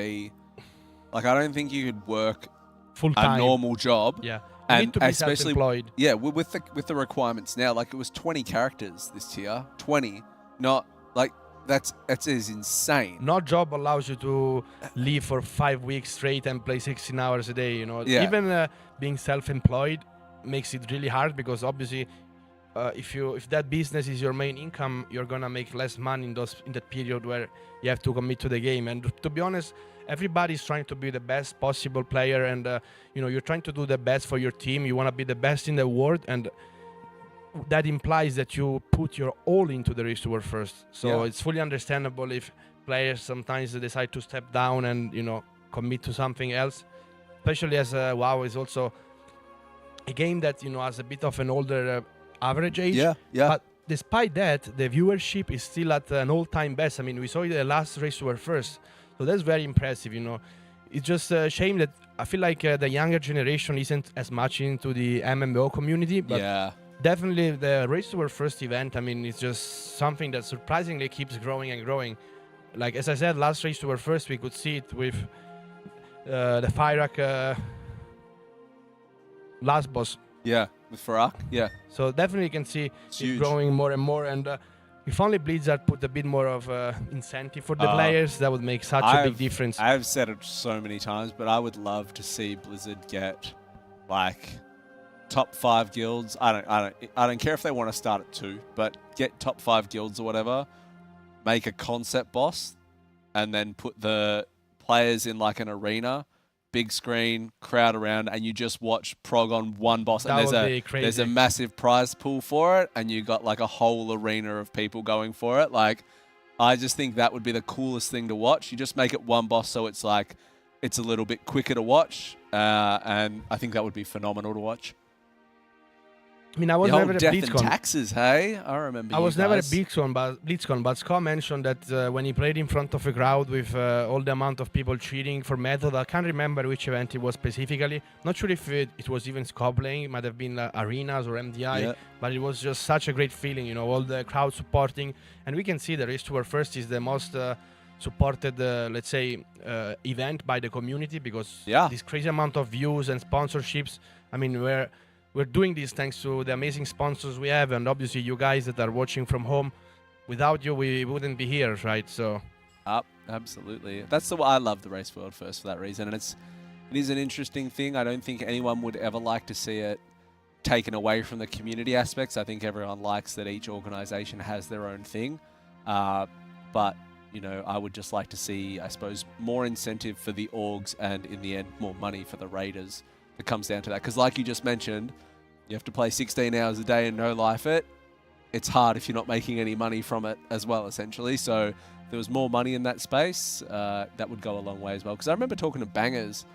work full-time, a normal job. Yeah. And need to be especially, self-employed. Yeah, with the requirements now, like it was 20 characters this tier, 20. Not like That is insane. No job allows you to leave for 5 weeks straight and play 16 hours a day. You know, Yeah. even being self-employed makes it really hard because obviously, if that business is your main income, you're gonna make less money in that period where you have to commit to the game. And to be honest, everybody's trying to be the best possible player, and you're trying to do the best for your team. You want to be the best in the world, and that implies that you put your all into the race to world first. So Yeah. it's fully understandable if players sometimes decide to step down and commit to something else, especially as WoW is also a game that has a bit of an older average age. Yeah. But despite that, the viewership is still at an all-time best. I mean, we saw the last race to world first, so that's very impressive. It's just a shame that I feel like the younger generation isn't as much into the MMO community, but Yeah. definitely the race to our first event, I mean, it's just something that surprisingly keeps growing and growing. Like, as I said, last race to our first, we could see it with the Fyrak last boss. Yeah, with Farak. Yeah. So definitely you can see It's it huge. growing more and more. And if only Blizzard put a bit more of incentive for the players, that would make such a big difference. I've said it so many times, but I would love to see Blizzard get like top 5 guilds. I don't care if they want to start at 2, but get top 5 guilds or whatever. Make a concept boss, and then put the players in like an arena, big screen, crowd around, and you just watch prog on one boss. That And would be crazy. there's a massive prize pool for it, and you got like a whole arena of people going for it. Like, I just think that would be the coolest thing to watch. You just make it one boss, so it's like it's a little bit quicker to watch, and I think that would be phenomenal to watch. I mean, I was The never whole a death and BlitzCon. taxes, hey? I remember I you was never a guys. BlitzCon, but Scott mentioned that when he played in front of a crowd with all the amount of people cheering for Method, I can't remember which event it was specifically. Not sure if it was even Scott playing. It might have been Arenas or MDI, Yeah. but it was just such a great feeling, all the crowd supporting. And we can see the Race to Our First is the most supported, let's say, event by the community, because this crazy amount of views and sponsorships. I mean, we're doing this thanks to the amazing sponsors we have, and obviously you guys that are watching from home. Without you, we wouldn't be here, right? So, Absolutely. That's the I love the Race World First for that reason, and it is an interesting thing. I don't think anyone would ever like to see it taken away from the community aspects. I think everyone likes that each organization has their own thing, but I would just like to see, I suppose, more incentive for the orgs, and in the end, more money for the raiders. It comes down to that, because like you just mentioned, you have to play 16 hours a day and no life it. It's hard if you're not making any money from it as well, essentially. So if there was more money in that space, that would go a long way as well. Because I remember talking to Bangers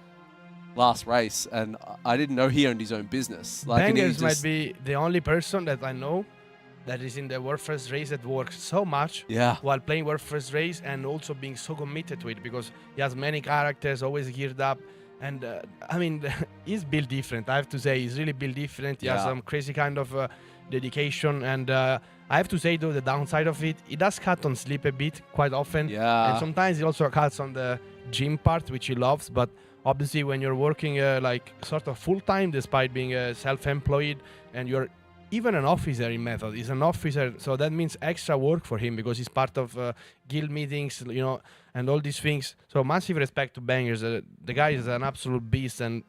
last race, and I didn't know he owned his own business. Bangers might be the only person that I know that is in the World First Race that works so much while playing World First Race, and also being so committed to it, because he has many characters, always geared up. And I mean, he's built different. I have to say, he's really built different. He has some crazy kind of dedication. And I have to say, though, the downside of it does cut on sleep a bit quite often. Yeah. And sometimes it also cuts on the gym part, which he loves. But obviously, when you're working like sort of full time, despite being self-employed, and you're even an officer in Method, he's an officer, so that means extra work for him, because he's part of guild meetings, and all these things. So massive respect to Bangers. The guy is an absolute beast and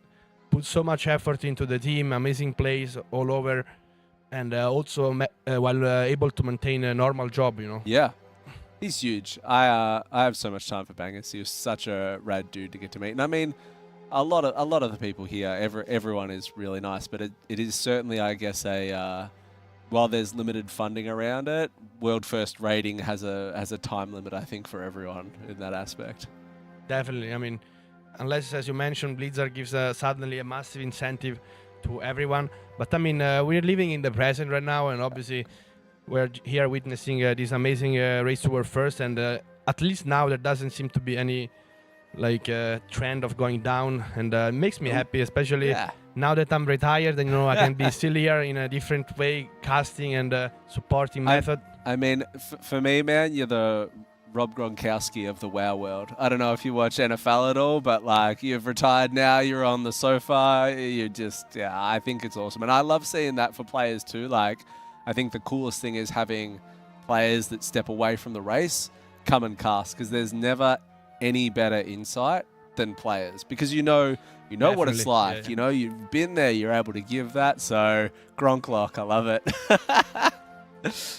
puts so much effort into the team, amazing plays all over, and also while able to maintain a normal job, Yeah, he's huge. I have so much time for Bangers. He was such a rad dude to get to meet. And I mean, a lot of the people here, everyone is really nice, but it is certainly, I guess, while there's limited funding around it, World First rating has a time limit, I think, for everyone in that aspect. Definitely. I mean, unless, as you mentioned, Blizzard gives suddenly a massive incentive to everyone. But I mean, we're living in the present right now, and obviously we're here witnessing this amazing Race to World First, and at least now there doesn't seem to be any trend of going down, and it makes me happy, especially now that I'm retired, and I can be still here in a different way, casting and supporting Method. I mean, for me, man, you're the Rob Gronkowski of the WoW world. I don't know if you watch NFL at all, but you've retired now, you're on the sofa, you just, I think it's awesome. And I love seeing that for players too. I think the coolest thing is having players that step away from the race come and cast, because there's never any better insight than players, because you know what it's Definitely, like. yeah. You know, you've been there, you're able to give that. So Gronklock, I love it.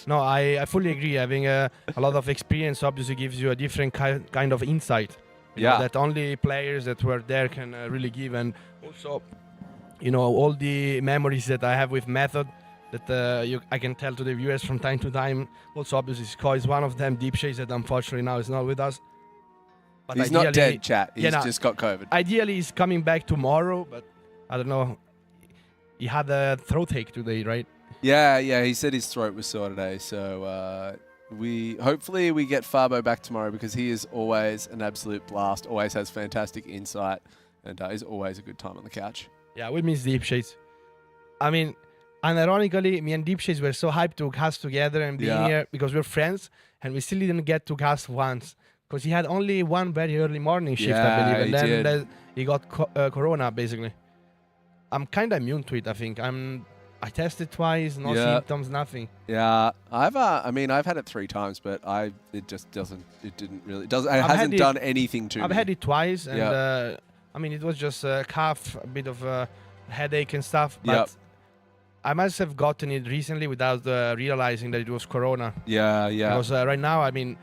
No, I fully agree. Having a lot of experience obviously gives you a different kind of insight. You know, Yeah. that only players that were there can really give. And also, you know, all the memories that I have with Method that I can tell to the viewers from time to time. Also, obviously, Sko is one of them. Deep Shades that unfortunately now is not with us. But He's not ideally- dead, chat. He's Yeah, no, just got COVID. Ideally, he's coming back tomorrow, but I don't know. He had a throat ache today, right? Yeah, he said his throat was sore today. So hopefully we get Farbo back tomorrow, because he is always an absolute blast, always has fantastic insight, and is always a good time on the couch. Yeah, we miss Deep Shades. I mean, unironically, me and Deep Shades were so hyped to cast together and be Yeah. here because we're friends, and we still didn't get to cast once because he had only one very early morning shift, I Yeah, believe, and he then did. he got corona basically. I'm kind of immune to it. I think I tested twice, no Yeah. symptoms, nothing. Yeah, I've had it 3 times, but it I've had hasn't it- done anything to me. I've had it twice, and Yeah. I mean, it was just a cough, a bit of a headache and stuff. But Yep. I must have gotten it recently without realizing that it was corona. Yeah. Because right now, I mean,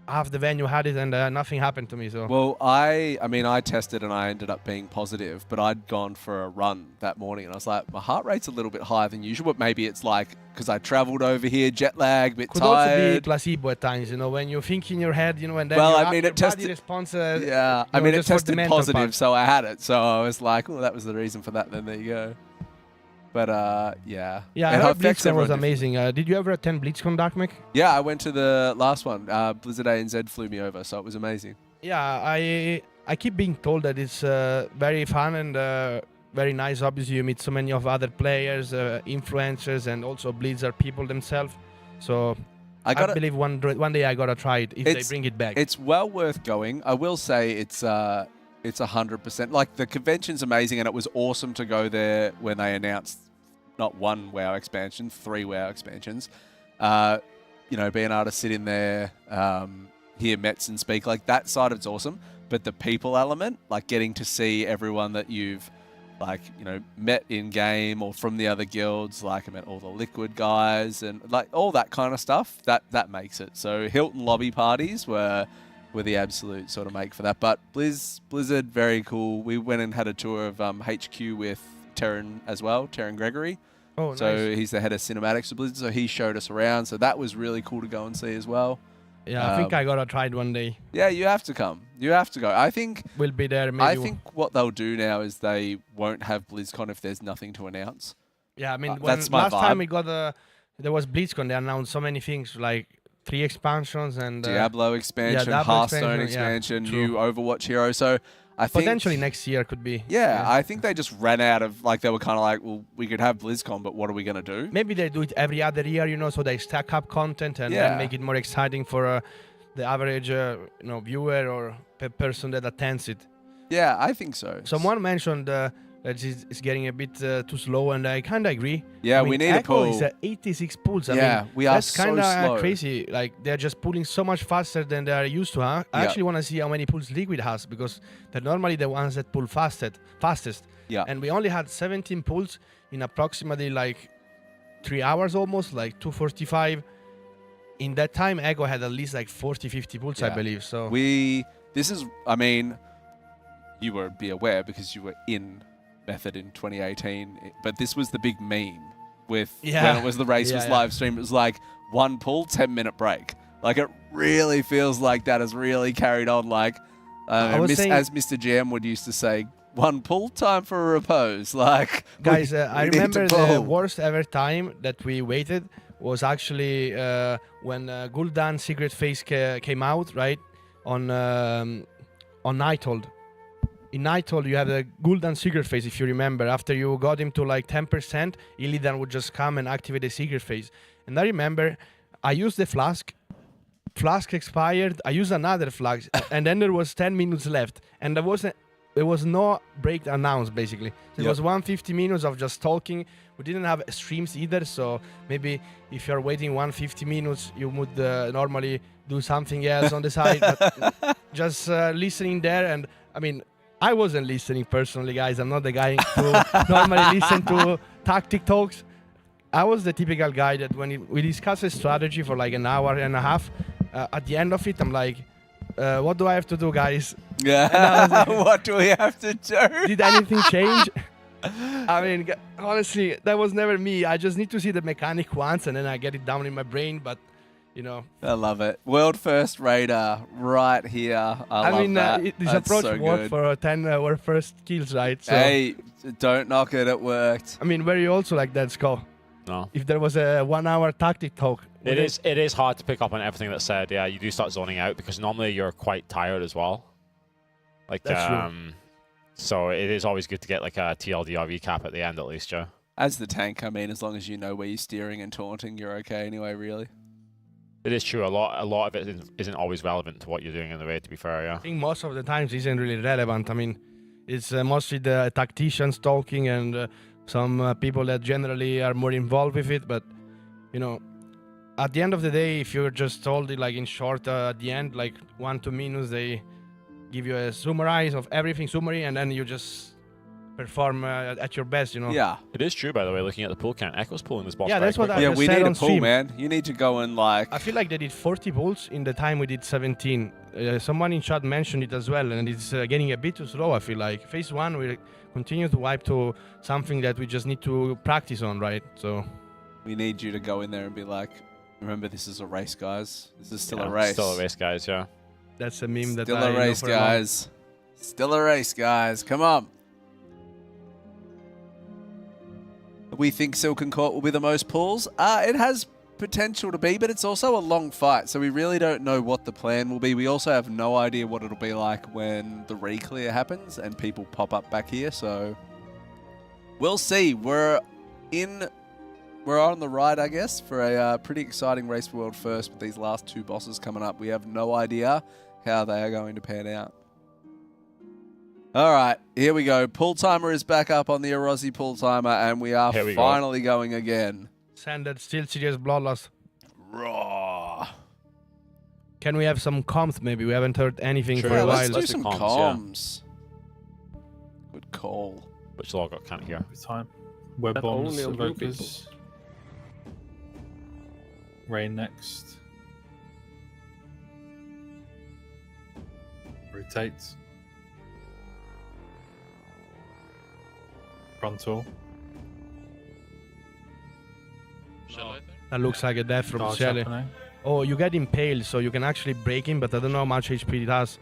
half the venue had it, and nothing happened to me. So Well, I tested and I ended up being positive, but I'd gone for a run that morning and I was like, my heart rate's a little bit higher than usual, but maybe it's like because I traveled over here, jet lag, bit could also be tired. placebo at times. You know, when you think in your head, you know, and then Well, your, I mean, your it body tested- responds. Yeah, I you know, mean, it just for the tested mental positive, part. so I had it. So I was like, oh, that was the reason for that. Then there you go. But yeah. Yeah, It I heard affects BlizzCon was everyone amazing. Did you ever attend BlizzCon, Darkmek? Yeah, I went to the last one. Blizzard ANZ flew me over, so it was amazing. Yeah, I keep being told that it's very fun and very nice. Obviously, you meet so many of other players, influencers, and also Blizzard people themselves. So I believe one day I gotta try it if they bring it back. It's well worth going. I will say it's 100%. Like, the convention's amazing, and it was awesome to go there when they announced not 1 WoW expansion, 3 WoW expansions. You know, being able to sit in there, hear Metzen speak, like, that side of it's awesome. But the people element, like getting to see everyone that you've, like, you know, met in game or from the other guilds, like I met all the Liquid guys and like all that kind of stuff, that makes it. So Hilton lobby parties were the absolute sort of make for that. But Blizzard, very cool. We went and had a tour of HQ with Terran as well, Terran Gregory. Oh, so nice. he's the head of cinematics of Blizzard, so he showed us around. So that was really cool to go and see as well. Yeah, I think I gotta try it one day. Yeah, you have to come. You have to go. I think we'll be there. Maybe I think what they'll do now is they won't have BlizzCon if there's nothing to announce. Yeah, I mean, when that's my last time vibe. we got there was BlizzCon. They announced so many things, like 3 expansions and Diablo expansion, Diablo Hearthstone expansion, expansion, yeah, new Overwatch hero. So I think potentially next year could be. Yeah, I think they just ran out of, like, they were kind of like, well, we could have BlizzCon, but what are we going to do? Maybe they do it every other year, you know, so they stack up content and Yeah. then make it more exciting for the average, viewer or person that attends it. Yeah, I think so. Someone mentioned that it's getting a bit too slow, and I kind of agree. Yeah, I mean, we need a Echo pull. is at 86 pulls. I Yeah, mean, we are that's so kind slow. of crazy. Like, they're just pulling so much faster than they are used to, huh? I Yeah. actually want to see how many pulls Liquid has, because they're normally the ones that pull fastest. Yeah. And we only had 17 pulls in approximately like 3 hours almost, like 2:45. In that time, Echo had at least like 40, 50 pulls, I Yeah. believe. So I mean, you would be aware because you were in Method in 2018, but this was the big meme with when it was the race was live streamed. It was like 1 pull, 10-minute break. Like, it really feels like that has really carried on. Like, as Mr. GM would used to say, 1 pull, time for a repose. Like, guys, we I need to remember the pull. worst ever time that we waited was actually when Gul'dan Secret Phase came out, right? On Nighthold. In Nighthold, you have the Gul'dan Secret Phase, if you remember. After you got him to like 10%, Illidan would just come and activate the Secret Phase. And I remember I used the flask. Flask expired. I used another flask, and then there was 10 minutes left, and there wasn't there was no break announced basically. So Yep. It was 150 minutes of just talking. We didn't have streams either, so maybe if you're waiting 150 minutes, you would normally do something else on the side. But just listening there, and I mean, I wasn't listening personally, guys. I'm not the guy who normally listen to tactic talks. I was the typical guy that when we discuss a strategy for like an hour and a half, at the end of it, I'm like, what do I have to do, guys? Yeah. What do we have to do? Did anything change? I mean, honestly, that was never me. I just need to see the mechanic once, and then I get it down in my brain. But, you know, I love it. World first radar right here. I love mean, that. This That's approach so worked good. for 10 our first kills, right? So, Hey, don't knock it. It worked. I mean, were you also like that, Sko? No. If there was a 1 hour tactic talk. It is hard to pick up on everything that's said. Yeah, you do start zoning out because normally you're quite tired as well. Like, That's true. So it is always good to get like a TLDR recap at the end at least, yeah. As the tank, I mean, as long as you know where you're steering and taunting, you're okay anyway, really. It is true. A lot of it isn't always relevant to what you're doing in the raid, to be fair, yeah. I think most of the times isn't really relevant. I mean, it's mostly the tacticians talking and some people that generally are more involved with it. But, you know, at the end of the day, if you're just told it like in short at the end, like 1-2 minutes, they give you a summarize of everything, summary, and then you just perform at your best, you know. Yeah. It is true, by the way, looking at the pull count. Echo's pulling this boss. Yeah, very that's what quickly. I Yeah, just we said need a on pull, stream. man. You need to go and like. I feel like they did 40 pulls in the time we did 17. Someone in chat mentioned it as well, and it's getting a bit too slow, I feel like. Phase 1, we continue to wipe to something that we just need to practice on, right? So We need you to go in there and be like, remember, this is a race, guys. This is still a Yeah, race. Still a race, guys, yeah. that's a meme that Still I a know race, for a long- guys. Still a race, guys. Come on. We think Silken Court will be the most pulls. It has potential to be, but it's also a long fight, so we really don't know what the plan will be. We also have no idea what it'll be like when the re-clear happens and people pop up back here, so we'll see. We're on the ride, I guess, for a pretty exciting race for World First with these last 2 bosses coming up. We have no idea how they are going to pan out. All right, here we go. Pull timer is back up on the Arozzi pull timer, and we are finally going again. Send that Steelseries Bloodlust. Raw. Can we have some comms maybe? We haven't heard anything Sure, for a Let's while. do some comms. Good call. Which log I can't hear. Every time. Web bombs, evokers. Rain next. Rotates. Frontal. That looks like a death from Dodge Shelly. happening. Oh, you get impaled, so you can actually break him, but I don't know how much HP it has.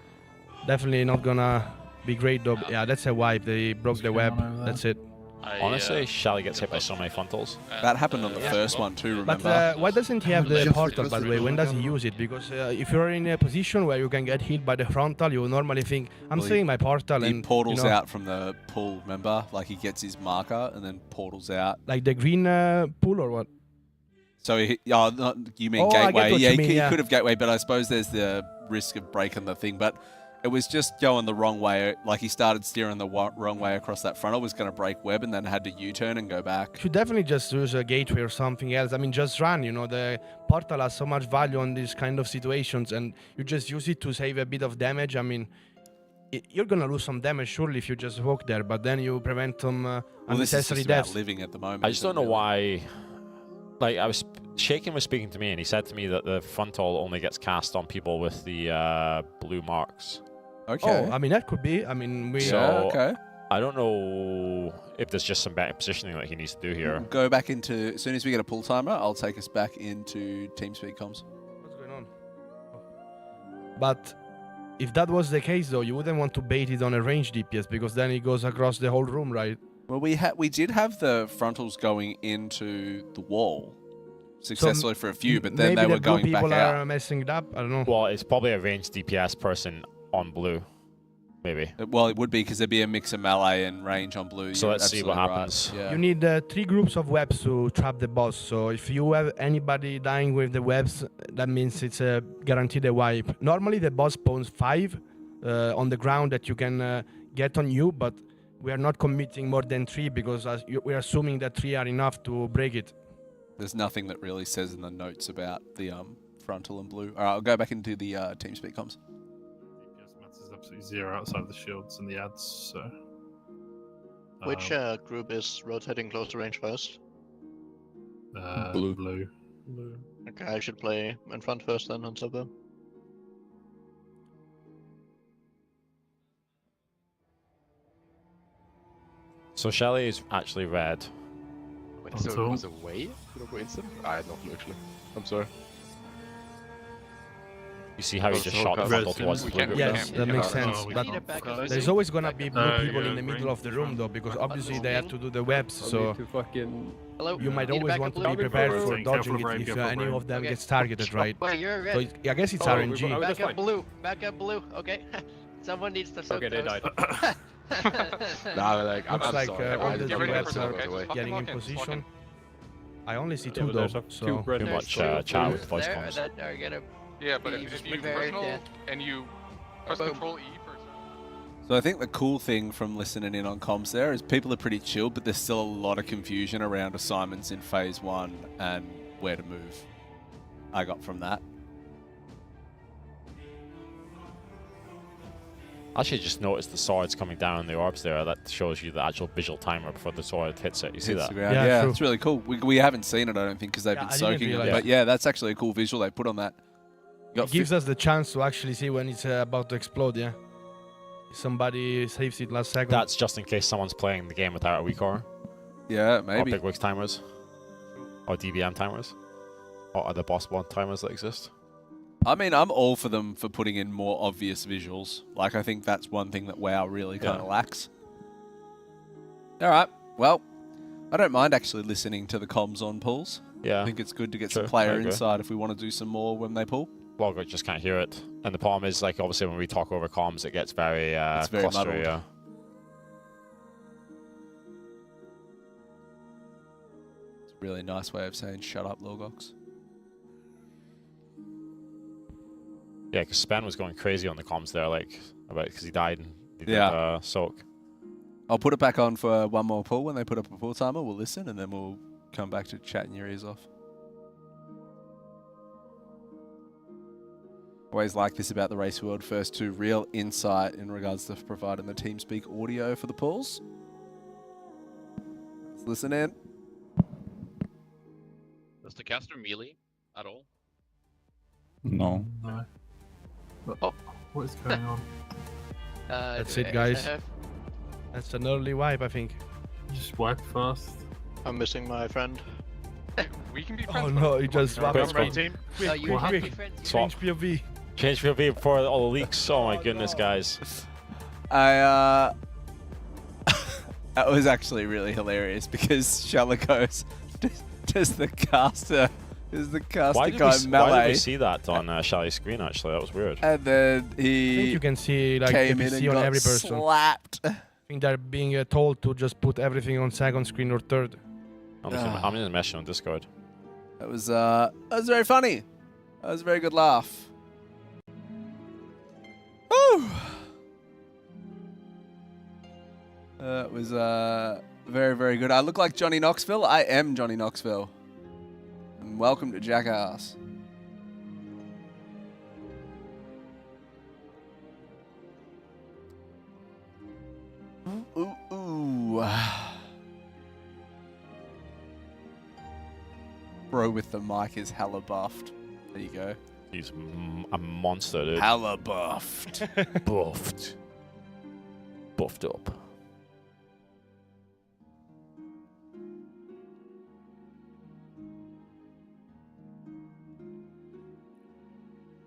Definitely not gonna be great though. Yeah, that's a wipe. They broke the web. That's it. Honestly, Shelly gets hit by so many frontals. That happened on the first one too, remember? But why doesn't he have the portal, by the way? When does he use it? Because if you're in a position where you can get hit by the frontal, you normally think, I'm saving my portal. He and portals you know, out from the pool, remember? Like he gets his marker and then portals out. Like the green pool or what? So you mean Oh, I get gateway? what Yeah, you mean, he yeah. could have gateway, but I suppose there's the risk of breaking the thing. But it was just going the wrong way. Like he started steering the wrong way across that frontal, was going to break web, and then had to U-turn and go back. Should definitely just use a gateway or something else. I mean, just run. You know, the portal has so much value on these kind of situations, and you just use it to save a bit of damage. I mean, you're gonna lose some damage surely if you just walk there, but then you prevent some Well, this is unnecessary just about deaths. living at the moment. I just don't know why. Like, Shaken was speaking to me, and he said to me that the frontal only gets cast on people with the blue marks. Okay. Oh, I mean, that could be. I mean, we... So, okay. I don't know if there's just some better positioning that he needs to do here. Go back into, as soon as we get a pull timer, I'll take us back into TeamSpeak comms. What's going on? But if that was the case, though, you wouldn't want to bait it on a range DPS, because then it goes across the whole room, right? Well, we did have the frontals going into the wall successfully for a few, but then they were going back out. Maybe the blue people are messing it up. I don't know. Well, it's probably a ranged DPS person on blue, maybe. Well, it would be because there'd be a mix of melee and range on blue. So You're let's see what absolutely right. happens. Yeah. You need 3 groups of webs to trap the boss. So if you have anybody dying with the webs, that means it's guaranteed a wipe. Normally the boss spawns 5 on the ground that you can get on you, but we are not committing more than 3 because we're assuming that 3 are enough to break it. There's nothing that really says in the notes about the frontal and blue. All right, I'll go back into the TeamSpeak comms. DPS matters is absolutely 0 outside of the shields and the ads, so... Which group is rotating close to range first? Blue. Okay, I should play in front first then on Subbo. So Shelly is actually red. Wait, so it was a wave? I had no clue actually. I'm sorry. You see how he just shot the front towards the blue? Yes, that makes sense. But there's always gonna be blue people in the middle of the room though, because obviously they have to do the webs, so you might always want to be prepared for dodging it if any of them gets targeted, right? Wait, you're So red. I guess it's RNG. Back up blue, okay? Someone needs to soak Okay, they those. died. Nah, like, I'm Looks like sorry. all I the didn't three know webs that are was away. getting in position. I only see Yeah, 2 but though, there's so... Too much chat with voice There comms. that are gonna Yeah, but be if you very personal dead. and you press Boom. Control E for So I think the cool thing from listening in on comms there is people are pretty chill, but there's still a lot of confusion around assignments in Phase 1 and where to move. I got from that. Actually, just notice the swords coming down on the orbs there. That shows you the actual visual timer before the sword hits it. You see Hits that? the ground. Yeah, it's really cool. We haven't seen it, I don't think, because they've Yeah, been I didn't soaking it. realize. But yeah, that's actually a cool visual they put on that. It gives us the chance to actually see when it's about to explode, yeah? If somebody saves it last second. That's just in case someone's playing the game without a weak aura. Yeah, Or maybe. big wigs timers. Or DBM timers. Or other boss one timers that exist. I mean, I'm all for them for putting in more obvious visuals. Like, I think that's one thing that WoW really kind of lacks. All right. Well, I don't mind actually listening to the comms on pulls. Yeah. I think it's good to get True, some I player agree. insight if we want to do some more when they pull. Well, we just can't hear it. And the problem is, like, obviously when we talk over comms, it gets very, It's very clustery, muddled. yeah. It's a really nice way of saying shut up, Logox. Yeah, because Spen was going crazy on the comms there, like, about because he died and he Yeah. did soak. I'll put it back on for one more pull. When they put up a pull timer, we'll listen, and then we'll come back to chatting your ears off. Always like this about the Race World First 2, real insight in regards to providing the TeamSpeak audio for the pulls. Let's listen in. Does the caster melee at all? No. Oh. What is going on? That's it, guys. That's an early wipe, I think. Just wipe fast. I'm missing my friend. We can be Oh friends. no, he just swapped Quick, his quick. team. Oh, Quick, you quick, have to be quick. friends. Swap. Change POV. Change POV before all the leaks. Oh my goodness, guys. That was actually really hilarious because Shala goes, does the caster Why did, guy why melee? did we see that on Shelly's screen, actually? That was weird. And then I think you can see like came in APC and on got every person. slapped. I think they're being told to just put everything on second screen or third. I'm in a message on Discord. That was very funny. That was a very good laugh. Woo! That was very, very good. I look like Johnny Knoxville. I am Johnny Knoxville. And welcome to Jackass. Ooh, ooh. Bro with the mic is hella buffed. There you go. He's a monster, dude. Hella buffed. Buffed. Buffed up.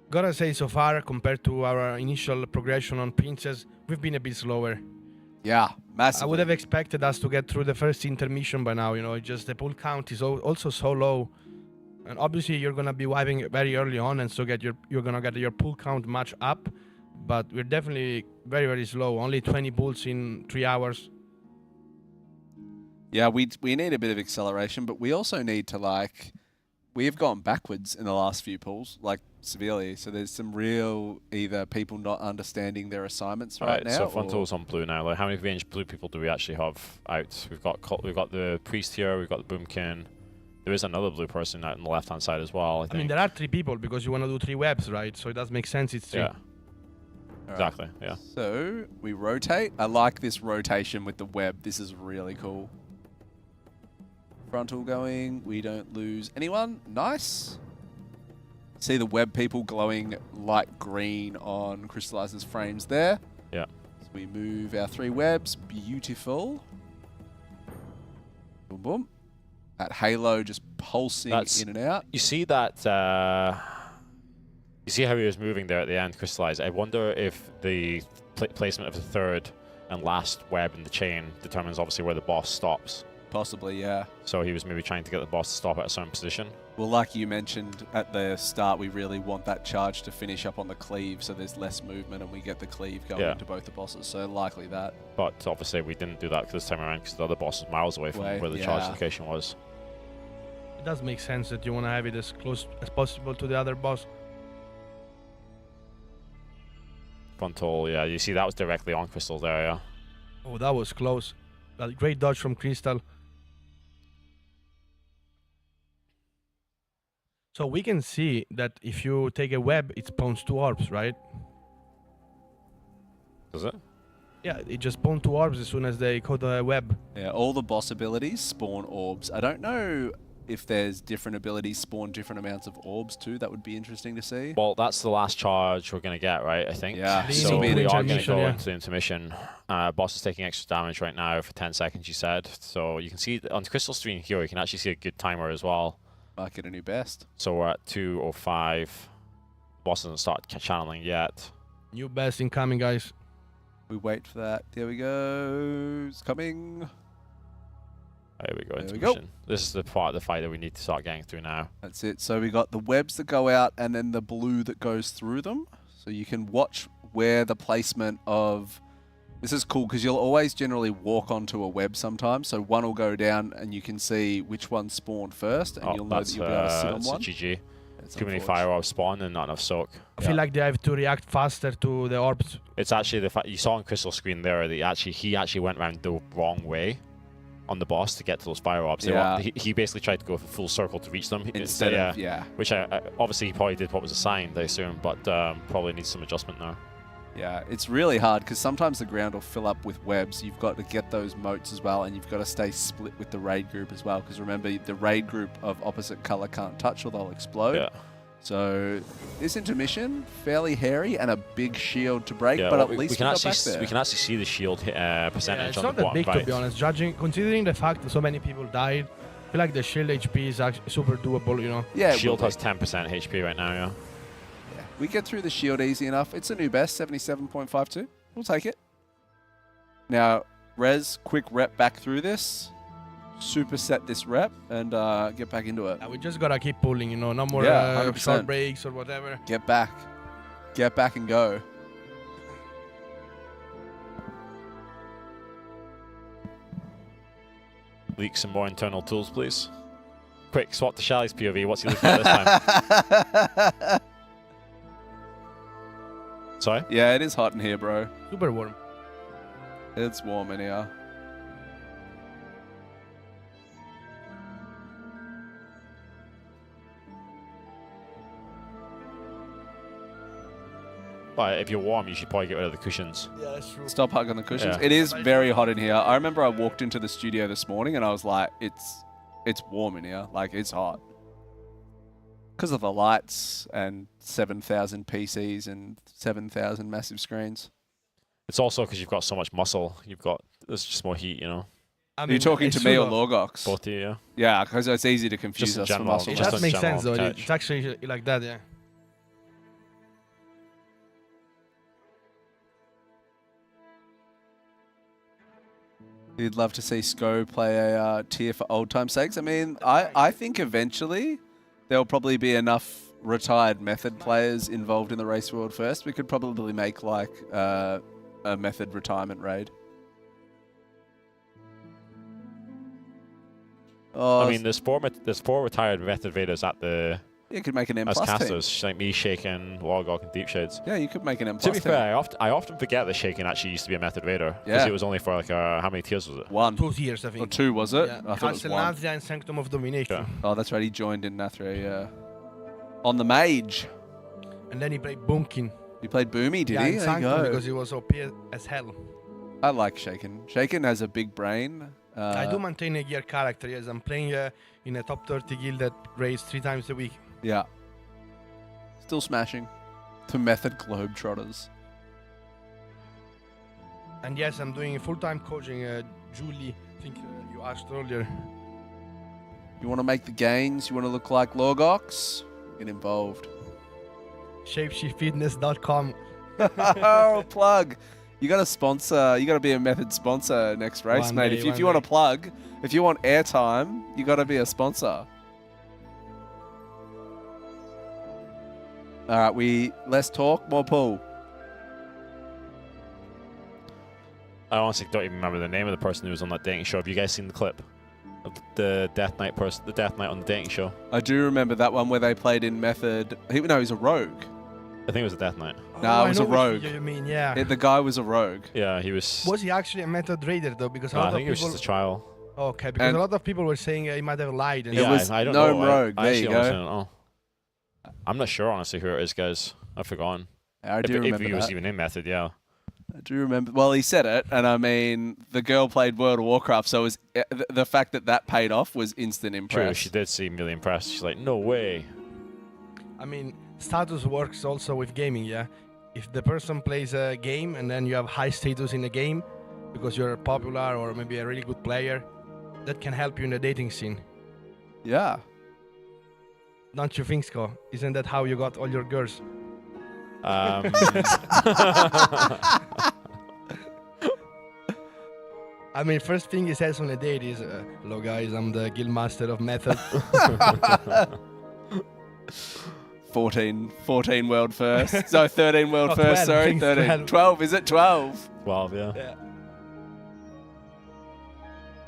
Gotta say, so far, compared to our initial progression on Princess, we've been a bit slower. Yeah, massively. I would have expected us to get through the first intermission by now, you know, just the pull count is also so low. And obviously you're gonna be wiping very early on, and so you're gonna get your pull count much up, but we're definitely very, very slow. Only 20 pulls in 3 hours. Yeah, we need a bit of acceleration, but we also need to we have gone backwards in the last few pools, like severely. So there's some real either people not understanding their assignments right now. So Frontal's on blue now. Like, how many range blue people do we actually have out? We've got the priest here. We've got the boomkin. There is another blue person out on the left hand side as well. I mean, there are 3 people because you want to do 3 webs, right? So it does make sense. It's 3. Yeah. Exactly. Yeah. So we rotate. I like this rotation with the web. This is really cool. Frontal going. We don't lose anyone. Nice. See the web people glowing light green on Crystallizer's frames there. Yeah. So we move our 3 webs. Beautiful. Boom, boom. That halo just pulsing in and out. You see that... you see how he was moving there at the end, Crystallize. I wonder if the placement of the 3rd and last web in the chain determines obviously where the boss stops. Possibly, yeah. So he was maybe trying to get the boss to stop at a certain position. Well, like you mentioned at the start, we really want that charge to finish up on the cleave so there's less movement and we get the cleave going into both the bosses. So likely that. But obviously we didn't do that this time around because the other boss was miles away from where the charge location was. It does make sense that you want to have it as close as possible to the other boss. Frontal, yeah, you see that was directly on Crystal there, yeah. Oh, that was close. That great dodge from Crystal. So we can see that if you take a web, it spawns 2 orbs, right? Does it? Yeah, it just spawns 2 orbs as soon as they code the web. Yeah, all the boss abilities spawn orbs. I don't know if there's different abilities spawn different amounts of orbs too. That would be interesting to see. Well, that's the last charge we're going to get, right? I think. Yeah. So we are going to go into the intermission. Boss is taking extra damage right now for 10 seconds, you said. So you can see on the crystal stream here, you can actually see a good timer as well. Might get a new best. So we're at 2:05. Boss doesn't start channeling yet. New best incoming, guys. We wait for that. There we go. It's coming. There we go. There we intermission. This is the part of the fight that we need to start getting through now. That's it. So we got the webs that go out and then the blue that goes through them. So you can watch where the placement of... This is cool because you'll always generally walk onto a web sometimes. So one will go down and you can see which one spawned first and you'll know that you'll be able to sit on one. GG. Too many fire orbs spawn and not enough soak. I feel like they have to react faster to the orbs. It's actually the fact you saw on Crystal screen there that he actually went around the wrong way on the boss to get to those fire orbs. Yeah. He basically tried to go for full circle to reach them. Instead of, Which obviously he probably did what was assigned, I assume, but probably needs some adjustment now. Yeah, it's really hard because sometimes the ground will fill up with webs. You've got to get those moats as well, and you've got to stay split with the raid group as well. Because remember, the raid group of opposite color can't touch or they'll explode. Yeah. So this intermission, fairly hairy and a big shield to break, Yeah, but well, at least we can got actually back there. we can actually see the shield percentage It's on not the that bottom big right. to be honest. Considering the fact that so many people died, I feel like the shield HP is actually super doable, you know. Yeah, Shield has 10% HP right now, yeah. We get through the shield easy enough. It's a new best, 77.52. We'll take it. Now, Rez, quick rep back through this. Superset this rep and get back into it. We just gotta keep pulling, you know, no more 100%. short breaks or whatever. Get back. Get back and go. Leak some more internal tools, please. Quick, swap to Shelly's POV. What's he looking at this time? Sorry? Yeah, it is hot in here, bro. Super warm. It's warm in here. But if you're warm, you should probably get rid of the cushions. Yeah, that's true. Stop hugging the cushions. Yeah. It is very hot in here. I remember I walked into the studio this morning and I was like, it's warm in here. Like, it's hot. Because of the lights and 7,000 PCs and 7,000 massive screens. It's also because you've got so much muscle. There's just more heat, you know. Are you talking to me or Logox? Both of you, yeah. Yeah, because it's easy to confuse Just in us general, for muscle. just That in makes general sense though. couch. It's actually like that, yeah. You'd love to see Sko play a tier for old time's sakes. I mean, I think eventually there'll probably be enough retired method players involved in the race world first. We could probably make like a method retirement raid. Oh, I mean, there's four retired method Vaders at the. You could make an M+ as team. casters, like me, Shaken, Wargok, and Deep Shades. Yeah, you could make an M+ To be team. fair, I often forget that Shaken actually used to be a method Vader. Because Yeah. it was only for like how many tiers was it? 1. 2 tiers, I think. Or 2, was it? Yeah. I thought it was Castle 1. Nathria and Sanctum of Domination. Yeah. Oh, that's right. He joined in Nathria, yeah. On the mage. And then he played Boomkin. He played Boomy, did yeah, he? in There you Sanctum go. because he was OP as hell. I like Shaken. Shaken has a big brain. I do maintain a gear character, yes. I'm playing in a top 30 guild that raids 3 times a week. Yeah. Still smashing. To method globetrotters. And yes, I'm doing full-time coaching. Julie, I think you asked earlier. You want to make the gains? You want to look like Lorgox? Get involved. Shapeshiftfitness.com. Oh, plug. You got to sponsor. You got to be a method sponsor next race, One mate. day, If you want to plug, if you want airtime, you got to be a sponsor. All right, less talk, more pool. I honestly don't even remember the name of the person who was on that dating show. Have you guys seen the clip of the Death Knight person? The Death Knight on the dating show. I do remember that one where they played in method. No, he's a rogue. I think it was a Death Knight. No, it was I a know rogue. which you mean, yeah. The guy was a rogue. Yeah, he was. Was he actually a method raider though? Because a No, lot I of think it was people. just a trial. Okay, because a lot of people were saying he might have lied. And Yeah, was I don't Gnome know. Rogue. I There actually you honestly go. don't know. I'm not sure honestly who it is, guys. I've forgotten. I do if remember he was that. even in method, yeah. I do remember. Well, he said it, and I mean, the girl played World of Warcraft, so it was, the fact that paid off was instant impress. True, she did seem really impressed. She's like, no way. I mean, status works also with gaming, yeah? If the person plays a game and then you have high status in the game because you're popular or maybe a really good player, that can help you in the dating scene. Yeah. Don't you think, Scott? Isn't that how you got all your girls? Um, I mean, first thing he says on a date is, hello guys, I'm the guild master of method. 14 world first. So 13 world Oh, first, 12, sorry. I think 13. 12. 12, is it 12? 12, yeah. Yeah.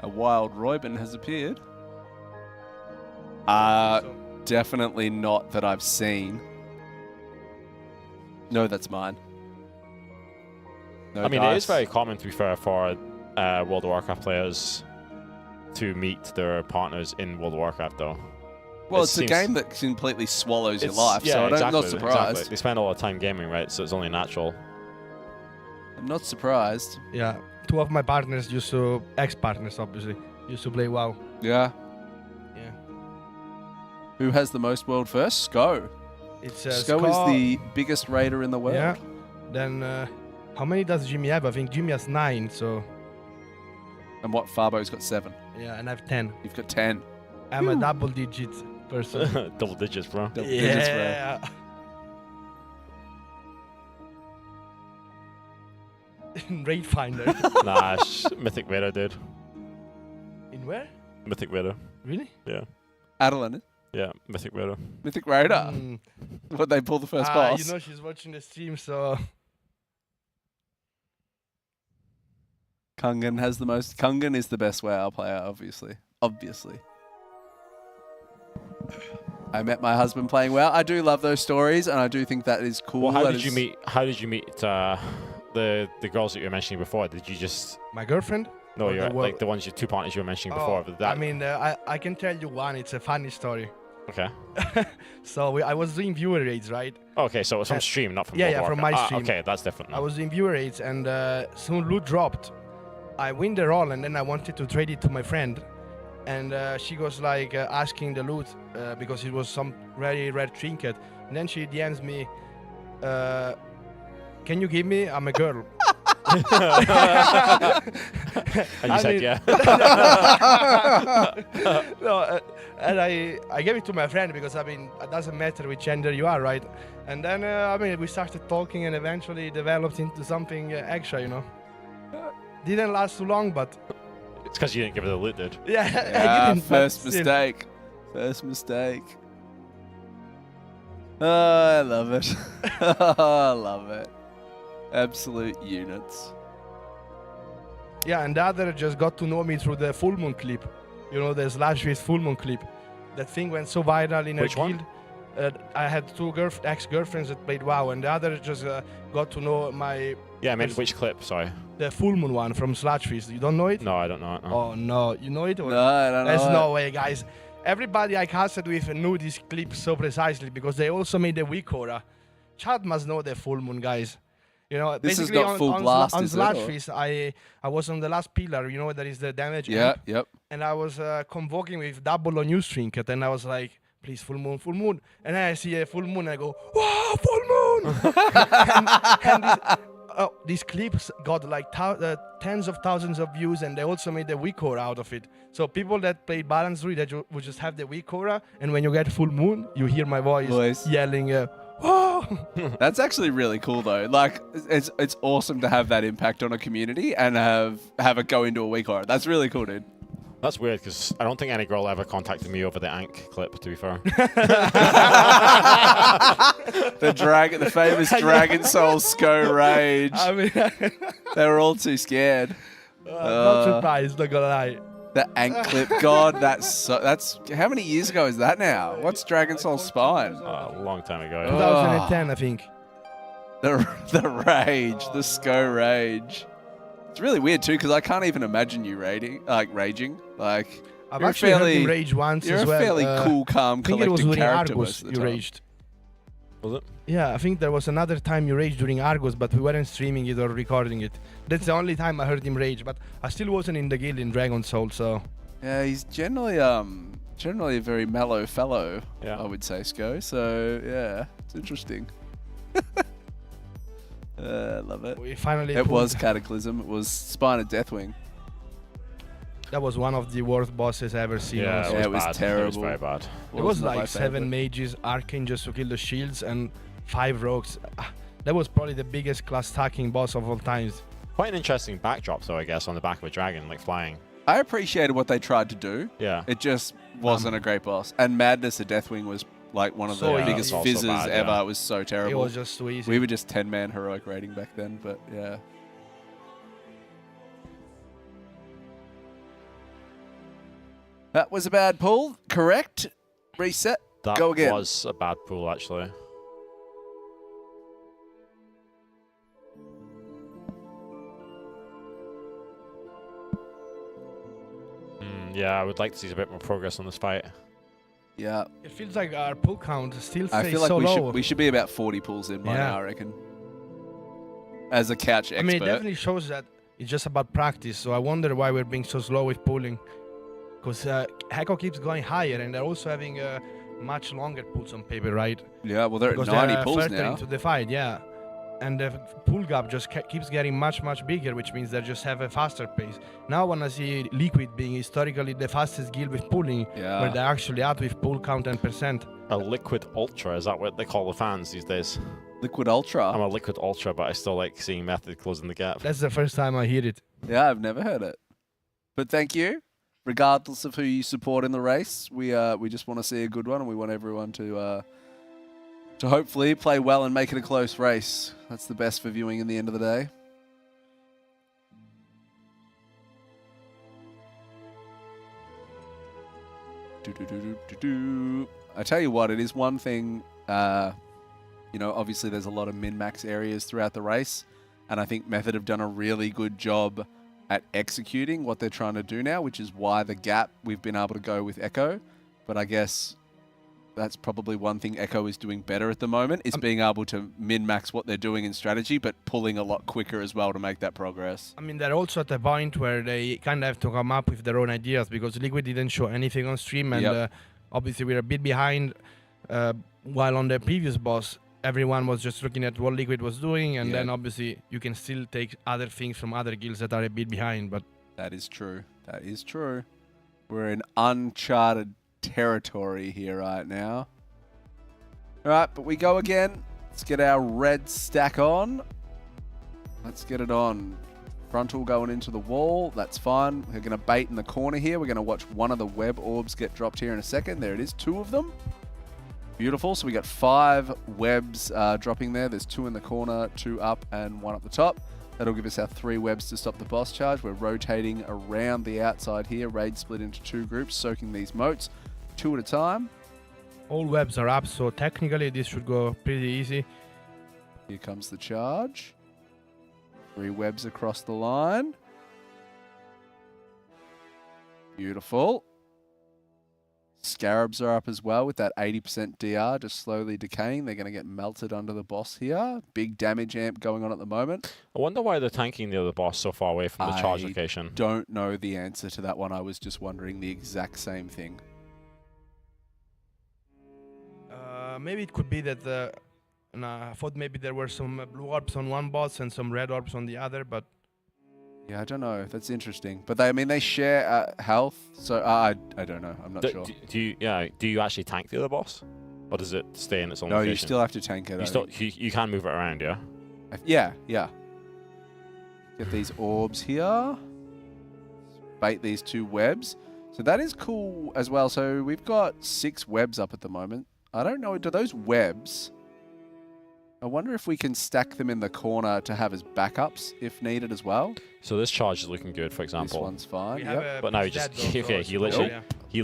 A wild Royben has appeared. Definitely not that I've seen. No, that's mine. No I mean, it is dice. very common, to be fair, for World of Warcraft players to meet their partners in World of Warcraft, though. Well, It it's a seems- game that completely swallows your it's- life, yeah, so I'm exactly, not surprised. Exactly. They spend a lot of time gaming, right? So it's only natural. I'm not surprised. Yeah, 2 of my partners used to, ex-partners obviously, used to play WoW. Yeah. Yeah. Who has the most world first? Sko. It's Sko is the biggest raider in the world. Yeah. Then, how many does Jimmy have? I think Jimmy has 9, so... And what? Farbo's got 7. Yeah, and I have 10. You've got 10. I'm a double-digit person. Double digits, bro. Double digits, bro. Yeah. Raid Finder. Nah, Mythic Vader, dude. In where? Mythic Vader. Really? Yeah. Adeline. Yeah, Mythic Vader. Mythic Raider. Mm. What, they pull the first boss? You know she's watching the stream, so... Kungan has the most. Kungan is the best WoW player, obviously. Obviously. I met my husband playing WoW. I do love those stories, and I do think that is cool. Well, how That did you is- meet? How did you meet the girls that you were mentioning before? Did you just? My girlfriend? No, Or you're the like the ones you 2 partners you were mentioning before. But that. I mean, I can tell you one. It's a funny story. Okay. So I was doing viewer raids, right? Okay, so it's from And- stream, not from yeah, World yeah, of from Warcraft. my Ah, stream. okay, that's different. I was doing viewer raids, and soon loot dropped. I win the roll, and then I wanted to trade it to my friend, and she was like asking the loot because it was some very rare trinket, and then she DMs me, "Can you give me? I'm a girl." And you said yeah. No, and I gave it to my friend because I mean it doesn't matter which gender you are, right? And then I mean we started talking and eventually developed into something extra, you know. Didn't last too long, but It's because you didn't give her the loot, dude. yeah, Ah, I didn't. first but still. mistake. First mistake. Oh, I love it. I love it. Absolute units. Yeah, and the other just got to know me through the full moon clip. You know, the Slash with full moon clip. That thing went so viral in Which our one? guild. I had two ex-girlfriends that played WoW, and the other just got to know my... Yeah, I mean, which clip? Sorry. The full moon one from Sludgefish. You don't know it? No, I don't know it. No. Oh, no. You know it? Or? No, I don't know There's it. no way, guys. Everybody I casted with knew this clip so precisely because they also made the weak aura. Chad must know the full moon, guys. You know, This is basically not full blast, on is it, or? Sludgefish, I was on the last pillar. You know, there is the damage. Yeah, amp, yep. And I was convoking with double on News Trinket, and I was like, please, full moon, full moon. And then I see a full moon, and I go, wow, full moon! and these clips got like tens of thousands of views, and they also made the weak aura out of it. So people that played Balance Druid, that would just have the weak aura, and when you get full moon, you hear my voice. Yelling, whoa! That's actually really cool though. Like, it's awesome to have that impact on a community and have it go into a weak aura. That's really cool, dude. That's weird because I don't think any girl ever contacted me over the Ankh clip, to be fair. The famous Dragon Soul Sko Rage. I mean, they were all too scared. Not surprised, not gonna lie. The Ankh clip, God, that's how many years ago is that now? What's Dragon Soul Spine? A long time ago. 2010, I think. The rage, the Sko Rage. It's really weird too because I can't even imagine you raging. Like, I've you're actually heard him rage once You're as a well. fairly cool, calm, I think it was collected during character Argos most of the you time. raged. Was it? Yeah, I think there was another time you raged during Argos, but we weren't streaming it or recording it. That's the only time I heard him rage, but I still wasn't in the guild in Dragon Soul, so... Yeah, he's generally a very mellow fellow, yeah. I would say, Sko. So, yeah, it's interesting. I love it. We finally It pulled- was Cataclysm. It was Spine of Deathwing. That was one of the worst bosses I ever seen. Yeah, also. it was bad. terrible. It was terrible. very bad. It was like 7 mages, arcane just to kill the shields, and 5 rogues. That was probably the biggest class stacking boss of all times. Quite an interesting backdrop, though, I guess, on the back of a dragon, like flying. I appreciated what they tried to do. Yeah. It just wasn't a great boss. And Madness of Deathwing was like one of the So biggest easy. Also fizzes bad, ever. yeah. It was so terrible. It was just too easy. We were just 10-man heroic rating back then, but yeah. That was a bad pull. Correct. Reset. That Go again. was a bad pool, actually. Yeah, I would like to see a bit more progress on this fight. Yeah. It feels like our pull count still I stays feel like so low. we should be about 40 pulls in by Yeah. now, I reckon. As a couch expert. I mean, it definitely shows that it's just about practice, so I wonder why we're being so slow with pulling. Because Heko keeps going higher, and they're also having much longer pulls on paper, right? Yeah, well, they're at Because 90 they're pulls further now. into the fight, yeah. And the pull gap just keeps getting much, much bigger, which means they just have a faster pace. Now I want to see Liquid being historically the fastest guild with pulling, Yeah. where they're actually out with pull count and percent. A Liquid Ultra, is that what they call the fans these days? Liquid Ultra? I'm a Liquid Ultra, but I still like seeing Method closing the gap. That's the first time I hear it. Yeah, I've never heard it. But thank you. Regardless of who you support in the race, we just want to see a good one, and we want everyone to hopefully play well and make it a close race. That's the best for viewing in the end of the day. I tell you what, it is one thing, obviously there's a lot of min-max areas throughout the race, and I think Method have done a really good job at executing what they're trying to do now, which is why the gap we've been able to go with Echo. But I guess that's probably one thing Echo is doing better at the moment, is being able to min-max what they're doing in strategy, but pulling a lot quicker as well to make that progress. I mean, they're also at a point where they kind of have to come up with their own ideas, because Liquid didn't show anything on stream, and obviously we're a bit behind. While on the previous boss, everyone was just looking at what Liquid was doing, and then obviously you can still take other things from other guilds that are a bit behind. But that is true. That is true. We're in uncharted territory here right now. All right, but we go again. Let's get our red stack on. Let's get it on. Frontal going into the wall. That's fine. We're going to bait in the corner here. We're going to watch one of the web orbs get dropped here in a second. There it is. 2 of them. Beautiful. So we got 5 webs dropping there. There's 2 in the corner, 2 up, and 1 up the top. That'll give us our 3 webs to stop the boss charge. We're rotating around the outside here. Raid split into 2 groups, soaking these moats 2 at a time. All webs are up, so technically this should go pretty easy. Here comes the charge. 3 webs across the line. Beautiful. Scarabs are up as well with that 80% DR just slowly decaying. They're going to get melted under the boss here. Big damage amp going on at the moment. I wonder why they're tanking the other boss so far away from the charge location. Don't know the answer to that one. I was just wondering the exact same thing. Maybe it could be that I thought maybe there were some blue orbs on one boss and some red orbs on the other, but yeah, I don't know. That's interesting. But they share health, so I don't know. I'm not sure. Do you actually tank the other boss, or does it stay in its own location? No, you still have to tank it. You can move it around, yeah. Yeah. Get these orbs here. Bait these 2 webs. So that is cool as well. So we've got 6 webs up at the moment. I don't know. Do those webs? I wonder if we can stack them in the corner to have as backups if needed as well. So this charge is looking good, for example. This one's fine. Yep. But now he just he literally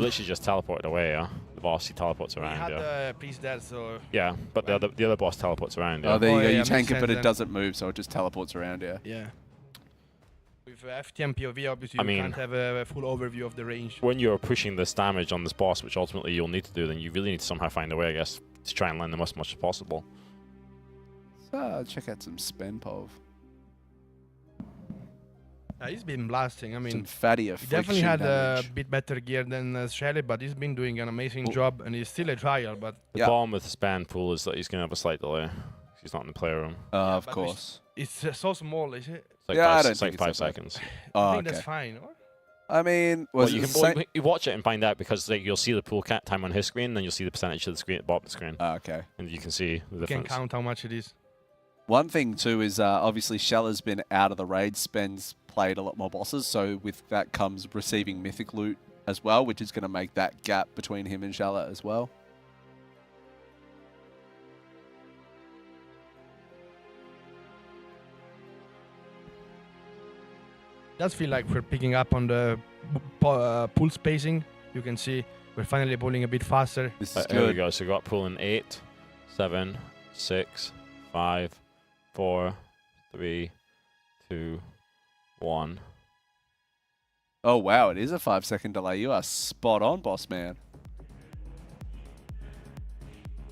just teleported away. Yeah, the boss he teleports around. We had priest dead, so yeah. But the other boss teleports around. Yeah. Oh, there you go. You tank it, but it doesn't move, so it just teleports around. Yeah. Yeah. With FTM POV, obviously, you can't have a full overview of the range. When you're pushing this damage on this boss, which ultimately you'll need to do, then you really need to somehow find a way, I guess, to try and land them as much as possible. Check out some Spenpov. He's been blasting. I mean, some fatty he definitely had a bit better gear than Shelly, but he's been doing an amazing job, and he's still a trial. But the problem with the span pool is that he's going to have a slight delay. He's not in the player room. Of course. It's so small, is it? It's like 5 seconds. I think that's fine. Or? I mean, you watch it and find out because you'll see the pool time on his screen, then you'll see the percentage of the screen at the bottom of the screen. Okay. And you can see the difference. You can count how much it is. One thing too is obviously Shella's been out of the raid. Spen's played a lot more bosses, so with that comes receiving mythic loot as well, which is going to make that gap between him and Shella as well. It does feel like we're picking up on the pool spacing. You can see we're finally pulling a bit faster. This is Here we good. go. So we got pulling 8, 7, 6, 5, 4, 3, 2, 1. Oh wow, it is a 5-second delay. You are spot on, boss man.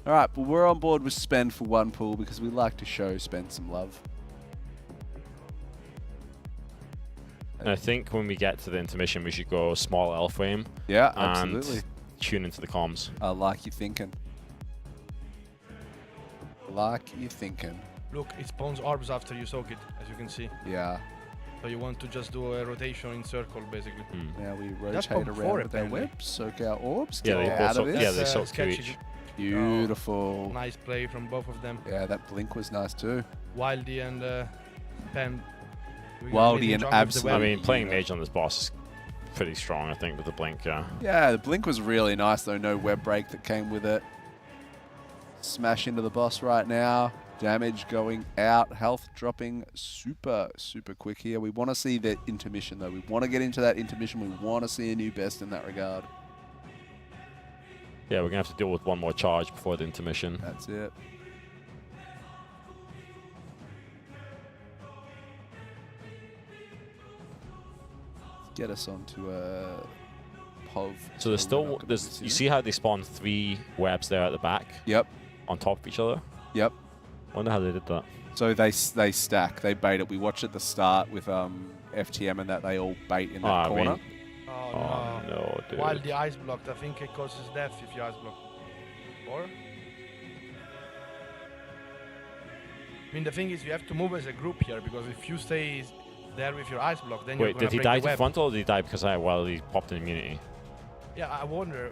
All right, but we're on board with Spen for 1 pool because we like to show Spen some love. And I think when we get to the intermission, we should go small L frame. Yeah, and absolutely. Tune into the comms. I like you thinking. Like you thinking. Look, it spawns orbs after you soak it, as you can see. Yeah. So you want to just do a rotation in circle, basically. Now we rotate around with our webs, soak our orbs, Yeah, get they out of both this. yeah, they soak to each. Beautiful. Nice play from both of them. Yeah, that blink was nice too. Wildy and Pen. Wildy and absolutely. I mean, playing mage on this boss is pretty strong, I think, with the blink, yeah. Yeah, the blink was really nice though. No web break that came with it. Smash into the boss right now. Damage going out. Health dropping super, super quick here. We want to see the intermission though. We want to get into that intermission. We want to see a new best in that regard. Yeah, we're going to have to deal with one more charge before the intermission. That's it. Let's get us onto a POV. So there's still, you see how they spawn 3 webs there at the back? Yep. On top of each other? Yep. I wonder how they did that. So they stack, they bait it. We watched at the start with FTM and that they all bait in that corner. Oh no, dude. While the ice blocked, I think it causes death if you ice block. Or? I mean, the thing is, you have to move as a group here, because if you stay there with your ice block, then you're Wait, gonna did he break die the to web. frontal, or did he die because while he popped in immunity? Yeah, I wonder.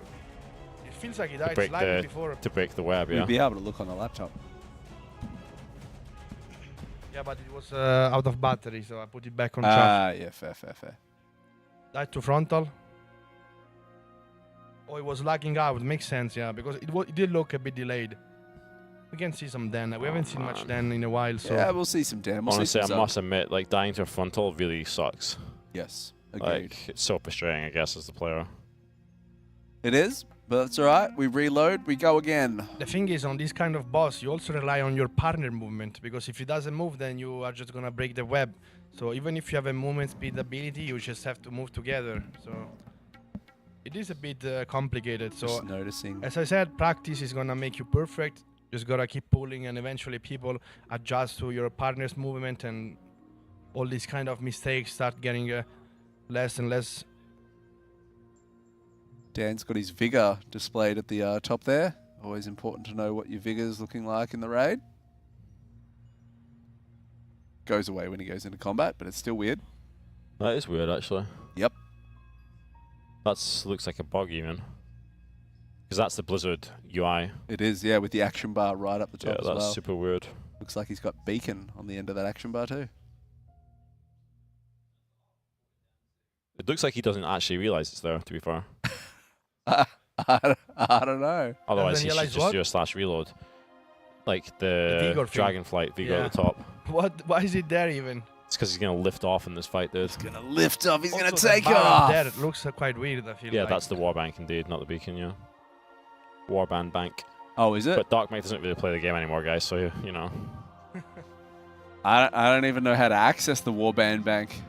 It feels like he died To break slightly before. to break the web, yeah. You'd be able to look on the laptop. Yeah, but it was out of battery, so I put it back on charge. Yeah, fair. Died to frontal. Oh, it was lagging out. Makes sense, yeah, because it did look a bit delayed. We can see some Dan. We haven't seen much Dan in a while, so... Yeah, we'll see some Dan. We'll Honestly, see some I must admit, like, dying to a frontal really sucks. Yes, agreed. Like, it's so frustrating, I guess, as the player. It is, but that's all right. We reload, we go again. The thing is, on this kind of boss, you also rely on your partner movement, because if he doesn't move, then you are just gonna break the web. So even if you have a movement speed ability, you just have to move together. So it is a bit complicated. So Just noticing. as I said, practice is gonna make you perfect. Just gotta keep pulling, and eventually people adjust to your partner's movement, and all these kind of mistakes start getting less and less. Dan's got his vigor displayed at the top there. Always important to know what your vigor is looking like in the raid. Goes away when he goes into combat, but it's still weird. That is weird, actually. Yep. That looks like a bug, even. Because that's the Blizzard UI. It is, yeah, with the action bar right up the top Yeah, as that's well. super weird. Looks like he's got beacon on the end of that action bar too. It looks like he doesn't actually realize it's there, to be fair. I don't know. Otherwise, he should realize just what? do a slash reload. Like the Vigor thing. Dragonflight Vigor Yeah. at the top. What? Why is it there even? It's because he's going to lift off in this fight, dude. He's going to lift off. He's going to Also, the take bar off. There, it looks quite weird, I feel Yeah, like. that's the Warband indeed, not the beacon, yeah. Warband bank. Oh, is it? But Dark Knight doesn't really play the game anymore, guys, so, you know. I don't even know how to access the Warband bank.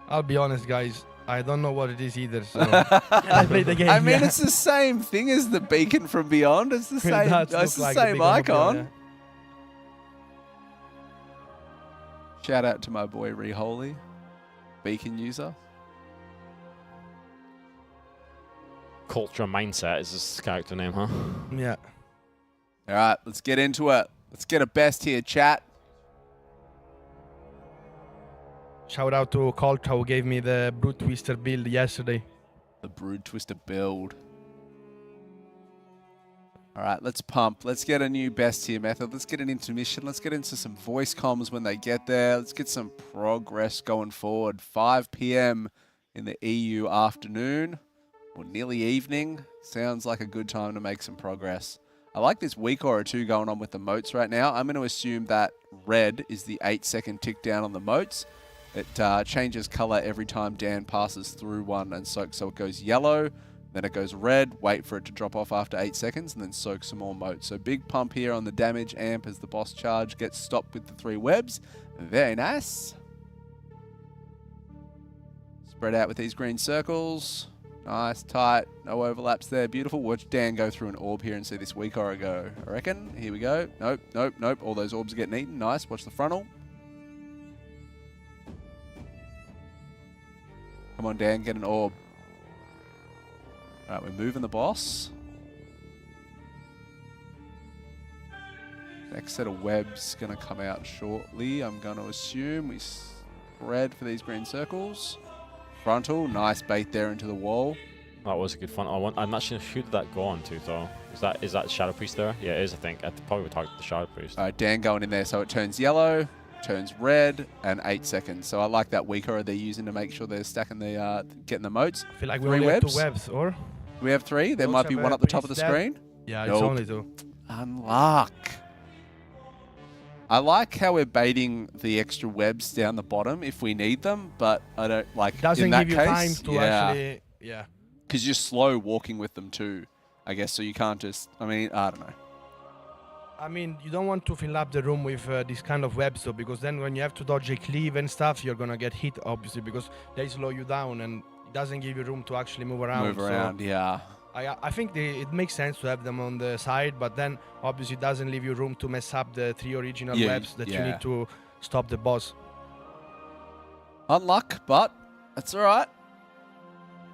I'll be honest, guys. I don't know what it is either. So I play the game. I mean, yeah. it's the same thing as the beacon from Beyond. It's the same. It does It's look the like same beacon from icon. Beyond, Shout out to my boy Reholy, beacon user. Culture Mindset is his character name, huh? Yeah. All right, let's get into it. Let's get a best here, chat. Shout out to Colt who gave me the Brute Twister build yesterday. The Brood Twister build. All right, let's pump. Let's get a new best tier method. Let's get an intermission. Let's get into some voice comms when they get there. Let's get some progress going forward. 5 p.m. in the EU afternoon, or nearly evening. Sounds like a good time to make some progress. I like this week or two going on with the moats right now. I'm going to assume that red is the 8-second tick down on the moats. It changes color every time Dan passes through one and soaks. So it goes yellow, then it goes red, wait for it to drop off after 8 seconds, and then soak some more moats. So big pump here on the damage amp as the boss charge gets stopped with the 3 webs. Very nice. Spread out with these green circles. Nice, tight, no overlaps there. Beautiful. Watch Dan go through an orb here and see this weak aura go. I reckon. Here we go. Nope, nope, nope. All those orbs are getting eaten. Nice. Watch the frontal. Come on, Dan, get an orb. All right, we're moving the boss. Next set of webs going to come out shortly. I'm going to assume we spread for these green circles. Frontal, nice bait there into the wall. That was a good fun. I'm not sure who did that go on to, though. Is that Shadow Priest there? Yeah, it is, I think. I probably would target the Shadow Priest. All right, Dan going in there. So it turns yellow, turns red, and 8 seconds. So I like that weaker they're using to make sure they're stacking the, getting the moats. I feel like we 3 only webs. have 2 webs, or? We have 3. There We might also be have one a at the top of the priest there. screen. Yeah, Nope. it's only 2. Unlock. I like how we're baiting the extra webs down the bottom if we need them, but I don't like Doesn't in that give you case, time to actually, yeah. Because you're slow walking with them too, I guess. So you can't just. I mean, I don't know. I mean, you don't want to fill up the room with this kind of webs, though, because then when you have to dodge a cleave and stuff, you're gonna get hit, obviously, because they slow you down and it doesn't give you room to actually move around. Move around, yeah. I think it makes sense to have them on the side, but then obviously it doesn't leave you room to mess up the 3 original webs that you need to stop the boss. Unluck, but that's all right.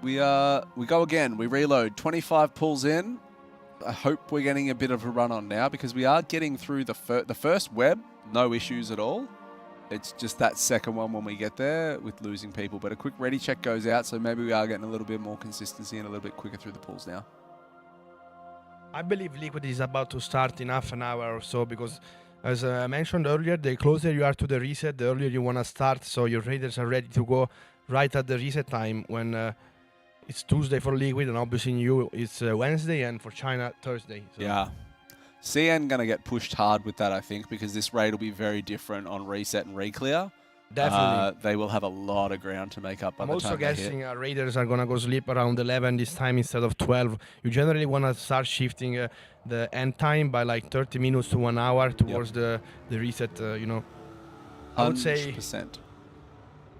We go again. We reload. 25 pulls in. I hope we're getting a bit of a run on now because we are getting through the first web. No issues at all. It's just that second one when we get there with losing people. But a quick ready check goes out, so maybe we are getting a little bit more consistency and a little bit quicker through the pulls now. I believe Liquid is about to start in half an hour or so because, as I mentioned earlier, the closer you are to the reset, the earlier you want to start, so your raiders are ready to go right at the reset time when it's Tuesday for Liquid, and obviously in EU it's Wednesday, and for China Thursday. So. Yeah. CN going to get pushed hard with that, I think, because this raid will be very different on reset and reclear. Definitely. They will have a lot of ground to make up by I'm the also time they hit. guessing Raiders are gonna go sleep around 11 this time instead of 12. You generally wanna start shifting the end time by like 30 minutes to 1 hour towards the reset. You know, I would say 100%.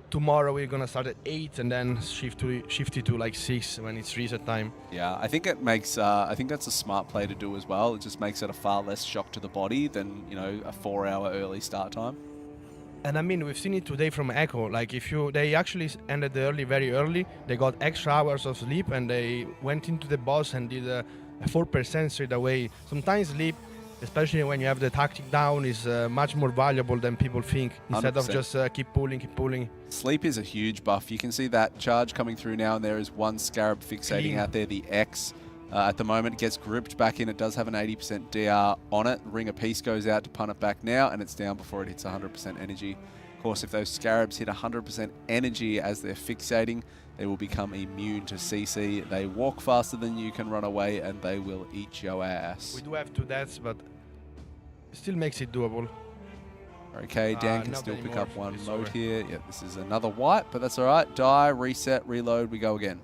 tomorrow we're gonna start at 8 and then shift it to like 6 when it's reset time. Yeah, I think it makes. I think that's a smart play to do as well. It just makes it a far less shock to the body than a 4-hour early start time. And I mean, we've seen it today from Echo. Like, they actually ended very early. They got extra hours of sleep, and they went into the boss and did a 4% straight away. Sometimes sleep, especially when you have the tactic down, is much more valuable than people think. Instead 100%. of just keep pulling. Sleep is a huge buff. You can see that charge coming through now, and there is one Scarab fixating Clean. out there, the X. At the moment, it gets gripped back in. It does have an 80% DR on it. Ring of Peace goes out to punt it back now, and it's down before it hits 100% energy. Of course, if those Scarabs hit 100% energy as they're fixating, they will become immune to CC. They walk faster than you can run away, and they will eat your ass. We do have 2 deaths, but it still makes it doable. Okay, Dan can not still pick anymore. up one It's mode over. here. Yeah, this is another wipe, but that's all right. Die, reset, reload, we go again.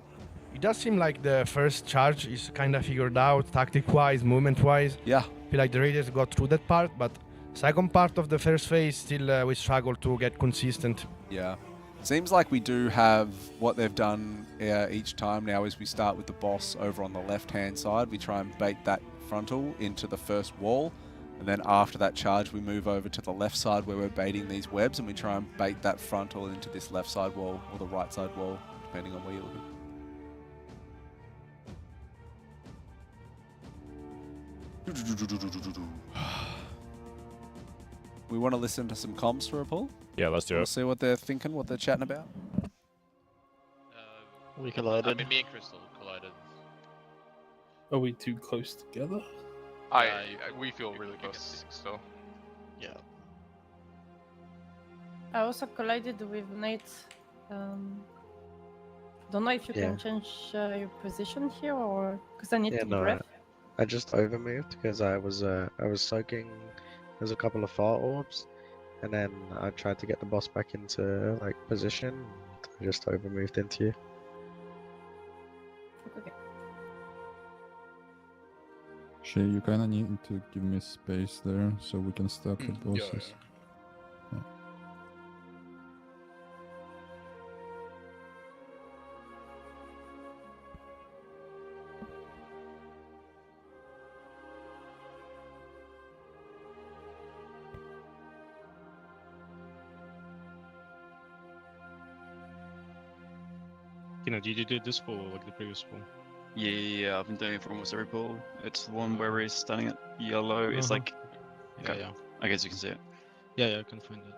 It does seem like the first charge is kind of figured out, tactic-wise, movement-wise. Yeah. I feel like the Raiders got through that part, but second part of the first phase, still we struggle to get consistent. Yeah. Seems like we do have what they've done each time now is we start with the boss over on the left-hand side. We try and bait that frontal into the first wall. And then after that charge, we move over to the left side where we're baiting these webs, and we try and bait that frontal into this left side wall or the right side wall, depending on where you're looking. We want to listen to some comms for a pull? Yeah, let's do We'll it. see what they're thinking, what they're chatting about. We collided. I mean, me and Crystal collided. Are we too close together? We feel really close, so. Yeah. I also collided with Nate. Don't know if you Yeah. can change your position here, or because I need Yeah, to no, breath. I just overmoved because I was soaking. There's a couple of fire orbs, and then I tried to get the boss back into like position. I just overmoved into you. Okay. Shay, you kind of need to give me space there so we can stack the bosses. Yeah. Did you do this pool like the previous pool? Yeah, I've been doing it for almost every pool. It's the one where he's standing at yellow. It's like, okay, Yeah. I guess you can see it. Yeah, I can find it.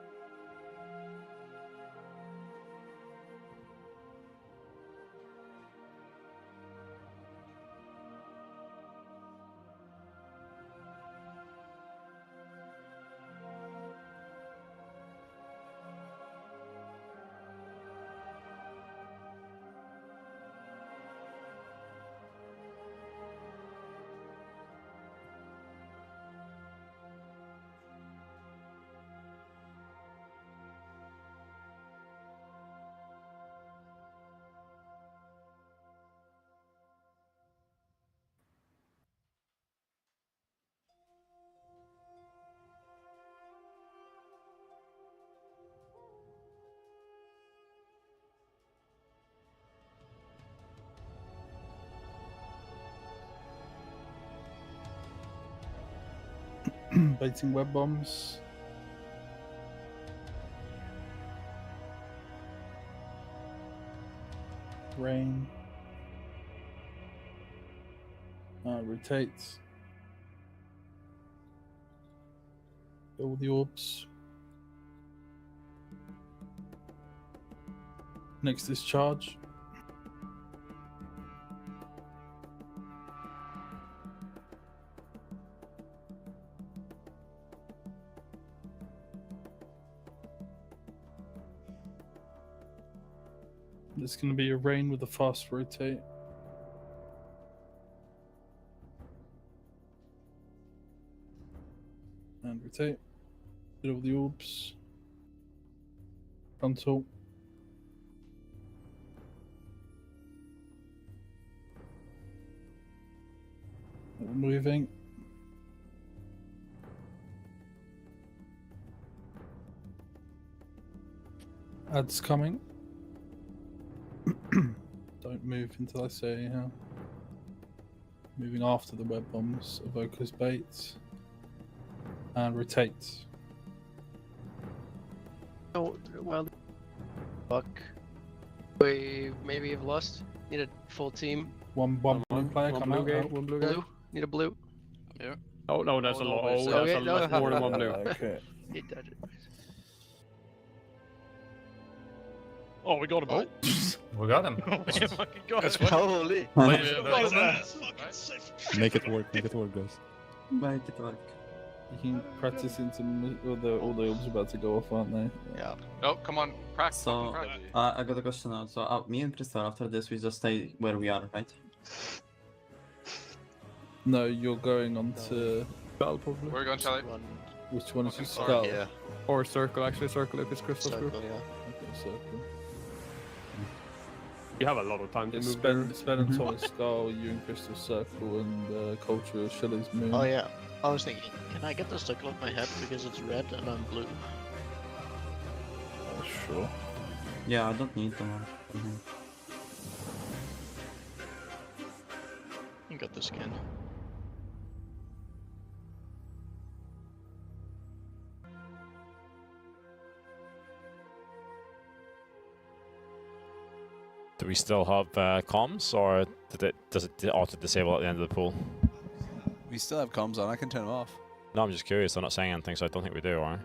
Baiting web bombs. Rain. Rotates. All the orbs. Next discharge. It's going to be a rain with a fast rotate. And rotate. Hit all the orbs. Frontal. Moving. Ads coming. Don't move until I say anyhow. Moving after the web bombs. Evoker's bait. And rotate. Oh, well, fuck. We maybe have lost. Need a full team. One blue player One come blue out. guy, out. one blue guy. Need a blue. Yeah. Oh no, that's a lot. Oh, that's okay, more than one blue. Okay. He did it. Oh, we got him. Oh. We got him. Oh my fucking god. Holy. Make it work, guys. Make it work. You can practice into all the orbs are about to go off, aren't they? Yeah. No, come on, practice. So, practice. I got a question now. So, me and Crystal, after this, we just stay where we are, right? No, you're going on to... Skull, probably. Where are we going, Charlie? Which one is your Sorry, skull? yeah. Or circle, actually, circle if it's crystal Circle, screw. yeah. Okay, circle. You have a lot of time to It's move. Sven and Thomas skull, you and Crystal circle, and Culture of Shelley's moon. Oh yeah. I was thinking, can I get the circle off my head because it's red and I'm blue? Oh, sure. Yeah, I don't need the one. You got the skin. Do we still have comms, or does it auto disable at the end of the pool? We still have comms on. I can turn them off. No, I'm just curious. They're not saying anything, so I don't think we do, are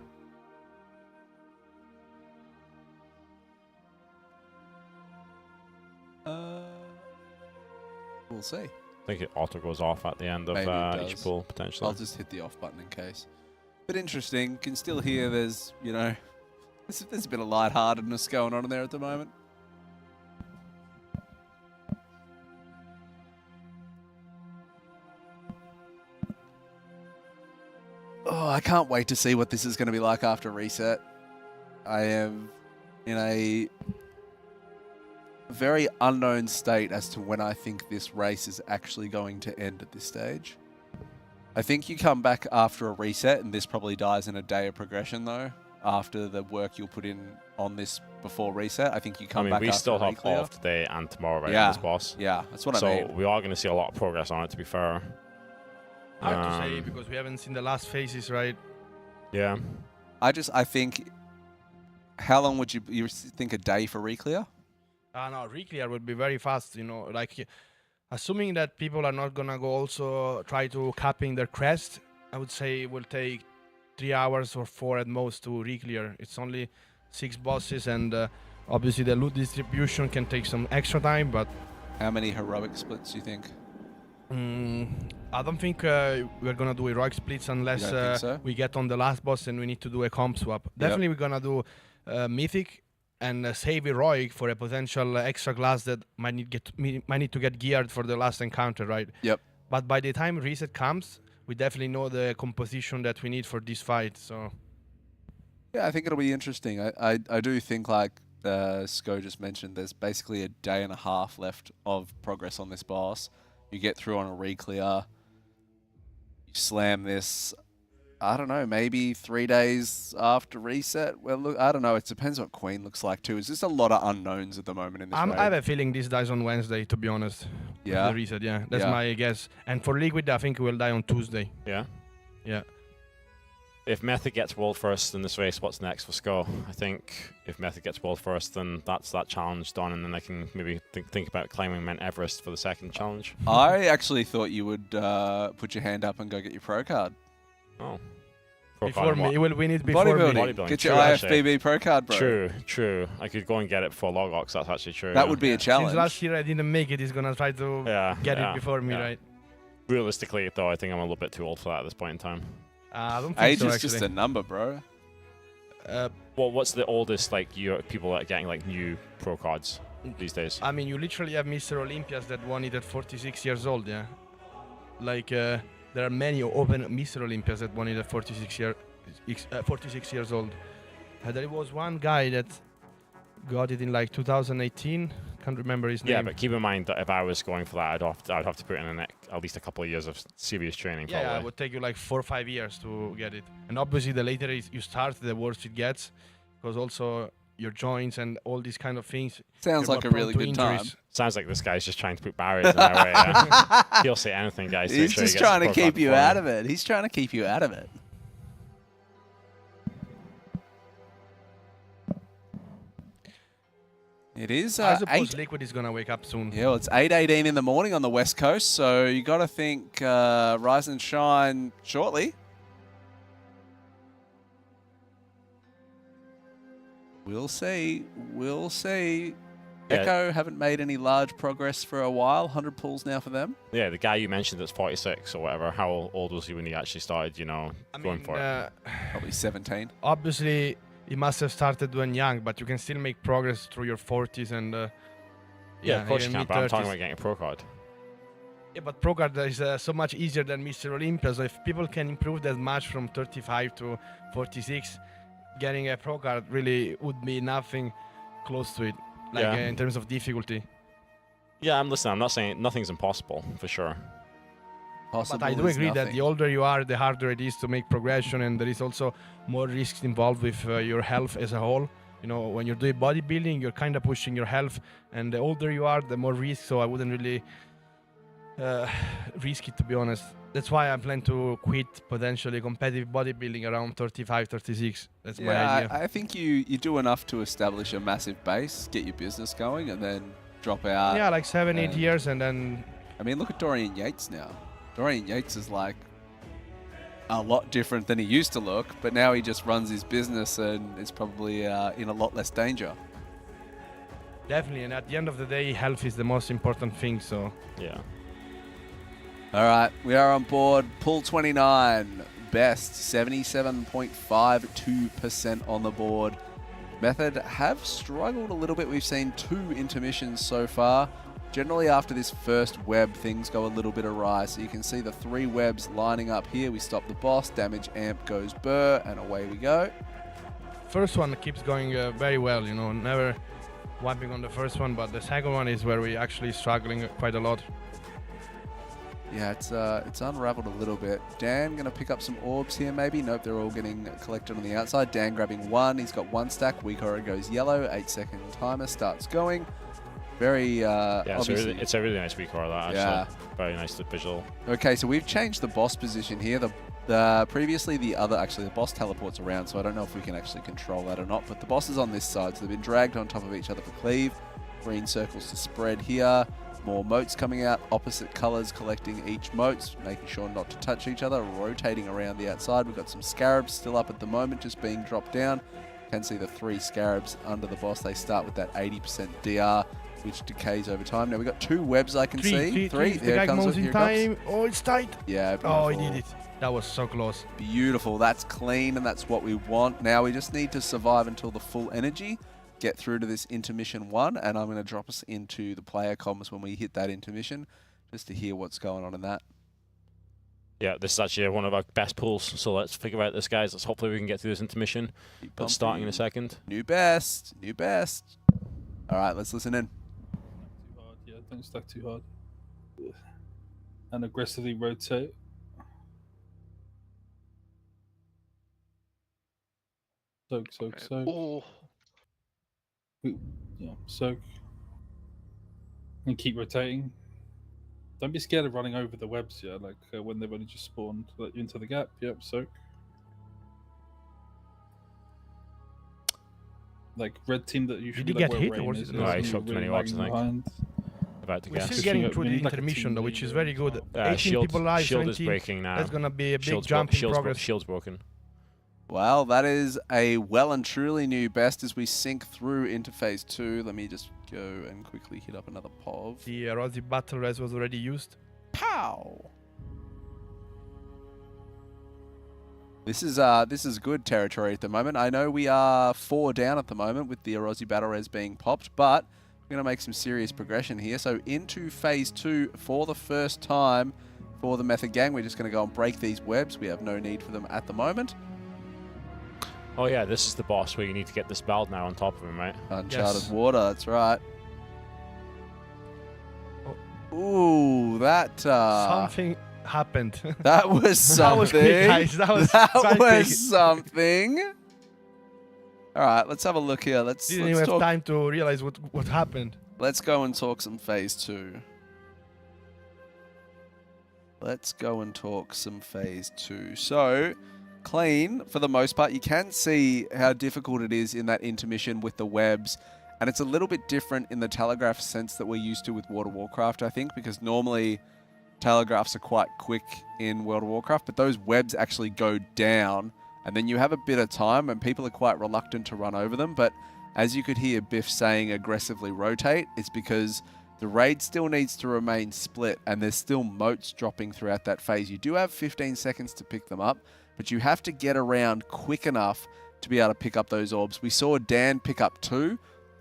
We'll see. I think it auto goes off at the end of Maybe it each does. pool, potentially. I'll just hit the off button in case. But interesting. Can still hear there's, you know, there's a bit of lightheartedness going on in there at the moment. Oh, I can't wait to see what this is going to be like after reset. I am in a very unknown state as to when I think this race is actually going to end at this stage. I think you come back after a reset, and this probably dies in a day of progression, though. After the work you'll put in on this before reset, I think you come back we after still a have reclear. off today and tomorrow, right, Yeah, on this boss. yeah, that's what I so mean. we are going to see a lot of progress on it, to be fair. Hard to say because we haven't seen the last phases, right? Yeah. I think, how long would you think a day for reclear? No, reclear would be very fast, you know, like assuming that people are not gonna go also try to capping their crest, I would say it will take 3 hours or 4 at most to reclear. It's only 6 bosses, and obviously the loot distribution can take some extra time, but... How many heroic splits do you think? I don't think we're gonna do heroic splits unless You don't think so? we get on the last boss and we need to do a comp swap. Definitely we're gonna do mythic and save heroic for a potential extra glass that might need to get geared for the last encounter, right? Yep. But by the time reset comes, we definitely know the composition that we need for this fight. So Yeah, I think it'll be interesting. I do think, like Sko just mentioned, there's basically a day and a half left of progress on this boss. You get through on a reclear, you slam this, I don't know, maybe 3 days after reset. Well, look, I don't know. It depends what Queen looks like too. It's just a lot of unknowns at the moment in this raid. I have a feeling this dies on Wednesday, to be honest. Yeah? The reset, yeah. That's Yeah. my guess. And for Liquid, I think it will die on Tuesday. Yeah? Yeah. If Method gets world first in this race, what's next for Skull? I think if Method gets world first, then that's that challenge done, and then they can maybe think about climbing Mount Everest for the second challenge. I actually thought you would put your hand up and go get your pro card. Oh. Before me, will win it before me. Bodybuilding. Get your IFBB pro card, bro. True. I could go and get it for Logox, that's actually true. That would be a challenge. Since last year I didn't make it, he's gonna try to get it before me, right? Realistically, though, I think I'm a little bit too old for that at this point in time. I don't think Age so, is actually. just a number, bro. Well, what's the oldest, like, people that are getting, like, new pro cards? these days. I mean, you literally have Mr. Olympias that won it at 46 years old, yeah? Like, there are many open Mr. Olympias that won it at 46 years old. There was one guy that got it in like 2018. Can't remember his name. Yeah, but keep in mind that if I was going for that, I'd have to put in at least a couple of years of serious training. Yeah, probably. it would take you like 4 or 5 years to get it. And obviously, the later you start, the worse it gets, because also your joints and all these kind of things. Sounds you're like a more really prone to good time. injuries. Sounds like this guy's just trying to put barriers in our way. Yeah. He'll say anything, guys. to He's make sure he just gets trying the to pro card keep you before out of it. He's trying to keep you out of it. It is I suppose 8. Liquid is gonna wake up soon. Yeah, well, it's 8:18 in the morning on the West Coast, so you got to think Rise and Shine shortly. We'll see. We'll see. Yeah. Echo haven't made any large progress for a while. 100 pulls now for them. Yeah, the guy you mentioned that's 46 or whatever. How old was he when he actually started? Going for it. Probably 17. Obviously, he must have started when young, but you can still make progress through your 40s and Yeah, of course you even can. But I'm talking mid-30s. about getting a pro card. Yeah, but Pro Card is so much easier than Mr. Olympia. So if people can improve that much from 35 to 46, getting a Pro Card really would be nothing close to it, like Yeah. in terms of difficulty. Yeah, I'm listening. I'm not saying nothing's impossible for sure. Possible But I do is agree that nothing. the older you are, the harder it is to make progression, and there is also more risks involved with your health as a whole. You know, when you're doing bodybuilding, you're kind of pushing your health, and the older you are, the more risk. So I wouldn't really risk it, to be honest. That's why I plan to quit potentially competitive bodybuilding around 35, 36. That's my Yeah, idea. I think you do enough to establish a massive base, get your business going, and then drop out. Yeah, like 7, 8 and- years, and then I mean, look at Dorian Yates now. Dorian Yates is like a lot different than he used to look, but now he just runs his business and is probably in a lot less danger. definitely. And at the end of the day, health is the most important thing. So yeah. All right, we are on board. Pull 29, best 77.52% on the board. Method have struggled a little bit. We've seen 2 intermissions so far. Generally, after this first web, things go a little bit awry. So you can see the 3 webs lining up here. We stop the boss, damage amp goes burr, and away we go. first one keeps going very well. You know, never wiping on the first one, but the second one is where we actually struggling quite a lot. Yeah, it's unraveled a little bit. Dan gonna pick up some orbs here, maybe. Nope, they're all getting collected on the outside. Dan grabbing 1. He's got 1 stack. Weakora goes yellow. 8-second timer starts going. Very Yeah, obviously. it's a really nice week or that. Actually. Yeah. Very nice visual. Okay, so we've changed the boss position here. The previously the boss teleports around, so I don't know if we can actually control that or not. But the boss is on this side, so they've been dragged on top of each other for cleave. Green circles to spread here. More motes coming out, opposite colors collecting each motes, making sure not to touch each other, rotating around the outside. We've got some scarabs still up at the moment, just being dropped down. You can see the 3 scarabs under the boss. They start with that 80% DR, which decays over time. Now we've got 2 webs I can see. 3. The Here guy it comes. comes in Here it comes. time. Oh, it's tight. Yeah, Oh, he beautiful. did it. That was so close. Beautiful. That's clean, and that's what we want. Now we just need to survive until the full energy, get through to this intermission 1, and I'm going to drop us into the player comms when we hit that intermission, just to hear what's going on in that. Yeah, this is actually one of our best pulls, so let's figure out this, guys. Let's hopefully we can get through this intermission. But starting in a second. New best. New best. All right, let's listen in. Too hard, yeah, don't stack too hard. And aggressively rotate. Soak, soak, soak. Oh. Yeah, soak. And keep rotating. Don't be scared of running over the webs, yeah, like when they've only just spawned like, into the gap. Yep, soak. Like red team that usually Did he like, get where hit or rain was is, it- No, he really shot 20 watts, I think. behind. About to We're guess. still getting Pushing through it, the we need like a intermission team though, which is leader. very good. 18 Shield, people live, shield is 17. breaking now. That's gonna be a big Shield's jump in progress. Shield's broken. Well, that is a well and truly new best as we sink through into phase 2. Let me just go and quickly hit up another POV. The Arozzi battle res was already used. Pow! This is good territory at the moment. I know we are 4 down at the moment with the Arozzi battle res being popped, but we're going to make some serious progression here. So into phase 2 for the first time for the Method Gang. We're just going to go and break these webs. We have no need for them at the moment. Oh yeah, this is the boss where you need to get dispelled now on top of him, right? Uncharted Water, that's right. Ooh, that... something happened. That was something. That was quick, guys. That was quick. Something. All right, let's have a look here. Let's Didn't even have time to realize what happened. Let's go and talk some phase 2. Let's go and talk some phase 2. So, clean, for the most part, you can see how difficult it is in that intermission with the webs. And it's a little bit different in the telegraph sense that we're used to with World of Warcraft, I think, because normally telegraphs are quite quick in World of Warcraft, but those webs actually go down, and then you have a bit of time, and people are quite reluctant to run over them. But as you could hear Biff saying aggressively rotate, it's because the raid still needs to remain split, and there's still moats dropping throughout that phase. You do have 15 seconds to pick them up, but you have to get around quick enough to be able to pick up those orbs. We saw Dan pick up 2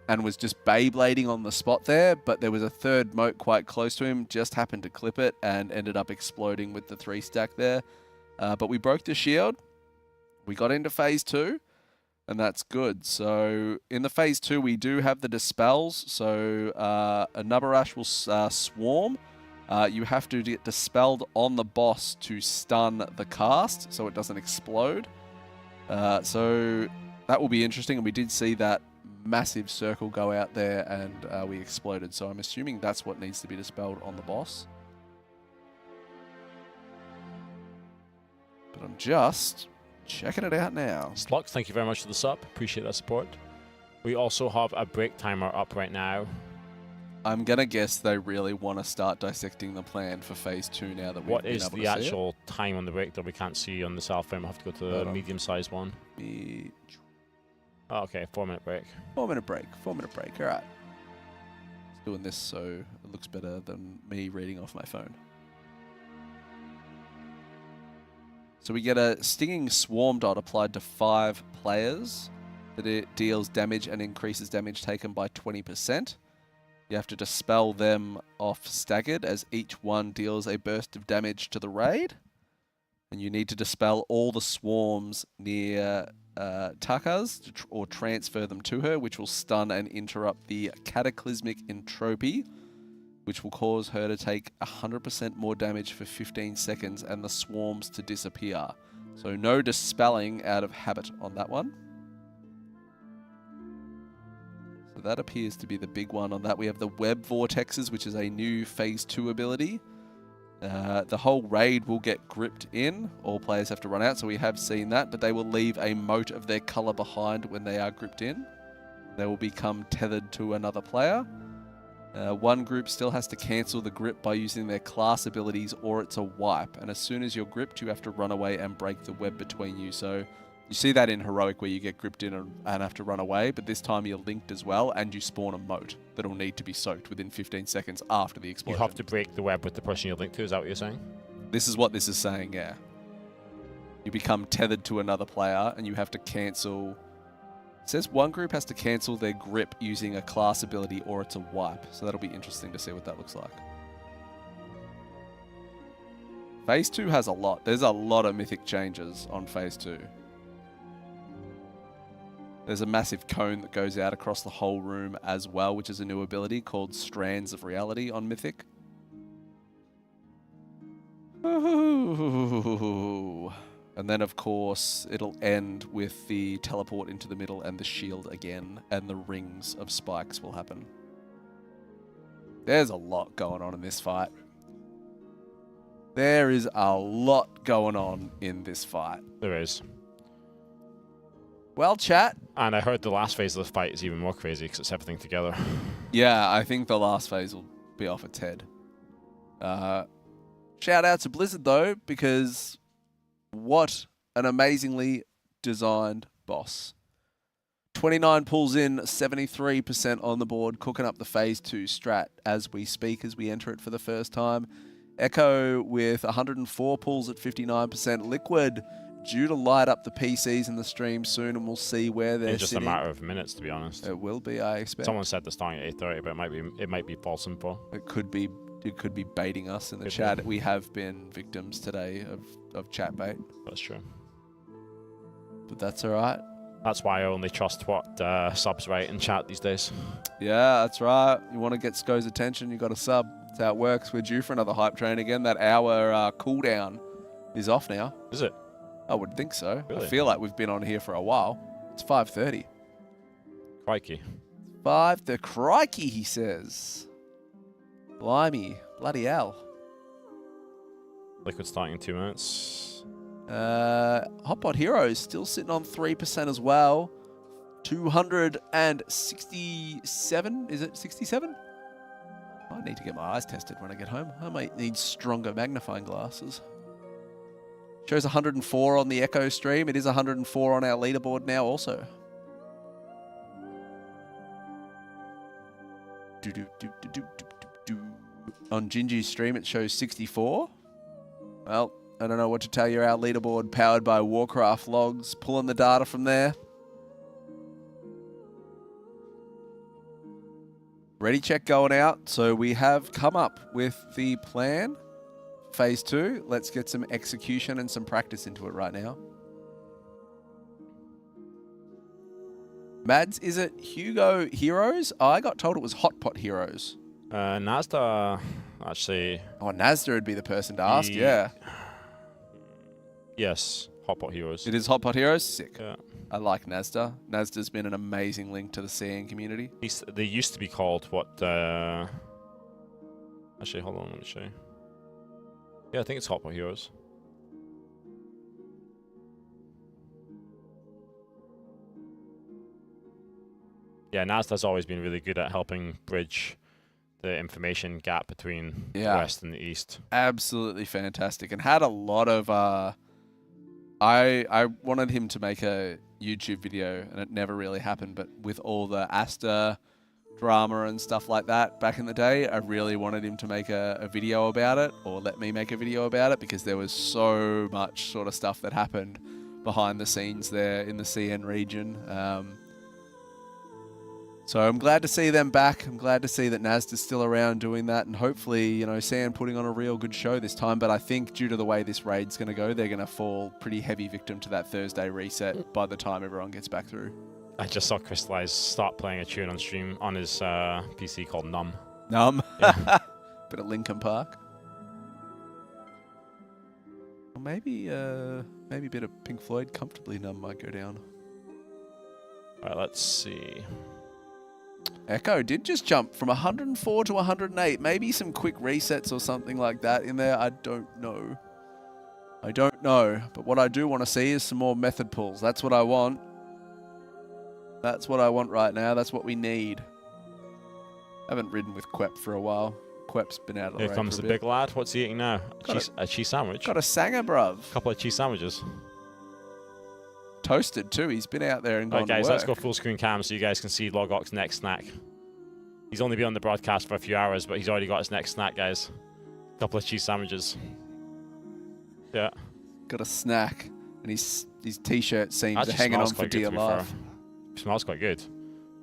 and was just Beyblading on the spot there, but there was a third moat quite close to him, just happened to clip it and ended up exploding with the 3 stack there. But we broke the shield. We got into phase 2, and that's good. So in the phase 2, we do have the dispels. So a Nubarash will swarm. You have to get dispelled on the boss to stun the cast so it doesn't explode. So that will be interesting, and we did see that massive circle go out there and we exploded. So I'm assuming that's what needs to be dispelled on the boss. But I'm just checking it out now. Slux, thank you very much for the sub. Appreciate that support. We also have a break timer up right now. I'm going to guess they really want to start dissecting the plan for phase 2 now that we've What been is able the to see it. actual time on the break that we can't see on the south frame? I have to go to the medium-sized one. Oh, okay, 4-minute break. 4-minute break. 4-minute break. All right. Just doing this so it looks better than me reading off my phone. So we get a stinging swarm dot applied to 5 players that it deals damage and increases damage taken by 20%. You have to dispel them off staggered as each one deals a burst of damage to the raid. And you need to dispel all the swarms near Taka's or transfer them to her, which will stun and interrupt the cataclysmic entropy, which will cause her to take 100% more damage for 15 seconds and the swarms to disappear. So no dispelling out of habit on that one. So that appears to be the big one on that. We have the web vortexes, which is a new phase 2 ability. The whole raid will get gripped in. All players have to run out, so we have seen that, but they will leave a mote of their color behind when they are gripped in. They will become tethered to another player. One group still has to cancel the grip by using their class abilities, or it's a wipe. And as soon as you're gripped, you have to run away and break the web between you. So you see that in Heroic where you get gripped in and have to run away, but this time you're linked as well, and you spawn a mote that will need to be soaked within 15 seconds after the explosion. You have to break the web with the person you're linked to, is that what you're saying? This is what this is saying, yeah. You become tethered to another player, and you have to cancel... It says one group has to cancel their grip using a class ability, or it's a wipe. So that'll be interesting to see what that looks like. Phase 2 has a lot. There's a lot of mythic changes on Phase 2. There's a massive cone that goes out across the whole room as well, which is a new ability called Strands of Reality on Mythic. Ooh. And then, of course, it'll end with the teleport into the middle and the shield again, and the rings of spikes will happen. There's a lot going on in this fight. There is a lot going on in this fight. There is. Well, chat. And I heard the last phase of the fight is even more crazy because it's everything together. Yeah, I think the last phase will be off its head. Shout out to Blizzard, though, because what an amazingly designed boss. 29 pulls in, 73% on the board, cooking up the Phase 2 strat as we speak, as we enter it for the first time. Echo with 104 pulls at 59%. Liquid due to light up the PCs in the stream soon, and we'll see where they're In just sitting. a matter of minutes, to be honest. It will be, I expect. Someone said they're starting at 8:30, but it might be false info. It could be baiting us in the chat. We have been victims today of chat bait. That's true. But that's all right. That's why I only trust what subs write in chat these days. Yeah, that's right. You want to get Sko's attention, you got to sub. That's how it works. We're due for another hype train again. That hour cooldown is off now. Is it? I would think so. Really? I feel like we've been on here for a while. It's 5:30. Crikey. 5 the crikey, he says. Blimey. Bloody hell. Liquid starting in 2 minutes. Hotpot Heroes still sitting on 3% as well. 267. Is it 67? I need to get my eyes tested when I get home. I might need stronger magnifying glasses. Shows 104 on the Echo stream. It is 104 on our leaderboard now also. On Gingy's stream, it shows 64. Well, I don't know what to tell you. Our leaderboard powered by Warcraft logs, pulling the data from there. Ready check going out. So we have come up with the plan. Phase 2. Let's get some execution and some practice into it right now. Mads, is it Hugo Heroes? Oh, I got told it was Hotpot Heroes. Nazda, actually. Oh, Nazda would be the person to ask, yeah. Yes, Hotpot Heroes. It is Hotpot Heroes? Sick. Yeah. I like Nazda. Nazda's been an amazing link to the CN community. They used to be called what? Actually, hold on, let me show you. Yeah, I think it's Hotpot Heroes. Yeah, Nazda's always been really good at helping bridge the information gap between the West and the East. Absolutely fantastic. And had a lot of... I wanted him to make a YouTube video, and it never really happened, but with all the Asta drama and stuff like that back in the day, I really wanted him to make a video about it, or let me make a video about it, because there was so much sort of stuff that happened behind the scenes there in the CN region. So I'm glad to see them back. I'm glad to see that Nazda's still around doing that, and hopefully, you know, CN putting on a real good show this time. But I think due to the way this raid's going to go, they're going to fall pretty heavy victim to that Thursday reset by the time everyone gets back through. I just saw Crystallize start playing a tune on stream on his PC called Numb. Numb? Yeah. Bit of Linkin Park. Or maybe a bit of Pink Floyd. Comfortably Numb might go down. All right, let's see. Echo did just jump from 104 to 108. Maybe some quick resets or something like that in there. I don't know. But what I do want to see is some more method pulls. That's what I want. That's what I want right now. That's what we need. Haven't ridden with Quep for a while. Quep's been out of the Here raid comes for the a bit. big lad. What's he eating now? A cheese sandwich? Got a sanger, bruv. A couple of cheese sandwiches. Toasted too. He's been out there and gone Alright guys, to work. let's go full screen cam so you guys can see Logok's next snack. He's only been on the broadcast for a few hours, but he's already got his next snack, guys. A couple of cheese sandwiches. Yeah. Got a snack, and his t-shirt seems Actually hanging smells on for quite good, dear to be life. fair. Smells quite good.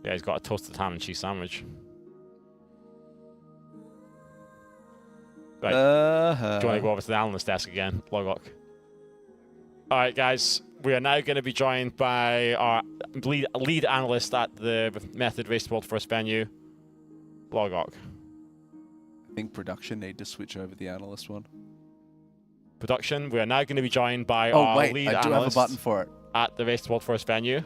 Yeah, he's got a toasted ham and cheese sandwich. Right. Do you want to go over to the analyst desk again, Logok? Alright guys, we are now going to be joined by our lead analyst at the Method Race World First venue, Logok. I think production need to switch over the analyst one. Production, we are now going to be joined by Oh our wait, lead I do have a analyst button for it. at the Race World First venue.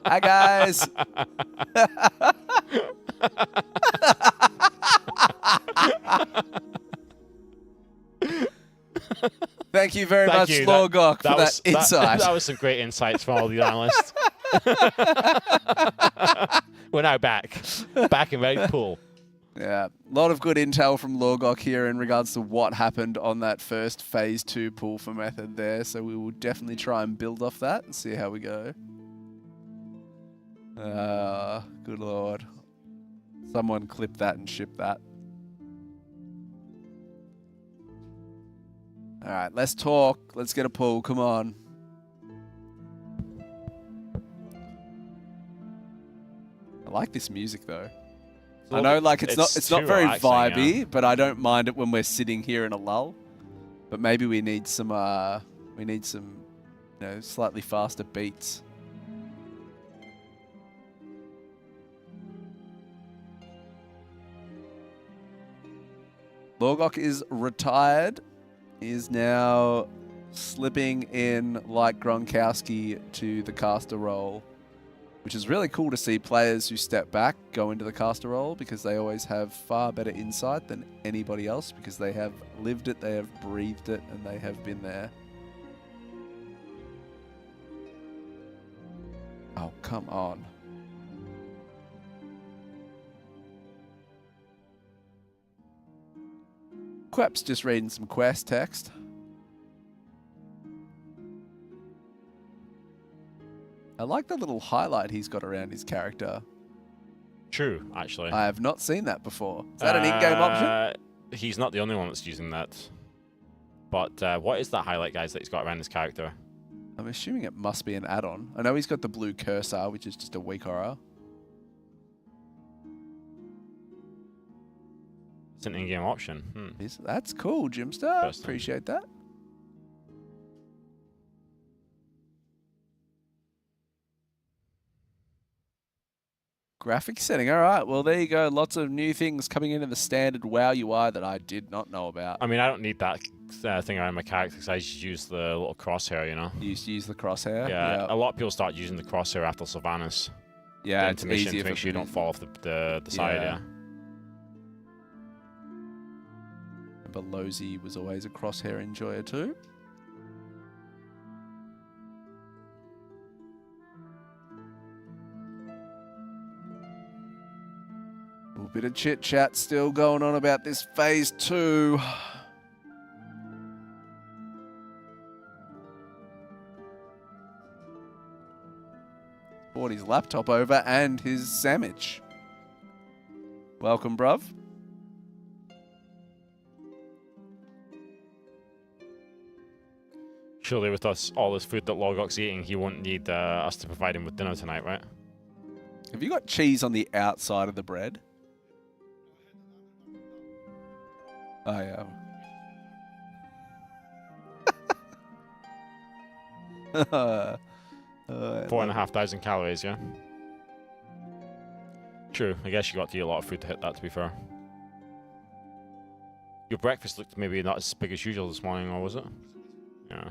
Hi guys. Thank you very much, Logok, for that insight. That was some great insights from all the analysts. We're now back and ready to pull. Yeah, a lot of good intel from Logok here in regards to what happened on that first phase 2 pull for Method there. So we will definitely try and build off that and see how we go. Good lord. Someone clip that and ship that. All right, let's talk. Let's get a pull. Come on. I like this music though. I know, like it's not very vibey, but I don't mind it when we're sitting here in a lull. But maybe we need some slightly faster beats. Logok is retired. He is now slipping in like Gronkowski to the caster role, which is really cool to see players who step back go into the caster role because they always have far better insight than anybody else because they have lived it, they have breathed it, and they have been there. Oh, come on. Quep's just reading some quest text. I like the little highlight he's got around his character. True, actually. I have not seen that before. Is that an in-game option? He's not the only one that's using that. But what is that highlight, guys, that he's got around his character? I'm assuming it must be an add-on. I know he's got the blue cursor, which is just a weak aura. It's an in-game option. That's cool, Jimstar. Appreciate that. Graphic setting. All right. Well, there you go. Lots of new things coming into the standard WoW UI that I did not know about. I mean, I don't need that thing around my character because I just use the little crosshair, you know? You used to use the crosshair? Yeah. A lot of people start using the crosshair after Sylvanas. Yeah, the it's intermission easier to make for sure you don't fall off the side, yeah. But Lozy was always a crosshair enjoyer too. A little bit of chit chat still going on about this phase 2. Brought his laptop over and his sandwich. Welcome, bruv. Surely with all this food that Logok's eating, he won't need us to provide him with dinner tonight, right? Have you got cheese on the outside of the bread? Oh, yeah. 4,500 calories, yeah? True, I guess you got to eat a lot of food to hit that, to be fair. Your breakfast looked maybe not as big as usual this morning, or was it? Yeah.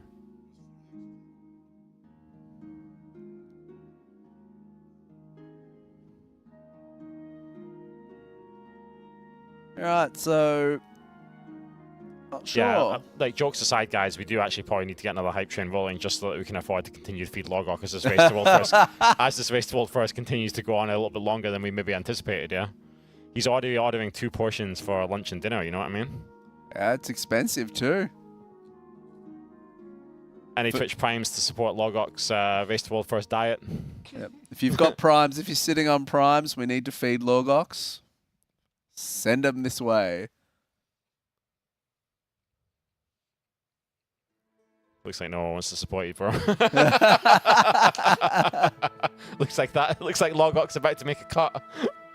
Alright, so... Not sure. Yeah, like, jokes aside, guys, we do actually probably need to get another hype train rolling just so that we can afford to continue to feed Logok as this race to World First, as this race to World First continues to go on a little bit longer than we maybe anticipated, yeah? He's already ordering 2 portions for lunch and dinner, you know what I mean? Yeah, it's expensive too. Any Twitch Primes to support Logok's race to World First diet? Yep. If you've got Primes, if you're sitting on Primes, we need to feed Logox. Send them this way. Looks like no one wants to support you, bro. Looks like Logok's about to make a cut.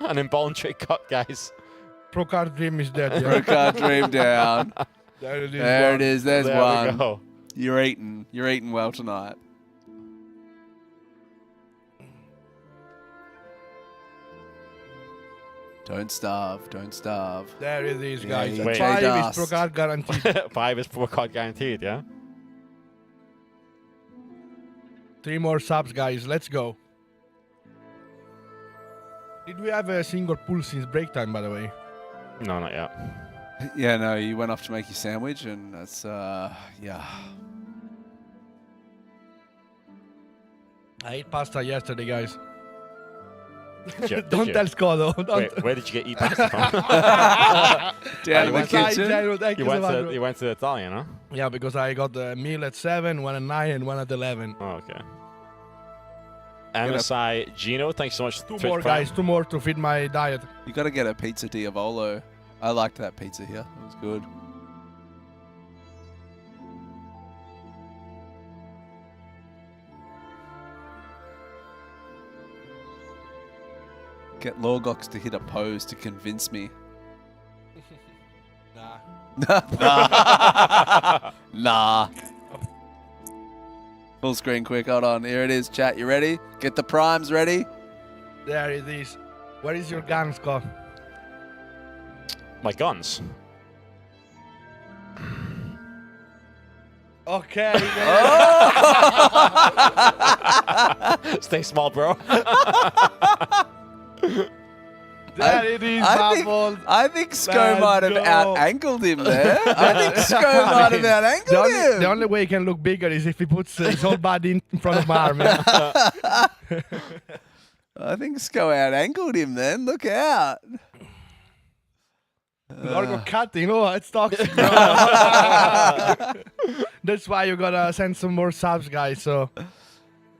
An involuntary cut, guys. Pro card dream is dead. Yeah? Pro card dream down. There it is. There it is. There's there one. We go. You're eating well tonight. Don't starve. Don't starve. There it is, guys. Yeah, 5 is pro card guaranteed. 5 is pro card guaranteed, yeah? 3 more subs, guys. Let's go. Did we have a single pull since break time, by the way? No, not yet. Yeah, no, you went off to make your sandwich, and that's, yeah. I ate pasta yesterday, guys. Did Don't you? tell Scodo. Wait, where did you get eat pasta from? Down in the kitchen. You went to Italian, huh? Yeah, because I got a meal at 7, one at 9, and one at 11. Oh, okay. MSI Gino, thanks so much. 2 more, guys. 2 more to feed my diet. You got to get a pizza Diavolo. I liked that pizza here. It was good. Get Lorgox to hit a pose to convince me. Nah. Nah. Full screen quick, hold on. Here it is, chat. You ready? Get the primes ready. There it is. Where is your gun, Scott? My guns. Okay. Stay small, bro. There it is, I think Sko might have out-angled him there. I think Sko might have out-angled him. The only way he can look bigger is if he puts his whole body in front of my arm. Yeah? I think Sko out-angled him then. Look out. Lorgo cutting. Oh, it's toxic. That's why you gotta send some more subs, guys. So.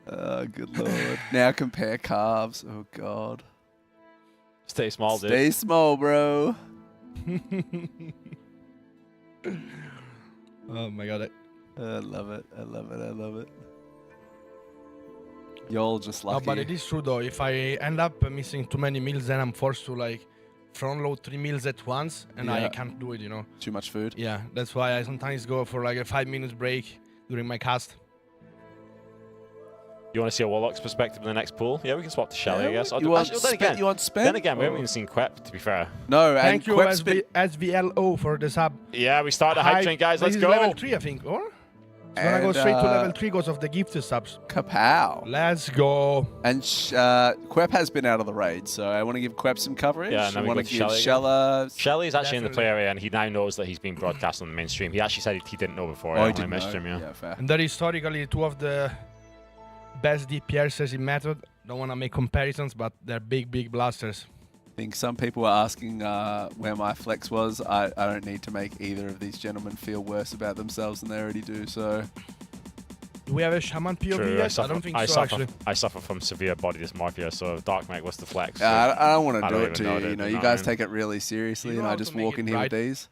Oh, good lord. Now compare calves. Oh, God. Stay small, dude. Stay small, bro. Oh my god. I love it. I love it. I love it. Y'all just lucky. No, but it is true though. If I end up missing too many meals, then I'm forced to like front load 3 meals at once, and I can't do it, you know. Too much food. Yeah, that's why I sometimes go for like a 5 minutes break during my cast. You want to see a Warlock's perspective in the next pool? Yeah, we can swap to Shelly, I guess. You want spin? Then again, we haven't even seen Quep, to be fair. No, Thank you, SVLO, for the sub. Yeah, we started the hype train, guys. Let's go. Level 3, I think, or? It's gonna go straight to level 3 because of the gifted subs. Kapow. Let's go. And Quep has been out of the raid, so I want to give Quep some coverage. Yeah, and then I we want go to to give Shella. Shella. Shelly's actually in the play area, and he now knows that he's being broadcast on the mainstream. He actually said he didn't know before. Oh, I he didn't messaged know. him, Yeah, fair. And they're historically two of the best DPSers in Method. Don't want to make comparisons, but they're big blasters. I think some people are asking where my flex was. I don't need to make either of these gentlemen feel worse about themselves than they already do, so... Do we have a Shaman POV True, yet? I don't think so, actually. I suffer from severe body dysmorphia, so Dark Mate, what's the flex? I don't want to do it to you. You know, you guys take it really seriously, and I just walk in here with these.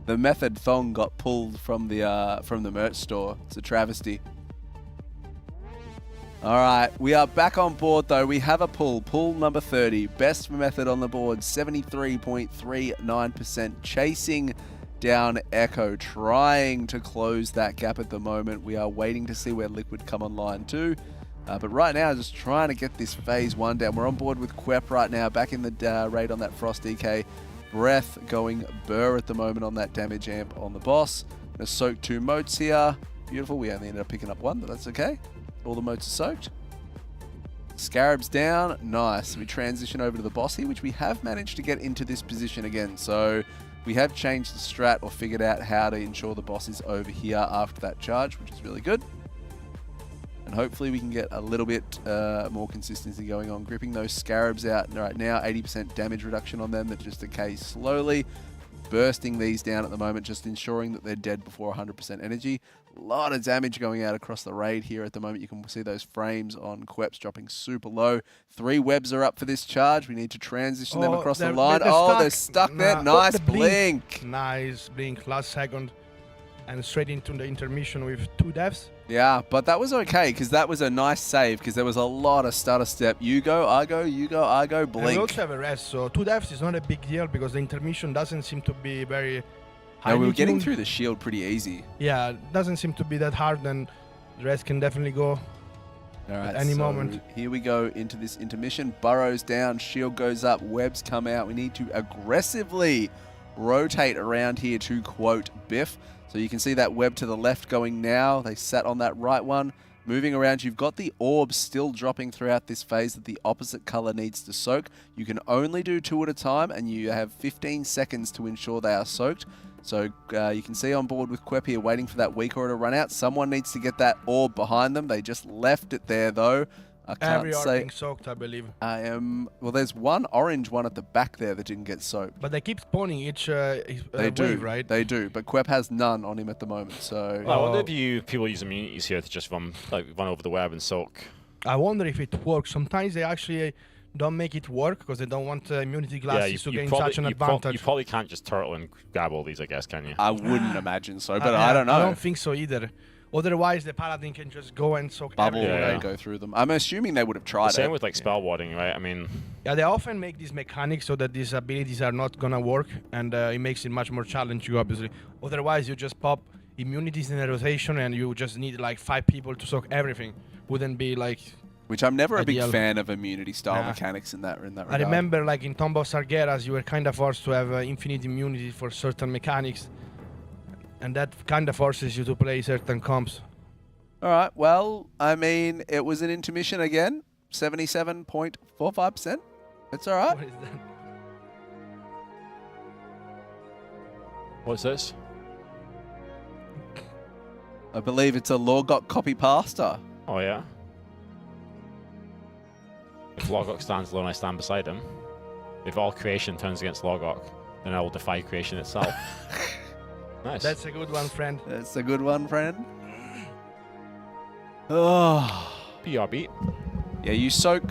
The Method thong got pulled from the merch store. It's a travesty. All right, we are back on board though. We have a pull number 30. Best Method on the board, 73.39%. Chasing down Echo, trying to close that gap at the moment. We are waiting to see where Liquid come online too. But right now, just trying to get this phase 1 down. We're on board with Quep right now, back in the raid on that Frost DK. Breath going burr at the moment on that damage amp on the boss. Gonna soak 2 motes here. Beautiful. We only ended up picking up 1, but that's okay. All the motes are soaked. Scarab's down. Nice. We transition over to the boss here, which we have managed to get into this position again. So we have changed the strat or figured out how to ensure the boss is over here after that charge, which is really good. And hopefully we can get a little bit more consistency going on. Gripping those scarabs out right now. 80% damage reduction on them that just decay slowly. Bursting these down at the moment, just ensuring that they're dead before 100% energy. A lot of damage going out across the raid here at the moment. You can see those frames on Queps dropping super low. 3 webs are up for this charge. We need to transition them across the line. They're stuck there. Nice blink. Nice blink. Last second. And straight into the intermission with 2 deaths. Yeah, but that was okay because that was a nice save because there was a lot of stutter step. You go, I go, you go, I go, blink. And we also have a rest, so 2 deaths is not a big deal because the intermission doesn't seem to be very high. No, we were getting through the shield pretty easy. Yeah, it doesn't seem to be that hard, and the rest can definitely go at any moment. Here we go into this intermission. Burrows down, shield goes up, webs come out. We need to aggressively rotate around here to quote Biff. So you can see that web to the left going now. They sat on that right one. Moving around, you've got the orbs still dropping throughout this phase that the opposite color needs to soak. You can only do 2 at a time, and you have 15 seconds to ensure they are soaked. So you can see on board with Quep here waiting for that weak aura to run out. Someone needs to get that orb behind them. They just left it there though. I can't Every say. being soaked, I believe. Well, there's one orange one at the back there that didn't get soaked. But they keep spawning each they do, wave, right? They do, but Quep has none on him at the moment. So I wonder if people use immunities here to just run over the web and soak. I wonder if it works. Sometimes they actually don't make it work because they don't want immunity glasses to gain such an advantage. You probably can't just turtle and grab all these, I guess, can you? I wouldn't imagine so, but I don't know. I don't think so either. Otherwise, the paladin can just go and soak Bubble everything. and go through them. I'm assuming they would have tried Same it. with like spell warding, right? I mean, Yeah, they often make these mechanics so that these abilities are not gonna work, and it makes it much more challenging, obviously. Otherwise, you just pop immunities in a rotation, and you just need like 5 people to soak everything. Wouldn't be like. Which I'm never a big ideal. fan of immunity style Nah. mechanics in that regard. I remember, like in Tomb of Sargeras, you were kind of forced to have infinite immunity for certain mechanics, and that kind of forces you to play certain comps. All right. Well, I mean, it was an intermission again. 77.45%. It's all right. What is that? what's this? I believe it's a Lorgot copy pasta. Oh yeah. If Logok stands alone, I stand beside him. If all creation turns against Logok, then I will defy creation itself. Nice. That's a good one, friend. That's a good one, friend. Oh. BRB. Yeah, you soak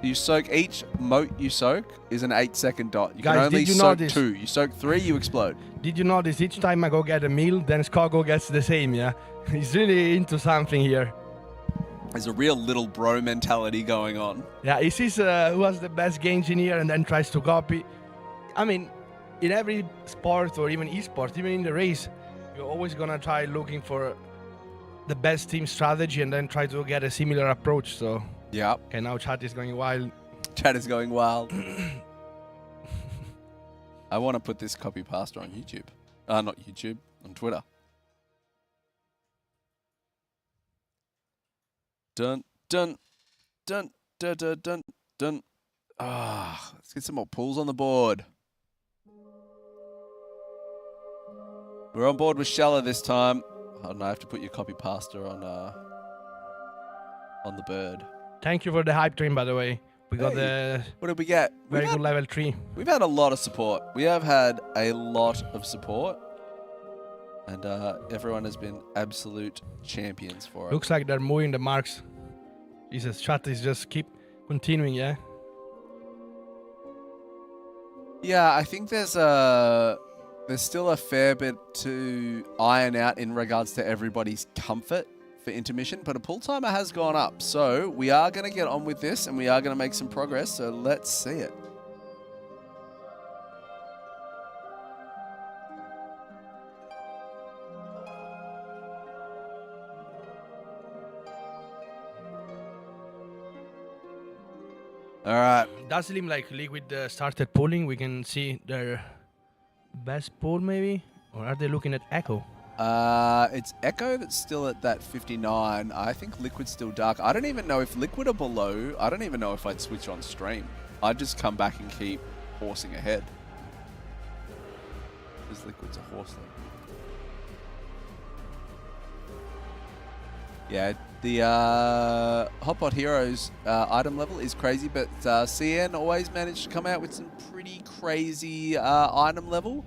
each moat you soak is an 8-second dot. You Guys, can only did you soak notice- 2. You soak 3, you explode. Did you notice each time I go get a meal, then Skogo gets the same, yeah? He's really into something here. There's a real little bro mentality going on. Yeah, he sees who has the best game engineer and then tries to copy. I mean, in every sport or even esports, even in the race, you're always gonna try looking for the best team strategy and then try to get a similar approach. So yeah. Okay, now chat is going wild. Chat is going wild. I want to put this copy pasta on YouTube. Not YouTube, on Twitter. Dun dun dun dun dun dun dun. Let's get some more pools on the board. We're on board with Shella this time. Oh no, I have to put your copy pasta on the bird. Thank you for the hype train, by the way. We got the. What did we get? Very good level 3. We've had a lot of support. We have had a lot of support. And everyone has been absolute champions for it. Looks like they're moving the marks. Jesus, chat is just keep continuing, yeah? Yeah, I think there's still a fair bit to iron out in regards to everybody's comfort for intermission, but a pull timer has gone up. So we are going to get on with this and we are going to make some progress. So let's see it. All right. Does seem like Liquid started pulling. We can see their best pull, maybe? Or are they looking at Echo? It's Echo that's still at that 59. I think Liquid's still dark. I don't even know if Liquid are below. I don't even know if I'd switch on stream. I'd just come back and keep horsing ahead. Because Liquid's a horseling. Yeah, the Hotpot Heroes item level is crazy, but CN always managed to come out with some pretty crazy item level.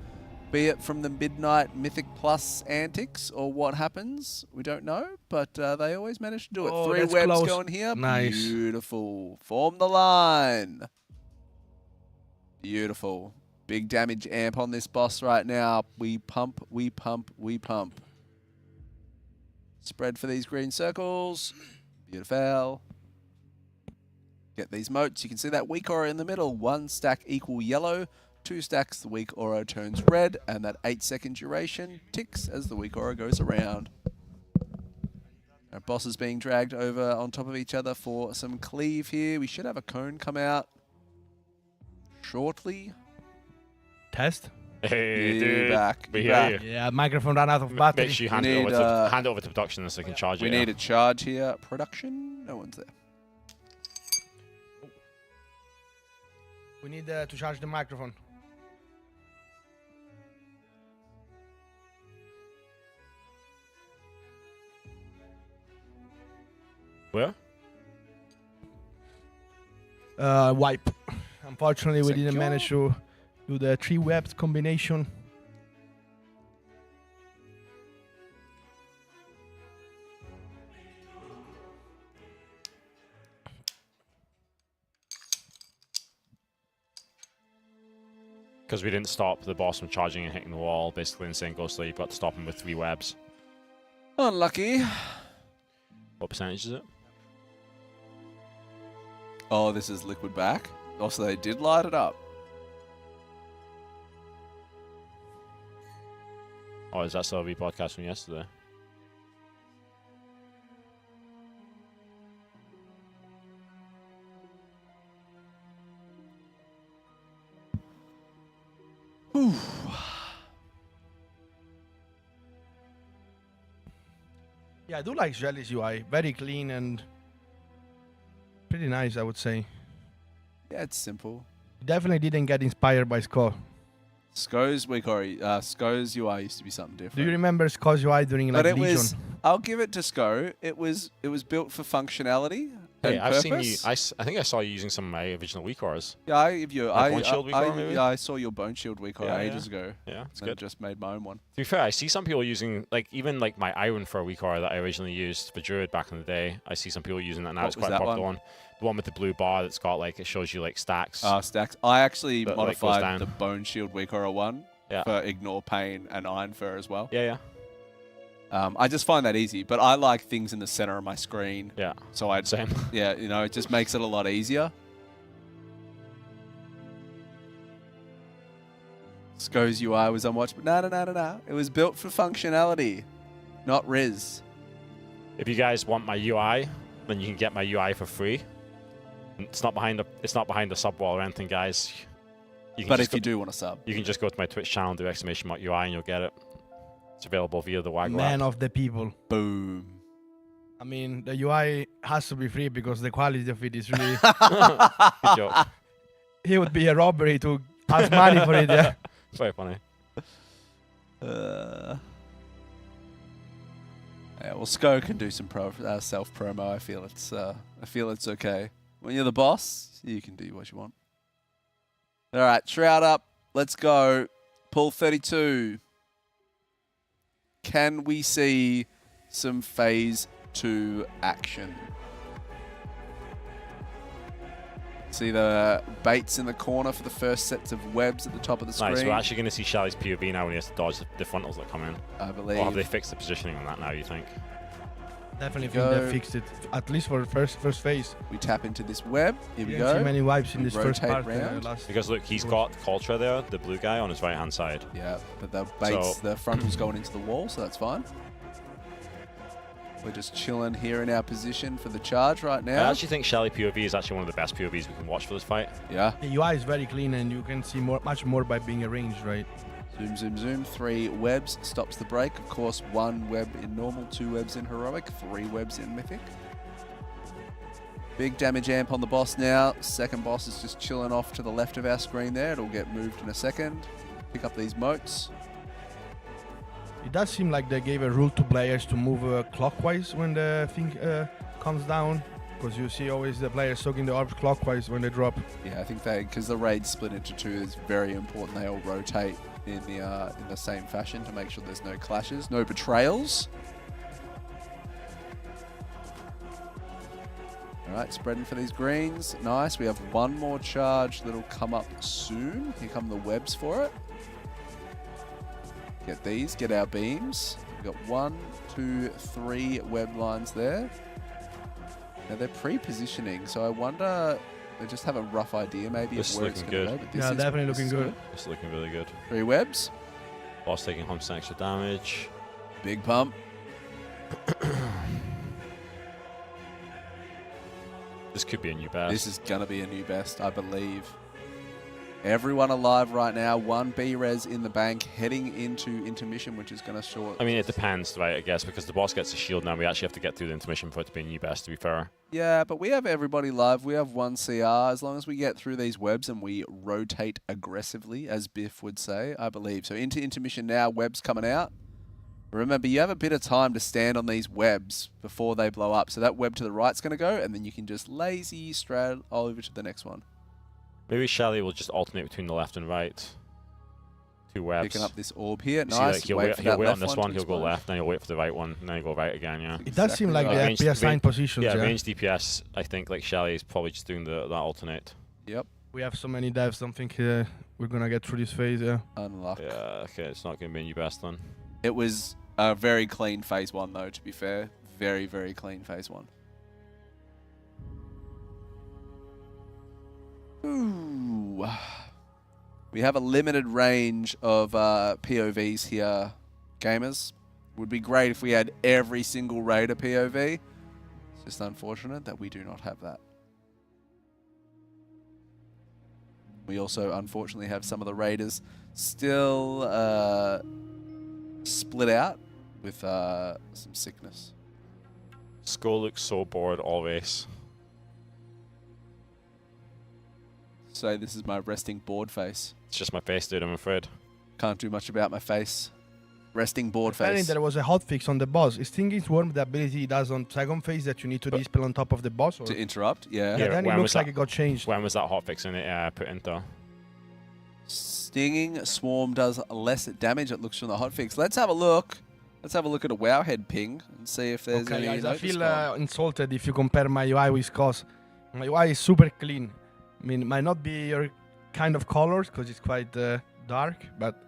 Be it from the Midnight Mythic Plus antics or what happens, we don't know, but they always manage to do it. Oh, 3 that's webs close. going here. Nice. Beautiful. Form the line. Beautiful. Big damage amp on this boss right now. We pump, we pump, we pump. Spread for these green circles. Beautiful. Get these moats. You can see that weak aura in the middle. 1 stack equal yellow. 2 stacks, the weak aura turns red, and that 8-second duration ticks as the weak aura goes around. Our boss is being dragged over on top of each other for some cleave here. We should have a cone come out shortly. Test? Hey, You dude. back. We You hear back. you. Yeah, microphone ran out of battery. Make sure you hand We it over need, to hand it over to production so they can charge We it. need a charge here. Production? No one's there. We need to charge the microphone. Where? Wipe. Unfortunately, we didn't Secure. manage to do the 3 webs combination. Because we didn't stop the boss from charging and hitting the wall, basically, and saying go sleep. Got to stop him with 3 webs. Unlucky. What percentage is it? Oh, this is liquid back. Also, they did light it up. Oh, is that still a rebroadcast from yesterday? Ooh. Yeah, I do like Jelly's UI. Very clean and pretty nice, I would say. Yeah, it's simple. Definitely didn't get inspired by Sko. Sko's Sko's UI used to be something different. Do you remember Sko's UI during like But it Legion? was. I'll give it to Sko. It was built for functionality. Hey, and I've seen you. purpose. I think I saw you using some of my original WeakCores. Yeah, I give you. Bone Shield WeakCore, maybe? Yeah, I saw your Bone Shield WeakCore Yeah, ages ago. Yeah, it's and good. just made my own one. To be fair, I see some people using, like, even like my Iron for a WeakCore that I originally used for Druid back in the day. I see some people using that now. What It's was quite a that popular one? one. The one with the blue bar that's got like, it shows you like stacks. Stacks. I actually that, like, goes modified down. the Bone Shield WeakCore one for Ignore Pain and Iron Fur as well. Yeah, yeah. I just find that easy, but I like things in the center of my screen. Yeah. So I Same. Yeah, you know, it just makes it a lot easier. Sko's UI was unwatched, but no. It was built for functionality, not Riz. If you guys want my UI, then you can get my UI for free. It's not behind the sub wall or anything, guys. But if you do want to sub, you can just go to my Twitch channel and do !UI and you'll get it. It's available via the Waggle Man app. of the people. Boom. I mean, the UI has to be free because the quality of it is really. Good joke. It would be a robbery to ask money for it. Yeah. It's very funny. Yeah, well, Sko can do some self promo. I feel it's okay. When you're the boss, you can do what you want. All right, Shroud up. Let's go. Pull 32. Can we see some phase 2 action? See the baits in the corner for the first sets of webs at the top of the screen. Nice, we're actually going to see Shelly's POV now when he has to dodge the frontals that come in. I believe. Or have they fixed the positioning on that now, you think? Definitely think they fixed it, at least for the first phase. We tap into this web. Here we Didn't go. see many wipes in We this first rotate part. round. Because look, he's got Cultra there, the blue guy, on his right hand side. Yeah, but the baits, the frontal's going into the wall, so that's fine. We're just chilling here in our position for the charge right now. I actually think Shelly POV is actually one of the best POVs we can watch for this fight. Yeah. The UI is very clean and you can see much more by being arranged, right? Zoom, zoom, zoom. 3 webs stops the break. Of course, 1 web in normal, 2 webs in heroic, 3 webs in mythic. Big damage amp on the boss now. Second boss is just chilling off to the left of our screen there. It'll get moved in a second. Pick up these motes. It does seem like they gave a rule to players to move clockwise when the thing comes down, because you see always the players soaking the orbs clockwise when they drop. Yeah, I think because the raid's split into 2, it's very important they all rotate in the same fashion to make sure there's no clashes, no betrayals. All right, spreading for these greens. Nice. We have 1 more charge that'll come up soon. Here come the webs for it. Get these, get our beams. We've got 1, 2, 3 web lines there. Now they're pre-positioning, so I wonder they just have a rough idea maybe This of is where it's looking going to good. go. But this Yeah, is, definitely this looking is good. It's looking really good. 3 webs. Boss taking 100% extra damage. Big pump. This could be a new best. This is going to be a new best, I believe. Everyone alive right now. 1 B-res in the bank, heading into intermission, which is going to short. I mean, it depends, right, I guess, because the boss gets a shield now. We actually have to get through the intermission for it to be a new best, to be fair. Yeah, but we have everybody live. We have 1 CR. As long as we get through these webs and we rotate aggressively, as Biff would say, I believe. So into intermission now, webs coming out. Remember, you have a bit of time to stand on these webs before they blow up. So that web to the right's going to go, and then you can just lazy straddle over to the next one. Maybe Shelly will just alternate between the left and right. 2 webs. Picking up this orb here. You see, Nice. like, he'll wait on this one, he'll go left, then he'll wait for the right one, and then he'll go right again, yeah. It does seem like they have assigned positions. Yeah, range DPS, I think, like Shelly is probably just doing that alternate. Yep. We have so many devs, don't think we're going to get through this phase, yeah. Unlock. Yeah, okay, it's not going to be a new best then. It was A very clean phase 1 though, to be fair. Very, very clean phase 1. Ooh. We have a limited range of POVs here, gamers. Would be great if we had every single raider POV. It's just unfortunate that we do not have that. We also unfortunately have some of the raiders still split out with some sickness. Skull looks so bored always. So this is my resting bored face. It's just my face, dude, I'm afraid. Can't do much about my face. Resting bored Apparently face. there was a hotfix on the boss. Is Stinging Swarm the ability it does on second phase that you need to dispel on top of the boss? Or? To interrupt? Yeah. Yeah, then it when looks was like that- it got changed. When was that hotfix in it put into? Stinging Swarm does less damage, it looks from the hotfix. Let's have a look. Let's have a look at a Wowhead ping and see if there's Okay, any guys, I notice feel gone. insulted if you compare my UI with Cos. My UI is super clean. I mean, it might not be your kind of colors because it's quite dark, but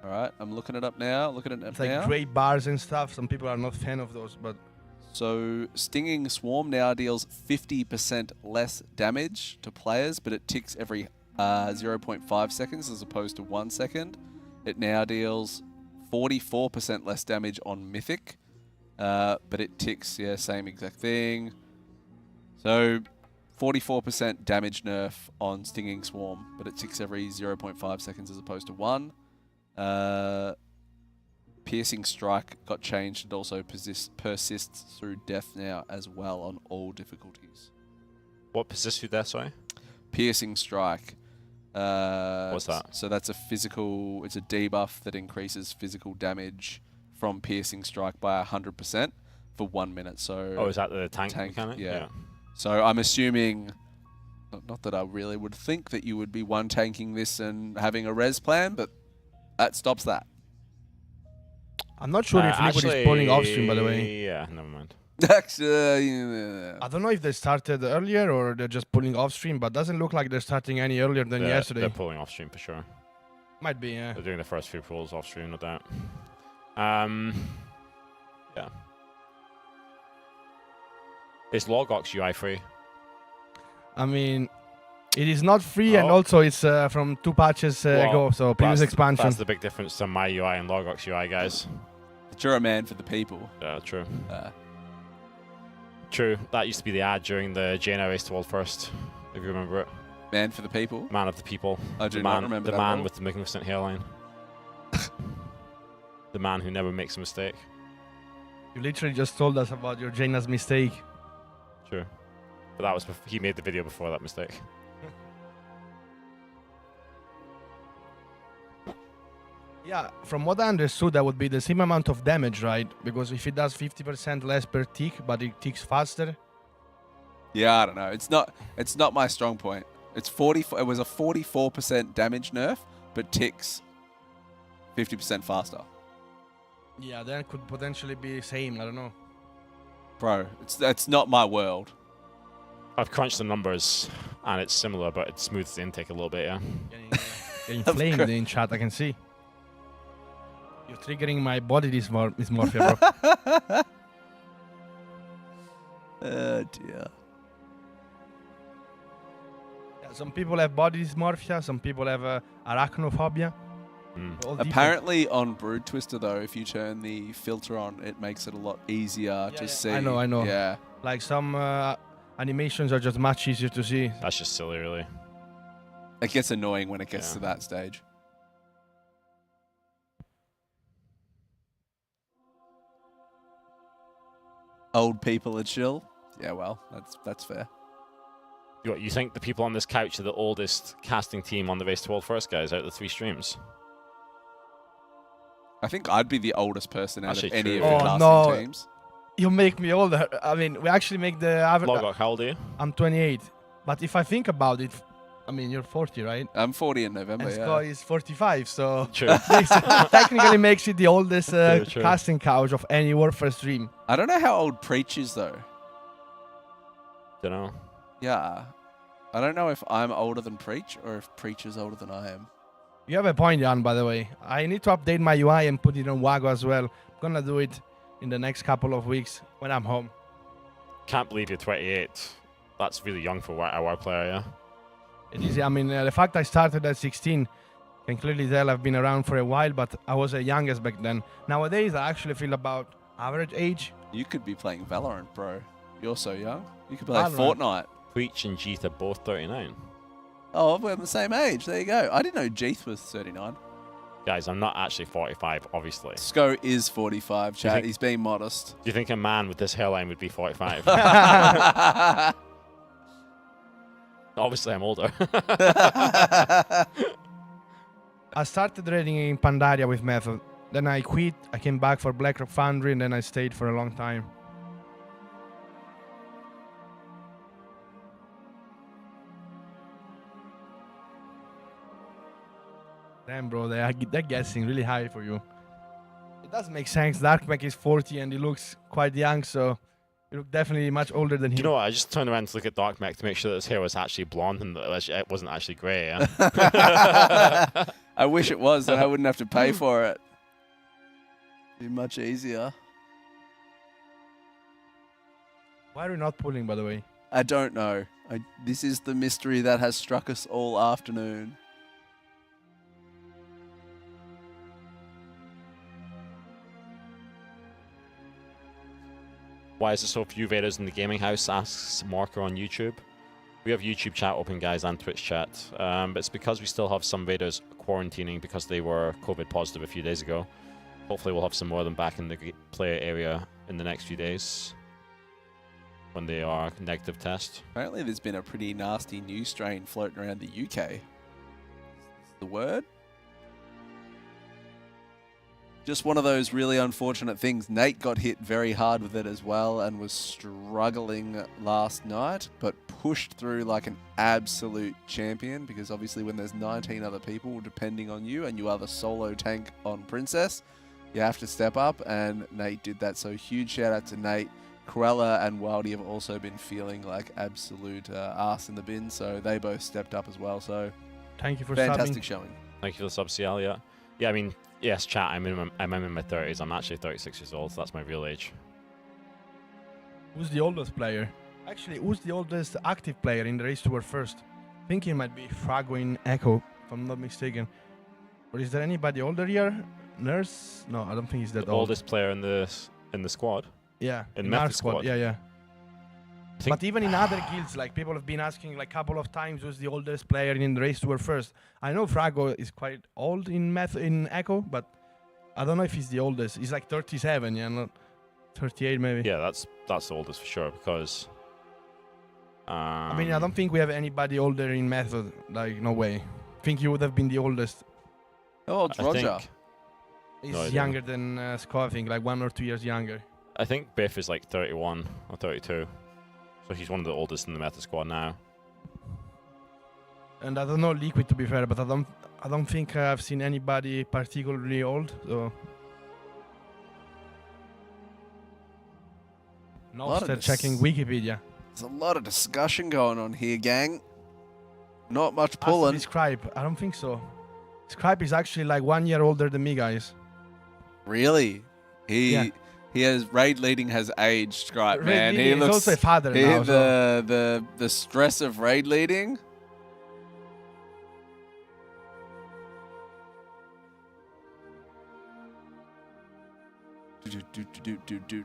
Alright, I'm looking it up now. Looking it up it's like now. gray bars and stuff. Some people are not fan of those, but So Stinging Swarm now deals 50% less damage to players, but it ticks every 0.5 seconds as opposed to 1 second. It now deals 44% less damage on Mythic, but it ticks, yeah, same exact thing. So 44% damage nerf on Stinging Swarm, but it ticks every 0.5 seconds as opposed to 1. Piercing Strike got changed and also persists through death now as well on all difficulties. What persists through there, sorry? Piercing Strike. What's that? So that's a physical, it's a debuff that increases physical damage from Piercing Strike by 100% for 1 minute. So Oh, is that the tank mechanic? Yeah. Yeah. So I'm assuming, not that I really would think that you would be one tanking this and having a res plan, but that stops that. I'm not sure if Liquid is pulling off stream, by the way. Yeah, never mind. Actually, yeah. I don't know if they started earlier or they're just pulling off stream, but doesn't look like they're starting any earlier than yesterday. They're pulling off stream for sure. Might be, yeah. They're doing the first few pulls off stream, no doubt. Yeah. Is Logox UI free? I mean, it is not free, and Oh. also it's from 2 patches ago, so previous expansion. That's the big difference to my UI and Logox UI, guys. But you're a man for the people. Yeah, true. True. That used to be the ad during the JNR race to World First, if you remember it. Man for the people? Man of the people. I do the not man, remember the that at man all. with the magnificent hairline. The man who never makes a mistake. You literally just told us about your Jaina's mistake. True. But that was he made the video before that mistake. Yeah, from what I understood, that would be the same amount of damage, right? Because if it does 50% less per tick, but it ticks faster. Yeah, I don't know. It's not my strong point. It's 40. It was a 44% damage nerf, but ticks 50% faster. Yeah, that could potentially be the same. I don't know. Bro, it's not my world. I've crunched the numbers, and it's similar, but it smooths the intake a little bit, yeah. Getting flamed in chat, I can see. You're triggering my body dysmorphia, bro. Oh dear. Yeah, some people have body dysmorphia, some people have arachnophobia. All different. Apparently on Brood Twister though, if you turn the filter on, it makes it a lot easier to see. I know. Yeah. Like some animations are just much easier to see. That's just silly, really. It gets annoying when it gets to that stage. Old people are chill. Yeah, well, that's fair. You think the people on this couch are the oldest casting team on the Race to World First, guys, out of the 3 streams? I think I'd be the oldest person out Actually of any true. of the Oh, casting no. teams. You make me older. I mean, we actually make the average. Logok, how old are you? I'm 28. But if I think about it, I mean, you're 40, right? I'm 40 in November, And yeah. Sky is 45, so True. technically makes it the oldest True. casting couch of any Warfare stream. I don't know how old Preach is though. Don't know. Yeah. I don't know if I'm older than Preach or if Preach is older than I am. You have a point, Jan, by the way. I need to update my UI and put it on Wago as well. I'm gonna do it in the next couple of weeks when I'm home. Can't believe you're 28. That's really young for a WoW player, yeah? It is, I mean, the fact I started at 16, can clearly tell I've been around for a while, but I was the youngest back then. Nowadays, I actually feel about average age. You could be playing Valorant, bro. You're so young. You could play Fortnite. Preach and Jeeth are both 39. Oh, we're the same age. There you go. I didn't know Jeeth was 39. Guys, I'm not actually 45, obviously. Sko is 45, chat. He's being modest. Do you think a man with this hairline would be 45? Obviously, I'm older. I started raiding in Pandaria with Method. Then I quit, I came back for BlackRock Foundry, and then I stayed for a long time. Damn, bro, they're guessing really high for you. It does make sense. Darkback is 40 and he looks quite young, so you look definitely much older than him. You know what? I just turned around to look at Darkmech to make sure that his hair was actually blonde and that it wasn't actually grey. Yeah? I wish it was, then I wouldn't have to pay for it. Be much easier. Why are we not pulling, by the way? I don't know. This is the mystery that has struck us all afternoon. Why is there so few Vaders in the gaming house? Asks Marker on YouTube. We have YouTube chat open, guys, and Twitch chat. But it's because we still have some Vaders quarantining because they were COVID positive a few days ago. Hopefully we'll have some more of them back in the player area in the next few days when they are negative test. Apparently there's been a pretty nasty new strain floating around the UK. Is the word? Just one of those really unfortunate things. Nate got hit very hard with it as well and was struggling last night, but pushed through like an absolute champion, because obviously when there's 19 other people depending on you and you are the solo tank on Princess, you have to step up, and Nate did that. So huge shout out to Nate. Cruella and Wildy have also been feeling like absolute arse in the bin, so they both stepped up as well. So thank you for fantastic subbing. showing. Thank you for the sub, CL, yeah. Yeah, I mean, yes, chat, I'm in my 30s. I'm actually 36 years old, so that's my real age. Who's the oldest player? Actually, who's the oldest active player in the race toward first? I think it might be Frago in Echo, if I'm not mistaken. Or is there anybody older here? Nurse? No, I don't think he's that The old. oldest player in the squad? Yeah, in our Method squad. Yeah. But even in other guilds, like people have been asking like a couple of times who's the oldest player in the race toward first. I know Frago is quite old in Echo, but I don't know if he's the oldest. He's like 37, yeah, not 38 maybe. Yeah, that's the oldest for sure, because I mean, I don't think we have anybody older in Method. Like, no way. I think he would have been the oldest. Oh, it's Roger. He's No idea. younger than Scott, I think, like 1 or 2 years younger. I think Biff is like 31 or 32. So he's one of the oldest in the Method squad now. And I don't know Liquid, to be fair, but I don't think I've seen anybody particularly old. So Nostr checking Wikipedia. There's a lot of discussion going on here, gang. Not much Has to pulling. be Scribe. I don't think so. Scribe is actually like 1 year older than me, guys. Really? He has raid leading has aged, Scribe, Raid man. leading He is looks also a father now, the stress of raid leading.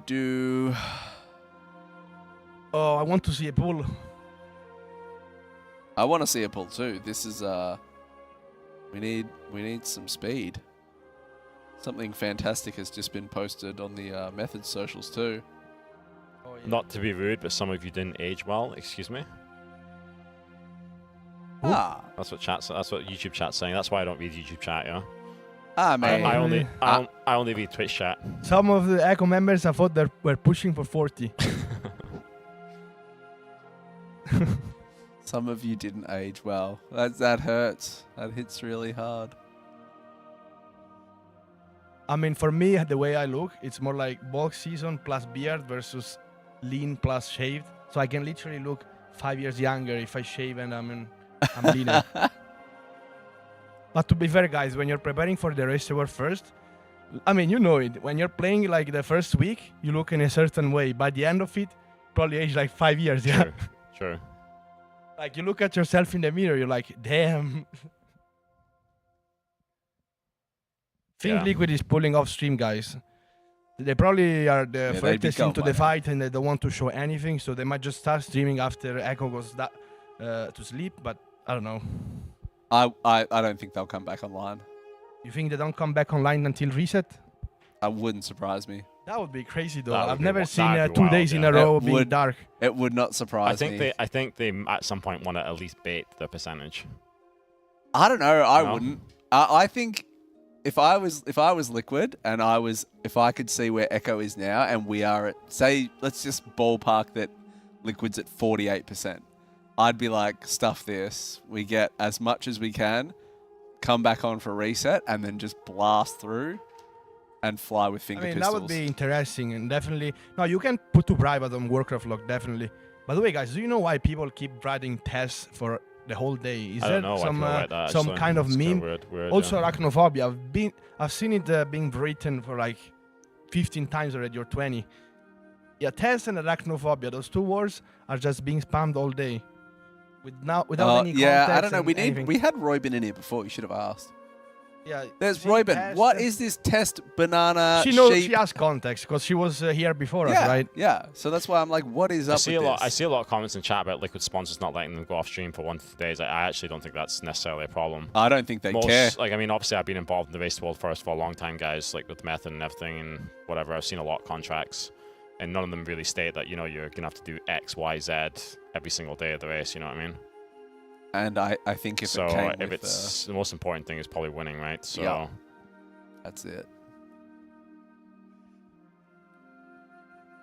Do. Oh, I want to see a pull. I want to see a pull too. This is we need some speed. Something fantastic has just been posted on the Method socials too. Not to be rude, but some of you didn't age well. Excuse me. Ah. That's what YouTube chat's saying. That's why I don't read YouTube chat, yeah. Ah, man. I only read Twitch chat. Some of the Echo members I thought they were pushing for 40. Some of you didn't age well. That hurts. That hits really hard. I mean, for me, the way I look, it's more like bulk season plus beard versus lean plus shaved. So I can literally look 5 years younger if I shave and I'm leaner. But to be fair, guys, when you're preparing for the race tour first, I mean, you know it. When you're playing like the first week, you look in a certain way. By the end of it, probably age like 5 years. Yeah. Sure. Sure. Like you look at yourself in the mirror, you're like, damn. Think Liquid is pulling off stream, guys. They probably are the furthest into the fight and they don't want to show anything, so they might just start streaming after Echo goes to sleep, but I don't know. I don't think they'll come back online. You think they don't come back online until reset? That wouldn't surprise me. That would be crazy though. That would I've be never wild, seen that'd be 2 wild, days in yeah. a row It being would- dark. It would not surprise me. I think they at some point want to at least bait the percentage. I don't know. I No? wouldn't. I think if I was Liquid and if I could see where Echo is now and we are at, say, let's just ballpark that Liquid's at 48%. I'd be like, stuff this. We get as much as we can, come back on for reset, and then just blast through and fly with finger pistols. That would be interesting and definitely. No, you can put to private on Warcraft log, definitely. By the way, guys, do you know why people keep writing tests for the whole day? Is I there don't know why some people write that, some actually. kind of It's kinda meme? weird, Also, yeah. arachnophobia. I've seen it being written for like 15 times already or 20. Yeah, tests and arachnophobia. Those 2 words are just being spammed all day, without any context. Yeah, I don't know. and We had Roybin in here before. You should have asked. Yeah, There's she Roybin. tests What and- is this test banana She knows. sheep? She has context because she was here before yeah, us, right? Yeah. So that's why I'm like, what is up I see with a lot. this? I see a lot of comments in chat about Liquid sponsors not letting them go off stream for 1 to 2 days. I actually don't think that's necessarily a problem. I don't think they care. Like, I mean, obviously, I've been involved in the Race to World Forest for a long time, guys. Like with Method and everything and whatever. I've seen a lot of contracts, and none of them really state that you're gonna have to do X, Y, Z every single day of the race. You know what I mean? And I think if it came with, it's the most important thing is probably winning, right? So. Yeah. That's it.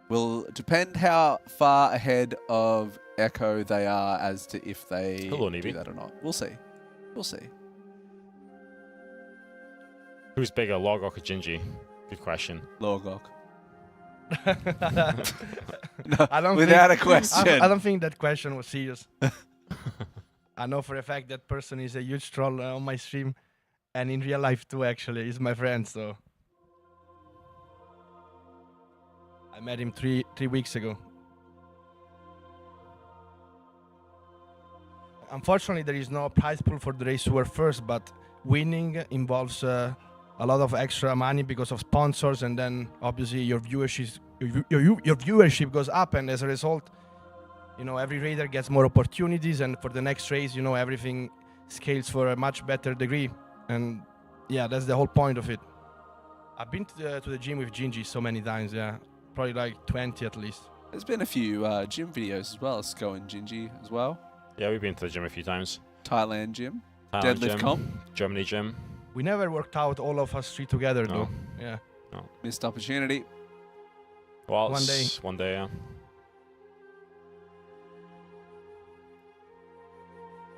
Will depend how far ahead of Echo they are as to if they Hello, do Nevi. that or not. We'll see. We'll see. Who's bigger, Logok or Gingy? Good question. Logok. I don't without think, a question. I don't think that question was serious. I know for a fact that person is a huge troll on my stream, and in real life too. Actually, he's my friend. So I met him three weeks ago. Unfortunately, there is no prize pool for the race tour first, but winning involves a lot of extra money because of sponsors, and then obviously your viewership goes up, and as a result, every raider gets more opportunities, and for the next race, everything scales for a much better degree, and yeah, that's the whole point of it. I've been to the gym with Gingy so many times, yeah, probably like 20 at least. There's been a few gym videos as well. Sko and Gingy as well. Yeah, we've been to the gym a few times. Thailand gym. Thailand Deadlift gym, comp. Germany gym. We never worked out all of us three together, though. Yeah. No. Missed opportunity. Well, One day. One day, yeah.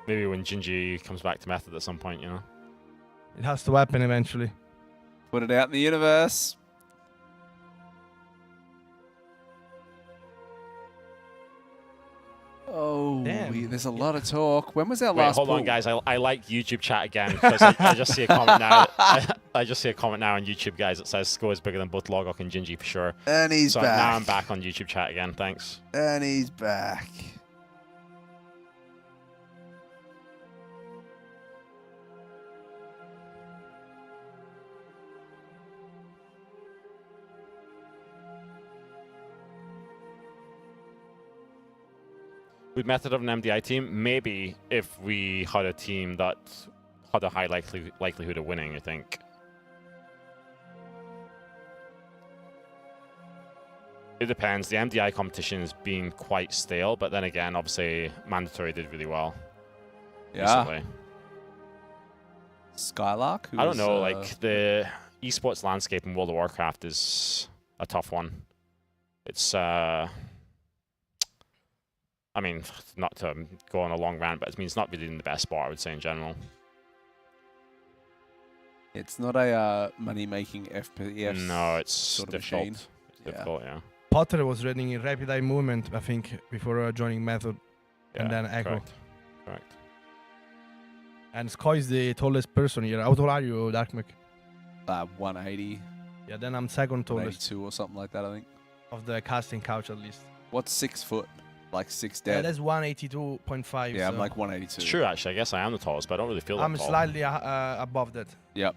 Maybe when Gingy comes back to Method at some point, It has to happen eventually. Put it out in the universe. Oh, there's a lot of talk. When was our Wait, last hold on, pool? guys. I like YouTube chat again because I just see a comment now. I just see a comment now on YouTube, guys, that says Sko is bigger than both Logok and Gingy for sure. And he's so back. now I'm back on YouTube chat again. Thanks. And he's back. With Method of an MDI team, maybe if we had a team that had a high likelihood of winning, I think. It depends. The MDI competition has been quite stale, but then again, obviously, Mandatory did really well. Yeah. Recently. Skylark? I don't know, like, the esports landscape in World of Warcraft is a tough one. It's, I mean, not to go on a long rant, but it's not really in the best spot, I would say, in general. It's not a money-making FPS. No, it's sort of difficult. machine. It's difficult, yeah. Potter was running in Rapid Eye Movement, I think, before joining Method, and Yeah, then Echo. Correct. And Skoy is the tallest person here. How tall are you, Darkmek? 180. Yeah, then I'm second tallest. 182 or something like that, I think. Of the casting couch, at least. What's 6 foot? Like 6 Yeah, dead? that's 182.5. Yeah, I'm so like 182. It's true, actually. I guess I am the tallest, but I don't really feel that I'm tall. slightly above that. Yep.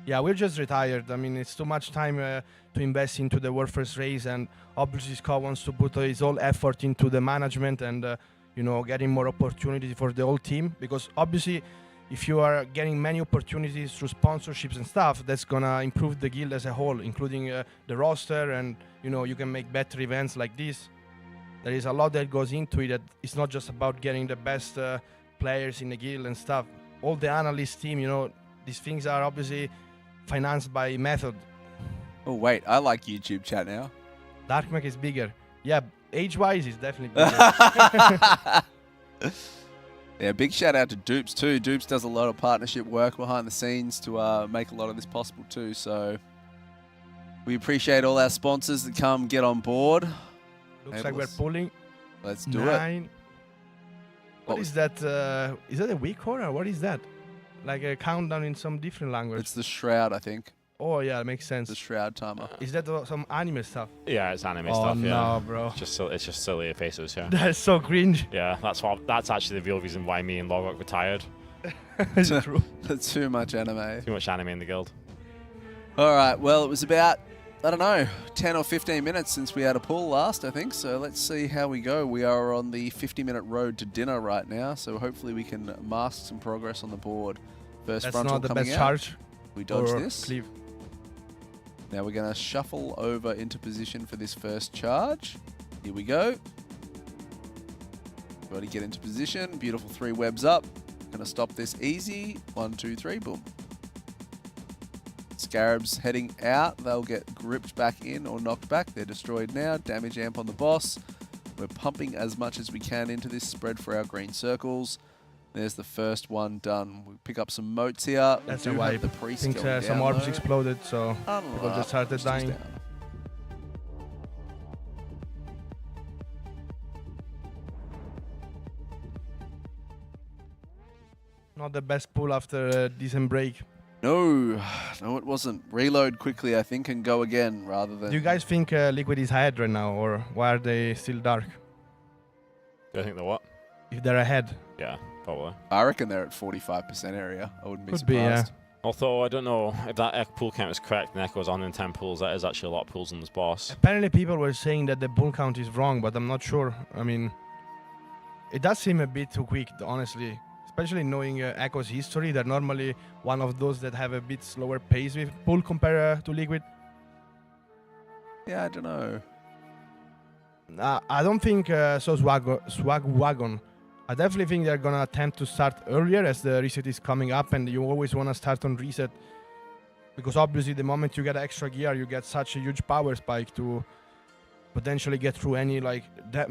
Yeah, we're just retired. I mean, it's too much time to invest into the world first race, and obviously Scott wants to put his whole effort into the management and you know, getting more opportunity for the whole team. Because obviously, if you are getting many opportunities through sponsorships and stuff, that's gonna improve the guild as a whole, including the roster, and you know, you can make better events like this. There is a lot that goes into it. That it's not just about getting the best players in the guild and stuff. All the analyst team, you know, these things are obviously financed by Method. Oh wait, I like YouTube chat now. Darkmek is bigger. Yeah, age-wise, he's definitely bigger. Yeah, big shout out to Dupes too. Dupes does a lot of partnership work behind the scenes to make a lot of this possible too. So we appreciate all our sponsors that come get on board. Looks like we're pulling. Let's do 9. it. What is that? Is that a weak horror? What is that? Like a countdown in some different language. It's the Shroud, I think. Oh yeah, it makes sense. The Shroud timer. Is that some anime stuff? Yeah, it's anime Oh, stuff. Yeah. no, bro. It's just silly faces. Yeah. That's so cringe. Yeah, that's actually the real reason why me and Logok retired. Is it true? Too much anime. Too much anime in the guild. All right. Well, it was about, I don't know, 10 or 15 minutes since we had a pull last, I think. So let's see how we go. We are on the 50-minute road to dinner right now. So hopefully we can mask some progress on the board. First That's frontal not the coming best out. charge. We dodge or this. Cleave. Now we're going to shuffle over into position for this first charge. Here we go. Got to get into position. Beautiful 3 webs up. Going to stop this easy. 1, 2, 3, boom. Scarabs heading out. They'll get gripped back in or knocked back. They're destroyed now. Damage amp on the boss. We're pumping as much as we can into this spread for our green circles. There's the first one done. We pick up some motes here. That's we a do have wipe. the priest I think going some down, orbs though. exploded, so people just started Priest is dying. down. Not the best pull after a decent break. No, no, it wasn't. Reload quickly, I think, and go again rather than. Do you guys think Liquid is ahead right now, or why are they still dark? Do I think they're what? If they're ahead. Yeah, probably. I reckon they're at 45% area. I wouldn't be Could surprised. be, yeah. Although I don't know if that pool count is correct and Echo's on in 10 pools, that is actually a lot of pools on this boss. Apparently people were saying that the bull count is wrong, but I'm not sure. I mean, it does seem a bit too quick, honestly. Especially knowing Echo's history, they're normally one of those that have a bit slower pace with pull compared to Liquid. Yeah, I don't know. I don't think Swag Wagon. I definitely think they're gonna attempt to start earlier as the reset is coming up, and you always wanna start on reset because obviously the moment you get extra gear, you get such a huge power spike to potentially get through any like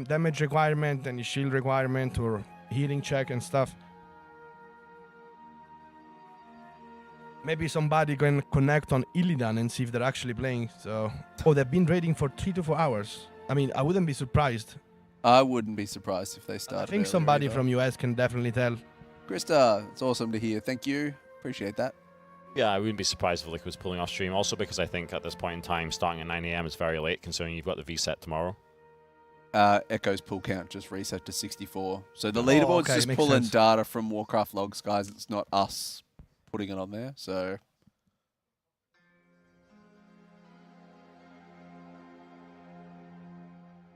damage requirement, any shield requirement, or healing check and stuff. Maybe somebody can connect on Illidan and see if they're actually playing. So, oh, they've been raiding for 3 to 4 hours. I mean, I wouldn't be surprised. I wouldn't be surprised if they started. I think earlier somebody either. from US can definitely tell. Krista, it's awesome to hear. Thank you. Appreciate that. Yeah, I wouldn't be surprised if Liquid's pulling off stream. Also because I think at this point in time, starting at 9 AM is very late considering you've got the reset tomorrow. Echo's pull count just reset to 64. So the leaderboard's okay, just makes pulling sense. data from Warcraft logs, guys. It's not us putting it on there. So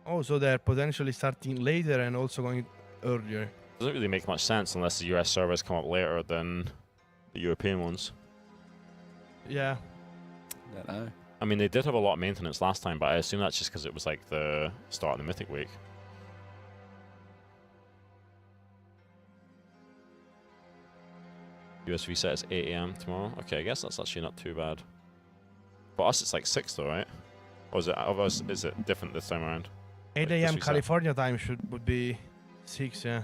Oh, so they're potentially starting later and also going earlier. Doesn't really make much sense unless the US servers come up later than the European ones. Yeah. I don't know. I mean, they did have a lot of maintenance last time, but I assume that's just because it was like the start of the Mythic Week. US reset is 8 AM tomorrow. Okay, I guess that's actually not too bad. For us, it's like 6 though, right? Or is it different this time around? 8 Like, this AM reset? California time would be 6, yeah.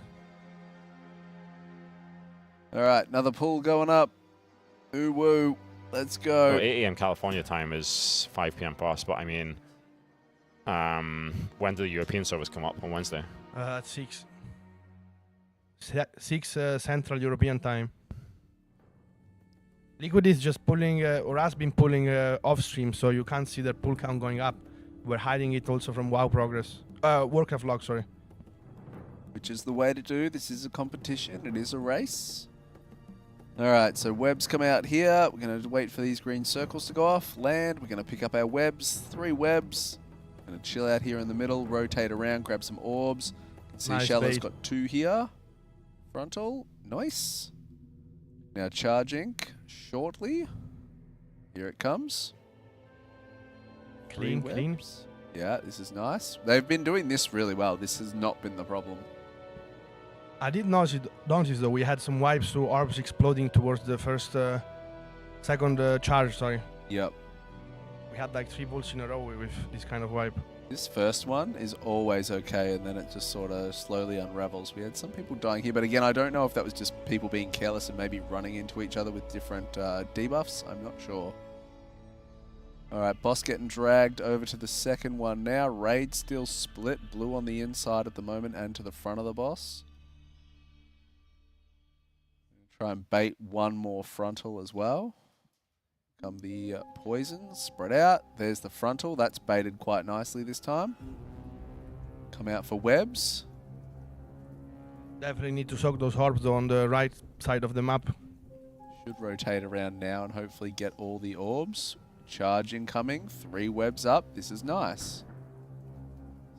all right, another pull going up. Ooh woo. Let's go. Well, 8 AM California time is 5 PM for us, but I mean, when do the European servers come up on Wednesday? At 6. 6 Central European time. Liquid is just pulling, or has been pulling off stream, so you can't see their pull count going up. We're hiding it also from WoW progress. Warcraft log, sorry. Which is the way to do. This is a competition. It is a race. Alright, so webs come out here. We're going to wait for these green circles to go off. Land. We're going to pick up our webs. 3 webs. Going to chill out here in the middle. Rotate around. Grab some orbs. See Nice Shallow's bait. got 2 here. Frontal. Nice. Now charging shortly. Here it comes. Clean, 3 clean. webs. Yeah, this is nice. They've been doing this really well. This has not been the problem. I did notice though, we had some wipes to orbs exploding towards the second charge, sorry. Yep. We had like 3 bulls in a row with this kind of wipe. This first one is always okay, and then it just sort of slowly unravels. We had some people dying here, but again, I don't know if that was just people being careless and maybe running into each other with different debuffs. I'm not sure. Alright, boss getting dragged over to the second one now. Raid still split. Blue on the inside at the moment and to the front of the boss. Try and bait one more frontal as well. Come the poisons, spread out. There's the frontal. That's baited quite nicely this time. Come out for webs. Definitely need to soak those orbs though on the right side of the map. Should rotate around now and hopefully get all the orbs. Charge incoming. 3 webs up. This is nice.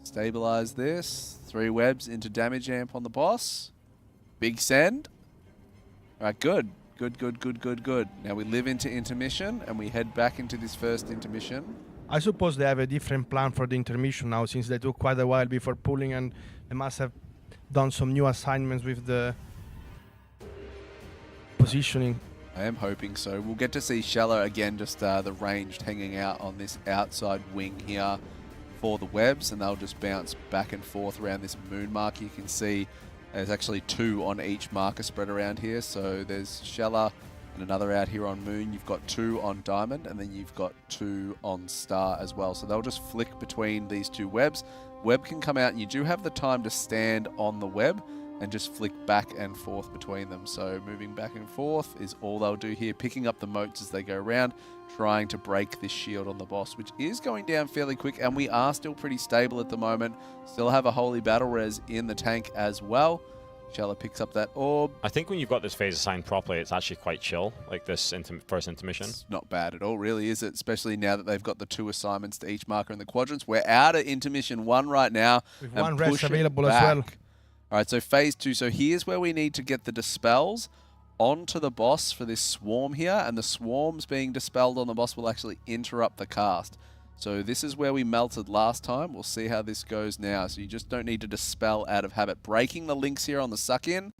Stabilize this. 3 webs into damage amp on the boss. Big send. Alright, good. Good. Now we live into intermission and we head back into this first intermission. I suppose they have a different plan for the intermission now, since they took quite a while before pulling, and they must have done some new assignments with the positioning. I am hoping so. We'll get to see Shallow again, just the ranged hanging out on this outside wing here for the webs, and they'll just bounce back and forth around this moon mark. You can see there's actually 2 on each marker spread around here. So there's Shallow and another out here on moon. You've got 2 on diamond, and then you've got 2 on star as well. So they'll just flick between these 2 webs. Web can come out, and you do have the time to stand on the web and just flick back and forth between them. So moving back and forth is all they'll do here, picking up the motes as they go around, trying to break this shield on the boss, which is going down fairly quick, and we are still pretty stable at the moment. Still have a Holy Battle Res in the tank as well. Shallow picks up that orb. I think when you've got this phase assigned properly, it's actually quite chill, like this first intermission. It's not bad at all, really, is it? Especially now that they've got the 2 assignments to each marker in the quadrants. We're out of intermission 1 right now. With 1 rest available as well. All right, so phase 2. So here's where we need to get the dispels onto the boss for this swarm here, and the swarms being dispelled on the boss will actually interrupt the cast. So this is where we melted last time. We'll see how this goes now. So you just don't need to dispel out of habit. Breaking the links here on the suck in,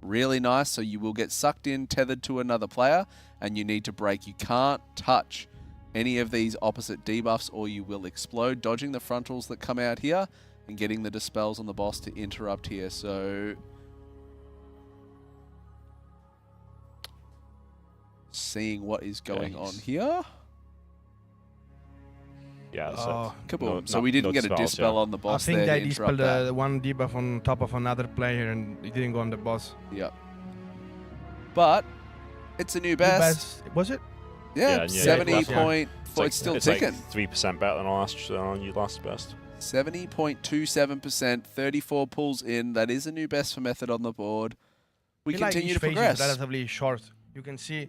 really nice. So you will get sucked in, tethered to another player, and you need to break. You can't touch any of these opposite debuffs or you will explode. Dodging the frontals that come out here and getting the dispels on the boss to interrupt here. So seeing what is going on here. Yeah, kaboom. So we didn't get a dispel on the boss. I think there they dispelled one debuff on top of another player and it didn't go on the boss. Yep. But it's a new best. Was it? Yeah, 70.4. It's still ticking. Like 3% better than our last best. 70.27%, 34 pulls in. That is a new best for Method on the board. We I feel continue like to each phase progress. is relatively short. You can see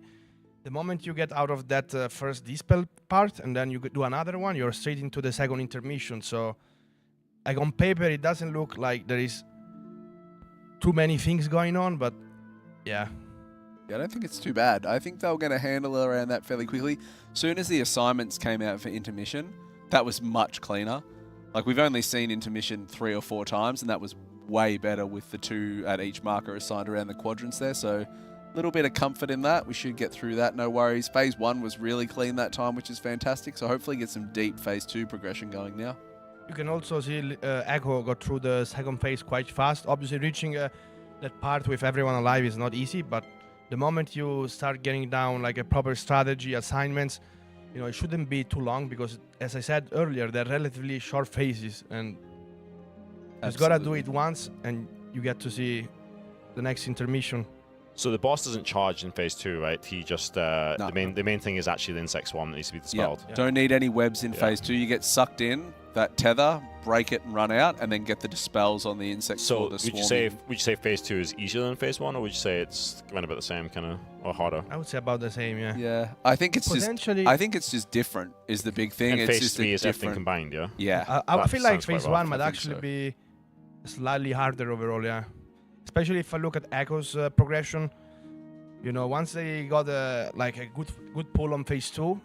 the moment you get out of that first dispel part and then you do another one, you're straight into the second intermission. So, like on paper, it doesn't look like there is too many things going on, but yeah. Yeah, I don't think it's too bad. I think they're going to handle around that fairly quickly. Soon as the assignments came out for intermission, that was much cleaner. Like, we've only seen intermission 3 or 4 times, and that was way better with the 2 at each marker assigned around the quadrants there. So, a little bit of comfort in that. We should get through that, no worries. Phase 1 was really clean that time, which is fantastic. So, hopefully get some deep Phase 2 progression going now. You can also see Echo got through the second phase quite fast. Obviously, reaching that part with everyone alive is not easy, but the moment you start getting down like a proper strategy, assignments, you know, it shouldn't be too long because, as I said earlier, they're relatively short phases and you just gotta do it once and you get to see the next intermission. So the boss doesn't charge in phase 2, right? He just the main thing is actually the insect swarm that needs to be dispelled. Yep. Don't need any webs in phase 2. You get sucked in, that tether, break it and run out, and then get the dispels on the insect. So would you say phase 2 is easier than phase 1, or would you say it's around about the same kind of, or harder? I would say about the same, yeah. Yeah, I think it's just different is the big thing. And it's phase just 3 is different everything combined, yeah. Yeah, I feel like sounds quite phase rough. 1 might actually be slightly harder overall, yeah. Especially if I look at Echo's progression. You know, once they got a good pull on phase 2,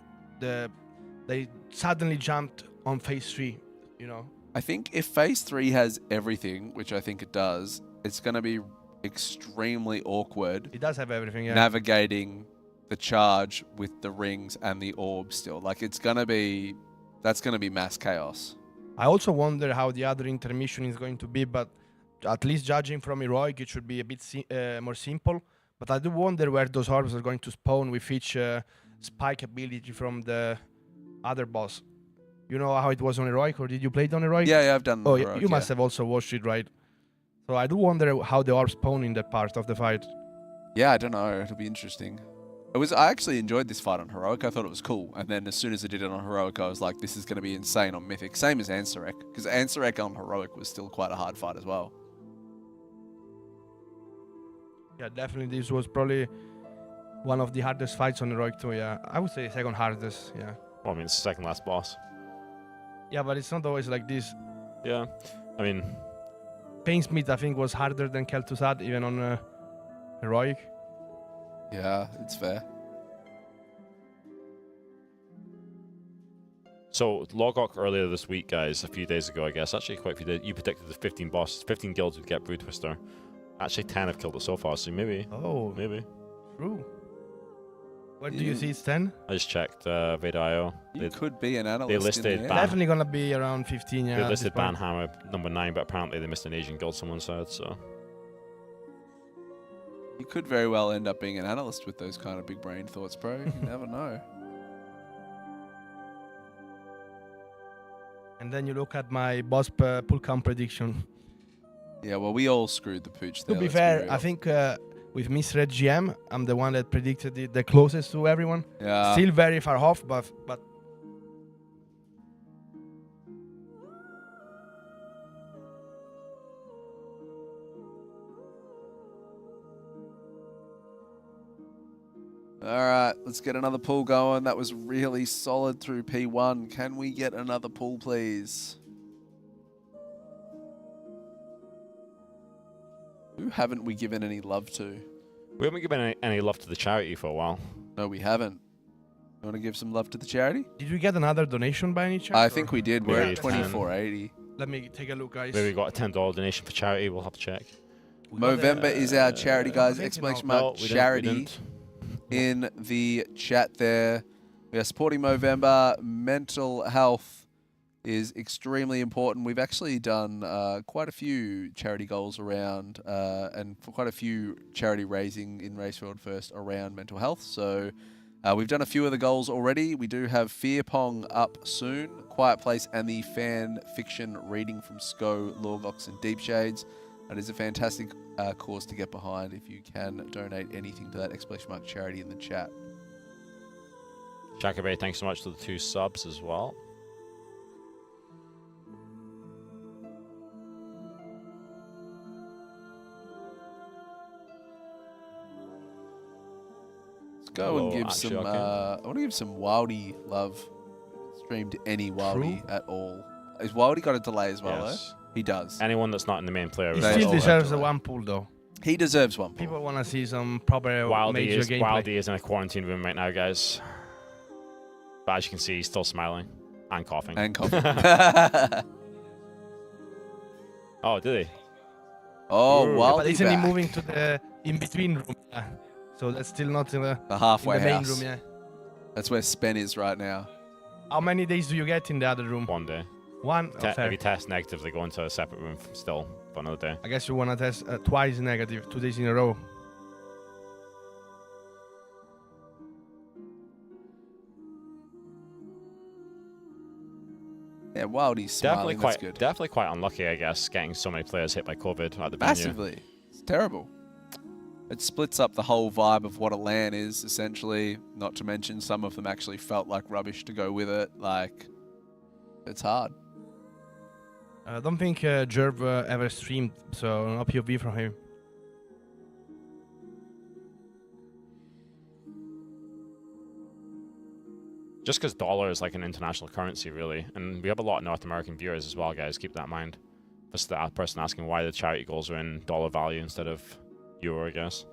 they suddenly jumped on phase 3. You know, I think if phase 3 has everything, which I think it does, it's going to be extremely awkward. It does have everything, yeah. Navigating the charge with the rings and the orbs still. Like, that's going to be mass chaos. I also wonder how the other intermission is going to be, but at least judging from Heroic, it should be a bit more simple. But I do wonder where those orbs are going to spawn with each spike ability from the other boss. You know how it was on Heroic, or did you play it on Heroic? Yeah, I've done. Oh, Heroic, you must have also watched it, right? So I do wonder how the orbs spawn in that part of the fight. Yeah, I don't know. It'll be interesting. I actually enjoyed this fight on Heroic. I thought it was cool. And then as soon as I did it on Heroic, I was like, this is going to be insane on Mythic. Same as Ansarek, because Ansarek on Heroic was still quite a hard fight as well. Yeah, definitely. This was probably one of the hardest fights on Heroic too, yeah. I would say second hardest, yeah. Well, I mean, it's the second last boss. Yeah, but it's not always like this. Yeah, I mean... Painsmith, I think, was harder than Kel'Thuzad, even on Heroic. Yeah, it's fair. So, Logok earlier this week, guys, a few days ago, I guess, actually quite a few days, you predicted the 15 guilds would get Brood Twister. Actually, 10 have killed it so far, so maybe. Oh. Maybe. True. Where do you see it's 10? I just checked Vader.io. You could be an analyst. They listed definitely gonna be around 15, yeah. They listed Banhammer number 9, but apparently they missed an Asian guild, someone said, so. You could very well end up being an analyst with those kind of big brain thoughts, bro. You never know. And then you look at my boss pull count prediction. Yeah, well, we all screwed the pooch there. To be fair, I think with Misread GM, I'm the one that predicted it the closest to everyone. Yeah. Still very far off, but All right, let's get another pull going. That was really solid through P1. Can we get another pull, please? Who haven't we given any love to? We haven't given any love to the charity for a while. No, we haven't. You want to give some love to the charity? did we get another donation by any chance? I think we did. We're Maybe at 2480. Let me take a look, guys. Maybe we got a $10 donation for charity. We'll have to check. Movember is our charity, guys. I think Exclamation no, mark we charity didn't. in the chat there. We are supporting Movember. Mental health is extremely important. We've actually done quite a few charity goals around and for quite a few charity raising in Race World First around mental health. So we've done a few of the goals already. We do have Fear Pong up soon, Quiet Place, and the fan fiction reading from SCO, Lorgox, and Deep Shades. It is a fantastic cause to get behind if you can donate anything to that exclamation mark charity in the chat. Jacobay, thanks so much for the 2 subs as well. Let's go and give some. I want to give some Wildy love. Streamed any Wildy at all. Has Wildy got a delay as well? Yes. Though? He does. Anyone that's not in the main player. He still deserves the one pull, though. He deserves one pull. People want to see some proper major gameplay. Wildy is in a quarantine room right now, guys. But as you can see, he's still smiling and coughing. And coughing. Oh, did he? Oh, Wildy But isn't back. he moving to the in-between room? Yeah. So that's still not in the halfway in the main house. room, yeah. That's where Spen is right now. How many days do you get in the other room? 1 day. One? Oh, fair. If you test negative, they go into a separate room still for another day. I guess you want to test twice negative, 2 days in a row. Yeah, Wildy's smiling. That's good. Definitely quite unlucky, I guess, getting so many players hit by COVID at the venue. Massively. It's terrible. It splits up the whole vibe of what a LAN is, essentially. Not to mention some of them actually felt like rubbish to go with it. Like, it's hard. I don't think Jerv ever streamed, so no POV from him. Just because dollar is like an international currency, really. And we have a lot of North American viewers as well, guys. Keep that in mind. That's the person asking why the charity goals are in dollar value instead of euro, I guess.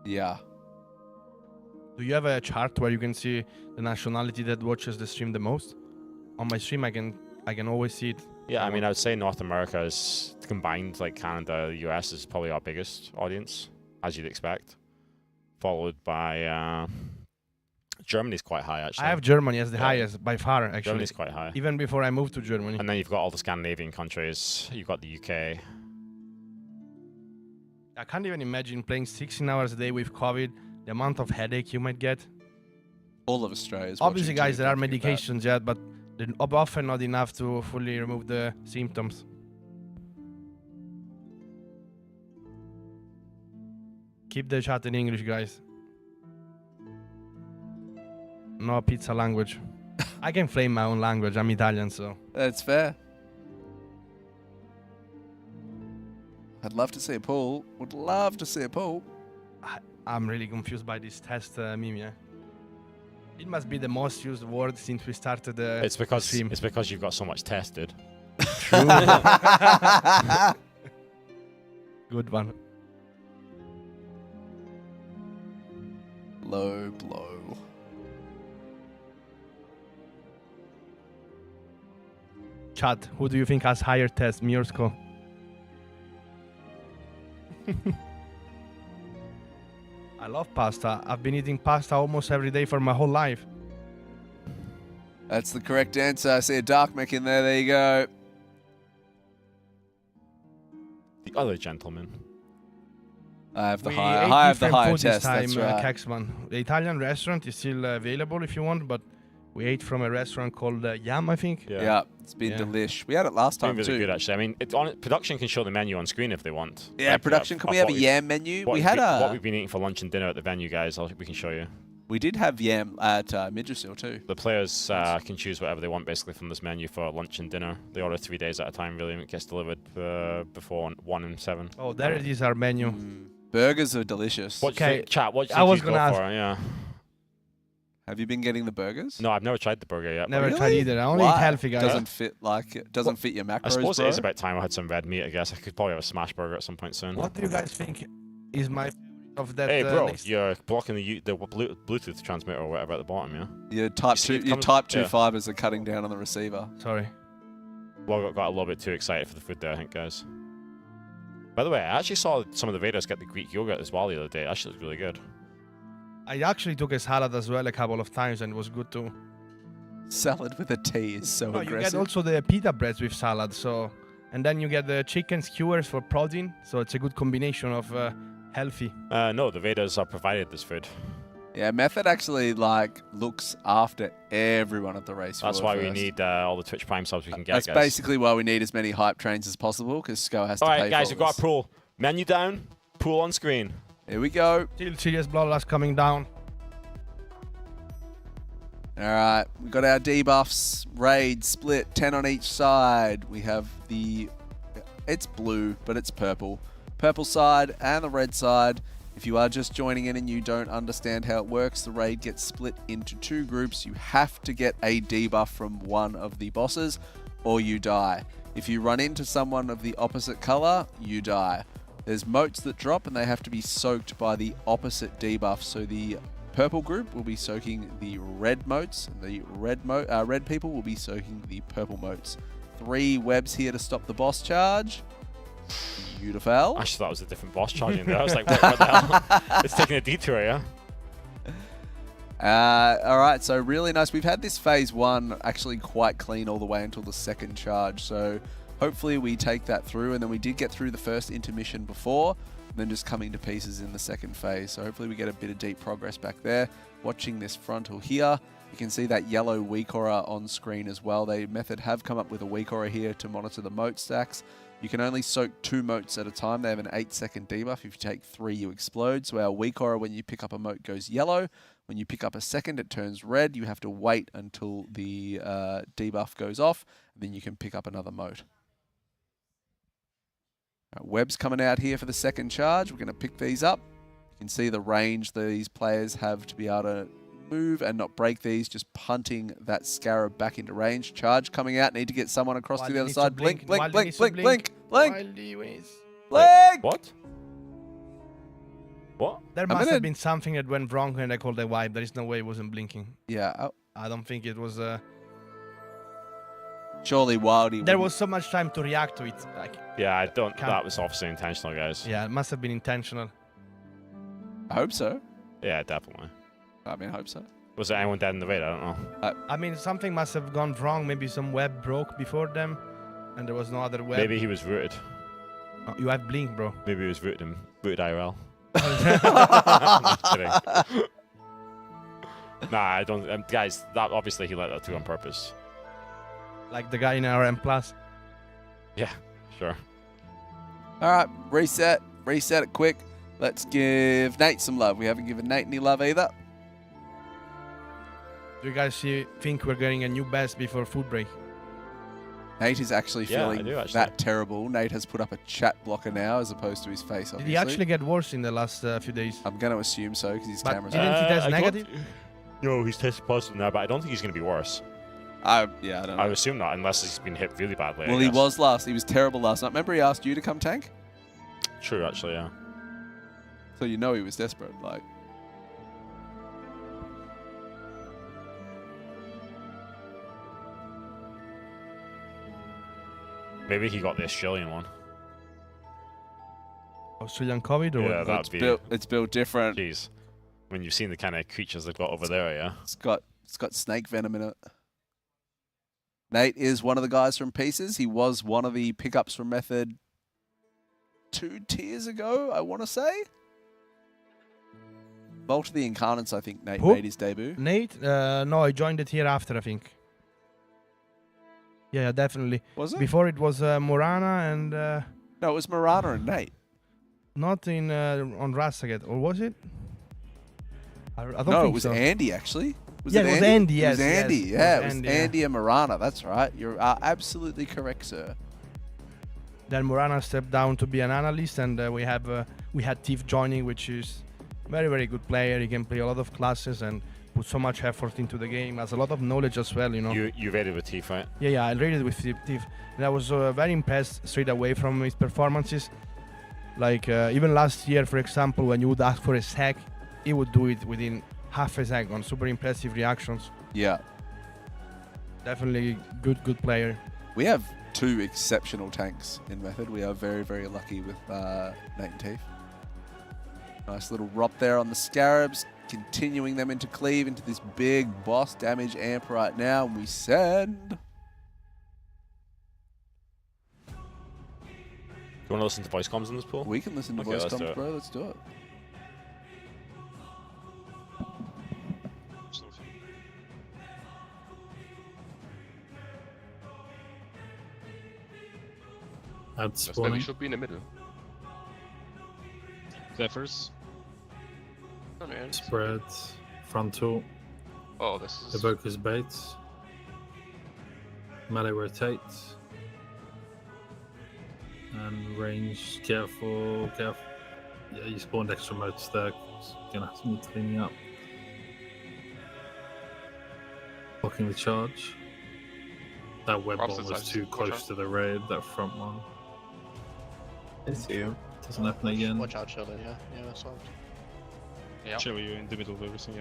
Yeah. Do you have a chart where you can see the nationality that watches the stream the most? On my stream, I can always see it. Yeah, I mean, I would say North America is combined, like Canada, the US is probably our biggest audience, as you'd expect. Followed by Germany's quite high, actually. I have Germany as the highest by far, actually. Germany's quite high. Even before I moved to Germany. And then you've got all the Scandinavian countries. You've got the UK. I can't even imagine playing 16 hours a day with COVID, the amount of headache you might get. All of Australia is Obviously, watching guys, too, there are don't forget that. medications yet, but they're often not enough to fully remove the symptoms. Keep the chat in English, guys. No pizza language. I can flame my own language. I'm Italian, so. That's fair. I'd love to see a pool. Would love to see a pool. I'm really confused by this test meme, yeah. It must be the most used word since we started the It's because stream. it's because you've got so much tested. True. Good one. Low blow. Chat, who do you think has higher tests, me or Sko? I love pasta. I've been eating pasta almost every day for my whole life. That's the correct answer. I see a dark mech in there. There you go. The other gentleman. I have the We higher, ate I have the different higher food test. this time, That's right. Caxman. The Italian restaurant is still available if you want, but we ate from a restaurant called Yam, I think. Yeah, it's been delish. We had it last time Been really too. good, actually. I mean, production can show the menu on screen if they want. Yeah, Like, production. Can we have a yam menu? We had what a. we've been eating for lunch and dinner at the venue, guys. We can show you. We did have yam at Midgersfield too. The players can choose whatever they want basically from this menu for lunch and dinner. They order 3 days at a time, really, and it gets delivered before 1 and 7. Oh, there it is, our menu. Burgers are delicious. What do you think, chat? What do you I think was you'd gonna go ask- for? Yeah. Have you been getting the burgers? No, I've never tried the burger yet. Never but- tried either. I only eat Why? healthy, guys. Doesn't fit like it. Doesn't fit your macros, I suppose bro. it is about time I had some red meat, I guess. I could probably have a smash burger at some point soon. What do you guys think is my of that? Hey, bro, list? you're blocking the Bluetooth transmitter or whatever at the bottom, yeah? Your type see two, it your comes- type 2 yeah. fibers are cutting down on the receiver. Sorry. Well, got a little bit too excited for the food there, I think, guys. By the way, I actually saw some of the Raiders get the Greek yogurt as well the other day. It actually looked really good. I actually took a salad as well a couple of times and it was good too. Salad with a T is so No, you get aggressive. also the pita breads with salad, so and then you get the chicken skewers for protein, so it's a good combination of healthy. No, the Raiders are provided this food. Yeah, Method actually like looks after everyone at the race. That's floor why we first. need all the Twitch Prime subs we can get, That's guys. basically why we need as many hype trains as possible because Sko has to All pay right, guys, for we've got this. a pool. Menu down, pool on screen. Here we go. Steelseries Bloodlust coming down. All right, we got our debuffs, raid, split, 10 on each side. We have the, it's blue, but it's purple. Purple side and the red side. If you are just joining in and you don't understand how it works, the raid gets split into 2 groups. You have to get a debuff from one of the bosses or you die. If you run into someone of the opposite color, you die. There's motes that drop and they have to be soaked by the opposite debuff. So the purple group will be soaking the red motes, and the red people will be soaking the purple motes. 3 webs here to stop the boss charge. Beautiful. I just thought it was a different boss charging there. I was like, what the hell? It's taking a detour, yeah? All right, so really nice. We've had this phase 1 actually quite clean all the way until the second charge. So hopefully we take that through, and then we did get through the first intermission before, and then just coming to pieces in the second phase. So hopefully we get a bit of deep progress back there. Watching this frontal here, you can see that yellow weak aura on screen as well. They Method have come up with a weak aura here to monitor the mote stacks. You can only soak 2 motes at a time. They have an 8-second debuff. If you take 3, you explode. So our weak aura, when you pick up a mote, goes yellow. When you pick up a second, it turns red. You have to wait until the debuff goes off, and then you can pick up another mote. Web's coming out here for the second charge. We're going to pick these up. You can see the range these players have to be able to move and not break these, just punting that scarab back into range. Charge coming out, need to get someone across to the other side. Blink, blink, blink, blink, blink, blink. Blink! What? What? There must have been something that went wrong when I called the wipe. There is no way it wasn't blinking. Yeah. I don't think it was... Surely Wildy... There was so much time to react to it. Like, yeah, I don't... That was obviously intentional, guys. Yeah, it must have been intentional. I hope so. Yeah, definitely. I mean, I hope so. Was there anyone dead in the raid? I don't know. I mean, something must have gone wrong. Maybe some web broke before them, and there was no other web. Maybe he was rooted. Oh, you have blink, bro. Maybe he was rooted IRL. I'm just kidding. Nah, I don't. Guys, that obviously he let that through on purpose. Like the guy in RM Plus. Yeah, sure. All right, reset it quick. Let's give Nate some love. We haven't given Nate any love either. Do you guys think we're getting a new best before food break? Nate is actually feeling that terrible. Nate has put up a chat blocker now as opposed to his face, obviously. Did he actually get worse in the last few days? I'm going to assume so because his camera's didn't he test negative? No, he's tested positive now, but I don't think he's going to be worse. Yeah, I don't know. I would assume not, unless he's been hit really badly. Well, he was terrible last night. Remember he asked you to come tank? True, actually, yeah. So you know he was desperate, like. Maybe he got the Australian one. Australian COVID or yeah, what? that'd be... It's built different. Jeez. When you've seen the kind of creatures they've got over there, yeah. It's got snake venom in it. Nate is one of the guys from Pieces. He was one of the pickups from Method 2 tiers ago, I want to say. Bolt of the Incarnates, I think Nate made his debut. Nate? No, I joined it here after, I think. Yeah, definitely. Was it? Before it was Morana and... No, it was Morana and Nate. Not in on Rasaget, or was it? I don't think no, it was so. Andy, actually. It was Andy, yes. It was Andy, yes, yeah. It was Andy, Andy and Morana, that's right. You're absolutely correct, sir. Then Morana stepped down to be an analyst, and we had Tiff joining, which is very, very good player. He can play a lot of classes and put so much effort into the game. Has a lot of knowledge as well, you know. You raided with Tiff, right? Yeah, I raided with Tiff. And I was very impressed straight away from his performances. Like, even last year, for example, when you would ask for a sack, he would do it within half a second. Super impressive reactions. Yeah. Definitely good player. We have 2 exceptional tanks in Method. We are very, very lucky with Nate and Tiff. Nice little rop there on the Scarabs, continuing them into cleave into this big boss damage amp right now. And we send... Do you want to listen to voice comms in this pool? We can listen to voice comms, bro. Let's do it. That's Then we should be in the middle. Zephyrs. Spread. Frontal. Oh, this is... Evoker's baits. Melee rotates. And range, careful. Yeah, you spawned extra motes there. Gonna have some cleaning up. Blocking the charge. That web bomb was too close to the raid, that front one. I see you. Doesn't happen again. Watch out, Chili, yeah. Yeah, that's all. Yeah. Chili, you're in the middle of everything,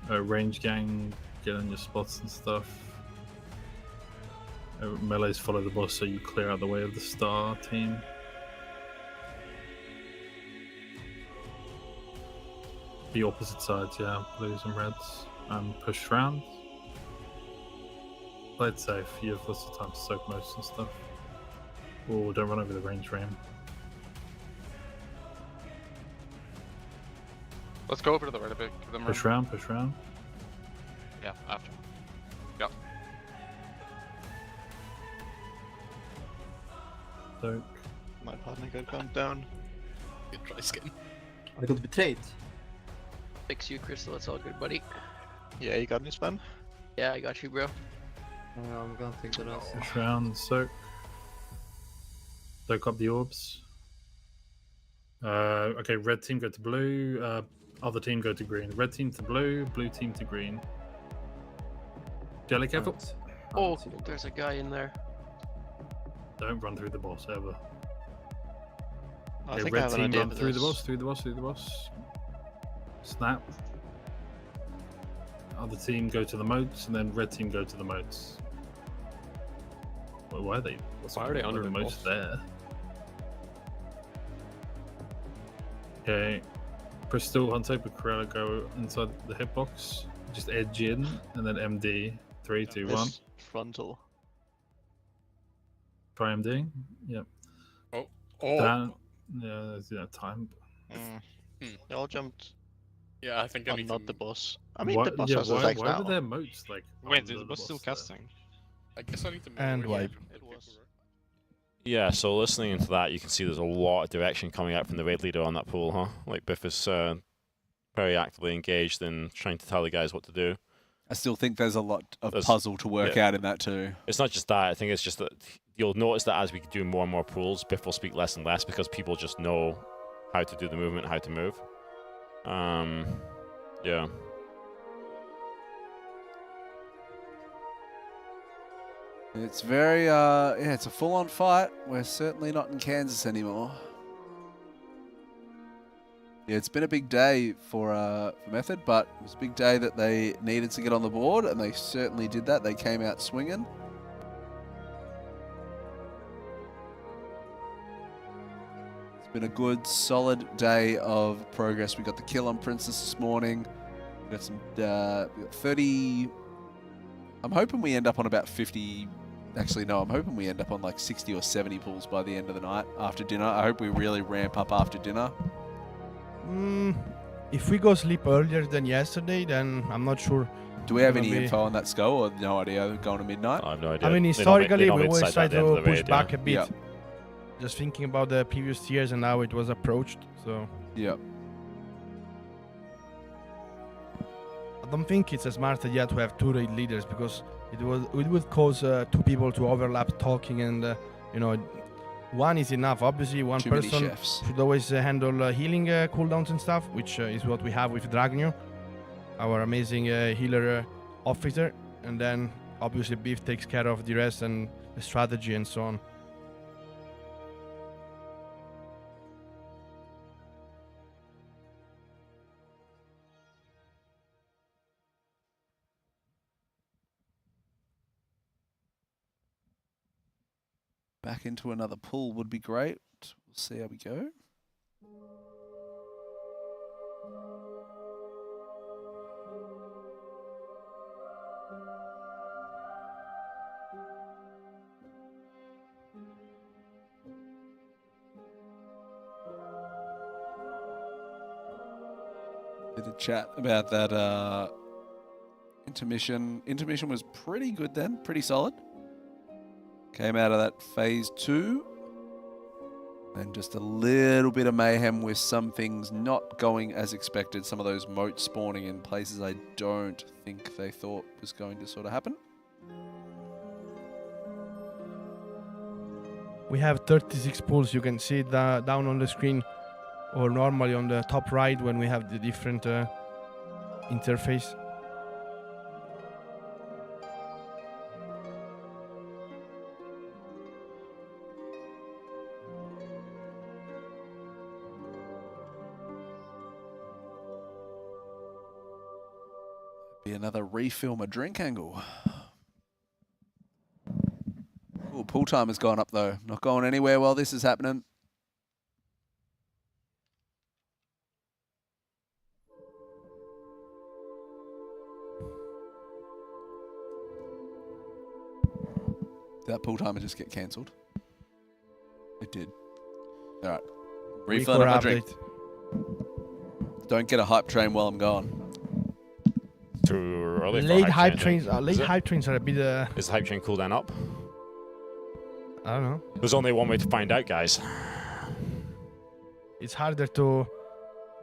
yeah. Range gang, get on your spots and stuff. Melees follow the boss so you clear out the way of the star team. The opposite sides, yeah, blues and reds, and push round. Play it safe, you have lots of time to soak most and stuff. Oh, don't run over the range frame. Let's go over to the right a bit. Give them Push round, push round. Yeah, after. Yep. Stoke. My partner got gunned down. Good try, Skin. I got betrayed. Fix you, Crystal. It's all good, buddy. Yeah, you got me, Sven? Yeah, I got you, bro. I'm gonna take the rest. Push round, Stoke. Stoke up the orbs. Okay, red team go to blue. Other team go to green. Red team to blue. Blue team to green. Jelly careful. Oh, there's a guy in there. Don't run through the boss ever. I Okay, think I red have an team idea run for through the this. boss, through the boss, through the boss. Snap. Other team go to the moats, and then red team go to the moats. Well, why are they? Why are they under the moats boss? there? Okay. Crystal, Hunter, Corella go inside the hitbox. Just edge in, and then MD. 3, 2, 1. This frontal. Try MD. Yep. Oh. Down. Yeah, there's time. They all jumped. Yeah, I think I need not to... the boss. I mean, Why- the boss yeah, has his why legs were now. there moats like? Wait, under is the the boss still there? casting? I guess I need to move And away wipe. from It was. Yeah, so listening into that, you can see there's a lot of direction coming out from the raid leader on that pool, huh? Like Biff is very actively engaged in trying to tell the guys what to do. I still think there's a lot of There's- puzzle to work yeah. out in that too. It's not just that. I think it's just that you'll notice that as we do more and more pools, Biff will speak less and less because people just know how to do the movement, how to move. Yeah. It's very, yeah, it's a full-on fight. We're certainly not in Kansas anymore. Yeah, it's been a big day for Method, but it was a big day that they needed to get on the board, and they certainly did that. They came out swinging. It's been a good, solid day of progress. We got the kill on Princess this morning. We got some, we got 30. I'm hoping we end up on about 50. Actually, no, I'm hoping we end up on like 60 or 70 pulls by the end of the night after dinner. I hope we really ramp up after dinner. If we go sleep earlier than yesterday, then I'm not sure. Do we have Gonna any be- info on that skull, or no idea going to midnight? I have no idea. I mean, They historically, normally we always decide try at the end of to the push raid, back yeah. a bit. Yeah. Just thinking about the previous years and how it was approached. So Yeah. I don't think it's a smart idea to have two raid leaders because it would cause two people to overlap talking, and you know, one is enough. Obviously, one Too many person chefs. should always handle healing cooldowns and stuff, which is what we have with Dragneo, our amazing healer officer, and then obviously Beef takes care of the rest and the strategy and so on. Back into another pull would be great. We'll see how we go. Bit of chat about that intermission. Intermission was pretty good then, pretty solid. Came out of that phase 2. And just a little bit of mayhem with some things not going as expected. Some of those moats spawning in places I don't think they thought was going to sort of happen. We have 36 pulls. You can see it down on the screen, or normally on the top right when we have the different interface. Be another refill my drink angle. Ooh, pull time has gone up though. Not going anywhere while this is happening. Did that pull timer just get cancelled? It did. Alright. Refilling up my drink. Don't get a hype train while I'm gone. Too early for Late hype train, trains. then. Late Is it? hype trains are a bit. Is the hype train cooldown up? I don't know. There's only one way to find out, guys. It's harder to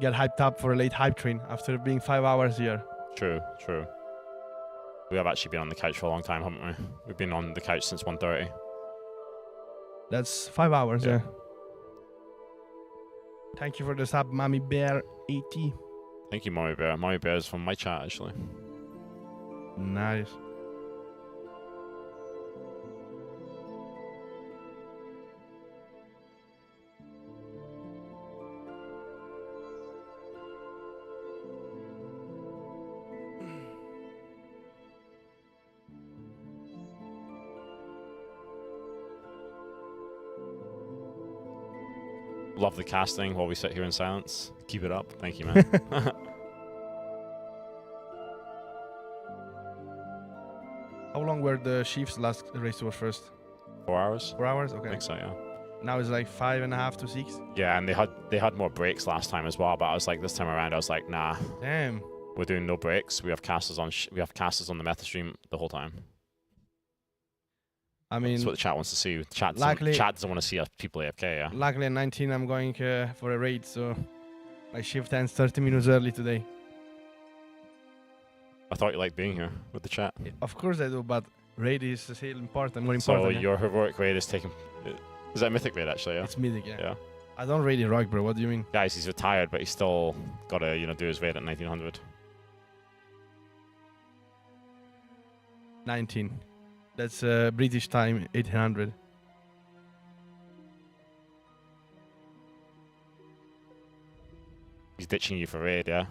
get hyped up for a late hype train after being 5 hours here. True, true. We have actually been on the couch for a long time, haven't we? We've been on the couch since 1:30. That's 5 hours, yeah. Thank you for the sub, Mommy Bear 80. Thank you, Mommy Bear. Mommy Bear is from my chat, actually. Nice. Love the casting while we sit here in silence. Keep it up. Thank you, man. How long were the Chiefs last race was first? 4 hours. 4 hours? Okay. I think so, yeah. Now it's like 5.5 to 6. Yeah, and they had more breaks last time as well, but I was like, this time around, I was like, nah. Damn. We're doing no breaks. We have casters on the meta stream the whole time. I mean, that's what the chat wants to see. Chat doesn't want to see us people AFK, yeah. Luckily at 19 I'm going for a raid, so my shift ends 30 minutes early today. I thought you liked being here with the chat. Of course I do, but raid is still important, more So important. your heroic raid is taking... Is that mythic raid, actually, yeah? It's mythic, yeah. Yeah. I don't raid heroic, bro. What do you mean? Guys, he's retired, but he's still got to, do his raid at 1900. 19. That's British time, 1800. He's ditching you for raid, yeah?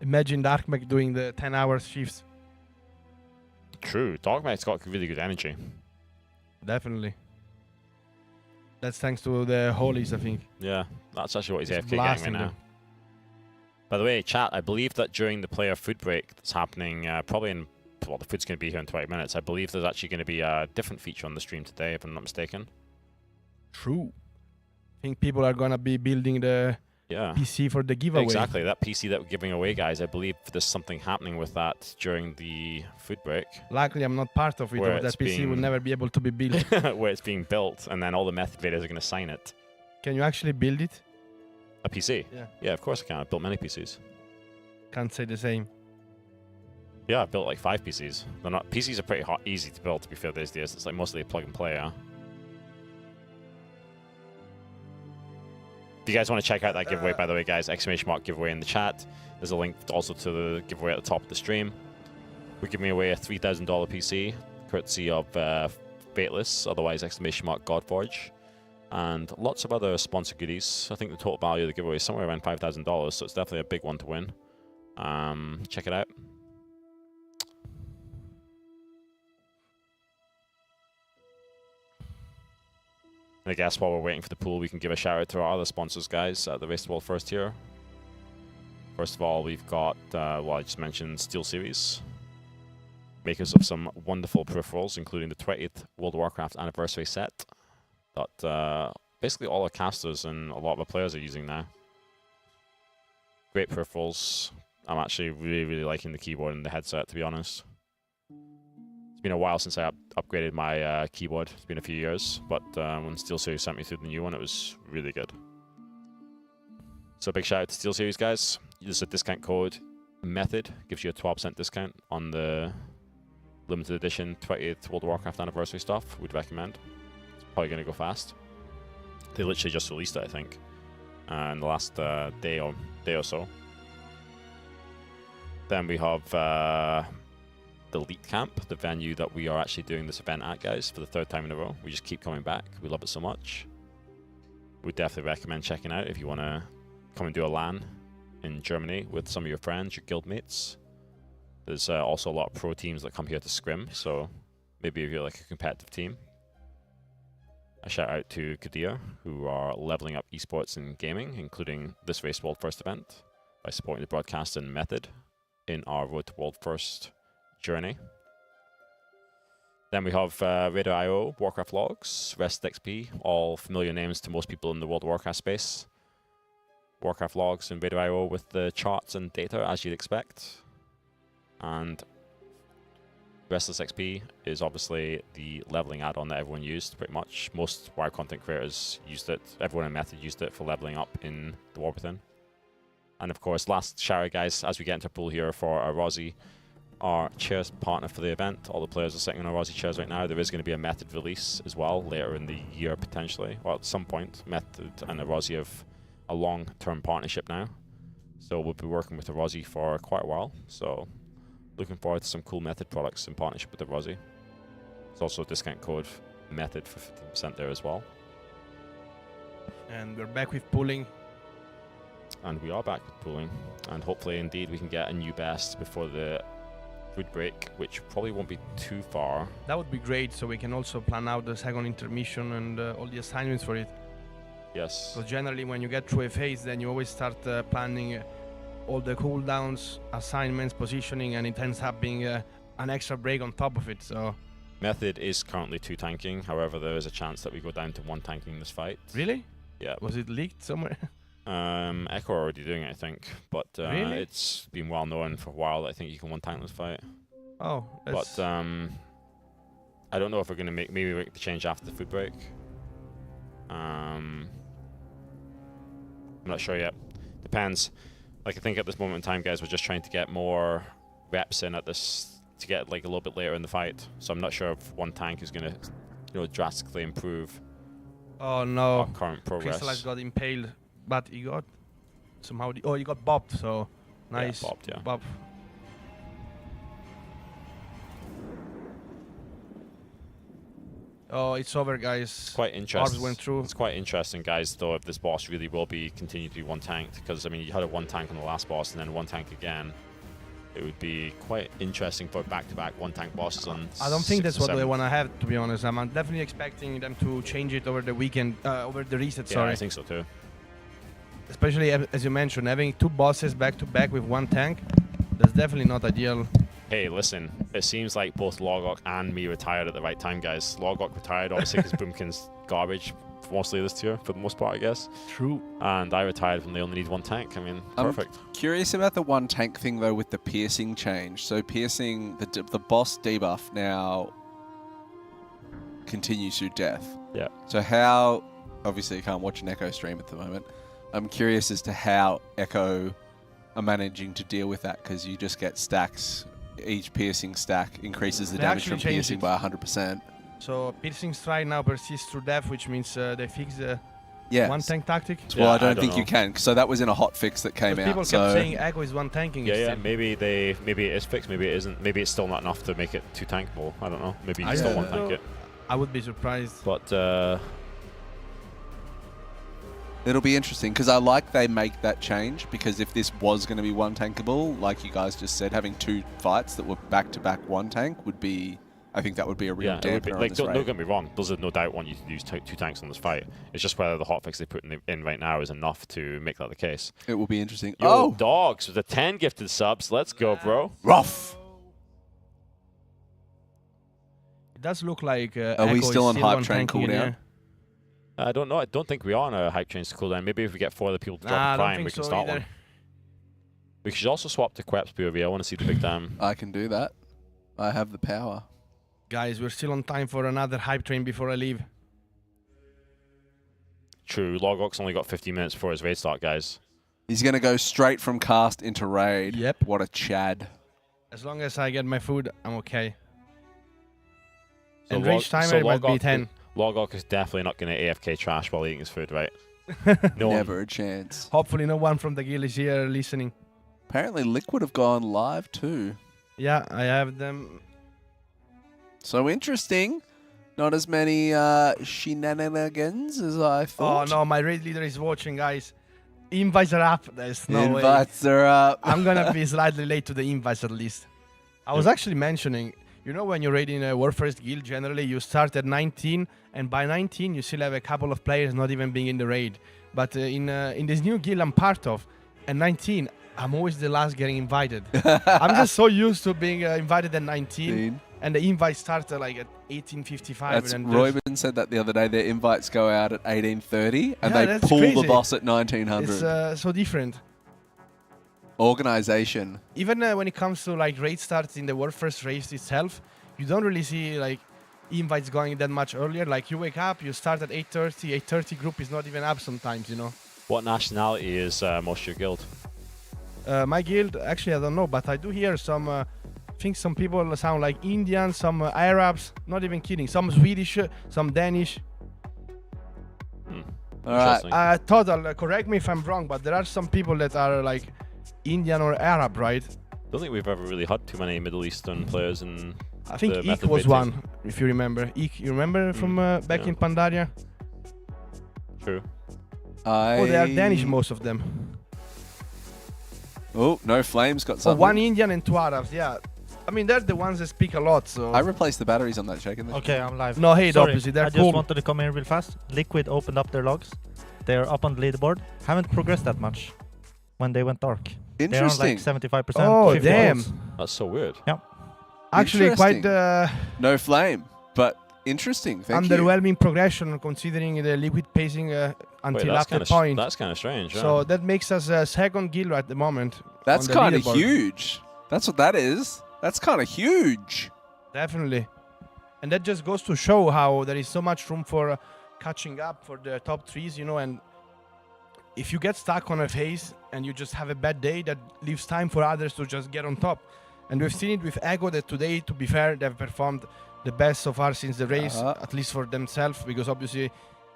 Imagine Darkmech doing the 10 hours shifts. True. Darkmech's got really good energy. Definitely. That's thanks to the holies, I think. Yeah, that's actually what he's It's AFK getting right blasting now. them. By the way, chat, I believe that during the player food break that's happening, probably in... Well, the food's going to be here in 20 minutes. I believe there's actually going to be a different feature on the stream today, if I'm not mistaken. True. I think people are going to be building the PC for the giveaway. Exactly, that PC that we're giving away, guys. I believe there's something happening with that during the food break. Luckily, I'm not part of it, Where or that it's PC will never be able to be built. where it's being built, and then all the method videos are going to sign it. Can you actually build it? A PC? Yeah. Yeah, of course I can. I've built many PCs. Can't say the same. Yeah, I've built like 5 PCs. They're not PCs are pretty easy to build, to be fair, these days. It's like mostly plug and play, yeah. If you guys want to check out that giveaway, by the way, guys, ! giveaway in the chat. There's a link also to the giveaway at the top of the stream. We're giving away a $3,000 PC, courtesy of Fateless, otherwise ! Godforge, and lots of other sponsor goodies. I think the total value of the giveaway is somewhere around $5,000, so it's definitely a big one to win. Check it out. And I guess while we're waiting for the pool, we can give a shout out to our other sponsors, guys, at the Race to World first here. First of all, we've got, well, I just mentioned Steelseries, makers of some wonderful peripherals, including the 20th World of Warcraft anniversary set that basically all our casters and a lot of our players are using now. Great peripherals. I'm actually really liking the keyboard and the headset, to be honest. It's been a while since I upgraded my keyboard. It's been a few years, but when SteelSeries sent me through the new one, it was really good. So big shout out to SteelSeries, guys. There's a discount code METHOD, gives you a 12% discount on the limited edition 20th World of Warcraft anniversary stuff. We'd recommend. It's probably going to go fast. They literally just released it, I think, in the last day or so. Then we have the Elite Camp, the venue that we are actually doing this event at, guys, for the 3rd time in a row. We just keep coming back. We love it so much. We definitely recommend checking out if you want to come and do a LAN in Germany with some of your friends, your guildmates. There's also a lot of pro teams that come here to scrim, so maybe if you're like a competitive team. A shout out to Qiddiya, who are leveling up esports and gaming, including this Race World First event, by supporting the broadcast and method in our Road to World First journey. Then we have Radio.io, Warcraft Logs, Rest XP, all familiar names to most people in the World of Warcraft space. Warcraft Logs and Radio.io with the charts and data, as you'd expect. And Restless XP is obviously the leveling add-on that everyone used, pretty much. Most WoW content creators used it. Everyone in Method used it for leveling up in the War Within. And of course, last shout-out, guys, as we get into a pool here for Arozzi, our chairs partner for the event. All the players are sitting on Arozzi chairs right now. There is going to be a Method release as well later in the year, potentially. Well, at some point, Method and Arozzi have a long-term partnership now. So we'll be working with Arozzi for quite a while. So looking forward to some cool Method products in partnership with Arozzi. There's also a discount code Method for 15% there as well. And we're back with pooling. And we are back with pooling. And hopefully, indeed, we can get a new best before the food break, which probably won't be too far. That would be great, so we can also plan out the second intermission and all the assignments for it. Yes. So generally, when you get through a phase, then you always start planning all the cooldowns, assignments, positioning, and it ends up being an extra break on top of it. So Method is currently 2 tanking. However, there is a chance that we go down to 1 tanking this fight. Really? Yeah. Was it leaked somewhere? Echo are already doing it, I think. But Really? it's been well known for a while that I think you can 1 tank this fight. Oh, that's... But I don't know if we're going to maybe make the change after the food break. I'm not sure yet. Depends. Like, I think at this moment in time, guys, we're just trying to get more reps in at this to get like a little bit later in the fight. So I'm not sure if 1 tank is going to, drastically improve Oh no! our current progress. Crystallized got impaled, but he got somehow. He got bopped. So nice. Yeah, bopped, yeah. Bop. Oh, it's over, guys. Quite interesting. Ours went through. It's quite interesting, guys, though, if this boss really will be continue to be 1 tanked, because I mean, you had a 1 tank on the last boss and then 1 tank again. It would be quite interesting for back-to-back 1 tank bosses on. I don't think 6 that's or what 7. they want to have, to be honest. I'm definitely expecting them to change it over the weekend, over the reset. Yeah, Sorry. I think so too. Especially as you mentioned, having 2 bosses back-to-back with 1 tank, that's definitely not ideal. Hey, listen, it seems like both Logok and me retired at the right time, guys. Logok retired, obviously, because Boomkin's garbage mostly this tier, for the most part, I guess. True. And I retired when they only need 1 tank. I mean, perfect. I'm curious about the 1 tank thing, though, with the piercing change. So piercing, the boss debuff now continues through death. Yeah. So how, obviously you can't watch an Echo stream at the moment. I'm curious as to how Echo are managing to deal with that, because you just get stacks. Each piercing stack increases the They damage actually from changed piercing it. by 100%. So piercing strike now persists through death, which means they fix the Yeah. 1 tank tactic. Well, I don't think you can. So that was in a hot fix that came out. People kept So saying Echo is 1 tanking. Yeah, instead. maybe it is fixed, maybe it isn't. Maybe it's still not enough to make it 2 tankable. I don't know. Maybe you I still don't 1 tank know. it. I would be surprised. But it'll be interesting, because I like they make that change, because if this was going to be 1 tankable, like you guys just said, having 2 fights that were back-to-back 1 tank would be, I think that would be a real yeah, it would be, dampener on like this don't raid. get me wrong. Those are no doubt want you to use 2 tanks on this fight. It's just whether the hotfix they put in right now is enough to make that the case. It will be interesting. Yo, Oh! dogs with the 10 gifted subs. Let's go, bro. Rough. It does look like Are Echo we is still on hype 1 train tanking in cooldown? here. I don't know. I don't think we are on a hype change to cooldown. Maybe if we get 4 other people to Nah, I drop a don't prime, think we can so start either. one. We should also swap to Quep's POV. I want to see the big dam. I can do that. I have the power. Guys, we're still on time for another hype train before I leave. True. Logok's only got 15 minutes before his raid start, guys. He's going to go straight from cast into raid. Yep. What a chad. As long as I get my food, I'm okay. So And reach timer might be 10. Logok is definitely not going to AFK trash while eating his food, right? No Never a chance. Hopefully no one from the guild is here listening. Apparently Liquid have gone live too. Yeah, I have them. So interesting. Not as many shenanigans as I Oh thought. no, my raid leader is watching, guys. Invites are up. There's no way. Invites are up. I'm gonna be slightly late to the invites at least. I was actually mentioning, you know, when you're raiding a Warfirst guild, generally you start at 19, and by 19 you still have a couple of players not even being in the raid. But in this new guild I'm part of, at 19, I'm always the last getting invited. I'm just so used to being invited at 19, and the invites start like at 18:55. That's and Royman said that the other day. Their invites go out at 18:30, and Yeah, they that's pull crazy. the boss at 1900. It's so different. Organization. Even when it comes to like raid starts in the Warfirst race itself, you don't really see like invites going that much earlier. Like you wake up, you start at 8:30. 8:30 group is not even up sometimes, you know. What nationality is most of your guild? My guild, actually, I don't know, but I do hear some. I think some people sound like Indian, some Arabs. Not even kidding. Some Swedish, some Danish. All right. Total, correct me if I'm wrong, but there are some people that are like Indian or Arab, right? Don't think we've ever really had too many Middle Eastern players in. I think the Eek method was beta. one, if you remember. Eek, you remember from back in Pandaria? True. Oh, they are Danish, most of them. Oh, No Flame's got Oh, something. one Indian and 2 Arabs, yeah. I mean, they're the ones that speak a lot, so... I replaced the batteries on that, Shaken. Okay, I'm live. No hate, Sorry, obviously, they're I just cool. wanted to come in real fast. Liquid opened up their logs. They're up on the leaderboard. Haven't progressed that much when they went dark. They're on like 75%. Oh, 50 damn. votes. That's so weird. Yeah. Actually, quite Interesting. No Flame, but interesting. Thank you. underwhelming progression considering the liquid pacing until that's after kinda point. that's kinda strange, yeah. So that makes us a second guild at the moment. That's on the kind of leaderboard. huge. That's what that is. That's kind of huge. Definitely. And that just goes to show how there is so much room for catching up for the top 3s, you know, and if you get stuck on a phase and you just have a bad day, that leaves time for others to just get on top. And we've seen it with Ego that today, to be fair, they've performed the best so far since the race, at least for themselves, because obviously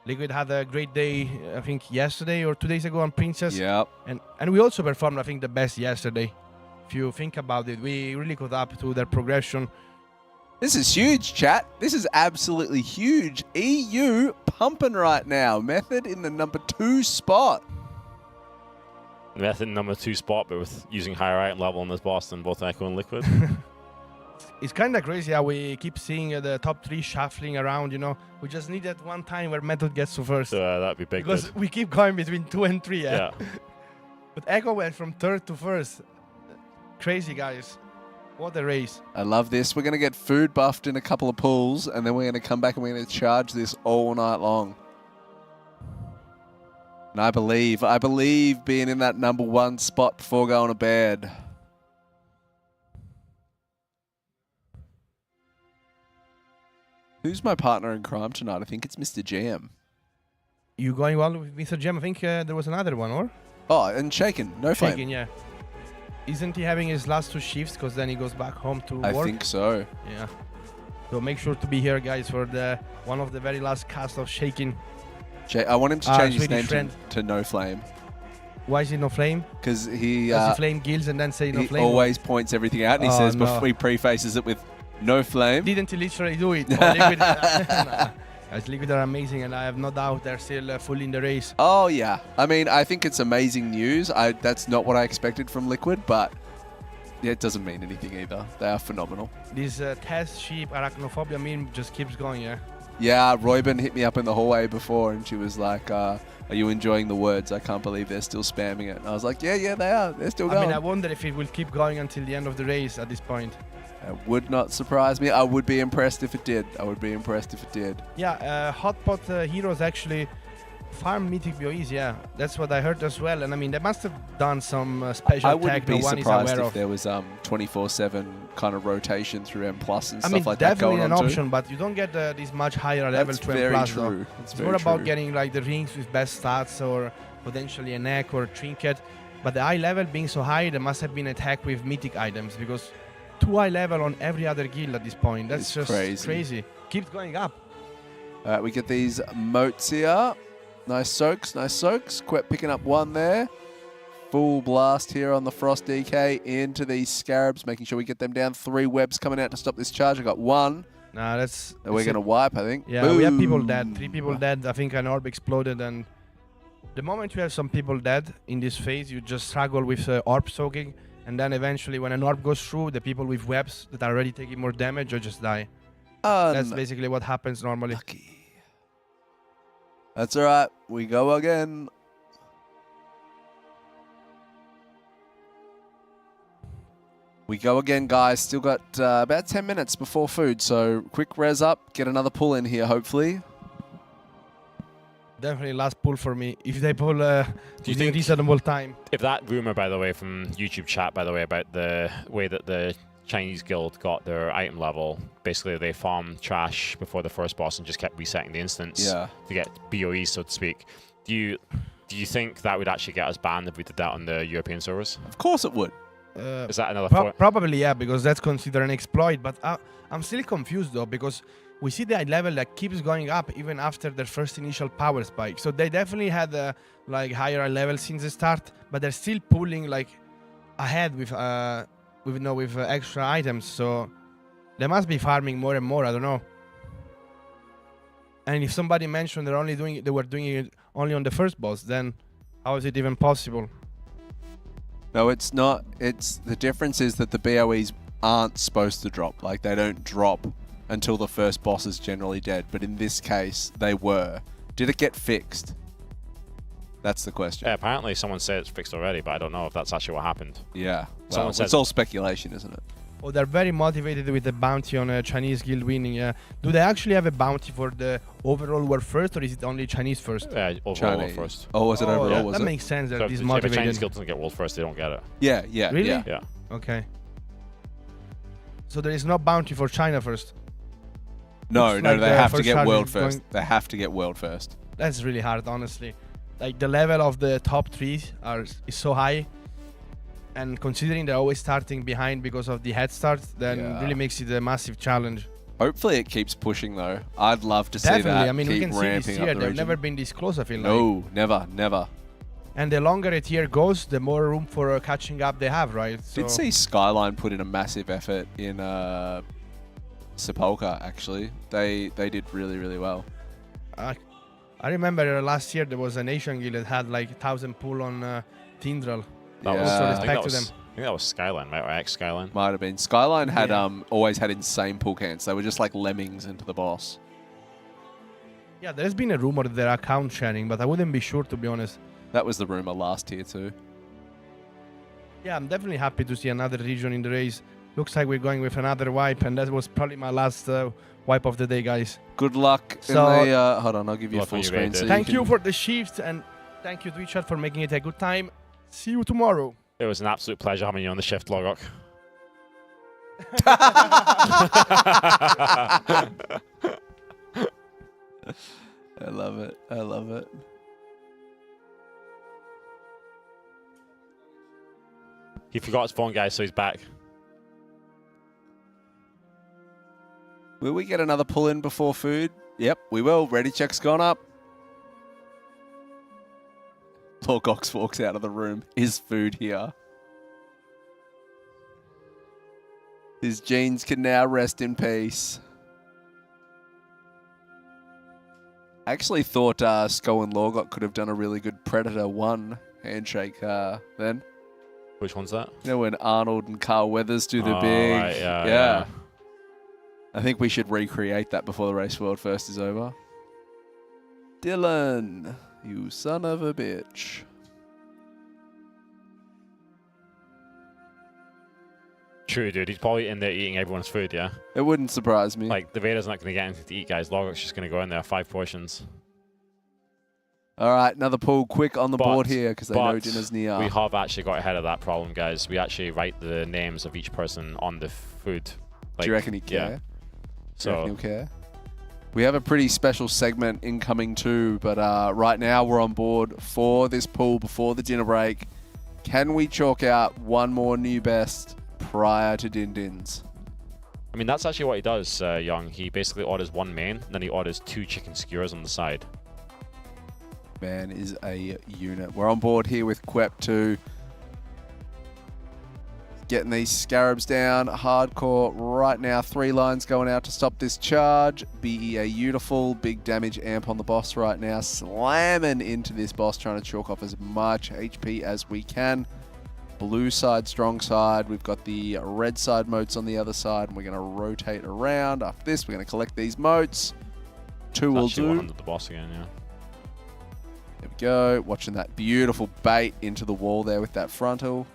Liquid had a great day, I think yesterday or 2 days ago on Princess. Yep. And we also performed, I think, the best yesterday. If you think about it, we really caught up to their progression. This is huge, chat. This is absolutely huge. EU pumping right now. Method in the number 2 spot. Method number 2 spot, but with using higher item level on this boss than both Echo and Liquid. It's kind of crazy how we keep seeing the top 3 shuffling around, you know. We just need that one time where Method gets to first. That'd be big. Because we keep going between 2 and 3, Yeah. But Echo went from 3rd to 1st. Crazy, guys. What a race. I love this. We're going to get food buffed in a couple of pools, and then we're going to come back and we're going to charge this all night long. And I believe being in that number 1 spot before going to bed. Who's my partner in crime tonight? I think it's Mr. Jam. You going well with Mr. Jam? I think there was another one, or? Oh, and Shaken. No Flame. Shaken, yeah. Isn't he having his last 2 shifts? Because then he goes back home to I work? think so. Yeah. So make sure to be here, guys, for the one of the very last cast of Shaken. I want him to change his Swedish name friend. to No Flame. Why is it No Flame? Because he... Does he flame guilds and then say No he Flame? always points everything out, and he Oh, says no. before he prefaces it with No Flame. Didn't he literally do it? Or Liquid, nah. Guys, Liquid are amazing, and I have no doubt they're still fully in the race. Oh, yeah. I mean, I think it's amazing news. That's not what I expected from Liquid, but yeah, it doesn't mean anything either. They are phenomenal. This test sheep arachnophobia meme just keeps going, yeah? Yeah, Royben hit me up in the hallway before, and she was like, are you enjoying the words? I can't believe they're still spamming it. And I was like, yeah, they are. They're still going. I mean, I wonder if it will keep going until the end of the race at this point. It would not surprise me. I would be impressed if it did. Yeah, Hotpot Heroes actually farm Mythic BOEs, yeah. That's what I heard as well. And I mean, they must have done some special I wouldn't tech no be one is surprised aware if of. there was 24/7 kind of rotation through M+ and I stuff mean, like that definitely going an on too. option, but you don't get this much higher level That's to M+. very Though. true. It's very more about true. getting like the rings with best stats or potentially a neck or a trinket. But the eye level being so high, there must have been attacked with mythic items because 2 eye level on every other guild at this point. That's It's just crazy. Keeps going up. All right, we get these moats here. Nice soaks. Quet picking up 1 there. Full blast here on the Frost DK into these scarabs, making sure we get them down. 3 webs coming out to stop this charge. I got 1. Nah, that's... We're going to wipe, I think. Yeah, we have people dead. 3 people dead. I think an orb exploded, and the moment you have some people dead in this phase, you just struggle with orb soaking, and then eventually when an orb goes through, the people with webs that are already taking more damage or just die. That's basically what happens normally. That's all right. We go again. We go again, guys. Still got about 10 minutes before food, so quick res up. Get another pull in here, hopefully. Definitely last pull for me. If they pull Do you within think reasonable time. If that rumor, by the way, from YouTube chat, by the way, about the way that the Chinese guild got their item level, basically they farmed trash before the first boss and just kept resetting the instance to get BOEs, so to speak. Do you think that would actually get us banned if we did that on the European servers? Of course it would. Is that another point? Probably, yeah, because that's considered an exploit. But I'm still confused, though, because we see the level that keeps going up even after their first initial power spike. So they definitely had like higher level since the start, but they're still pulling like ahead with extra items. So they must be farming more and more. I don't know. And if somebody mentioned they were doing it only on the first boss, then how is it even possible? No, it's not. The difference is that the BOEs aren't supposed to drop. Like, they don't drop until the first boss is generally dead. But in this case, they were. Did it get fixed? That's the question. Yeah, apparently someone said it's fixed already, but I don't know if that's actually what happened. Yeah. Someone Well, said it's all speculation, isn't it? Oh, they're very motivated with the bounty on a Chinese guild winning. Yeah. Do they actually have a bounty for the overall war first, or is it only Chinese first? Yeah, overall war first. Oh, was it overall? Yeah, was that it? makes sense. They're So this if a motivated. Chinese guild doesn't get world first, they don't get it. Yeah, yeah, Really? yeah. Yeah. Okay. So there is no bounty for China first. No, Looks no, like they the have to first get charge world is first. going- They have to get world first. That's really hard, honestly. Like the level of the top three is so high, and considering they're always starting behind because of the head start, then Yeah. really makes it a massive challenge. Hopefully it keeps pushing, though. I'd love to see Definitely. that I mean, we keep can see this ramping up year. the They've region. never been this close, I feel like. No, never, never. And the longer a tier goes, the more room for catching up they have, right? So Did see Skyline put in a massive effort in Sepulka, actually. They did really, really well. I remember last year there was an Asian guild that had like 1,000 pull on Tindral. That Yeah. was, So I respect think that to was, them. I think that was Skyline, right? Or X-Skyline. Might have been. Skyline had Yeah. always had insane pull counts. They were just like lemmings into the boss. Yeah, there's been a rumor that they're account sharing, but I wouldn't be sure, to be honest. That was the rumor last tier too. Yeah, I'm definitely happy to see another region in the race. Looks like we're going with another wipe, and that was probably my last wipe of the day, guys. Good luck So- in the... hold on, I'll give you a Luck when full you screen. raid So it. Thank you can- for the shift, and thank you, Twitch chat, for making it a good time. See you tomorrow. It was an absolute pleasure having you on the shift, Logok. I love it. I love it. He forgot his phone, guys, so he's back. Will we get another pull in before food? Yep, we will. Ready check's gone up. Lord Gox walks out of the room. Is food here? His genes can now rest in peace. I actually thought Sko and Lorgot could have done a really good Predator 1 handshake then. Which one's that? You know when Arnold and Carl Weathers do the Oh, big... right, yeah. I think we should recreate that before the race world first is over. Dylan, you son of a bitch. True, dude. He's probably in there eating everyone's food, yeah? It wouldn't surprise me. Like, the Vader's not going to get anything to eat, guys. Logok's just going to go in there, 5 portions. All right, another pull quick on the board But- here because they know but dinner's near. We have actually got ahead of that problem, guys. We actually write the names of each person on the food. Do you reckon he'd care? Yeah. Do you So, reckon he'll care? We have a pretty special segment incoming too, but right now we're on board for this pool before the dinner break. Can we chalk out one more new best prior to Din Dins? I mean, that's actually what he does, Young. He basically orders 1 main, and then he orders 2 chicken skewers on the side. Man is a unit. We're on board here with Quep 2. Getting these scarabs down hardcore right now. 3 lines going out to stop this charge. BEA Beautiful. Big damage amp on the boss right now. Slamming into this boss, trying to chalk off as much HP as we can. Blue side, strong side. We've got the red side motes on the other side, and we're going to rotate around. After this, we're going to collect these motes. 2 will Actually do. 100 the boss again, yeah. There we go. Watching that beautiful bait into the wall there with that frontal.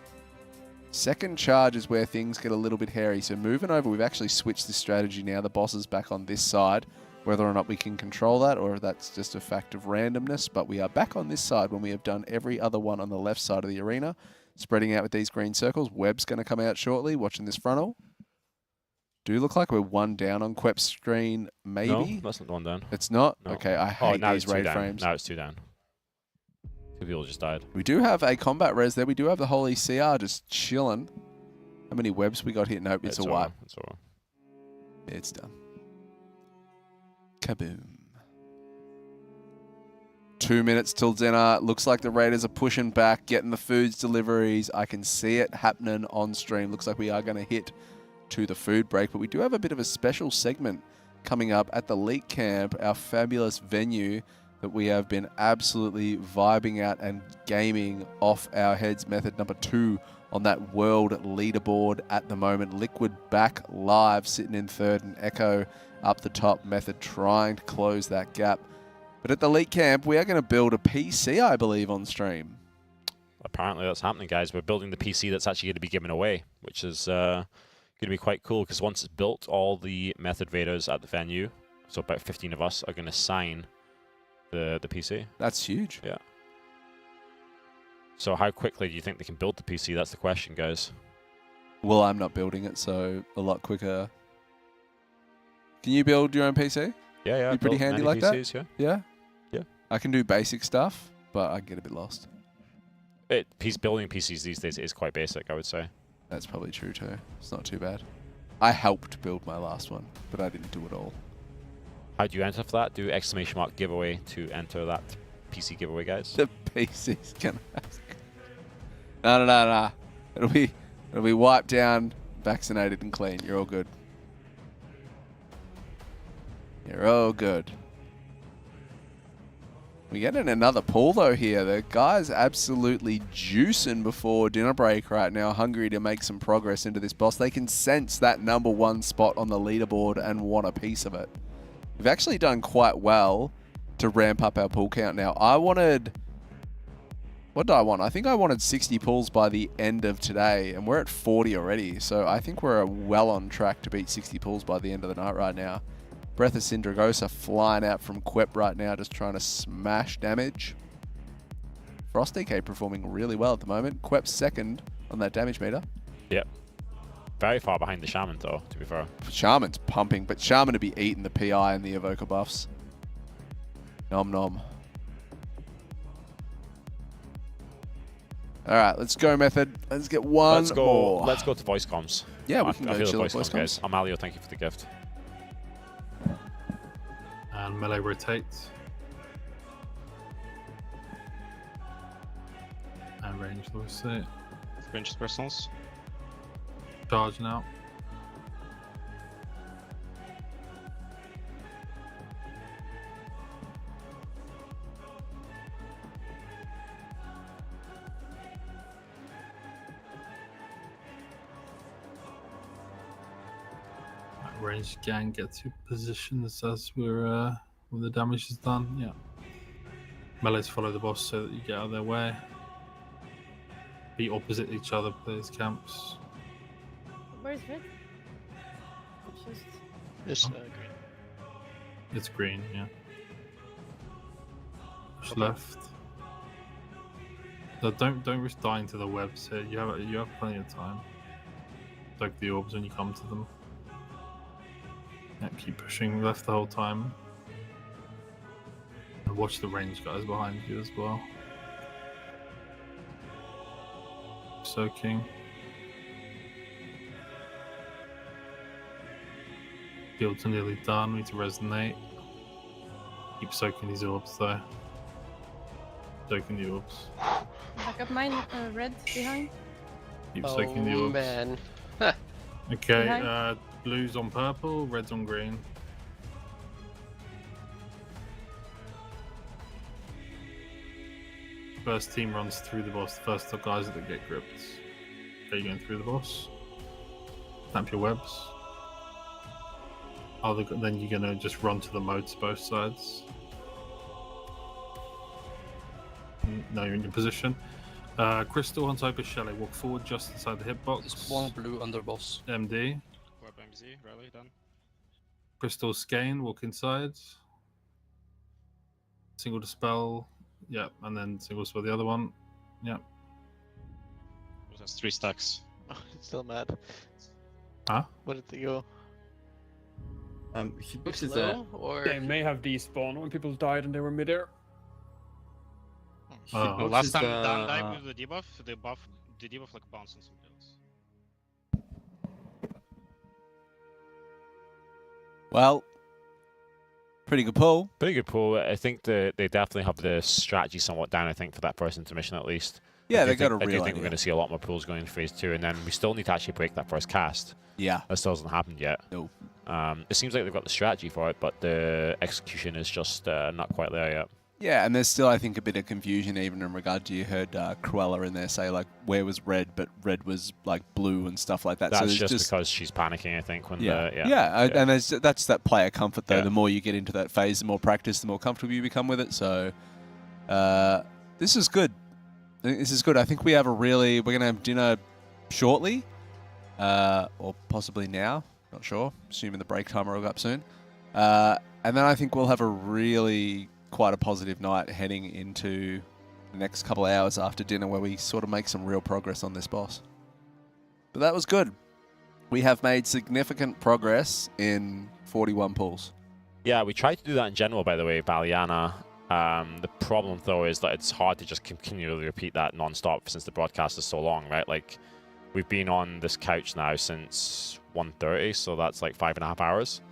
Second charge is where things get a little bit hairy. So moving over, we've actually switched the strategy now. The boss is back on this side. Whether or not we can control that or if that's just a fact of randomness. But we are back on this side when we have done every other one on the left side of the arena. Spreading out with these green circles. Webb's going to come out shortly. Watching this frontal. Do look like we're one down on Quep's screen, maybe? No, that's not one down. It's not? No. Okay, I hate now these it's two raid down. frames. Now it's 2 down. 2 people just died. We do have a combat res there. We do have the whole ECR just chilling. How many webs we got here? Nope, it's a wipe. It's over. It's done. Kaboom. 2 minutes till dinner. Looks like the Raiders are pushing back, getting the foods deliveries. I can see it happening on stream. Looks like we are going to hit to the food break, but we do have a bit of a special segment coming up at the Leak Camp, our fabulous venue that we have been absolutely vibing out and gaming off our heads. Method number 2 on that world leaderboard at the moment. Liquid back live, sitting in third, and Echo up the top. Method trying to close that gap. But at the Leak Camp, we are going to build a PC, I believe, on stream. Apparently that's happening, guys. We're building the PC that's actually going to be given away, which is going to be quite cool, because once it's built, all the Method Raiders at the venue, so about 15 of us, are going to sign the PC. That's huge. Yeah. So how quickly do you think they can build the PC? That's the question, guys. Well, I'm not building it, so a lot quicker. Can you build your own PC? Yeah, yeah. You pretty handy like PCs, that? Yeah. Yeah? Yeah. I can do basic stuff, but I get a bit lost. Building PCs these days is quite basic, I would say. That's probably true too. It's not too bad. I helped build my last one, but I didn't do it all. How do you enter for that? Do ! giveaway to enter that PC giveaway, guys. The PC's gonna ask. No. It'll be wiped down, vaccinated and clean. You're all good. You're all good. We get in another pool though here. The guy's absolutely juicing before dinner break right now, hungry to make some progress into this boss. They can sense that #1 spot on the leaderboard and want a piece of it. We've actually done quite well to ramp up our pull count now. What did I want? I think I wanted 60 pulls by the end of today, and we're at 40 already. So I think we're well on track to beat 60 pulls by the end of the night right now. Breath of Syndragosa flying out from Quep right now, just trying to smash damage. Frost DK performing really well at the moment. Quep's second on that damage meter. Yep. Very far behind the Shaman, though, to be fair. Shaman's pumping, but Shaman to be eating the PI and the Evoker buffs. Nom nom. All right, let's go, Method. Let's get one more. Let's go to voice comms. Yeah, we can go feel chill the with voice comms. guys. Amalio, thank you for the gift. And melee rotates. And range, let's see. Range personals. Charge now. Range gang get to positions as we're when the damage is done. Yeah. Melees follow the boss so that you get out of their way. Be opposite each other, players camps. Where is it? It's green. It's green, yeah. Push left. No, don't risk dying to the webs here. You have plenty of time. Soak the orbs when you come to them. Yeah, keep pushing left the whole time. And watch the range guys behind you as well. Soaking. Fields are nearly done. We need to resonate. Keep soaking these orbs though. Soaking the orbs. Back up mine, red behind. Keep soaking the orbs. Man. Okay, Behind. blues on purple, reds on green. First team runs through the boss. The first guys that get gripped. Okay, you're going through the boss. Stamp your webs. Then you're gonna just run to the moats both sides. Now you're in your position. Crystal on top of Shelly. Walk forward just inside the hitbox. There's one blue under boss. MD. Web MZ, rally done. Crystal scan. Walk inside. Single dispel. Yeah, and then single dispel the other one. Yeah. That's 3 stacks. Still mad. Huh? Where did they go? He pushes Little, or They may have despawned when people died and they were midair. Well, last time Dan died with the debuff, the debuff like bounced on somebody else. Well, pretty good pull. Pretty good pull. I think they definitely have the strategy somewhat down, I think, for that first intermission at least. Yeah, I they got a do real think idea. we're going to see a lot more pulls going into phase 2, and then we still need to actually break that first cast. Yeah. That still hasn't happened yet. No. It seems like they've got the strategy for it, but the execution is just not quite there yet. Yeah, and there's still, I think, a bit of confusion even in regard to, you heard Cruella in there say, like, where was red, but red was, like, blue and stuff like that. That's so just because she's panicking, I think. When and that's that player comfort, though. Yeah. The more you get into that phase, the more practice, the more comfortable you become with it. So this is good. I think this is good. I think we have we're going to have dinner shortly, or possibly now. Not sure. Assuming the break timer will go up soon. And then I think we'll have a really quite a positive night heading into the next couple of hours after dinner, where we sort of make some real progress on this boss. But that was good. We have made significant progress in 41 pulls. Yeah, we tried to do that in general, by the way, Baliana. The problem, though, is that it's hard to just continually repeat that non-stop since the broadcast is so long, right? Like, we've been on this couch now since 1:30, so that's like 5.5 hours.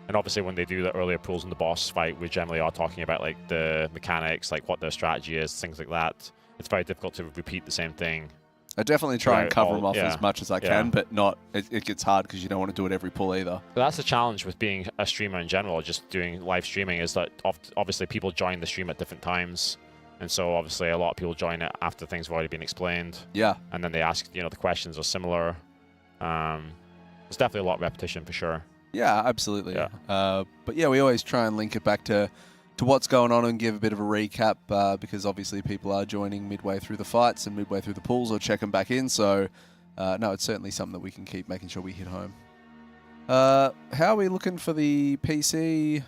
And obviously, when they do the earlier pulls in the boss fight, we generally are talking about like the mechanics, like what their strategy is, things like that. It's very difficult to repeat the same thing. I definitely try and cover them off yeah, as much as I can, but not. It gets hard because you don't want to do it every pull either. But that's the challenge with being a streamer in general, just doing live streaming, is that obviously people join the stream at different times. And so obviously a lot of people join it after things have already been explained. Yeah. And then they ask, the questions are similar. There's definitely a lot of repetition for sure. Yeah, absolutely. Yeah. But yeah, we always try and link it back to what's going on and give a bit of a recap because obviously people are joining midway through the fights and midway through the pulls or checking back in. So no, it's certainly something that we can keep making sure we hit home. How are we looking for the PC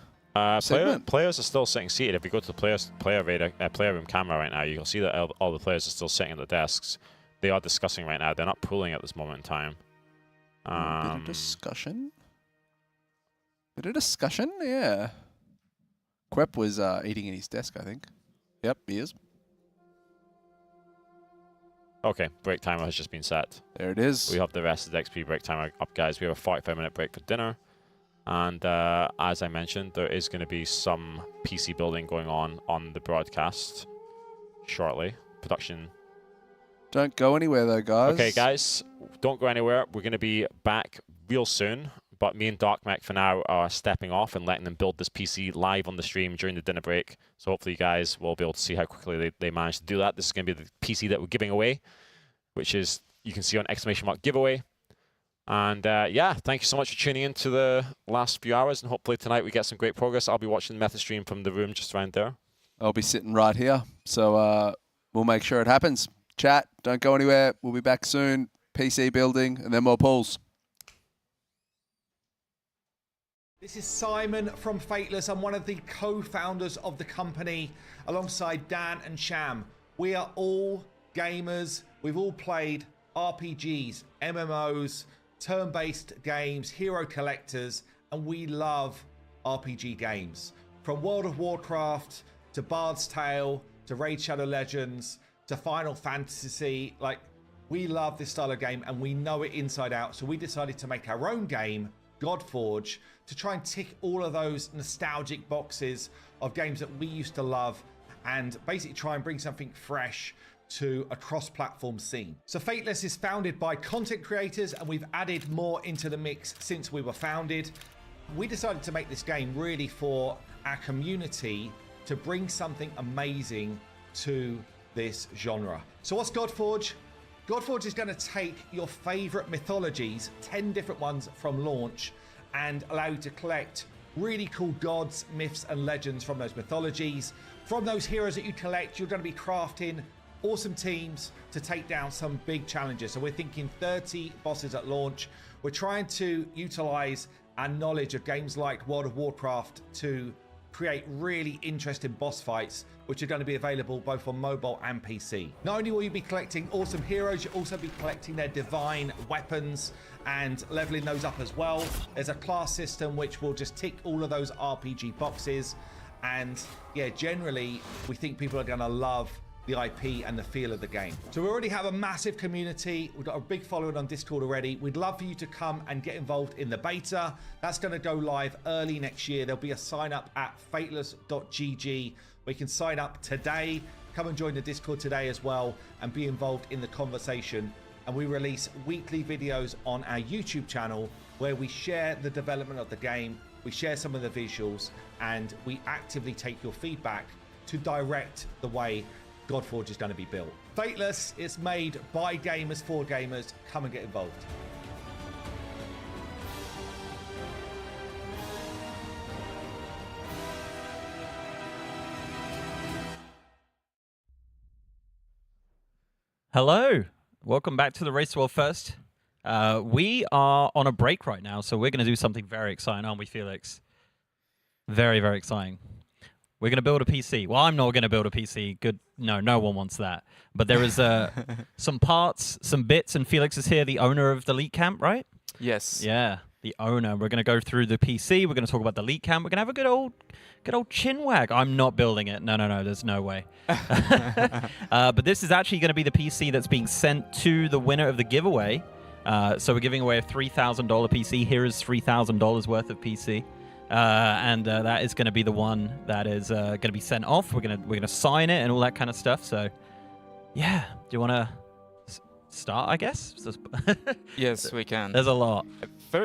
segment? Players are still sitting seated. If you go to the player room camera right now, you can see that all the players are still sitting at the desks. They are discussing right now. They're not pulling at this moment in time. Bit of discussion. Bit of discussion, yeah. Quep was eating in his desk, I think. Yep, he is. Okay, break timer has just been set. There it is. We have the rest of the XP break timer up, guys. We have a 45-minute break for dinner. And as I mentioned, there is going to be some PC building going on the broadcast shortly. Production. Don't go anywhere, though, guys. Okay, guys, don't go anywhere. We're going to be back real soon. But me and Darkmech for now are stepping off and letting them build this PC live on the stream during the dinner break. So hopefully you guys will be able to see how quickly they manage to do that. This is going to be the PC that we're giving away, which is, you can see on ! giveaway. And yeah, thank you so much for tuning in to the last few hours. And hopefully tonight we get some great progress. I'll be watching the meta stream from the room just around there. I'll be sitting right here. So we'll make sure it happens. Chat, don't go anywhere. We'll be back soon. PC building and then more pulls. This is Simon from Fateless. I'm one of the co-founders of the company alongside Dan and Sham. We are all gamers. We've all played RPGs, MMOs, turn-based games, hero collectors, and we love RPG games. From World of Warcraft to Bard's Tale to Raid Shadow Legends to Final Fantasy, like, we love this style of game and we know it inside out. So we decided to make our own game, Godforge, to try and tick all of those nostalgic boxes of games that we used to love and basically try and bring something fresh to a cross-platform scene. So Fateless is founded by content creators and we've added more into the mix since we were founded. We decided to make this game really for our community to bring something amazing to this genre. So what's Godforge? Godforge is going to take your favorite mythologies, 10 different ones from launch, and allow you to collect really cool gods, myths, and legends from those mythologies. From those heroes that you collect, you're going to be crafting awesome teams to take down some big challenges. So we're thinking 30 bosses at launch. We're trying to utilize our knowledge of games like World of Warcraft to create really interesting boss fights, which are going to be available both on mobile and PC. Not only will you be collecting awesome heroes, you'll also be collecting their divine weapons and leveling those up as well. There's a class system which will just tick all of those RPG boxes. And yeah, generally, we think people are going to love the IP and the feel of the game. So we already have a massive community. We've got a big following on Discord already. We'd love for you to come and get involved in the beta. That's going to go live early next year. There'll be a sign up at fateless.gg. We can sign up today. Come and join the Discord today as well and be involved in the conversation. And we release weekly videos on our YouTube channel where we share the development of the game, we share some of the visuals, and we actively take your feedback to direct the way Godforge is going to be built. Fateless is made by gamers for gamers. Come and get involved. Hello, welcome back to the Race World First. We are on a break right now, so we're going to do something very exciting, aren't we, Felix? Very, very exciting. We're going to build a PC. Well, I'm not going to build a PC. Good. No, no one wants that. But there is some parts, some bits, and Felix is here, the owner of the Elite Camp, right? Yes. Yeah, the owner. We're going to go through the PC. We're going to talk about the Elite Camp. We're going to have a good old chin wag. I'm not building it. No, there's no way. But this is actually going to be the PC that's being sent to the winner of the giveaway. So we're giving away a $3,000 PC. Here is $3,000 worth of PC. And that is going to be the one that is going to be sent off. We're gonna sign it and all that kind of stuff. So, yeah, do you want to start? I guess. Yes, we can. There's a lot.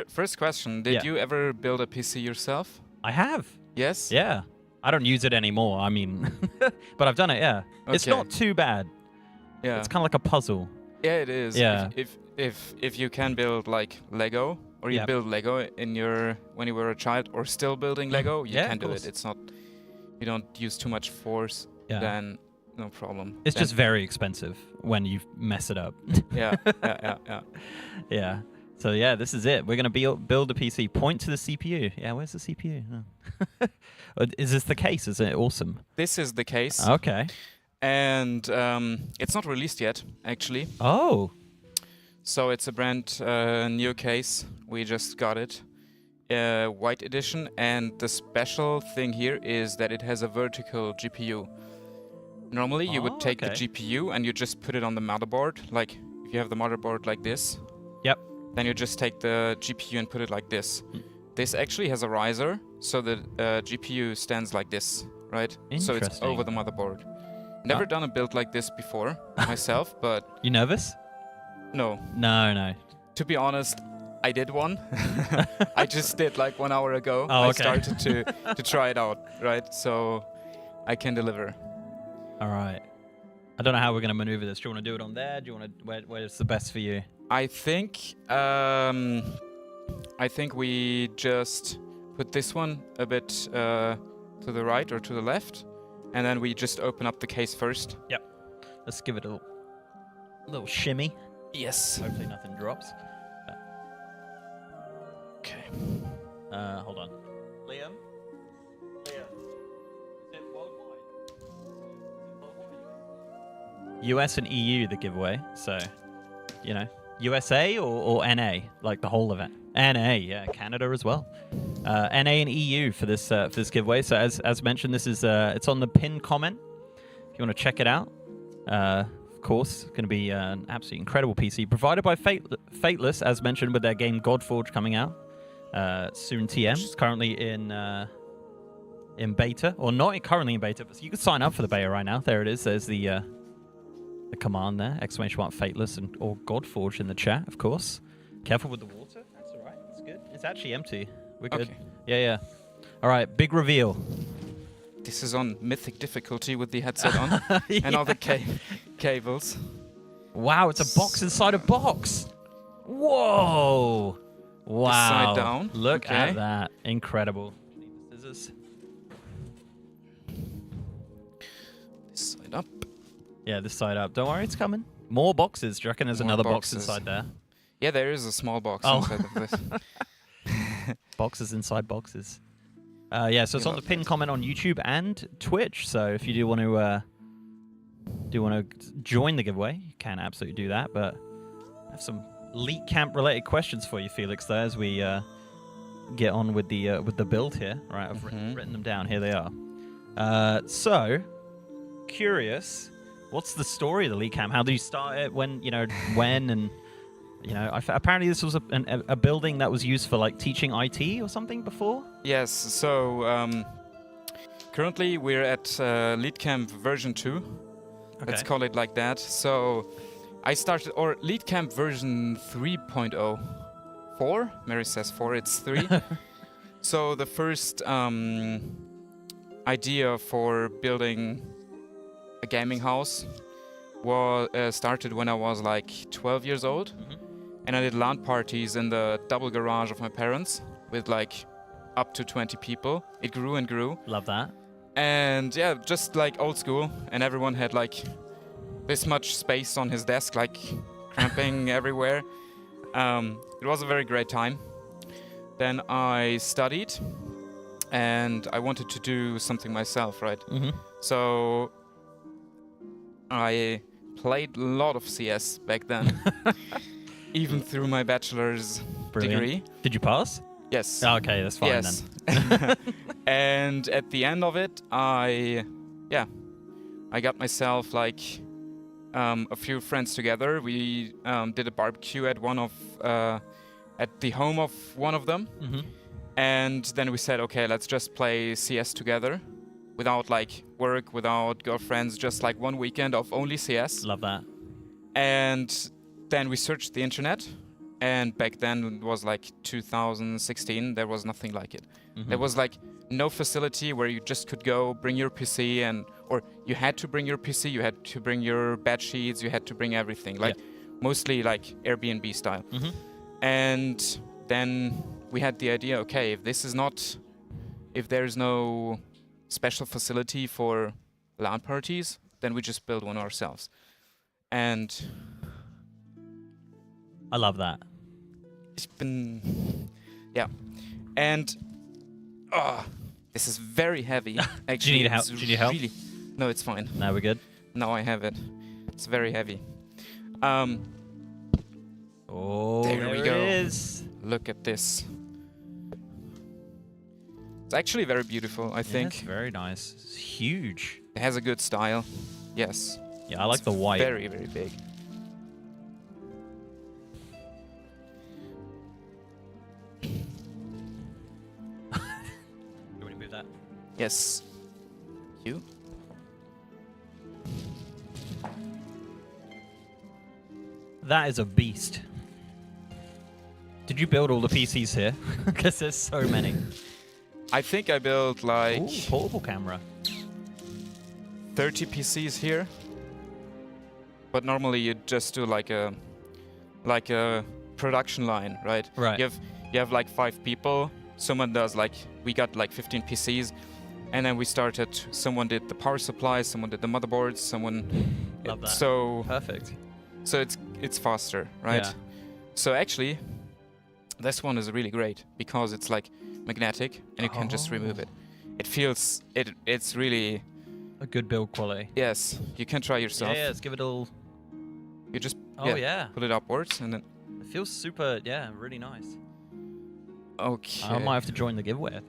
First question: did you ever build a PC yourself? I have. Yes. Yeah. I don't use it anymore. I mean, but I've done it. Yeah. Okay. It's not too bad. Yeah. It's kind of like a puzzle. Yeah, it is. Yeah. If you can build like Lego. Or you build Lego when you were a child, or still building Lego, you can do it. It's not, you don't use too much force, then no problem. It's just very expensive when you mess it up. Yeah. Yeah. So yeah, this is it. We're gonna build a PC. Point to the CPU. Yeah, where's the CPU? Oh. Is this the case? Is it awesome? This is the case. Okay. And it's not released yet, actually. Oh. So it's a brand new case. We just got it. White edition. And the special thing here is that it has a vertical GPU. Normally you would take the GPU and you just put it on the motherboard. Like if you have the motherboard like this. Yep. Then you just take the GPU and put it like this. This actually has a riser. So the GPU stands like this, right? So it's over the motherboard. Never done a build like this before myself, but... You nervous? No. No. To be honest, I did one. I just did like 1 hour ago. I started to try it out, right? So I can deliver. All right. I don't know how we're going to maneuver this. Do you want to do it on there? Do you want to where's the best for you? I think we just put this one a bit to the right or to the left, and then we just open up the case first. Yep. Let's give it a little shimmy. Yes. Hopefully nothing drops. Okay. Hold on. Liam? Is it worldwide? US and EU, the giveaway. So, you know, USA or NA? Like the whole event? NA, yeah. Canada as well. NA and EU for this giveaway. So as mentioned, this is it's on the pinned comment. If you want to check it out. Of course, going to be an absolutely incredible PC provided by Fateless, as mentioned, with their game Godforge coming out soon. TM it's currently in beta, or not currently in beta, but you can sign up for the beta right now. There it is. There's the command there, ! Fateless and or Godforge in the chat, of course. Careful with the water. That's all right. That's good. It's actually empty. We're good. Okay. Yeah. All right. Big reveal. This is on mythic difficulty with the headset on and all the cables. Wow, it's a box inside a box. Whoa. Wow. Side down. Look at that. Incredible. Need the scissors. This side up. Yeah, this side up. Don't worry, it's coming. More boxes. Do you reckon there's another box inside there? Yeah, there is a small box inside of this. Boxes inside boxes. Yeah, so it's on the pinned comment on YouTube and Twitch. So if you do want to join the giveaway, you can absolutely do that. But I have some Elite Camp related questions for you, Felix, there, as we get on with the build here. Right, I've written them down. Here they are. So curious, what's the story of the Elite Camp? How did you start it? When and apparently this was a building that was used for like teaching IT or something before. Yes. So currently we're at Elite Camp version 2. Let's call it like that. So I started, or Elite Camp version 3.0. 4? Mary says 4, it's 3. So the first idea for building a gaming house was started when I was like 12 years old. And I did LAN parties in the double garage of my parents with like up to 20 people. It grew and grew. Love that. And yeah, just like old school, and everyone had like this much space on his desk, like cramping everywhere. It was a very great time. Then I studied, and I wanted to do something myself, right? So I played a lot of CS back then, even through my bachelor's degree. Did you pass? Yes. Oh, okay, that's fine then. And at the end of it, I got myself like a few friends together. We did a barbecue at at the home of one of them, and then we said, okay, let's just play CS together, without like work, without girlfriends, just like one weekend of only CS. Love that. And then we searched the internet, and back then it was like 2016. There was nothing like it. There was like no facility where you just could go bring your PC, or you had to bring your PC, you had to bring your bed sheets, you had to bring everything, like mostly like Airbnb style. And then we had the idea, okay, if there's no special facility for LAN parties, then we just build one ourselves. And I love that. It's been, yeah. And this is very heavy. Actually, do you need help? Do you need help? Really, no, it's fine. Now we're good. Now I have it. It's very heavy. Oh, there we go. It is. Look at this. It's actually very beautiful, I think. It's very nice. It's huge. It has a good style. Yes. Yeah, I like the white. Very, very big. You want to move that? Yes. You? That is a beast. Did you build all the PCs here? Because there's so many. I think I built like... Ooh, portable camera. 30 PCs here. But normally you just do like a production line, right? Right. You have like 5 people. Someone does like, we got like 15 PCs. And then we started, someone did the power supply, someone did the motherboards, someone... Love that. So... Perfect. So it's faster, right? Yeah. So actually, this one is really great because it's like magnetic and you can just remove it. It feels, it's really... A good build quality. Yes, you can try yourself. Yeah, let's give it all... You just put it upwards and then... It feels super, really nice. Okay. I might have to join the giveaway, I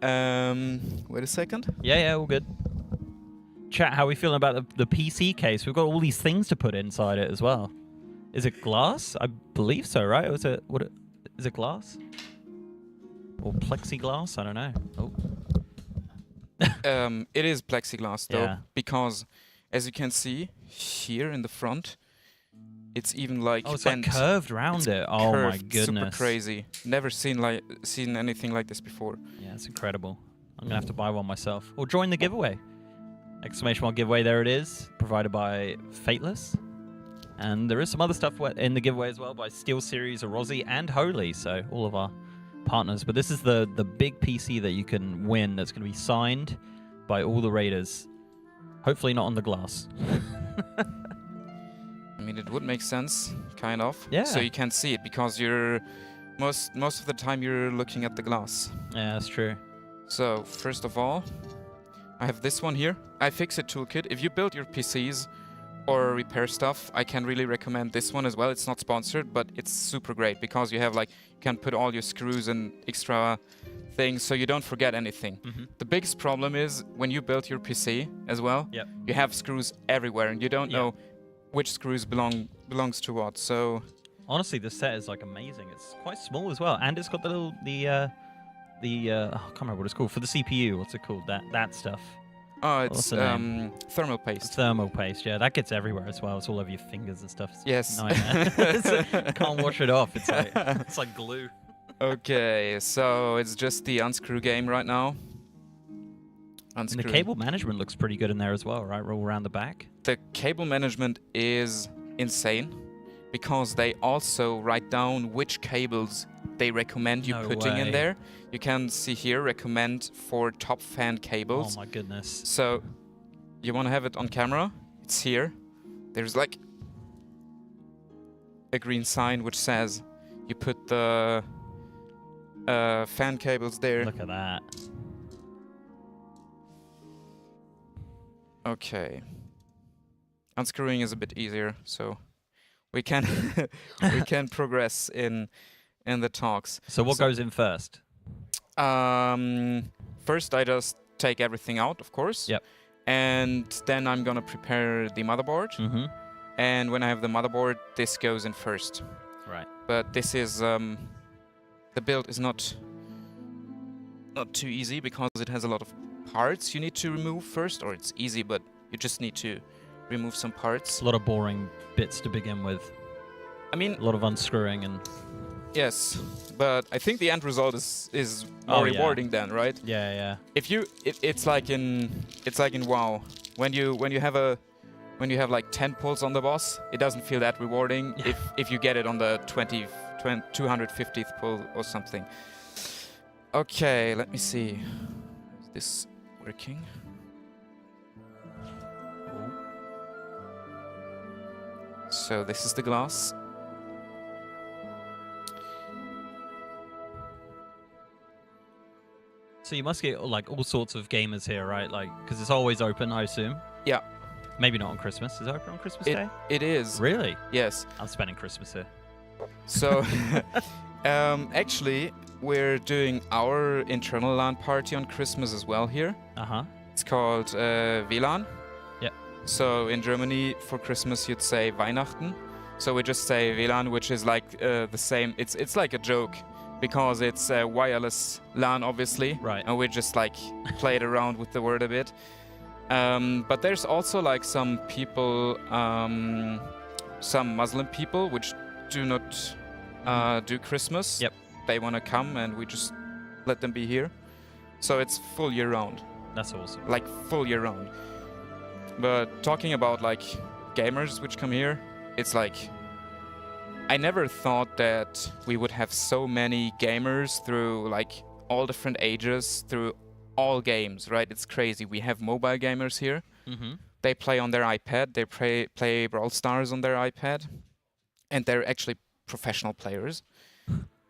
think. Wait a second. Yeah, all good. Chat, how are we feeling about the PC case? We've got all these things to put inside it as well. Is it glass? I believe so, right? Is it glass? Or plexiglass? I don't know. Oh. It is plexiglass though, Yeah. because as you can see here in the front, it's even like it's bent. like curved around it. Oh my Curved, goodness. super crazy. Never seen anything like this before. Yeah, it's incredible. I'm gonna have to buy one myself. Or join the giveaway. Exclamation mark giveaway, there it is. Provided by Fateless. And there is some other stuff in the giveaway as well by Steelseries, Arozzi, and Holy. So all of our partners. But this is the big PC that you can win that's going to be signed by all the raiders. Hopefully not on the glass. I mean, it would make sense, kind of. Yeah. So you can see it because you're Most of the time you're looking at the glass. Yeah, that's true. So first of all, I have this one here. iFixit toolkit. If you build your PCs or repair stuff, I can really recommend this one as well. It's not sponsored, but it's super great because you have like you can put all your screws and extra things so you don't forget anything. The biggest problem is when you build your PC as well, you have screws everywhere and you don't know which screws belongs to what. So honestly, this set is like amazing. It's quite small as well, and it's got the little I can't remember what it's called for the CPU. What's it called? That stuff. Oh, it's thermal paste. Thermal paste, yeah. That gets everywhere as well. It's all over your fingers and stuff. It's Yes. a nightmare. Can't wash it off. It's like glue. Okay, so it's just the unscrew game right now. And the cable management looks pretty good in there as well, right? All around the back. The cable management is insane because they also write down which cables they recommend you putting in there. You can see here, recommend for top fan cables. Oh my goodness. So you want to have it on camera? It's here. There's like a green sign which says you put the fan cables there. Look at that. Okay. Unscrewing is a bit easier, so we can we can progress in the talks. So what goes in first? First I just take everything out, of course. Yep. And then I'm gonna prepare the motherboard. And when I have the motherboard, this goes in first. Right. But this is the build is not too easy because it has a lot of parts you need to remove first, or it's easy, but you just need to remove some parts. A lot of boring bits to begin with. I mean, a lot of unscrewing and. Yes, but I think the end result is more rewarding then, right? Yeah, yeah. It's like in WoW, when you have like 10 pulls on the boss, it doesn't feel that rewarding if you get it on the 250th pull or something. Okay, let me see. Is this working? So this is the glass. So you must get like all sorts of gamers here, right? Like, because it's always open, I assume. Yeah. Maybe not on Christmas. Is it open on Christmas Day? It is. Really? Yes. I'm spending Christmas here. So, actually, we're doing our internal LAN party on Christmas as well here. It's called WLAN. Yeah. So in Germany, for Christmas, you'd say Weihnachten. So we just say WLAN, which is like the same. It's like a joke. Because it's wireless LAN, obviously. Right. And we just like played around with the word a bit. But there's also like some people, some Muslim people, which do not do Christmas. Yep. They want to come and we just let them be here. So it's full year round. That's awesome. Like full year round. But talking about like gamers which come here, it's like I never thought that we would have so many gamers through like all different ages, through all games, right? It's crazy. We have mobile gamers here. They play on their iPad. They play Brawl Stars on their iPad. And they're actually professional players.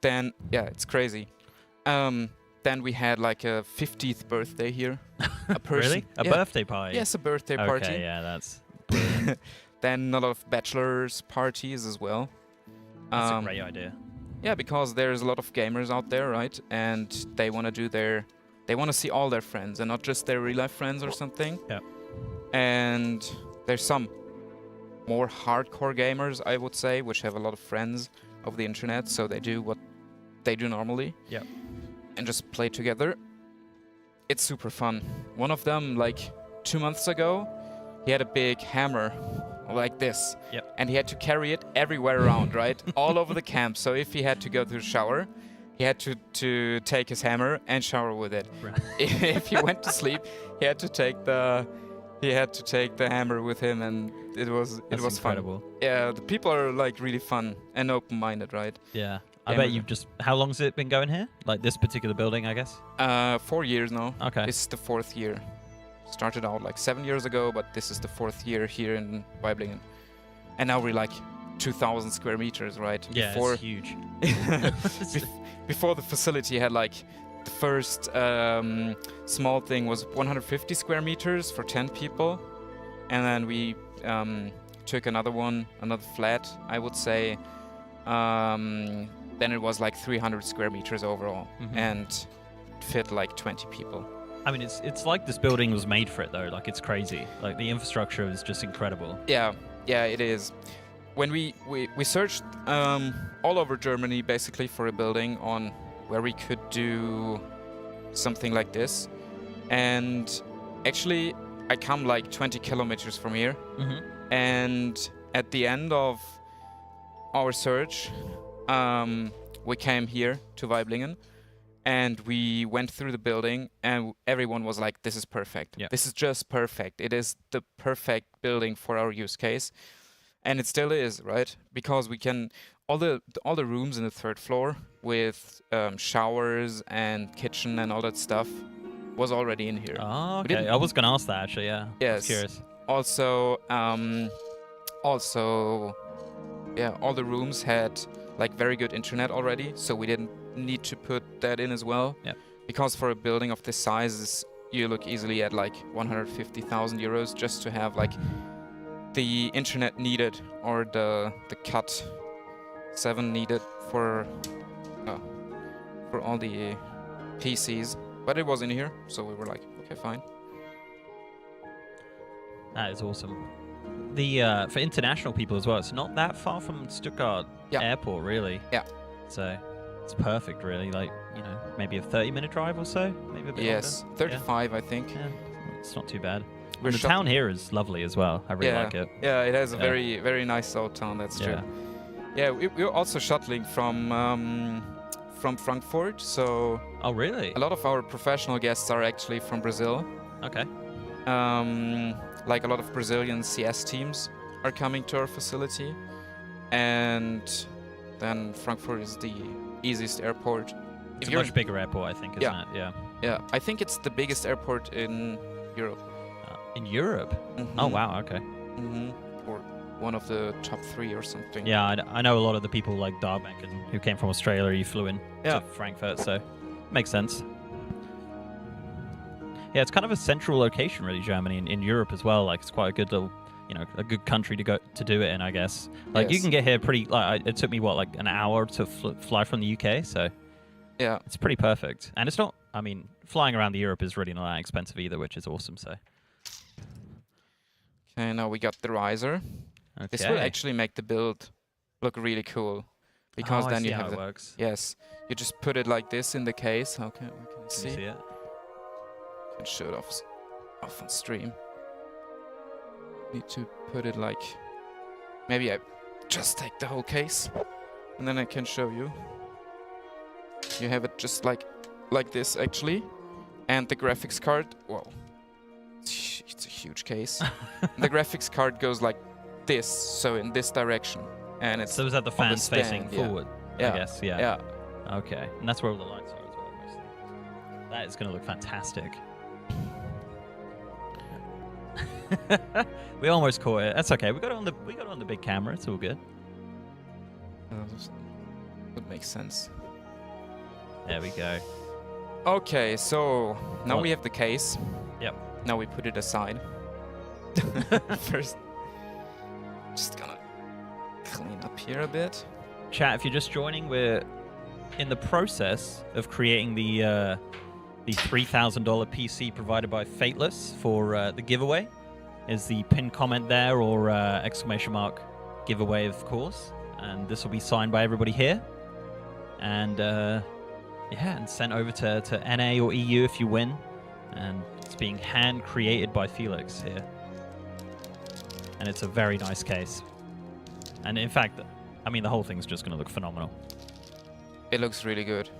Then, yeah, it's crazy. Then we had like a 50th birthday here. A person. Really? A birthday party? Yes, a birthday party. Okay, yeah, that's Then a lot of bachelor's parties as well. That's a great idea. Yeah, because there's a lot of gamers out there, right? And they want to they want to see all their friends and not just their real life friends or something. Yeah. And there's some more hardcore gamers, I would say, which have a lot of friends over the internet, so they do what they do normally. Yeah. And just play together. It's super fun. One of them, like 2 months ago, he had a big hammer like this. Yep. And he had to carry it everywhere around, right? All over the camp. So if he had to go to the shower, he had to take his hammer and shower with it. Right. If he went to sleep, he had to take the hammer with him, and it was incredible. Fun. Yeah, the people are like really fun and open-minded, right? Yeah. I bet you've just... How long has it been going here? Like this particular building, I guess? 4 years now. Okay. This is the 4th year. Started out like 7 years ago, but this is the 4th year here in Weiblingen. And now we're like 2,000 square meters, right? Yeah, Before, it's huge. Before the facility had like the first small thing was 150 square meters for 10 people, and then we took another one, another flat, I would say. Then it was like 300 square meters overall, and fit like 20 people. I mean, it's like this building was made for it though. Like it's crazy. Like the infrastructure is just incredible. Yeah, it is. When we searched all over Germany basically for a building on where we could do something like this, and actually I come like 20 kilometers from here, and at the end of our search, we came here to Weiblingen, and we went through the building, and everyone was like, "This is perfect. Yeah. This is just perfect. It is the perfect building for our use case." And it still is, right? Because we can all the rooms in the third floor with showers and kitchen and all that stuff was already in here. Oh, okay. I was gonna ask that actually. Yeah. Yes. I was curious. Also, yeah, all the rooms had like very good internet already, so we didn't need to put that in as well. Yeah. Because for a building of this size, you look easily at like 150,000 euros just to have like the internet needed, or the cut 7 needed for all the PCs. But it was in here, so we were like, okay, fine. That is awesome. The for international people as well, it's not that far from Stuttgart Airport, really. Yeah. So it's perfect, really. Like, you know, maybe a 30-minute drive or so, maybe a bit Yes, longer. 35, I think. Yeah, it's not too bad. We're And the town here is lovely as well. I really like it. Yeah, it has a very, very nice old town, that's true. Yeah, we're also shuttling from Frankfurt, so... Oh, really? A lot of our professional guests are actually from Brazil. Okay. Like a lot of Brazilian CS teams are coming to our facility. And then Frankfurt is the easiest airport. It's a much bigger airport, I think, isn't it? Yeah. Yeah, I think it's the biggest airport in Europe. In Europe? Oh, wow, okay. Or one of the top 3 or something. Yeah, I know a lot of the people like Darbeck and who came from Australia, you flew in to Frankfurt, so makes sense. Yeah, it's kind of a central location, really, Germany, in Europe as well. Like, it's quite a good little, you know, a good country to go to do it in, I guess. Like, you can get here pretty, like, it took me, what, like an hour to fly from the UK, so yeah, it's pretty perfect. And it's not, I mean, flying around Europe is really not that expensive either, which is awesome, so. Okay, now we got the riser. Okay. This will actually make the build look really cool, because then you have it works. Yes, you just put it like this in the case. How can you see? Can you see it? Can show it off on stream. Need to put it like, maybe I just take the whole case, and then I can show you. You have it just like this actually, and the graphics card. Well, it's a huge case. The graphics card goes like this, so in this direction, and it's so is that the fans facing forward? Yeah. I guess. Yeah. Yeah. Okay, and that's where all the lights are as well, obviously. That is going to look fantastic. We almost caught it. That's okay. We got it on the big camera. It's all good. Would make sense. There we go. Okay, so now we have the case. Yep. Now we put it aside. First, just gonna clean up here a bit. Chat, if you're just joining, we're in the process of creating the $3,000 PC provided by Fateless for the giveaway. Is the pinned comment there, or exclamation mark giveaway, of course. And this will be signed by everybody here. And and sent over to NA or EU if you win. And it's being hand created by Felix here. And it's a very nice case. And in fact, I mean, the whole thing's just going to look phenomenal. It looks really good.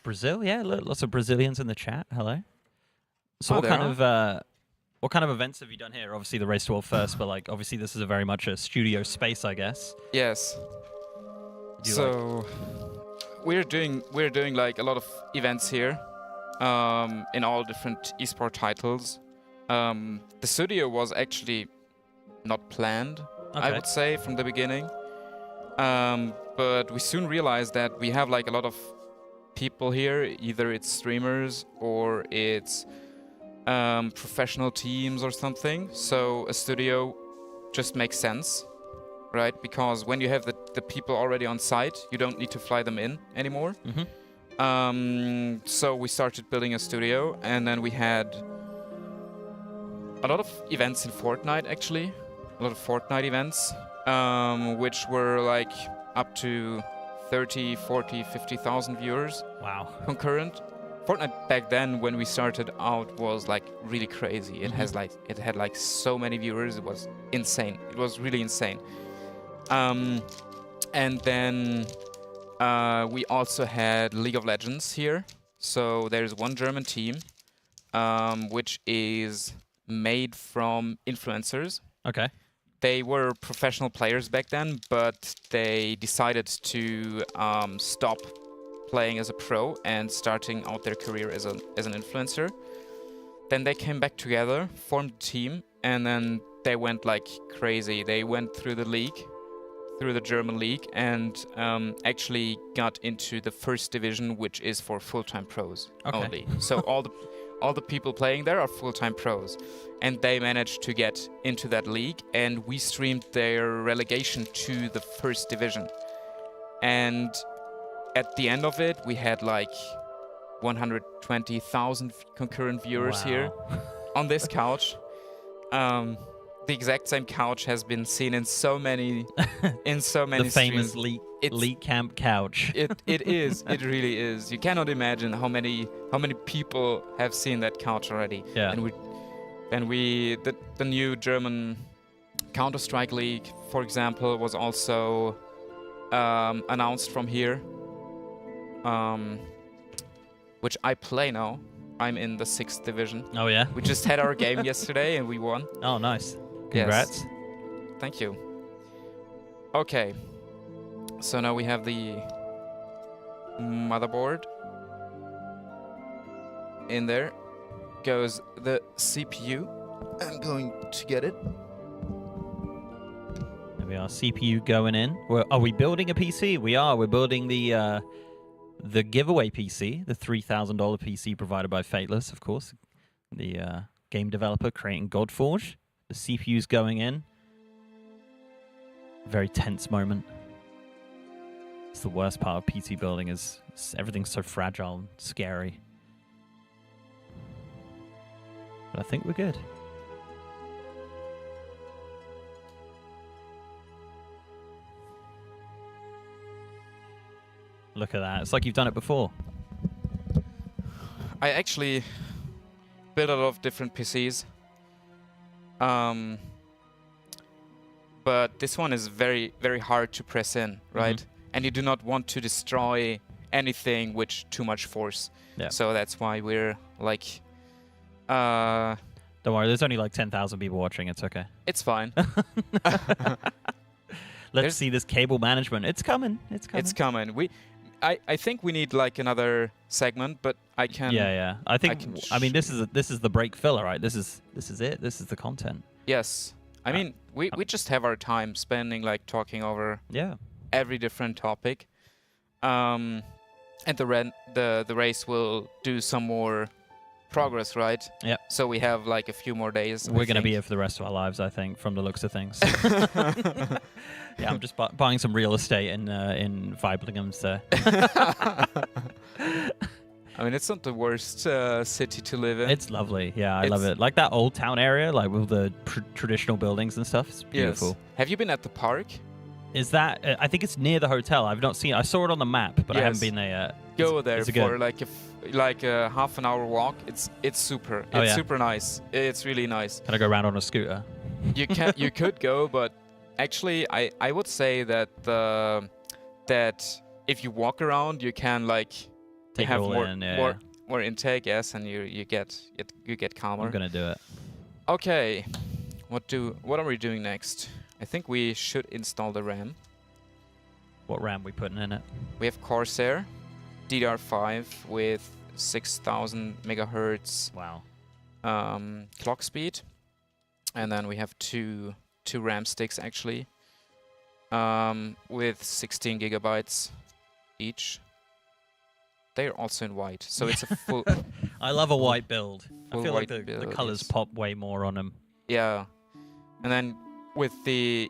Brazil, yeah, lots of Brazilians in the chat. Hello. So what kind of events have you done here? Obviously the Race to World first, but like obviously this is a very much a studio space, I guess. Yes. So we're doing like a lot of events here. in all different esport titles. The studio was actually not planned, I would say, from the beginning. But we soon realized that we have like a lot of people here, either it's streamers or it's professional teams or something. So a studio just makes sense, right? Because when you have the people already on site, you don't need to fly them in anymore. So we started building a studio, and then we had a lot of events in Fortnite, actually. A lot of Fortnite events, which were like up to 30, 40, 50,000 viewers. Wow. Concurrent. Fortnite back then, when we started out, was like really crazy. It had like so many viewers. It was insane. It was really insane. And then we also had League of Legends here. So there's one German team, which is made from influencers. Okay. They were professional players back then, but they decided to stop playing as a pro and starting out their career as an influencer. Then they came back together, formed a team, and then they went like crazy. They went through the league, through the German league, and actually got into the first division, which is for full-time pros only. So all the people playing there are full-time pros, and they managed to get into that league, and we streamed their relegation to the first division. And at the end of it, we had like 120,000 concurrent viewers here on this couch. The exact same couch has been seen in so many the famous streams. League Camp couch. It is. It really is. You cannot imagine how many people have seen that couch already. Yeah. And the new German Counter-Strike League, for example, was also announced from here, which I play now. I'm in the 6th division. Oh yeah. We just had our game yesterday and we won. Oh nice. Congrats. Yes. Thank you. Okay. So now we have the motherboard. In there goes the CPU. I'm going to get it. There we are, CPU going in. Are we building a PC? We are. We're building the giveaway PC, the $3,000 PC provided by Fateless, of course. The game developer creating Godforge. The CPU's going in. Very tense moment. It's the worst part of PC building is everything's so fragile and scary. But I think we're good. Look at that. It's like you've done it before. I actually built a lot of different PCs. But this one is very, very hard to press in, right? And you do not want to destroy anything with too much force. Yeah. So that's why we're like... Don't worry, there's only like 10,000 people watching. It's okay. It's fine. Let's see this cable management. It's coming. It's coming. It's coming. I think we need like another segment, but I can... Yeah. I mean, this is the break filler, right? This is it. This is the content. Yes. I mean, we just have our time spending like talking over every different topic. And the race will do some more progress, right? Yeah. So we have like a few more days. We're going to be here for the rest of our lives, I think, from the looks of things. Yeah, I'm just buying some real estate in Weiblingham, so... I mean, it's not the worst city to live in. It's lovely. Yeah, I love it. Like that old town area, like with the traditional buildings and stuff. It's beautiful. Yes. Have you been at the park? Is that? I think it's near the hotel. I've not seen it. I saw it on the map, but I haven't been there yet. Go there is it for good? like a half an hour walk. It's super. It's super nice. It's really nice. Can I go around on a scooter? You can. You could go, but actually, I would say that that if you walk around, you can like take have it all in, more intake, yes, and you get calmer. I'm gonna do it. Okay, what are we doing next? I think we should install the RAM. What RAM we putting in it? We have Corsair, DDR5 with 6,000 megahertz. Wow. Clock speed, and then we have two RAM sticks actually, with 16 gigabytes each. They're also in white, so it's a full. I love a white build. I full feel like white the build, colors yes. pop way more on them. Yeah, and then with the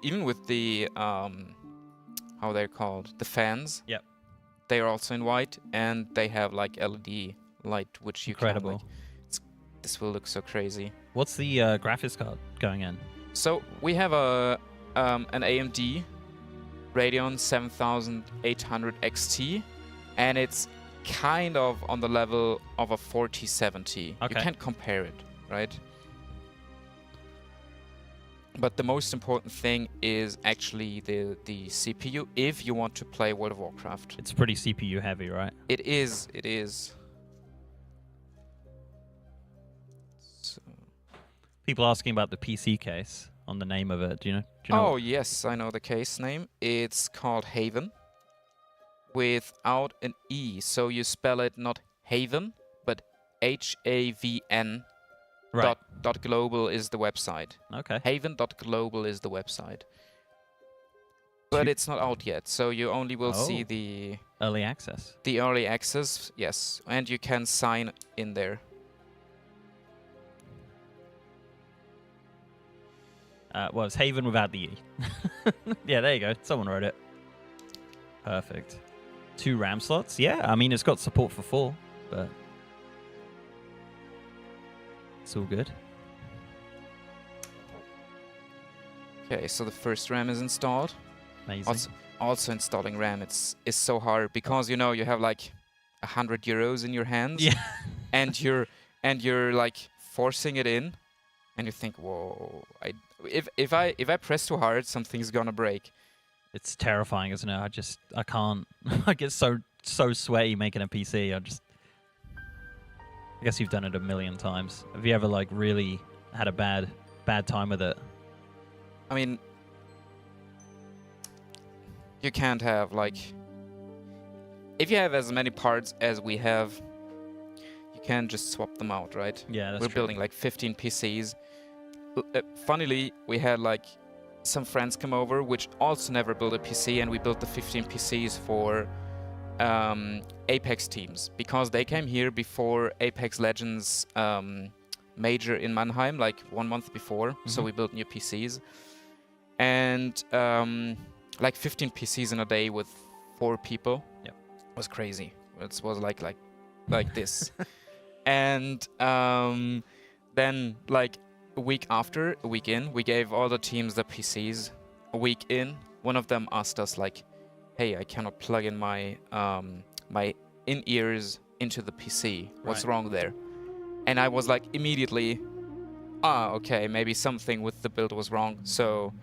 how they're called, the fans. Yep. They are also in white, and they have like LED light, which you Incredible. can like. This will look so crazy. What's the graphics card going in? So we have an AMD Radeon 7800 XT, and it's kind of on the level of a 4070. Okay. You can't compare it, right? But the most important thing is actually the CPU if you want to play World of Warcraft. It's pretty CPU heavy, right? It is. It is. So. People asking about the PC case on the name of it. Do you know? Oh yes, I know the case name. It's called Haven, without an E. So you spell it not Haven, but HAVN. Right. Dot global is the website. Okay. Haven.global is the website. But it's not out yet, so you only will see the early access. The early access, yes, and you can sign in there. Well, it's Haven without the E. Yeah, there you go. Someone wrote it. Perfect. 2 RAM slots. Yeah, I mean, it's got support for 4, but it's all good. Okay, so the first RAM is installed. Amazing. Also installing RAM is so hard because you know you have like 100 euros in your hands, yeah, and you're like forcing it in, and you think, whoa, if I press too hard, something's gonna break. It's terrifying, isn't it? I can't. I get so sweaty making a PC. I guess you've done it a million times. Have you ever like really had a bad time with it? I mean, you can't have like, if you have as many parts as we have, you can't just swap them out, right? Yeah, that's We're true. building like 15 PCs. Funnily, we had like some friends come over which also never built a PC, and we built the 15 PCs for Apex teams because they came here before Apex Legends major in Mannheim, like 1 month before. So we built new PCs, and like 15 PCs in a day with 4 people. Yep. Was crazy. It was like this. And then like a week in, we gave all the teams the PCs. A week in, one of them asked us like, hey, I cannot plug in my my in-ears into the PC. What's wrong there? And I was like immediately, okay, maybe something with the build was wrong. So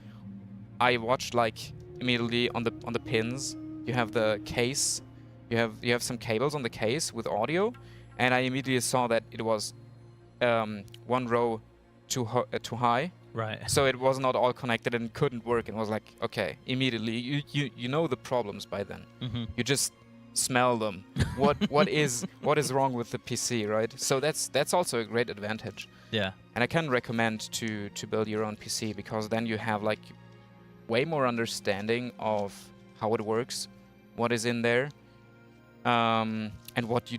I watched like immediately on the pins. You have the case. You have some cables on the case with audio, and I immediately saw that it was 1 row too high. Right. So it was not all connected and couldn't work. And was like, okay, immediately you know the problems by then. You just smell them. What is wrong with the PC, right? So that's also a great advantage. Yeah. And I can recommend to build your own PC because then you have like way more understanding of how it works, what is in there, and what you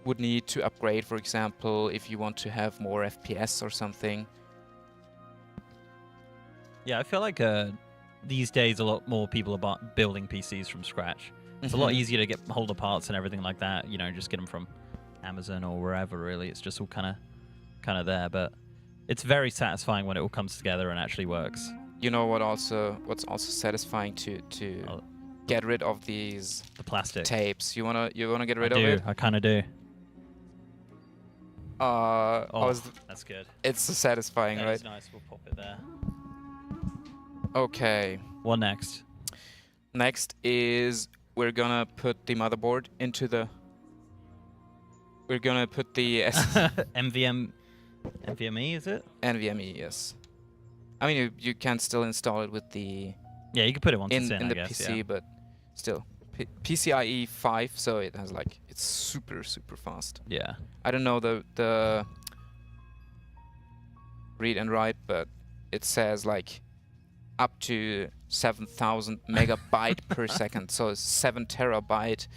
would need to upgrade, for example, if you want to have more FPS or something. Yeah, I feel like these days a lot more people are building PCs from scratch. It's a lot easier to get hold of parts and everything like that. You know, just get them from Amazon or wherever. Really, it's just all kind of there. But it's very satisfying when it all comes together and actually works. You know what's also satisfying to get rid of the plastic tapes. You wanna get rid of it? I kind of do. That's good. It's satisfying, right? That's nice. We'll pop it there. Okay. What next? Next is we're gonna put the motherboard into the. We're gonna put the NVMe, is it? NVMe, yes. I mean, you can still install it with the. Yeah, you can put it once in it's in the I guess, PC, yeah. but still PCIe 5, so it has like it's super fast. Yeah. I don't know the read and write, but it says like up to 7,000 megabyte per second, so it's 7 terabyte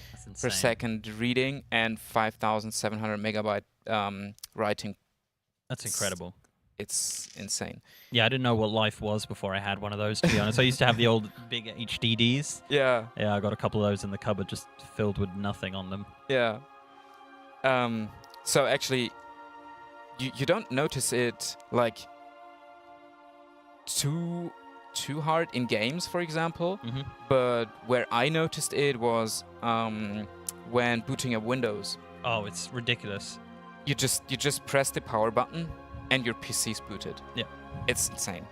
per second reading and 5,700 megabyte writing. That's incredible. It's insane. Yeah, I didn't know what life was before I had one of those, to be honest. I used to have the old big HDDs. Yeah. Yeah, I got a couple of those in the cupboard just filled with nothing on them. Yeah. So actually, you don't notice it like too hard in games, for example. But where I noticed it was when booting up Windows. Oh, it's ridiculous. You just press the power button and your PC's booted. Yeah. It's insane.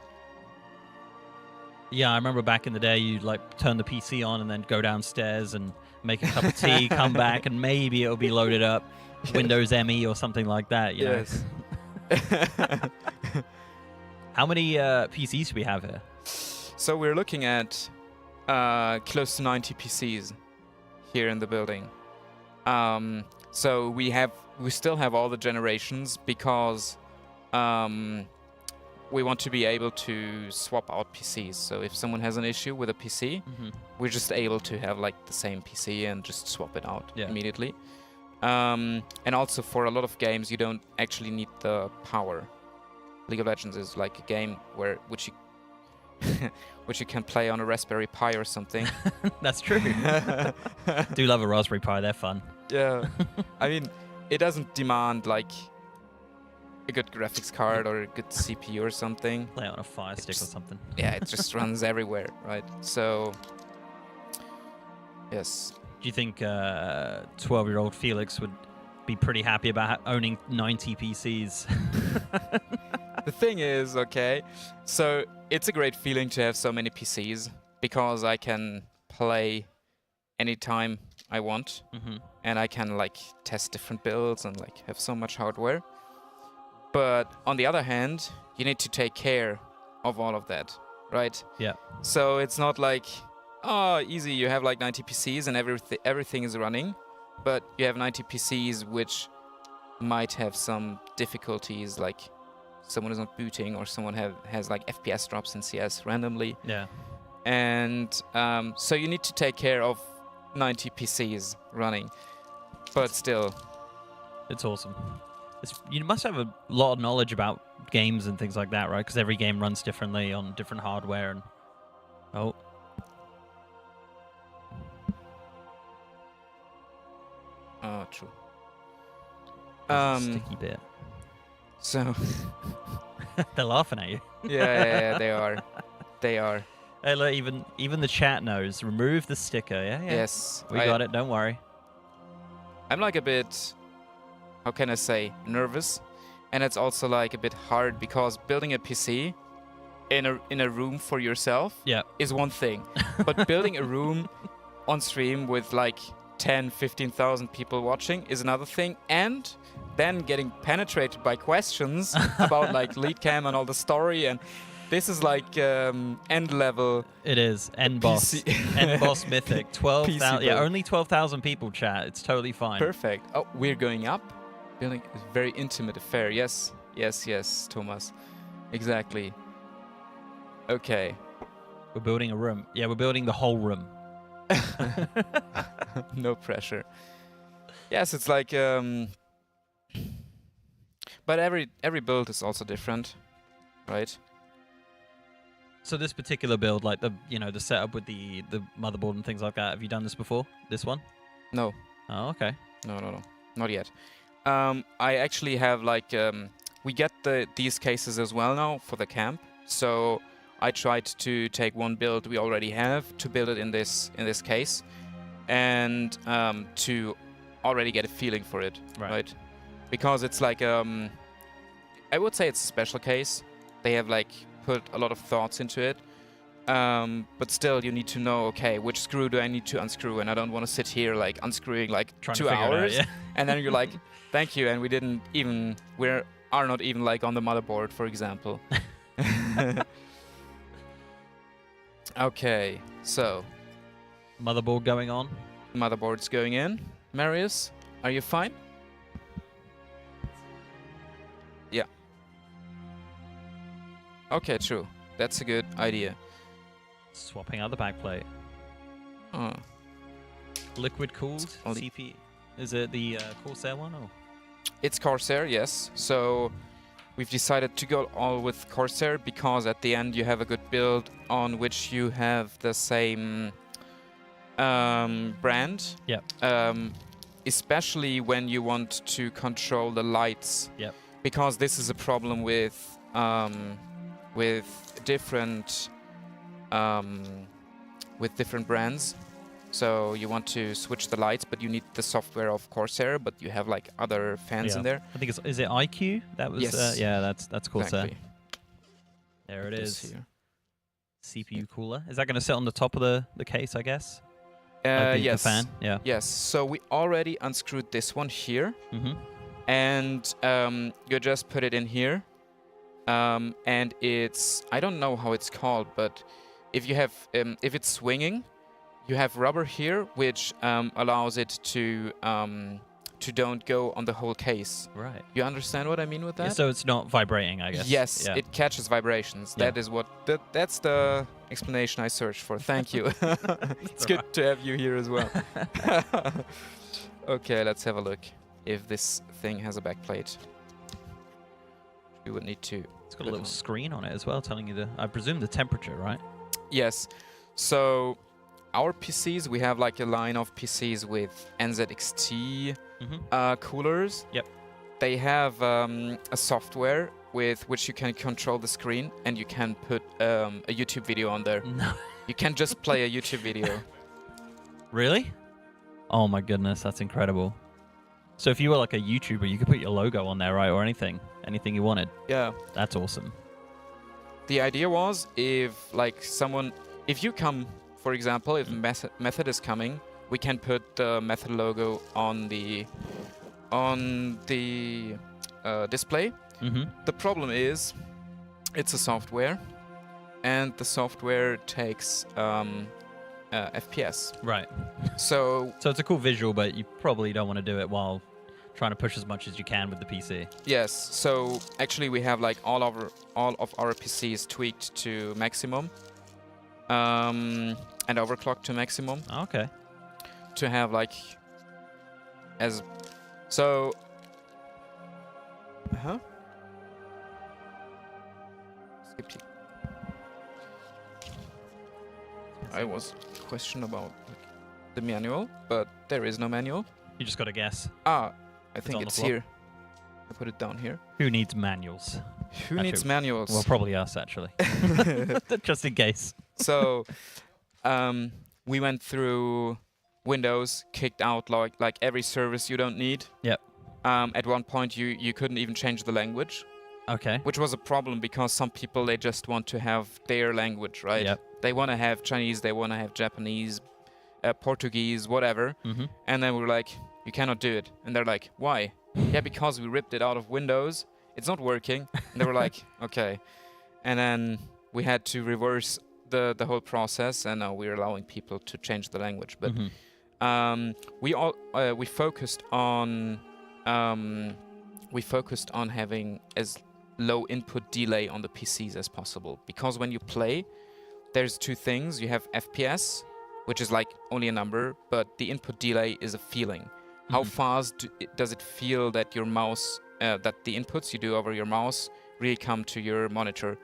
Yeah, I remember back in the day, you'd like turn the PC on and then go downstairs and make a cup of tea, come back, and maybe it'll be loaded up. Yes. Windows ME or something like that. You Yes. know? How many PCs do we have here? So we're looking at close to 90 PCs here in the building. So we still have all the generations because we want to be able to swap out PCs. So if someone has an issue with a PC, we're just able to have like the same PC and just swap it out immediately. And also for a lot of games, you don't actually need the power. League of Legends is like a game which you can play on a Raspberry Pi or something. That's true. Do love a Raspberry Pi, they're fun. Yeah. I mean, it doesn't demand like a good graphics card or a good CPU or something. Play on a Fire Stick or something. Yeah, it just runs everywhere, right? So, yes. Do you think 12-year-old Felix would be pretty happy about owning 90 PCs? The thing is, okay, so it's a great feeling to have so many PCs because I can play anytime I want, and I can like test different builds and like have so much hardware. But on the other hand, you need to take care of all of that, right? Yeah. So it's not like, oh, easy, you have like 90 PCs and everything is running, but you have 90 PCs which might have some difficulties, like someone is not booting or someone has like FPS drops in CS randomly. Yeah. And so you need to take care of 90 PCs running, but still. It's awesome. You must have a lot of knowledge about games and things like that, right? Because every game runs differently on different hardware. And oh. Oh, true. Sticky bit. So they're laughing at you. Yeah, they are. They are. Hey, look, even the chat knows. Remove the sticker. Yeah. Yes. We got it. Don't worry. I'm like a bit, how can I say, nervous, and it's also like a bit hard because building a PC in a room for yourself is one thing, but building a room on stream with like 10-15,000 people watching is another thing, and then getting penetrated by questions about like lead cam and all the story, and this is like end level. It is end boss, end boss mythic. 12,000. Yeah, only 12,000 people chat. It's totally fine. Perfect. Oh, we're going up. Building a very intimate affair. Yes, Thomas. Exactly. Okay. We're building a room. Yeah, we're building the whole room. No pressure. Yes, it's like but every build is also different, right? So this particular build, like the setup with the motherboard and things like that, have you done this before? This one? No. Oh, okay. No, not yet. I actually have like we get these cases as well now for the camp. So I tried to take one build we already have to build it in this case, and to already get a feeling for it, right? Because it's like I would say it's a special case. They have like put a lot of thoughts into it, but still you need to know, okay, which screw do I need to unscrew, and I don't want to sit here like unscrewing like 2 hours, and then you're like, thank you, and we are not even like on the motherboard, for example. Okay, so Motherboard going on. Motherboard's going in. Marius, are you fine? Yeah. Okay, true. That's a good idea. Swapping out the backplate. Oh. Liquid cooled CP. Is it the Corsair one or? It's Corsair, yes. So we've decided to go all with Corsair because at the end you have a good build on which you have the same brand. Yep. Especially when you want to control the lights. Yep. Because this is a problem with different brands. So you want to switch the lights, but you need the software of Corsair, but you have like other fans in there. I think is it IQ? That was Yes. yeah, that's Corsair. Exactly. There it This is. here. CPU cooler. Is that going to sit on the top of the case, I guess? Like the Yes. fan? Yeah. Yes. So we already unscrewed this one here. Mm-hmm. And you just put it in here. And it's, I don't know how it's called, but if you have, if it's swinging, you have rubber here, which allows it to don't go on the whole case. Right. You understand what I mean with that? Yeah, so it's not vibrating, I guess. Yes, Yeah. it catches vibrations. Yeah. That is what, that's the explanation I searched for. Thank you. It's good to have you here as well. Okay, let's have a look if this thing has a backplate. We would need to. It's got a little screen on it as well, telling you I presume the temperature, right? Yes. So our PCs, we have like a line of PCs with NZXT coolers. Yep. They have a software with which you can control the screen, and you can put a YouTube video on there. No. You can just play a YouTube video. Really? Oh my goodness, that's incredible. So if you were like a YouTuber, you could put your logo on there, right, or anything you wanted. Yeah. That's awesome. The idea was if like someone, if you come, for example, if Method is coming, we can put the Method logo on the display. Mm-hmm. The problem is, it's a software, and the software takes FPS. Right. So it's a cool visual, but you probably don't want to do it while trying to push as much as you can with the PC. yes, so actually we have like all of our PCs tweaked to maximum, and overclocked to maximum. Okay. To have like so. Skip. I was questioned about the manual, but there is no manual. You just got to guess. I on think the it's floor. here. I put it down here. Who needs manuals? Who needs manuals? Well, probably us, actually. Just in case. So, we went through Windows, kicked out like every service you don't need. Yep. At one point, you couldn't even change the language. Okay. Which was a problem because some people, they just want to have their language, right? Yep. They want to have Chinese, they want to have Japanese, Portuguese, whatever. Mhm. And then we're like, you cannot do it. And they're like, why? Yeah, because we ripped it out of Windows. It's not working. And they were like, okay. And then we had to reverse the whole process, and now we're allowing people to change the language. But we focused on having as low input delay on the PCs as possible, because when you play, there's two things. You have FPS, which is like only a number, but the input delay is a feeling. How fast does it feel that your mouse, that the inputs you do over your mouse really come to your monitor?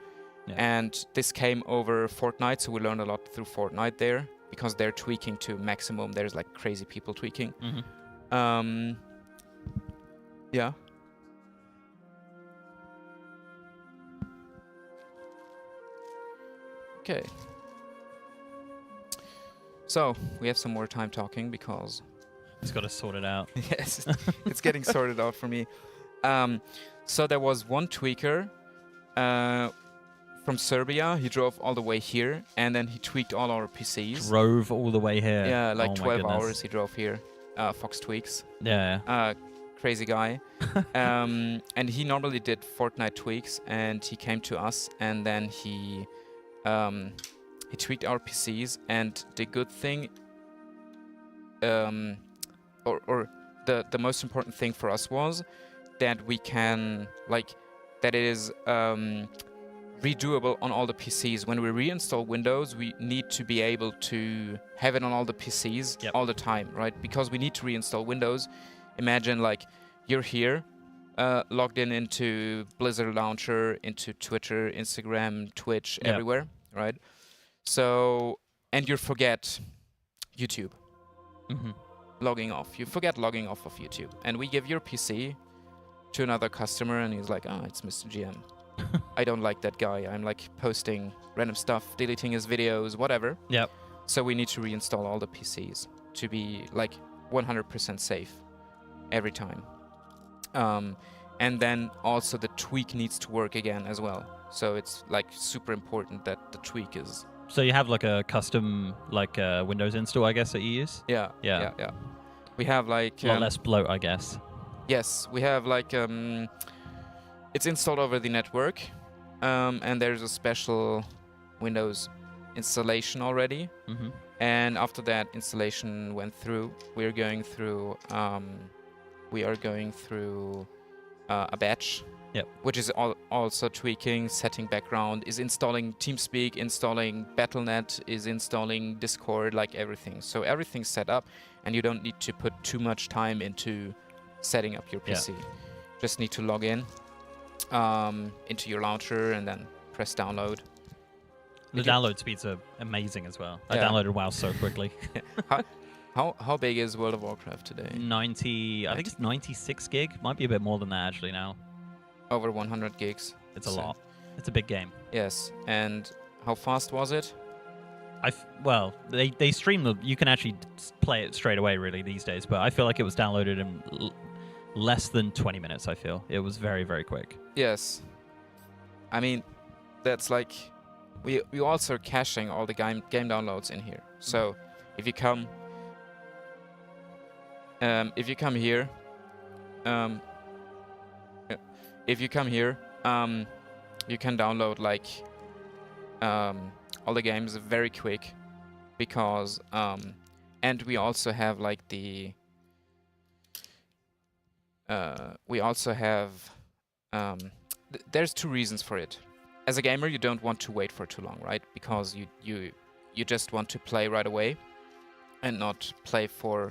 Yeah. And this came over Fortnite, so we learned a lot through Fortnite there, because they're tweaking to maximum. There's like crazy people tweaking. Yeah. Okay. So we have some more time talking because it's got to sort it out. Yes, it's getting sorted out for me. So there was one tweaker from Serbia. He drove all the way here, and then he tweaked all our PCs. Drove all the way here. Yeah, like Oh my 12 goodness. hours he drove here. Fox Tweaks. Yeah. Crazy guy. And he normally did Fortnite tweaks, and he came to us, and then he tweaked our PCs. And the good thing or the most important thing for us was that we can that it is redoable on all the PCs. When we reinstall Windows, we need to be able to have it on all the PCs all the time, right? Because we need to reinstall Windows. Imagine you're here, logged in into Blizzard Launcher, into Twitter, Instagram, Twitch, everywhere, right? So, and you forget YouTube. Logging off. You forget logging off of YouTube. And we give your PC to another customer and he's like, it's Mr. GM. I don't like that guy. I'm posting random stuff, deleting his videos, whatever. Yep. So we need to reinstall all the PCs to be 100% safe every time. And then also the tweak needs to work again as well. So it's super important that the tweak is. So you have a custom Windows install, I guess, that you use? Yeah. We have a lot less bloat, I guess. Yes, we have it's installed over the network, and there's a special Windows installation already. And after that installation went through, we are going through a batch, which is also tweaking, setting background, is installing TeamSpeak, installing Battle.net, is installing Discord, everything. So everything's set up, and you don't need to put too much time into setting up your PC. Just need to log in into your launcher and then press download. The download speeds are amazing as well. I downloaded WoW so quickly. How big is World of Warcraft today? 90, I think it's 96 gig. Might be a bit more than that actually now. Over 100 gigs. It's a lot. It's a big game. Yes. And how fast was it? Well, they stream you can actually play it straight away really these days, but I feel like it was downloaded in less than 20 minutes, I feel. It was very, very quick. Yes. I mean, that's we also are caching all the game downloads in here. So if you come here, you can download all the games very quick because and we also have there's two reasons for it. As a gamer, you don't want to wait for too long, right? Because you just want to play right away and not play for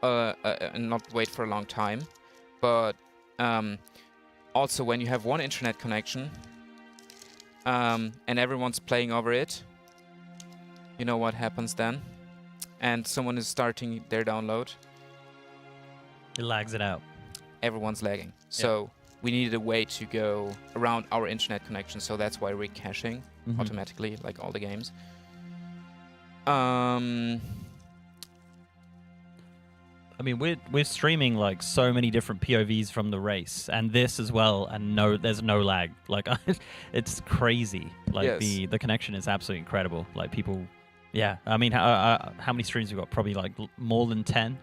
and not wait for a long time. But also when you have one internet connection and everyone's playing over it, you know what happens then? And someone is starting their download. It lags it out. Everyone's lagging. So we needed a way to go around our internet connection, so that's why we're caching automatically, all the games. I mean, we're streaming so many different POVs from the race, and this as well, and there's no lag. It's crazy. The connection is absolutely incredible. People, I mean, how many streams we got? Probably more than 10.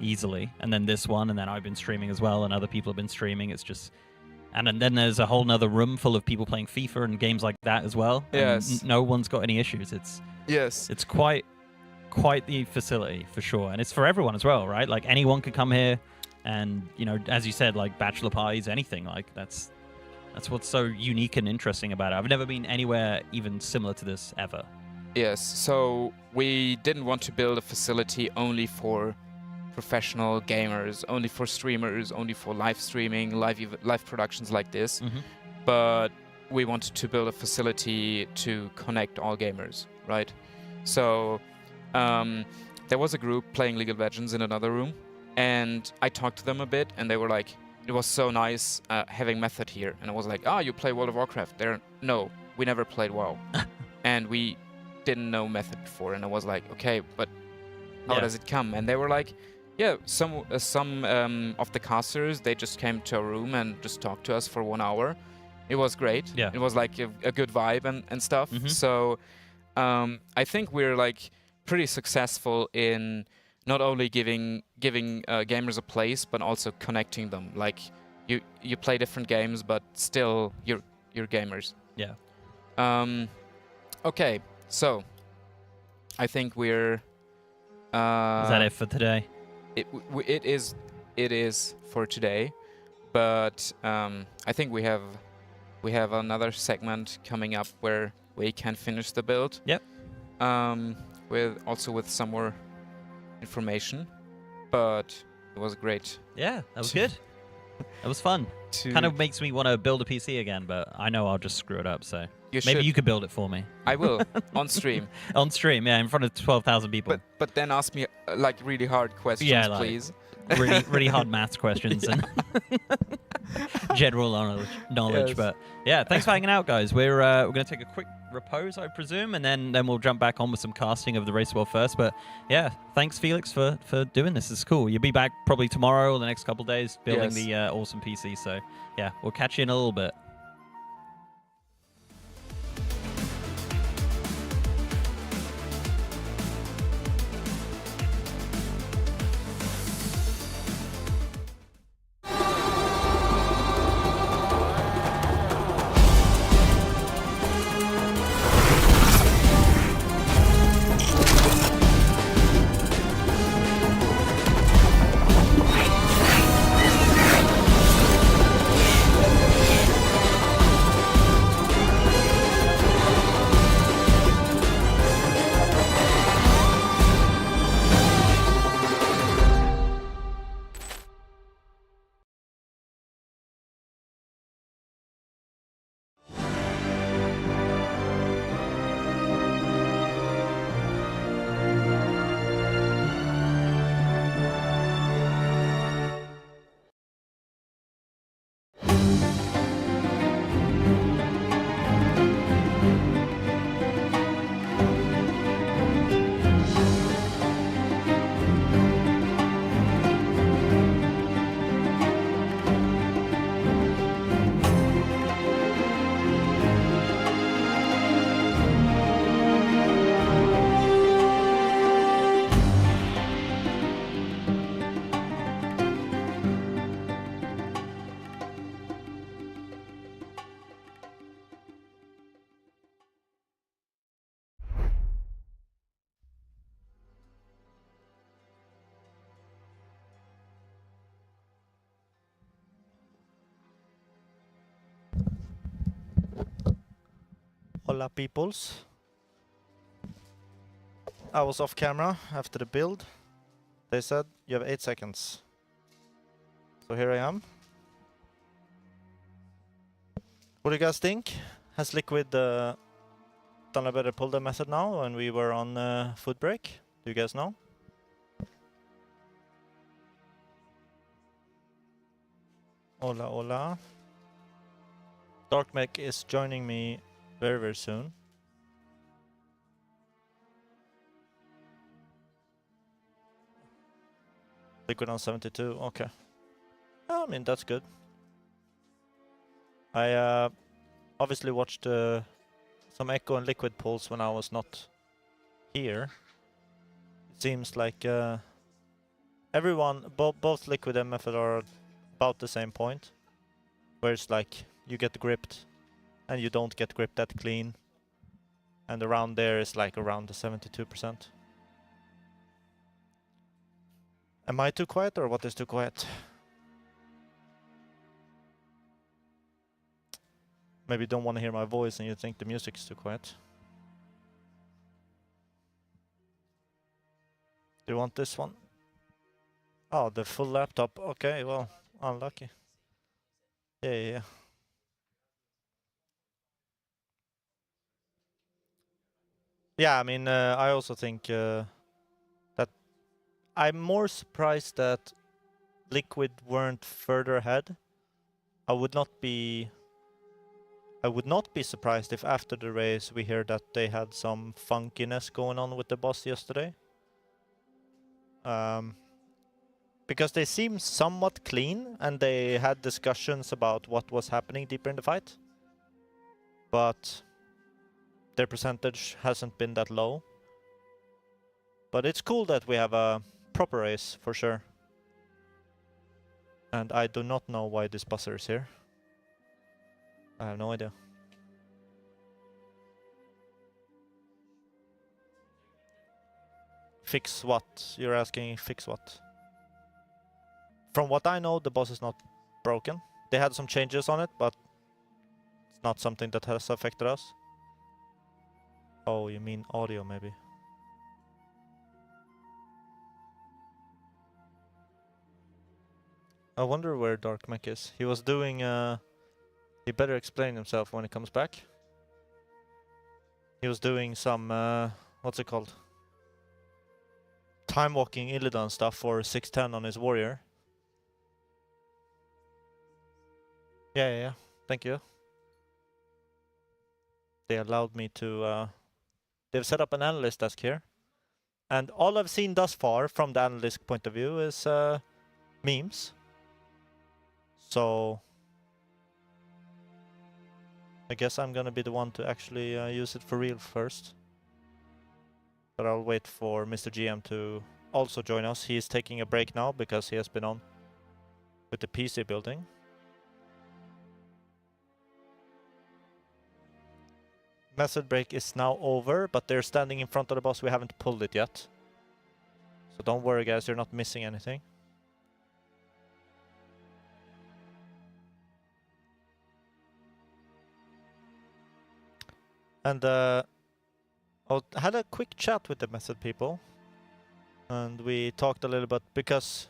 Easily, and then this one, and then I've been streaming as well, and other people have been streaming. It's just, and then there's a whole nother room full of people playing FIFA and games like that as well. Yes, no one's got any issues. It's quite the facility for sure, and it's for everyone as well, right? Anyone could come here, and as you said, bachelor parties, anything. That's what's so unique and interesting about it. I've never been anywhere even similar to this ever. Yes, so we didn't want to build a facility only for professional gamers, only for streamers, only for live streaming, live productions like this. But we wanted to build a facility to connect all gamers, right? So there was a group playing League of Legends in another room, and I talked to them a bit, and they were like, it was so nice having Method here. And I was like, you play World of Warcraft? No, we never played WoW. And we didn't know Method before, and I was like, okay, but how does it come? And they were like, some of the casters, they just came to our room and just talked to us for 1 hour. It was great. It was a good vibe and stuff. So I think we're pretty successful in not only giving gamers a place, but also connecting them. You play different games, but still you're gamers. Yeah. Okay, so I think we're Is that it for today? It is for today, but I think we have another segment coming up where we can finish the build. Yep. With some more information, but it was great. Yeah, that was good. That was fun. Kind of makes me want to build a PC again, but I know I'll just screw it up. So maybe you could build it for me. I will on stream. On stream, yeah, in front of 12,000 people. But then ask me like really hard questions, yeah, like, please. really hard maths questions and general knowledge. Yes. But yeah, thanks for hanging out, guys. We're going to take a quick repose, I presume, and then we'll jump back on with some casting of the race world first. But yeah, thanks Felix for doing this. It's cool. You'll be back probably tomorrow or the next couple of days building the awesome PC. So yeah, we'll catch you in a little bit. Hola peoples. I was off camera after the build. They said you have 8 seconds. So here I am. What do you guys think? Has Liquid done a better pull the method now when we were on food break? Do you guys know? Hola, hola. Darkmech is joining me very, very soon. Liquid on 72, okay. I mean, that's good. I obviously watched some Echo and Liquid pulls when I was not here. It seems like everyone, both Liquid and Method are about the same point. Where it's like, you get gripped and you don't get gripped that clean. And around there is like around the 72%. Am I too quiet or what is too quiet? Maybe you don't want to hear my voice and you think the music is too quiet. Do you want this one? Oh, the full laptop. Okay, well, unlucky. Yeah. Yeah, I mean, I also think that I'm more surprised that Liquid weren't further ahead. I would not be surprised if after the race we hear that they had some funkiness going on with the boss yesterday. Because they seem somewhat clean and they had discussions about what was happening deeper in the fight. But their percentage hasn't been that low. But it's cool that we have a proper race for sure. And I do not know why this buzzer is here. I have no idea. Fix what? You're asking fix what? From what I know, the boss is not broken. They had some changes on it, but it's not something that has affected us. Oh, you mean audio maybe? I wonder where Dark Mech is. He was doing he better explain himself when he comes back. He was doing some what's it called? Time walking Illidan stuff for 610 on his warrior. Yeah. Thank you. They allowed me to they've set up an analyst desk here. And all I've seen thus far from the analyst point of view is memes. So I guess I'm gonna be the one to actually use it for real first. But I'll wait for Mr. GM to also join us. He is taking a break now because he has been on with the PC building. Method break is now over, but they're standing in front of the boss. We haven't pulled it yet. So don't worry guys, you're not missing anything. And I had a quick chat with the method people. And we talked a little bit because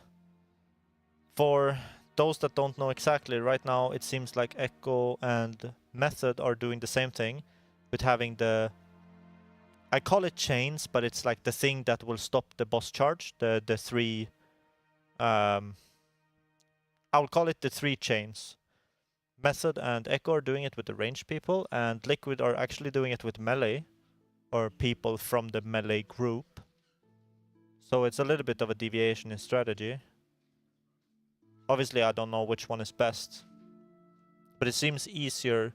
for those that don't know exactly, right now it seems like Echo and Method are doing the same thing with having the, I call it chains, but it's like the thing that will stop the boss charge, the three, I'll call it the 3 chains. Method and Echo are doing it with the range people, and Liquid are actually doing it with melee, or people from the melee group. So it's a little bit of a deviation in strategy. Obviously I don't know which one is best, but it seems easier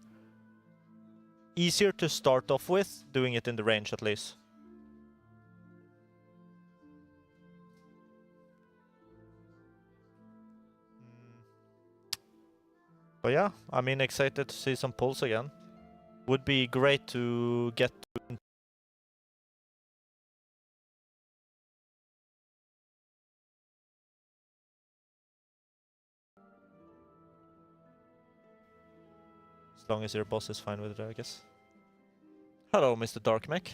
to start off with, doing it in the range at least. But yeah, I mean, excited to see some pulls again. Would be great to get to as long as your boss is fine with it, I guess. Hello, Mr. Dark Mech.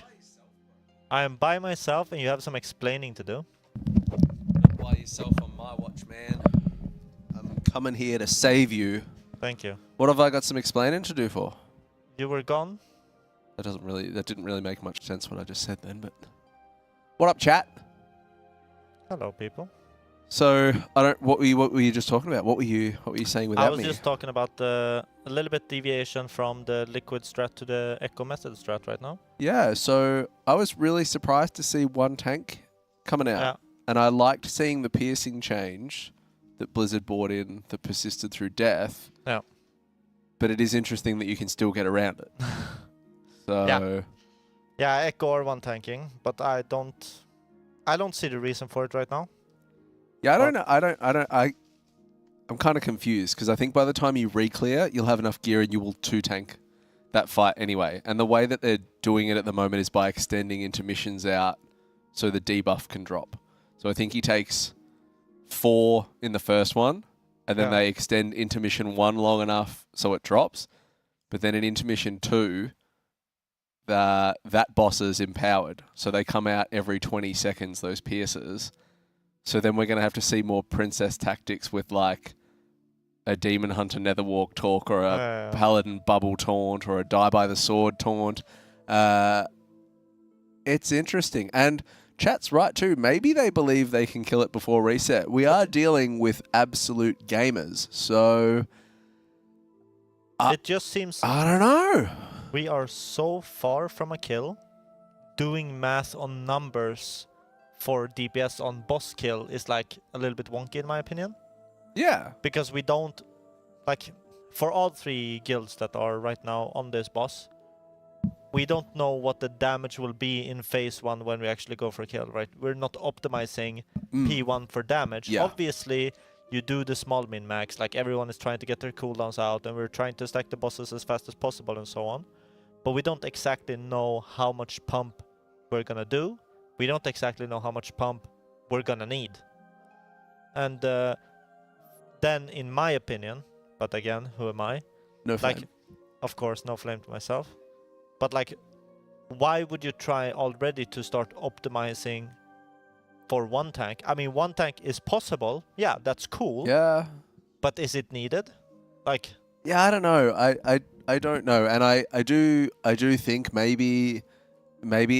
I am by myself and you have some explaining to do. Don't by yourself on my watch, man. I'm coming here to save you. Thank you. What have I got some explaining to do for? You were gone? That didn't really make much sense what I just said then, but what up, chat? Hello, people. So what were you just talking about? What were you saying without me? I was just talking about a little bit deviation from the Liquid strat to the Echo Method strat right now. Yeah, so I was really surprised to see one tank coming out. Yeah. And I liked seeing the piercing change that Blizzard brought in that persisted through death. Yeah. But it is interesting that you can still get around it. So yeah, Echo are one tanking, but I don't see the reason for it right now. yeah, I don't know. I'm kind of confused because I think by the time you re-clear, you'll have enough gear and you will 2-tank that fight anyway. And the way that they're doing it at the moment is by extending intermissions out so the debuff can drop. So I think he takes 4 in the first one, and then they extend intermission 1 long enough so it drops. But then in intermission 2, that boss is empowered. So they come out every 20 seconds, those pierces. So then we're going to have to see more princess tactics with like a Demon Hunter Netherwalk talk or a Paladin Bubble taunt or a Die by the Sword taunt. It's interesting. And chat's right too. Maybe they believe they can kill it before reset. We are dealing with absolute gamers. So it just seems... I don't know. We are so far from a kill. Doing math on numbers for DPS on boss kill is like a little bit wonky in my opinion. Yeah. Because we don't, like, for all 3 guilds that are right now on this boss, we don't know what the damage will be in phase 1 when we actually go for a kill, right? We're not optimizing P1 for damage. Yeah. Obviously, you do the small min max, like everyone is trying to get their cooldowns out and we're trying to stack the bosses as fast as possible and so on. But we don't exactly know how much pump we're gonna do. we don't exactly know how much pump we're gonna need. And then, in my opinion, but again, who am I? No flame. Like, of course, no flame to myself. But like, why would you try already to start optimizing for one tank? I mean, one tank is possible. Yeah, that's cool. Yeah. But is it needed? Like. Yeah, I don't know. I don't know, and I do think maybe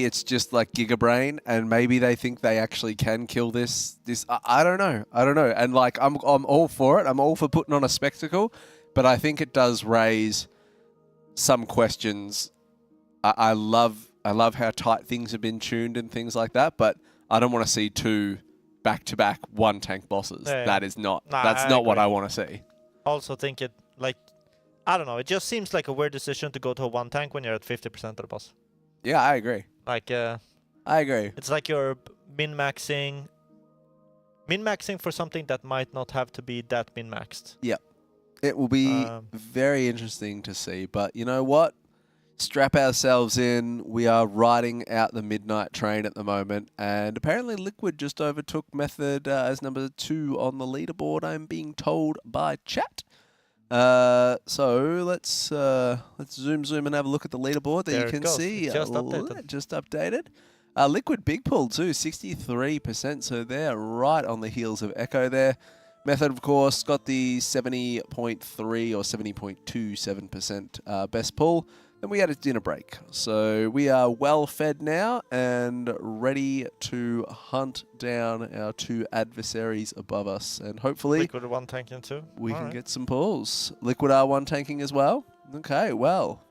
it's just like Gigabrain, and maybe they think they actually can kill this. I don't know. And like I'm all for it. I'm all for putting on a spectacle, but I think it does raise some questions. I love how tight things have been tuned and things like that, but I don't want to see 2 back-to-back one tank bosses. Yeah. That is not. Nah, that's I not what agree. I want to see. Also think it like, I don't know. It just seems like a weird decision to go to a one tank when you're at 50% of the boss. Yeah, I agree. Like, I agree. It's like you're min-maxing for something that might not have to be that min-maxed. Yep. It will be very interesting to see. But you know what? Strap ourselves in. We are riding out the midnight train at the moment. And apparently Liquid just overtook Method as number 2 on the leaderboard, I'm being told by chat. So let's zoom and have a look at the leaderboard. There you can see. Just updated. Just updated. Liquid big pull too, 63%. So they're right on the heels of Echo there. Method, of course, got the 70.3 or 70.27% best pull. Then we had a dinner break. So we are well fed now and ready to hunt down our 2 adversaries above us. And hopefully Liquid one tanking too. we can get some pulls. Liquid R1 tanking as well. Okay, well,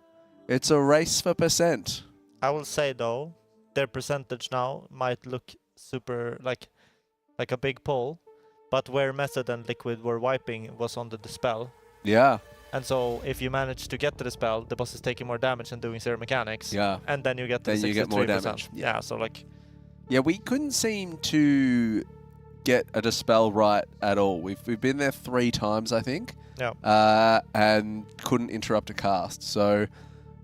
it's a race for percent. I will say though, their percentage now might look super like a big pull, but where Method and Liquid were wiping was on the dispel. Yeah. And so if you manage to get to the spell, the boss is taking more damage and doing 0 mechanics. Yeah. And then you get the 63%. You get more damage. Yeah, so like. Yeah, we couldn't seem to get a dispel right at all. We've been there 3 times, I think. Yeah. And couldn't interrupt a cast. So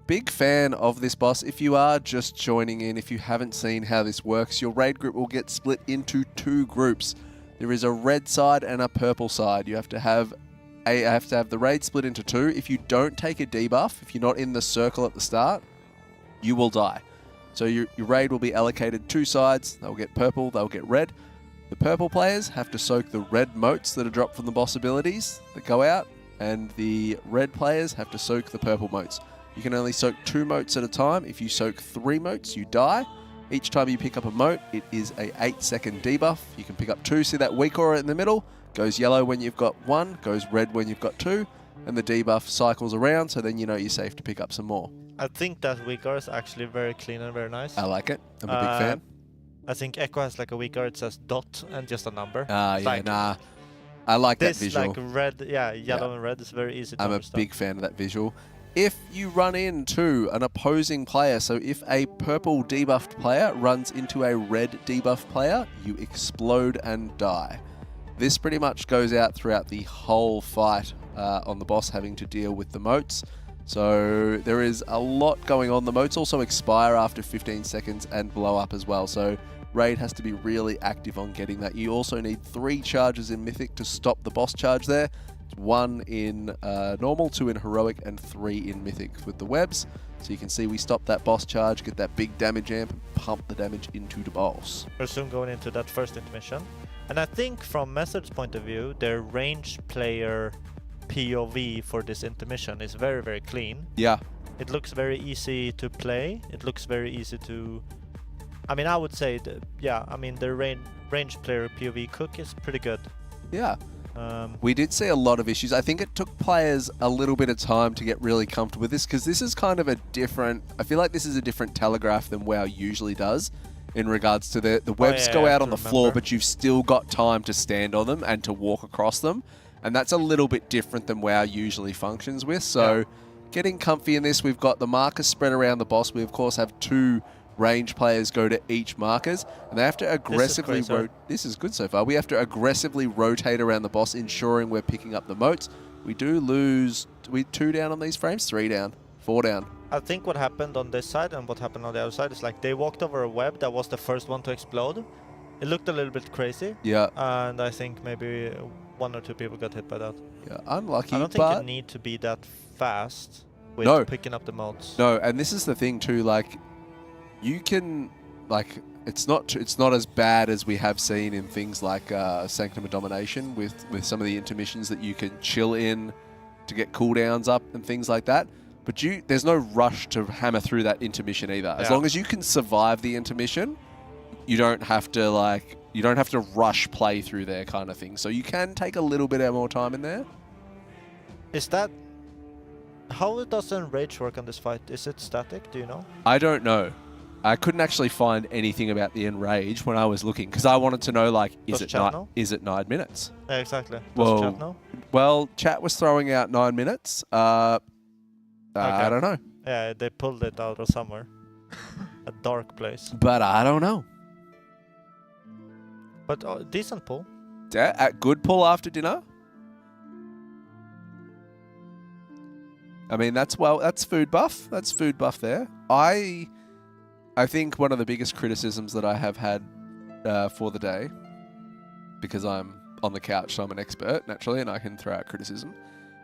big fan of this boss. If you are just joining in, if you haven't seen how this works, your raid group will get split into 2 groups. There is a red side and a purple side. You have to have the raid split into 2. If you don't take a debuff, if you're not in the circle at the start, you will die. So your raid will be allocated 2 sides. They'll get purple, they'll get red. The purple players have to soak the red motes that are dropped from the boss abilities that go out, and the red players have to soak the purple motes. You can only soak 2 motes at a time. If you soak 3 motes, you die. Each time you pick up a mote, it is a 8-second debuff. You can pick up 2. See that weak aura in the middle? Goes yellow when you've got 1, goes red when you've got 2, and the debuff cycles around, so then you know you're safe to pick up some more. I think that weak aura is actually very clean and very nice. I like it. I'm a big fan. I think Echo has like a weak aura. It says dot and just a number. Yeah, like, nah. I like that this visual. Like red, yellow and red is very easy to I'm understand. a big fan of that visual. If you run into an opposing player, so if a purple debuffed player runs into a red debuffed player, you explode and die. This pretty much goes out throughout the whole fight on the boss having to deal with the motes. So there is a lot going on. The motes also expire after 15 seconds and blow up as well. So raid has to be really active on getting that. You also need 3 charges in Mythic to stop the boss charge there. 1 in normal, 2 in heroic, and 3 in Mythic with the webs. So you can see we stop that boss charge, get that big damage amp, and pump the damage into the boss. We're soon going into that first intermission. And I think from Method's point of view, their range player POV for this intermission is very, very clean. Yeah. It looks very easy to play. It looks very easy to... I mean, I would say, the range player POV cook is pretty good. Yeah. We did see a lot of issues. I think it took players a little bit of time to get really comfortable with this, because this is kind of a different... I feel like this is a different telegraph than WoW usually does in regards to the webs go out on the floor, but you've still got time to stand on them and to walk across them. And that's a little bit different than WoW usually functions with. So getting comfy in this, we've got the markers spread around the boss. We, of course, have 2 range players go to each markers, and they have to aggressively... This is good so far. We have to aggressively rotate around the boss, ensuring we're picking up the motes. We do lose... 2 down on these frames? 3 down. 4 down. I think what happened on this side and what happened on the other side is like they walked over a web that was the first one to explode. It looked a little bit crazy. Yeah. And I think maybe 1 or 2 people got hit by that. Yeah, unlucky. I don't think but you need to be that fast with No. picking up the motes. No, and this is the thing too. Like, you can like it's not as bad as we have seen in things like Sanctum of Domination with some of the intermissions that you can chill in to get cooldowns up and things like that. But there's no rush to hammer through that intermission either. As long as you can survive the intermission, you don't have to rush play through there kind of thing. So you can take a little bit more time in there. Is that... How does Enrage work on this fight? Is it static? Do you know? I don't know. I couldn't actually find anything about the Enrage when I was looking because I wanted to know, like, is it 9 minutes? Yeah, exactly. Well, Does chat know? Well, chat was throwing out 9 minutes. I don't know. Yeah, they pulled it out of somewhere. A dark place. But I don't know. But decent pull. Yeah, good pull after dinner. I mean, that's food buff. That's food buff there. I think one of the biggest criticisms that I have had for the day, because I'm on the couch, so I'm an expert naturally, and I can throw out criticism,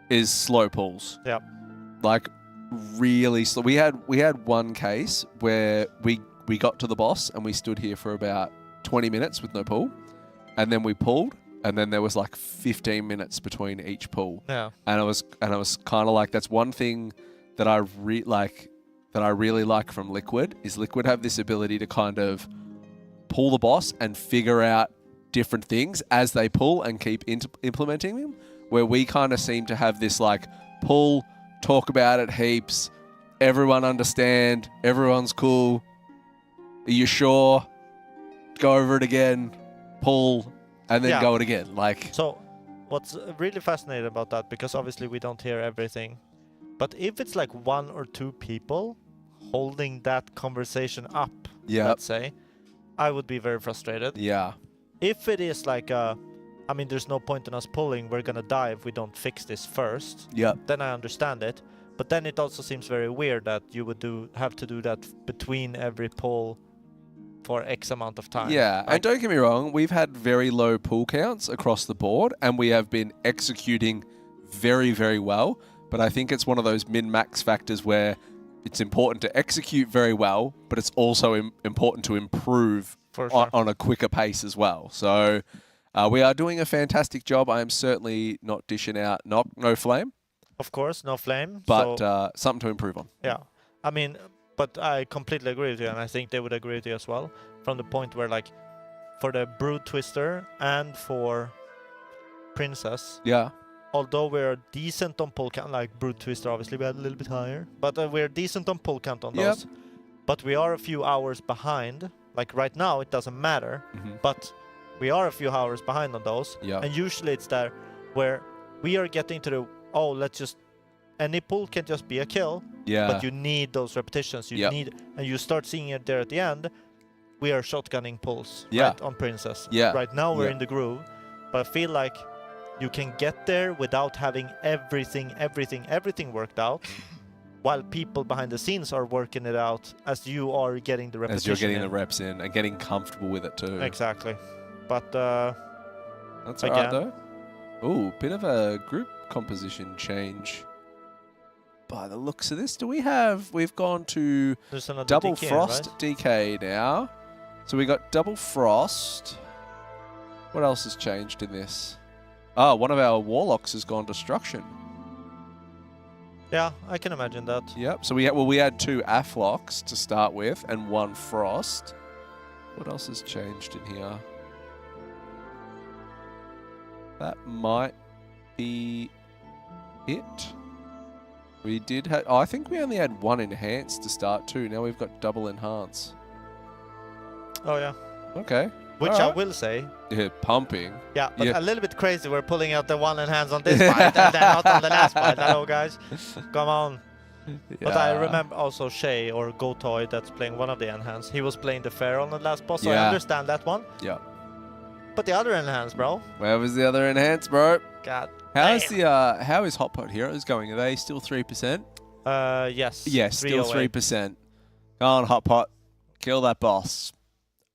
is slow pulls. Yeah. Like really slow. We had one case where we got to the boss and we stood here for about 20 minutes with no pull, and then we pulled. And then there was like 15 minutes between each pull. Yeah. And it was kind of like, that's one thing that I really like from Liquid is Liquid have this ability to kind of pull the boss and figure out different things as they pull and keep implementing them. Where we kind of seem to have this like pull, talk about it heaps, everyone understand, everyone's cool. Are you sure? Go over it again, pull. And then go it again, like. So, what's really fascinating about that, because obviously we don't hear everything, but if it's like 1 or 2 people holding that conversation up, let's say, I would be very frustrated. Yeah. If it is like I mean, there's no point in us pulling, we're gonna die if we don't fix this first. Then I understand it, but then it also seems very weird that you would have to do that between every pull for X amount of time. Yeah, and don't get me wrong, we've had very low pull counts across the board, and we have been executing very, very well. But I think it's one of those min-max factors where it's important to execute very well, but it's also important to improve on a quicker pace as well. So we are doing a fantastic job. I am certainly not dishing out no flame. Of course, no flame. But something to improve on. Yeah, I mean... But I completely agree with you, and I think they would agree with you as well, from the point where, like, for the Brood Twister and for Princess, although we're decent on pull count, like Brood Twister, obviously we had a little bit higher, but we're decent on pull count on those. But we are a few hours behind. Like, right now, it doesn't matter, but we are a few hours behind on those. And usually it's there where we are getting to the, any pull can just be a kill, but you need those repetitions. You need, and you start seeing it there at the end. We are shotgunning pulls right, on Princess. Right now we're in the groove, but I feel like you can get there without having everything worked out, while people behind the scenes are working it out as you are getting the repetition. As you're getting the reps in and getting comfortable with it too. Exactly, but that's alright though. Ooh, bit of a group composition change. By the looks of this, we've gone to Double DK, Frost right? DK now. So we got Double Frost. What else has changed in this? Oh, one of our Warlocks has gone Destruction. Yeah, I can imagine that. Yep, so we had 2 Aflocks to start with and 1 Frost. What else has changed in here? That might be it. We did have... Oh, I think we only had 1 Enhance to start too. Now we've got double Enhance. Oh, yeah. Okay. Which I will say... Yeah, pumping. Yeah, but a little bit crazy. We're pulling out the 1 Enhance on this fight and then not on the last fight. Hello, guys. Come on. But I remember also Shay or Gotoy that's playing one of the Enhance. He was playing the Fair on the last boss, so I understand that one. Yeah. But the other Enhance, bro. Where was the other Enhance, bro? God. How is Hot Pot Heroes going? Are they still 3%? Yes. Yes, still 308. 3%. Go on, Hot Pot. Kill that boss.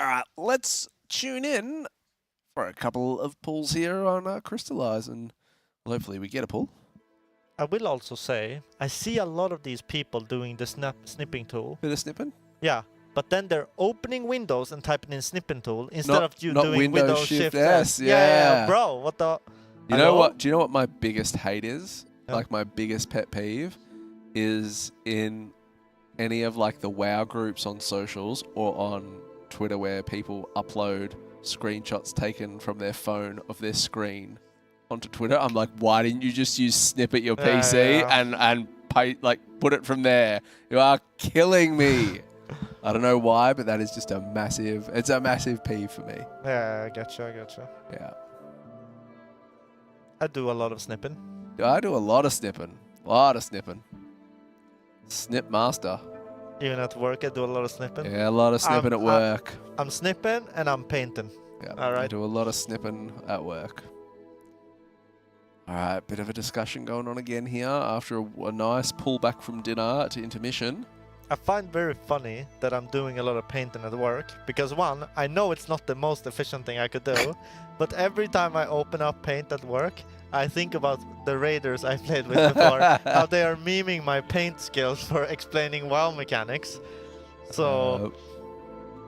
All right, let's tune in for a couple of pulls here on Crystallize, and hopefully we get a pull. I will also say, I see a lot of these people doing the snipping tool. Bit of snipping? Yeah, but then they're opening Windows and typing in snipping tool instead of you not doing Windows Windows Shift Shift S, S. yeah. Bro, what the... You know what? Do you know what my biggest hate is? Yeah. Like my biggest pet peeve is in any of like the WoW groups on socials or on Twitter where people upload screenshots taken from their phone of their screen onto Twitter. I'm like, why didn't you just use Snippet your PC and put it from there? You are killing me. I don't know why, but that is just a massive peeve for me. Yeah, I gotcha. Yeah. I do a lot of snipping. I do a lot of snipping. Snip master. Even at work, I do a lot of snipping. Yeah, a lot of snipping at work. I'm snipping and I'm painting. Yeah, all right. I do a lot of snipping at work. All right, bit of a discussion going on again here after a nice pullback from dinner to intermission. I find very funny that I'm doing a lot of painting at work because one, I know it's not the most efficient thing I could do, but every time I open up paint at work, I think about the raiders I played with before, how they are memeing my paint skills for explaining WoW mechanics. So,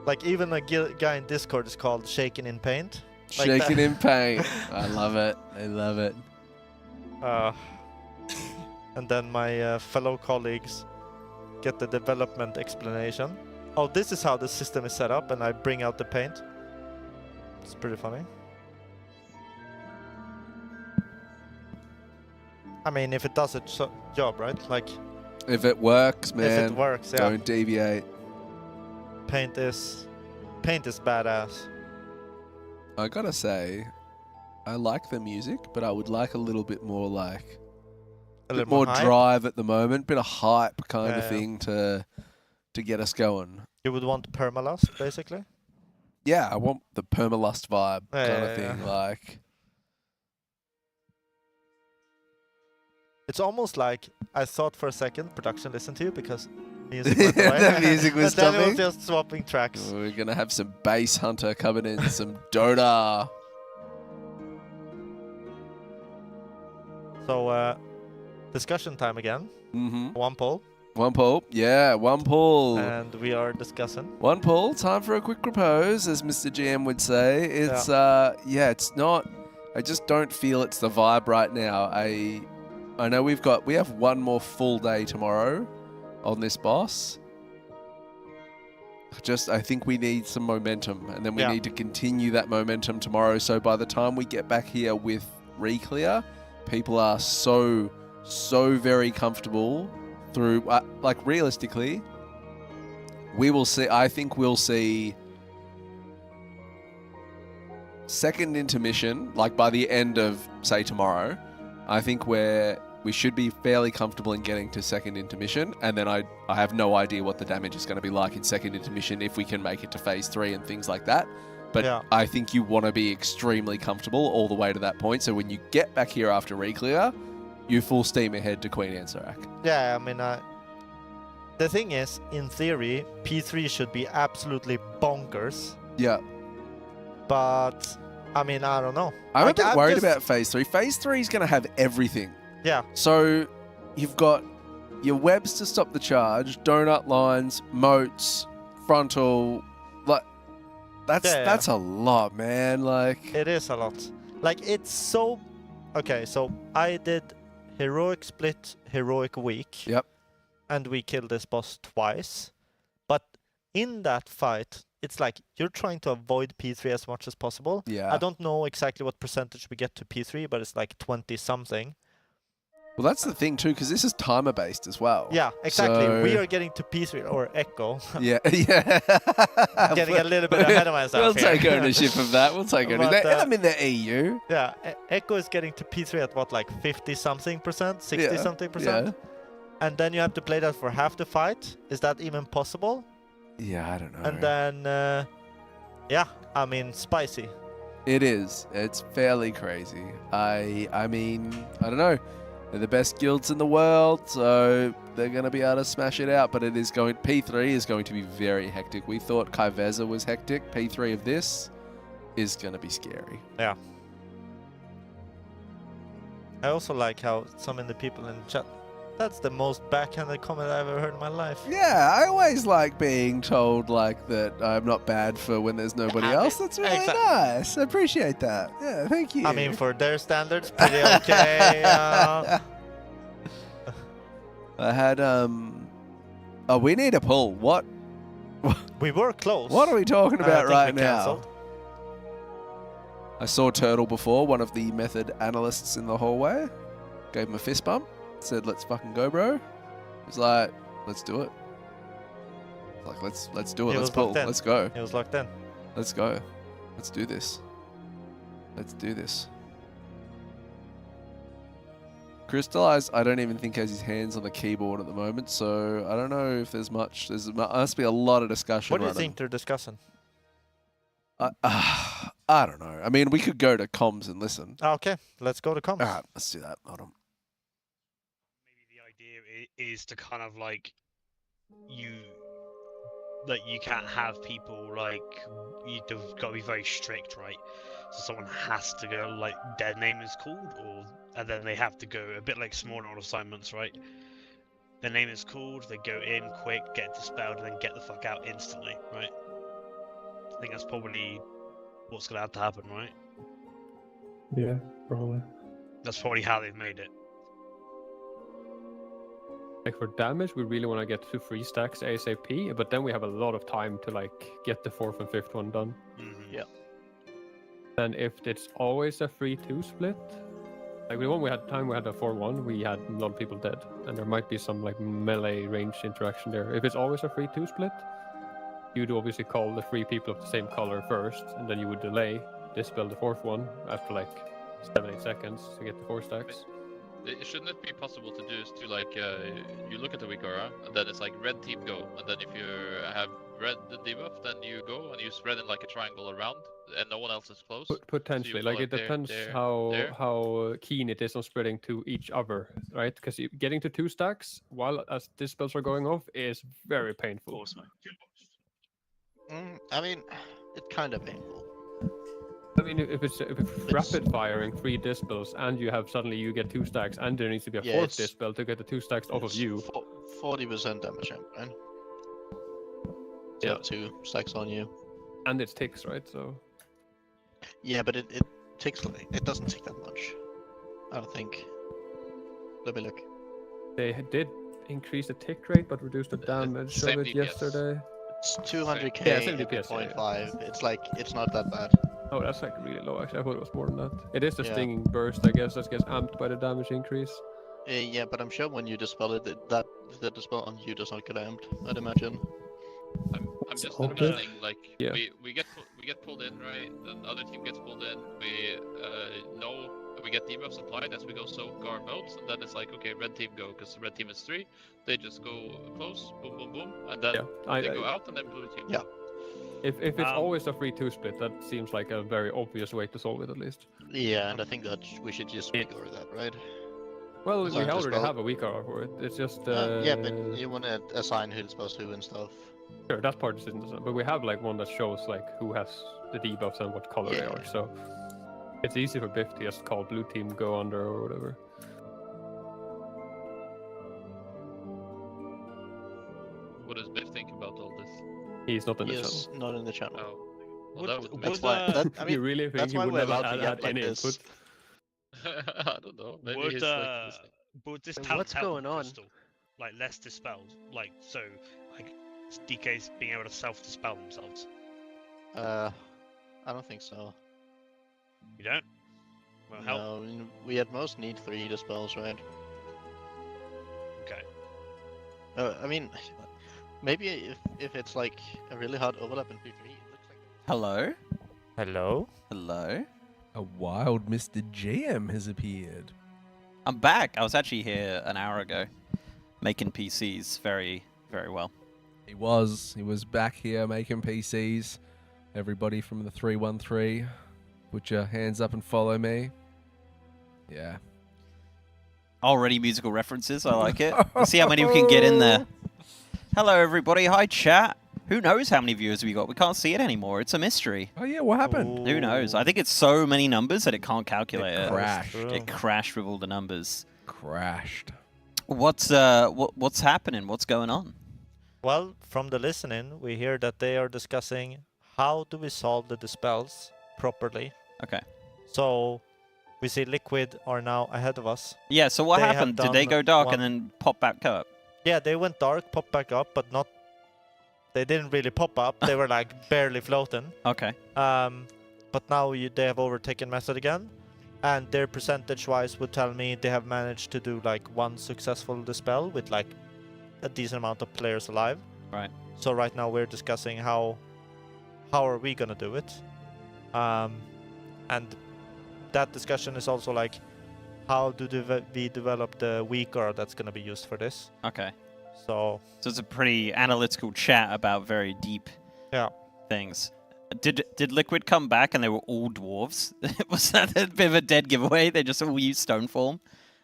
like even a guy in Discord is called Shaking in Paint. Like Shaking in Paint. I love it. I love it. And then my fellow colleagues get the development explanation. Oh, this is how the system is set up, and I bring out the paint. It's pretty funny. I mean, if it does its job, right? Like, if it works, man. If it works, yeah. Don't deviate. Paint is badass. I gotta say, I like the music, but I would like a little bit more like a bit more drive at the moment, bit of hype kind of thing to get us going. You would want permalust, basically? Yeah, I want the permalust vibe kind of thing. Like, it's almost like I thought for a second production listened to you because music went away. The music was and then it stopping. was just swapping tracks. We're gonna have some Bass Hunter coming in, some Dota. So, discussion time again. Mm-hmm. One poll. One poll. Yeah, one poll. And we are discussing. One poll. Time for a quick propose, as Mr. GM would say. It's it's not. I just don't feel it's the vibe right now. I know we have one more full day tomorrow on this boss. I think we need some momentum, and then we need to continue that momentum tomorrow. So by the time we get back here with Reclear, people are so very comfortable through, like realistically, we will see, I think we'll see second intermission, like by the end of, say, tomorrow. I think we should be fairly comfortable in getting to second intermission, and then I have no idea what the damage is going to be like in second intermission if we can make it to phase 3 and things like that. But I think you want to be extremely comfortable all the way to that point, so when you get back here after Reclear, you full steam ahead to Queen Ansarak. Yeah, I mean, the thing is, in theory, P3 should be absolutely bonkers. Yeah. But, I mean, I don't know. I'm a bit worried about phase 3. Phase 3 is going to have everything. Yeah. So you've got your webs to stop the charge, donut lines, moats, frontal. Like that's a lot, man. Like, it is a lot. Like, it's so. Okay, so I did heroic split, heroic week. Yep. And we killed this boss twice. But in that fight, it's like you're trying to avoid P3 as much as possible. Yeah. I don't know exactly what percentage we get to P3, but it's like 20 something. Well, that's the thing too, because this is timer based as well. Yeah, exactly. So... we are getting to P3 or Echo. Yeah. I'm getting a little bit ahead of myself. We'll take ownership of that. We'll take ownership. I'm in the EU. Yeah, Echo is getting to P3 at what, like 50 something percent, 60 something percent. Yeah. And then you have to play that for half the fight. Is that even possible? Yeah, I don't know. And then, yeah, I mean, spicy. It is. It's fairly crazy. I mean, I don't know. They're the best guilds in the world, so they're going to be able to smash it out. But it is going. P3 is going to be very hectic. We thought Kaiveza was hectic. P3 of this is going to be scary. Yeah. I also like how some of the people in the chat. That's the most backhanded comment I've ever heard in my life. Yeah, I always like being told like that I'm not bad for when there's nobody else. That's really nice. I appreciate that. Yeah, thank you. I mean, for their standards, pretty okay. I had Oh, we need a pull. What? We were close. What are we talking about right we now? cancelled. I saw Turtle before, one of the method analysts in the hallway. Gave him a fist bump. Said, "Let's fucking go, bro." He's like, "Let's do it." Like, let's do it. He Let's was pull. locked in. Let's go. He was locked in. Let's go. Let's do this. Let's do this. Crystallize, I don't even think has his hands on the keyboard at the moment, so I don't know if there's much. There must be a lot of discussion. What do you running. think they're discussing? I don't know. I mean, we could go to comms and listen. Okay, let's go to comms. All right, let's do that. Hold on. Is to kind of like you can't have people like you've got to be very strict, right? So someone has to go like their name is called, and then they have to go a bit like small order assignments, right? Their name is called, they go in quick, get dispelled, and then get the fuck out instantly, right? I think that's probably what's gonna have to happen, right? Yeah, probably. That's probably how they've made it. Like for damage, we really want to get to 3 stacks ASAP, but then we have a lot of time to like get the 4th and 5th one done. Yeah. And if it's always a 3-2 split, like the one we had a 4-1, we had a lot of people dead, and there might be some like melee range interaction there. If it's always a 3-2 split, you'd obviously call the 3 people of the same color first, and then you would delay, dispel the 4th one after like 7-8 seconds to get the 4 stacks. Shouldn't it be possible to do is to like you look at the weak aura and then it's like red team go, and then if you have red debuff then you go and you spread it like a triangle around and no one else is close. Potentially, So you like go it there, depends there, how there. how keen it is on spreading to each other, right? Because getting to 2 stacks while as dispels are going off is very painful. I mean, it's kind of painful. I mean, if it's rapid firing 3 dispels and you have suddenly you get 2 stacks and there needs to be a 4th dispel to get the 2 stacks off of you. 40% damage, right? Yeah. 2 stacks on you. And it's ticks, right? So. Yeah, but it ticks like it doesn't tick that much. I don't think. Let me look. They did increase the tick rate but reduce the damage of same it DPS. yesterday. It's 200k, Yeah, same DPS, 0.5. It's like it's not that bad. Oh, that's like really low actually. I thought it was more than that. It is the Yeah. stinging burst, I guess, that gets amped by the damage increase. Yeah, but I'm sure when you dispel it, that the dispel on you does not get amped. I'd imagine. I'm just Okay. imagining like Yeah. we get pulled in, right? Then the other team gets pulled in. We know we get debuffs applied as we go so guard modes, and then it's like okay, red team go because red team is 3. They just go close, boom, boom, boom, and then they go out, and then blue team. Yeah. If it's always a 3-2 split, that seems like a very obvious way to solve it at least. Yeah, and I think that we should just ignore that, right? Well, Because we I already dispel- have a weak hour for it. It's just yeah, but you want to assign who dispels who and stuff. sure that part is interesting, but we have like one that shows like who has the debuffs and what color they are. So it's easy for Biff to just call blue team go under or whatever. What does Biff think about all this? He's not in the Yes, channel. not in the channel. Oh. Well, that would That's make why. sense. That, I mean, You really think that's he why would we're never allowed to add get like any this. input? I don't know. Maybe Would he's like listening. this What's handheld going on? crystal, like less dispelled, like so, like DKs being able to self-dispel themselves? I don't think so. You don't? Well, help. No, I mean, we at most need 3 dispels, right? Okay. I mean, maybe if it's like a really hard overlap in P3, it looks like. Hello? Hello? Hello? A wild Mr. GM has appeared. I'm back. I was actually here an hour ago, making PCs very, very well. He was back here making PCs. Everybody from the 313, put your hands up and follow me. Yeah. Already musical references. I like it. Let's see how many we can get in there. Hello, everybody. Hi, chat. Who knows how many viewers we got? We can't see it anymore. It's a mystery. Oh, yeah. What happened? Who knows? I think it's so many numbers that it can't calculate it. Crashed. It crashed with all the numbers. Crashed. What's happening? What's going on? Well, from the listening, we hear that they are discussing how do we solve the dispels properly. Okay. So we see Liquid are now ahead of us. Yeah, so what They have happened? Did they done go dark one- and then pop back up? Yeah, they went dark, popped back up, but not. They didn't really pop up. They were like barely floating. Okay. But now they have overtaken Method again, and their percentage-wise would tell me they have managed to do like one successful dispel with like a decent amount of players alive. Right. So right now we're discussing how are we gonna do it, and that discussion is also like how do we develop the weaker that's gonna be used for this. Okay. So it's a pretty analytical chat about very deep things. Did Liquid come back and they were all dwarves? Was that a bit of a dead giveaway? They just all use stone form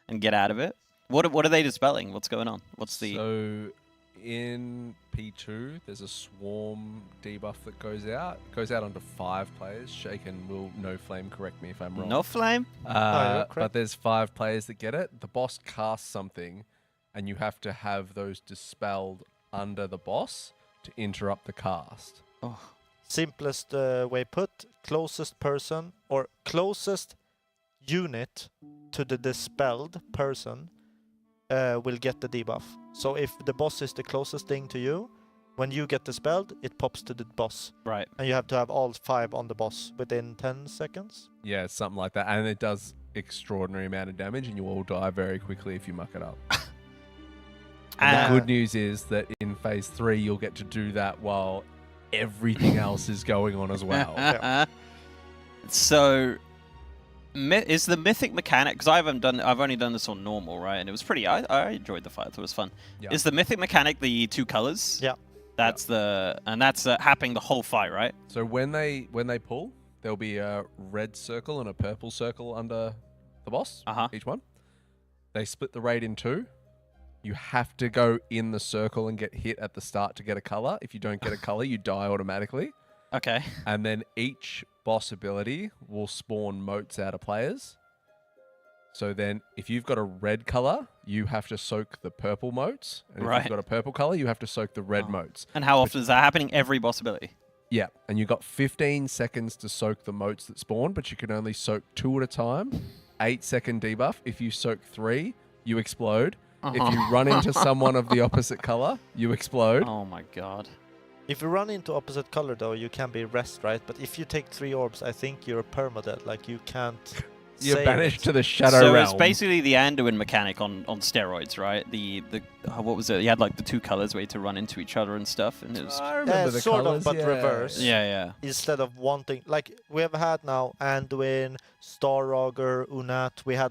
and get out of it? What are they dispelling? What's going on? What's the... So in P2, there's a swarm debuff that goes out. It goes out onto 5 players. Shaken will no flame correct me if I'm wrong. No flame? But there's 5 players that get it. The boss casts something, and you have to have those dispelled under the boss to interrupt the cast. Oh. Simplest way put, closest person or closest unit to the dispelled person will get the debuff. So if the boss is the closest thing to you, when you get dispelled, it pops to the boss. Right. And you have to have all 5 on the boss within 10 seconds. Yeah, something like that. And it does extraordinary amount of damage, and you all die very quickly if you muck it up. And the good news is that in Phase 3, you'll get to do that while everything else is going on as well. So, is the mythic mechanic, because I've only done this on normal, right? And it was pretty, I enjoyed the fight, I thought it was fun. Yeah. Is the mythic mechanic the 2 colors? Yeah. That's that's happening the whole fight, right? So when they pull, there'll be a red circle and a purple circle under the boss, each one. They split the raid in 2. You have to go in the circle and get hit at the start to get a color. If you don't get a color, you die automatically. Okay. And then each boss ability will spawn motes out of players. So then if you've got a red color, you have to soak the purple motes. And if you've got a purple color, you have to soak the red motes. And how often is that happening? Every boss ability? Yeah. And you've got 15 seconds to soak the motes that spawn, but you can only soak 2 at a time. 8-second debuff. If you soak 3, you explode. If you run into someone of the opposite color, you explode. Oh my god. If you run into opposite color though, you can be rest, right? But if you take 3 orbs, I think you're permadead. Like you can't. You're banished to the shadow so realm. It's basically the Anduin mechanic on steroids, right? The what was it? You had like the 2 colors where you had to run into each other and stuff. And it was I remember the sort colors, of, but reverse. Yeah. Instead of wanting, like we have had now Anduin, Starrogger, Unat. We had